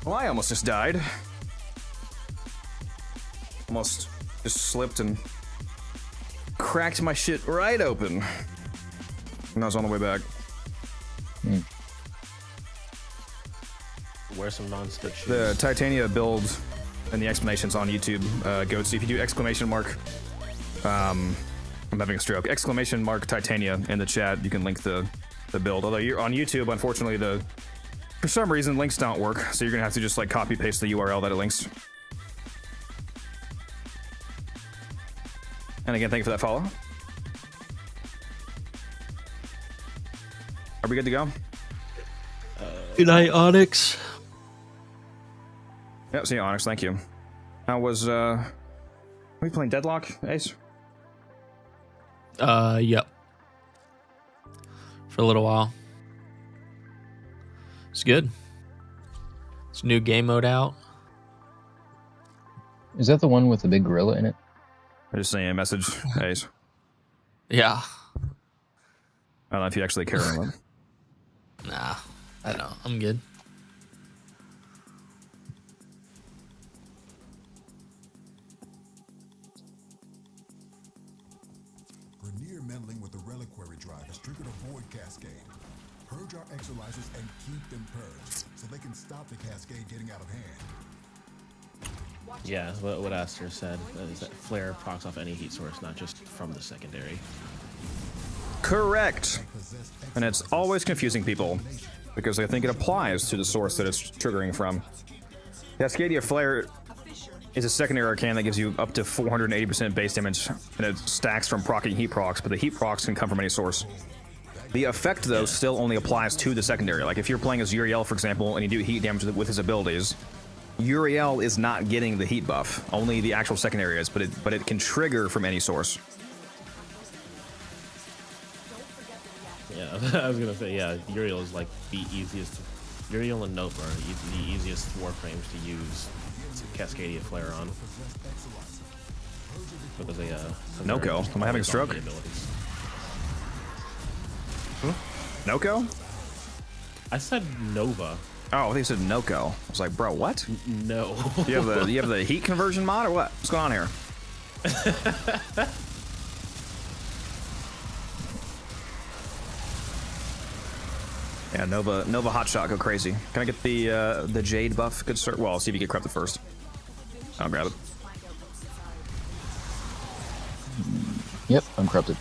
Well, I almost just died. Almost just slipped and cracked my shit right open. And I was on the way back. Wear some non-stick shoes. The Titania build and the explanations on YouTube. Go see if you do exclamation mark. I'm having a stroke. Exclamation mark Titania in the chat. You can link the build. Although you're on YouTube, unfortunately, for some reason links don't work. So you're gonna have to just like copy paste the URL that it links. And again, thank you for that follow. Are we good to go? Good night, Onyx. Yep, see you, Onyx. Thank you. How was are we playing Deadlock, Ace? Yep. For a little while. It's good. It's a new game mode out. Is that the one with the big gorilla in it? I just sent you a message, Ace. Yeah. I don't know if you actually care or not. Nah, I don't. I'm good. Grenier meddling with the reliquary drive has triggered a void cascade. Purge our exercisers and keep them purged, so they can stop the cascade getting out of hand. Yeah, what Aster said is that flare procs off any heat source, not just from the secondary. Correct. And it's always confusing people because they think it applies to the source that it's triggering from. Cascadia Flare is a secondary arcane that gives you up to 480% base damage, and it stacks from proccing heat procs, but the heat procs can come from any source. The effect, though, still only applies to the secondary. Like, if you're playing as Uriel, for example, and you do heat damage with his abilities, Uriel is not getting the heat buff. Only the actual secondary is, but it can trigger from any source. Yeah, I was gonna say, yeah, Uriel is like the easiest. Uriel and Nova are the easiest Warframes to use Cascadia Flare on. Because they, Noko? Am I having a stroke? Noko? I said Nova. Oh, they said Noko. I was like, bro, what? No. You have the heat conversion mod or what? What's going on here? Yeah, Nova hotshot, go crazy. Can I get the Jade buff? Good sir. Well, I'll see if you get corrupted first. I'll grab it. Yep, I'm corrupted.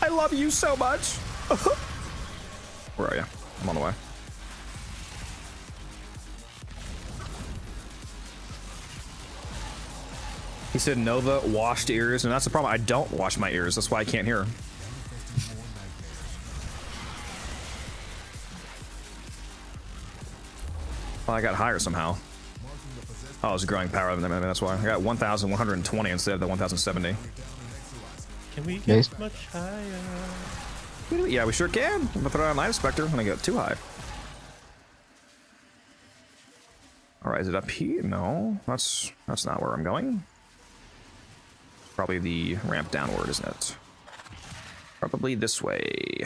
I love you so much. Where are you? I'm on the way. He said Nova washed ears, and that's the problem. I don't wash my ears. That's why I can't hear. Well, I got higher somehow. Oh, I was growing power. That's why. I got 1,120 instead of the 1,070. Can we get much higher? Yeah, we sure can. I'm gonna throw out Night Inspector when I get too high. Alright, is it up here? No, that's not where I'm going. Probably the ramp downward, isn't it? Probably this way.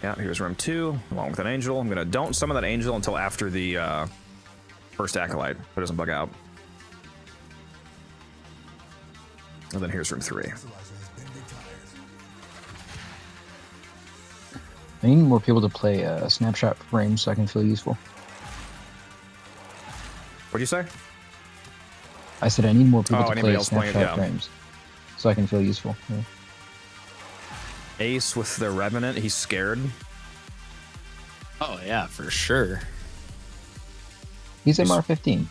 Yeah, here's room 2, along with an angel. I'm gonna don't summon that angel until after the first acolyte, so it doesn't bug out. And then here's room 3. I need more people to play snapshot frames so I can feel useful. What'd you say? I said I need more people to anybody play else playing it, snapshot yeah. frames so I can feel useful. Yeah. Ace with the Revenant, he's scared. Oh yeah, for sure. He's MR15.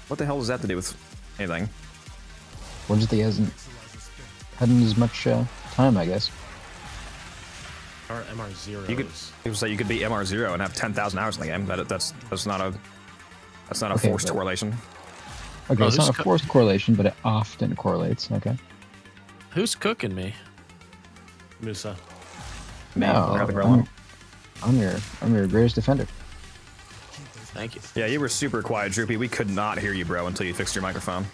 What the hell does that have to do with anything? Or just he hasn't had as much time, I guess. Or MR0s. You could say you could be MR0 and have 10,000 hours in the game. That's not a Okay, forced but- correlation. Okay, Oh, it's this not a forced correlation, but it often correlates. Okay. Who's cooking me? Musa. No, I'm your greatest defender. Thank you. Yeah, you were super quiet, Droopy. We could not hear you, bro, until you fixed your microphone.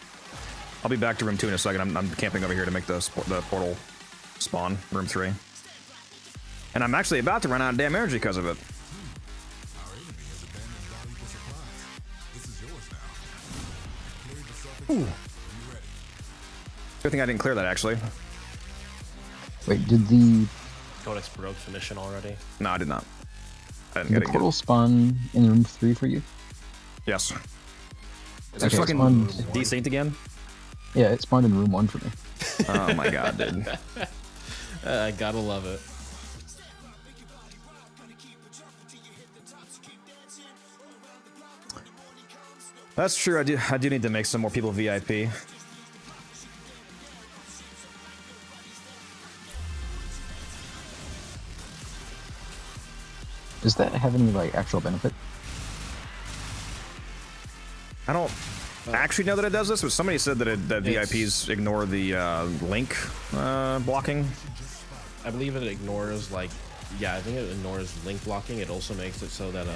I'll be back to room 2 in a second. I'm camping over here to make the portal spawn, room 3. And I'm actually about to run out of damn energy because of it. Ooh. Good thing I didn't clear that, actually. Wait, did the Codex broke finish it already? No, I did not. I didn't did get the it. portal spawn in room 3 for you? Yes. Is Okay, it fucking spawned- desynced again? Yeah, it spawned in room 1 for me. Oh my god, dude. I gotta love it. That's true. I do need to make some more people VIP. Does that have any like actual benefit? I don't actually know that it does this, but somebody said that that VIPs ignore the link blocking. I believe it ignores like, yeah, I think it ignores link blocking. It also makes it so that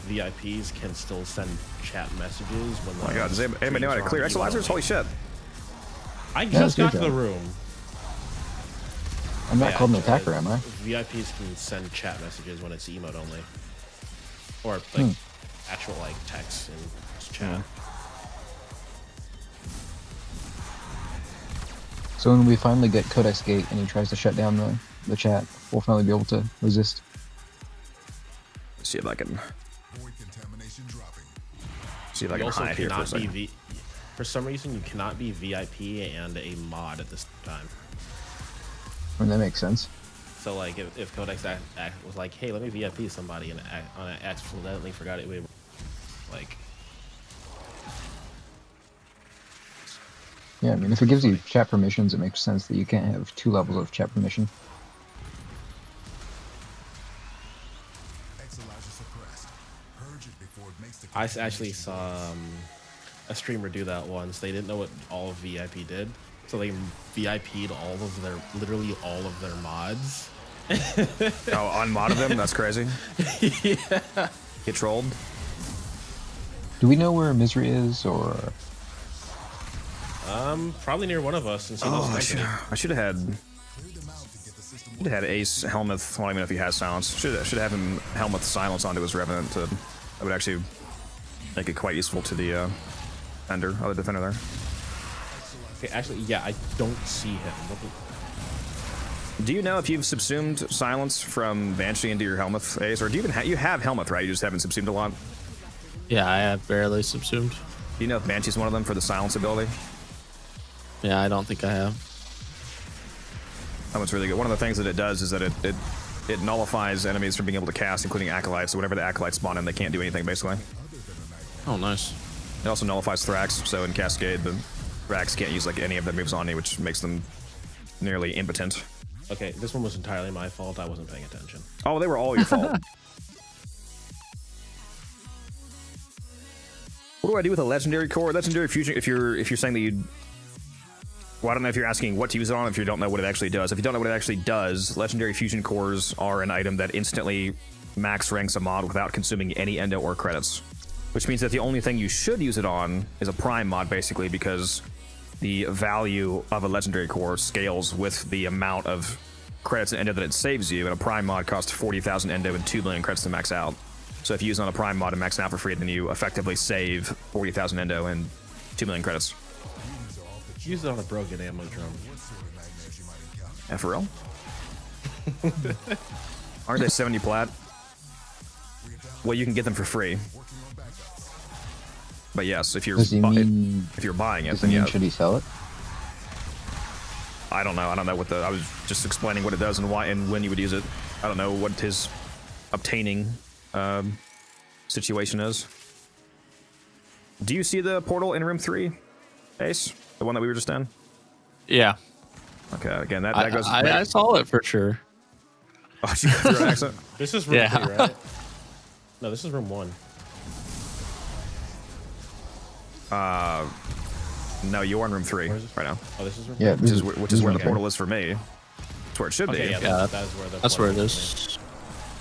VIPs can still send chat messages when. Oh my god, does anybody know how to clear exolizers? Holy shit! I Yeah, just got good to the job. room. I'm not Yeah, called an attacker, am I? VIPs can send chat messages when it's emote only, or like actual like text and chat. So when we finally get Codex Gate and he tries to shut down the chat, we'll finally be able to resist. Let's see if I can. See if I You can also hide here for a cannot second. be for some reason you cannot be VIP and a mod at this time. I mean, that makes sense. So like if Codex was like, hey, let me VIP somebody, and I accidentally forgot it, we like. Yeah, I mean, if it gives you chat permissions, it makes sense that you can't have 2 levels of chat permission. I actually saw a streamer do that once. They didn't know what all of VIP did, so they VIP'd all of their, literally all of their mods. Oh, unmodded them? That's crazy. Yeah. Get trolled. Do we know where Misery is, or? Probably near one of us. Since he Oh, knows I should have had Ace Helmuth. Well, I don't even know if he has silence. Should have him Helmuth silence onto his Revenant. That would actually make it quite useful to the other defender there. Okay, actually, yeah, I don't see him. Do you know if you've subsumed silence from Banshee into your Helmuth, Ace, or do you even you have Helmuth, right? You just haven't subsumed a lot. Yeah, I have barely subsumed. Do you know if Banshee's one of them for the silence ability? Yeah, I don't think I have. That one's really good. One of the things that it does is that it nullifies enemies from being able to cast, including acolytes. So whenever the acolytes spawn in, they can't do anything basically. Oh, nice. It also nullifies Thrax. So in Cascade, the Thrax can't use like any of their moves on you, which makes them nearly impotent. Okay, this one was entirely my fault. I wasn't paying attention. Oh, they were all your fault. What do I do with a legendary core? Legendary fusion. If you're saying that you, well, I don't know if you're asking what to use it on. If you don't know what it actually does. If you don't know what it actually does, legendary fusion cores are an item that instantly max ranks a mod without consuming any endo or credits. Which means that the only thing you should use it on is a prime mod, basically, because the value of a legendary core scales with the amount of credits and endo that it saves you, and a prime mod costs 40,000 endo and 2 million credits to max out. So if you use it on a prime mod and max it out for free, then you effectively save 40,000 endo and 2 million credits. Use it on a broken ammo drum. Yeah, for real? Aren't they 70 plat? Well, you can get them for free. But yes, if you're Does he mean, if you're buying it, does then he mean yeah. should he sell it? I don't know. I don't know what the. I was just explaining what it does and why and when you would use it. I don't know what his obtaining situation is. Do you see the portal in room 3, Ace? The one that we were just in? Yeah. Okay. Again, that goes. I saw it for sure. Oh, she threw an accent. This is room 3, right? No, this is room 1. No, you're in room 3 right now. Oh, this is room. Yeah, which is where the portal is for me. That's where it should Okay, be. yeah, That's where it is.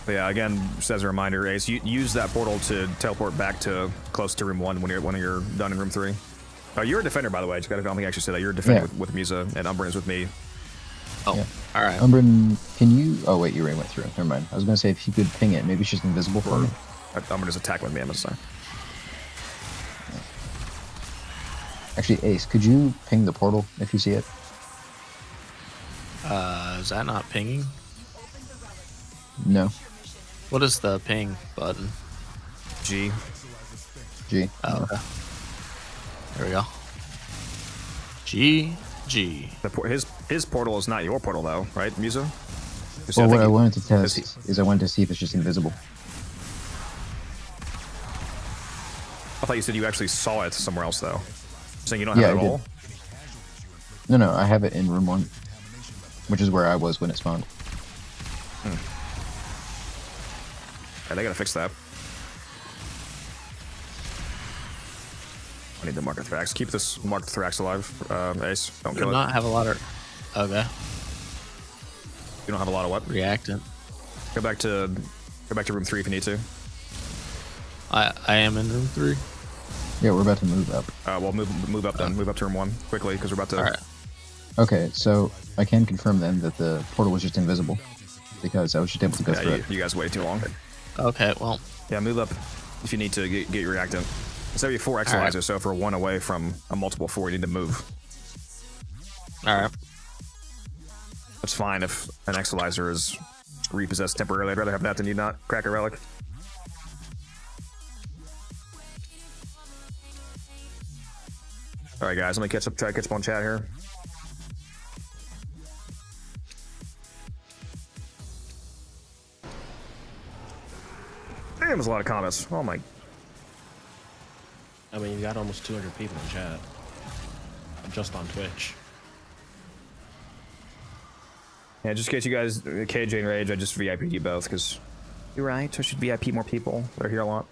But yeah, again, just as a reminder, Ace, you use that portal to teleport back to close to room 1 when you're done in room 3. Oh, you're a defender, by the way. I don't think I actually said that. You're a defender with Musa, and Umbrin is with me. Oh, Yeah. all right. Umbrin, can you? Oh wait, you already went through. Never mind. I was gonna say if you could ping it, maybe she's invisible for me. Umbrin is attacking with me, I'm gonna say. Actually, Ace, could you ping the portal if you see it? Is that not pinging? No. What is the ping button? G. G. Oh, okay. There we go. G. His portal is not your portal though, right, Musa? Well, what I wanted to test is I wanted to see if it's just invisible. I thought you said you actually saw it somewhere else though. Saying you don't have it at all? No, I have it in room 1, which is where I was when it spawned. Yeah, they gotta fix that. I need the Market Thrax. Keep this Market Thrax alive, Ace. Don't kill it. Do not have a lot of. Okay. You don't have a lot of what? Reactant. Go back to room 3 if you need to. I am in room 3. Yeah, we're about to move up. Well, move up then. Move up to room 1 quickly because we're about to. All right. Okay, so I can confirm then that the portal was just invisible because I was just able to go through it. You guys waited too long. Okay, well. Yeah, move up if you need to get your reactant. It's every 4 exercises, right. so if we're 1 away from a multiple 4, you need to move. Alright. It's fine if an Exalizer is repossessed temporarily. I'd rather have that than you not crack a relic. Alright guys, let me try to catch up on chat here. Damn, there's a lot of comments. Oh my. I mean, you got almost 200 people in chat. Just on Twitch. Yeah, just in case you guys, KJ and Rage, I just VIP'd you both, because you're right, I should VIP more people. They're here a lot.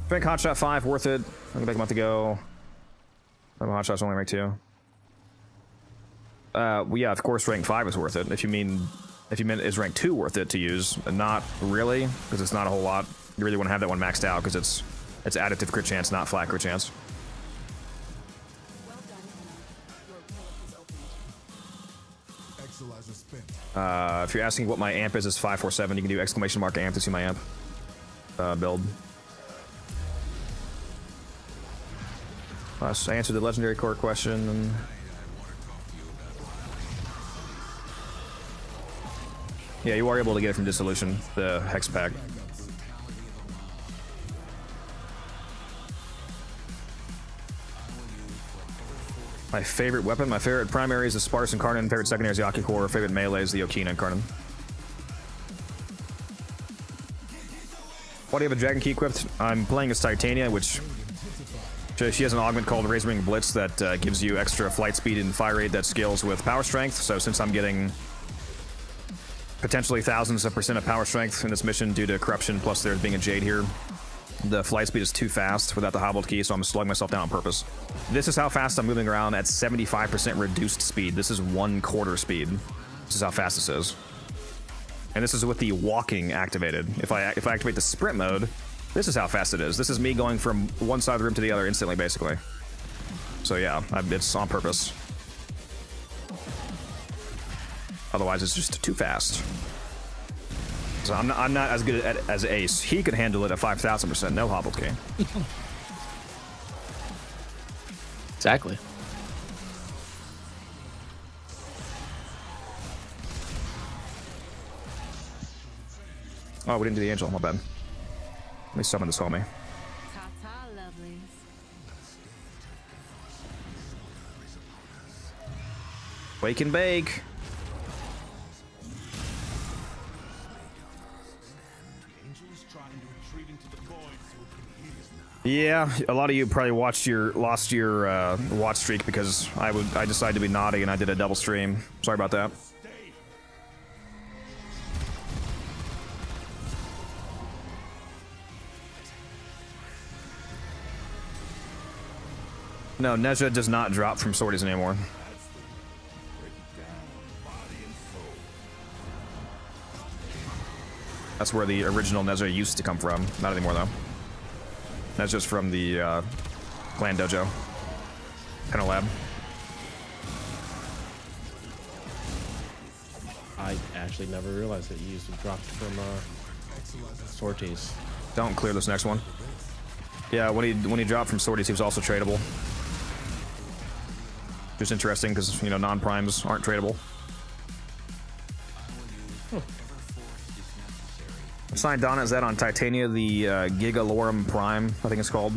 Drank Hotshot 5, worth it. I back a month ago. Hotshot's only rank 2. Well, yeah, of course rank 5 is worth it. If you meant is rank 2 worth it to use? Not really, because it's not a whole lot. You really want to have that one maxed out, because it's additive crit chance, not flat crit chance. If you're asking what my amp is 547, you can do exclamation mark amp to see my amp build. I answered the legendary core question. And yeah, you are able to get it from Dissolution, the Hex Pack. My favorite weapon, my favorite primary is the Spartus and Karnan, favorite secondary is the Akikor, favorite melee is the Yokina and Karnan. Why do you have a Dragon Key equipped? I'm playing as Titania, which she has an augment called Razorwing Blitz that gives you extra flight speed and fire rate that scales with power strength. So since I'm getting potentially thousands of % of power strength in this mission due to corruption, plus there being a Jade here, the flight speed is too fast without the hobbled key, so I'm slowing myself down on purpose. This is how fast I'm moving around at 75% reduced speed. This is 1/4 speed. This is how fast this is. And this is with the walking activated. If I activate the sprint mode, this is how fast it is. This is me going from one side of the room to the other instantly, basically. So yeah, it's on purpose. Otherwise, it's just too fast. So I'm not as good as Ace. He could handle it at 5,000%, no hobbled key. Exactly. Oh, we didn't do the angel. My bad. Let me summon this homie. Ta-ta, lovelies. Wake and bake. Yeah, a lot of you probably lost your watch streak because I decided to be naughty and I did a double stream. Sorry about that. No, Nezha does not drop from sorties anymore. That's where the original Nezha used to come from. Not anymore though. That's just from the clan dojo. Lab. I actually never realized that you used to drop from sorties. Don't clear this next one. Yeah, when he dropped from sorties, he was also tradable. Just interesting because, you know, non-primes aren't tradable. Assigned Donna is that on Titania, the Gigalorum Prime, I think it's called.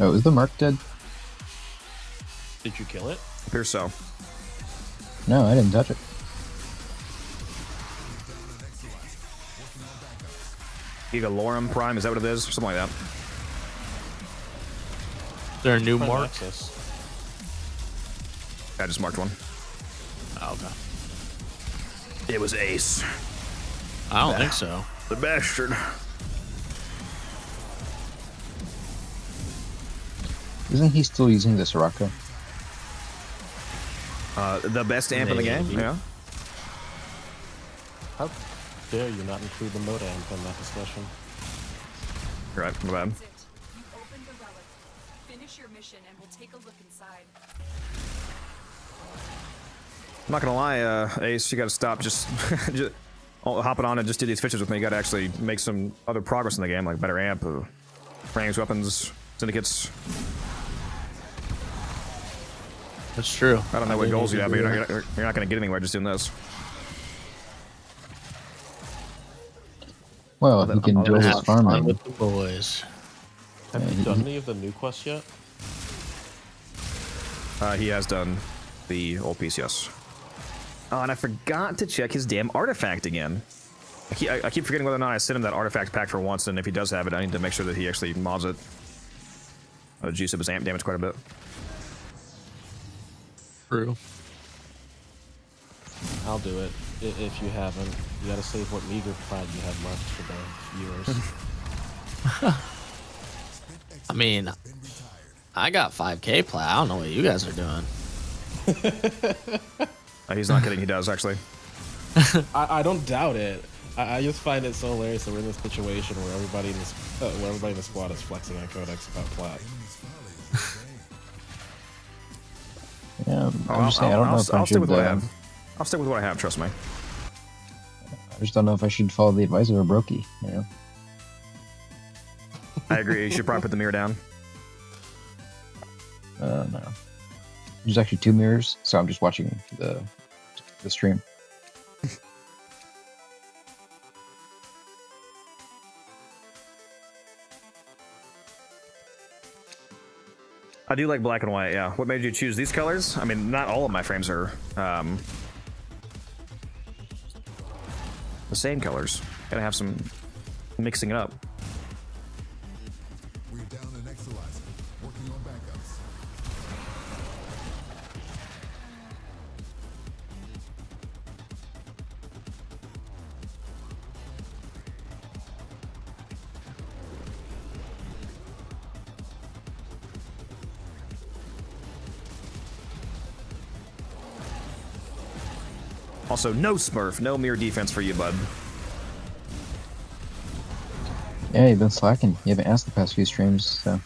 Oh, is the Mark dead? Did you kill it? Appears so. No, I didn't touch it. Gigalorum Prime, is that what it is? Something like that. Is there a new Prime mark? access. I just marked one. Oh, okay. It was Ace. I don't think so. The bastard. Isn't he still using the Sirocco? The best amp in the game, Maybe. yeah. How dare you not include the mode amp in that discussion? You're right, my bad. That's it. You opened the relic. Finish your mission and we'll take a look inside. I'm not gonna lie, Ace, you gotta stop just, just hopping on and just do these fixtures with me. You gotta actually make some other progress in the game, like better amp, ranged weapons, syndicates. That's true. I don't know what goals you have, but you're not gonna get anywhere just doing this. Well, he can do his Have fun farming. with the boys. Have Yeah, you done any of the new quests yet? He has done the old piece, yes. Oh, and I forgot to check his damn artifact again. I keep forgetting whether or not I sent him that artifact pack for once, and if he does have it, I need to make sure that he actually mods it. Juice up his amp damage quite a bit. True. I'll do it. If you haven't, you gotta save what meager plat you have left for the viewers. I mean, I got 5K plat. I don't know what you guys are doing. He's not kidding, he does, actually. I don't doubt it. I just find it so hilarious that we're in this situation where everybody in this where everybody in the squad is flexing on Codex about plat. Yeah, I'm just saying, I don't know if I I'll stick should. with what I have. I'll stick with what I have, trust me. I just don't know if I should follow the advice of a brokey, you know? I agree, you should probably put the mirror down. No. There's actually 2 mirrors, so I'm just watching the stream. I do like black and white, yeah. What made you choose these colors? I mean, not all of my frames are the same colors. Gotta have some mixing it up. We're down an Exalizer, working on backups. Also, no Smurf, no mirror defense for you, bud. Yeah, you've been slacking. You haven't asked the past few streams, so.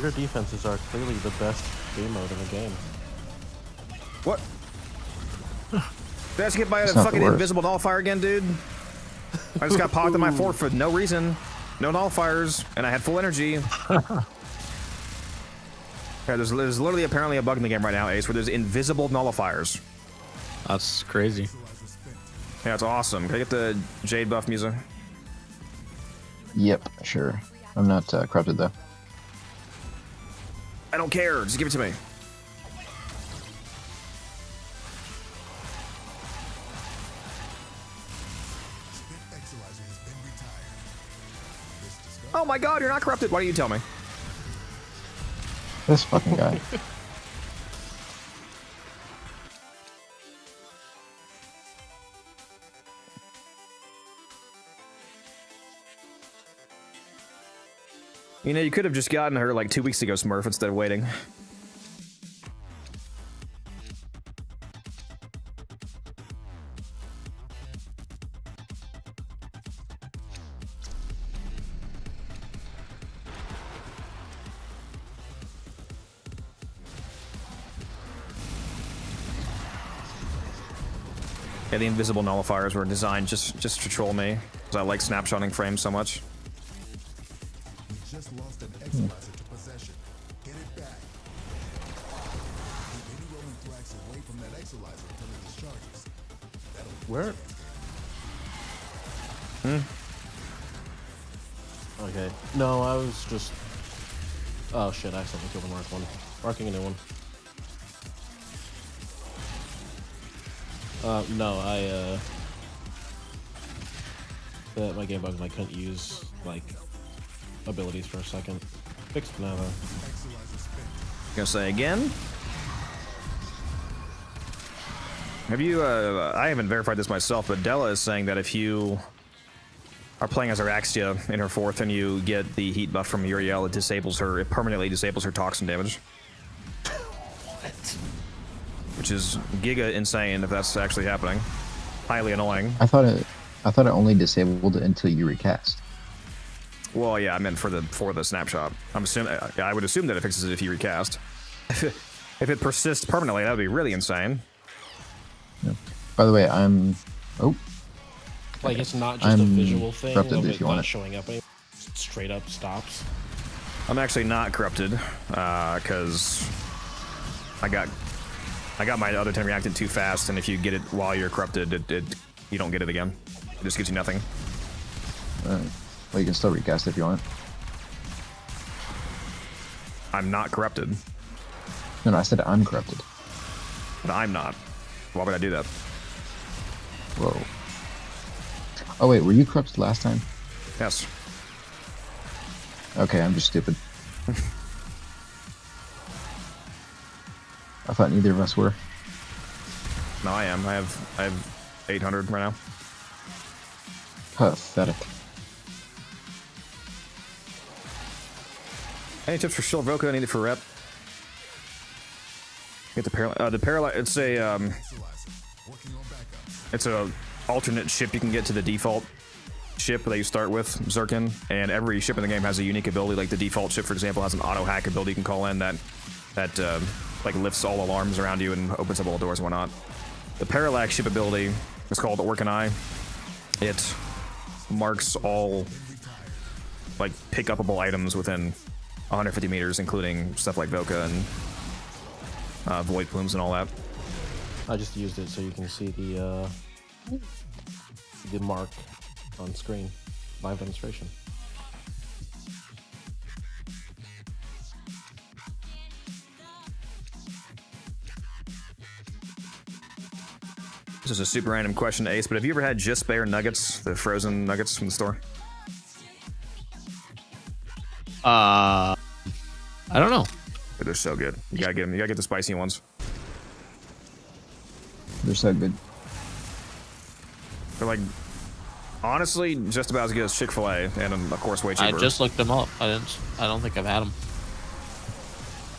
Your defenses are clearly the best game mode in the game. What? Did I just get by a It's not the fucking worst. invisible nullifier again, dude? I just got popped in my fort for no reason. No nullifiers, and I had full energy. Yeah, there's literally apparently a bug in the game right now, Ace, where there's invisible nullifiers. That's crazy. Yeah, it's awesome. Can I get the Jade buff music? Yep, sure. I'm not corrupted, though. I don't care. Just give it to me. Oh my god, you're not corrupted. Why don't you tell me? This fucking guy. You know, you could have just gotten her like 2 weeks ago, Smurf, instead of waiting. Yeah, the invisible nullifiers were designed just to troll me, because I like snapshotting frames so much. You just lost an Exalizer to possession. Get it back. Keep any rolling thrax away from that Exalizer until it discharges. Where? Okay. No, I was just. Oh shit! I accidentally killed the mark one. Marking a new one. No, my game bugged and I couldn't use, like, abilities for a second. Fixed now, though. Gonna say again? Have you, I haven't verified this myself, but Della is saying that if you are playing as Araxia in her 4th and you get the heat buff from Uriel, it permanently disables her toxin damage. Which is giga insane if that's actually happening. Highly annoying. I thought it only disabled it until you recast. Well, yeah, I meant for the snapshot. I would assume that it fixes it if you recast. If it persists permanently, that would be really insane. Yeah. By the way, I'm. Oh. Like it's not just a visual thing corrupted of if it you not want it. showing up anymore. It straight up stops. I'm actually not corrupted, because I got my other 10 reactant too fast, and if you get it while you're corrupted, you don't get it again. It just gives you nothing. Well, you can still recast if you want. I'm not corrupted. No, I said I'm corrupted. But I'm not. Why would I do that? Whoa. Oh wait, were you corrupted last time? Yes. Okay, I'm just stupid. I thought neither of us were. No, I am. I have 800 right now. Pathetic. Any tips for Shield Voka? I need it for rep. Get the paralyze. It's a alternate ship you can get to the default ship that you start with, Zirkin, and every ship in the game has a unique ability. Like the default ship, for example, has an auto hack ability you can call in that like lifts all alarms around you and opens up all doors and whatnot. The Parallax ship ability is called Orc Eye. It marks all like pick-upable items within 150 meters, including stuff like Voka and Void Plumes and all that. I just used it so you can see the mark on screen. Live demonstration. This is a super random question to Ace, but have you ever had just spare nuggets, the frozen nuggets from the store? I don't know. They're so good. You gotta get them. You gotta get the spicy ones. They're so good. They're like, honestly, just about as good as Chick-fil-A, and of course way cheaper. I just looked them up. I don't think I've had them.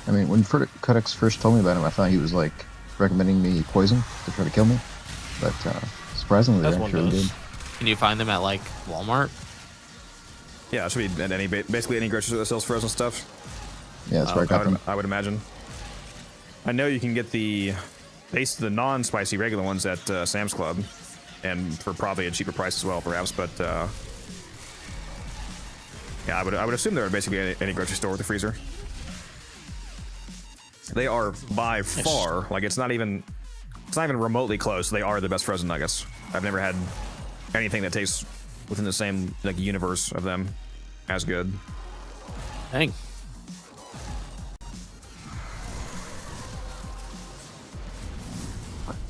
I mean, when Codex first told me about him, I thought he was like recommending me poison to try to kill me. But surprisingly, they're actually good. Can you find them at like Walmart? Yeah, it should be at basically any grocery store that sells frozen stuff. Yeah, that's where I got them. I would imagine. I know you can get the non-spicy regular ones at Sam's Club, and for probably a cheaper price as well, perhaps. But yeah, I would assume they're basically any grocery store with a freezer. They are by far, like it's not even remotely close. They are the best frozen nuggets. I've never had anything that tastes within the same like universe of them as good. Dang.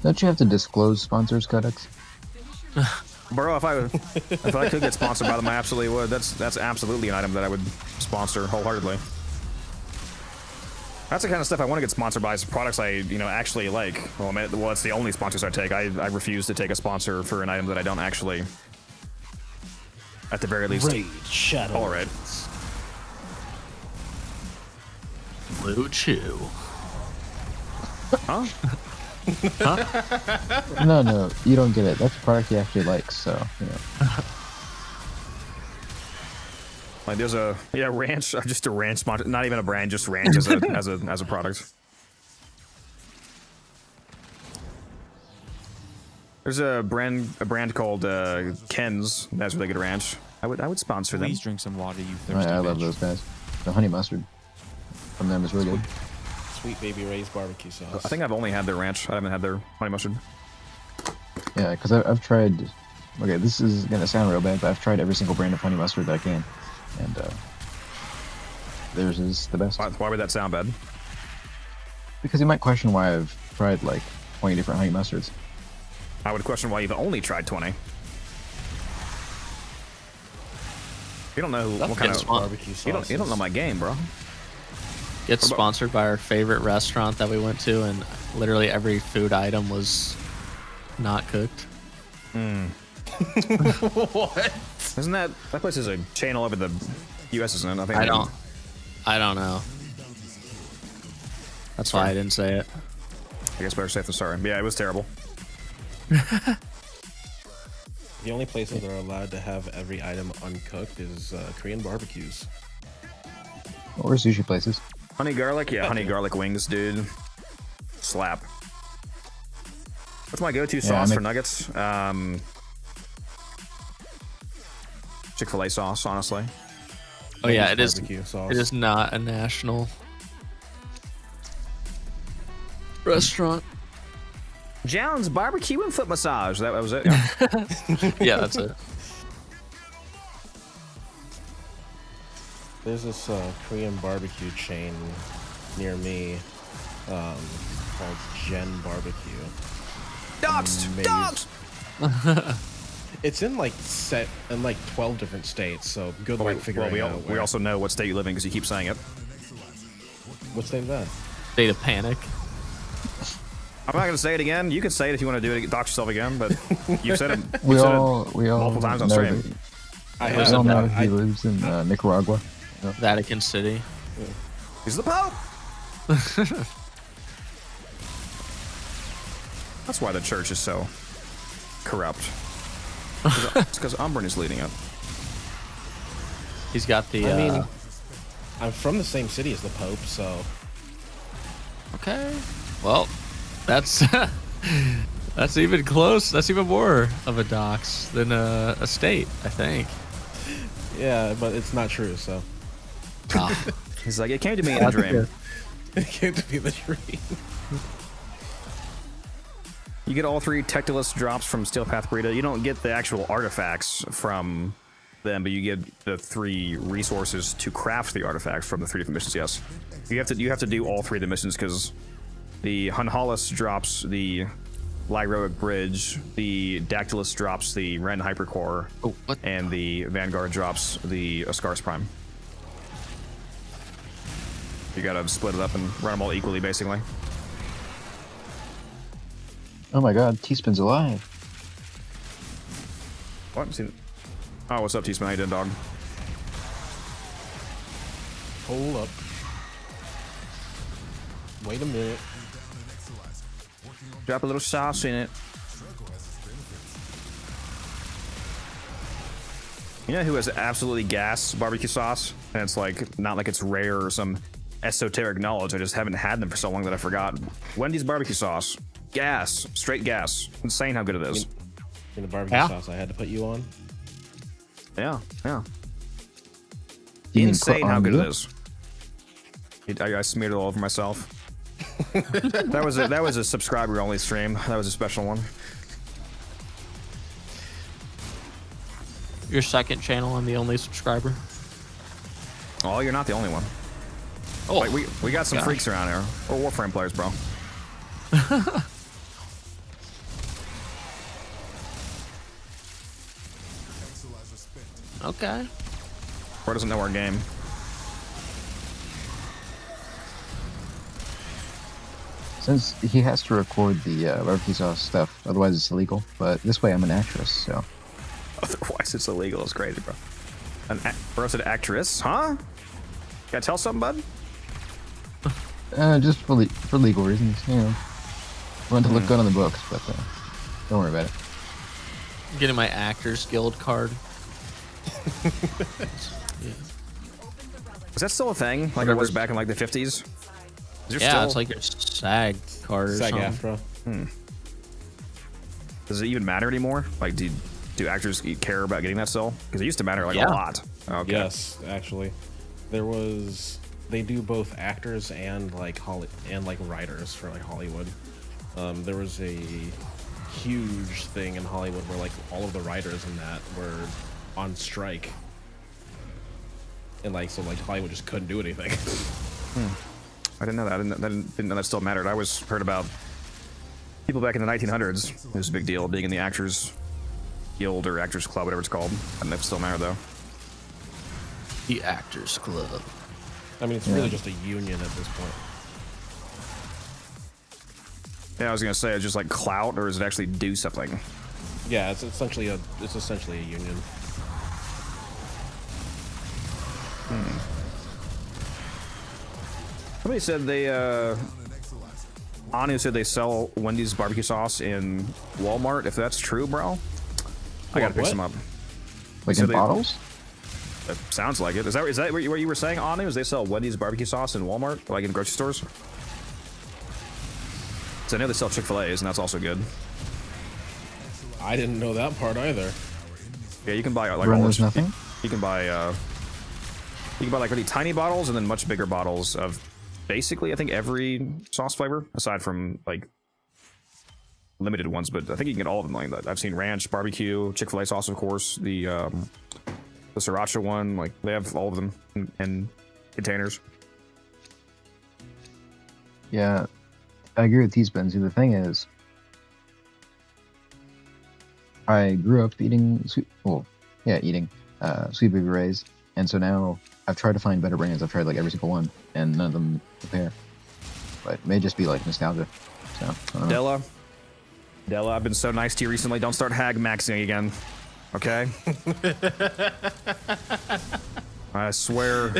Don't you have to disclose sponsors, Codex? Bro, if I could get sponsored by them, I absolutely would. That's absolutely an item that I would sponsor wholeheartedly. That's the kind of stuff I want to get sponsored by, is products I actually like. Well, it's the only sponsors I take. I refuse to take a sponsor for an item that I don't actually, at the very least, tolerate. Blue Chew. Huh? No, you don't get it. That's a product he actually likes, so, you know. Like there's a ranch, just a ranch sponsor, not even a brand, just ranch as a product. There's a brand called Ken's. That's really good ranch. I would sponsor them. Please drink some water, you thirsty I love bitch. those guys. The honey mustard from them is really good. Sweet Baby Ray's barbecue sauce. I think I've only had their ranch. I haven't had their honey mustard. Yeah, because I've tried. Okay, this is gonna sound real bad, but I've tried every single brand of honey mustard that I can, and theirs is the best. Why would that sound bad? Because you might question why I've tried like 20 different honey mustards. I would question why you've only tried 20. You don't know what kind of barbecue sauce. You don't know my game, bro. Gets sponsored by our favorite restaurant that we went to, and literally every food item was not cooked. What? Isn't that place is a chain all over the U.S. Isn't it? I don't know. That's why I didn't say it. I guess better safe than sorry. Yeah, it was terrible. The only places that are allowed to have every item uncooked is Korean barbecues. Or sushi places. Honey garlic? Yeah, honey garlic wings, dude. Slap. What's my go-to sauce for nuggets? Chick-fil-A sauce, honestly. Oh yeah, it is. Sauce. It is not a national restaurant. Jones barbecue and foot massage. That was it. Yeah, yeah, that's it. There's this Korean barbecue chain near me called Gen Barbecue. Dogs! It's in like 12 different states, so good luck figuring out. We also know what state you live in because you keep saying it. What state is that? State of panic. I'm not gonna say it again. You can say it if you want to do it. Dox yourself again, but you've said it. We all multiple times on know stream. We all know he lives in Nicaragua. No. Vatican City. Yeah. He's the Pope. That's why the church is so corrupt. It's because Umbrin is leading it. He's got the. I mean, I'm from the same city as the Pope, so. Okay. Well, that's that's even close. That's even more of a dox than a state, I think. Yeah, but it's not true. So. He's like, it came to me in a dream. It came to me in a dream. You get all 3 Tectilus drops from Steel Path Burrito. You don't get the actual artifacts from them, but you get the 3 resources to craft the artifacts from the 3 different missions. Yes, you have to do all 3 of the missions because the Hunhalis drops the Lyroic Bridge, the Dactylus drops the Ren Hypercore, and the Vanguard drops the Ascaris Prime. You gotta split it up and run them all equally, basically. Oh my god, T-Spin's alive. What? Oh, what's up, T-Spin? How you doing, dog? Hold up. Wait a minute. Drop a little sauce in it. You know who has absolutely gas barbecue sauce? And it's like, not like it's rare or some esoteric knowledge. I just haven't had them for so long that I forgot. Wendy's barbecue sauce. Gas. Straight gas. Insane how good it is. In the barbecue sauce I had to put you on? Yeah, yeah. You mean Insane how good you? it is. I smeared it all over myself. that was a subscriber only stream. That was a special one. Your second channel, I'm the only subscriber. Oh, you're not the only one. Oh, like, we got some freaks around here. Or Warframe players, bro. Okay. Or doesn't know our game. Since he has to record the barbecue sauce stuff, otherwise it's illegal. But this way I'm an actress, so. Otherwise it's illegal. It's crazy, bro. Bro said actress, huh? Gotta tell something, bud? Just for legal reasons, you know. Want to look good on the books, but don't worry about it. I'm getting my Actors Guild card. Is that still a thing? Like it was back in like the 50s? Yeah, it's like your SAG card or something. SAG-AFTRA. Does it even matter anymore? Like, do actors care about getting that still? Because it used to matter like a lot. Okay. Yes, actually, they do both actors and like writers for like Hollywood. There was a huge thing in Hollywood where like all of the writers in that were on strike, and like so like Hollywood just couldn't do anything. I didn't know that. I didn't know that still mattered. I always heard about people back in the 1900s. It was a big deal being in the Actors Guild or Actors Club, whatever it's called. I don't know if it still mattered though. The Actors Club. I mean, it's really just a union at this point. Yeah, I was gonna say, it's just like clout, or does it actually do something? Yeah, it's essentially a union. Somebody said Anu said they sell Wendy's barbecue sauce in Walmart. If that's true, bro, I gotta pick some up. Like in bottles? That sounds like it. Is that what you were saying, Anu? Is they sell Wendy's barbecue sauce in Walmart, like in grocery stores? So I know they sell Chick-fil-A's, and that's also good. I didn't know that part either. Yeah, you can buy like Run, there's nothing? You can buy like really tiny bottles and then much bigger bottles of basically I think every sauce flavor aside from like limited ones, but I think you can get all of them like that. I've seen ranch, barbecue, Chick-fil-A sauce, of course, the sriracha one, like they have all of them in containers. Yeah, I agree with T-Spin. See, the thing is, I grew up eating sweet baby rays, and so now I've tried to find better brands. I've tried like every single one, and none of them compare. But it may just be like nostalgia. So I don't know. Della, I've been so nice to you recently. Don't start hag maxing again, okay? I swear,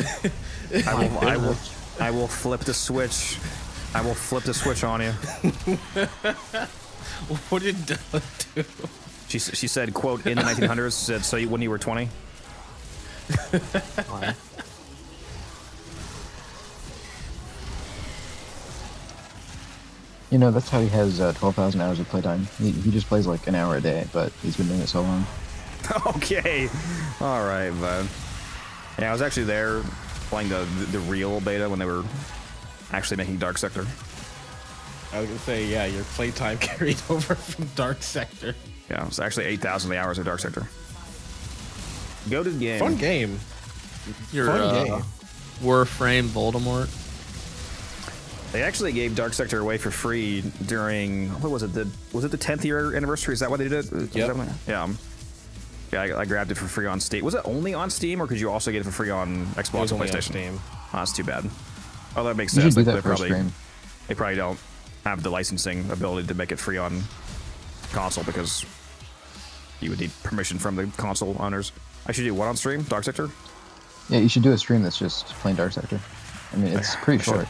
I will flip the switch. I will flip the switch on you. What did Della do? She said, quote, in the 1900s, said, so when you were 20? Why? You know, that's how he has 12,000 hours of playtime. He just plays like an hour a day, but he's been doing it so long. Okay. All right, bud. Yeah, I was actually there playing the real beta when they were actually making Dark Sector. I was gonna say, yeah, your playtime carried over from Dark Sector. Yeah, it was actually 8,000 hours of Dark Sector. Go to the game. Fun game. Your Fun game. Warframe Voldemort. They actually gave Dark Sector away for free during, what was it? Was it the 10th year anniversary? Is that why they did it? Yep. Yeah. Yeah, I grabbed it for free on Steam. Was it only on Steam, or could you also get it for free on Xbox and PlayStation? Steam. Oh, that's too bad. Oh, that makes You sense. should do that for a stream. They probably don't have the licensing ability to make it free on console because you would need permission from the console owners. I should do what on stream? Dark Sector? Yeah, you should do a stream that's just plain Dark Sector. I mean, it's pretty short.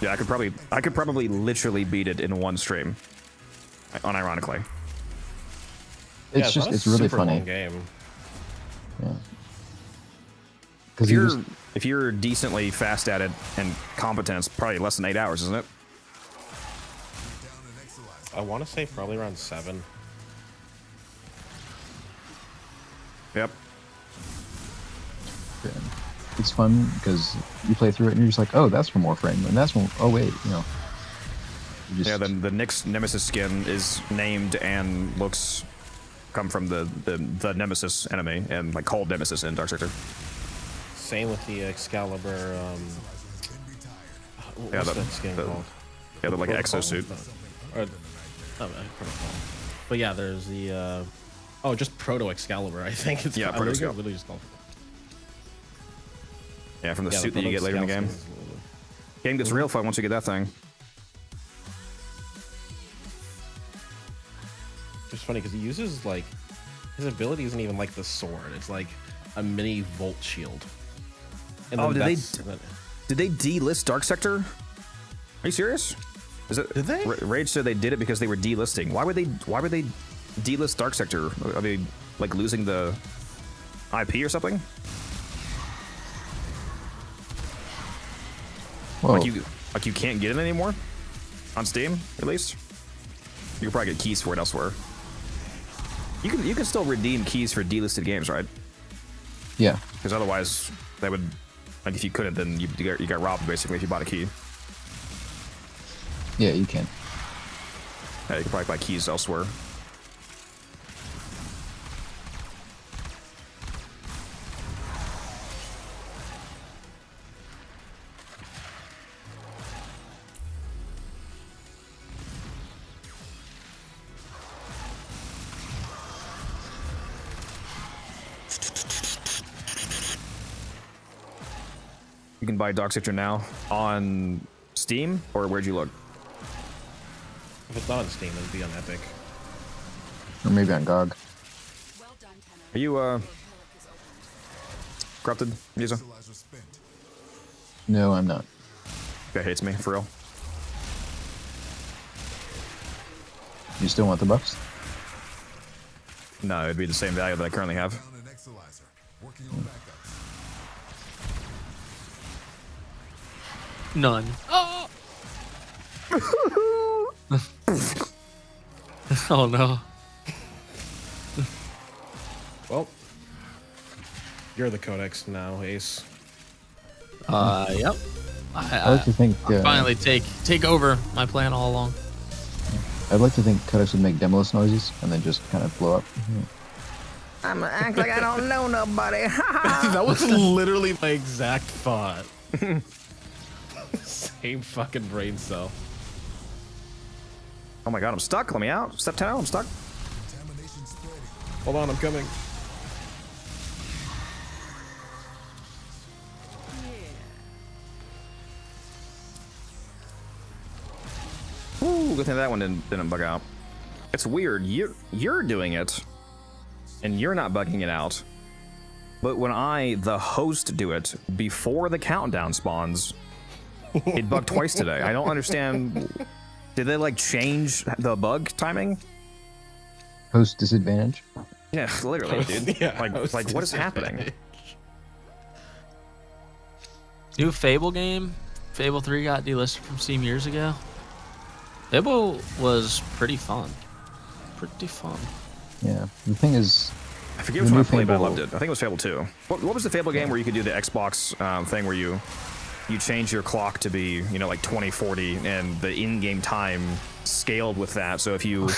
Yeah, I could probably literally beat it in one stream. Unironically. It's really funny. Long game. Yeah. Because if you're decently fast at it and competent, it's probably less than 8 hours, isn't it? I want to say probably around 7. Yep. Yeah. It's fun because you play through it and you're just like, oh, that's from Warframe, and that's from, oh wait, you know. Yeah, then the Nyx Nemesis skin is named and come from the Nemesis enemy, and like called Nemesis in Dark Sector. Same with the Excalibur. What's that skin called? Yeah, the like exosuit. But yeah, there's the just Proto Excalibur. I think it's Proto Excalibur. Literally just called. Yeah, from the suit that you get later in the game. Game gets real fun once you get that thing. It's funny because he uses like his ability isn't even like the sword. It's like a mini Volt shield. And did they delist Dark Sector? Are you serious? Is it? Did they? Rage said they did it because they were delisting. Why would they delist Dark Sector? Are they like losing the IP or something? Well, Like you can't get it anymore on Steam, at least. You can probably get keys for it elsewhere. You can still redeem keys for delisted games, right? yeah. Because otherwise, they would, like, if you couldn't, then you got robbed basically if you bought a key. Yeah, you can. Yeah, you can probably buy keys elsewhere. You can buy Dark Sector now on Steam, or where'd you look? If it's not on Steam, it'd be on Epic. Or maybe on GOG. Are you corrupted, Yuzo? No, I'm not. Guy hates me, for real. You still want the buffs? No, it'd be the same value that I currently have. None. Oh! Oh no. Well, you're the Codex now, Ace. Yep. I like to think. Finally take over my plan all along. I'd like to think Codex would make Demolus noises and then just kind of blow up. I'm gonna act like I don't know nobody. That was literally my exact thought. Same fucking brain cell. Oh my god, I'm stuck. Let me out. Step 10, I'm stuck. Hold on, I'm coming. Ooh, good thing that one didn't bug out. It's weird. You're doing it, and you're not bugging it out. But when I, the host, do it before the countdown spawns, it bugged twice today. I don't understand. Did they like change the bug timing? Host disadvantage? Yeah, literally, dude. Yeah, like what is happening? New Fable game. Fable 3 got delisted from Steam years ago. Fable was pretty fun. Pretty fun. Yeah. The thing is, I forget which one I played, but I loved it. I think it was Fable 2. What was the Fable game where you could do the Xbox thing where you change your clock to be, you know, like 2040, and the in-game time scaled with that. So if you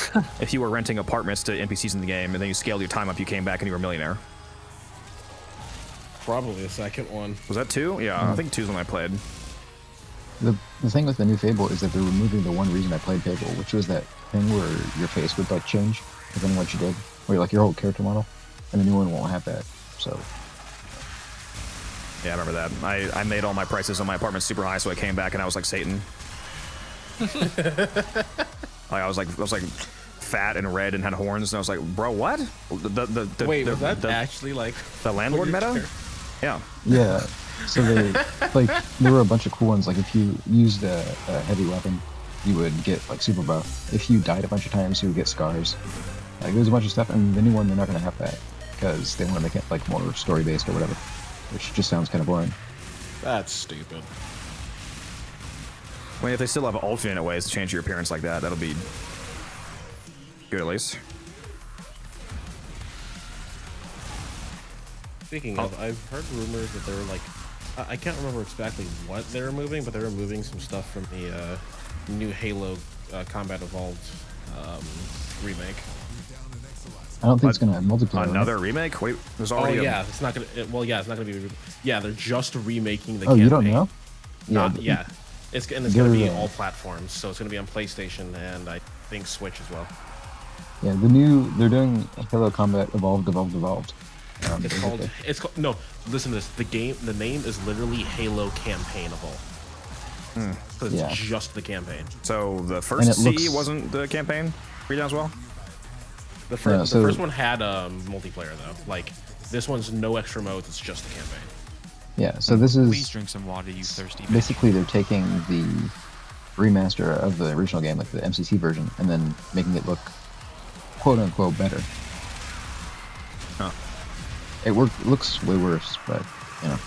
were renting apartments to NPCs in the game, and then you scaled your time up, you came back and you were a millionaire. Probably the second one. Was that 2? Yeah, I think 2's when I played. the thing with the new Fable is that they're removing the one reason I played Fable, which was that thing where your face would like change depending on what you did, where like your whole character model, and the new one won't have that. So. Yeah, I remember that. I made all my prices on my apartment super high, so I came back and I was like Satan. I was like fat and red and had horns, and I was like, bro, what? Wait, was that actually like the landlord meta? Yeah. Yeah. So they like there were a bunch of cool ones. Like if you used a heavy weapon, you would get like super buff. If you died a bunch of times, you would get scars. Like there's a bunch of stuff, and the new one they're not gonna have that because they want to make it like more story based or whatever, which just sounds kind of boring. That's stupid. I mean, if they still have alternate ways to change your appearance like that, that'll be good at least. Speaking of, I've heard rumors that they were like, I can't remember exactly what they were moving, but they were moving some stuff from the new Halo Combat Evolved remake. I don't think it's gonna have multiplayer. Another right? remake? Wait, there's already. Oh yeah, it's not gonna. Well, yeah, it's not gonna be. Yeah, they're just remaking the. Oh, campaign. you don't know? Yeah, it's gonna be all platforms, so it's gonna be on PlayStation and I think Switch as well. Yeah, they're doing Halo Combat Evolved. It's called. No, listen to this. The name is literally Halo Campaign Evolved. So it's just the campaign. So the first C wasn't the campaign read as well. The first one had multiplayer though. Like this one's no extra modes. It's just the campaign. Yeah. So this is. Please drink some water, you thirsty bitch. Basically, they're taking remaster of the original game, like the MCC version, and then making it look quote unquote better. Huh. It looks way worse, but you know.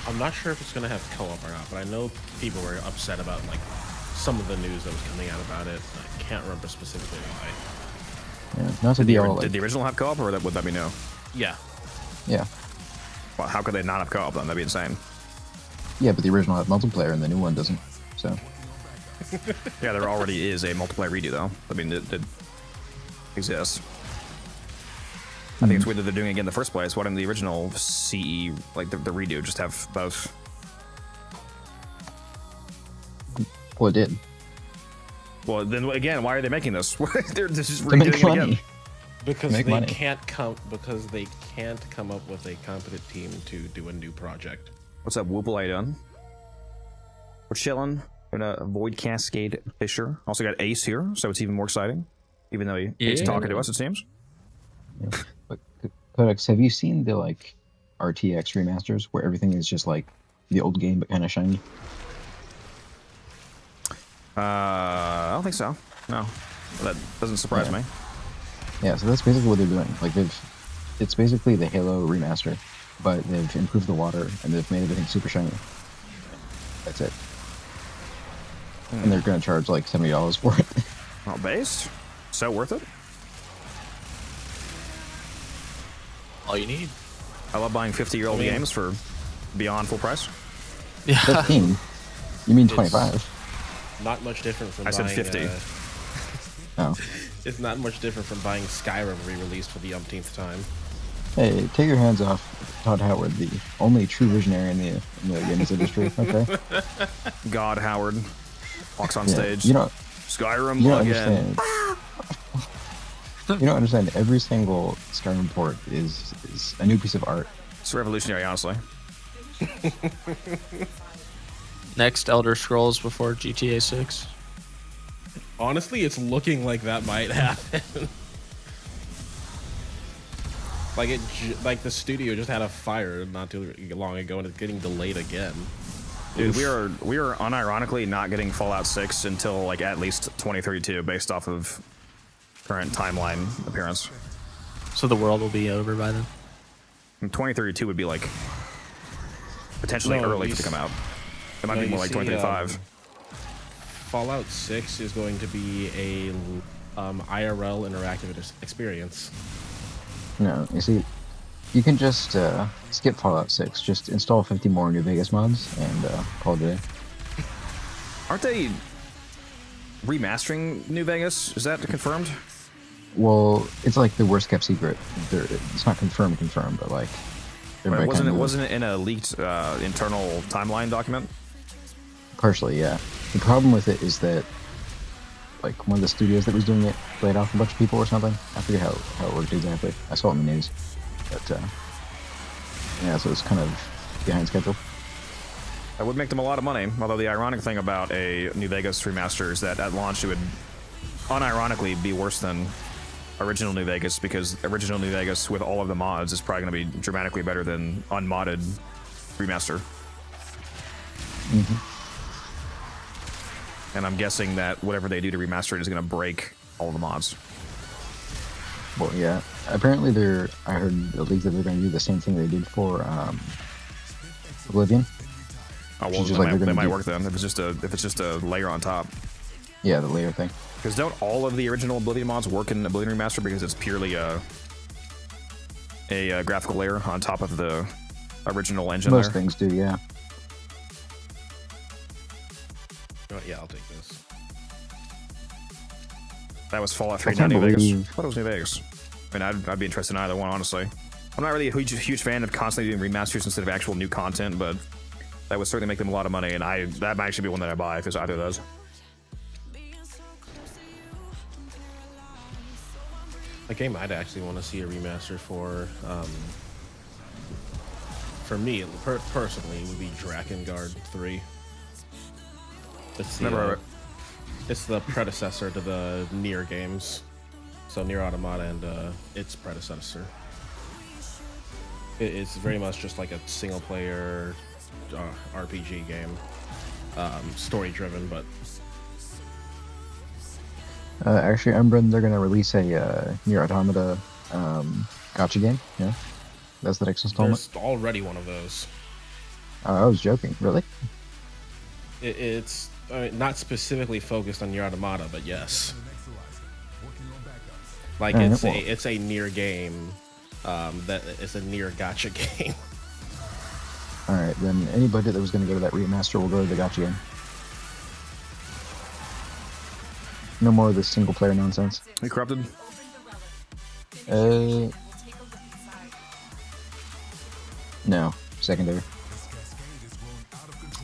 I'm not sure if it's gonna have co-op or not, but I know people were upset about like some of the news that was coming out about it. I can't remember specifically why. Yeah, not to be all Did the original have co-op, or would that be new? Yeah. Yeah. Well, how could they not have co-op then? That'd be insane. Yeah, but the original had multiplayer and the new one doesn't. So. Yeah, there already is a multiplayer redo though. I mean, it exists. I think it's weird that they're doing it again in the first place. Why didn't the original CE, like the redo, just have both? Well, it did. Well, then again, why are they making this? They're just To make redoing it money. again. Because Make they money. can't come up with a competent team to do a new project. What's up, Whoople? How you doing? We're chilling. Gonna avoid Cascade Fisher. Also got Ace here, so it's even more exciting. Even though he's talking to us, it seems. Yeah. But Codex, have you seen the like RTX remasters where everything is just like the old game but kind of shiny? I don't think so. No, that doesn't surprise me. Yeah, so that's basically what they're doing. Like it's basically the Halo remaster, but they've improved the water and they've made everything super shiny. That's it. And they're gonna charge like $70 for it. Oh, based? So worth it? All you need. I love buying 50-year-old games for beyond full price. Yeah. 15? You mean 25? Not much different from I said buying, 50. Oh. It's not much different from buying Skyrim re-released for the umpteenth time. Hey, take your hands off Todd Howard, the only true visionary in the games industry. Okay. God Howard walks on Yeah, stage. you know, Skyrim you don't again. understand. You don't understand. Every single Skyrim port is a new piece of art. It's revolutionary, honestly. Next Elder Scrolls before GTA 6. Honestly, it's looking like that might happen. Like the studio just had a fire not too long ago, and it's getting delayed again. Dude, we are unironically not getting Fallout 6 until like at least 2032, based off of current timeline appearance. So the world will be over by then. And 2032 would be like potentially No, early you to come s- out. It might No, be more you like see, 2035. Fallout 6 is going to be a IRL interactive experience. No, you see, you can just skip Fallout 6. Just install 50 more New Vegas mods and call it a day. Aren't they remastering New Vegas? Is that confirmed? Well, it's like the worst kept secret. It's not confirmed, but like. Wait, everybody kinda wasn't it in a leaked internal timeline document? Partially, yeah. The problem with it is that, like, one of the studios that was doing it laid off a bunch of people or something. I forget how it worked exactly. I saw it in the news. But, yeah, so it's kind of behind schedule. That would make them a lot of money, although the ironic thing about a New Vegas remaster is that at launch it would unironically be worse than original New Vegas, because original New Vegas with all of the mods is probably going to be dramatically better than unmodded remaster. Mm-hmm. And I'm guessing that whatever they do to remaster it is going to break all the mods. Well, yeah. Apparently I heard the leak that they're going to do the same thing they did for Oblivion. Oh, well, they might work then if it's just a layer on top. Yeah, the layer thing. Because don't all of the original Oblivion mods work in Oblivion Remaster because it's purely a graphical layer on top of the original engine? Most things do, yeah. Yeah, I'll take this. That was Fallout 3, I can't not New Vegas. believe- I thought it was New Vegas. I mean, I'd be interested in either one, honestly. I'm not really a huge fan of constantly doing remasters instead of actual new content, but that would certainly make them a lot of money, and that might actually be one that I buy if it's either of those. A game I'd actually want to see a remaster for me, personally, would be Drakengard 3. It's the predecessor to the Nier games. So Nier Automata and its predecessor. It's very much just like a single-player RPG game. story driven, but Actually, Umbrin, they're gonna release a Nier Automata gotcha game. Yeah, that's the next installment. there's already one of those. I was joking. Really? It's not specifically focused on Nier Automata, but yes. Like Alright, it's a Nier game. That it's a Nier gotcha game. All right, then any budget that was gonna go to that remaster will go to the gotcha game. No more of this single player nonsense. You corrupted? No, secondary.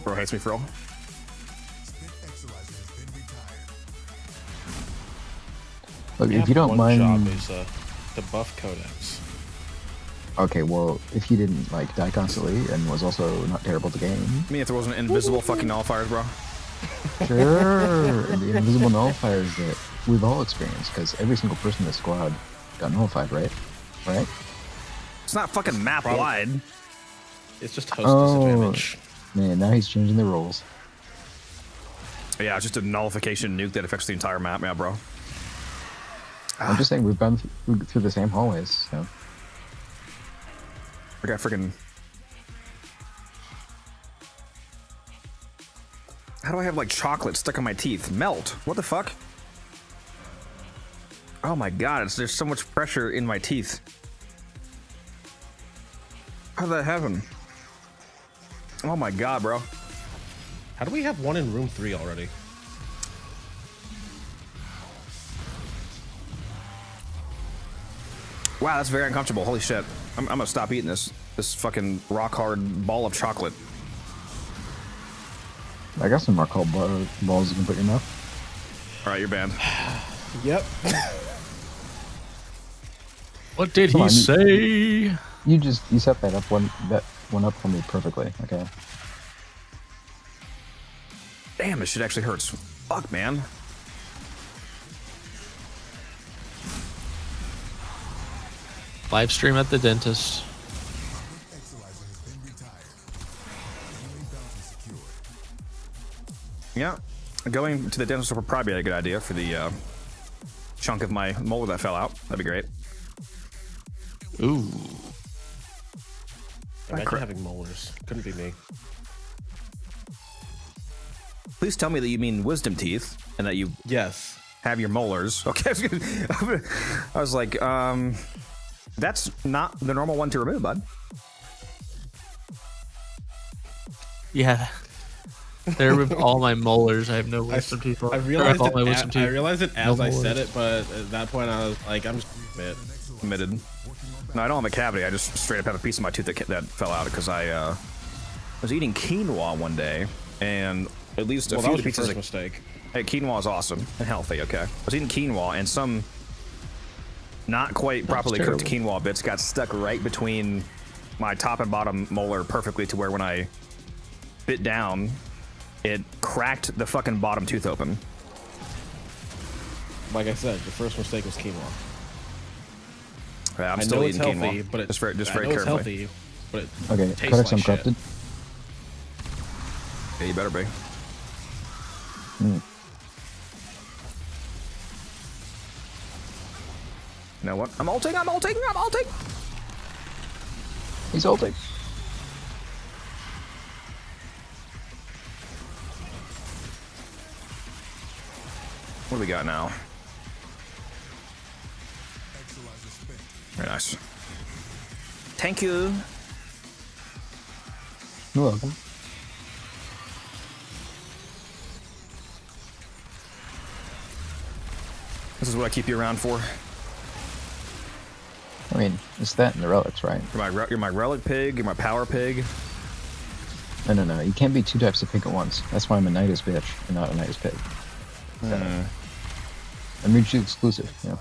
Bro hates me for all. Look, if you don't mind. Job is the buff codex. Okay, well, if he didn't like die constantly and was also not terrible at the game. I mean, if there wasn't invisible fucking nullifiers, bro. Sure, and the invisible nullifiers that we've all experienced, because every single person in the squad got nullified, right? Right? It's not fucking map wide. It's just host disadvantage. Man, now he's changing the rules. Yeah, it's just a nullification nuke that affects the entire map, yeah, bro. I'm just saying we've gone through the same hallways, so. I got freaking. How do I have like chocolate stuck on my teeth? Melt. What the fuck? Oh my god, there's so much pressure in my teeth. How did that happen? Oh my god, bro. How do we have one in room 3 already? Wow, that's very uncomfortable. Holy shit. I'm gonna stop eating this fucking rock hard ball of chocolate. I got some rock hard balls you can put in your mouth. Alright, you're banned. Yep. What did Come he on, say? You set that one up for me perfectly, okay? Damn, this shit actually hurts. Fuck, man. Live stream at the dentist. Yeah, going to the dentist would probably be a good idea for the chunk of my molar that fell out. That'd be great. Ooh. Imagine having molars. Couldn't be me. Please tell me that you mean wisdom teeth and that you Yes. have your molars. Okay, I was like, that's not the normal one to remove, bud. Yeah. They removed all my molars. I have no wisdom teeth. I realized all my wisdom teeth. I realized it as No I said molars. it, but at that point I was like, I'm just Admitted. No, I don't have a cavity. I just straight up have a piece of my tooth that fell out because I was eating quinoa one day, and at least a Well, few that of the was your pieces first of mistake. Hey, quinoa is awesome and healthy. Okay, I was eating quinoa, and some not quite properly cooked quinoa bits got stuck right between my top and bottom molar perfectly to where when I bit down, it cracked the fucking bottom tooth open. Like I said, the first mistake was quinoa. Yeah, I'm I still know it's eating healthy, quinoa. but Just very I know carefully. it's healthy, but it Okay, tastes Codex like shit. Uncorrupted. Yeah, you better be. You know what? I'm ulting! He's ulting. What do we got now? Very nice. Thank you. You're welcome. This is what I keep you around for. I mean, it's that and the relics, right? You're my relic pig. You're my power pig. No. You can't be two types of pig at once. That's why I'm a Nidus bitch and not a Nidus pig. I'm mutually exclusive, yeah.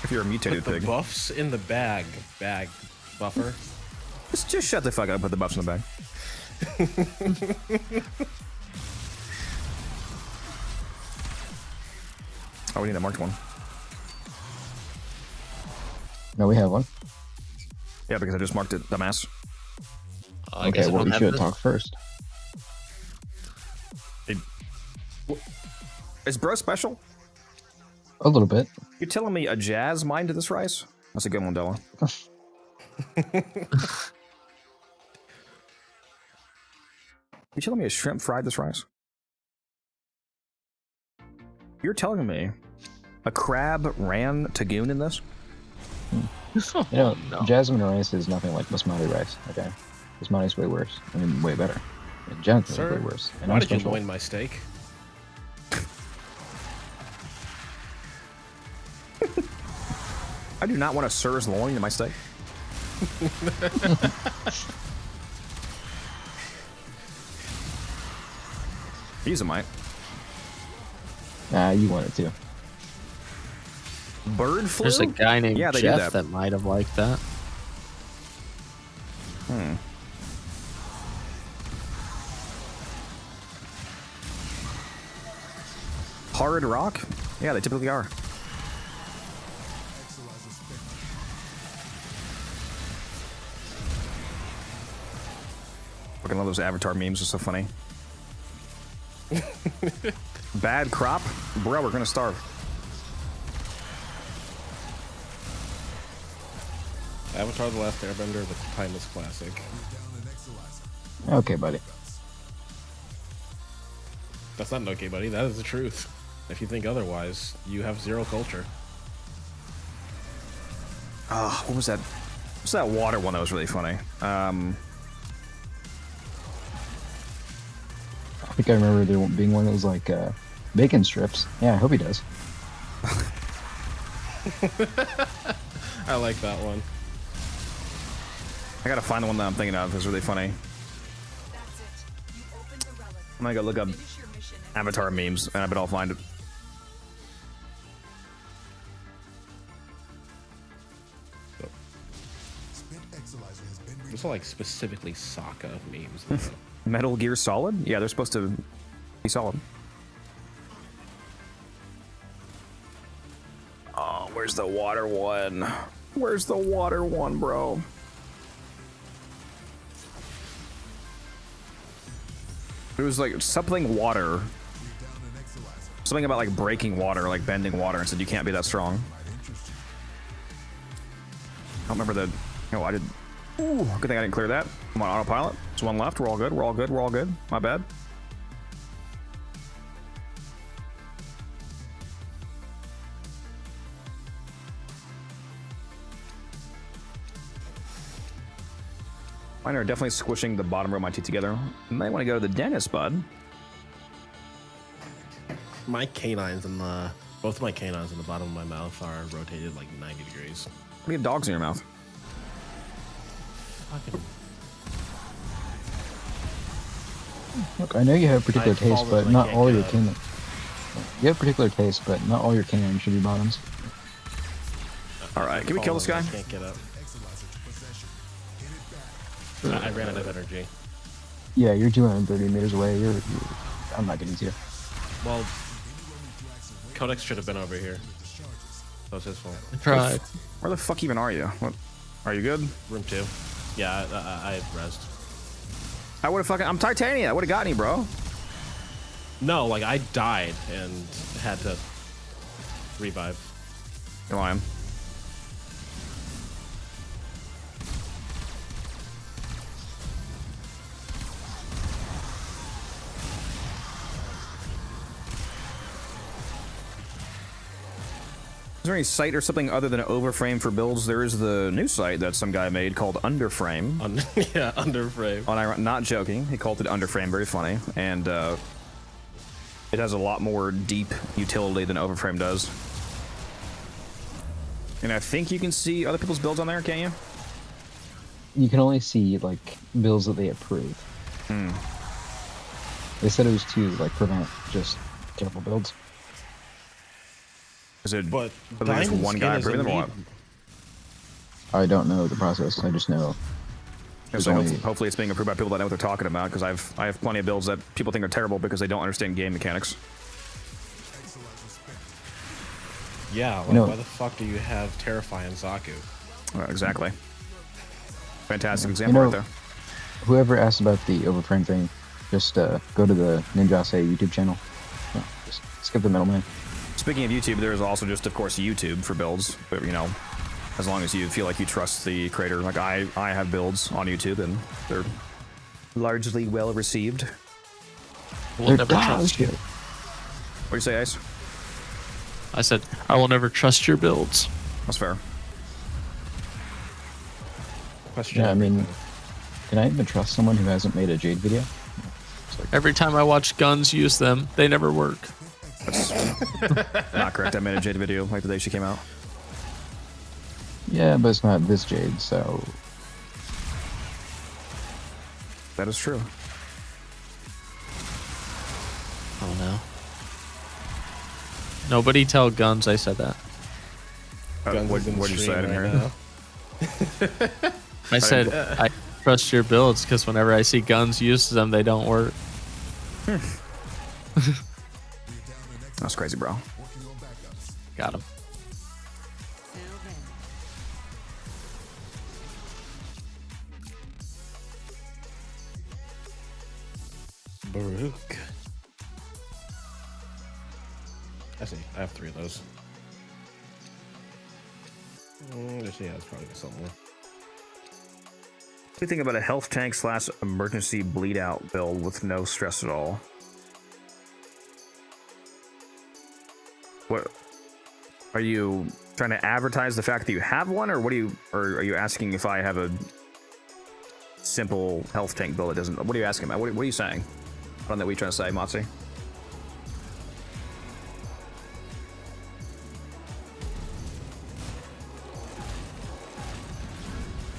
If you're a mutated Put the pig. buffs in the bag buffer. Just shut the fuck up. Put the buffs in the bag. Oh, we need a marked one. No, we have one. Yeah, because I just marked it, dumbass. I Okay, guess I well, don't we have should this. talk first. Is bro special? A little bit. You're telling me a jazz mined this rice? That's a good one, Della. You're telling me a shrimp fried this rice? You're telling me a crab ran Tagoon in this? You know, jasmine rice is nothing like basmati rice. Okay, basmati's way worse. I mean, way better. Jasmine's Sir, way worse. And why I'm did you special. loin my steak? I do not want a sir's loin in my steak. He's a mite. Nah, you want it too. Bird flu? There's a guy named yeah, they do Jeff that. that might have liked that. Hmm. Hard rock? Yeah, they typically are. Fucking love those Avatar memes, they're so funny. Bad crop? Bro, we're gonna starve. Avatar: The Last Airbender, the timeless classic. Okay, buddy. That's not an okay, buddy. That is the truth. If you think otherwise, you have zero culture. Ah, what was that? What's that water one that was really funny? I think I remember there being one that was like bacon strips. Yeah, I hope he does. I like that one. I gotta find the one that I'm thinking of. It's really funny. I'm gonna go look up Avatar memes, and I bet I'll find it. Those are like specifically Sokka memes. Metal Gear Solid? Yeah, they're supposed to be solid. Oh, where's the water one? Where's the water one, bro? It was like something water. Something about like breaking water, like bending water, and said you can't be that strong. I don't remember the... No, I did... Ooh, good thing I didn't clear that. I'm on autopilot. There's one left. We're all good. We're all good. We're all good. My bad. Mine are definitely squishing the bottom row of my teeth together. You might want to go to the dentist, bud. My canines and the both of my canines in the bottom of my mouth are rotated like 90 degrees. What do you have dogs in your mouth? Fucking Look, I know you have particular taste, fallen, but I not can't all get your up. canines. You have particular taste, but not all your canines should be bottoms. All right, can we kill this guy? I can't get up. I ran out of energy. Yeah, you're 230 meters away. I'm not getting to you. Well, Codex should have been over here. That was his fault. I tried. Where the fuck even are you? What? Are you good? Room 2. Yeah, I rezzed. I would have fucking... I'm Titania. I would have gotten you, bro. No, like I died and had to revive. You're lying. Is there any site or something other than Overframe for builds? There is the new site that some guy made called Underframe. Yeah, Underframe. I'm not joking. He called it Underframe. Very funny. And it has a lot more deep utility than Overframe does. And I think you can see other people's builds on there, can't you? You can only see like builds that they approve. Hmm. They said it was to like prevent just terrible builds. Is it? But there's Diamond one Skin guy is a approving them or what? need- I don't know the process. I just know. there's So only- hopefully it's being approved by people that know what they're talking about, because I have plenty of builds that people think are terrible because they don't understand game mechanics. Yeah, like, You know- why the fuck do you have Terrify and Zaku? Exactly. Fantastic You example know, right there. whoever asked about the Overframe thing, just go to the Ninjase YouTube channel. Yeah, just skip the middleman. Speaking of YouTube, there is also just, of course, YouTube for builds. But, you know, as long as you feel like you trust the creator. Like, I have builds on YouTube, and they're largely well received. We'll never trust you. What do you say, Ice? I said, I will never trust your builds. That's fair. Question. Yeah, I mean, can I even trust someone who hasn't made a Jade video? Every time I watch Guns use them, they never work. That's not correct. I made a Jade video like the day she came out. Yeah, but it's not this Jade, so... That is true. Oh no. Nobody tell Guns I said that. What did you say? I didn't hear it. I said, I trust your builds because whenever I see Guns use them, they don't work. That's crazy, bro. Got him. Baruch. I see. I have 3 of those. Actually, yeah, it's probably somewhere. What do you think about a health tank / emergency bleed out build with no stress at all? What are you trying to advertise the fact that you have one, or are you asking if I have a simple health tank build that doesn't? What are you asking about? What are you saying? I don't know what you're trying to say, Motzi.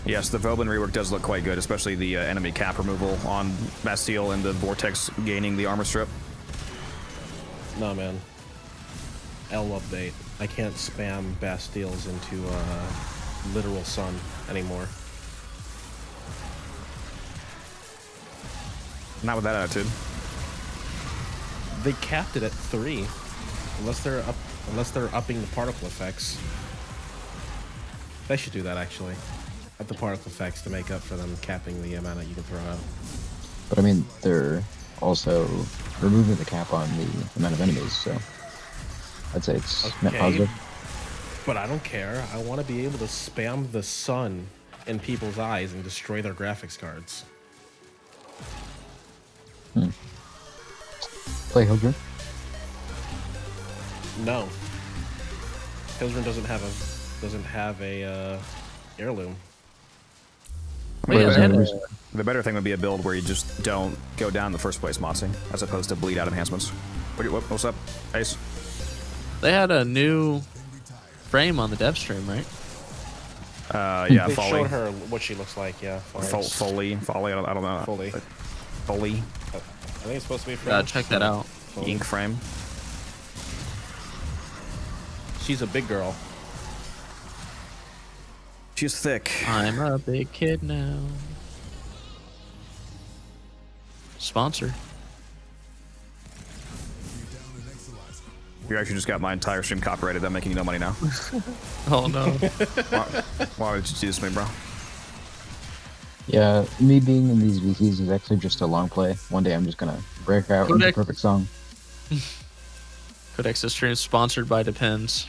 Yes, the Vobin rework does look quite good, especially the enemy cap removal on Bastille and the Vortex gaining the armor strip. No, man. L update. I can't spam Bastilles into literal sun anymore. Not with that attitude. They capped it at 3, unless they're upping the particle effects. They should do that actually. Up the particle effects to make up for them capping the amount that you can throw out. But I mean, they're also removing the cap on the amount of enemies, so I'd say it's net positive. But I don't care. I want to be able to spam the sun in people's eyes and destroy their graphics cards. Play Hildren? No. Hildren doesn't have a heirloom. The better thing would be a build where you just don't go down in the first place, Motsy, as opposed to bleed out enhancements. What's up, Ace? They had a new frame on the dev stream, right? Yeah, They Folly. showed her what she looks like, yeah. Foley, I don't know. Foley. Foley. I think it's supposed to be French. Check that out. Foley. Ink frame. She's a big girl. She's thick. I'm a big kid now. Sponsor. You actually just got my entire stream copyrighted. I'm making no money now. Oh no. Why would you do this to me, bro? Yeah, me being in these VCs is actually just a long play. One day I'm just gonna break out with the perfect song. Codex stream sponsored by Depends.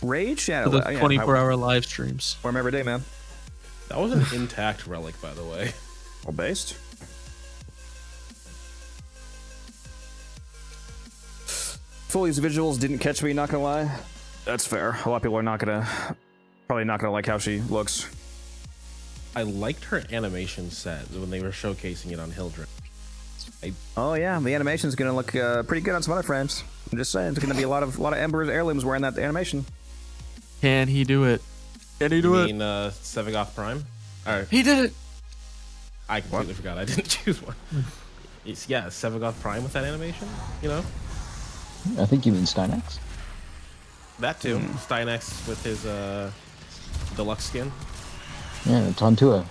Rage? Yeah. For the 24-hour live streams. Warm every day, man. That was an intact relic, by the way. Well based. Foley's visuals didn't catch me, not gonna lie. That's fair. A lot of people are probably not gonna like how she looks. I liked her animation set when they were showcasing it on Hildren. Oh yeah, the animation's gonna look pretty good on some other frames. I'm just saying, there's gonna be a lot of Ember's heirlooms wearing that animation. Can he do it? Can he do it? You mean Sevagoth Prime? He did it! I completely forgot I didn't choose one. Yeah, Sevagoth Prime with that animation, you know? I think you mean Stynex. That too. Stynex with his deluxe skin. Yeah, Tontua.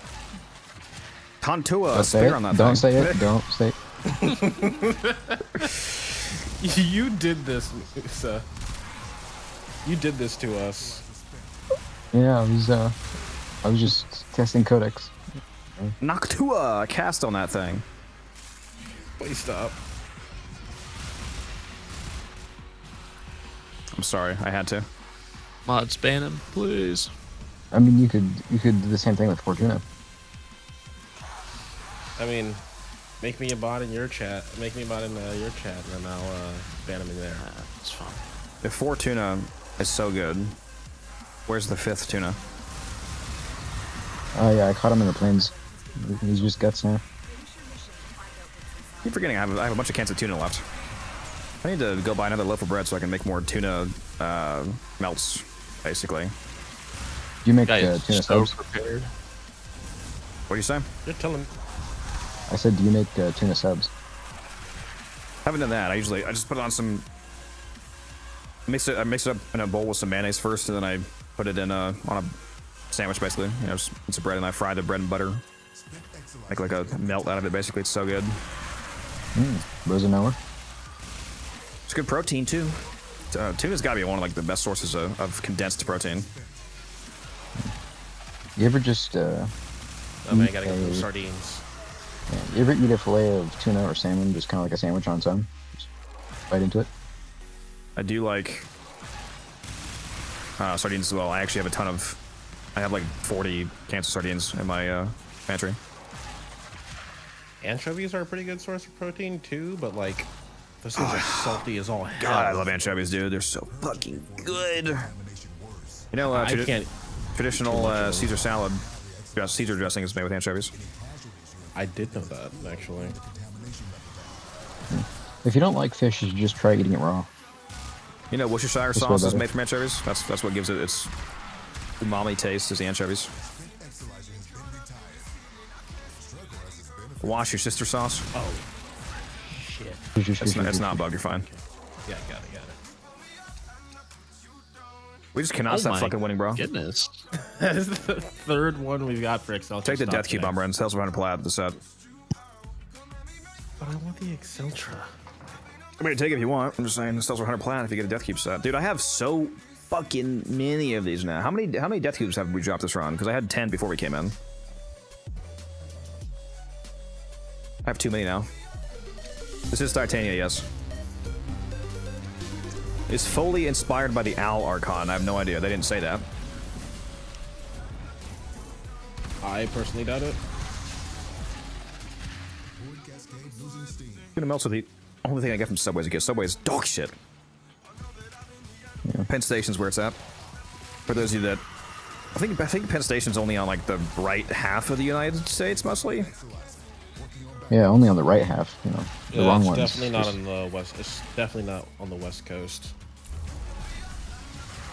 Tontua, Say on that Don't thing. say it. Don't say it. You did this, Musa. You did this to us. Yeah, I was just testing Codex. Noctua cast on that thing. Please stop. I'm sorry, I had to. Mods ban him, please. I mean, you could do the same thing with Fortuna. I mean, make me a bot in your chat. Make me a bot in your chat, and then I'll ban him in there. It's fine. If 4 tuna is so good, where's the 5th tuna? Oh yeah, I caught him in the plains. He's just guts now. Keep forgetting I have a bunch of cans of tuna left. I need to go buy another loaf of bread so I can make more tuna melts, basically. Do you make Guys, tuna so subs? prepared. What do you say? You're telling me. I said, do you make tuna subs? Haven't done that. I just put it on some. I mix it up in a bowl with some mayonnaise first, and then I put it in on a sandwich, basically. You know, just some bread, and I fry the bread and butter. Make like a melt out of it, basically. It's so good. Rosenauer? It's good protein too. Tuna's got to be one of like the best sources of condensed protein. You ever just Oh man, I gotta go for sardines. Yeah, you ever eat a fillet of tuna or salmon, just kind of like a sandwich on its own? Just bite into it? I do like sardines as well. I actually have a ton of. I have like 40 cans of sardines in my pantry. Anchovies are a pretty good source of protein too, but like those things are salty as all hell. God, I love anchovies, dude. They're so fucking good. You know, I can't. traditional Caesar salad, Caesar dressing is made with anchovies. I did know that actually. If you don't like fish, you should just try eating it raw. You know, Worcestershire That's sauce way is better. made from anchovies. That's what gives it its umami taste, is the anchovies. Wash your sister sauce. Oh shit. It's not bug. You're fine. Yeah, got it. We just cannot stop my fucking winning, bro. Goodness. That is the third one we've got for Excel. Take the death cube on Bren. Sales 100 plat the set. But I want the Exceltra. I mean, take it if you want. I'm just saying, it sells for 100 plat if you get a death cube set. Dude, I have so fucking many of these now. How many death cubes have we dropped this run? Because I had 10 before we came in. I have too many now. This is Titania, yes. Is Foley inspired by the Owl Archon? I have no idea. They didn't say that. I personally doubt it. Gonna melt with the only thing I get from Subway is Subway's dog shit. Yeah. Penn Station's where it's at. For those of you that, I think Penn Station's only on like the right half of the United States mostly. Yeah, only on the right half, you know. The Yeah, wrong it's ones. definitely not on the west. It's definitely not on the west coast.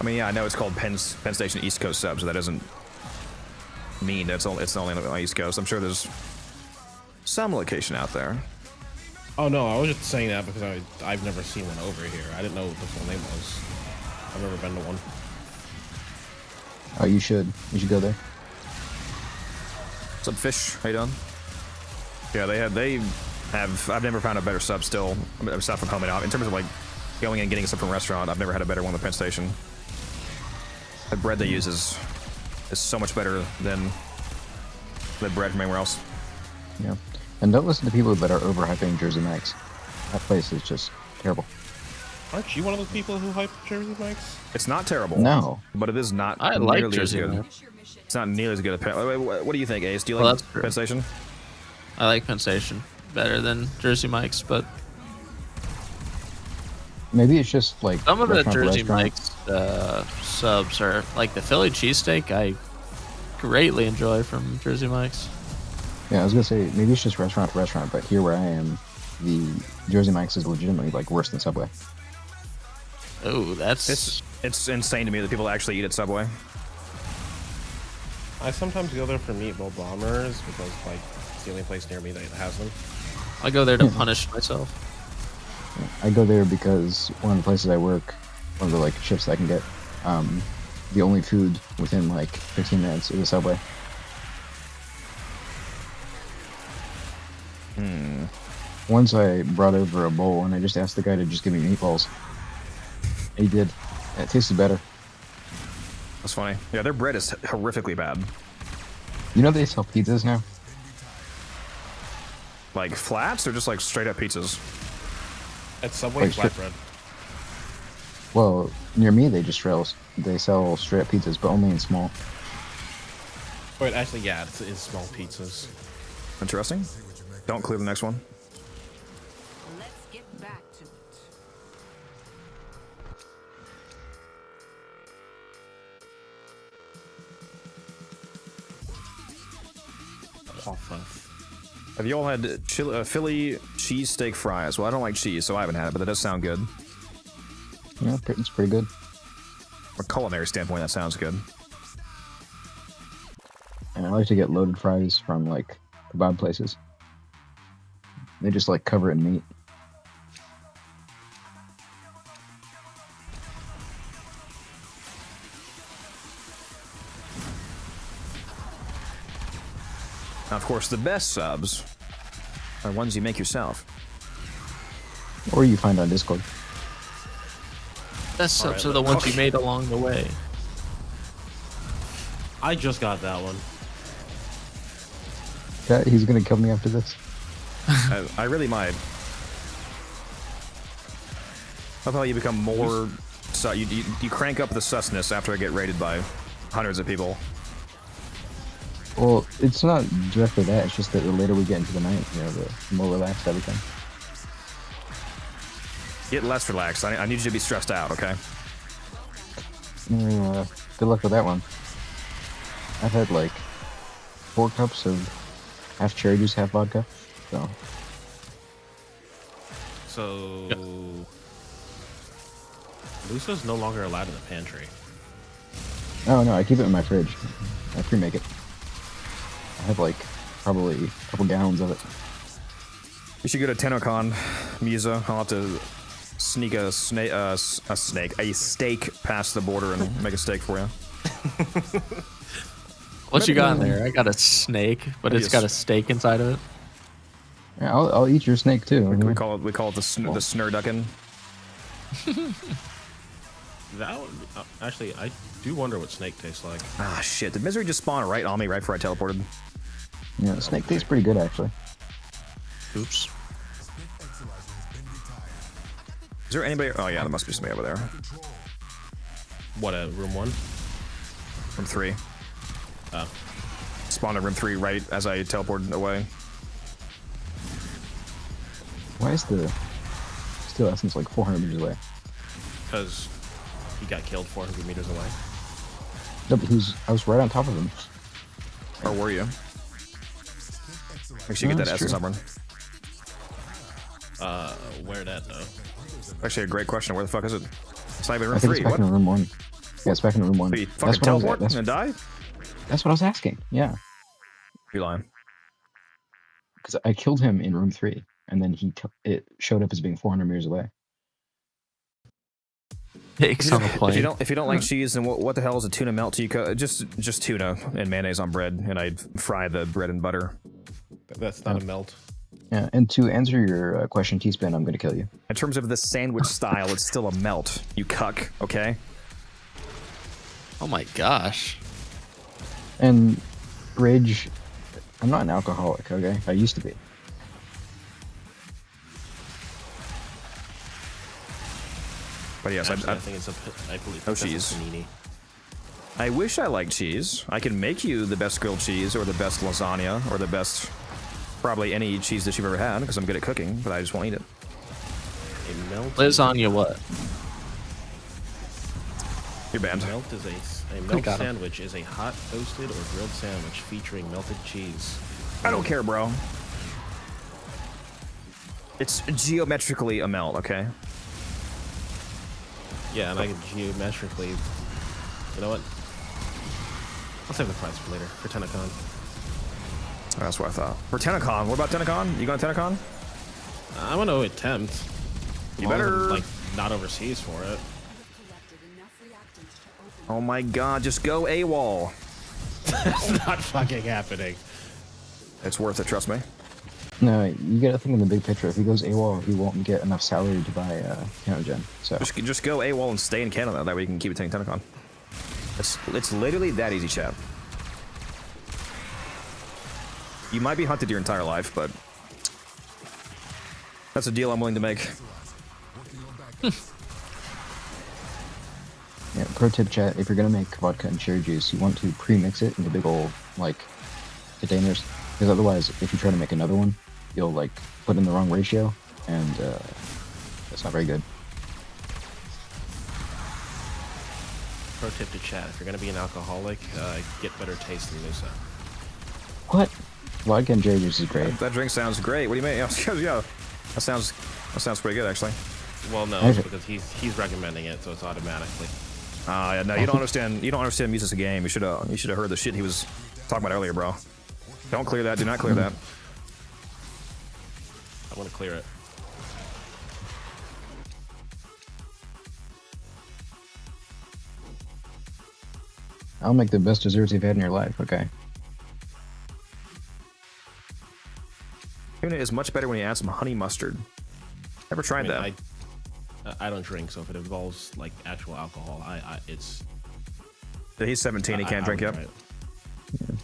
I mean, yeah, I know it's called Penn Station East Coast sub, so that doesn't mean it's only on the East Coast. I'm sure there's some location out there. Oh no, I was just saying that because I've never seen one over here. I didn't know what the full name was. I've never been to one. Oh, you should. You should go there. What's up, Fish? How you doing? Yeah, they have. I've never found a better sub still. I mean, aside from Home and Out. In terms of like going and getting a sub from a restaurant, I've never had a better one than Penn Station. The bread they use is so much better than the bread from anywhere else. Yeah. And don't listen to people that are overhyping Jersey Mike's. That place is just terrible. Aren't you one of those people who hype Jersey Mike's? It's not terrible. No. But it is not I like nearly Jersey as good. Mike's. It's not nearly as good as Penn. What do you think, Ace? Do you Well, like that's true. Penn Station? I like Penn Station better than Jersey Mike's, but Maybe it's just like some of the restaurant to Jersey restaurant. Mike's subs are like the Philly cheesesteak. I greatly enjoy from Jersey Mike's. Yeah, I was gonna say maybe it's just restaurant to restaurant, but here where I am, the Jersey Mike's is legitimately like worse than Subway. Oh, that's It's insane to me that people actually eat at Subway. I sometimes go there for meatball bombers because like it's the only place near me that has them. I go there to punish myself. I go there because one of the places I work, one of the like shifts I can get, the only food within like 15 minutes is a Subway. Once I brought over a bowl and I just asked the guy to just give me meatballs. He did. It tasted better. That's funny. Yeah, their bread is horrifically bad. You know they sell pizzas now? Like flats or just like straight up pizzas? At Subway, Like, flatbread. Well, near me they just sell straight up pizzas, but only in small. Wait, actually, yeah, it's small pizzas. Interesting. Don't clear the next one. Let's get back to it. Have you all had Philly cheesesteak fries? Well, I don't like cheese, so I haven't had it, but that does sound good. Yeah, it's pretty good. From a culinary standpoint, that sounds good. And I like to get loaded fries from like kebab places. They just like cover it in meat. Now, of course, the best subs are ones you make yourself. Or you find on Discord. Best subs are the ones you made along the way. I just got that one. Yeah, he's gonna kill me after this. I really might. Love how you become more. You crank up the susness after I get raided by hundreds of people. Well, it's not directly that. It's just that the later we get into the night, you know, the more relaxed everything. Get less relaxed. I need you to be stressed out, okay? Good luck with that one. I've had like 4 cups of half cherry juice, half vodka. So, Lusa's no longer allowed in the pantry. Oh no, I keep it in my fridge. I pre-make it. I have like probably a couple gallons of it. You should go to TennoCon, Musa. I'll have to sneak a steak past the border and make a steak for you. What you got in there? I got a snake, but it's got a steak inside of it. Yeah, I'll eat your snake too. We call it the snurduckin. That one, actually, I do wonder what snake tastes like. Ah shit! Did Misery just spawn right on me right before I teleported? Yeah, the snake tastes pretty good actually. Oops. Is there anybody? Oh yeah, there must be somebody over there. What, room 1? Room 3. Oh. Spawned in room 3 right as I teleported away. Why is the steel essence like 400 meters away? Because he got killed 400 meters away. No, but I was right on top of him. Or were you? Make sure you get that essence up run. Where that though? Actually, a great question. Where the fuck is it? It's not even room I think 3. it's back What? in room 1. Yeah, it's back in room 1. Did you fucking teleport and die? That's what I was asking. Yeah. You're lying. Because I killed him in room 3, and then it showed up as being 400 meters away. Pigs on the plane. If you don't like cheese, then what the hell is a tuna melt to you? Just tuna and mayonnaise on bread, and I'd fry the bread in butter. That's not a melt. Yeah, and to answer your question, T-Spin, I'm gonna kill you. In terms of the sandwich style, it's still a melt. You cuck, okay? Oh my gosh. And Bridge, I'm not an alcoholic, okay? I used to be. But yes, Actually, I think I believe no that's a cheese. panini. I wish I liked cheese. I can make you the best grilled cheese, or the best lasagna, or the best, probably any cheese dish you've ever had, because I'm good at cooking, but I just won't eat it. Lasagna what? You're banned. A melt sandwich is a hot, toasted, or grilled sandwich featuring melted cheese. I don't care, bro. It's geometrically a melt, okay? Yeah, and I can geometrically. You know what? I'll save the prize for later for TennoCon. That's what I thought. For TennoCon, what about TennoCon? You going to TennoCon? I'm gonna attempt. You better like not overseas for it. Oh my god, just go AWOL. That's not fucking happening. It's worth it, trust me. No, you gotta think in the big picture. If he goes AWOL, he won't get enough salary to buy CanoGen. So Just go AWOL and stay in Canada. That way you can keep attending TennoCon. It's literally that easy, chat. You might be hunted your entire life, but that's a deal I'm willing to make. pro tip chat, if you're gonna make vodka and cherry juice, you want to pre-mix it into big old, like, containers. Because otherwise, if you try to make another one, you'll, like, put in the wrong ratio, and, that's not very good. Pro tip to chat: if you're gonna be an alcoholic, get better taste than Musa. What? Vodka and cherry juice is great. That drink sounds great. What do you mean? Yeah, that sounds pretty good, actually. Well, no, it's because he's recommending it, so it's automatically. Yeah, no, you don't understand. You don't understand music's a game. You should have heard the shit he was talking about earlier, bro. Don't clear that. Do not clear that. I want to clear it. I'll make the best desserts you've had in your life. Okay. Tuna is much better when you add some honey mustard. Never tried that. I don't drink, so if it involves like actual alcohol, it's. He's 17. He can't drink yet. Yeah.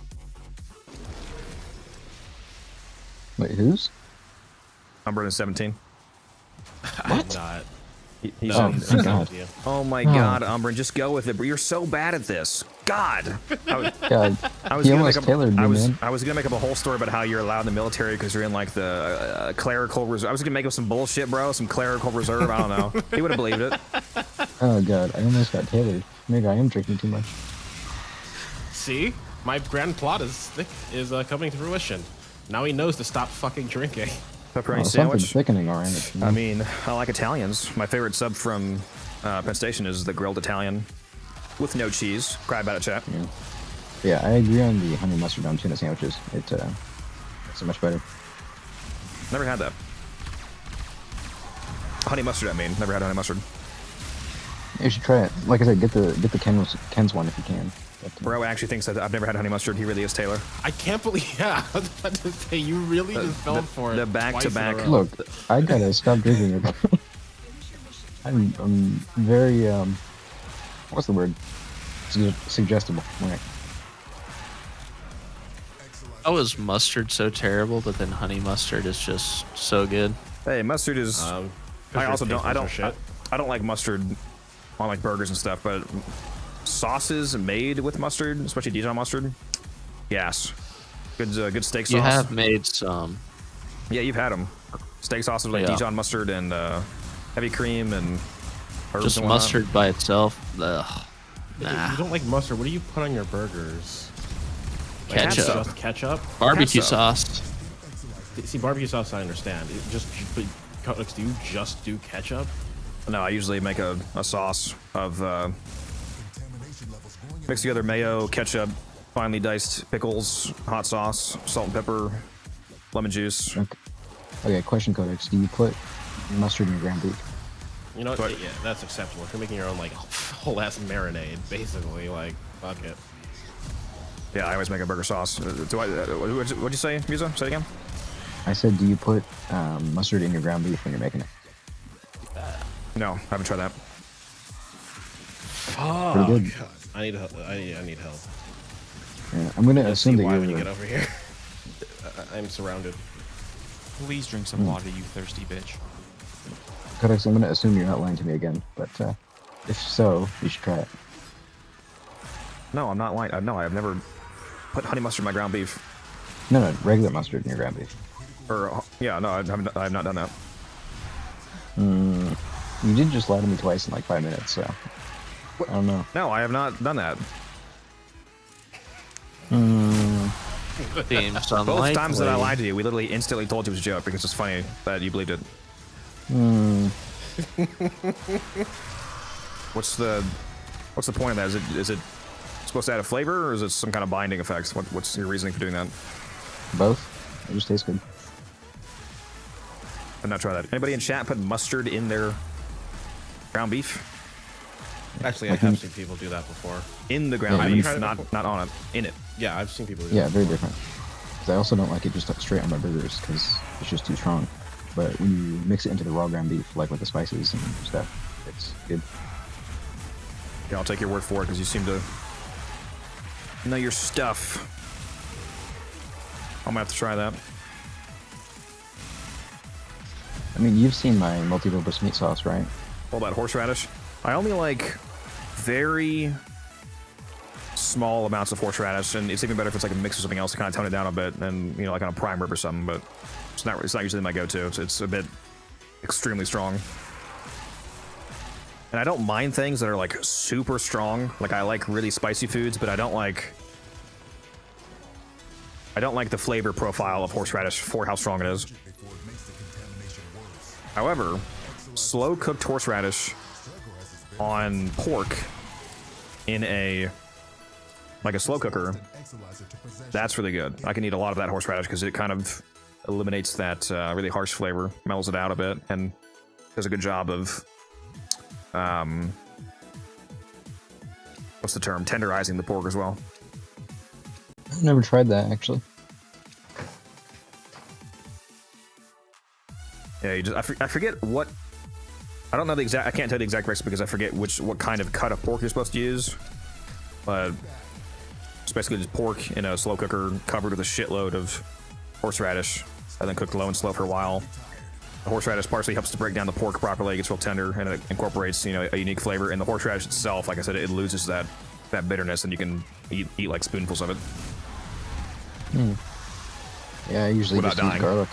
Wait, who's? Umbrin is 17. I'm not. He's oh, thank God. Oh my God, Umbrin, just go with it. But you're so bad at this. God. God. He almost tailored me, man. I was gonna make up a whole story about how you're allowed in the military because you're in like the clerical reserve. I was gonna make up some bullshit, bro. Some clerical reserve. I don't know. He would have believed it. Oh God, I almost got tailored. Maybe I am drinking too much. See, my grand plot is coming to fruition. Now he knows to stop fucking drinking. Pepperoni sandwich. Thickening, all right. I mean, I like Italians. My favorite sub from Penn Station is the grilled Italian with no cheese. Cry about it, chat. Yeah, I agree on the honey mustard on tuna sandwiches. It's so much better. Never had that. Honey mustard, I mean. Never had honey mustard. You should try it. Like I said, get the Ken's one if you can. Bro actually thinks that I've never had honey mustard. He really is Taylor. I can't believe. Yeah, I was about to say you really just fell for it. The back-to-back. Look, I gotta stop drinking it. I'm very what's the word? Suggestible. Right. How is mustard so terrible, but then honey mustard is just so good? Hey, mustard is. I also don't. I don't like mustard on like burgers and stuff, but sauces made with mustard, especially Dijon mustard. Yes, good steak sauce. You have made some. Yeah, you've had them. Steak sauces like Dijon mustard and heavy cream and herbs just and mustard by itself. Ugh. Nah. If you don't like mustard, what do you put on your burgers? Ketchup. Like just ketchup. Barbecue sauce. See, barbecue sauce, I understand. But do you just do ketchup? No, I usually make a sauce of mix together mayo, ketchup, finely diced pickles, hot sauce, salt and pepper, lemon juice. Okay, question, Codex. Do you put mustard in your ground beef? You know what? Yeah, that's acceptable. If you're making your own like whole ass marinade, basically, like fuck it. Yeah, I always make a burger sauce. What'd you say, Musa? Say it again. I said, do you put mustard in your ground beef when you're making it? No, I haven't tried that. Oh, pretty good. God. I need help. Yeah, I'm gonna assume that when you're. You get over here. I'm surrounded. Please drink some water, you thirsty bitch. Codex, I'm gonna assume you're not lying to me again, but if so, you should try it. No, I'm not lying. No, I've never put honey mustard in my ground beef. No, regular mustard in your ground beef. Or yeah, no, I have not done that. You did just lie to me twice in like 5 minutes, so I don't know. No, I have not done that. Both times that I lied to you, we literally instantly told you it was a joke because it's funny that you believed it. What's the point of that? Is it supposed to add a flavor, or is it some kind of binding effect? What's your reasoning for doing that? Both. It just tastes good. I've not tried that. Anybody in chat put mustard in their ground beef? Actually, I have seen people do that before. In the ground beef, not on it. In it. Yeah, I've seen people do that. Yeah, very different. Because I also don't like it just straight on my burgers because it's just too strong. But when you mix it into the raw ground beef, like with the spices and stuff, it's good. Yeah, I'll take your word for it because you seem to know your stuff. I'm gonna have to try that. I mean, you've seen my multi-purpose meat sauce, right? All that horseradish. I only like very small amounts of horseradish, and it's even better if it's like a mix of something else to kind of tone it down a bit, and you know, like on a prime rib or something. But it's not usually my go-to. It's a bit extremely strong. And I don't mind things that are like super strong. Like I like really spicy foods, but I don't like the flavor profile of horseradish for how strong it is. However, slow cooked horseradish on pork in a slow cooker, that's really good. I can eat a lot of that horseradish because it kind of eliminates that really harsh flavor, mellows it out a bit, and does a good job of what's the term? Tenderizing the pork as well. I've never tried that actually. Yeah, you just I forget what. I don't know the exact. I can't tell you the exact recipe because I forget what kind of cut of pork you're supposed to use. But it's basically just pork in a slow cooker covered with a shitload of horseradish, and then cooked low and slow for a while. The horseradish partially helps to break down the pork properly. It gets real tender, and it incorporates, you know, a unique flavor. And the horseradish itself, like I said, it loses that bitterness, and you can eat like spoonfuls of it. Yeah, I usually Without just use dying. garlic.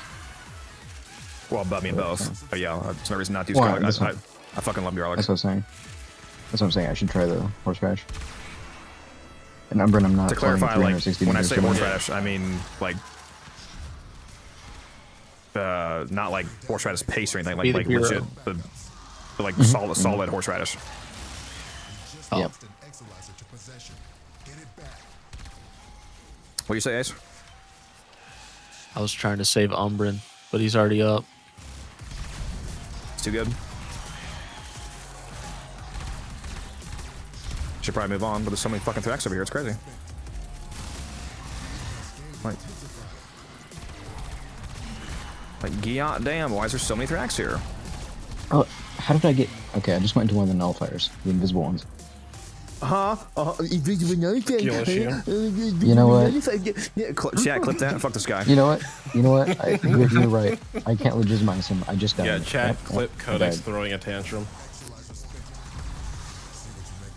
Well, but me and both. But yeah, there's no reason not to use garlic. I fucking love garlic. That's what I'm saying. That's what I'm saying. I should try the horseradish. And Umbrin, I'm not To clarify, like, 360 when I meters say from it. horseradish, I mean like not like horseradish paste or anything, like legit the like solid horseradish. Oh. Yep. What do you say, Ace? I was trying to save Umbrin, but he's already up. It's too good. Should probably move on, but there's so many fucking threats over here. It's crazy. Like, god damn, why is there so many Thrax here? Oh, how did I get... Okay, I just went into one of the nullifiers, the invisible ones. You know what? Chat, clip that. Fuck this guy. You know what? You're right. I can't legitimize him. I just died. Yeah, chat, Yep, clip I Codex died. throwing a tantrum.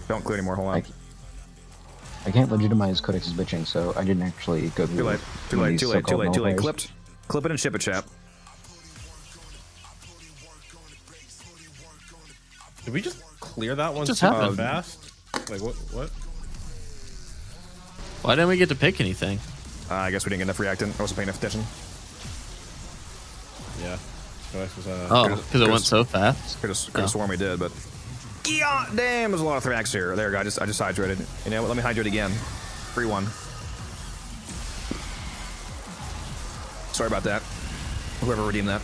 Don't clip anymore, hold on. I can't legitimize Codex's bitching, so I didn't actually go through Too late. some of these so-called nullifiers. Clip it and ship it, chap. Did we just clear that one Just so happened. fast? Like what? Why didn't we get to pick anything? I guess we didn't get enough reactant. I wasn't paying enough attention. Yeah. Codex was, Oh, because it went so fast. Could have sworn we did, but yeah, damn, there's a lot of Thrax here. There, I just hydrated. You know what? Let me hydrate again. Free one. Sorry about that. Whoever redeemed that.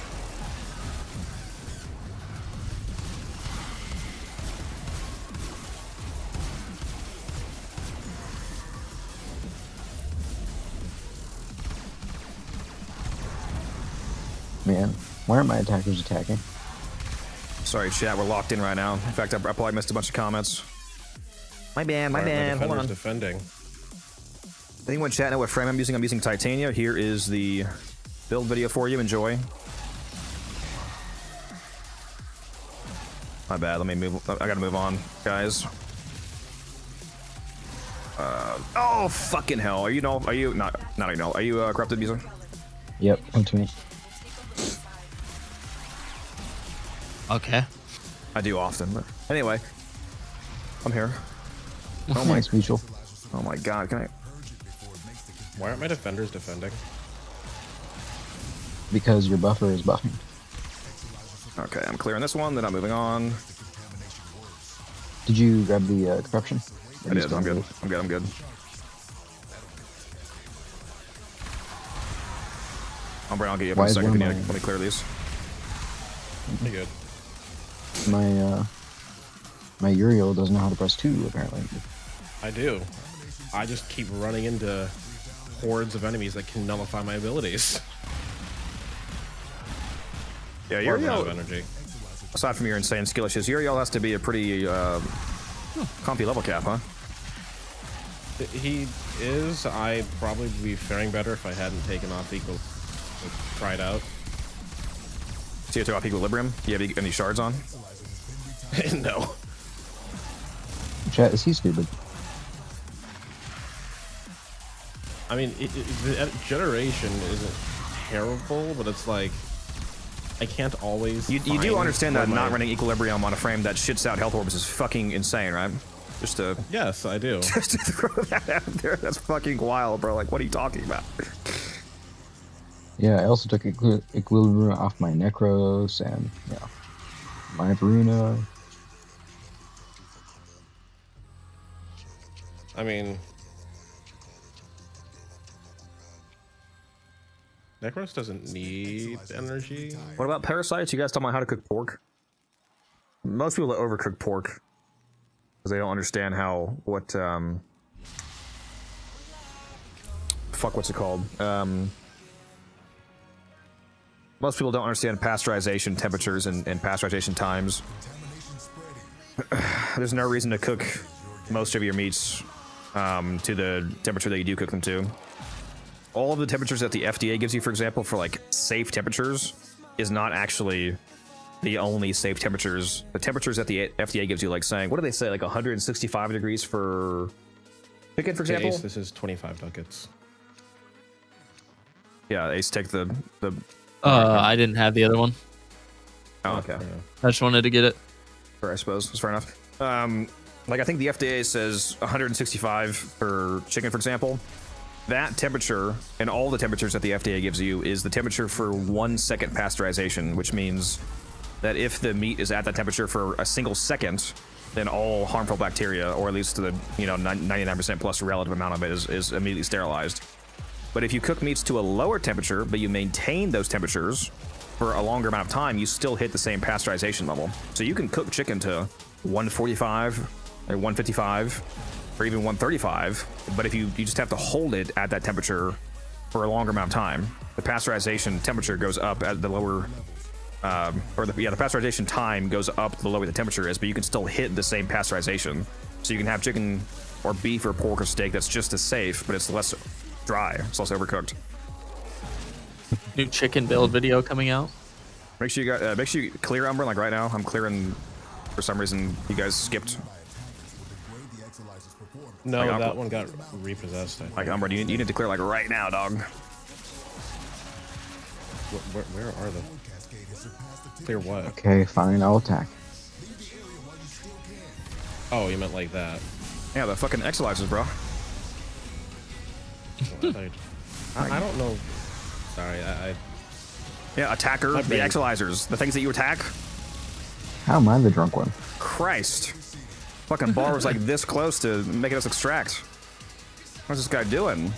Man, why aren't my attackers attacking? Sorry, chat. We're locked in right now. In fact, I probably missed a bunch of comments. My bad. Why aren't my defenders defending? Anyone chat know what frame I'm using? I'm using Titania. Here is the build video for you. Enjoy. My bad. Let me move. I gotta move on, guys. Oh fucking hell! Are you not? Are you corrupted user? Yep, come to me. Okay. I do often, but anyway, I'm here. Oh my mutual. Oh my god! Can I? Why aren't my defenders defending? Because your buffer is buffing. Okay, I'm clearing this one. Then I'm moving on. Did you grab the corruption? I did. I'm good. I'm good. I'll get you up in a second. Let me clear these. Pretty good. My Uriel doesn't know how to press 2, apparently. I do. I just keep running into hordes of enemies that can nullify my abilities. Yeah, Or run out Uriel. of energy. Aside from your insane skill issues, Uriel has to be a pretty comfy level cap, huh? He is. I'd probably be faring better if I hadn't taken off equal. Tried out. So you took off equilibrium? Do you have any shards on? No. chat, is he stupid? I mean, the generation isn't terrible, but it's like I can't always. You do find understand where that not my- running Equilibrium on a frame that shits out health orbs is fucking insane, right? Just to Yes, I do. just to throw that out there. That's fucking wild, bro. Like, what are you talking about? Yeah, I also took Equilibrium off my Necros and yeah, my Varuna. I mean, Necros doesn't need energy. What about parasites? You guys talking about how to cook pork? Most people that overcook pork because they don't understand what's it called? Most people don't understand pasteurization temperatures and pasteurization times. There's no reason to cook most of your meats to the temperature that you do cook them to. All of the temperatures that the FDA gives you, for example, for like safe temperatures, is not actually the only safe temperatures. The temperatures that the FDA gives you, like saying, what do they say, like 165 degrees for chicken, for example? Ace, this is 25 ducats. Yeah, Ace, take the. I didn't have the other one. Oh, okay. I just wanted to get it. Fair, I suppose. That's fair enough. Like, I think the FDA says 165 for chicken, for example. That temperature and all the temperatures that the FDA gives you is the temperature for 1 second pasteurization, which means that if the meat is at that temperature for a single second, then all harmful bacteria, or at least the 99% plus relative amount of it, is immediately sterilized. But if you cook meats to a lower temperature, but you maintain those temperatures for a longer amount of time, you still hit the same pasteurization level. So you can cook chicken to 145 or 155 or even 135, but if you just have to hold it at that temperature for a longer amount of time, the pasteurization temperature goes up at the lower, the pasteurization time goes up the lower the temperature is, but you can still hit the same pasteurization. So you can have chicken or beef or pork or steak that's just as safe, but it's less dry. It's less overcooked. New chicken build video coming out. Make sure you clear Umber, like right now. I'm clearing. For some reason, you guys skipped. No, Like, that one got repossessed. I think. Like Umber, you need to clear like right now, dog. Where are they? Clear what? Okay, fine, I'll attack. Oh, you meant like that. Yeah, the fucking exilizers, bro. I don't know. Sorry, Yeah, attacker, My the brain- exilizers, the things that you attack. How am I the drunk one? Christ. Fucking bar was like this close to making us extract. What's this guy doing?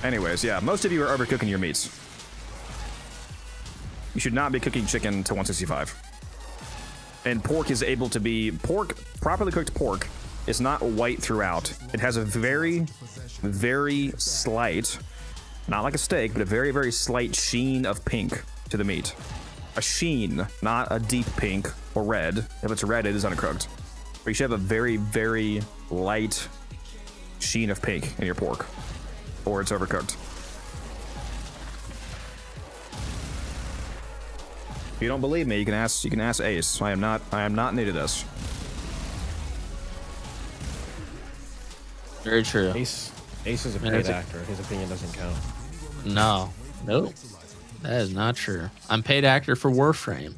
Anyways, yeah, most of you are overcooking your meats. You should not be cooking chicken to 165. And pork is able to be... properly cooked pork is not white throughout. It has a very, very slight, not like a steak, but a very, very slight sheen of pink to the meat. A sheen, not a deep pink or red. If it's red, it is undercooked. But you should have a very, very light sheen of pink in your pork, or it's overcooked. If you don't believe me, you can ask Ace. I am not new to this. Very true. Ace is a Man, paid it's a- actor. His opinion doesn't count. No. Nope. That is not true. I'm paid actor for Warframe.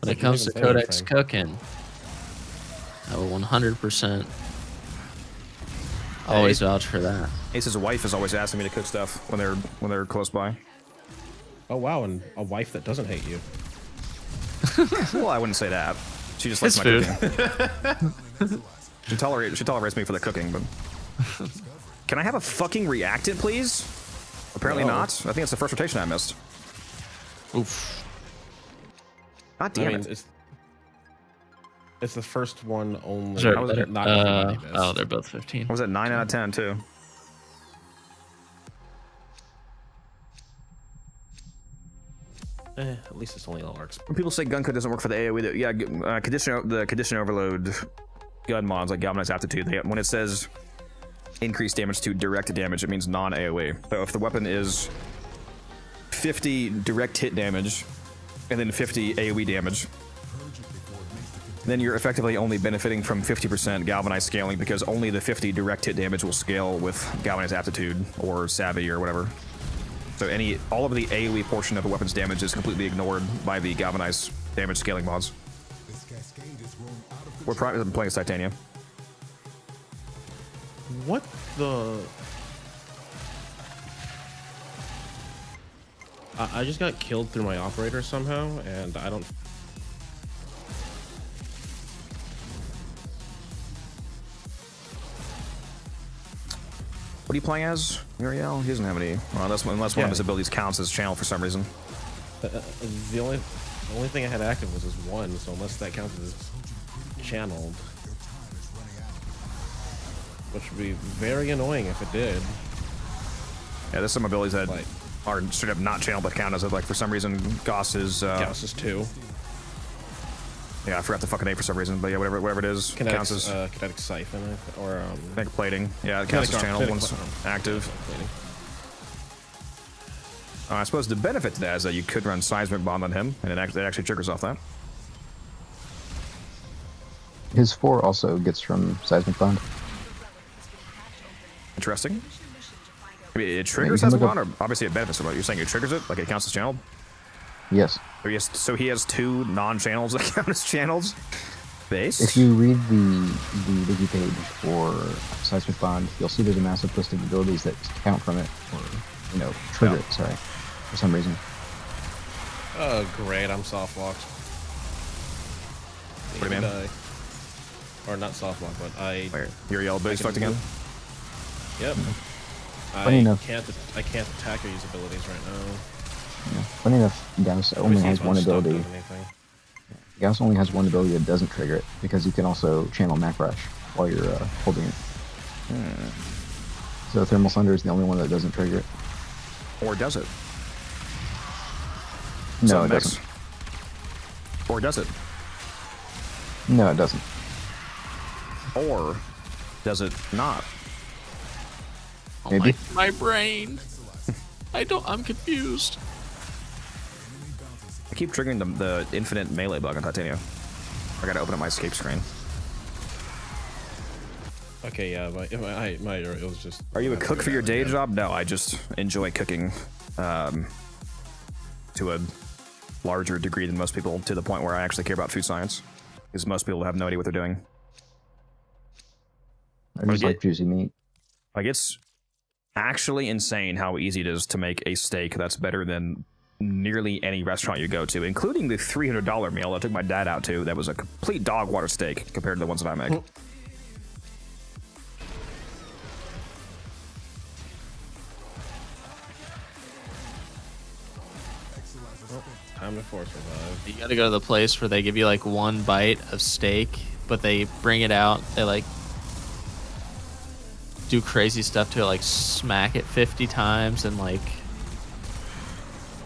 When it comes to even play Codex Warframe. cooking, I will 100% always vouch for that. Ace's wife is always asking me to cook stuff when they're close by. Oh wow, and a wife that doesn't hate you. Well, I wouldn't say that. She just likes It's my cooking. She tolerates me for the cooking, but can I have a fucking reactant, please? Apparently No. not. I think it's the first rotation I missed. Oof. God damn it. It's the first one only. Sorry, How was better. it not everybody missed? Oh, they're both 15. I was at 9 out of 10 too. At least it's only LRX. When people say gun code doesn't work for the AoE, yeah, the condition overload gun mods like Galvanized Aptitude, when it says increased damage to direct damage, it means non-AoE. So if the weapon is 50 direct hit damage and then 50 AoE damage, then you're effectively only benefiting from 50% galvanized scaling because only the 50 direct hit damage will scale with galvanized aptitude or savvy or whatever. So all of the AoE portion of a weapon's damage is completely ignored by the galvanized damage scaling mods. We're playing as Titania. What the? I just got killed through my operator somehow, and I don't. What are you playing as, Muriel? He doesn't have any. Well, unless one of his abilities counts as channel for some reason. The only thing I had active was this one, so unless that counts as channeled, which would be very annoying if it did. Yeah, there's some abilities that are straight up not channeled but count as it. Like for some reason, Gauss is 2. Yeah, I forgot the fucking name for some reason, but yeah, whatever it is, counts as kinetic siphon or kinetic plating. Yeah, it counts as channeled once active. I suppose the benefit to that is that you could run seismic bond on him, and it actually triggers off that. His 4 also gets from seismic bond. Interesting. I mean, it triggers seismic bond, or obviously it benefits him. You're saying it triggers it, like it counts as channeled? Yes. So he has 2 non-channels that count as channels. Base. If you read the wiki page for seismic bond, you'll see there's a massive list of abilities that count from it, or trigger it. Sorry, for some reason. Oh great, I'm soft locked. What do you mean? Or not soft locked, but Your yellow base fucked again. Yep. Funny enough. I can't attack or use abilities right now. Yeah. Funny enough, Gauss only has one ability. Gauss only has one ability that doesn't trigger it, because you can also channel Mac Rush while you're holding it. So Thermal Thunder is the only one that doesn't trigger it. Or does it? No, it doesn't. Or does it? No, it doesn't. Or does it not? Maybe. My brain. I'm confused. I keep triggering the infinite melee bug on Titania. I gotta open up my escape screen. Okay, yeah, it was just... Are you a cook for your day job? No, I just enjoy cooking to a larger degree than most people, to the point where I actually care about food science. Because most people have no idea what they're doing. I just like juicy meat. Like, it's actually insane how easy it is to make a steak that's better than nearly any restaurant you go to, including the $300 meal I took my dad out to that was a complete dog water steak compared to the ones that I make. Time to force revive. You gotta go to the place where they give you like one bite of steak, but they bring it out, they like do crazy stuff to it, like smack it 50 times and like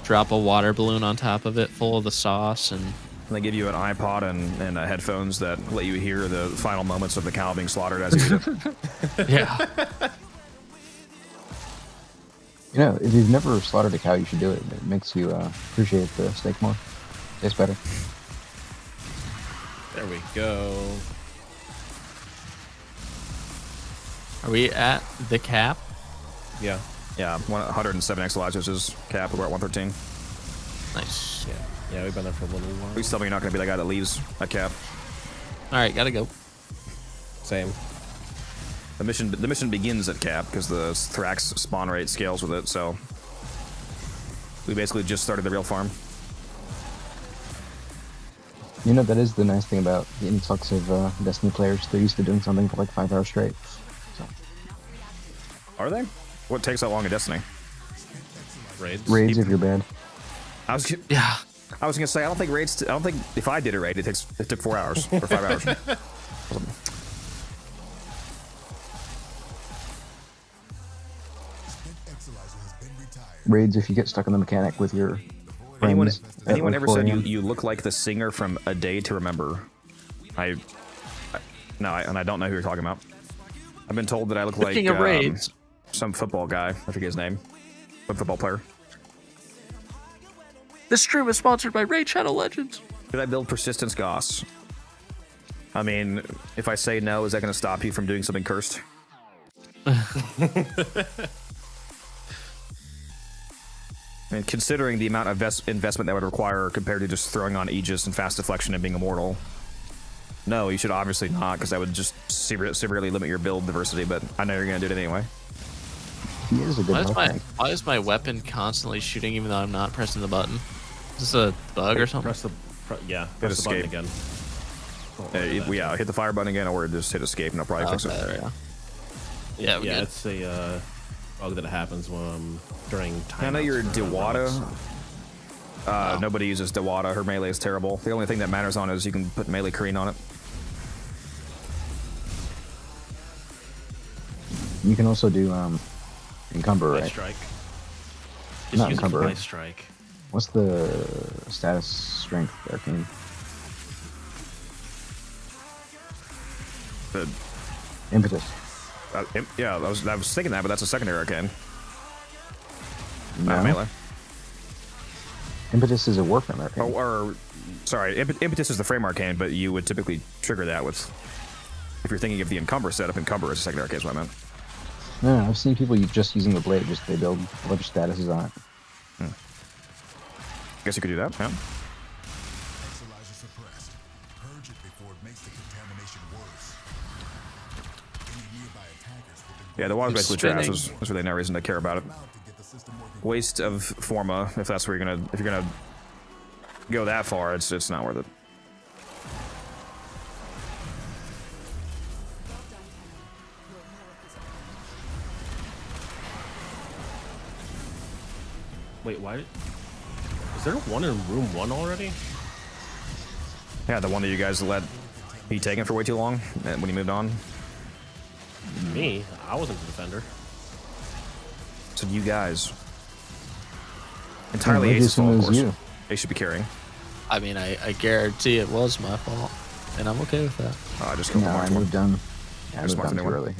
drop a water balloon on top of it full of the sauce, and they give you an iPod and headphones that let you hear the final moments of the cow being slaughtered as you eat it. Yeah. If you've never slaughtered a cow, you should do it. It makes you appreciate the steak more. Tastes better. There we go. Are we at the cap? Yeah. Yeah, 107 exoalizers is cap. We're at 113. Nice. Yeah, we've been there for a little while. Please tell me you're not going to be the guy that leaves at cap. All right, gotta go. Same. The mission begins at cap because the Thrax spawn rate scales with it. So we basically just started the real farm. That is the nice thing about the influx of Destiny players. They're used to doing something for like 5 hours straight. So. Are they? What takes that long in Destiny? Raids if you're bad. I was gonna say I don't think raids. I don't think if I did a raid, it took 4 hours or 5 hours. Raids if you get stuck in the mechanic with your Anyone friends ever said you look like the singer from A Day to Remember? No, and I don't know who you're talking about. I've been told that I look like some football guy. I forget his name. Some football player. This stream is sponsored by Raid Shadow Legends. Did I build Persistence Goss? I mean, if I say no, is that going to stop you from doing something cursed? And considering the amount of investment that would require compared to just throwing on Aegis and fast deflection and being immortal, no, you should obviously not, because that would just severely limit your build diversity, but I know you're going to do it anyway. He is a good Why is my weapon constantly shooting even though I'm not pressing the button? Is this a bug or something? Press the Hit button escape again. Yeah, hit the fire button again, or just hit escape, and I'll probably fix it. Yeah, Yeah, it's a bug that happens when during time. I know you're Dewata. Nobody uses Dewata. Her melee is terrible. The only thing that matters on it is you can put melee Korean on it. You can also do encumber, Ice right? strike. Not encumber. Ice strike. What's the status strength arcane? The Impetus. Yeah, I was thinking that, but that's a secondary arcane. No. Not melee. Impetus is a Warframe arcane. Or sorry, Impetus is the frame arcane, but you would typically trigger that with, if you're thinking of the encumber setup, encumber is a secondary arcane, is what I meant. No, I've seen people just using the blade, just they build a bunch of statuses on it. Guess you could do that, yeah. Exolizer suppressed. Purge it before it makes the contamination worse. Any nearby attackers with the Yeah, the water's basically trash. spinning. There's really no reason to care about it. Waste of Forma, if that's where you're gonna go that far, it's not worth it. Wait, why? Is there one in room 1 already? Yeah, the one that you guys let be taken for way too long when you moved on. Me? I wasn't the defender. So you guys. Entirely maybe Ace's fault, of it was course. you. Ace should be carrying. I mean, I guarantee it was my fault, and I'm okay with that. I just killed No, the I March one. moved on. Yeah, I Just moved marked on the too new one. early.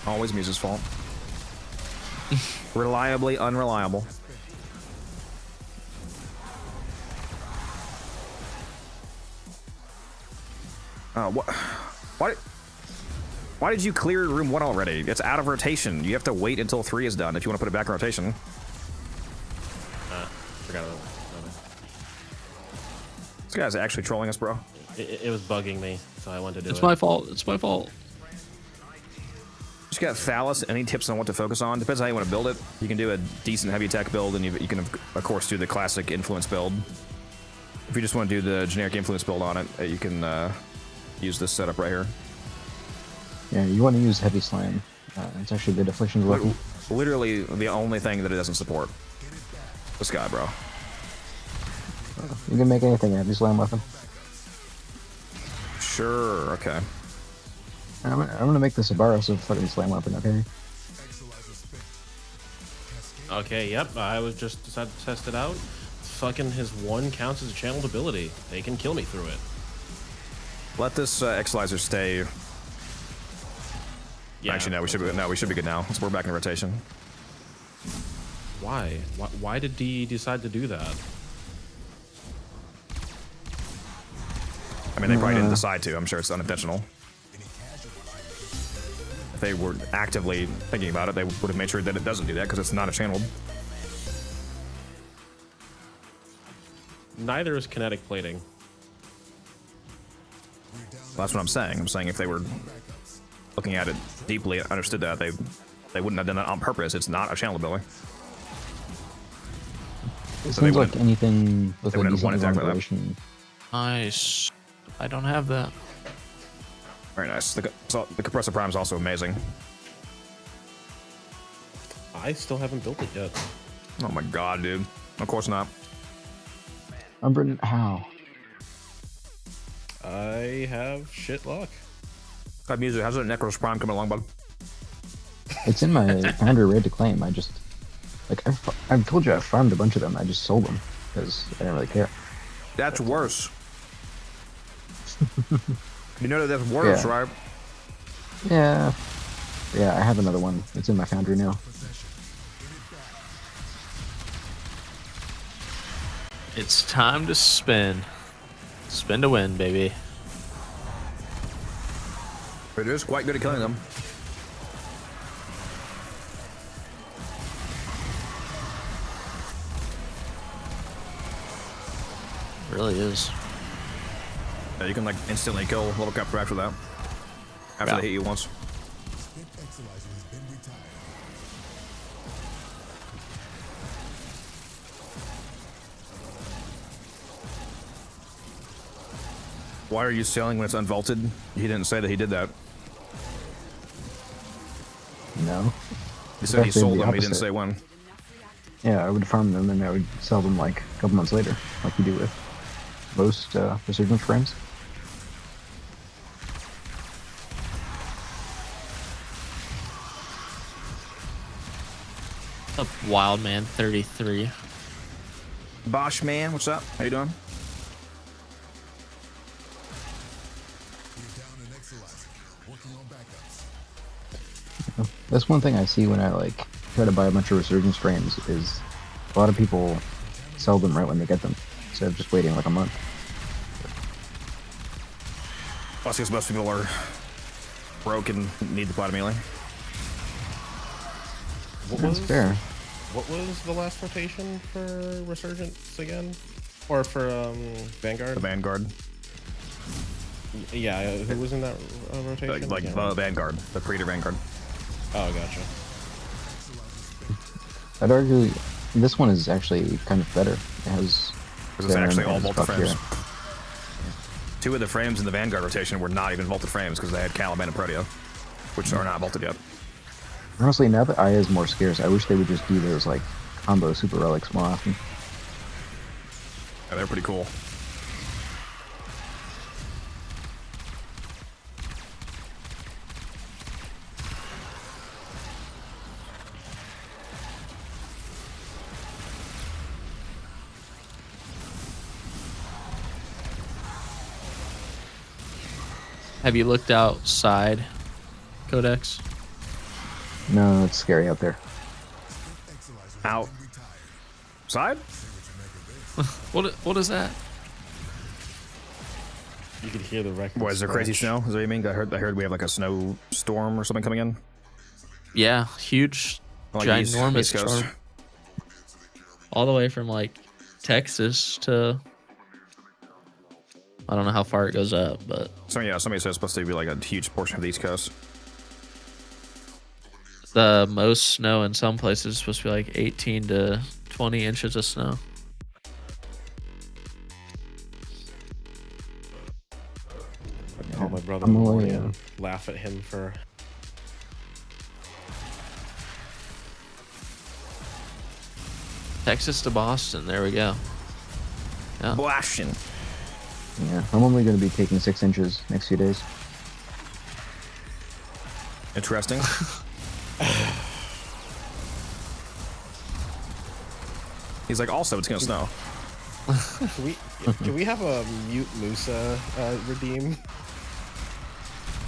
Always Muse's fault. Reliably unreliable. What? Why did you clear room 1 already? It's out of rotation. You have to wait until 3 is done if you want to put it back in rotation. Forgot about that. This guy's actually trolling us, bro. It was bugging me, so I wanted to do it. It's my fault. It's my fault. Just got Phallus. Any tips on what to focus on? Depends on how you want to build it. You can do a decent heavy attack build, and you can, of course, do the classic influence build. If you just want to do the generic influence build on it, you can use this setup right here. Yeah, you want to use heavy slam. It's actually good afflictions weapon. Literally the only thing that it doesn't support. This guy, bro. You can make anything a heavy slam weapon. Sure, okay. I'm gonna make this a Baros of fucking slam weapon, okay? Okay, yep. I was just decided to test it out. Fucking his 1 counts as a channeled ability. They can kill me through it. Let this Exolizer stay. Yeah. Actually, no, we should be good now. We're back in rotation. Why? Why did he decide to do that? I mean, they probably didn't decide to. I'm sure it's unintentional. If they were actively thinking about it, they would have made sure that it doesn't do that because it's not a channeled. Neither is kinetic plating. Well, that's what I'm saying. I'm saying if they were looking at it deeply and understood that, they wouldn't have done that on purpose. It's not a channel ability. It So they seems like wouldn't- anything with they a wouldn't have one decent attack like that. duration. Nice. I don't have that. Very nice. The compressor prime is also amazing. I still haven't built it yet. Oh my god, dude. Of course not. Umbran, how? I have shit luck. God, music. How's the Necros Prime coming along, bud? It's in my Foundry raid to claim. I just, like, I've told you I farmed a bunch of them. I just sold them because I didn't really care. That's worse. You know that's worse, Yeah. right? Yeah, I have another one. It's in my Foundry now. It's time to spin. Spin to win, baby. It is quite good at killing them. It really is. Yeah, you can like instantly kill Little Copter after that. After they hit you once. Why are you sailing when it's unvaulted? He didn't say that he did that. No. He said he Exactly sold the them, he didn't opposite. say when. Yeah, I would farm them and I would sell them like a couple months later, like you do with most resurgence frames. Up, Wild Man 33. Bosch man, what's up? How you doing? That's one thing I see when I like try to buy a bunch of resurgence frames is a lot of people sell them right when they get them instead of just waiting like a month. Plus, because most people are broke and need the plot immediately. That's fair. What was the last rotation for Resurgence again? Or for Vanguard? The Vanguard. Yeah, who was in that rotation? Like the Vanguard, the Predator Vanguard. Oh, gotcha. I'd argue this one is actually kind of better. It has Because it's actually all vaulted Buck frames. here. Two of the frames in the Vanguard rotation were not even vaulted frames because they had Caliban and Protea, which are not vaulted yet. Honestly, now that Aya is more scarce, I wish they would just do those like combo super relics more often. Yeah, they're pretty cool. Have you looked outside, Codex? No, it's scary out there. Out. Side? What is that? You could hear the record. What, is there crazy snow? Is that what you mean? I heard we have like a snow storm or something coming in. Yeah, huge, Like ginormous East Coast. storm. All the way from like Texas to I don't know how far it goes up, but So yeah, somebody said it's supposed to be like a huge portion of the East Coast. the most snow in some places is supposed to be like 18 to 20 inches of snow. I call my brother I'm in the only, morning and laugh at him for. Texas to Boston, there we go. Yeah. Blasting. Yeah, I'm only going to be taking 6 inches next few days. Interesting. He's like, also, it's gonna snow. Can we have a mute Musa redeem?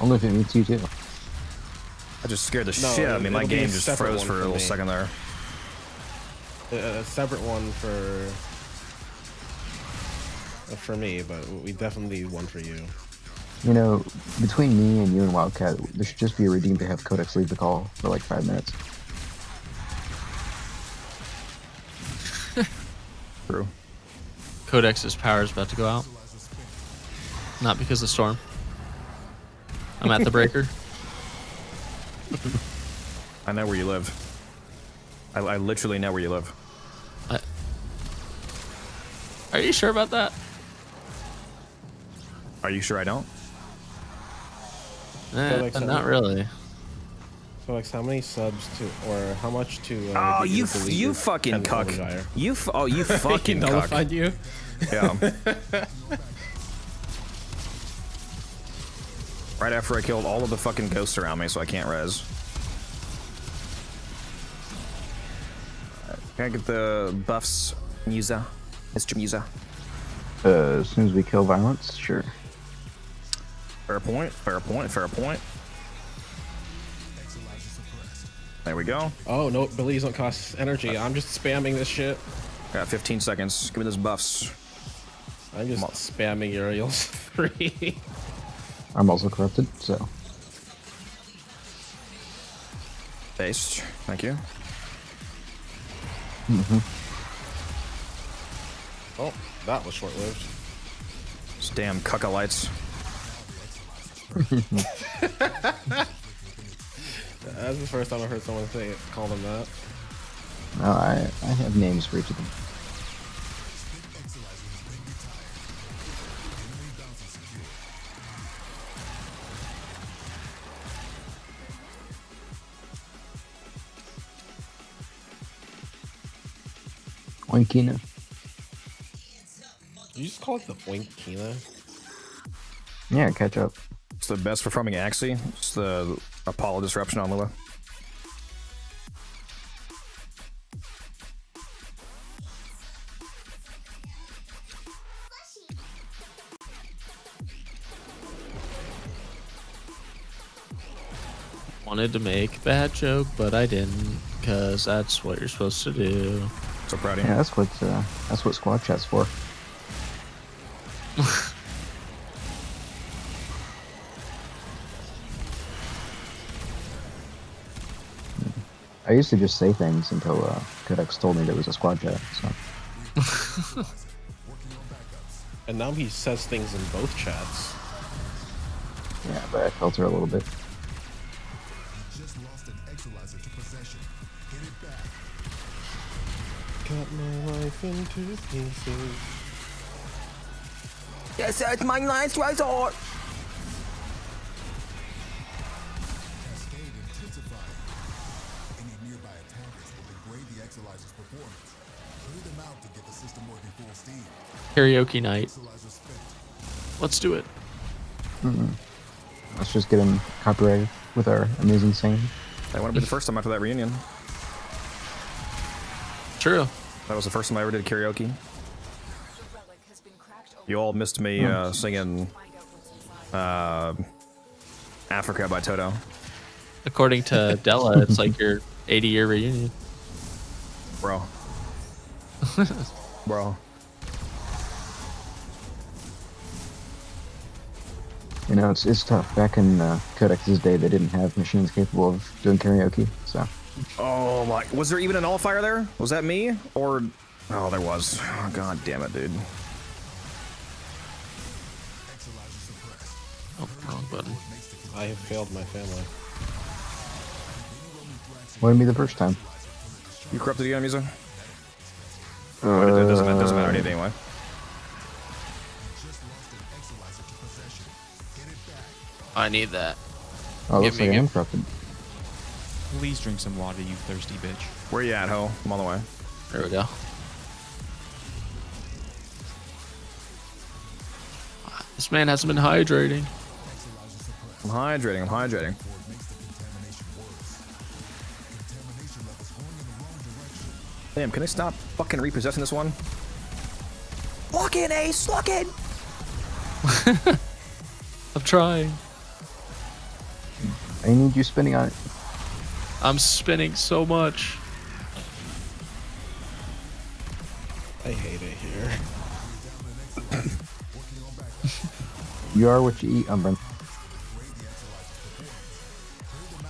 Only if it meets you too. I just scared the No, shit out of me. My it'll be game a just separate froze one for a for little me. second there. A separate one for me, but we definitely need one for you. You know, between me and you and Wildcat, there should just be a redeem to have Codex leave the call for like 5 minutes. True. Codex's power is about to go out. Not because of storm. I'm at the breaker. I know where you live. I literally know where you live. Are you sure about that? Are you sure I don't? Not really. So, like, how many subs to, or how much to? Oh, get you to delete you your fucking 10 cuck. Elder You you fucking He nullified cuck. you. Yeah. Right after I killed all of the fucking ghosts around me, so I can't res. Can I get the buffs, Musa? Mr. Musa. As soon as we kill violence, sure. Fair point, fair point, fair point. There we go. Oh no, Billies don't cost energy. I'm just spamming this shit. Got 15 seconds. Give me those buffs. I'm just spamming Uriel's 3. I'm also corrupted, so. Based. Thank you. Oh, that was short-lived. These damn cucka lights. That's the first time I heard someone say it, call them that. No, I have names for each of them. Oinkina. You just call it the Oinkina? Yeah, catch up. It's the best performing Axie. It's the Apollo Disruption on Lua. Wanted to make a bad joke, but I didn't, because that's what you're supposed to do. So proud of you. Yeah, that's what squad chat's for. I used to just say things until Codex told me there was a squad chat. So. And now he says things in both chats. Yeah, but I felt her a little bit. Just lost an equalizer to possession. Get it back. Cut my life into pieces. Yes, it's my last resort. Cascade intensified. Any nearby attackers will degrade the equalizer's performance. Clear them out to get the system working full steam. Karaoke night. Equalizer spent. Let's do it. Let's just get him copyrighted with our amazing singing. That wouldn't be the first time after that reunion. True. That was the first time I ever did karaoke. You all missed me singing Africa by Toto. According to Della, it's like your 80-year reunion. Bro. Bro. You know, it's tough. Back in Codex's day, they didn't have machines capable of doing karaoke, so. Oh my, was there even a nullifier there? Was that me? Or, oh, there was. Oh, god damn it, dude. Oh, wrong button. I have failed my family. Wouldn't be the first time. You corrupted again, Musa? It doesn't matter anything anyway. I need that. Oh, looks like I am corrupted. Please drink some water, you thirsty bitch. Where you at, ho? I'm on the way. There we go. This man hasn't been hydrating. I'm hydrating, I'm hydrating. Damn, can I stop fucking repossessing this one? Lock in, Ace! Lock in! I'm trying. I need you spinning on it. I'm spinning so much. I hate it here. You are what you eat, Umbrin.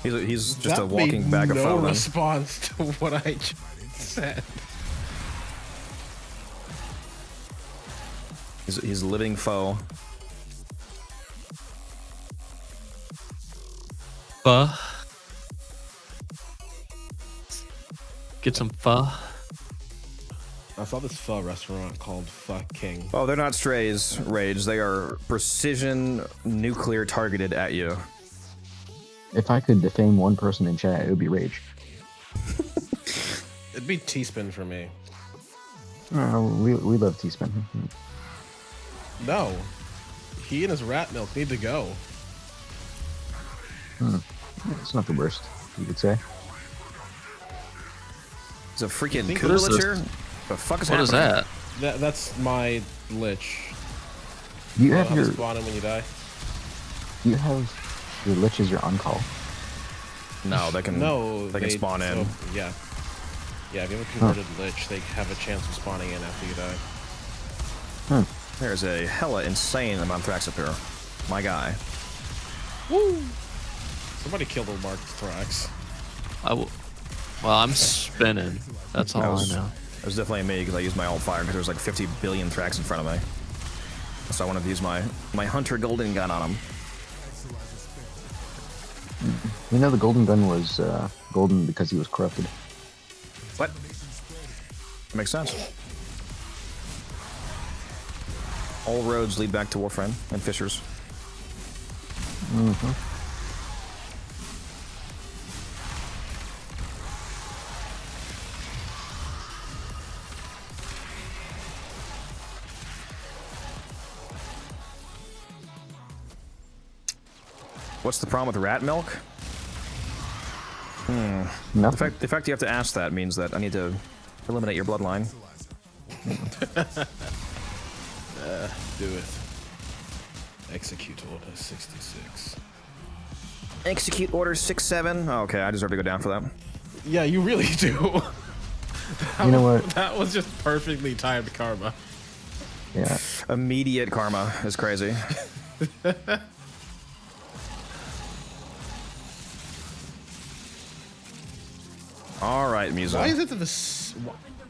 He's just That a walking made bag of no foam. then. response to what I just said. He's a living foe. Pho. Get some pho. I saw this pho restaurant called Fuck King. Oh, they're not strays, Rage. They are precision nuclear targeted at you. If I could defame one person in chat, it would be Rage. It'd be T-Spin for me. We love T-Spin. No. He and his rat milk need to go. It's not the worst, you could say. It's a freaking think- Koopa What is here? The fuck is What is happening? that? That's my lich. Do you have I'll your spawn him when you die. your liches your on call? No, they can. No, they can spawn in. So, yeah. Yeah, if you have a converted Lich, they have a chance of spawning in after you die. There's a hella insane amount of Thrax up here. My guy. Woo! Somebody killed old Mark Thrax. Well, I'm spinning. That's all I know. It was definitely me because I used my alt fire because there was like 50 billion Thrax in front of me. So I wanted to use my Hunter Golden Gun on him. You know the golden gun was golden because he was corrupted. What? Makes sense. All roads lead back to Warframe and Fishers. Mm-hmm. What's the problem with rat milk? Nothing. The fact you have to ask that means that I need to eliminate your bloodline. Do it. Execute order 66. Execute order 6-7. Oh, okay, I deserve to go down for that. Yeah, you really do. You know what? That was just perfectly timed karma. Yeah. Immediate karma is crazy. All right, Musa. Why is it that this?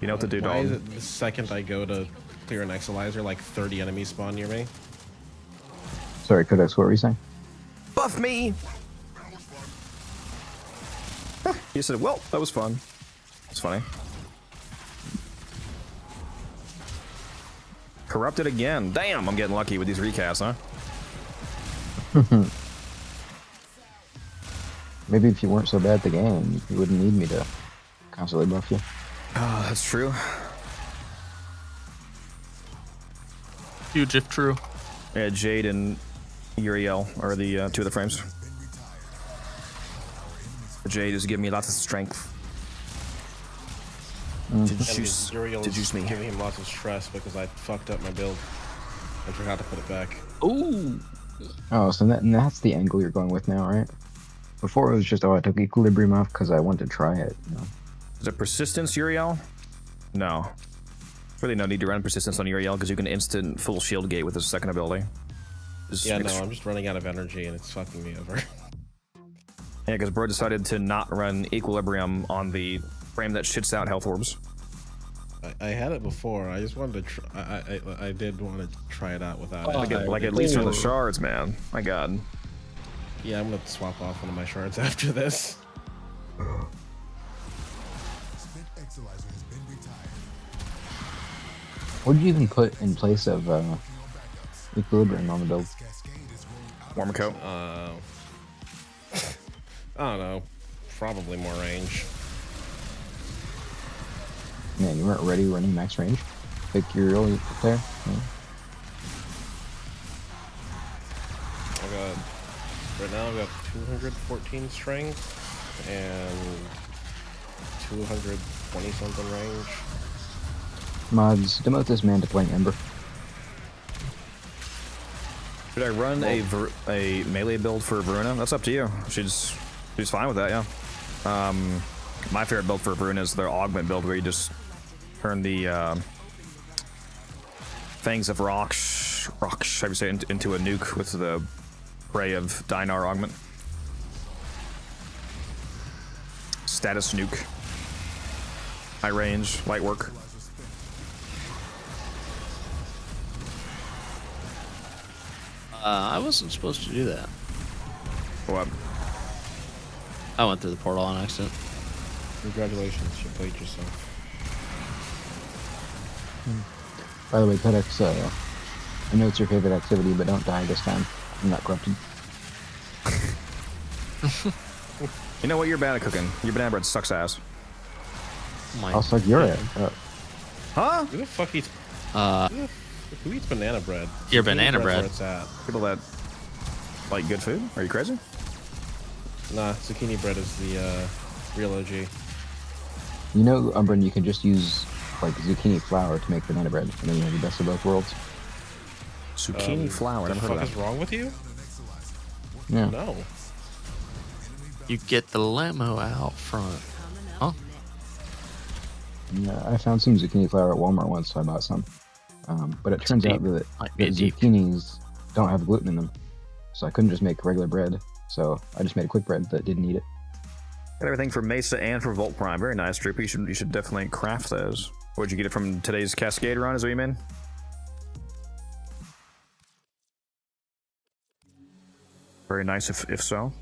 You know what to do, Why dog. is it the second I go to clear an Exilizer, like 30 enemies spawn near me? Sorry, Codex, what were you saying? Buff me! He said, well, that was fun. It's funny. Corrupted again. Damn, I'm getting lucky with these recasts, huh? Maybe if you weren't so bad at the game, you wouldn't need me to constantly buff you. Oh, that's true. Huge if true. Yeah, Jade and Uriel are the two of the frames. Jade is giving me lots of strength. To juice, Uriel to juice me. giving him lots of stress because I fucked up my build. I forgot to put it back. Ooh. Oh, so that's the angle you're going with now, right? Before it was just, oh, I took Equilibrium off because I wanted to try it. You know? Is it Persistence, Uriel? No. Really no need to run Persistence on Uriel because you can instant full shield gate with his second ability. Yeah, no, I'm just running out of energy and it's fucking me over. Yeah, because Bro decided to not run Equilibrium on the frame that shits out health orbs. I had it before. I just wanted to try. I did want to try it out without it. Like at least from the shards, man. My god. Yeah, I'm gonna swap off one of my shards after this. What did you even put in place of Equilibrium on the build? Warmer coat. I don't know. Probably more range. Man, you weren't ready running max range? Pick your early there? Yeah. Right now I've got 214 strength and 220 something range. Mods, demote this man to playing Ember. Should I run a melee build for Veruna? That's up to you. She's fine with that, yeah. My favorite build for Veruna is their augment build where you just turn the Fangs of Rocks, how do you say, into a nuke with the Prey of Dinar augment. Status nuke. High range, light work. I wasn't supposed to do that. What? I went through the portal on accident. Congratulations, you played yourself. By the way, Codex, I know it's your favorite activity, but don't die this time. I'm not corrupted. You know what? You're bad at cooking. Your banana bread sucks ass. I'll suck your ass. Huh? Who the fuck eats? Who eats banana bread? Your banana bread. Where it's at. People that like good food? Are you crazy? Nah, zucchini bread is the real OG. You know, Umbran, you can just use like zucchini flour to make banana bread, and then you have the best of both worlds. Zucchini flour. What Never the heard fuck of is that. wrong with you? Yeah. No. You get the limo out front. Huh? Yeah, I found some zucchini flour at Walmart once, so I bought some. But it turns out that zucchinis don't have gluten in them, so I couldn't just make regular bread. So I just made a quick bread that didn't need it. Got everything for Mesa and for Volt Prime. Very nice, Droopy. You should definitely craft those. Where'd you get it from today's Cascade run? Is what you mean? Very nice, if so.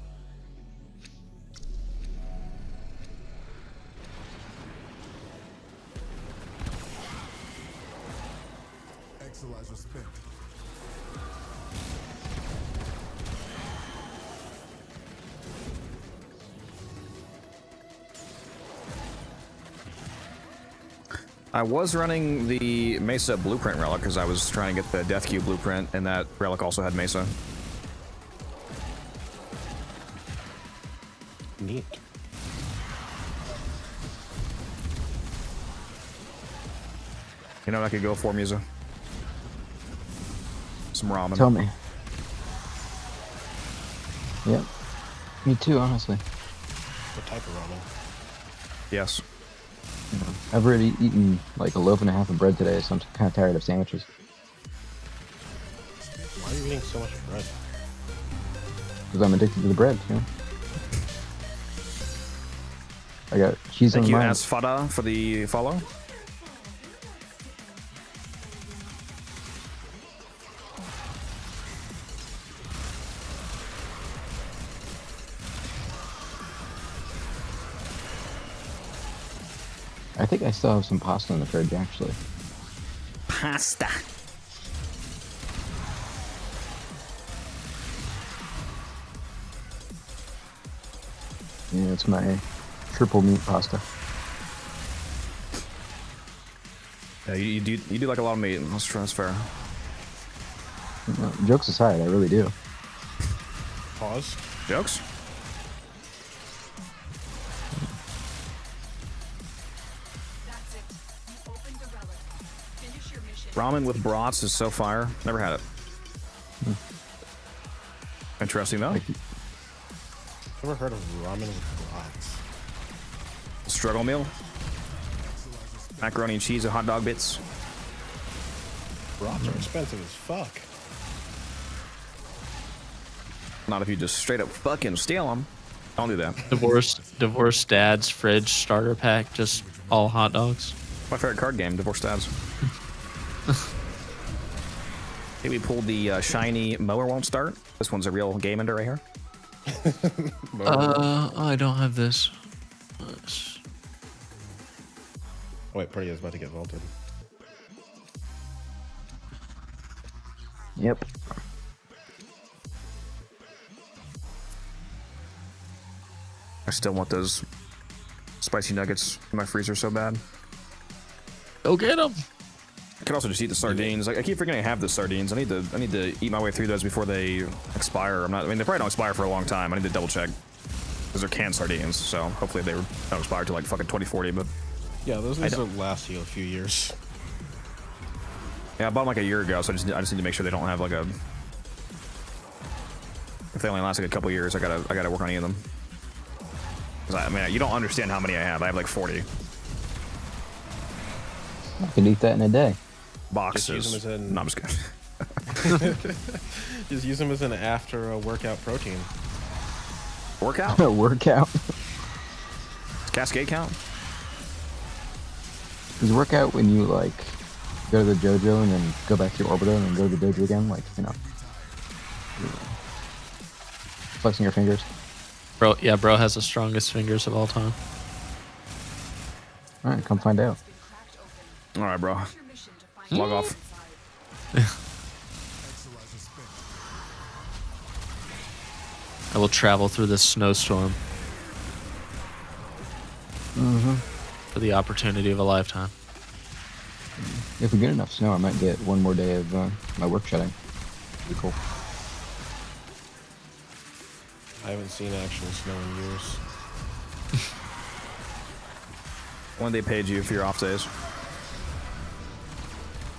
Exalizer spent. I was running the Mesa Blueprint relic because I was trying to get the Death Cube Blueprint, and that relic also had Mesa. Neat. You know what I could go for, Musa? Some ramen. Tell me. Yep. Me too, honestly. What type of ramen? Yes. I've already eaten like a loaf and a half of bread today, so I'm kind of tired of sandwiches. Why are you eating so much bread? Because I'm addicted to the bread, you know? I got cheese on Thank you, mine. Asfada, for the follow. I think I still have some pasta in the fridge, actually. Pasta. Yeah, it's my triple meat pasta. Yeah, you do like a lot of meat. That's fair. No, jokes aside, I really do. Pause. Jokes? Ramen with brats is so fire. Never had it. Interesting though. Ever heard of ramen with brats? Struggle meal. Macaroni and cheese and hot dog bits. Brats are expensive as fuck. Not if you just straight up fucking steal them. Don't do that. Divorced dad's fridge starter pack, just all hot dogs. My favorite card game, Divorced Dads. Hey, we pulled the shiny mower won't start. This one's a real game ender right here. I don't have this. Oh wait, Pretty is about to get vaulted. Yep. I still want those spicy nuggets in my freezer so bad. Go get them. I could also just eat the sardines. I keep forgetting I have the sardines. I need to eat my way through those before they expire. I mean, they probably don't expire for a long time. I need to double check because they're canned sardines. So hopefully they don't expire till like fucking 2040. But yeah, those will last you a few years. Yeah, I bought them like a year ago, so I just need to make sure they don't have like a. If they only last like a couple years, I gotta work on eating them. I mean, you don't understand how many I have. I have like 40 I can eat that in a day. boxes. Just use them as an... No, I'm just kidding. Just use them as an after workout protein. Workout? A workout? Cascade count? Does workout when you like go to the dojo and then go back to your orbiter and then go to the dojo again? Like, you know, flexing your fingers. Bro, yeah, bro has the strongest fingers of all time. All right, come find out. All right, bro. Log off. I will travel through this snowstorm for the opportunity of a lifetime. If we get enough snow, I might get one more day of my work shutting. Be cool. I haven't seen actual snow in years. When they paid you for your off days?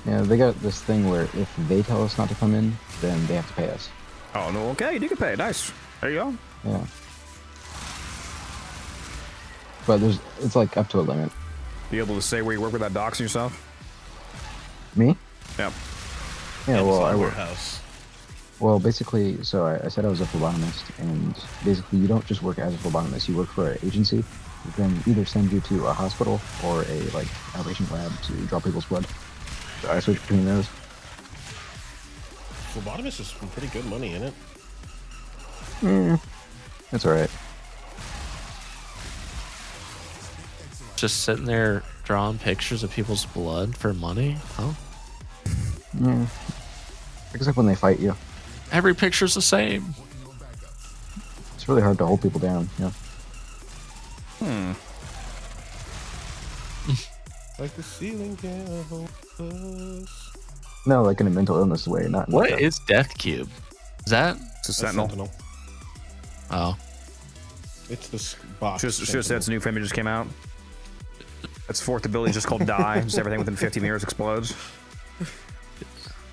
Yeah, they got this thing where if they tell us not to come in, then they have to pay us. Oh, no, okay, you can pay. Nice. There you go. Yeah. But it's like up to a limit. Be able to say where you work without doxing yourself? Me? Yep. Yeah, well, I work. Warehouse. Well, basically, so I said I was a phlebotomist, and basically you don't just work as a phlebotomist, you work for an agency. You can either send you to a hospital or a, like, outpatient lab to draw people's blood. So I switch between those. Phlebotomist is some pretty good money in it. That's alright. Just sitting there drawing pictures of people's blood for money? Huh? Yeah. Except when they fight you. Every picture's the same. It's really hard to hold people down, yeah. Like the ceiling can't hold us. No, like in a mental illness way, not in What like a- is Death Cube? Is that? It's a Sentinel. Oh. It's the box. Should have said it's a new frame that just came out. Its fourth ability is just called Die. Just everything within 50 meters explodes.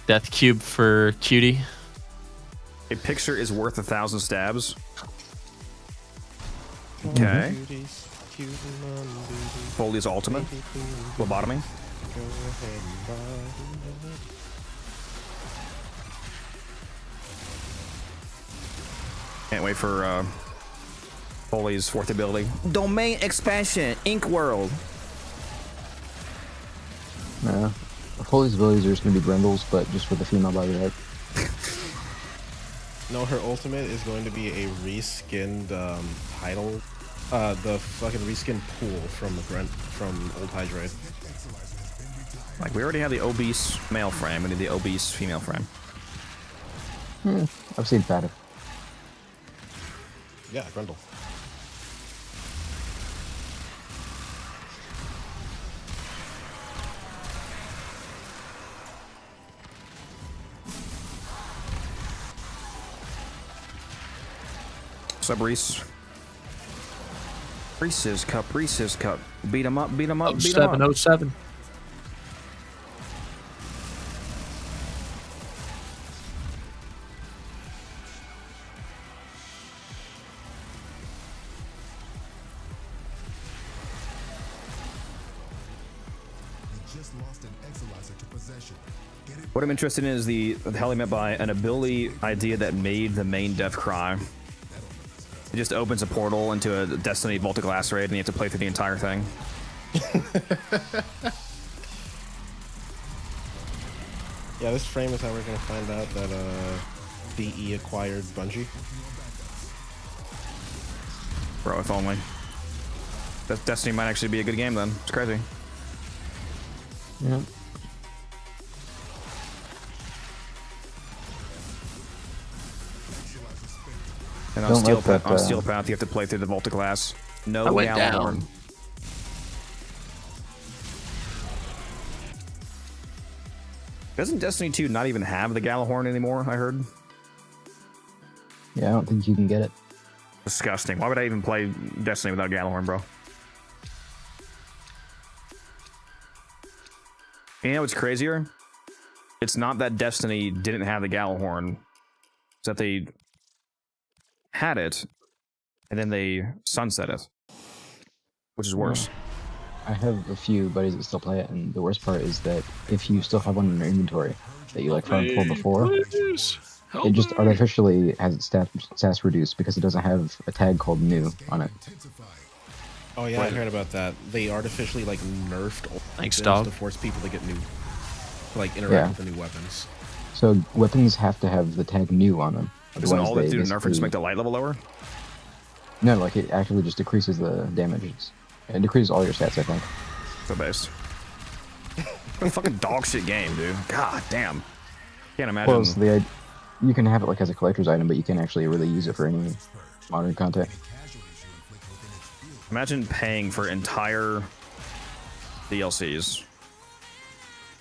Death Cube for Cutie. A picture is worth 1,000 stabs. Okay. Foley's ultimate. Phlebotomy. Can't wait for Foley's fourth ability. Domain expansion, Ink World. Nah. Foley's abilities are just gonna be Grendels, but just with the female body type. No, her ultimate is going to be a reskinned title. The fucking reskinned pool from Old Hydrate. Like, we already have the obese male frame. We need the obese female frame. I've seen fatter. Yeah, Grendel. What's up, Reese? Reese's Cup, Reese's Cup. Beat him up, beat him up, beat him up. 0707. Just lost an Exilizer to possession. Get it? What I'm interested in is the hell he meant by an ability idea that made the main death cry. It just opens a portal into a Destiny Vault of Glass raid, and you have to play through the entire thing. Yeah, this frame is how we're gonna find out that DE acquired Bungie. Bro, if only. That Destiny might actually be a good game then. It's crazy. Yeah. And on Don't Steel let that, Path, on Steel Path, you have to play through the Vault of Glass. No I went Gallahorn. down. Doesn't Destiny 2 not even have the Gallahorn anymore, I heard? Yeah, I don't think you can get it. Disgusting. Why would I even play Destiny without Gallahorn, bro? You know what's crazier? It's not that Destiny didn't have the Gallahorn. It's that they had it, and then they sunset it. Which is worse. I have a few buddies that still play it, and the worst part is that if you still have one in your inventory that you like farmed for before, it just artificially has its stats reduced because it doesn't have a tag called new on it. Oh yeah, I heard about that. They artificially like nerfed old Thanks, weapons dog. to force people to get new, to, like interact with the new weapons. So weapons have to have the tag new on them. Doesn't all that they do to nerf it just basically- make the light level lower? No, like it actually just decreases the damage. It decreases all your stats, I think. So based. What a fucking dog shit game, dude. God damn. Can't imagine. Well, so you can have it like as a collector's item, but you can't actually really use it for any modern content. Imagine paying for entire DLCs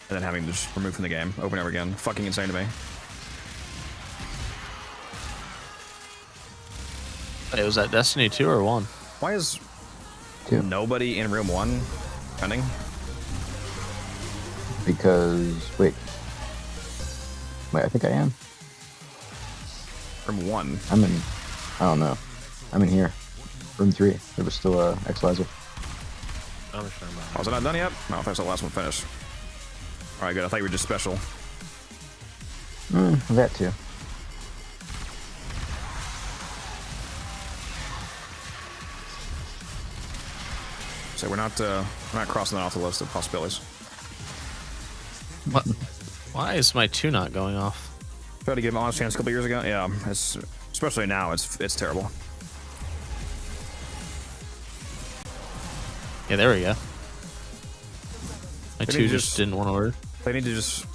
and then having to just remove from the game over and over again. Fucking insane to me. Hey, was that Destiny 2 or 1? Why is 2. nobody in room 1 pending? Because wait, I think I am. Room 1. I'm in. I don't know. I'm in here. Room 3. There was still a Exilizer. I'm not sure about Oh, is it not done yet? No, that's the last one finished. All right, good. I thought you were just special. That too. So we're not crossing that off the list of possibilities. What? Why is my 2 not going off? Tried to give him an honest chance a couple years ago. Yeah, it's especially now. It's terrible. Yeah, there we go. My They 2 need to just didn't want to work. They need to just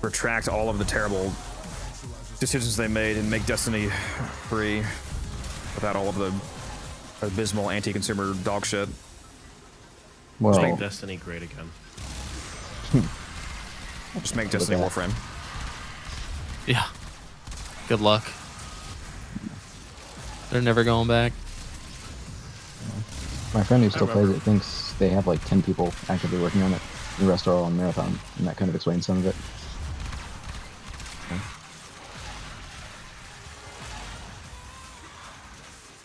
retract all of the terrible decisions they made and make Destiny free without all of the abysmal anti-consumer dog shit. Well, Just make Destiny great again. Just make Destiny Warframe. Yeah. Good luck. They're never going back. my friend who still plays it thinks they have like 10 people actively working on it. The rest are all on Marathon, and that kind of explains some of it.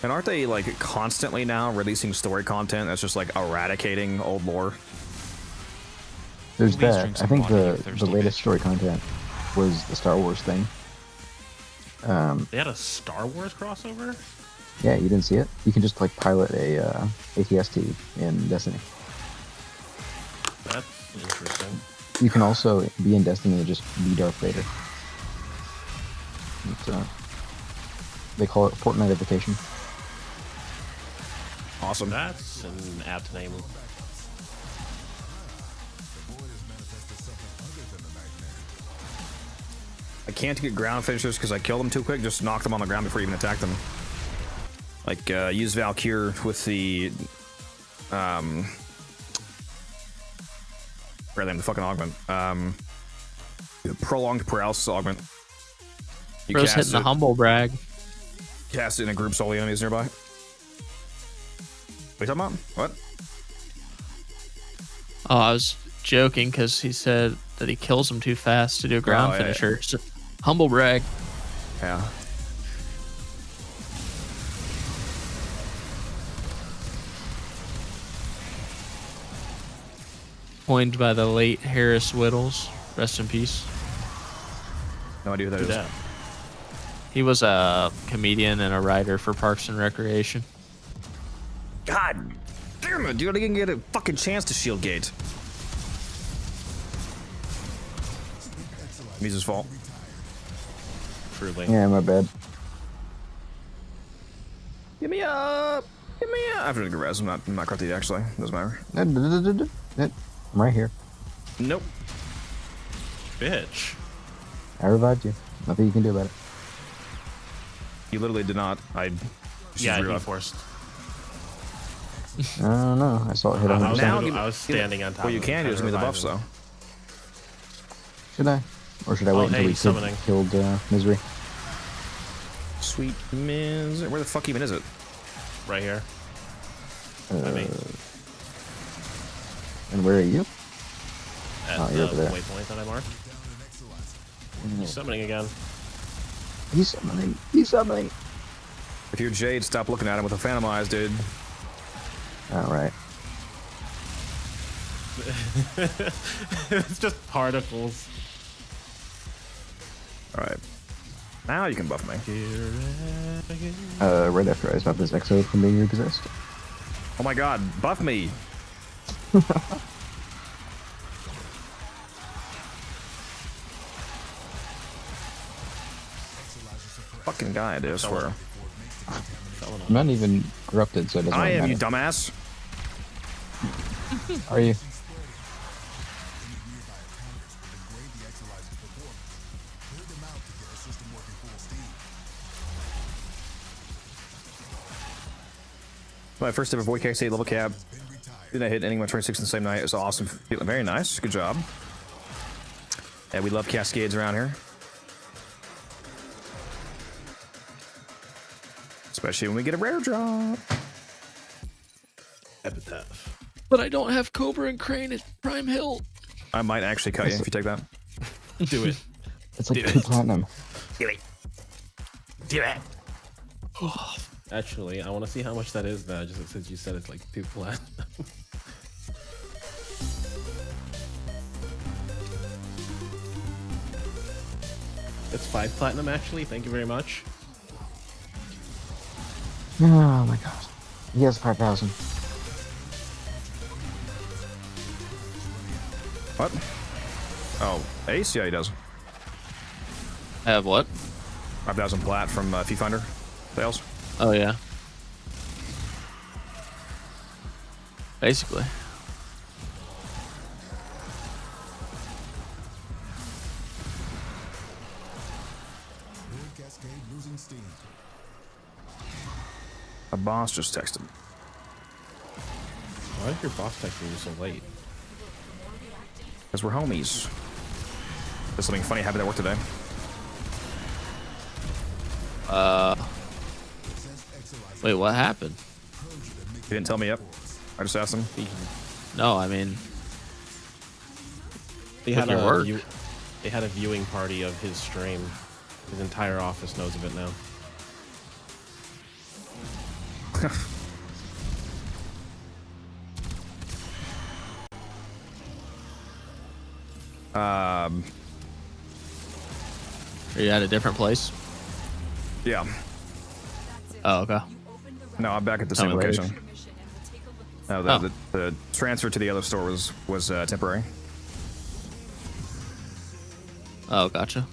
And aren't they like constantly now releasing story content that's just like eradicating old lore? There's that. I think the latest story content was the Star Wars thing. They had a Star Wars crossover? Yeah, you didn't see it? You can just like pilot a ATST in Destiny. That's interesting. You can also be in Destiny and just be Darth Vader. They call it Fortnite-ification. Awesome. That's an apt name. I can't get ground finishers because I killed them too quick. Just knock them on the ground before you even attack them. Like, use Valkyr with the, rather than the fucking augment. Prolonged paralysis augment. You Bro's hitting the humble brag. Cast it in a group solely enemies nearby. What are you talking about? What? Oh, I was joking because he said that he kills them too fast to do a ground yeah, finisher. So, humble brag. Yeah. Coined by the late Harris Whittles. Rest in peace. No idea who that is. He was a comedian and a writer for Parks and Recreation. God damn it, dude. I didn't get a fucking chance to shield gate. Misa's fault. Truly. Yeah, my bad. Get me up! Get me up! I have to get res. I'm not crafty actually. Doesn't matter. I'm right here. Nope. Bitch. I revived you. Nothing you can do about it. You literally did not. Yeah, he forced. I don't know. I saw it hit on I was standing on top. What you can do is give me the buffs though. Should I? Or should I wait until we killed Misery? Sweet Misery. Where the fuck even is it? Right here. And where are you? At you're the over there. waypoint that I marked. He's summoning again. He's summoning. He's summoning. If you're Jade, stop looking at him with a phantom eyes, dude. Alright. It's just particles. Alright. Now you can buff me. Right after I stopped this Exo from being repossessed. Oh my god, buff me! Fucking guy, dude, I swear. I'm not even corrupted, so it doesn't I am, matter. you dumbass. Are you? My first ever void KC level cap. Did I hit ending my 26 in the same night? It was awesome. Very nice. Good job. Yeah, we love cascades around here. Especially when we get a rare drop. Epitaph. But I don't have Cobra and Crane at Prime Hill. I might actually cut you if you take that. Do it. It's like 2 platinum. Do it. Do it. Actually, I want to see how much that is now, just since you said it's like 2 platinum. It's 5 platinum actually. Thank you very much. Oh my god. He has 5,000. What? Oh, Ace? Yeah, he does. I have what? 5,000 plat from Fee Finder sales. Oh yeah. Basically. Red Cascade losing steam. A boss just texted. Why is your boss texting you so late? Because we're homies. There's something funny happened at work today. Wait, what happened? He didn't tell me yet. I just asked him. No, I mean, They with had your a work. they had a viewing party of his stream. His entire office knows of it now. Are you at a different place? Yeah. Oh, okay. No, I'm back at the Tell same me later. location. No, the transfer to the other store was temporary. Oh, gotcha.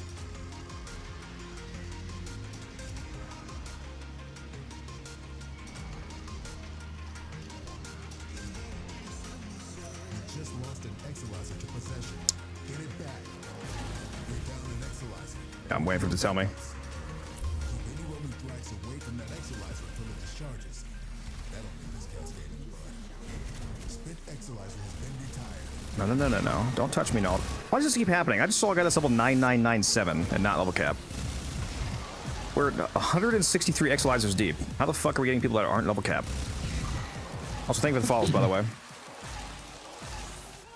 You just lost an Exalizer to possession. Get it back. You're down an Exalizer. Yeah, I'm waiting for him to tell me. Keep any roaming thrax away from that Exalizer until it discharges. That'll make this cascading blood. Spit Exalizer has been retired. No. Don't touch me, no. Why does this keep happening? I just saw a guy that's level 9997 and not level cap. We're 163 Exalizers deep. How the fuck are we getting people that aren't level cap? Also, thank you for the follows, by the way.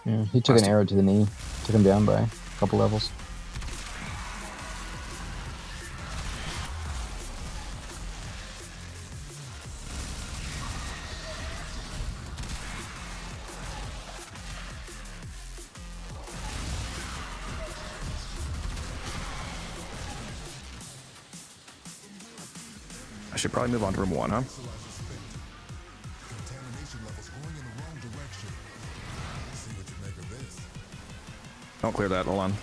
Yeah, he took an arrow to the knee. Took him down by a couple levels. I should probably move on to room 1, huh? Contamination levels going in the wrong direction. See what you make of this. Don't clear that. Hold on.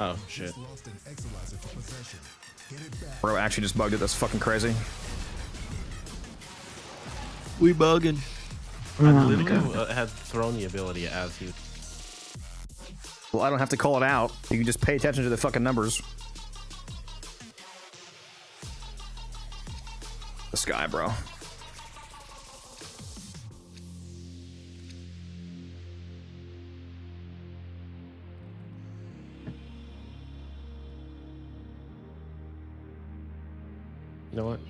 Oh shit. Just lost an Exalizer to possession. Get it back. Bro actually just bugged it. That's fucking crazy. We bugging. I literally had thrown the ability as he. Well, I don't have to call it out. You can just pay attention to the fucking numbers. This guy, bro. You know what?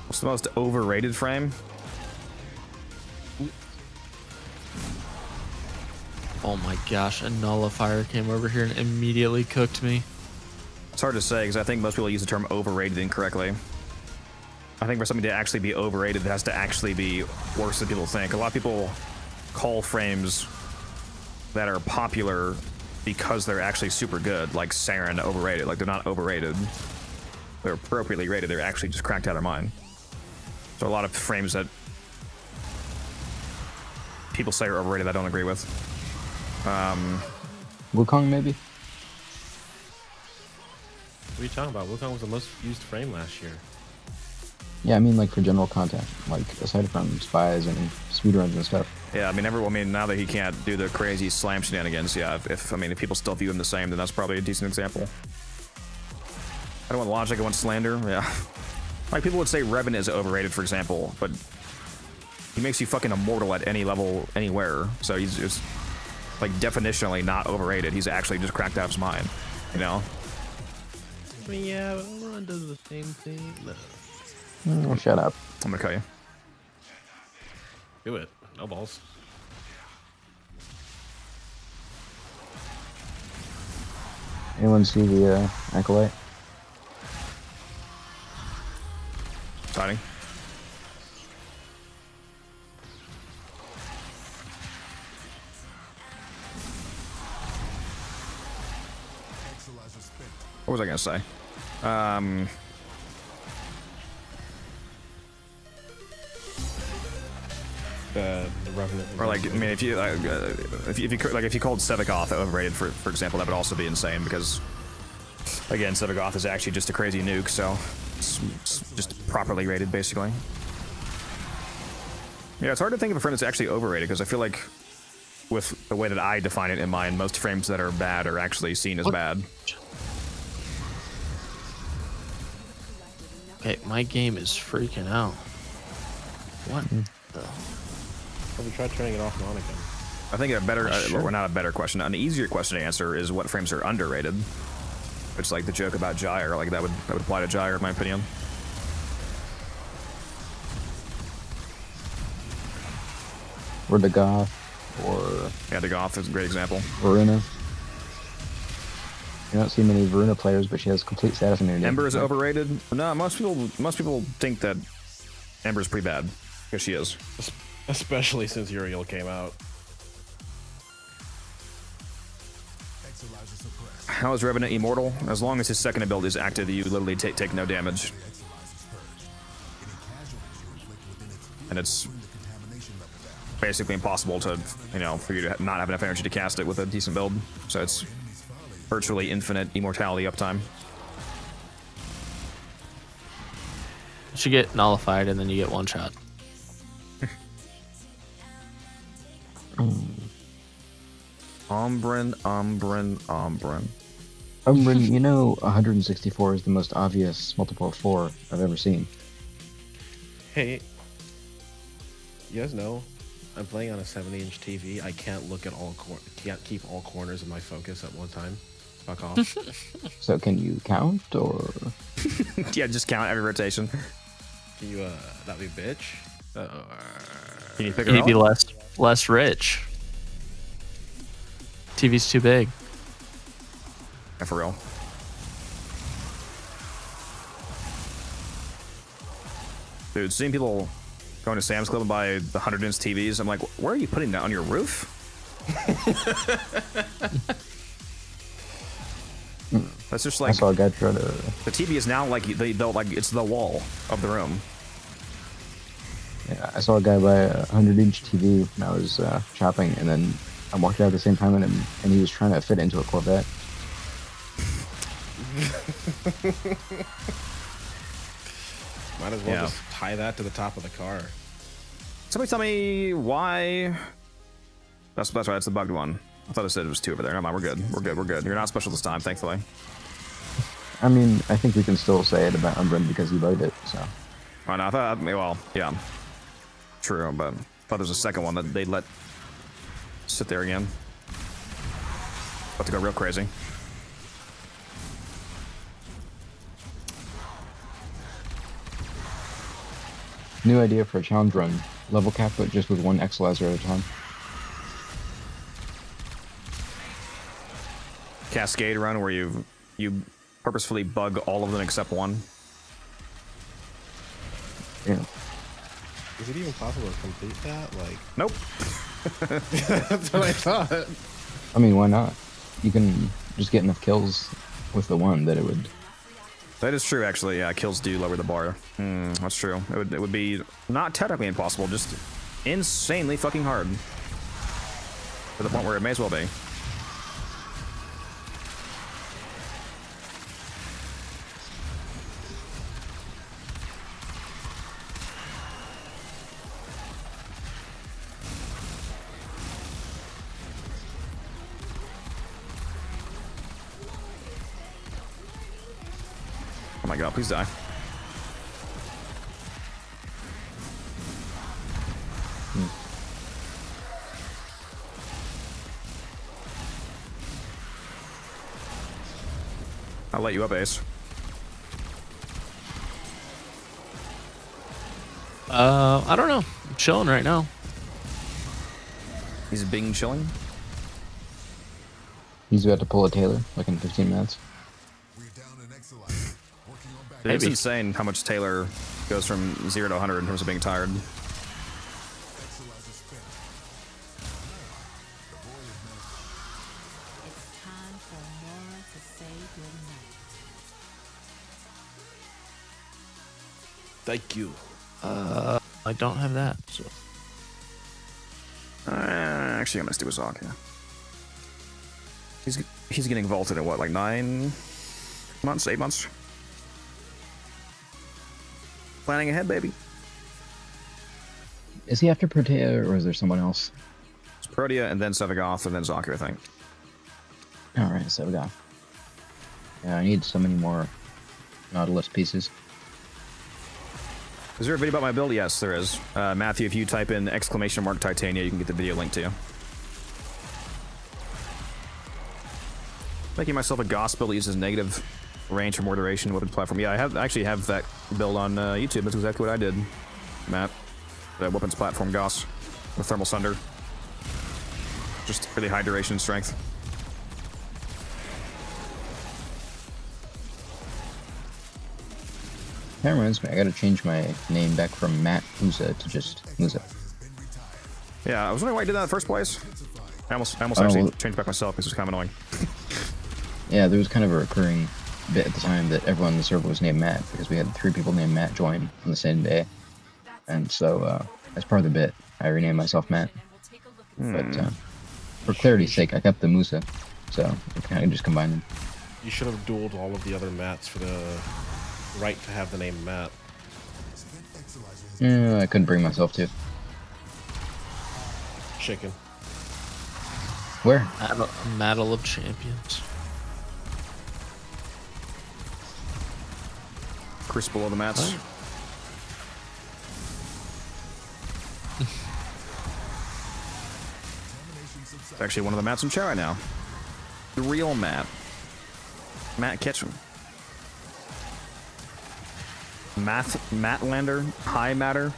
What's the most overrated frame? Oh my gosh, a nullifier came over here and immediately cooked me. It's hard to say because I think most people use the term overrated incorrectly. I think for something to actually be overrated, it has to actually be worse than people think. A lot of people call frames that are popular because they're actually super good, like Saren overrated. Like, they're not overrated. They're appropriately rated. They're actually just cracked out of mind. So a lot of frames that people say are overrated I don't agree with. Wukong, maybe? What are you talking about? Wukong was the most used frame last year. Yeah, I mean, like, for general content. Like, aside from spies and speedruns and stuff. Yeah, I mean, now that he can't do the crazy slam shenanigans, yeah, if people still view him the same, then that's probably a decent example. I don't want logic, I want slander, yeah. Like, people would say Revan is overrated, for example, but he makes you fucking immortal at any level, anywhere, so he's just, like, definitionally not overrated. He's actually just cracked out of his mind, you know? I mean, yeah, but Ron does the same thing. Oh, shut up. I'm gonna cut you. Do it. No balls. Anyone see the Acolyte? What was I gonna say? The Revenant. Or like, I mean, if you if you called Sevagoth overrated, for example, that would also be insane because, again, Sevagoth is actually just a crazy nuke, so it's just properly rated basically. Yeah, it's hard to think of a frame that's actually overrated because I feel like, with the way that I define it in mind, most frames that are bad are actually seen as bad. Okay, my game is freaking out. What the? Have you tried turning it off and on again? I think a better, Sure. or not a better question, an easier question to answer is what frames are underrated. It's like the joke about Gyre, like that would apply to Gyre in my opinion. Or the Goth, or Yeah, the Goth is a great example. Varuna. You don't see many Varuna players, but she has complete status immunity. Ember is overrated. No, most people think that Ember is pretty bad because she is. Especially since Uriel came out. How is Revenant immortal? As long as his second ability is active, you literally take no damage. And it's basically impossible to, for you to not have enough energy to cast it with a decent build. So it's virtually infinite immortality uptime. You should get nullified and then you get one shot. Umbrin. You know 164 is the most obvious multiple of 4 I've ever seen. Hey, you guys know I'm playing on a 70-inch TV. I can't look at can't keep all corners of my focus at one time. Fuck off. So can you count, or? Yeah, just count every rotation. Can you, that be bitch? Can you pick You her need to be up? less rich. TV's too big. Yeah, for real. Dude, seeing people going to Sam's Club and buy the 100-inch TVs, I'm like, where are you putting that, on your roof? That's just like, I saw a guy try to. the TV is now like they built like it's the wall of the room. Yeah, I saw a guy buy a 100-inch TV when I was shopping, and then I walked out at the same time, and he was trying to fit into a Corvette. Might as well just tie that to the top of the car. Somebody tell me why. That's right. It's the bugged one. I thought it said it was 2 over there. Never mind. We're good. We're good. You're not special this time, thankfully. I mean, I think we can still say it about Umbrin because he bugged it. So. Well, no, I thought. Well, yeah, true. But I thought there was a second one that they let sit there again. About to go real crazy. New idea for a challenge run. Level cap, but just with one Exalizer at a time. Cascade run where you purposefully bug all of them except one. Yeah. Is it even possible to complete that? Like. Nope. That's what I thought. I mean, why not? You can just get enough kills with the one that it would. That is true, actually. Yeah, kills do lower the bar. That's true. It would be not technically impossible, just insanely fucking hard. To the point where it may as well be. Oh my god, please die. I'll let you up, Ace. I don't know. I'm chilling right now. He's being chilling. He's about to pull a Taylor, like in 15 minutes. Dude, it's insane how much Taylor goes from 0 to 100 in terms of being tired. It's time for Nora to say goodnight. Thank you. I don't have that. So. Actually, I'm gonna do a Zoc. Yeah. He's getting vaulted in what, like 9 months, 8 months? Planning ahead, baby. Is he after Protea or is there someone else? It's Protea and then Sevagoth and then Zoc, I think. Alright, Sevagoth. Yeah, I need so many more Nautilus pieces. Is there a video about my build? Yes, there is. Matthew, if you type in !Titania, you can get the video link to you. Making myself a Goss build that uses negative range for more duration. Weapon platform. Yeah, I actually have that build on YouTube. That's exactly what I did, Matt. The weapons platform Goss with thermal sunder. Just really high duration and strength. That reminds me, I gotta change my name back from Matt Musa to just Musa. Yeah, I was wondering why I did that in the first place. I almost Oh, actually well- changed back myself because it was kind of annoying. Yeah, there was kind of a recurring bit at the time that everyone in the server was named Matt because we had 3 people named Matt join on the same day. And so, as part of the bit, I renamed myself Matt. But for clarity's sake, I kept the Musa, so we kind of just combined them. You should have dueled all of the other Matts for the right to have the name Matt. Yeah, I couldn't bring myself to. Chicken. Where? Battle of Champions. Crucible of the Mats. It's actually one of the Mats in chat right now. The real Matt. Matt Ketchum. Matlander? High Matter?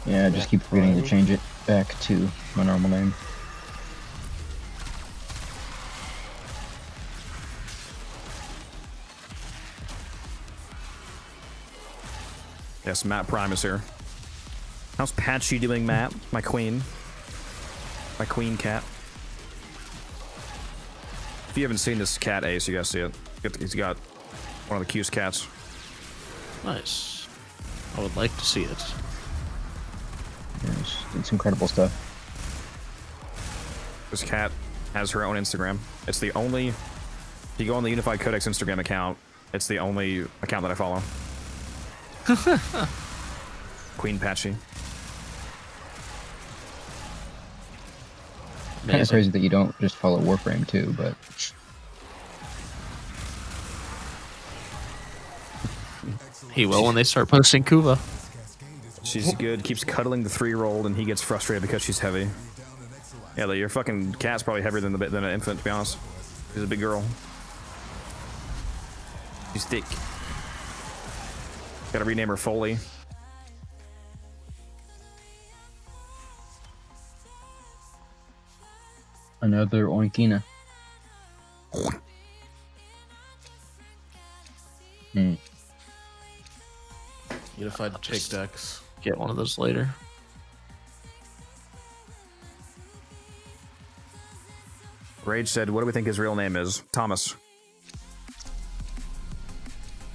Yeah, I just keep forgetting to change it back to my normal name. Yes, Matt Prime is here. How's Patchy doing, Matt? My queen. My queen cat. If you haven't seen this cat, Ace, you gotta see it. He's got one of the cutest cats. Nice. I would like to see it. It's incredible stuff. This cat has her own Instagram. It's the only... If you go on the Unified Codex Instagram account, it's the only account that I follow. Queen Patchy. Kind of crazy that you don't just follow Warframe too, but... He will when they start posting Kuva. She's good, keeps cuddling the 3-year-old, and he gets frustrated because she's heavy. Yeah, your fucking cat's probably heavier than an infant, to be honest. She's a big girl. She's thick. Gotta rename her Foley. Another Oinkina. Unified pick decks. Get one of those later. Rage said, what do we think his real name is? Thomas.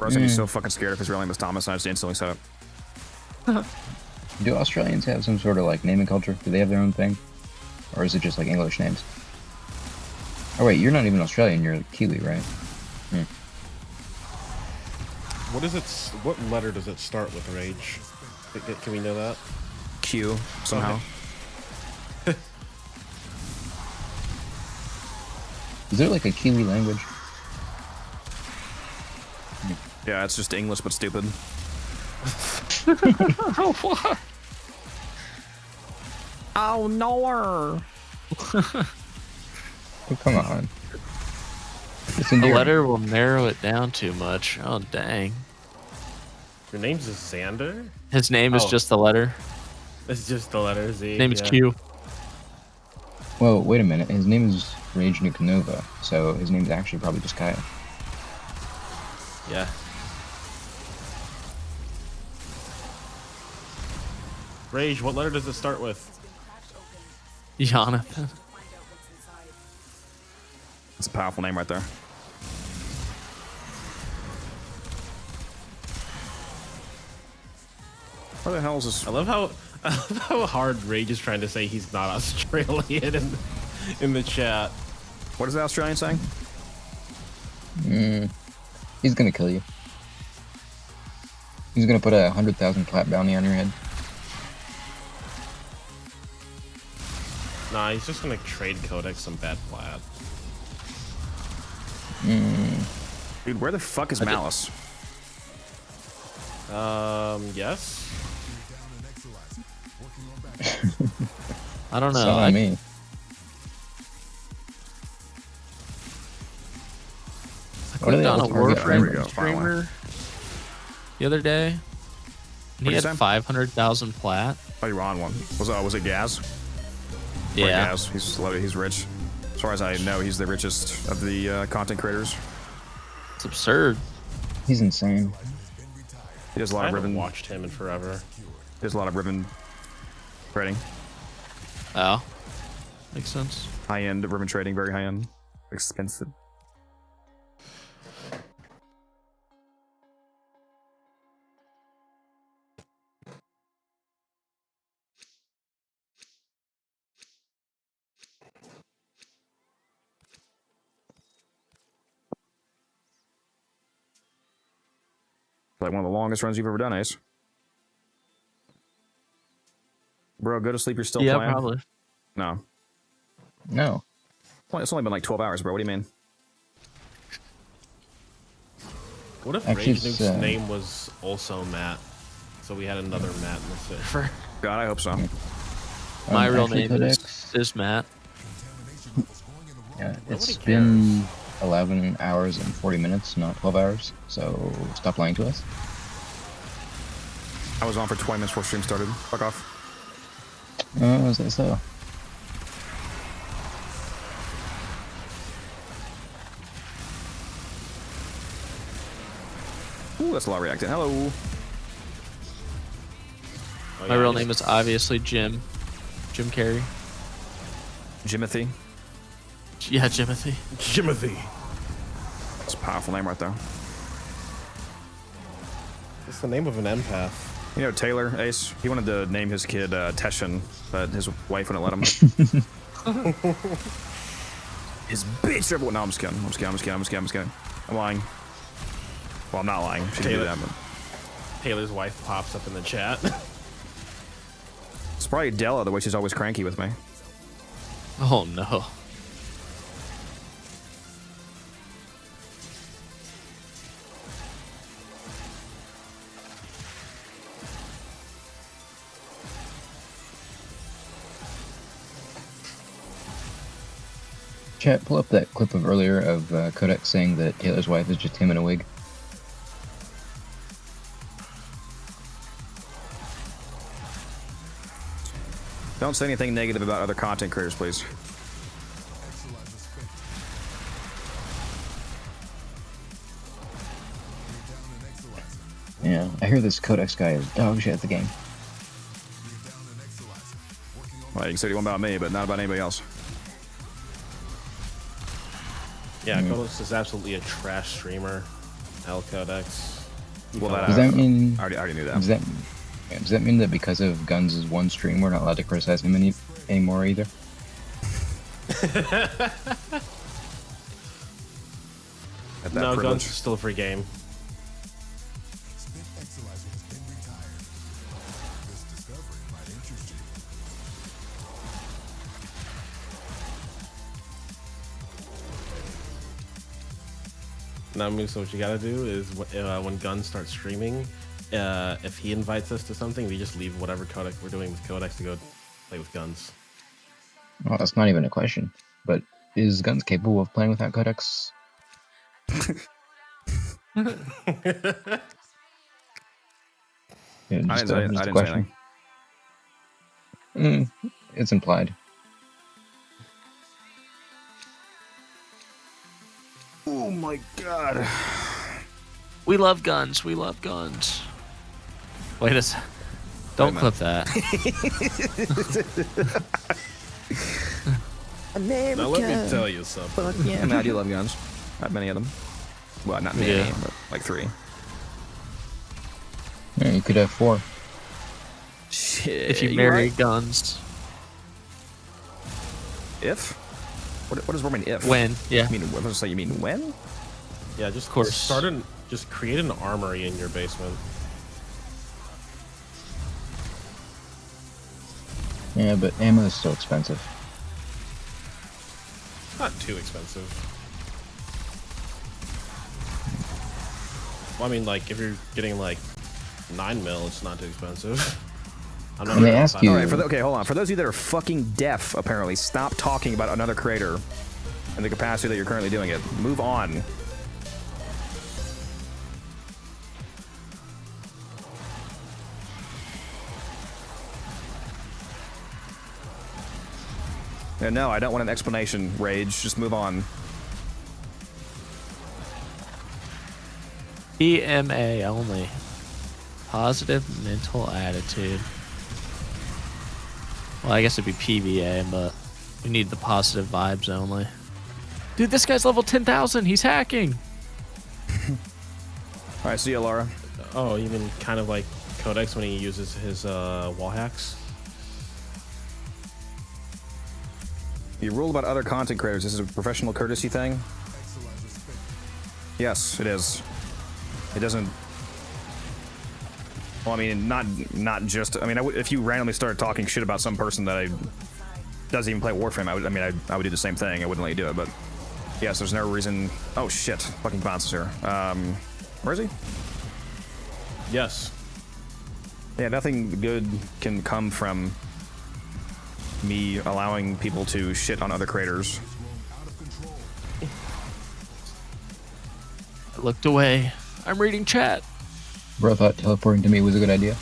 I was gonna be so fucking scared if his real name was Thomas, and I just instantly said it. Do Australians have some sort of like naming culture? Do they have their own thing? Or is it just like English names? Oh wait, you're not even Australian, you're Kiwi, right? What is it? What letter does it start with, Rage? Can we know that? Q, somehow. Okay. Is there like a Kiwi language? Yeah, it's just English but stupid. What? Oh, no. Oh, come on. The letter will narrow it down too much. Oh, dang. Your name's Xander? His name is just the letter. It's just the letter Z. His name is Q. Whoa, wait a minute. His name is Rage Nukanova, so his name's actually probably just Kaya. Yeah. Rage, what letter does it start with? Jonathan. That's a powerful name right there. What the hell is this? I love how hard Rage is trying to say he's not Australian in the chat. What is the Australian saying? He's gonna kill you. He's gonna put a 100,000 plat bounty on your head. Nah, he's just gonna trade Codex some bad plat. Dude, where the fuck is Malice? Yes. I don't know. So I mean, I clicked on a Warframe finally. streamer the other day. And What'd he you had say? 500,000 plat. Oh, you were on one. Was it Gaz? Or Yeah. Gaz. He's rich. As far as I know, he's the richest of the content creators. It's absurd. he's insane. He does a lot I of haven't ribbon. watched him in forever. He does a lot of ribbon trading. Oh. Makes sense. High end ribbon trading, very high end. Expensive. Like one of the longest runs you've ever done, Ace. Bro, go to sleep. You're still Yeah, playing? probably. No. No. Well, it's only been like 12 hours, bro. What do you mean? What if Actually, Rage it's, Nuke's name was also Matt? So we had another Matt in the server. God, I hope so. My real actually, name Codex, is Matt. Yeah, it's Nobody been 11 hours and 40 minutes, not 12 hours. So stop lying to us. I was on for 20 minutes before stream started. Fuck off. Oh, is that so? Ooh, that's a lot reacting. Hello. Oh, My yeah, real I name guess- is obviously Jim. Jim Carrey. Jimothy. Yeah, Jimothy. Jimothy. That's a powerful name right there. It's the name of an empath. You know Taylor, Ace? He wanted to name his kid Teshin, but his wife wouldn't let him. His bitch! No, I'm just kidding. I'm just kidding. I'm lying. Well, I'm not lying. She didn't do Taylor. that, but... Taylor's wife pops up in the chat. It's probably Della, the way she's always cranky with me. Oh no. Chat, pull up that clip of earlier of Codex saying that Taylor's wife is just him in a wig. Don't say anything negative about other content creators, please. Yeah, I hear this Codex guy is dog shit at the game. Well, you can say what you want about me, but not about anybody else. Yeah, Codex is absolutely a trash streamer. Hell, Codex. Well, Does that mean? I already knew that. Does that mean that because of Guns' one stream, we're not allowed to criticize him anymore either? At that No, privilege. Guns is still a free game. Now, Musa, what you gotta do is when Guns starts streaming, if he invites us to something, we just leave whatever Codex we're doing with Codex to go play with Guns. Well, that's not even a question. But is Guns capable of playing without Codex? Yeah, I just didn't a say question. anything. It's implied. Oh my god. We love guns. We love guns. Wait a sec. Don't clip that. Now let me tell you something. Yeah, I mean, I do love guns. Not many of them. Well, not many, Yeah. but like 3. Yeah, you could have 4. If you You're marry right. guns. If? What does mean if? When, yeah. I mean, what does it say? You mean when? Yeah, just Of course. just create an armory in your basement. Yeah, but ammo is still expensive. Not too expensive. Well, I mean, like, if you're getting, like, 9mm, it's not too expensive. I'm not And they gonna ask decide- you- Alright, okay, hold on. For those of you that are fucking deaf, apparently, stop talking about another creator in the capacity that you're currently doing it. Move on. Yeah, no, I don't want an explanation, Rage. Just move on. PMA only. Positive mental attitude. Well, I guess it'd be PVA, but we need the positive vibes only. Dude, this guy's level 10,000. He's hacking. Alright, see ya, Laura. Oh, you mean kind of like Codex when he uses his wall hacks? You rule about other content creators. This is a professional courtesy thing? Yes, it is. It doesn't... Well, I mean, not just... I mean, if you randomly started talking shit about some person that doesn't even play Warframe, I would do the same thing. I wouldn't let you do it, but... Yes, there's no reason... Oh, shit. Fucking bounces here. Where is he? Yes. Yeah, nothing good can come from me allowing people to shit on other creators. I looked away. I'm reading chat. Bro thought teleporting to me was a good idea.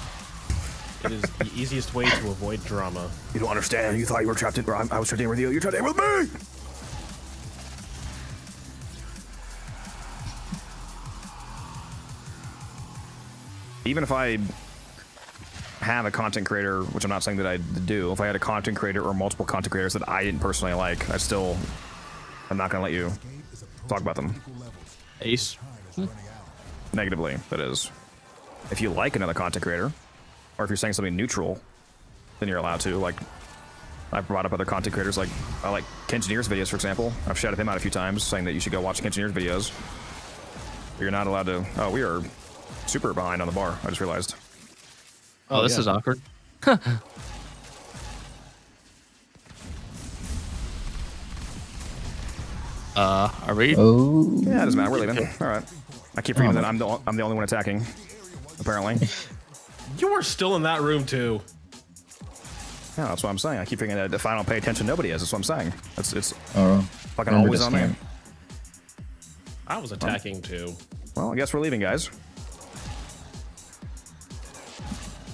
It is the easiest way to avoid drama. You don't understand. You thought you were trapped in... I was trapped in with you. You're trapped in with me! Even if I have a content creator, which I'm not saying that I do, if I had a content creator or multiple content creators that I didn't personally like, I'm not going to let you talk about them. Ace. Negatively, that is. If you like another content creator, or if you're saying something neutral, then you're allowed to. Like, I've brought up other content creators, like, I like Kengineer's videos, for example. I've shouted him out a few times, saying that you should go watch Kengineer's videos. But you're not allowed to... Oh, we are super behind on the bar, I just realized. Oh, this is awkward. Are we? Oh. Yeah, it doesn't matter. We're leaving. All right. I keep forgetting that I'm the only one attacking, apparently. You were still in that room too. Yeah, that's what I'm saying. I keep thinking that if I don't pay attention, nobody is. That's what I'm saying. It's fucking remember always this on me. game. I was attacking too. Well, I guess we're leaving, guys.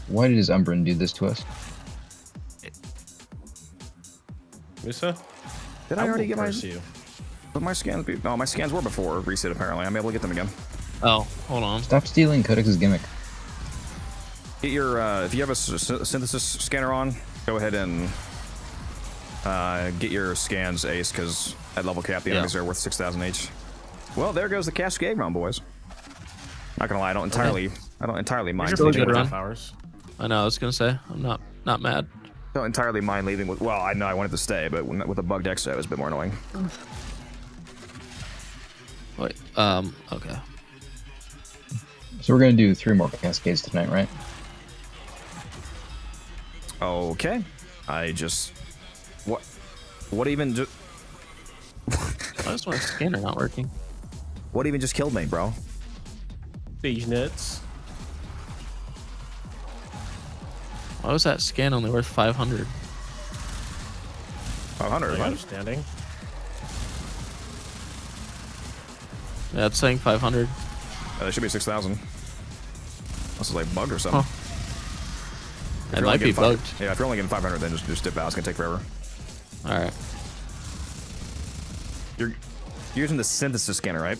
Why does Umbrin do this to us? Musa? Did I already get my... you? But my scans... Oh, my scans were before reset, apparently. I'm able to get them again. Oh, hold on. Stop stealing Codex's gimmick. Get your... if you have a synthesis scanner on, go ahead and get your scans ace, because at level cap, the enemies are worth 6,000 each. Well, there goes the cascade run, boys. Not gonna lie, I don't entirely mind. Still a good run. Hours. I know. I was gonna say I'm not mad. Don't entirely mind leaving with. Well, I know I wanted to stay, but with a bugged extra, it was a bit more annoying. Wait. Okay. So we're gonna do 3 more cascades tonight, right? Okay. I just. What even just. I just want a scanner not working. What even just killed me, bro? These nuts. Why was that scan only worth 500? 500, what? Understanding. Yeah, it's saying 500. It should be 6,000. This is like bugged or something. Huh. It might be bugged. Yeah, if you're only getting 500, then just dip out. It's gonna take forever. All right. You're using the synthesis scanner, right?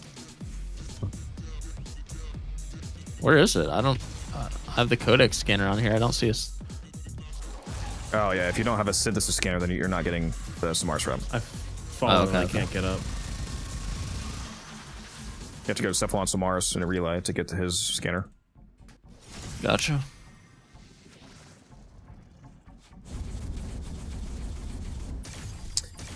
Where is it? I don't. I have the Codex scanner on here. I don't see a. Oh yeah, if you don't have a synthesis scanner, then you're not getting the Samaris rep. I've fallen and I can't get up. You have to go to Cephalon Samaris in a relay to get to his scanner. Gotcha.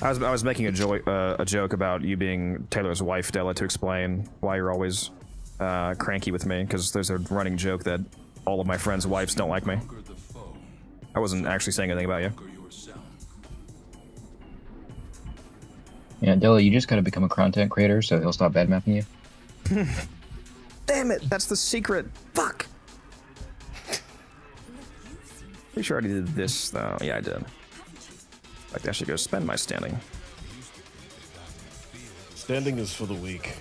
I was making a joke about you being Taylor's wife, Della, to explain why you're always cranky with me, because there's a running joke that all of my friends' wives don't like me. I wasn't actually saying anything about you. Yeah, Della, you just gotta become a content creator so he'll stop badmouthing you. Damn it, that's the secret. Fuck. Pretty sure I already did this, though. Yeah, I did. Like, I should go spend my standing. Standing is for the weak.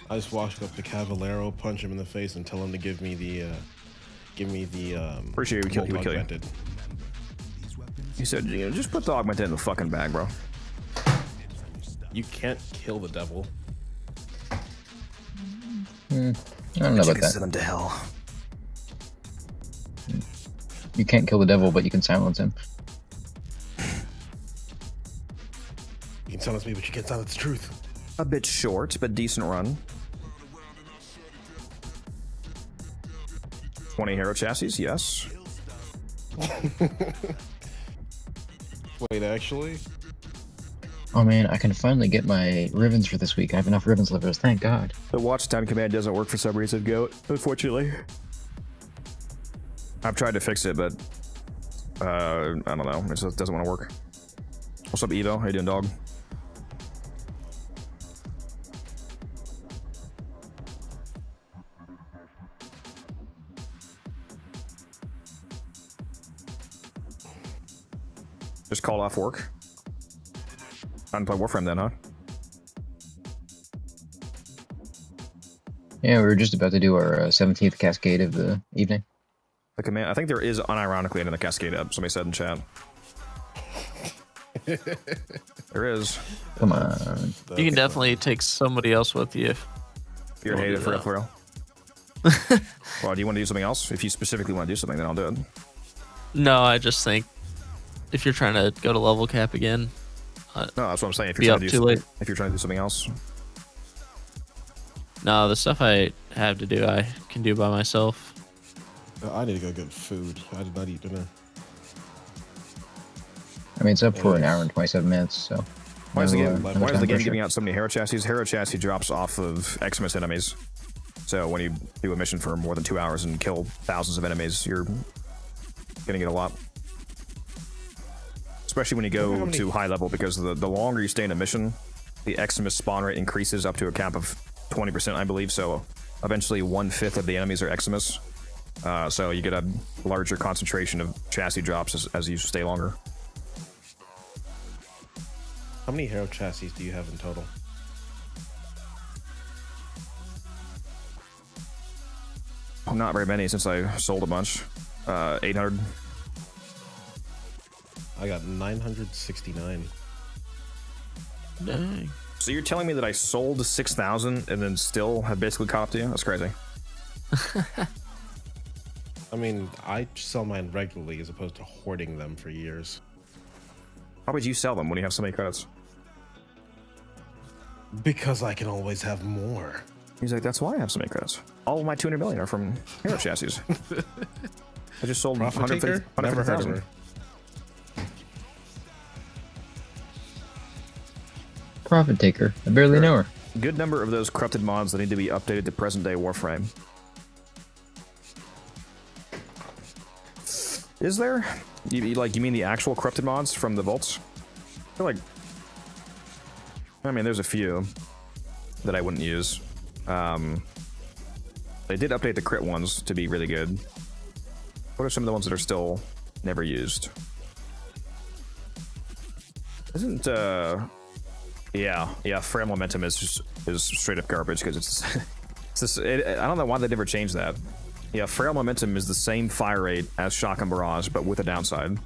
I just walk up to Cavallero, punch him in the face, and tell him to give me the Appreciate you, he would kill you. He said, you know, just put the augmented in the fucking bag, bro. You can't kill the devil. I don't know about that. Send him to hell. You can't kill the devil, but you can silence him. You can silence me, but you can't silence the truth. A bit short, but decent run. 20 hero chassis, yes. Wait, actually? Oh man, I can finally get my ribbons for this week. I have enough ribbons levers, thank God. The watch time command doesn't work for some reason, Goat, unfortunately. I've tried to fix it, but I don't know. It just doesn't want to work. What's up, Evo? How you doing, dog? Just call off work. Time to play Warframe then, huh? Yeah, we were just about to do our 17th cascade of the evening. The command, I think there is unironically another cascade up. Somebody said in chat. There is. Come on. You can definitely take somebody else with you. You're hated for real. Well, do you want to do something else? If you specifically want to do something, then I'll do it. No, I just think if you're trying to go to level cap again. No, that's what I'm saying. If you're trying to do if you're trying to do something else. No, the stuff I have to do, I can do by myself. I need to go get food. I did not eat dinner. I mean, it's up for an hour and 27 minutes, so... Why is the game giving out so many hero chassis? Hero chassis drops off of Xmas enemies. So when you do a mission for more than 2 hours and kill thousands of enemies, you're gonna get a lot. Especially when you go to high level, because the longer you stay in a mission, the Xmas spawn rate increases up to a cap of 20%, I believe. So eventually 1/5 of the enemies are Xmas. So you get a larger concentration of chassis drops as you stay longer. How many hero chassis do you have in total? Not very many, since I sold a bunch. 800. I got 969. Dang. So you're telling me that I sold 6,000 and then still have basically caught up to you? That's crazy. I mean, I sell mine regularly as opposed to hoarding them for years. How would you sell them when you have so many credits? Because I can always have more. He's like, that's why I have so many credits. All of my 200 million are from hero chassis. I just sold 150,000. Profit taker. I barely know her. Good number of those corrupted mods that need to be updated to present day Warframe. Is there? You mean the actual corrupted mods from the vaults? I feel like, I mean, there's a few that I wouldn't use. They did update the crit ones to be really good. What are some of the ones that are still never used? Isn't yeah, Frame Momentum is straight up garbage, because I don't know why they never changed that. Yeah, Frail Momentum is the same fire rate as Shock and Barrage, but with a downside.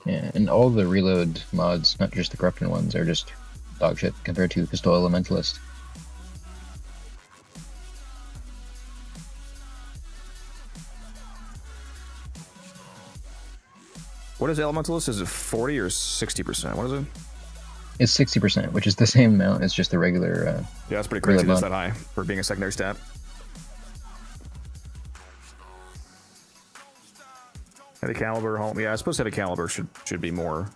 Yeah, and all the reload mods, not just the corrupted ones, are just dog shit compared to Pistol Elementalist. What is Elementalist? Is it 40 or 60%? What is it? It's 60%, which is the same amount as just the regular. Yeah, that's pretty crazy. That's that high for being a secondary stat. Heavy Caliber, yeah, I suppose Heavy Caliber should be more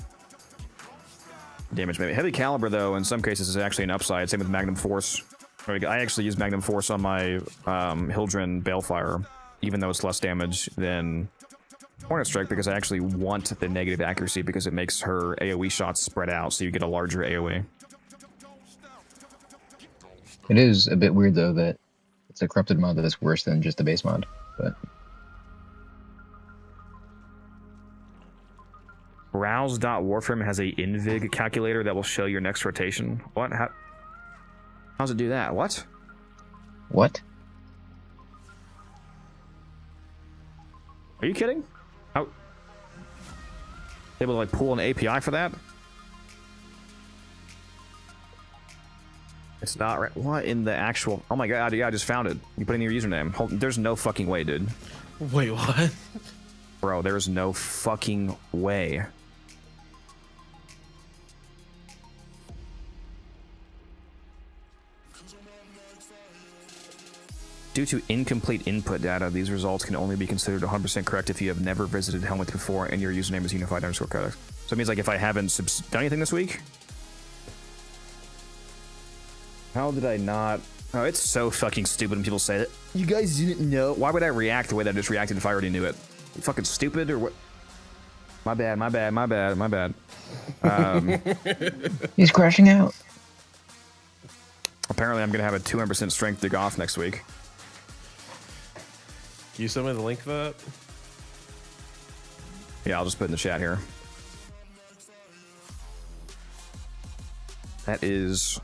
damage maybe. Heavy caliber though, in some cases, is actually an upside. Same with Magnum Force. Like, I actually use Magnum Force on my Hildren Balefire, even though it's less damage than Hornet Strike, because I actually want the negative accuracy because it makes her AoE shots spread out, so you get a larger AoE. It is a bit weird though that it's a corrupted mod that is worse than just the base mod, but Browse.Warframe has a invig calculator that will show your next rotation. What? How's it do that? What? What? Are you kidding? How? Able to like pull an API for that? It's not right. What in the actual? Oh my god! Yeah, I just found it. You put in your username. There's no fucking way, dude. Wait, what? Bro, there's no fucking way. Due to incomplete input data, these results can only be considered 100% correct if you have never visited Helmet before and your username is unified_codex. So it means like if I haven't done anything this week. How did I not? Oh, it's so fucking stupid when people say that. You guys didn't know. Why would I react the way that I just reacted if I already knew it? You fucking stupid or what? My bad, my bad, my bad, my bad. He's crashing out. Apparently, I'm going to have a 200% strength dig off next week. Can you send me the link for that? Yeah, I'll just put it in the chat here. That is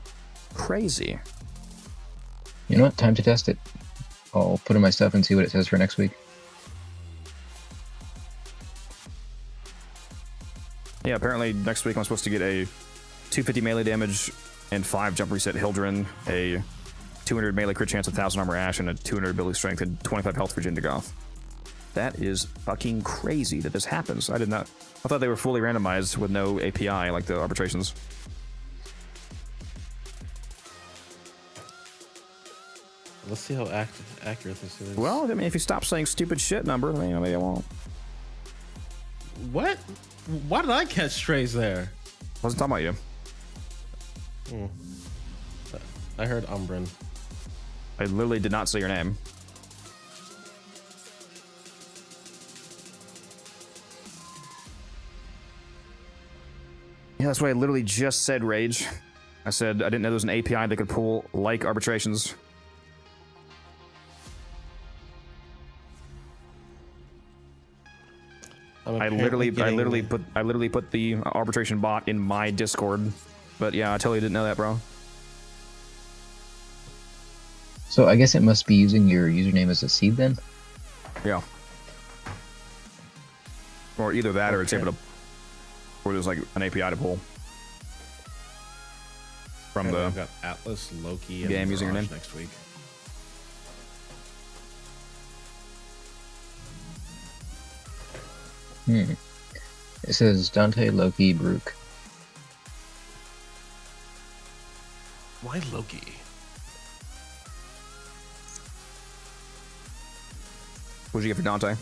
crazy. You know what? Time to test it. I'll put in my stuff and see what it says for next week. Yeah, apparently next week I'm supposed to get a 250 melee damage and 5 jump reset Hildren, a 200 melee crit chance, 1000 armor Ash, and a 200 ability strength and 25 health for Jindagoth. That is fucking crazy that this happens. I did not. I thought they were fully randomized with no API like the arbitrations. Let's see how accurate this is. Well, I mean, if you stop saying stupid shit number, then maybe I won't. What? Why did I catch strays there? I wasn't talking about you. I heard Umbran. I literally did not say your name. Yeah, that's what I literally just said, Rage. I said I didn't know there was an API that could pull like arbitrations. I literally put the arbitration bot in my Discord, but yeah, I totally didn't know that, bro. So I guess it must be using your username as a seed then? Yeah. Or either that, or it's able to, or there's like an API to pull from the. I've got Atlas, Loki, and game using your name next week. It says Dante, Loki, Brook. Why Loki? What'd you get for Dante?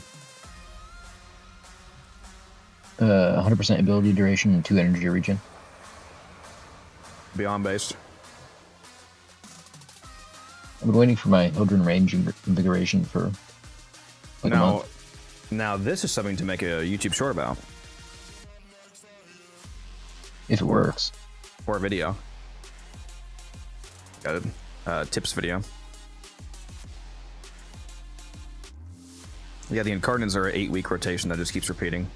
100% ability duration and 2 energy regen. Beyond based. I've been waiting for my Hildren range invigoration for like a month. Now this is something to make a YouTube short about. If it works. Or a video. Got a tips video. Yeah, the Incarnants are an 8-week rotation that just keeps repeating.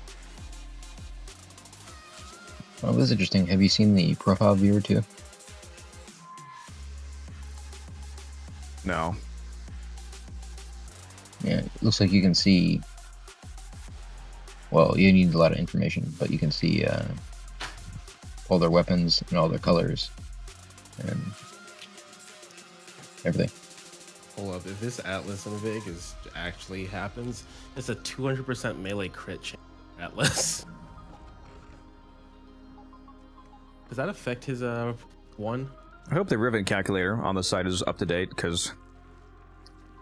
Oh, this is interesting. Have you seen the profile viewer too? No. Yeah, it looks like you can see. Well, you need a lot of information, but you can see all their weapons and all their colors and everything. Hold up, if this Atlas invig actually happens, it's a 200% melee crit chance. Atlas. Does that affect his one? I hope the Riven calculator on the site is up to date, because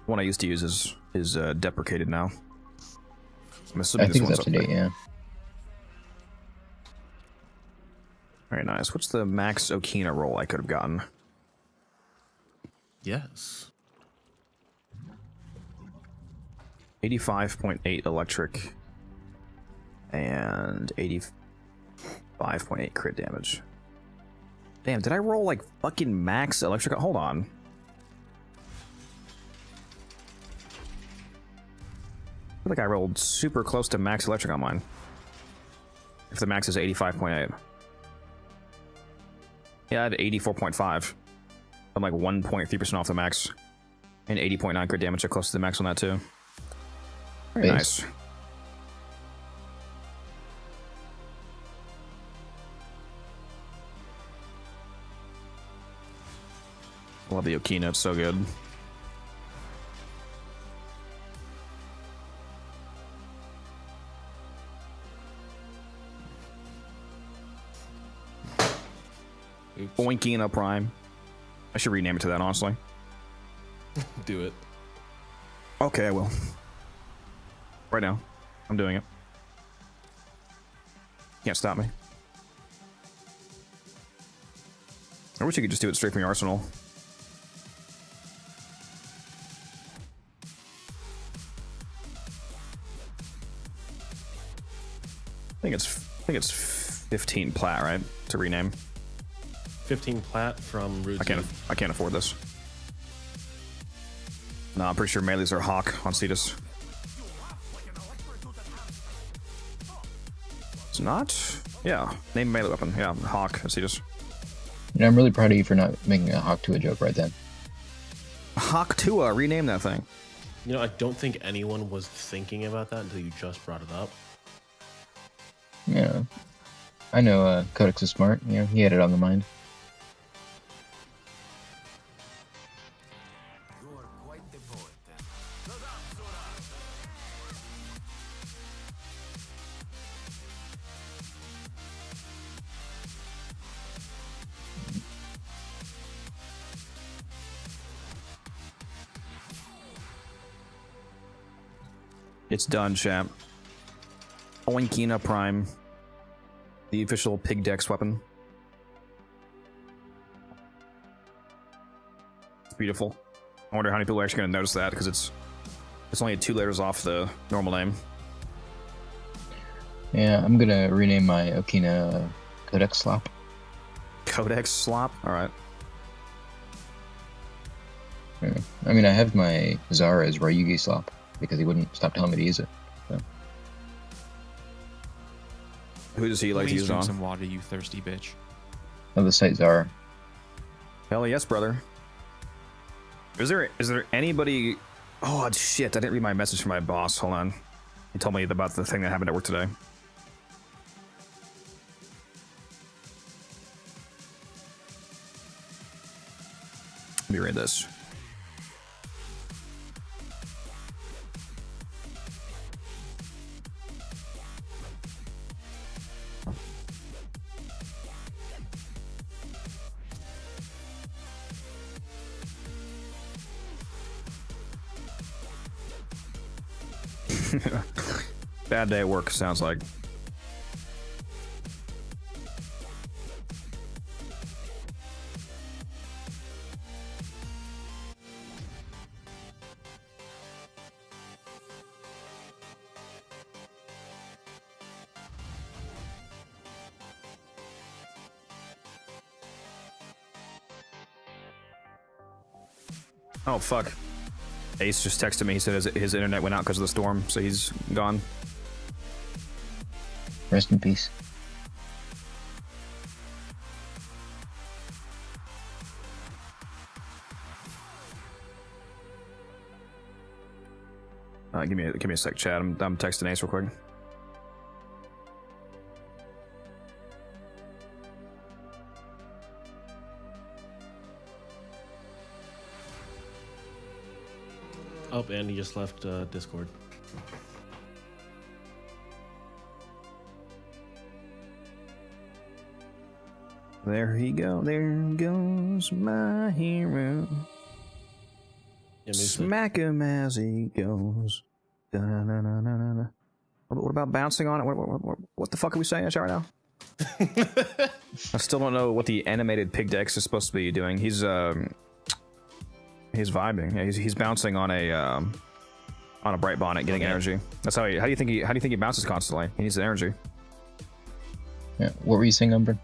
one I used to use is deprecated now. I'm assuming I think it's up to date, yeah. Very nice. What's the max Okina roll I could have gotten? Yes. 85.8 electric and 85.8 crit damage. Damn, did I roll like fucking max electric? Hold on. I feel like I rolled super close to max electric on mine. If the max is 85.8. Yeah, I had 84.5. I'm like 1.3% off the max. And 80.9 crit damage, so close to the max on that too. Very nice. Love the Okina, it's so good. Oinkina Prime. I should rename it to that, honestly. Do it. Okay, I will. Right now. I'm doing it. Can't stop me. I wish you could just do it straight from your arsenal. I think it's 15 plat, right? To rename. 15 plat from Root. I can't afford this. No, I'm pretty sure melees are Hawk on Cetus. It's not? Yeah. Name melee weapon. Yeah, Hawk on Cetus. You know, I'm really proud of you for not making a Hawk Tua joke right then. Hawk Tua, rename that thing. You know, I don't think anyone was thinking about that until you just brought it up. Yeah. I know Codex is smart. You know, he had it on the mind. It's done, champ. Oinkina Prime. The official Pig Dex weapon. It's beautiful. I wonder how many people are actually going to notice that, because it's only 2 letters off the normal name. Yeah, I'm gonna rename my Okina Codex Slop. Codex Slop? Alright. Yeah. I mean, I have my Zara as Ryugi Slop, because he wouldn't stop telling me to use it. So. Who does he like to use it on? Some water, you thirsty bitch. Oh, the site Zara. Hell yes, brother. Is there anybody... Oh, shit. I didn't read my message from my boss. Hold on. He told me about the thing that happened at work today. Let me read this. Bad day at work, sounds like. Oh, fuck. Ace just texted me. He said his internet went out because of the storm, so he's gone. Rest in peace. Give me a sec, chat. I'm texting Ace real quick. Oh, and he just left Discord. There goes my hero. Yeah, Smack him as he goes. Da-na-na-na-na-na. What about bouncing on it? What the fuck are we saying in the chat right now? I still don't know what the animated pig dex is supposed to be doing. He's vibing. Yeah, he's bouncing on a bright bonnet, getting energy. That's how do you think he bounces constantly? He needs the energy. Yeah. What were you saying, Umbra?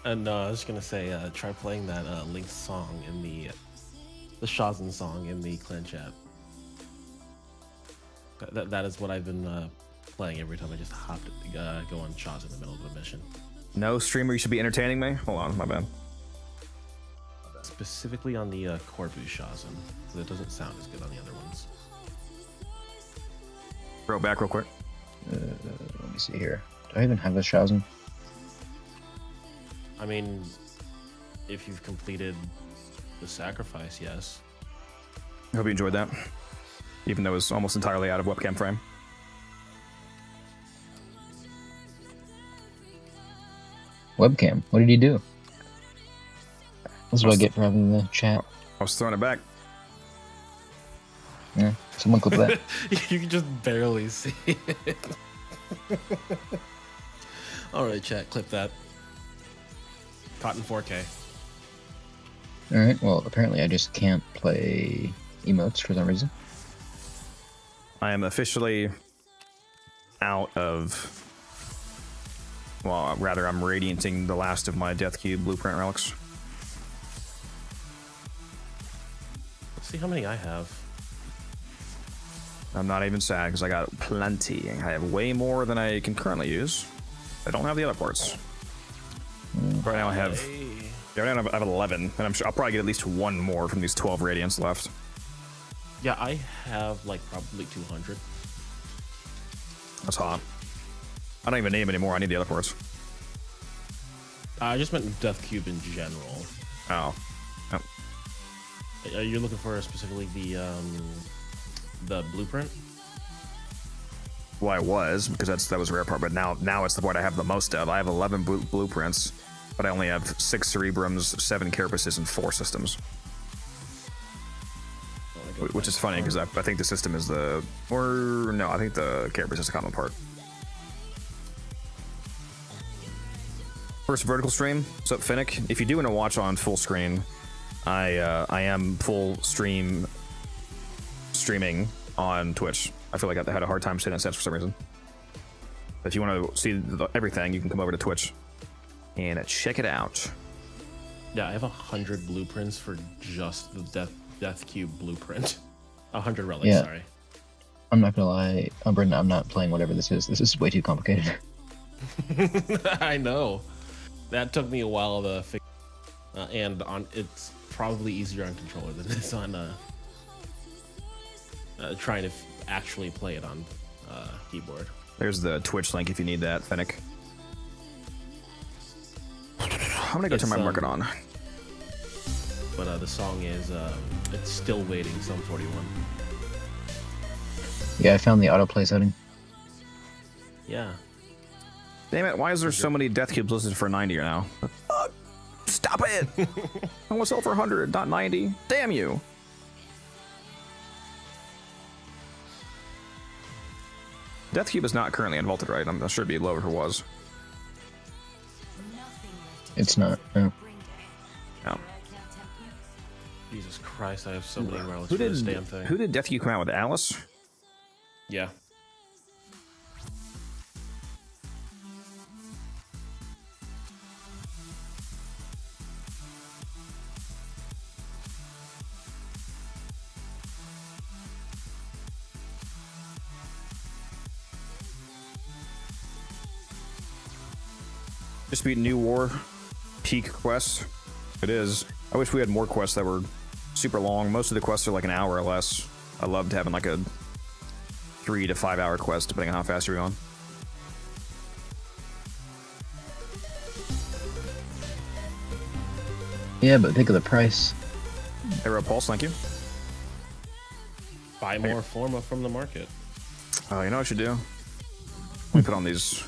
And I was gonna say, try playing that Link song in the Shazam song in the clan chat. That is what I've been playing every time I just hop to go on Shazam in the middle of a mission. No streamer, you should be entertaining me. Hold on, my bad. Specifically on the Corbu Shazam, because it doesn't sound as good on the other ones. Throw it back real quick. Let me see here. Do I even have the Shazam? I mean, if you've completed the sacrifice, yes. I hope you enjoyed that. Even though it was almost entirely out of webcam frame. Webcam. What did he do? That's what I get for having the chat. I was throwing it back. Yeah, someone clip that. You can just barely see it. Alright, chat, clip that. Caught in 4K. Alright, well, apparently I just can't play emotes for some reason. I am officially out of... Well, rather, I'm radianting the last of my Death Cube blueprint relics. Let's see how many I have. I'm not even sad because I got plenty. I have way more than I can currently use. I don't have the other parts. Right now I have... Yeah, right now I have 11, and I'm sure I'll probably get at least one more from these 12 radiants left. Yeah, I have like probably 200. That's hot. I don't even need them anymore. I need the other parts. I just meant Death Cube in general. Oh. Yep. Are you looking for specifically the blueprint? Well, I was, because that was a rare part, but now it's the part I have the most of. I have 11 blueprints, but I only have 6 Cerebrums, 7 Carapaces, and 4 systems. Which is funny, because I think the system is the... Or, no, I think the Carapace is the common part. First vertical stream. What's up, Finnick? If you do want to watch on full screen, I am full streaming on Twitch. I feel like I had a hard time setting sets for some reason. If you want to see everything, you can come over to Twitch and check it out. Yeah, I have 100 blueprints for just the Death Cube blueprint. 100 relics, Yeah. sorry. I'm not gonna lie, Umbra, I'm not playing whatever this is. This is way too complicated. I know. That took me a while to figure and it's probably easier on controller than it is on trying to actually play it on keyboard. There's the Twitch link if you need that, Fennec. I'm gonna go turn my market on. But the song is it's still waiting, Sum 41. Yeah, I found the autoplay setting. Yeah. Damn it, why is there so many Death Cubes listed for 90 now? Stop it! I want to sell for 100, not 90. Damn you! Death Cube is not currently unvaulted, right? I'm sure it'd be low if it was. It's not, no. No. Jesus Christ, I have so many relics Who for this did damn thing. Who did Death Cube come out with? Alice? Yeah. Just beat New War peak quest. It is. I wish we had more quests that were super long. Most of the quests are like an hour or less. I loved having like a 3 to 5 hour quest, depending on how fast you're going. Yeah, but think of the price. Arrow Pulse, thank you. Buy more Forma from the market. Oh, you know what I should do? We put on these.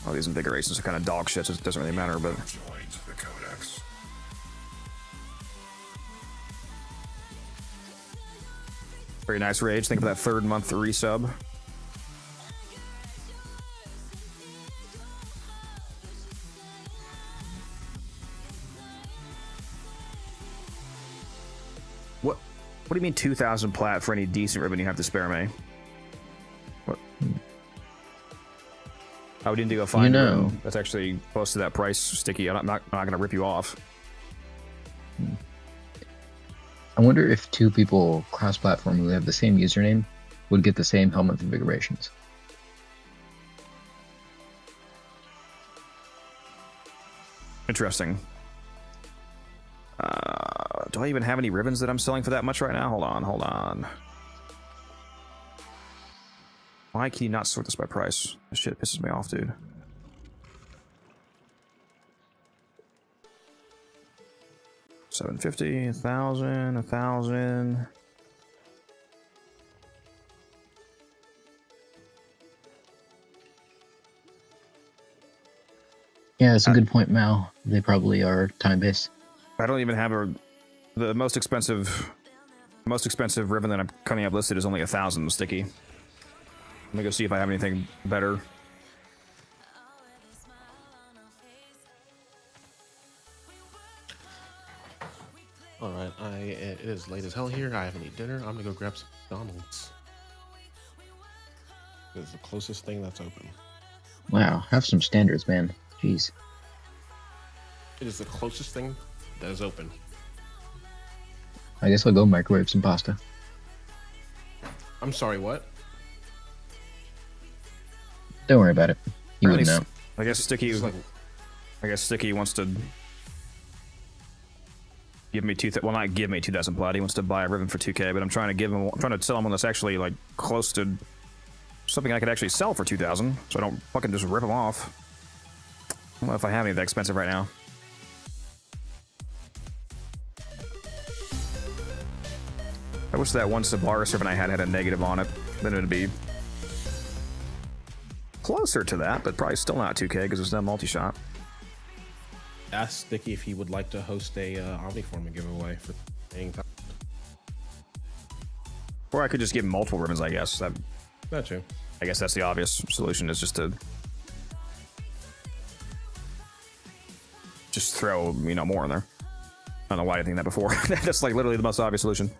All these invigorations are kind of dog shit, so it doesn't really matter, but. Very nice rage. Think of that 3rd month resub. What do you mean 2,000 plat for any decent ribbon you have to spare me? What? Oh, we didn't go find ribbon. That's actually close to that price, Sticky. I'm not going to rip you off. I wonder if two people cross-platform who have the same username would get the same helmet configurations. Interesting. Do I even have any ribbons that I'm selling for that much right now? Hold on. Why can you not sort this by price? This shit pisses me off, dude. $750, 1,000, 1,000. Yeah, that's a good point, Mal. They probably are time-based. I don't even have the most expensive ribbon that I'm coming up listed is only 1,000 Sticky. Let me go see if I have anything better. All right, it is late as hell here. I haven't eaten dinner. I'm gonna go grab some McDonald's. It's the closest thing that's open. Wow, have some standards, man. Jeez. It is the closest thing that is open. I guess I'll go microwave some pasta. I'm sorry, what? Don't worry about it. You wouldn't know. I guess Sticky wants to give me not give me 2,000 plat. He wants to buy a ribbon for 2K, but I'm trying to sell him one that's actually like close to something I could actually sell for 2,000, so I don't fucking just rip him off. I don't know if I have any that expensive right now. I wish that one Sabaris ribbon I had a negative on it. Then it'd be closer to that, but probably still not 2K because it's not multi-shot. Ask Sticky if he would like to host a Omniform giveaway for paying time. Or I could just give him multiple ribbons, I guess. Not true. I guess that's the obvious solution, is just to throw, more in there. I don't know why I didn't think that before. That's like literally the most obvious solution.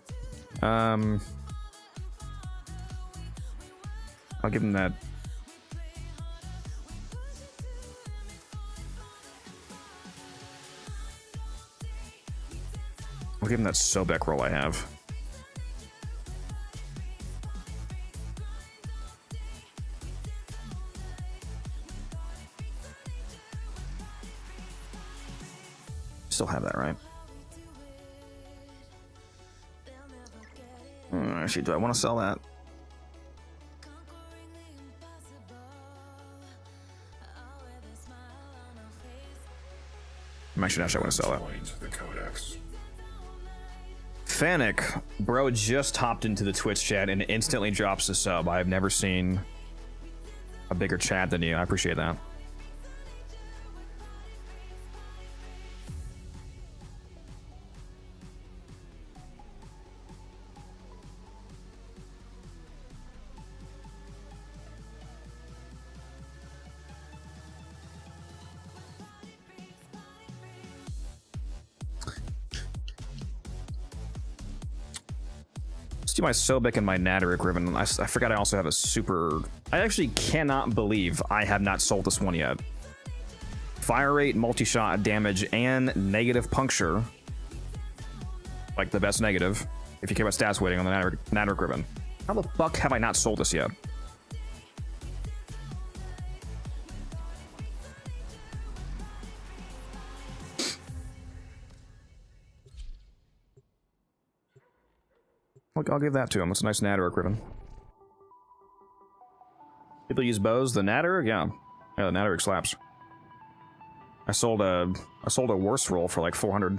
I'll give him that. I'll give him that Sobek roll I have. Still have that, right? Actually, do I want to sell that? Actually, I want to sell that. Fanic, bro, just hopped into the Twitch chat and instantly drops a sub. I've never seen a bigger chat than you. I appreciate that. Let's do my Sobek and my Natterick ribbon. I forgot I also have a super... I actually cannot believe I have not sold this one yet. Fire rate, multi-shot damage, and negative puncture. Like the best negative, if you care about stats weighting on the Natterick ribbon. How the fuck have I not sold this yet? Look, I'll give that to him. It's a nice Natterick ribbon. People use bows. The Natterick, yeah, the Natterick slaps. I sold a worse roll for like 400.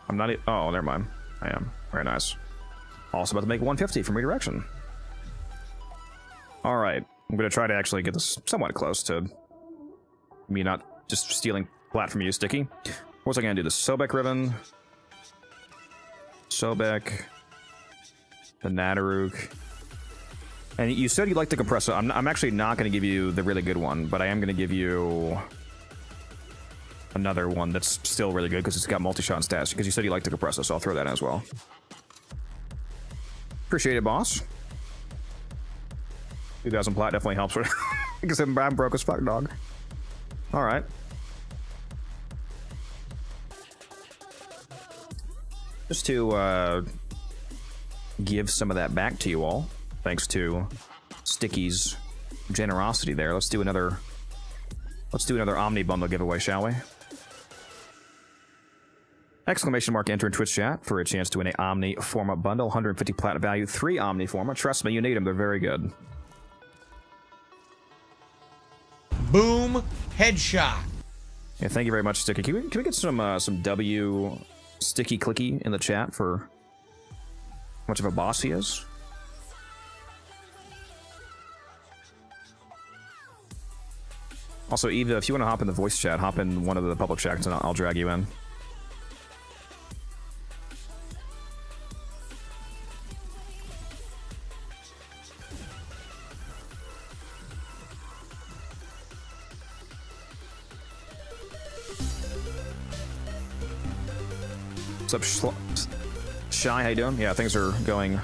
I'm not. Oh, never mind. I am. Very nice. Also about to make 150 from redirection. All right, I'm gonna try to actually get this somewhat close to me not just stealing plat from you, Sticky. What's I gonna do? The Sobek ribbon, Sobek, the Natterick, And you said you like the compressor. I'm actually not going to give you the really good one, but I am going to give you another one that's still really good because it's got multi-shot and stats. Because you said you like the compressor, so I'll throw that in as well. Appreciate it, boss. 2,000 plat definitely helps. Because I'm broke as fuck, dog. All right. Just to give some of that back to you all, thanks to Sticky's generosity there. Let's do another Omni bundle giveaway, shall we? Exclamation mark, enter in Twitch chat for a chance to win a Omni Forma bundle, 150 platinum value, 3 Omni Forma. Trust me, you need them. They're very good. Boom, headshot. Yeah, thank you very much, Sticky. Can we get some W Sticky Clicky in the chat for how much of a boss he is? Also, Eva, if you want to hop in the voice chat, hop in one of the public chats and I'll drag you in. What's up, Shy? How you doing? Yeah, things are going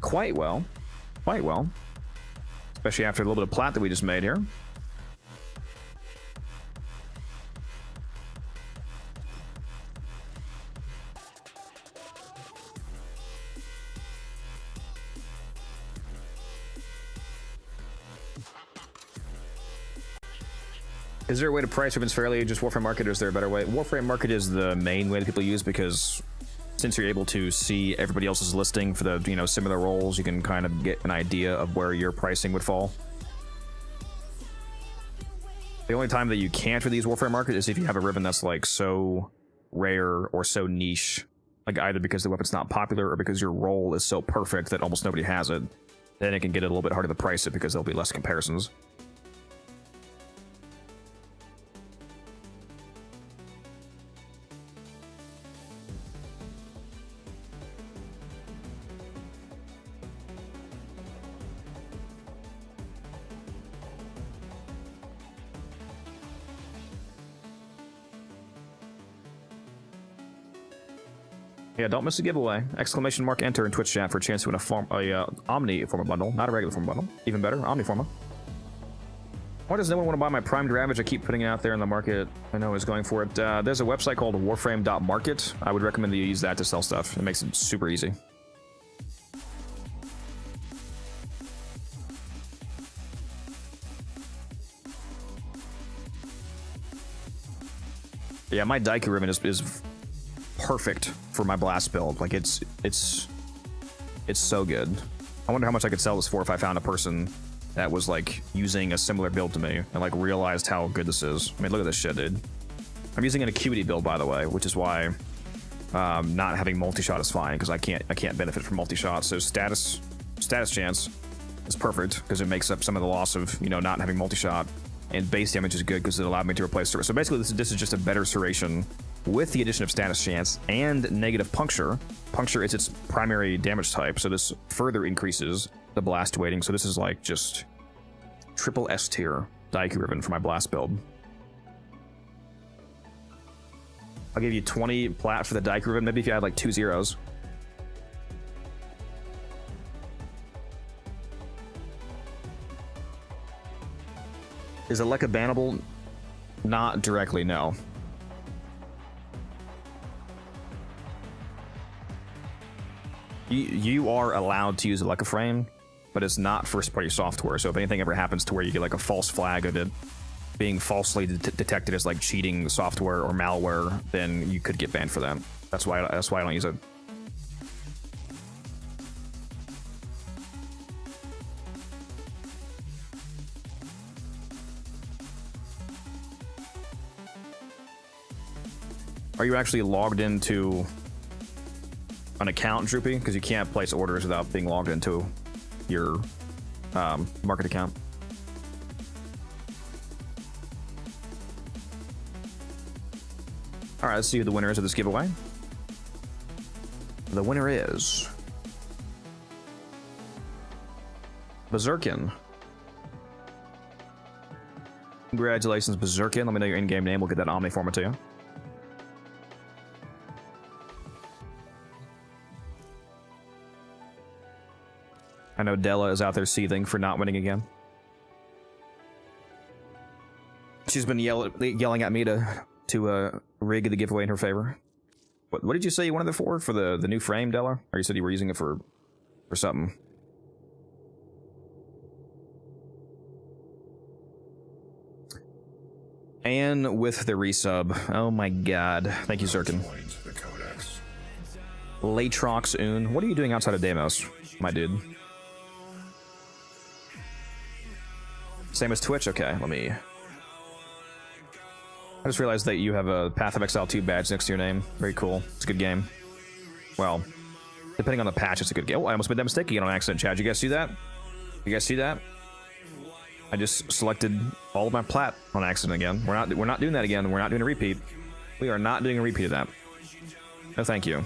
quite well. Quite well. Especially after a little bit of plat that we just made here. Is there a way to price weapons fairly, just Warframe Market, or is there a better way? Warframe Market is the main way that people use because since you're able to see everybody else's listing for the, you know, similar roles, you can kind of get an idea of where your pricing would fall. The only time that you can't really use Warframe Market is if you have a ribbon that's like so rare or so niche, like either because the weapon's not popular or because your role is so perfect that almost nobody has it. Then it can get a little bit harder to price it because there'll be less comparisons. Yeah, don't miss a giveaway. Exclamation mark enter in Twitch chat for a chance to win a Omni Forma bundle. Not a regular Forma bundle. Even better, Omni Forma. Why does no one want to buy my primed Ravage? I keep putting it out there in the market. I know who's going for it. There's a website called warframe.market. I would recommend that you use that to sell stuff. It makes it super easy. Yeah, my Daiku ribbon is perfect for my blast build. Like it's so good. I wonder how much I could sell this for if I found a person that was like using a similar build to me and like realized how good this is. I mean, look at this shit, dude. I'm using an acuity build, by the way, which is why not having multi-shot is fine, because I can't benefit from multi-shot. So status chance is perfect because it makes up some of the loss of, you know, not having multi-shot, and base damage is good because it allowed me to replace Serration. So basically this is just a better Serration with the addition of status chance and negative puncture. Puncture is its primary damage type, so this further increases the blast weighting. So this is like just triple S tier Daiku ribbon for my blast build. I'll give you 20 plat for the Daiku ribbon, maybe if you had like 2 zeros. Is Aleka bannable? Not directly, no. You are allowed to use Aleka Frame, but it's not first-party software. So if anything ever happens to where you get like a false flag of it being falsely detected as like cheating software or malware, then you could get banned for that. That's why I don't use it. Are you actually logged into an account, Droopy? Because you can't place orders without being logged into your market account. All right, let's see who the winner is of this giveaway. The winner is Berserkin. Congratulations, Berserkin. Let me know your in-game name. We'll get that Omniformer to you. I know Della is out there seething for not winning again. She's been yelling at me to rig the giveaway in her favor. What did you say you wanted it for? For the new frame, Della? Or you said you were using it for something? And with the resub. Oh my god. Thank you, Zirkin. Latrox Un. What are you doing outside of Deimos, my dude? Same as Twitch? Okay, let me... I just realized that you have a Path of Exile 2 badge next to your name. Very cool. It's a good game. Well, depending on the patch, it's a good game. Oh, I almost made that mistake again on accident, Chad. You guys see that? You guys see that? I just selected all of my plat on accident again. We're not doing that again. We're not doing a repeat. We are not doing a repeat of that. No, thank you.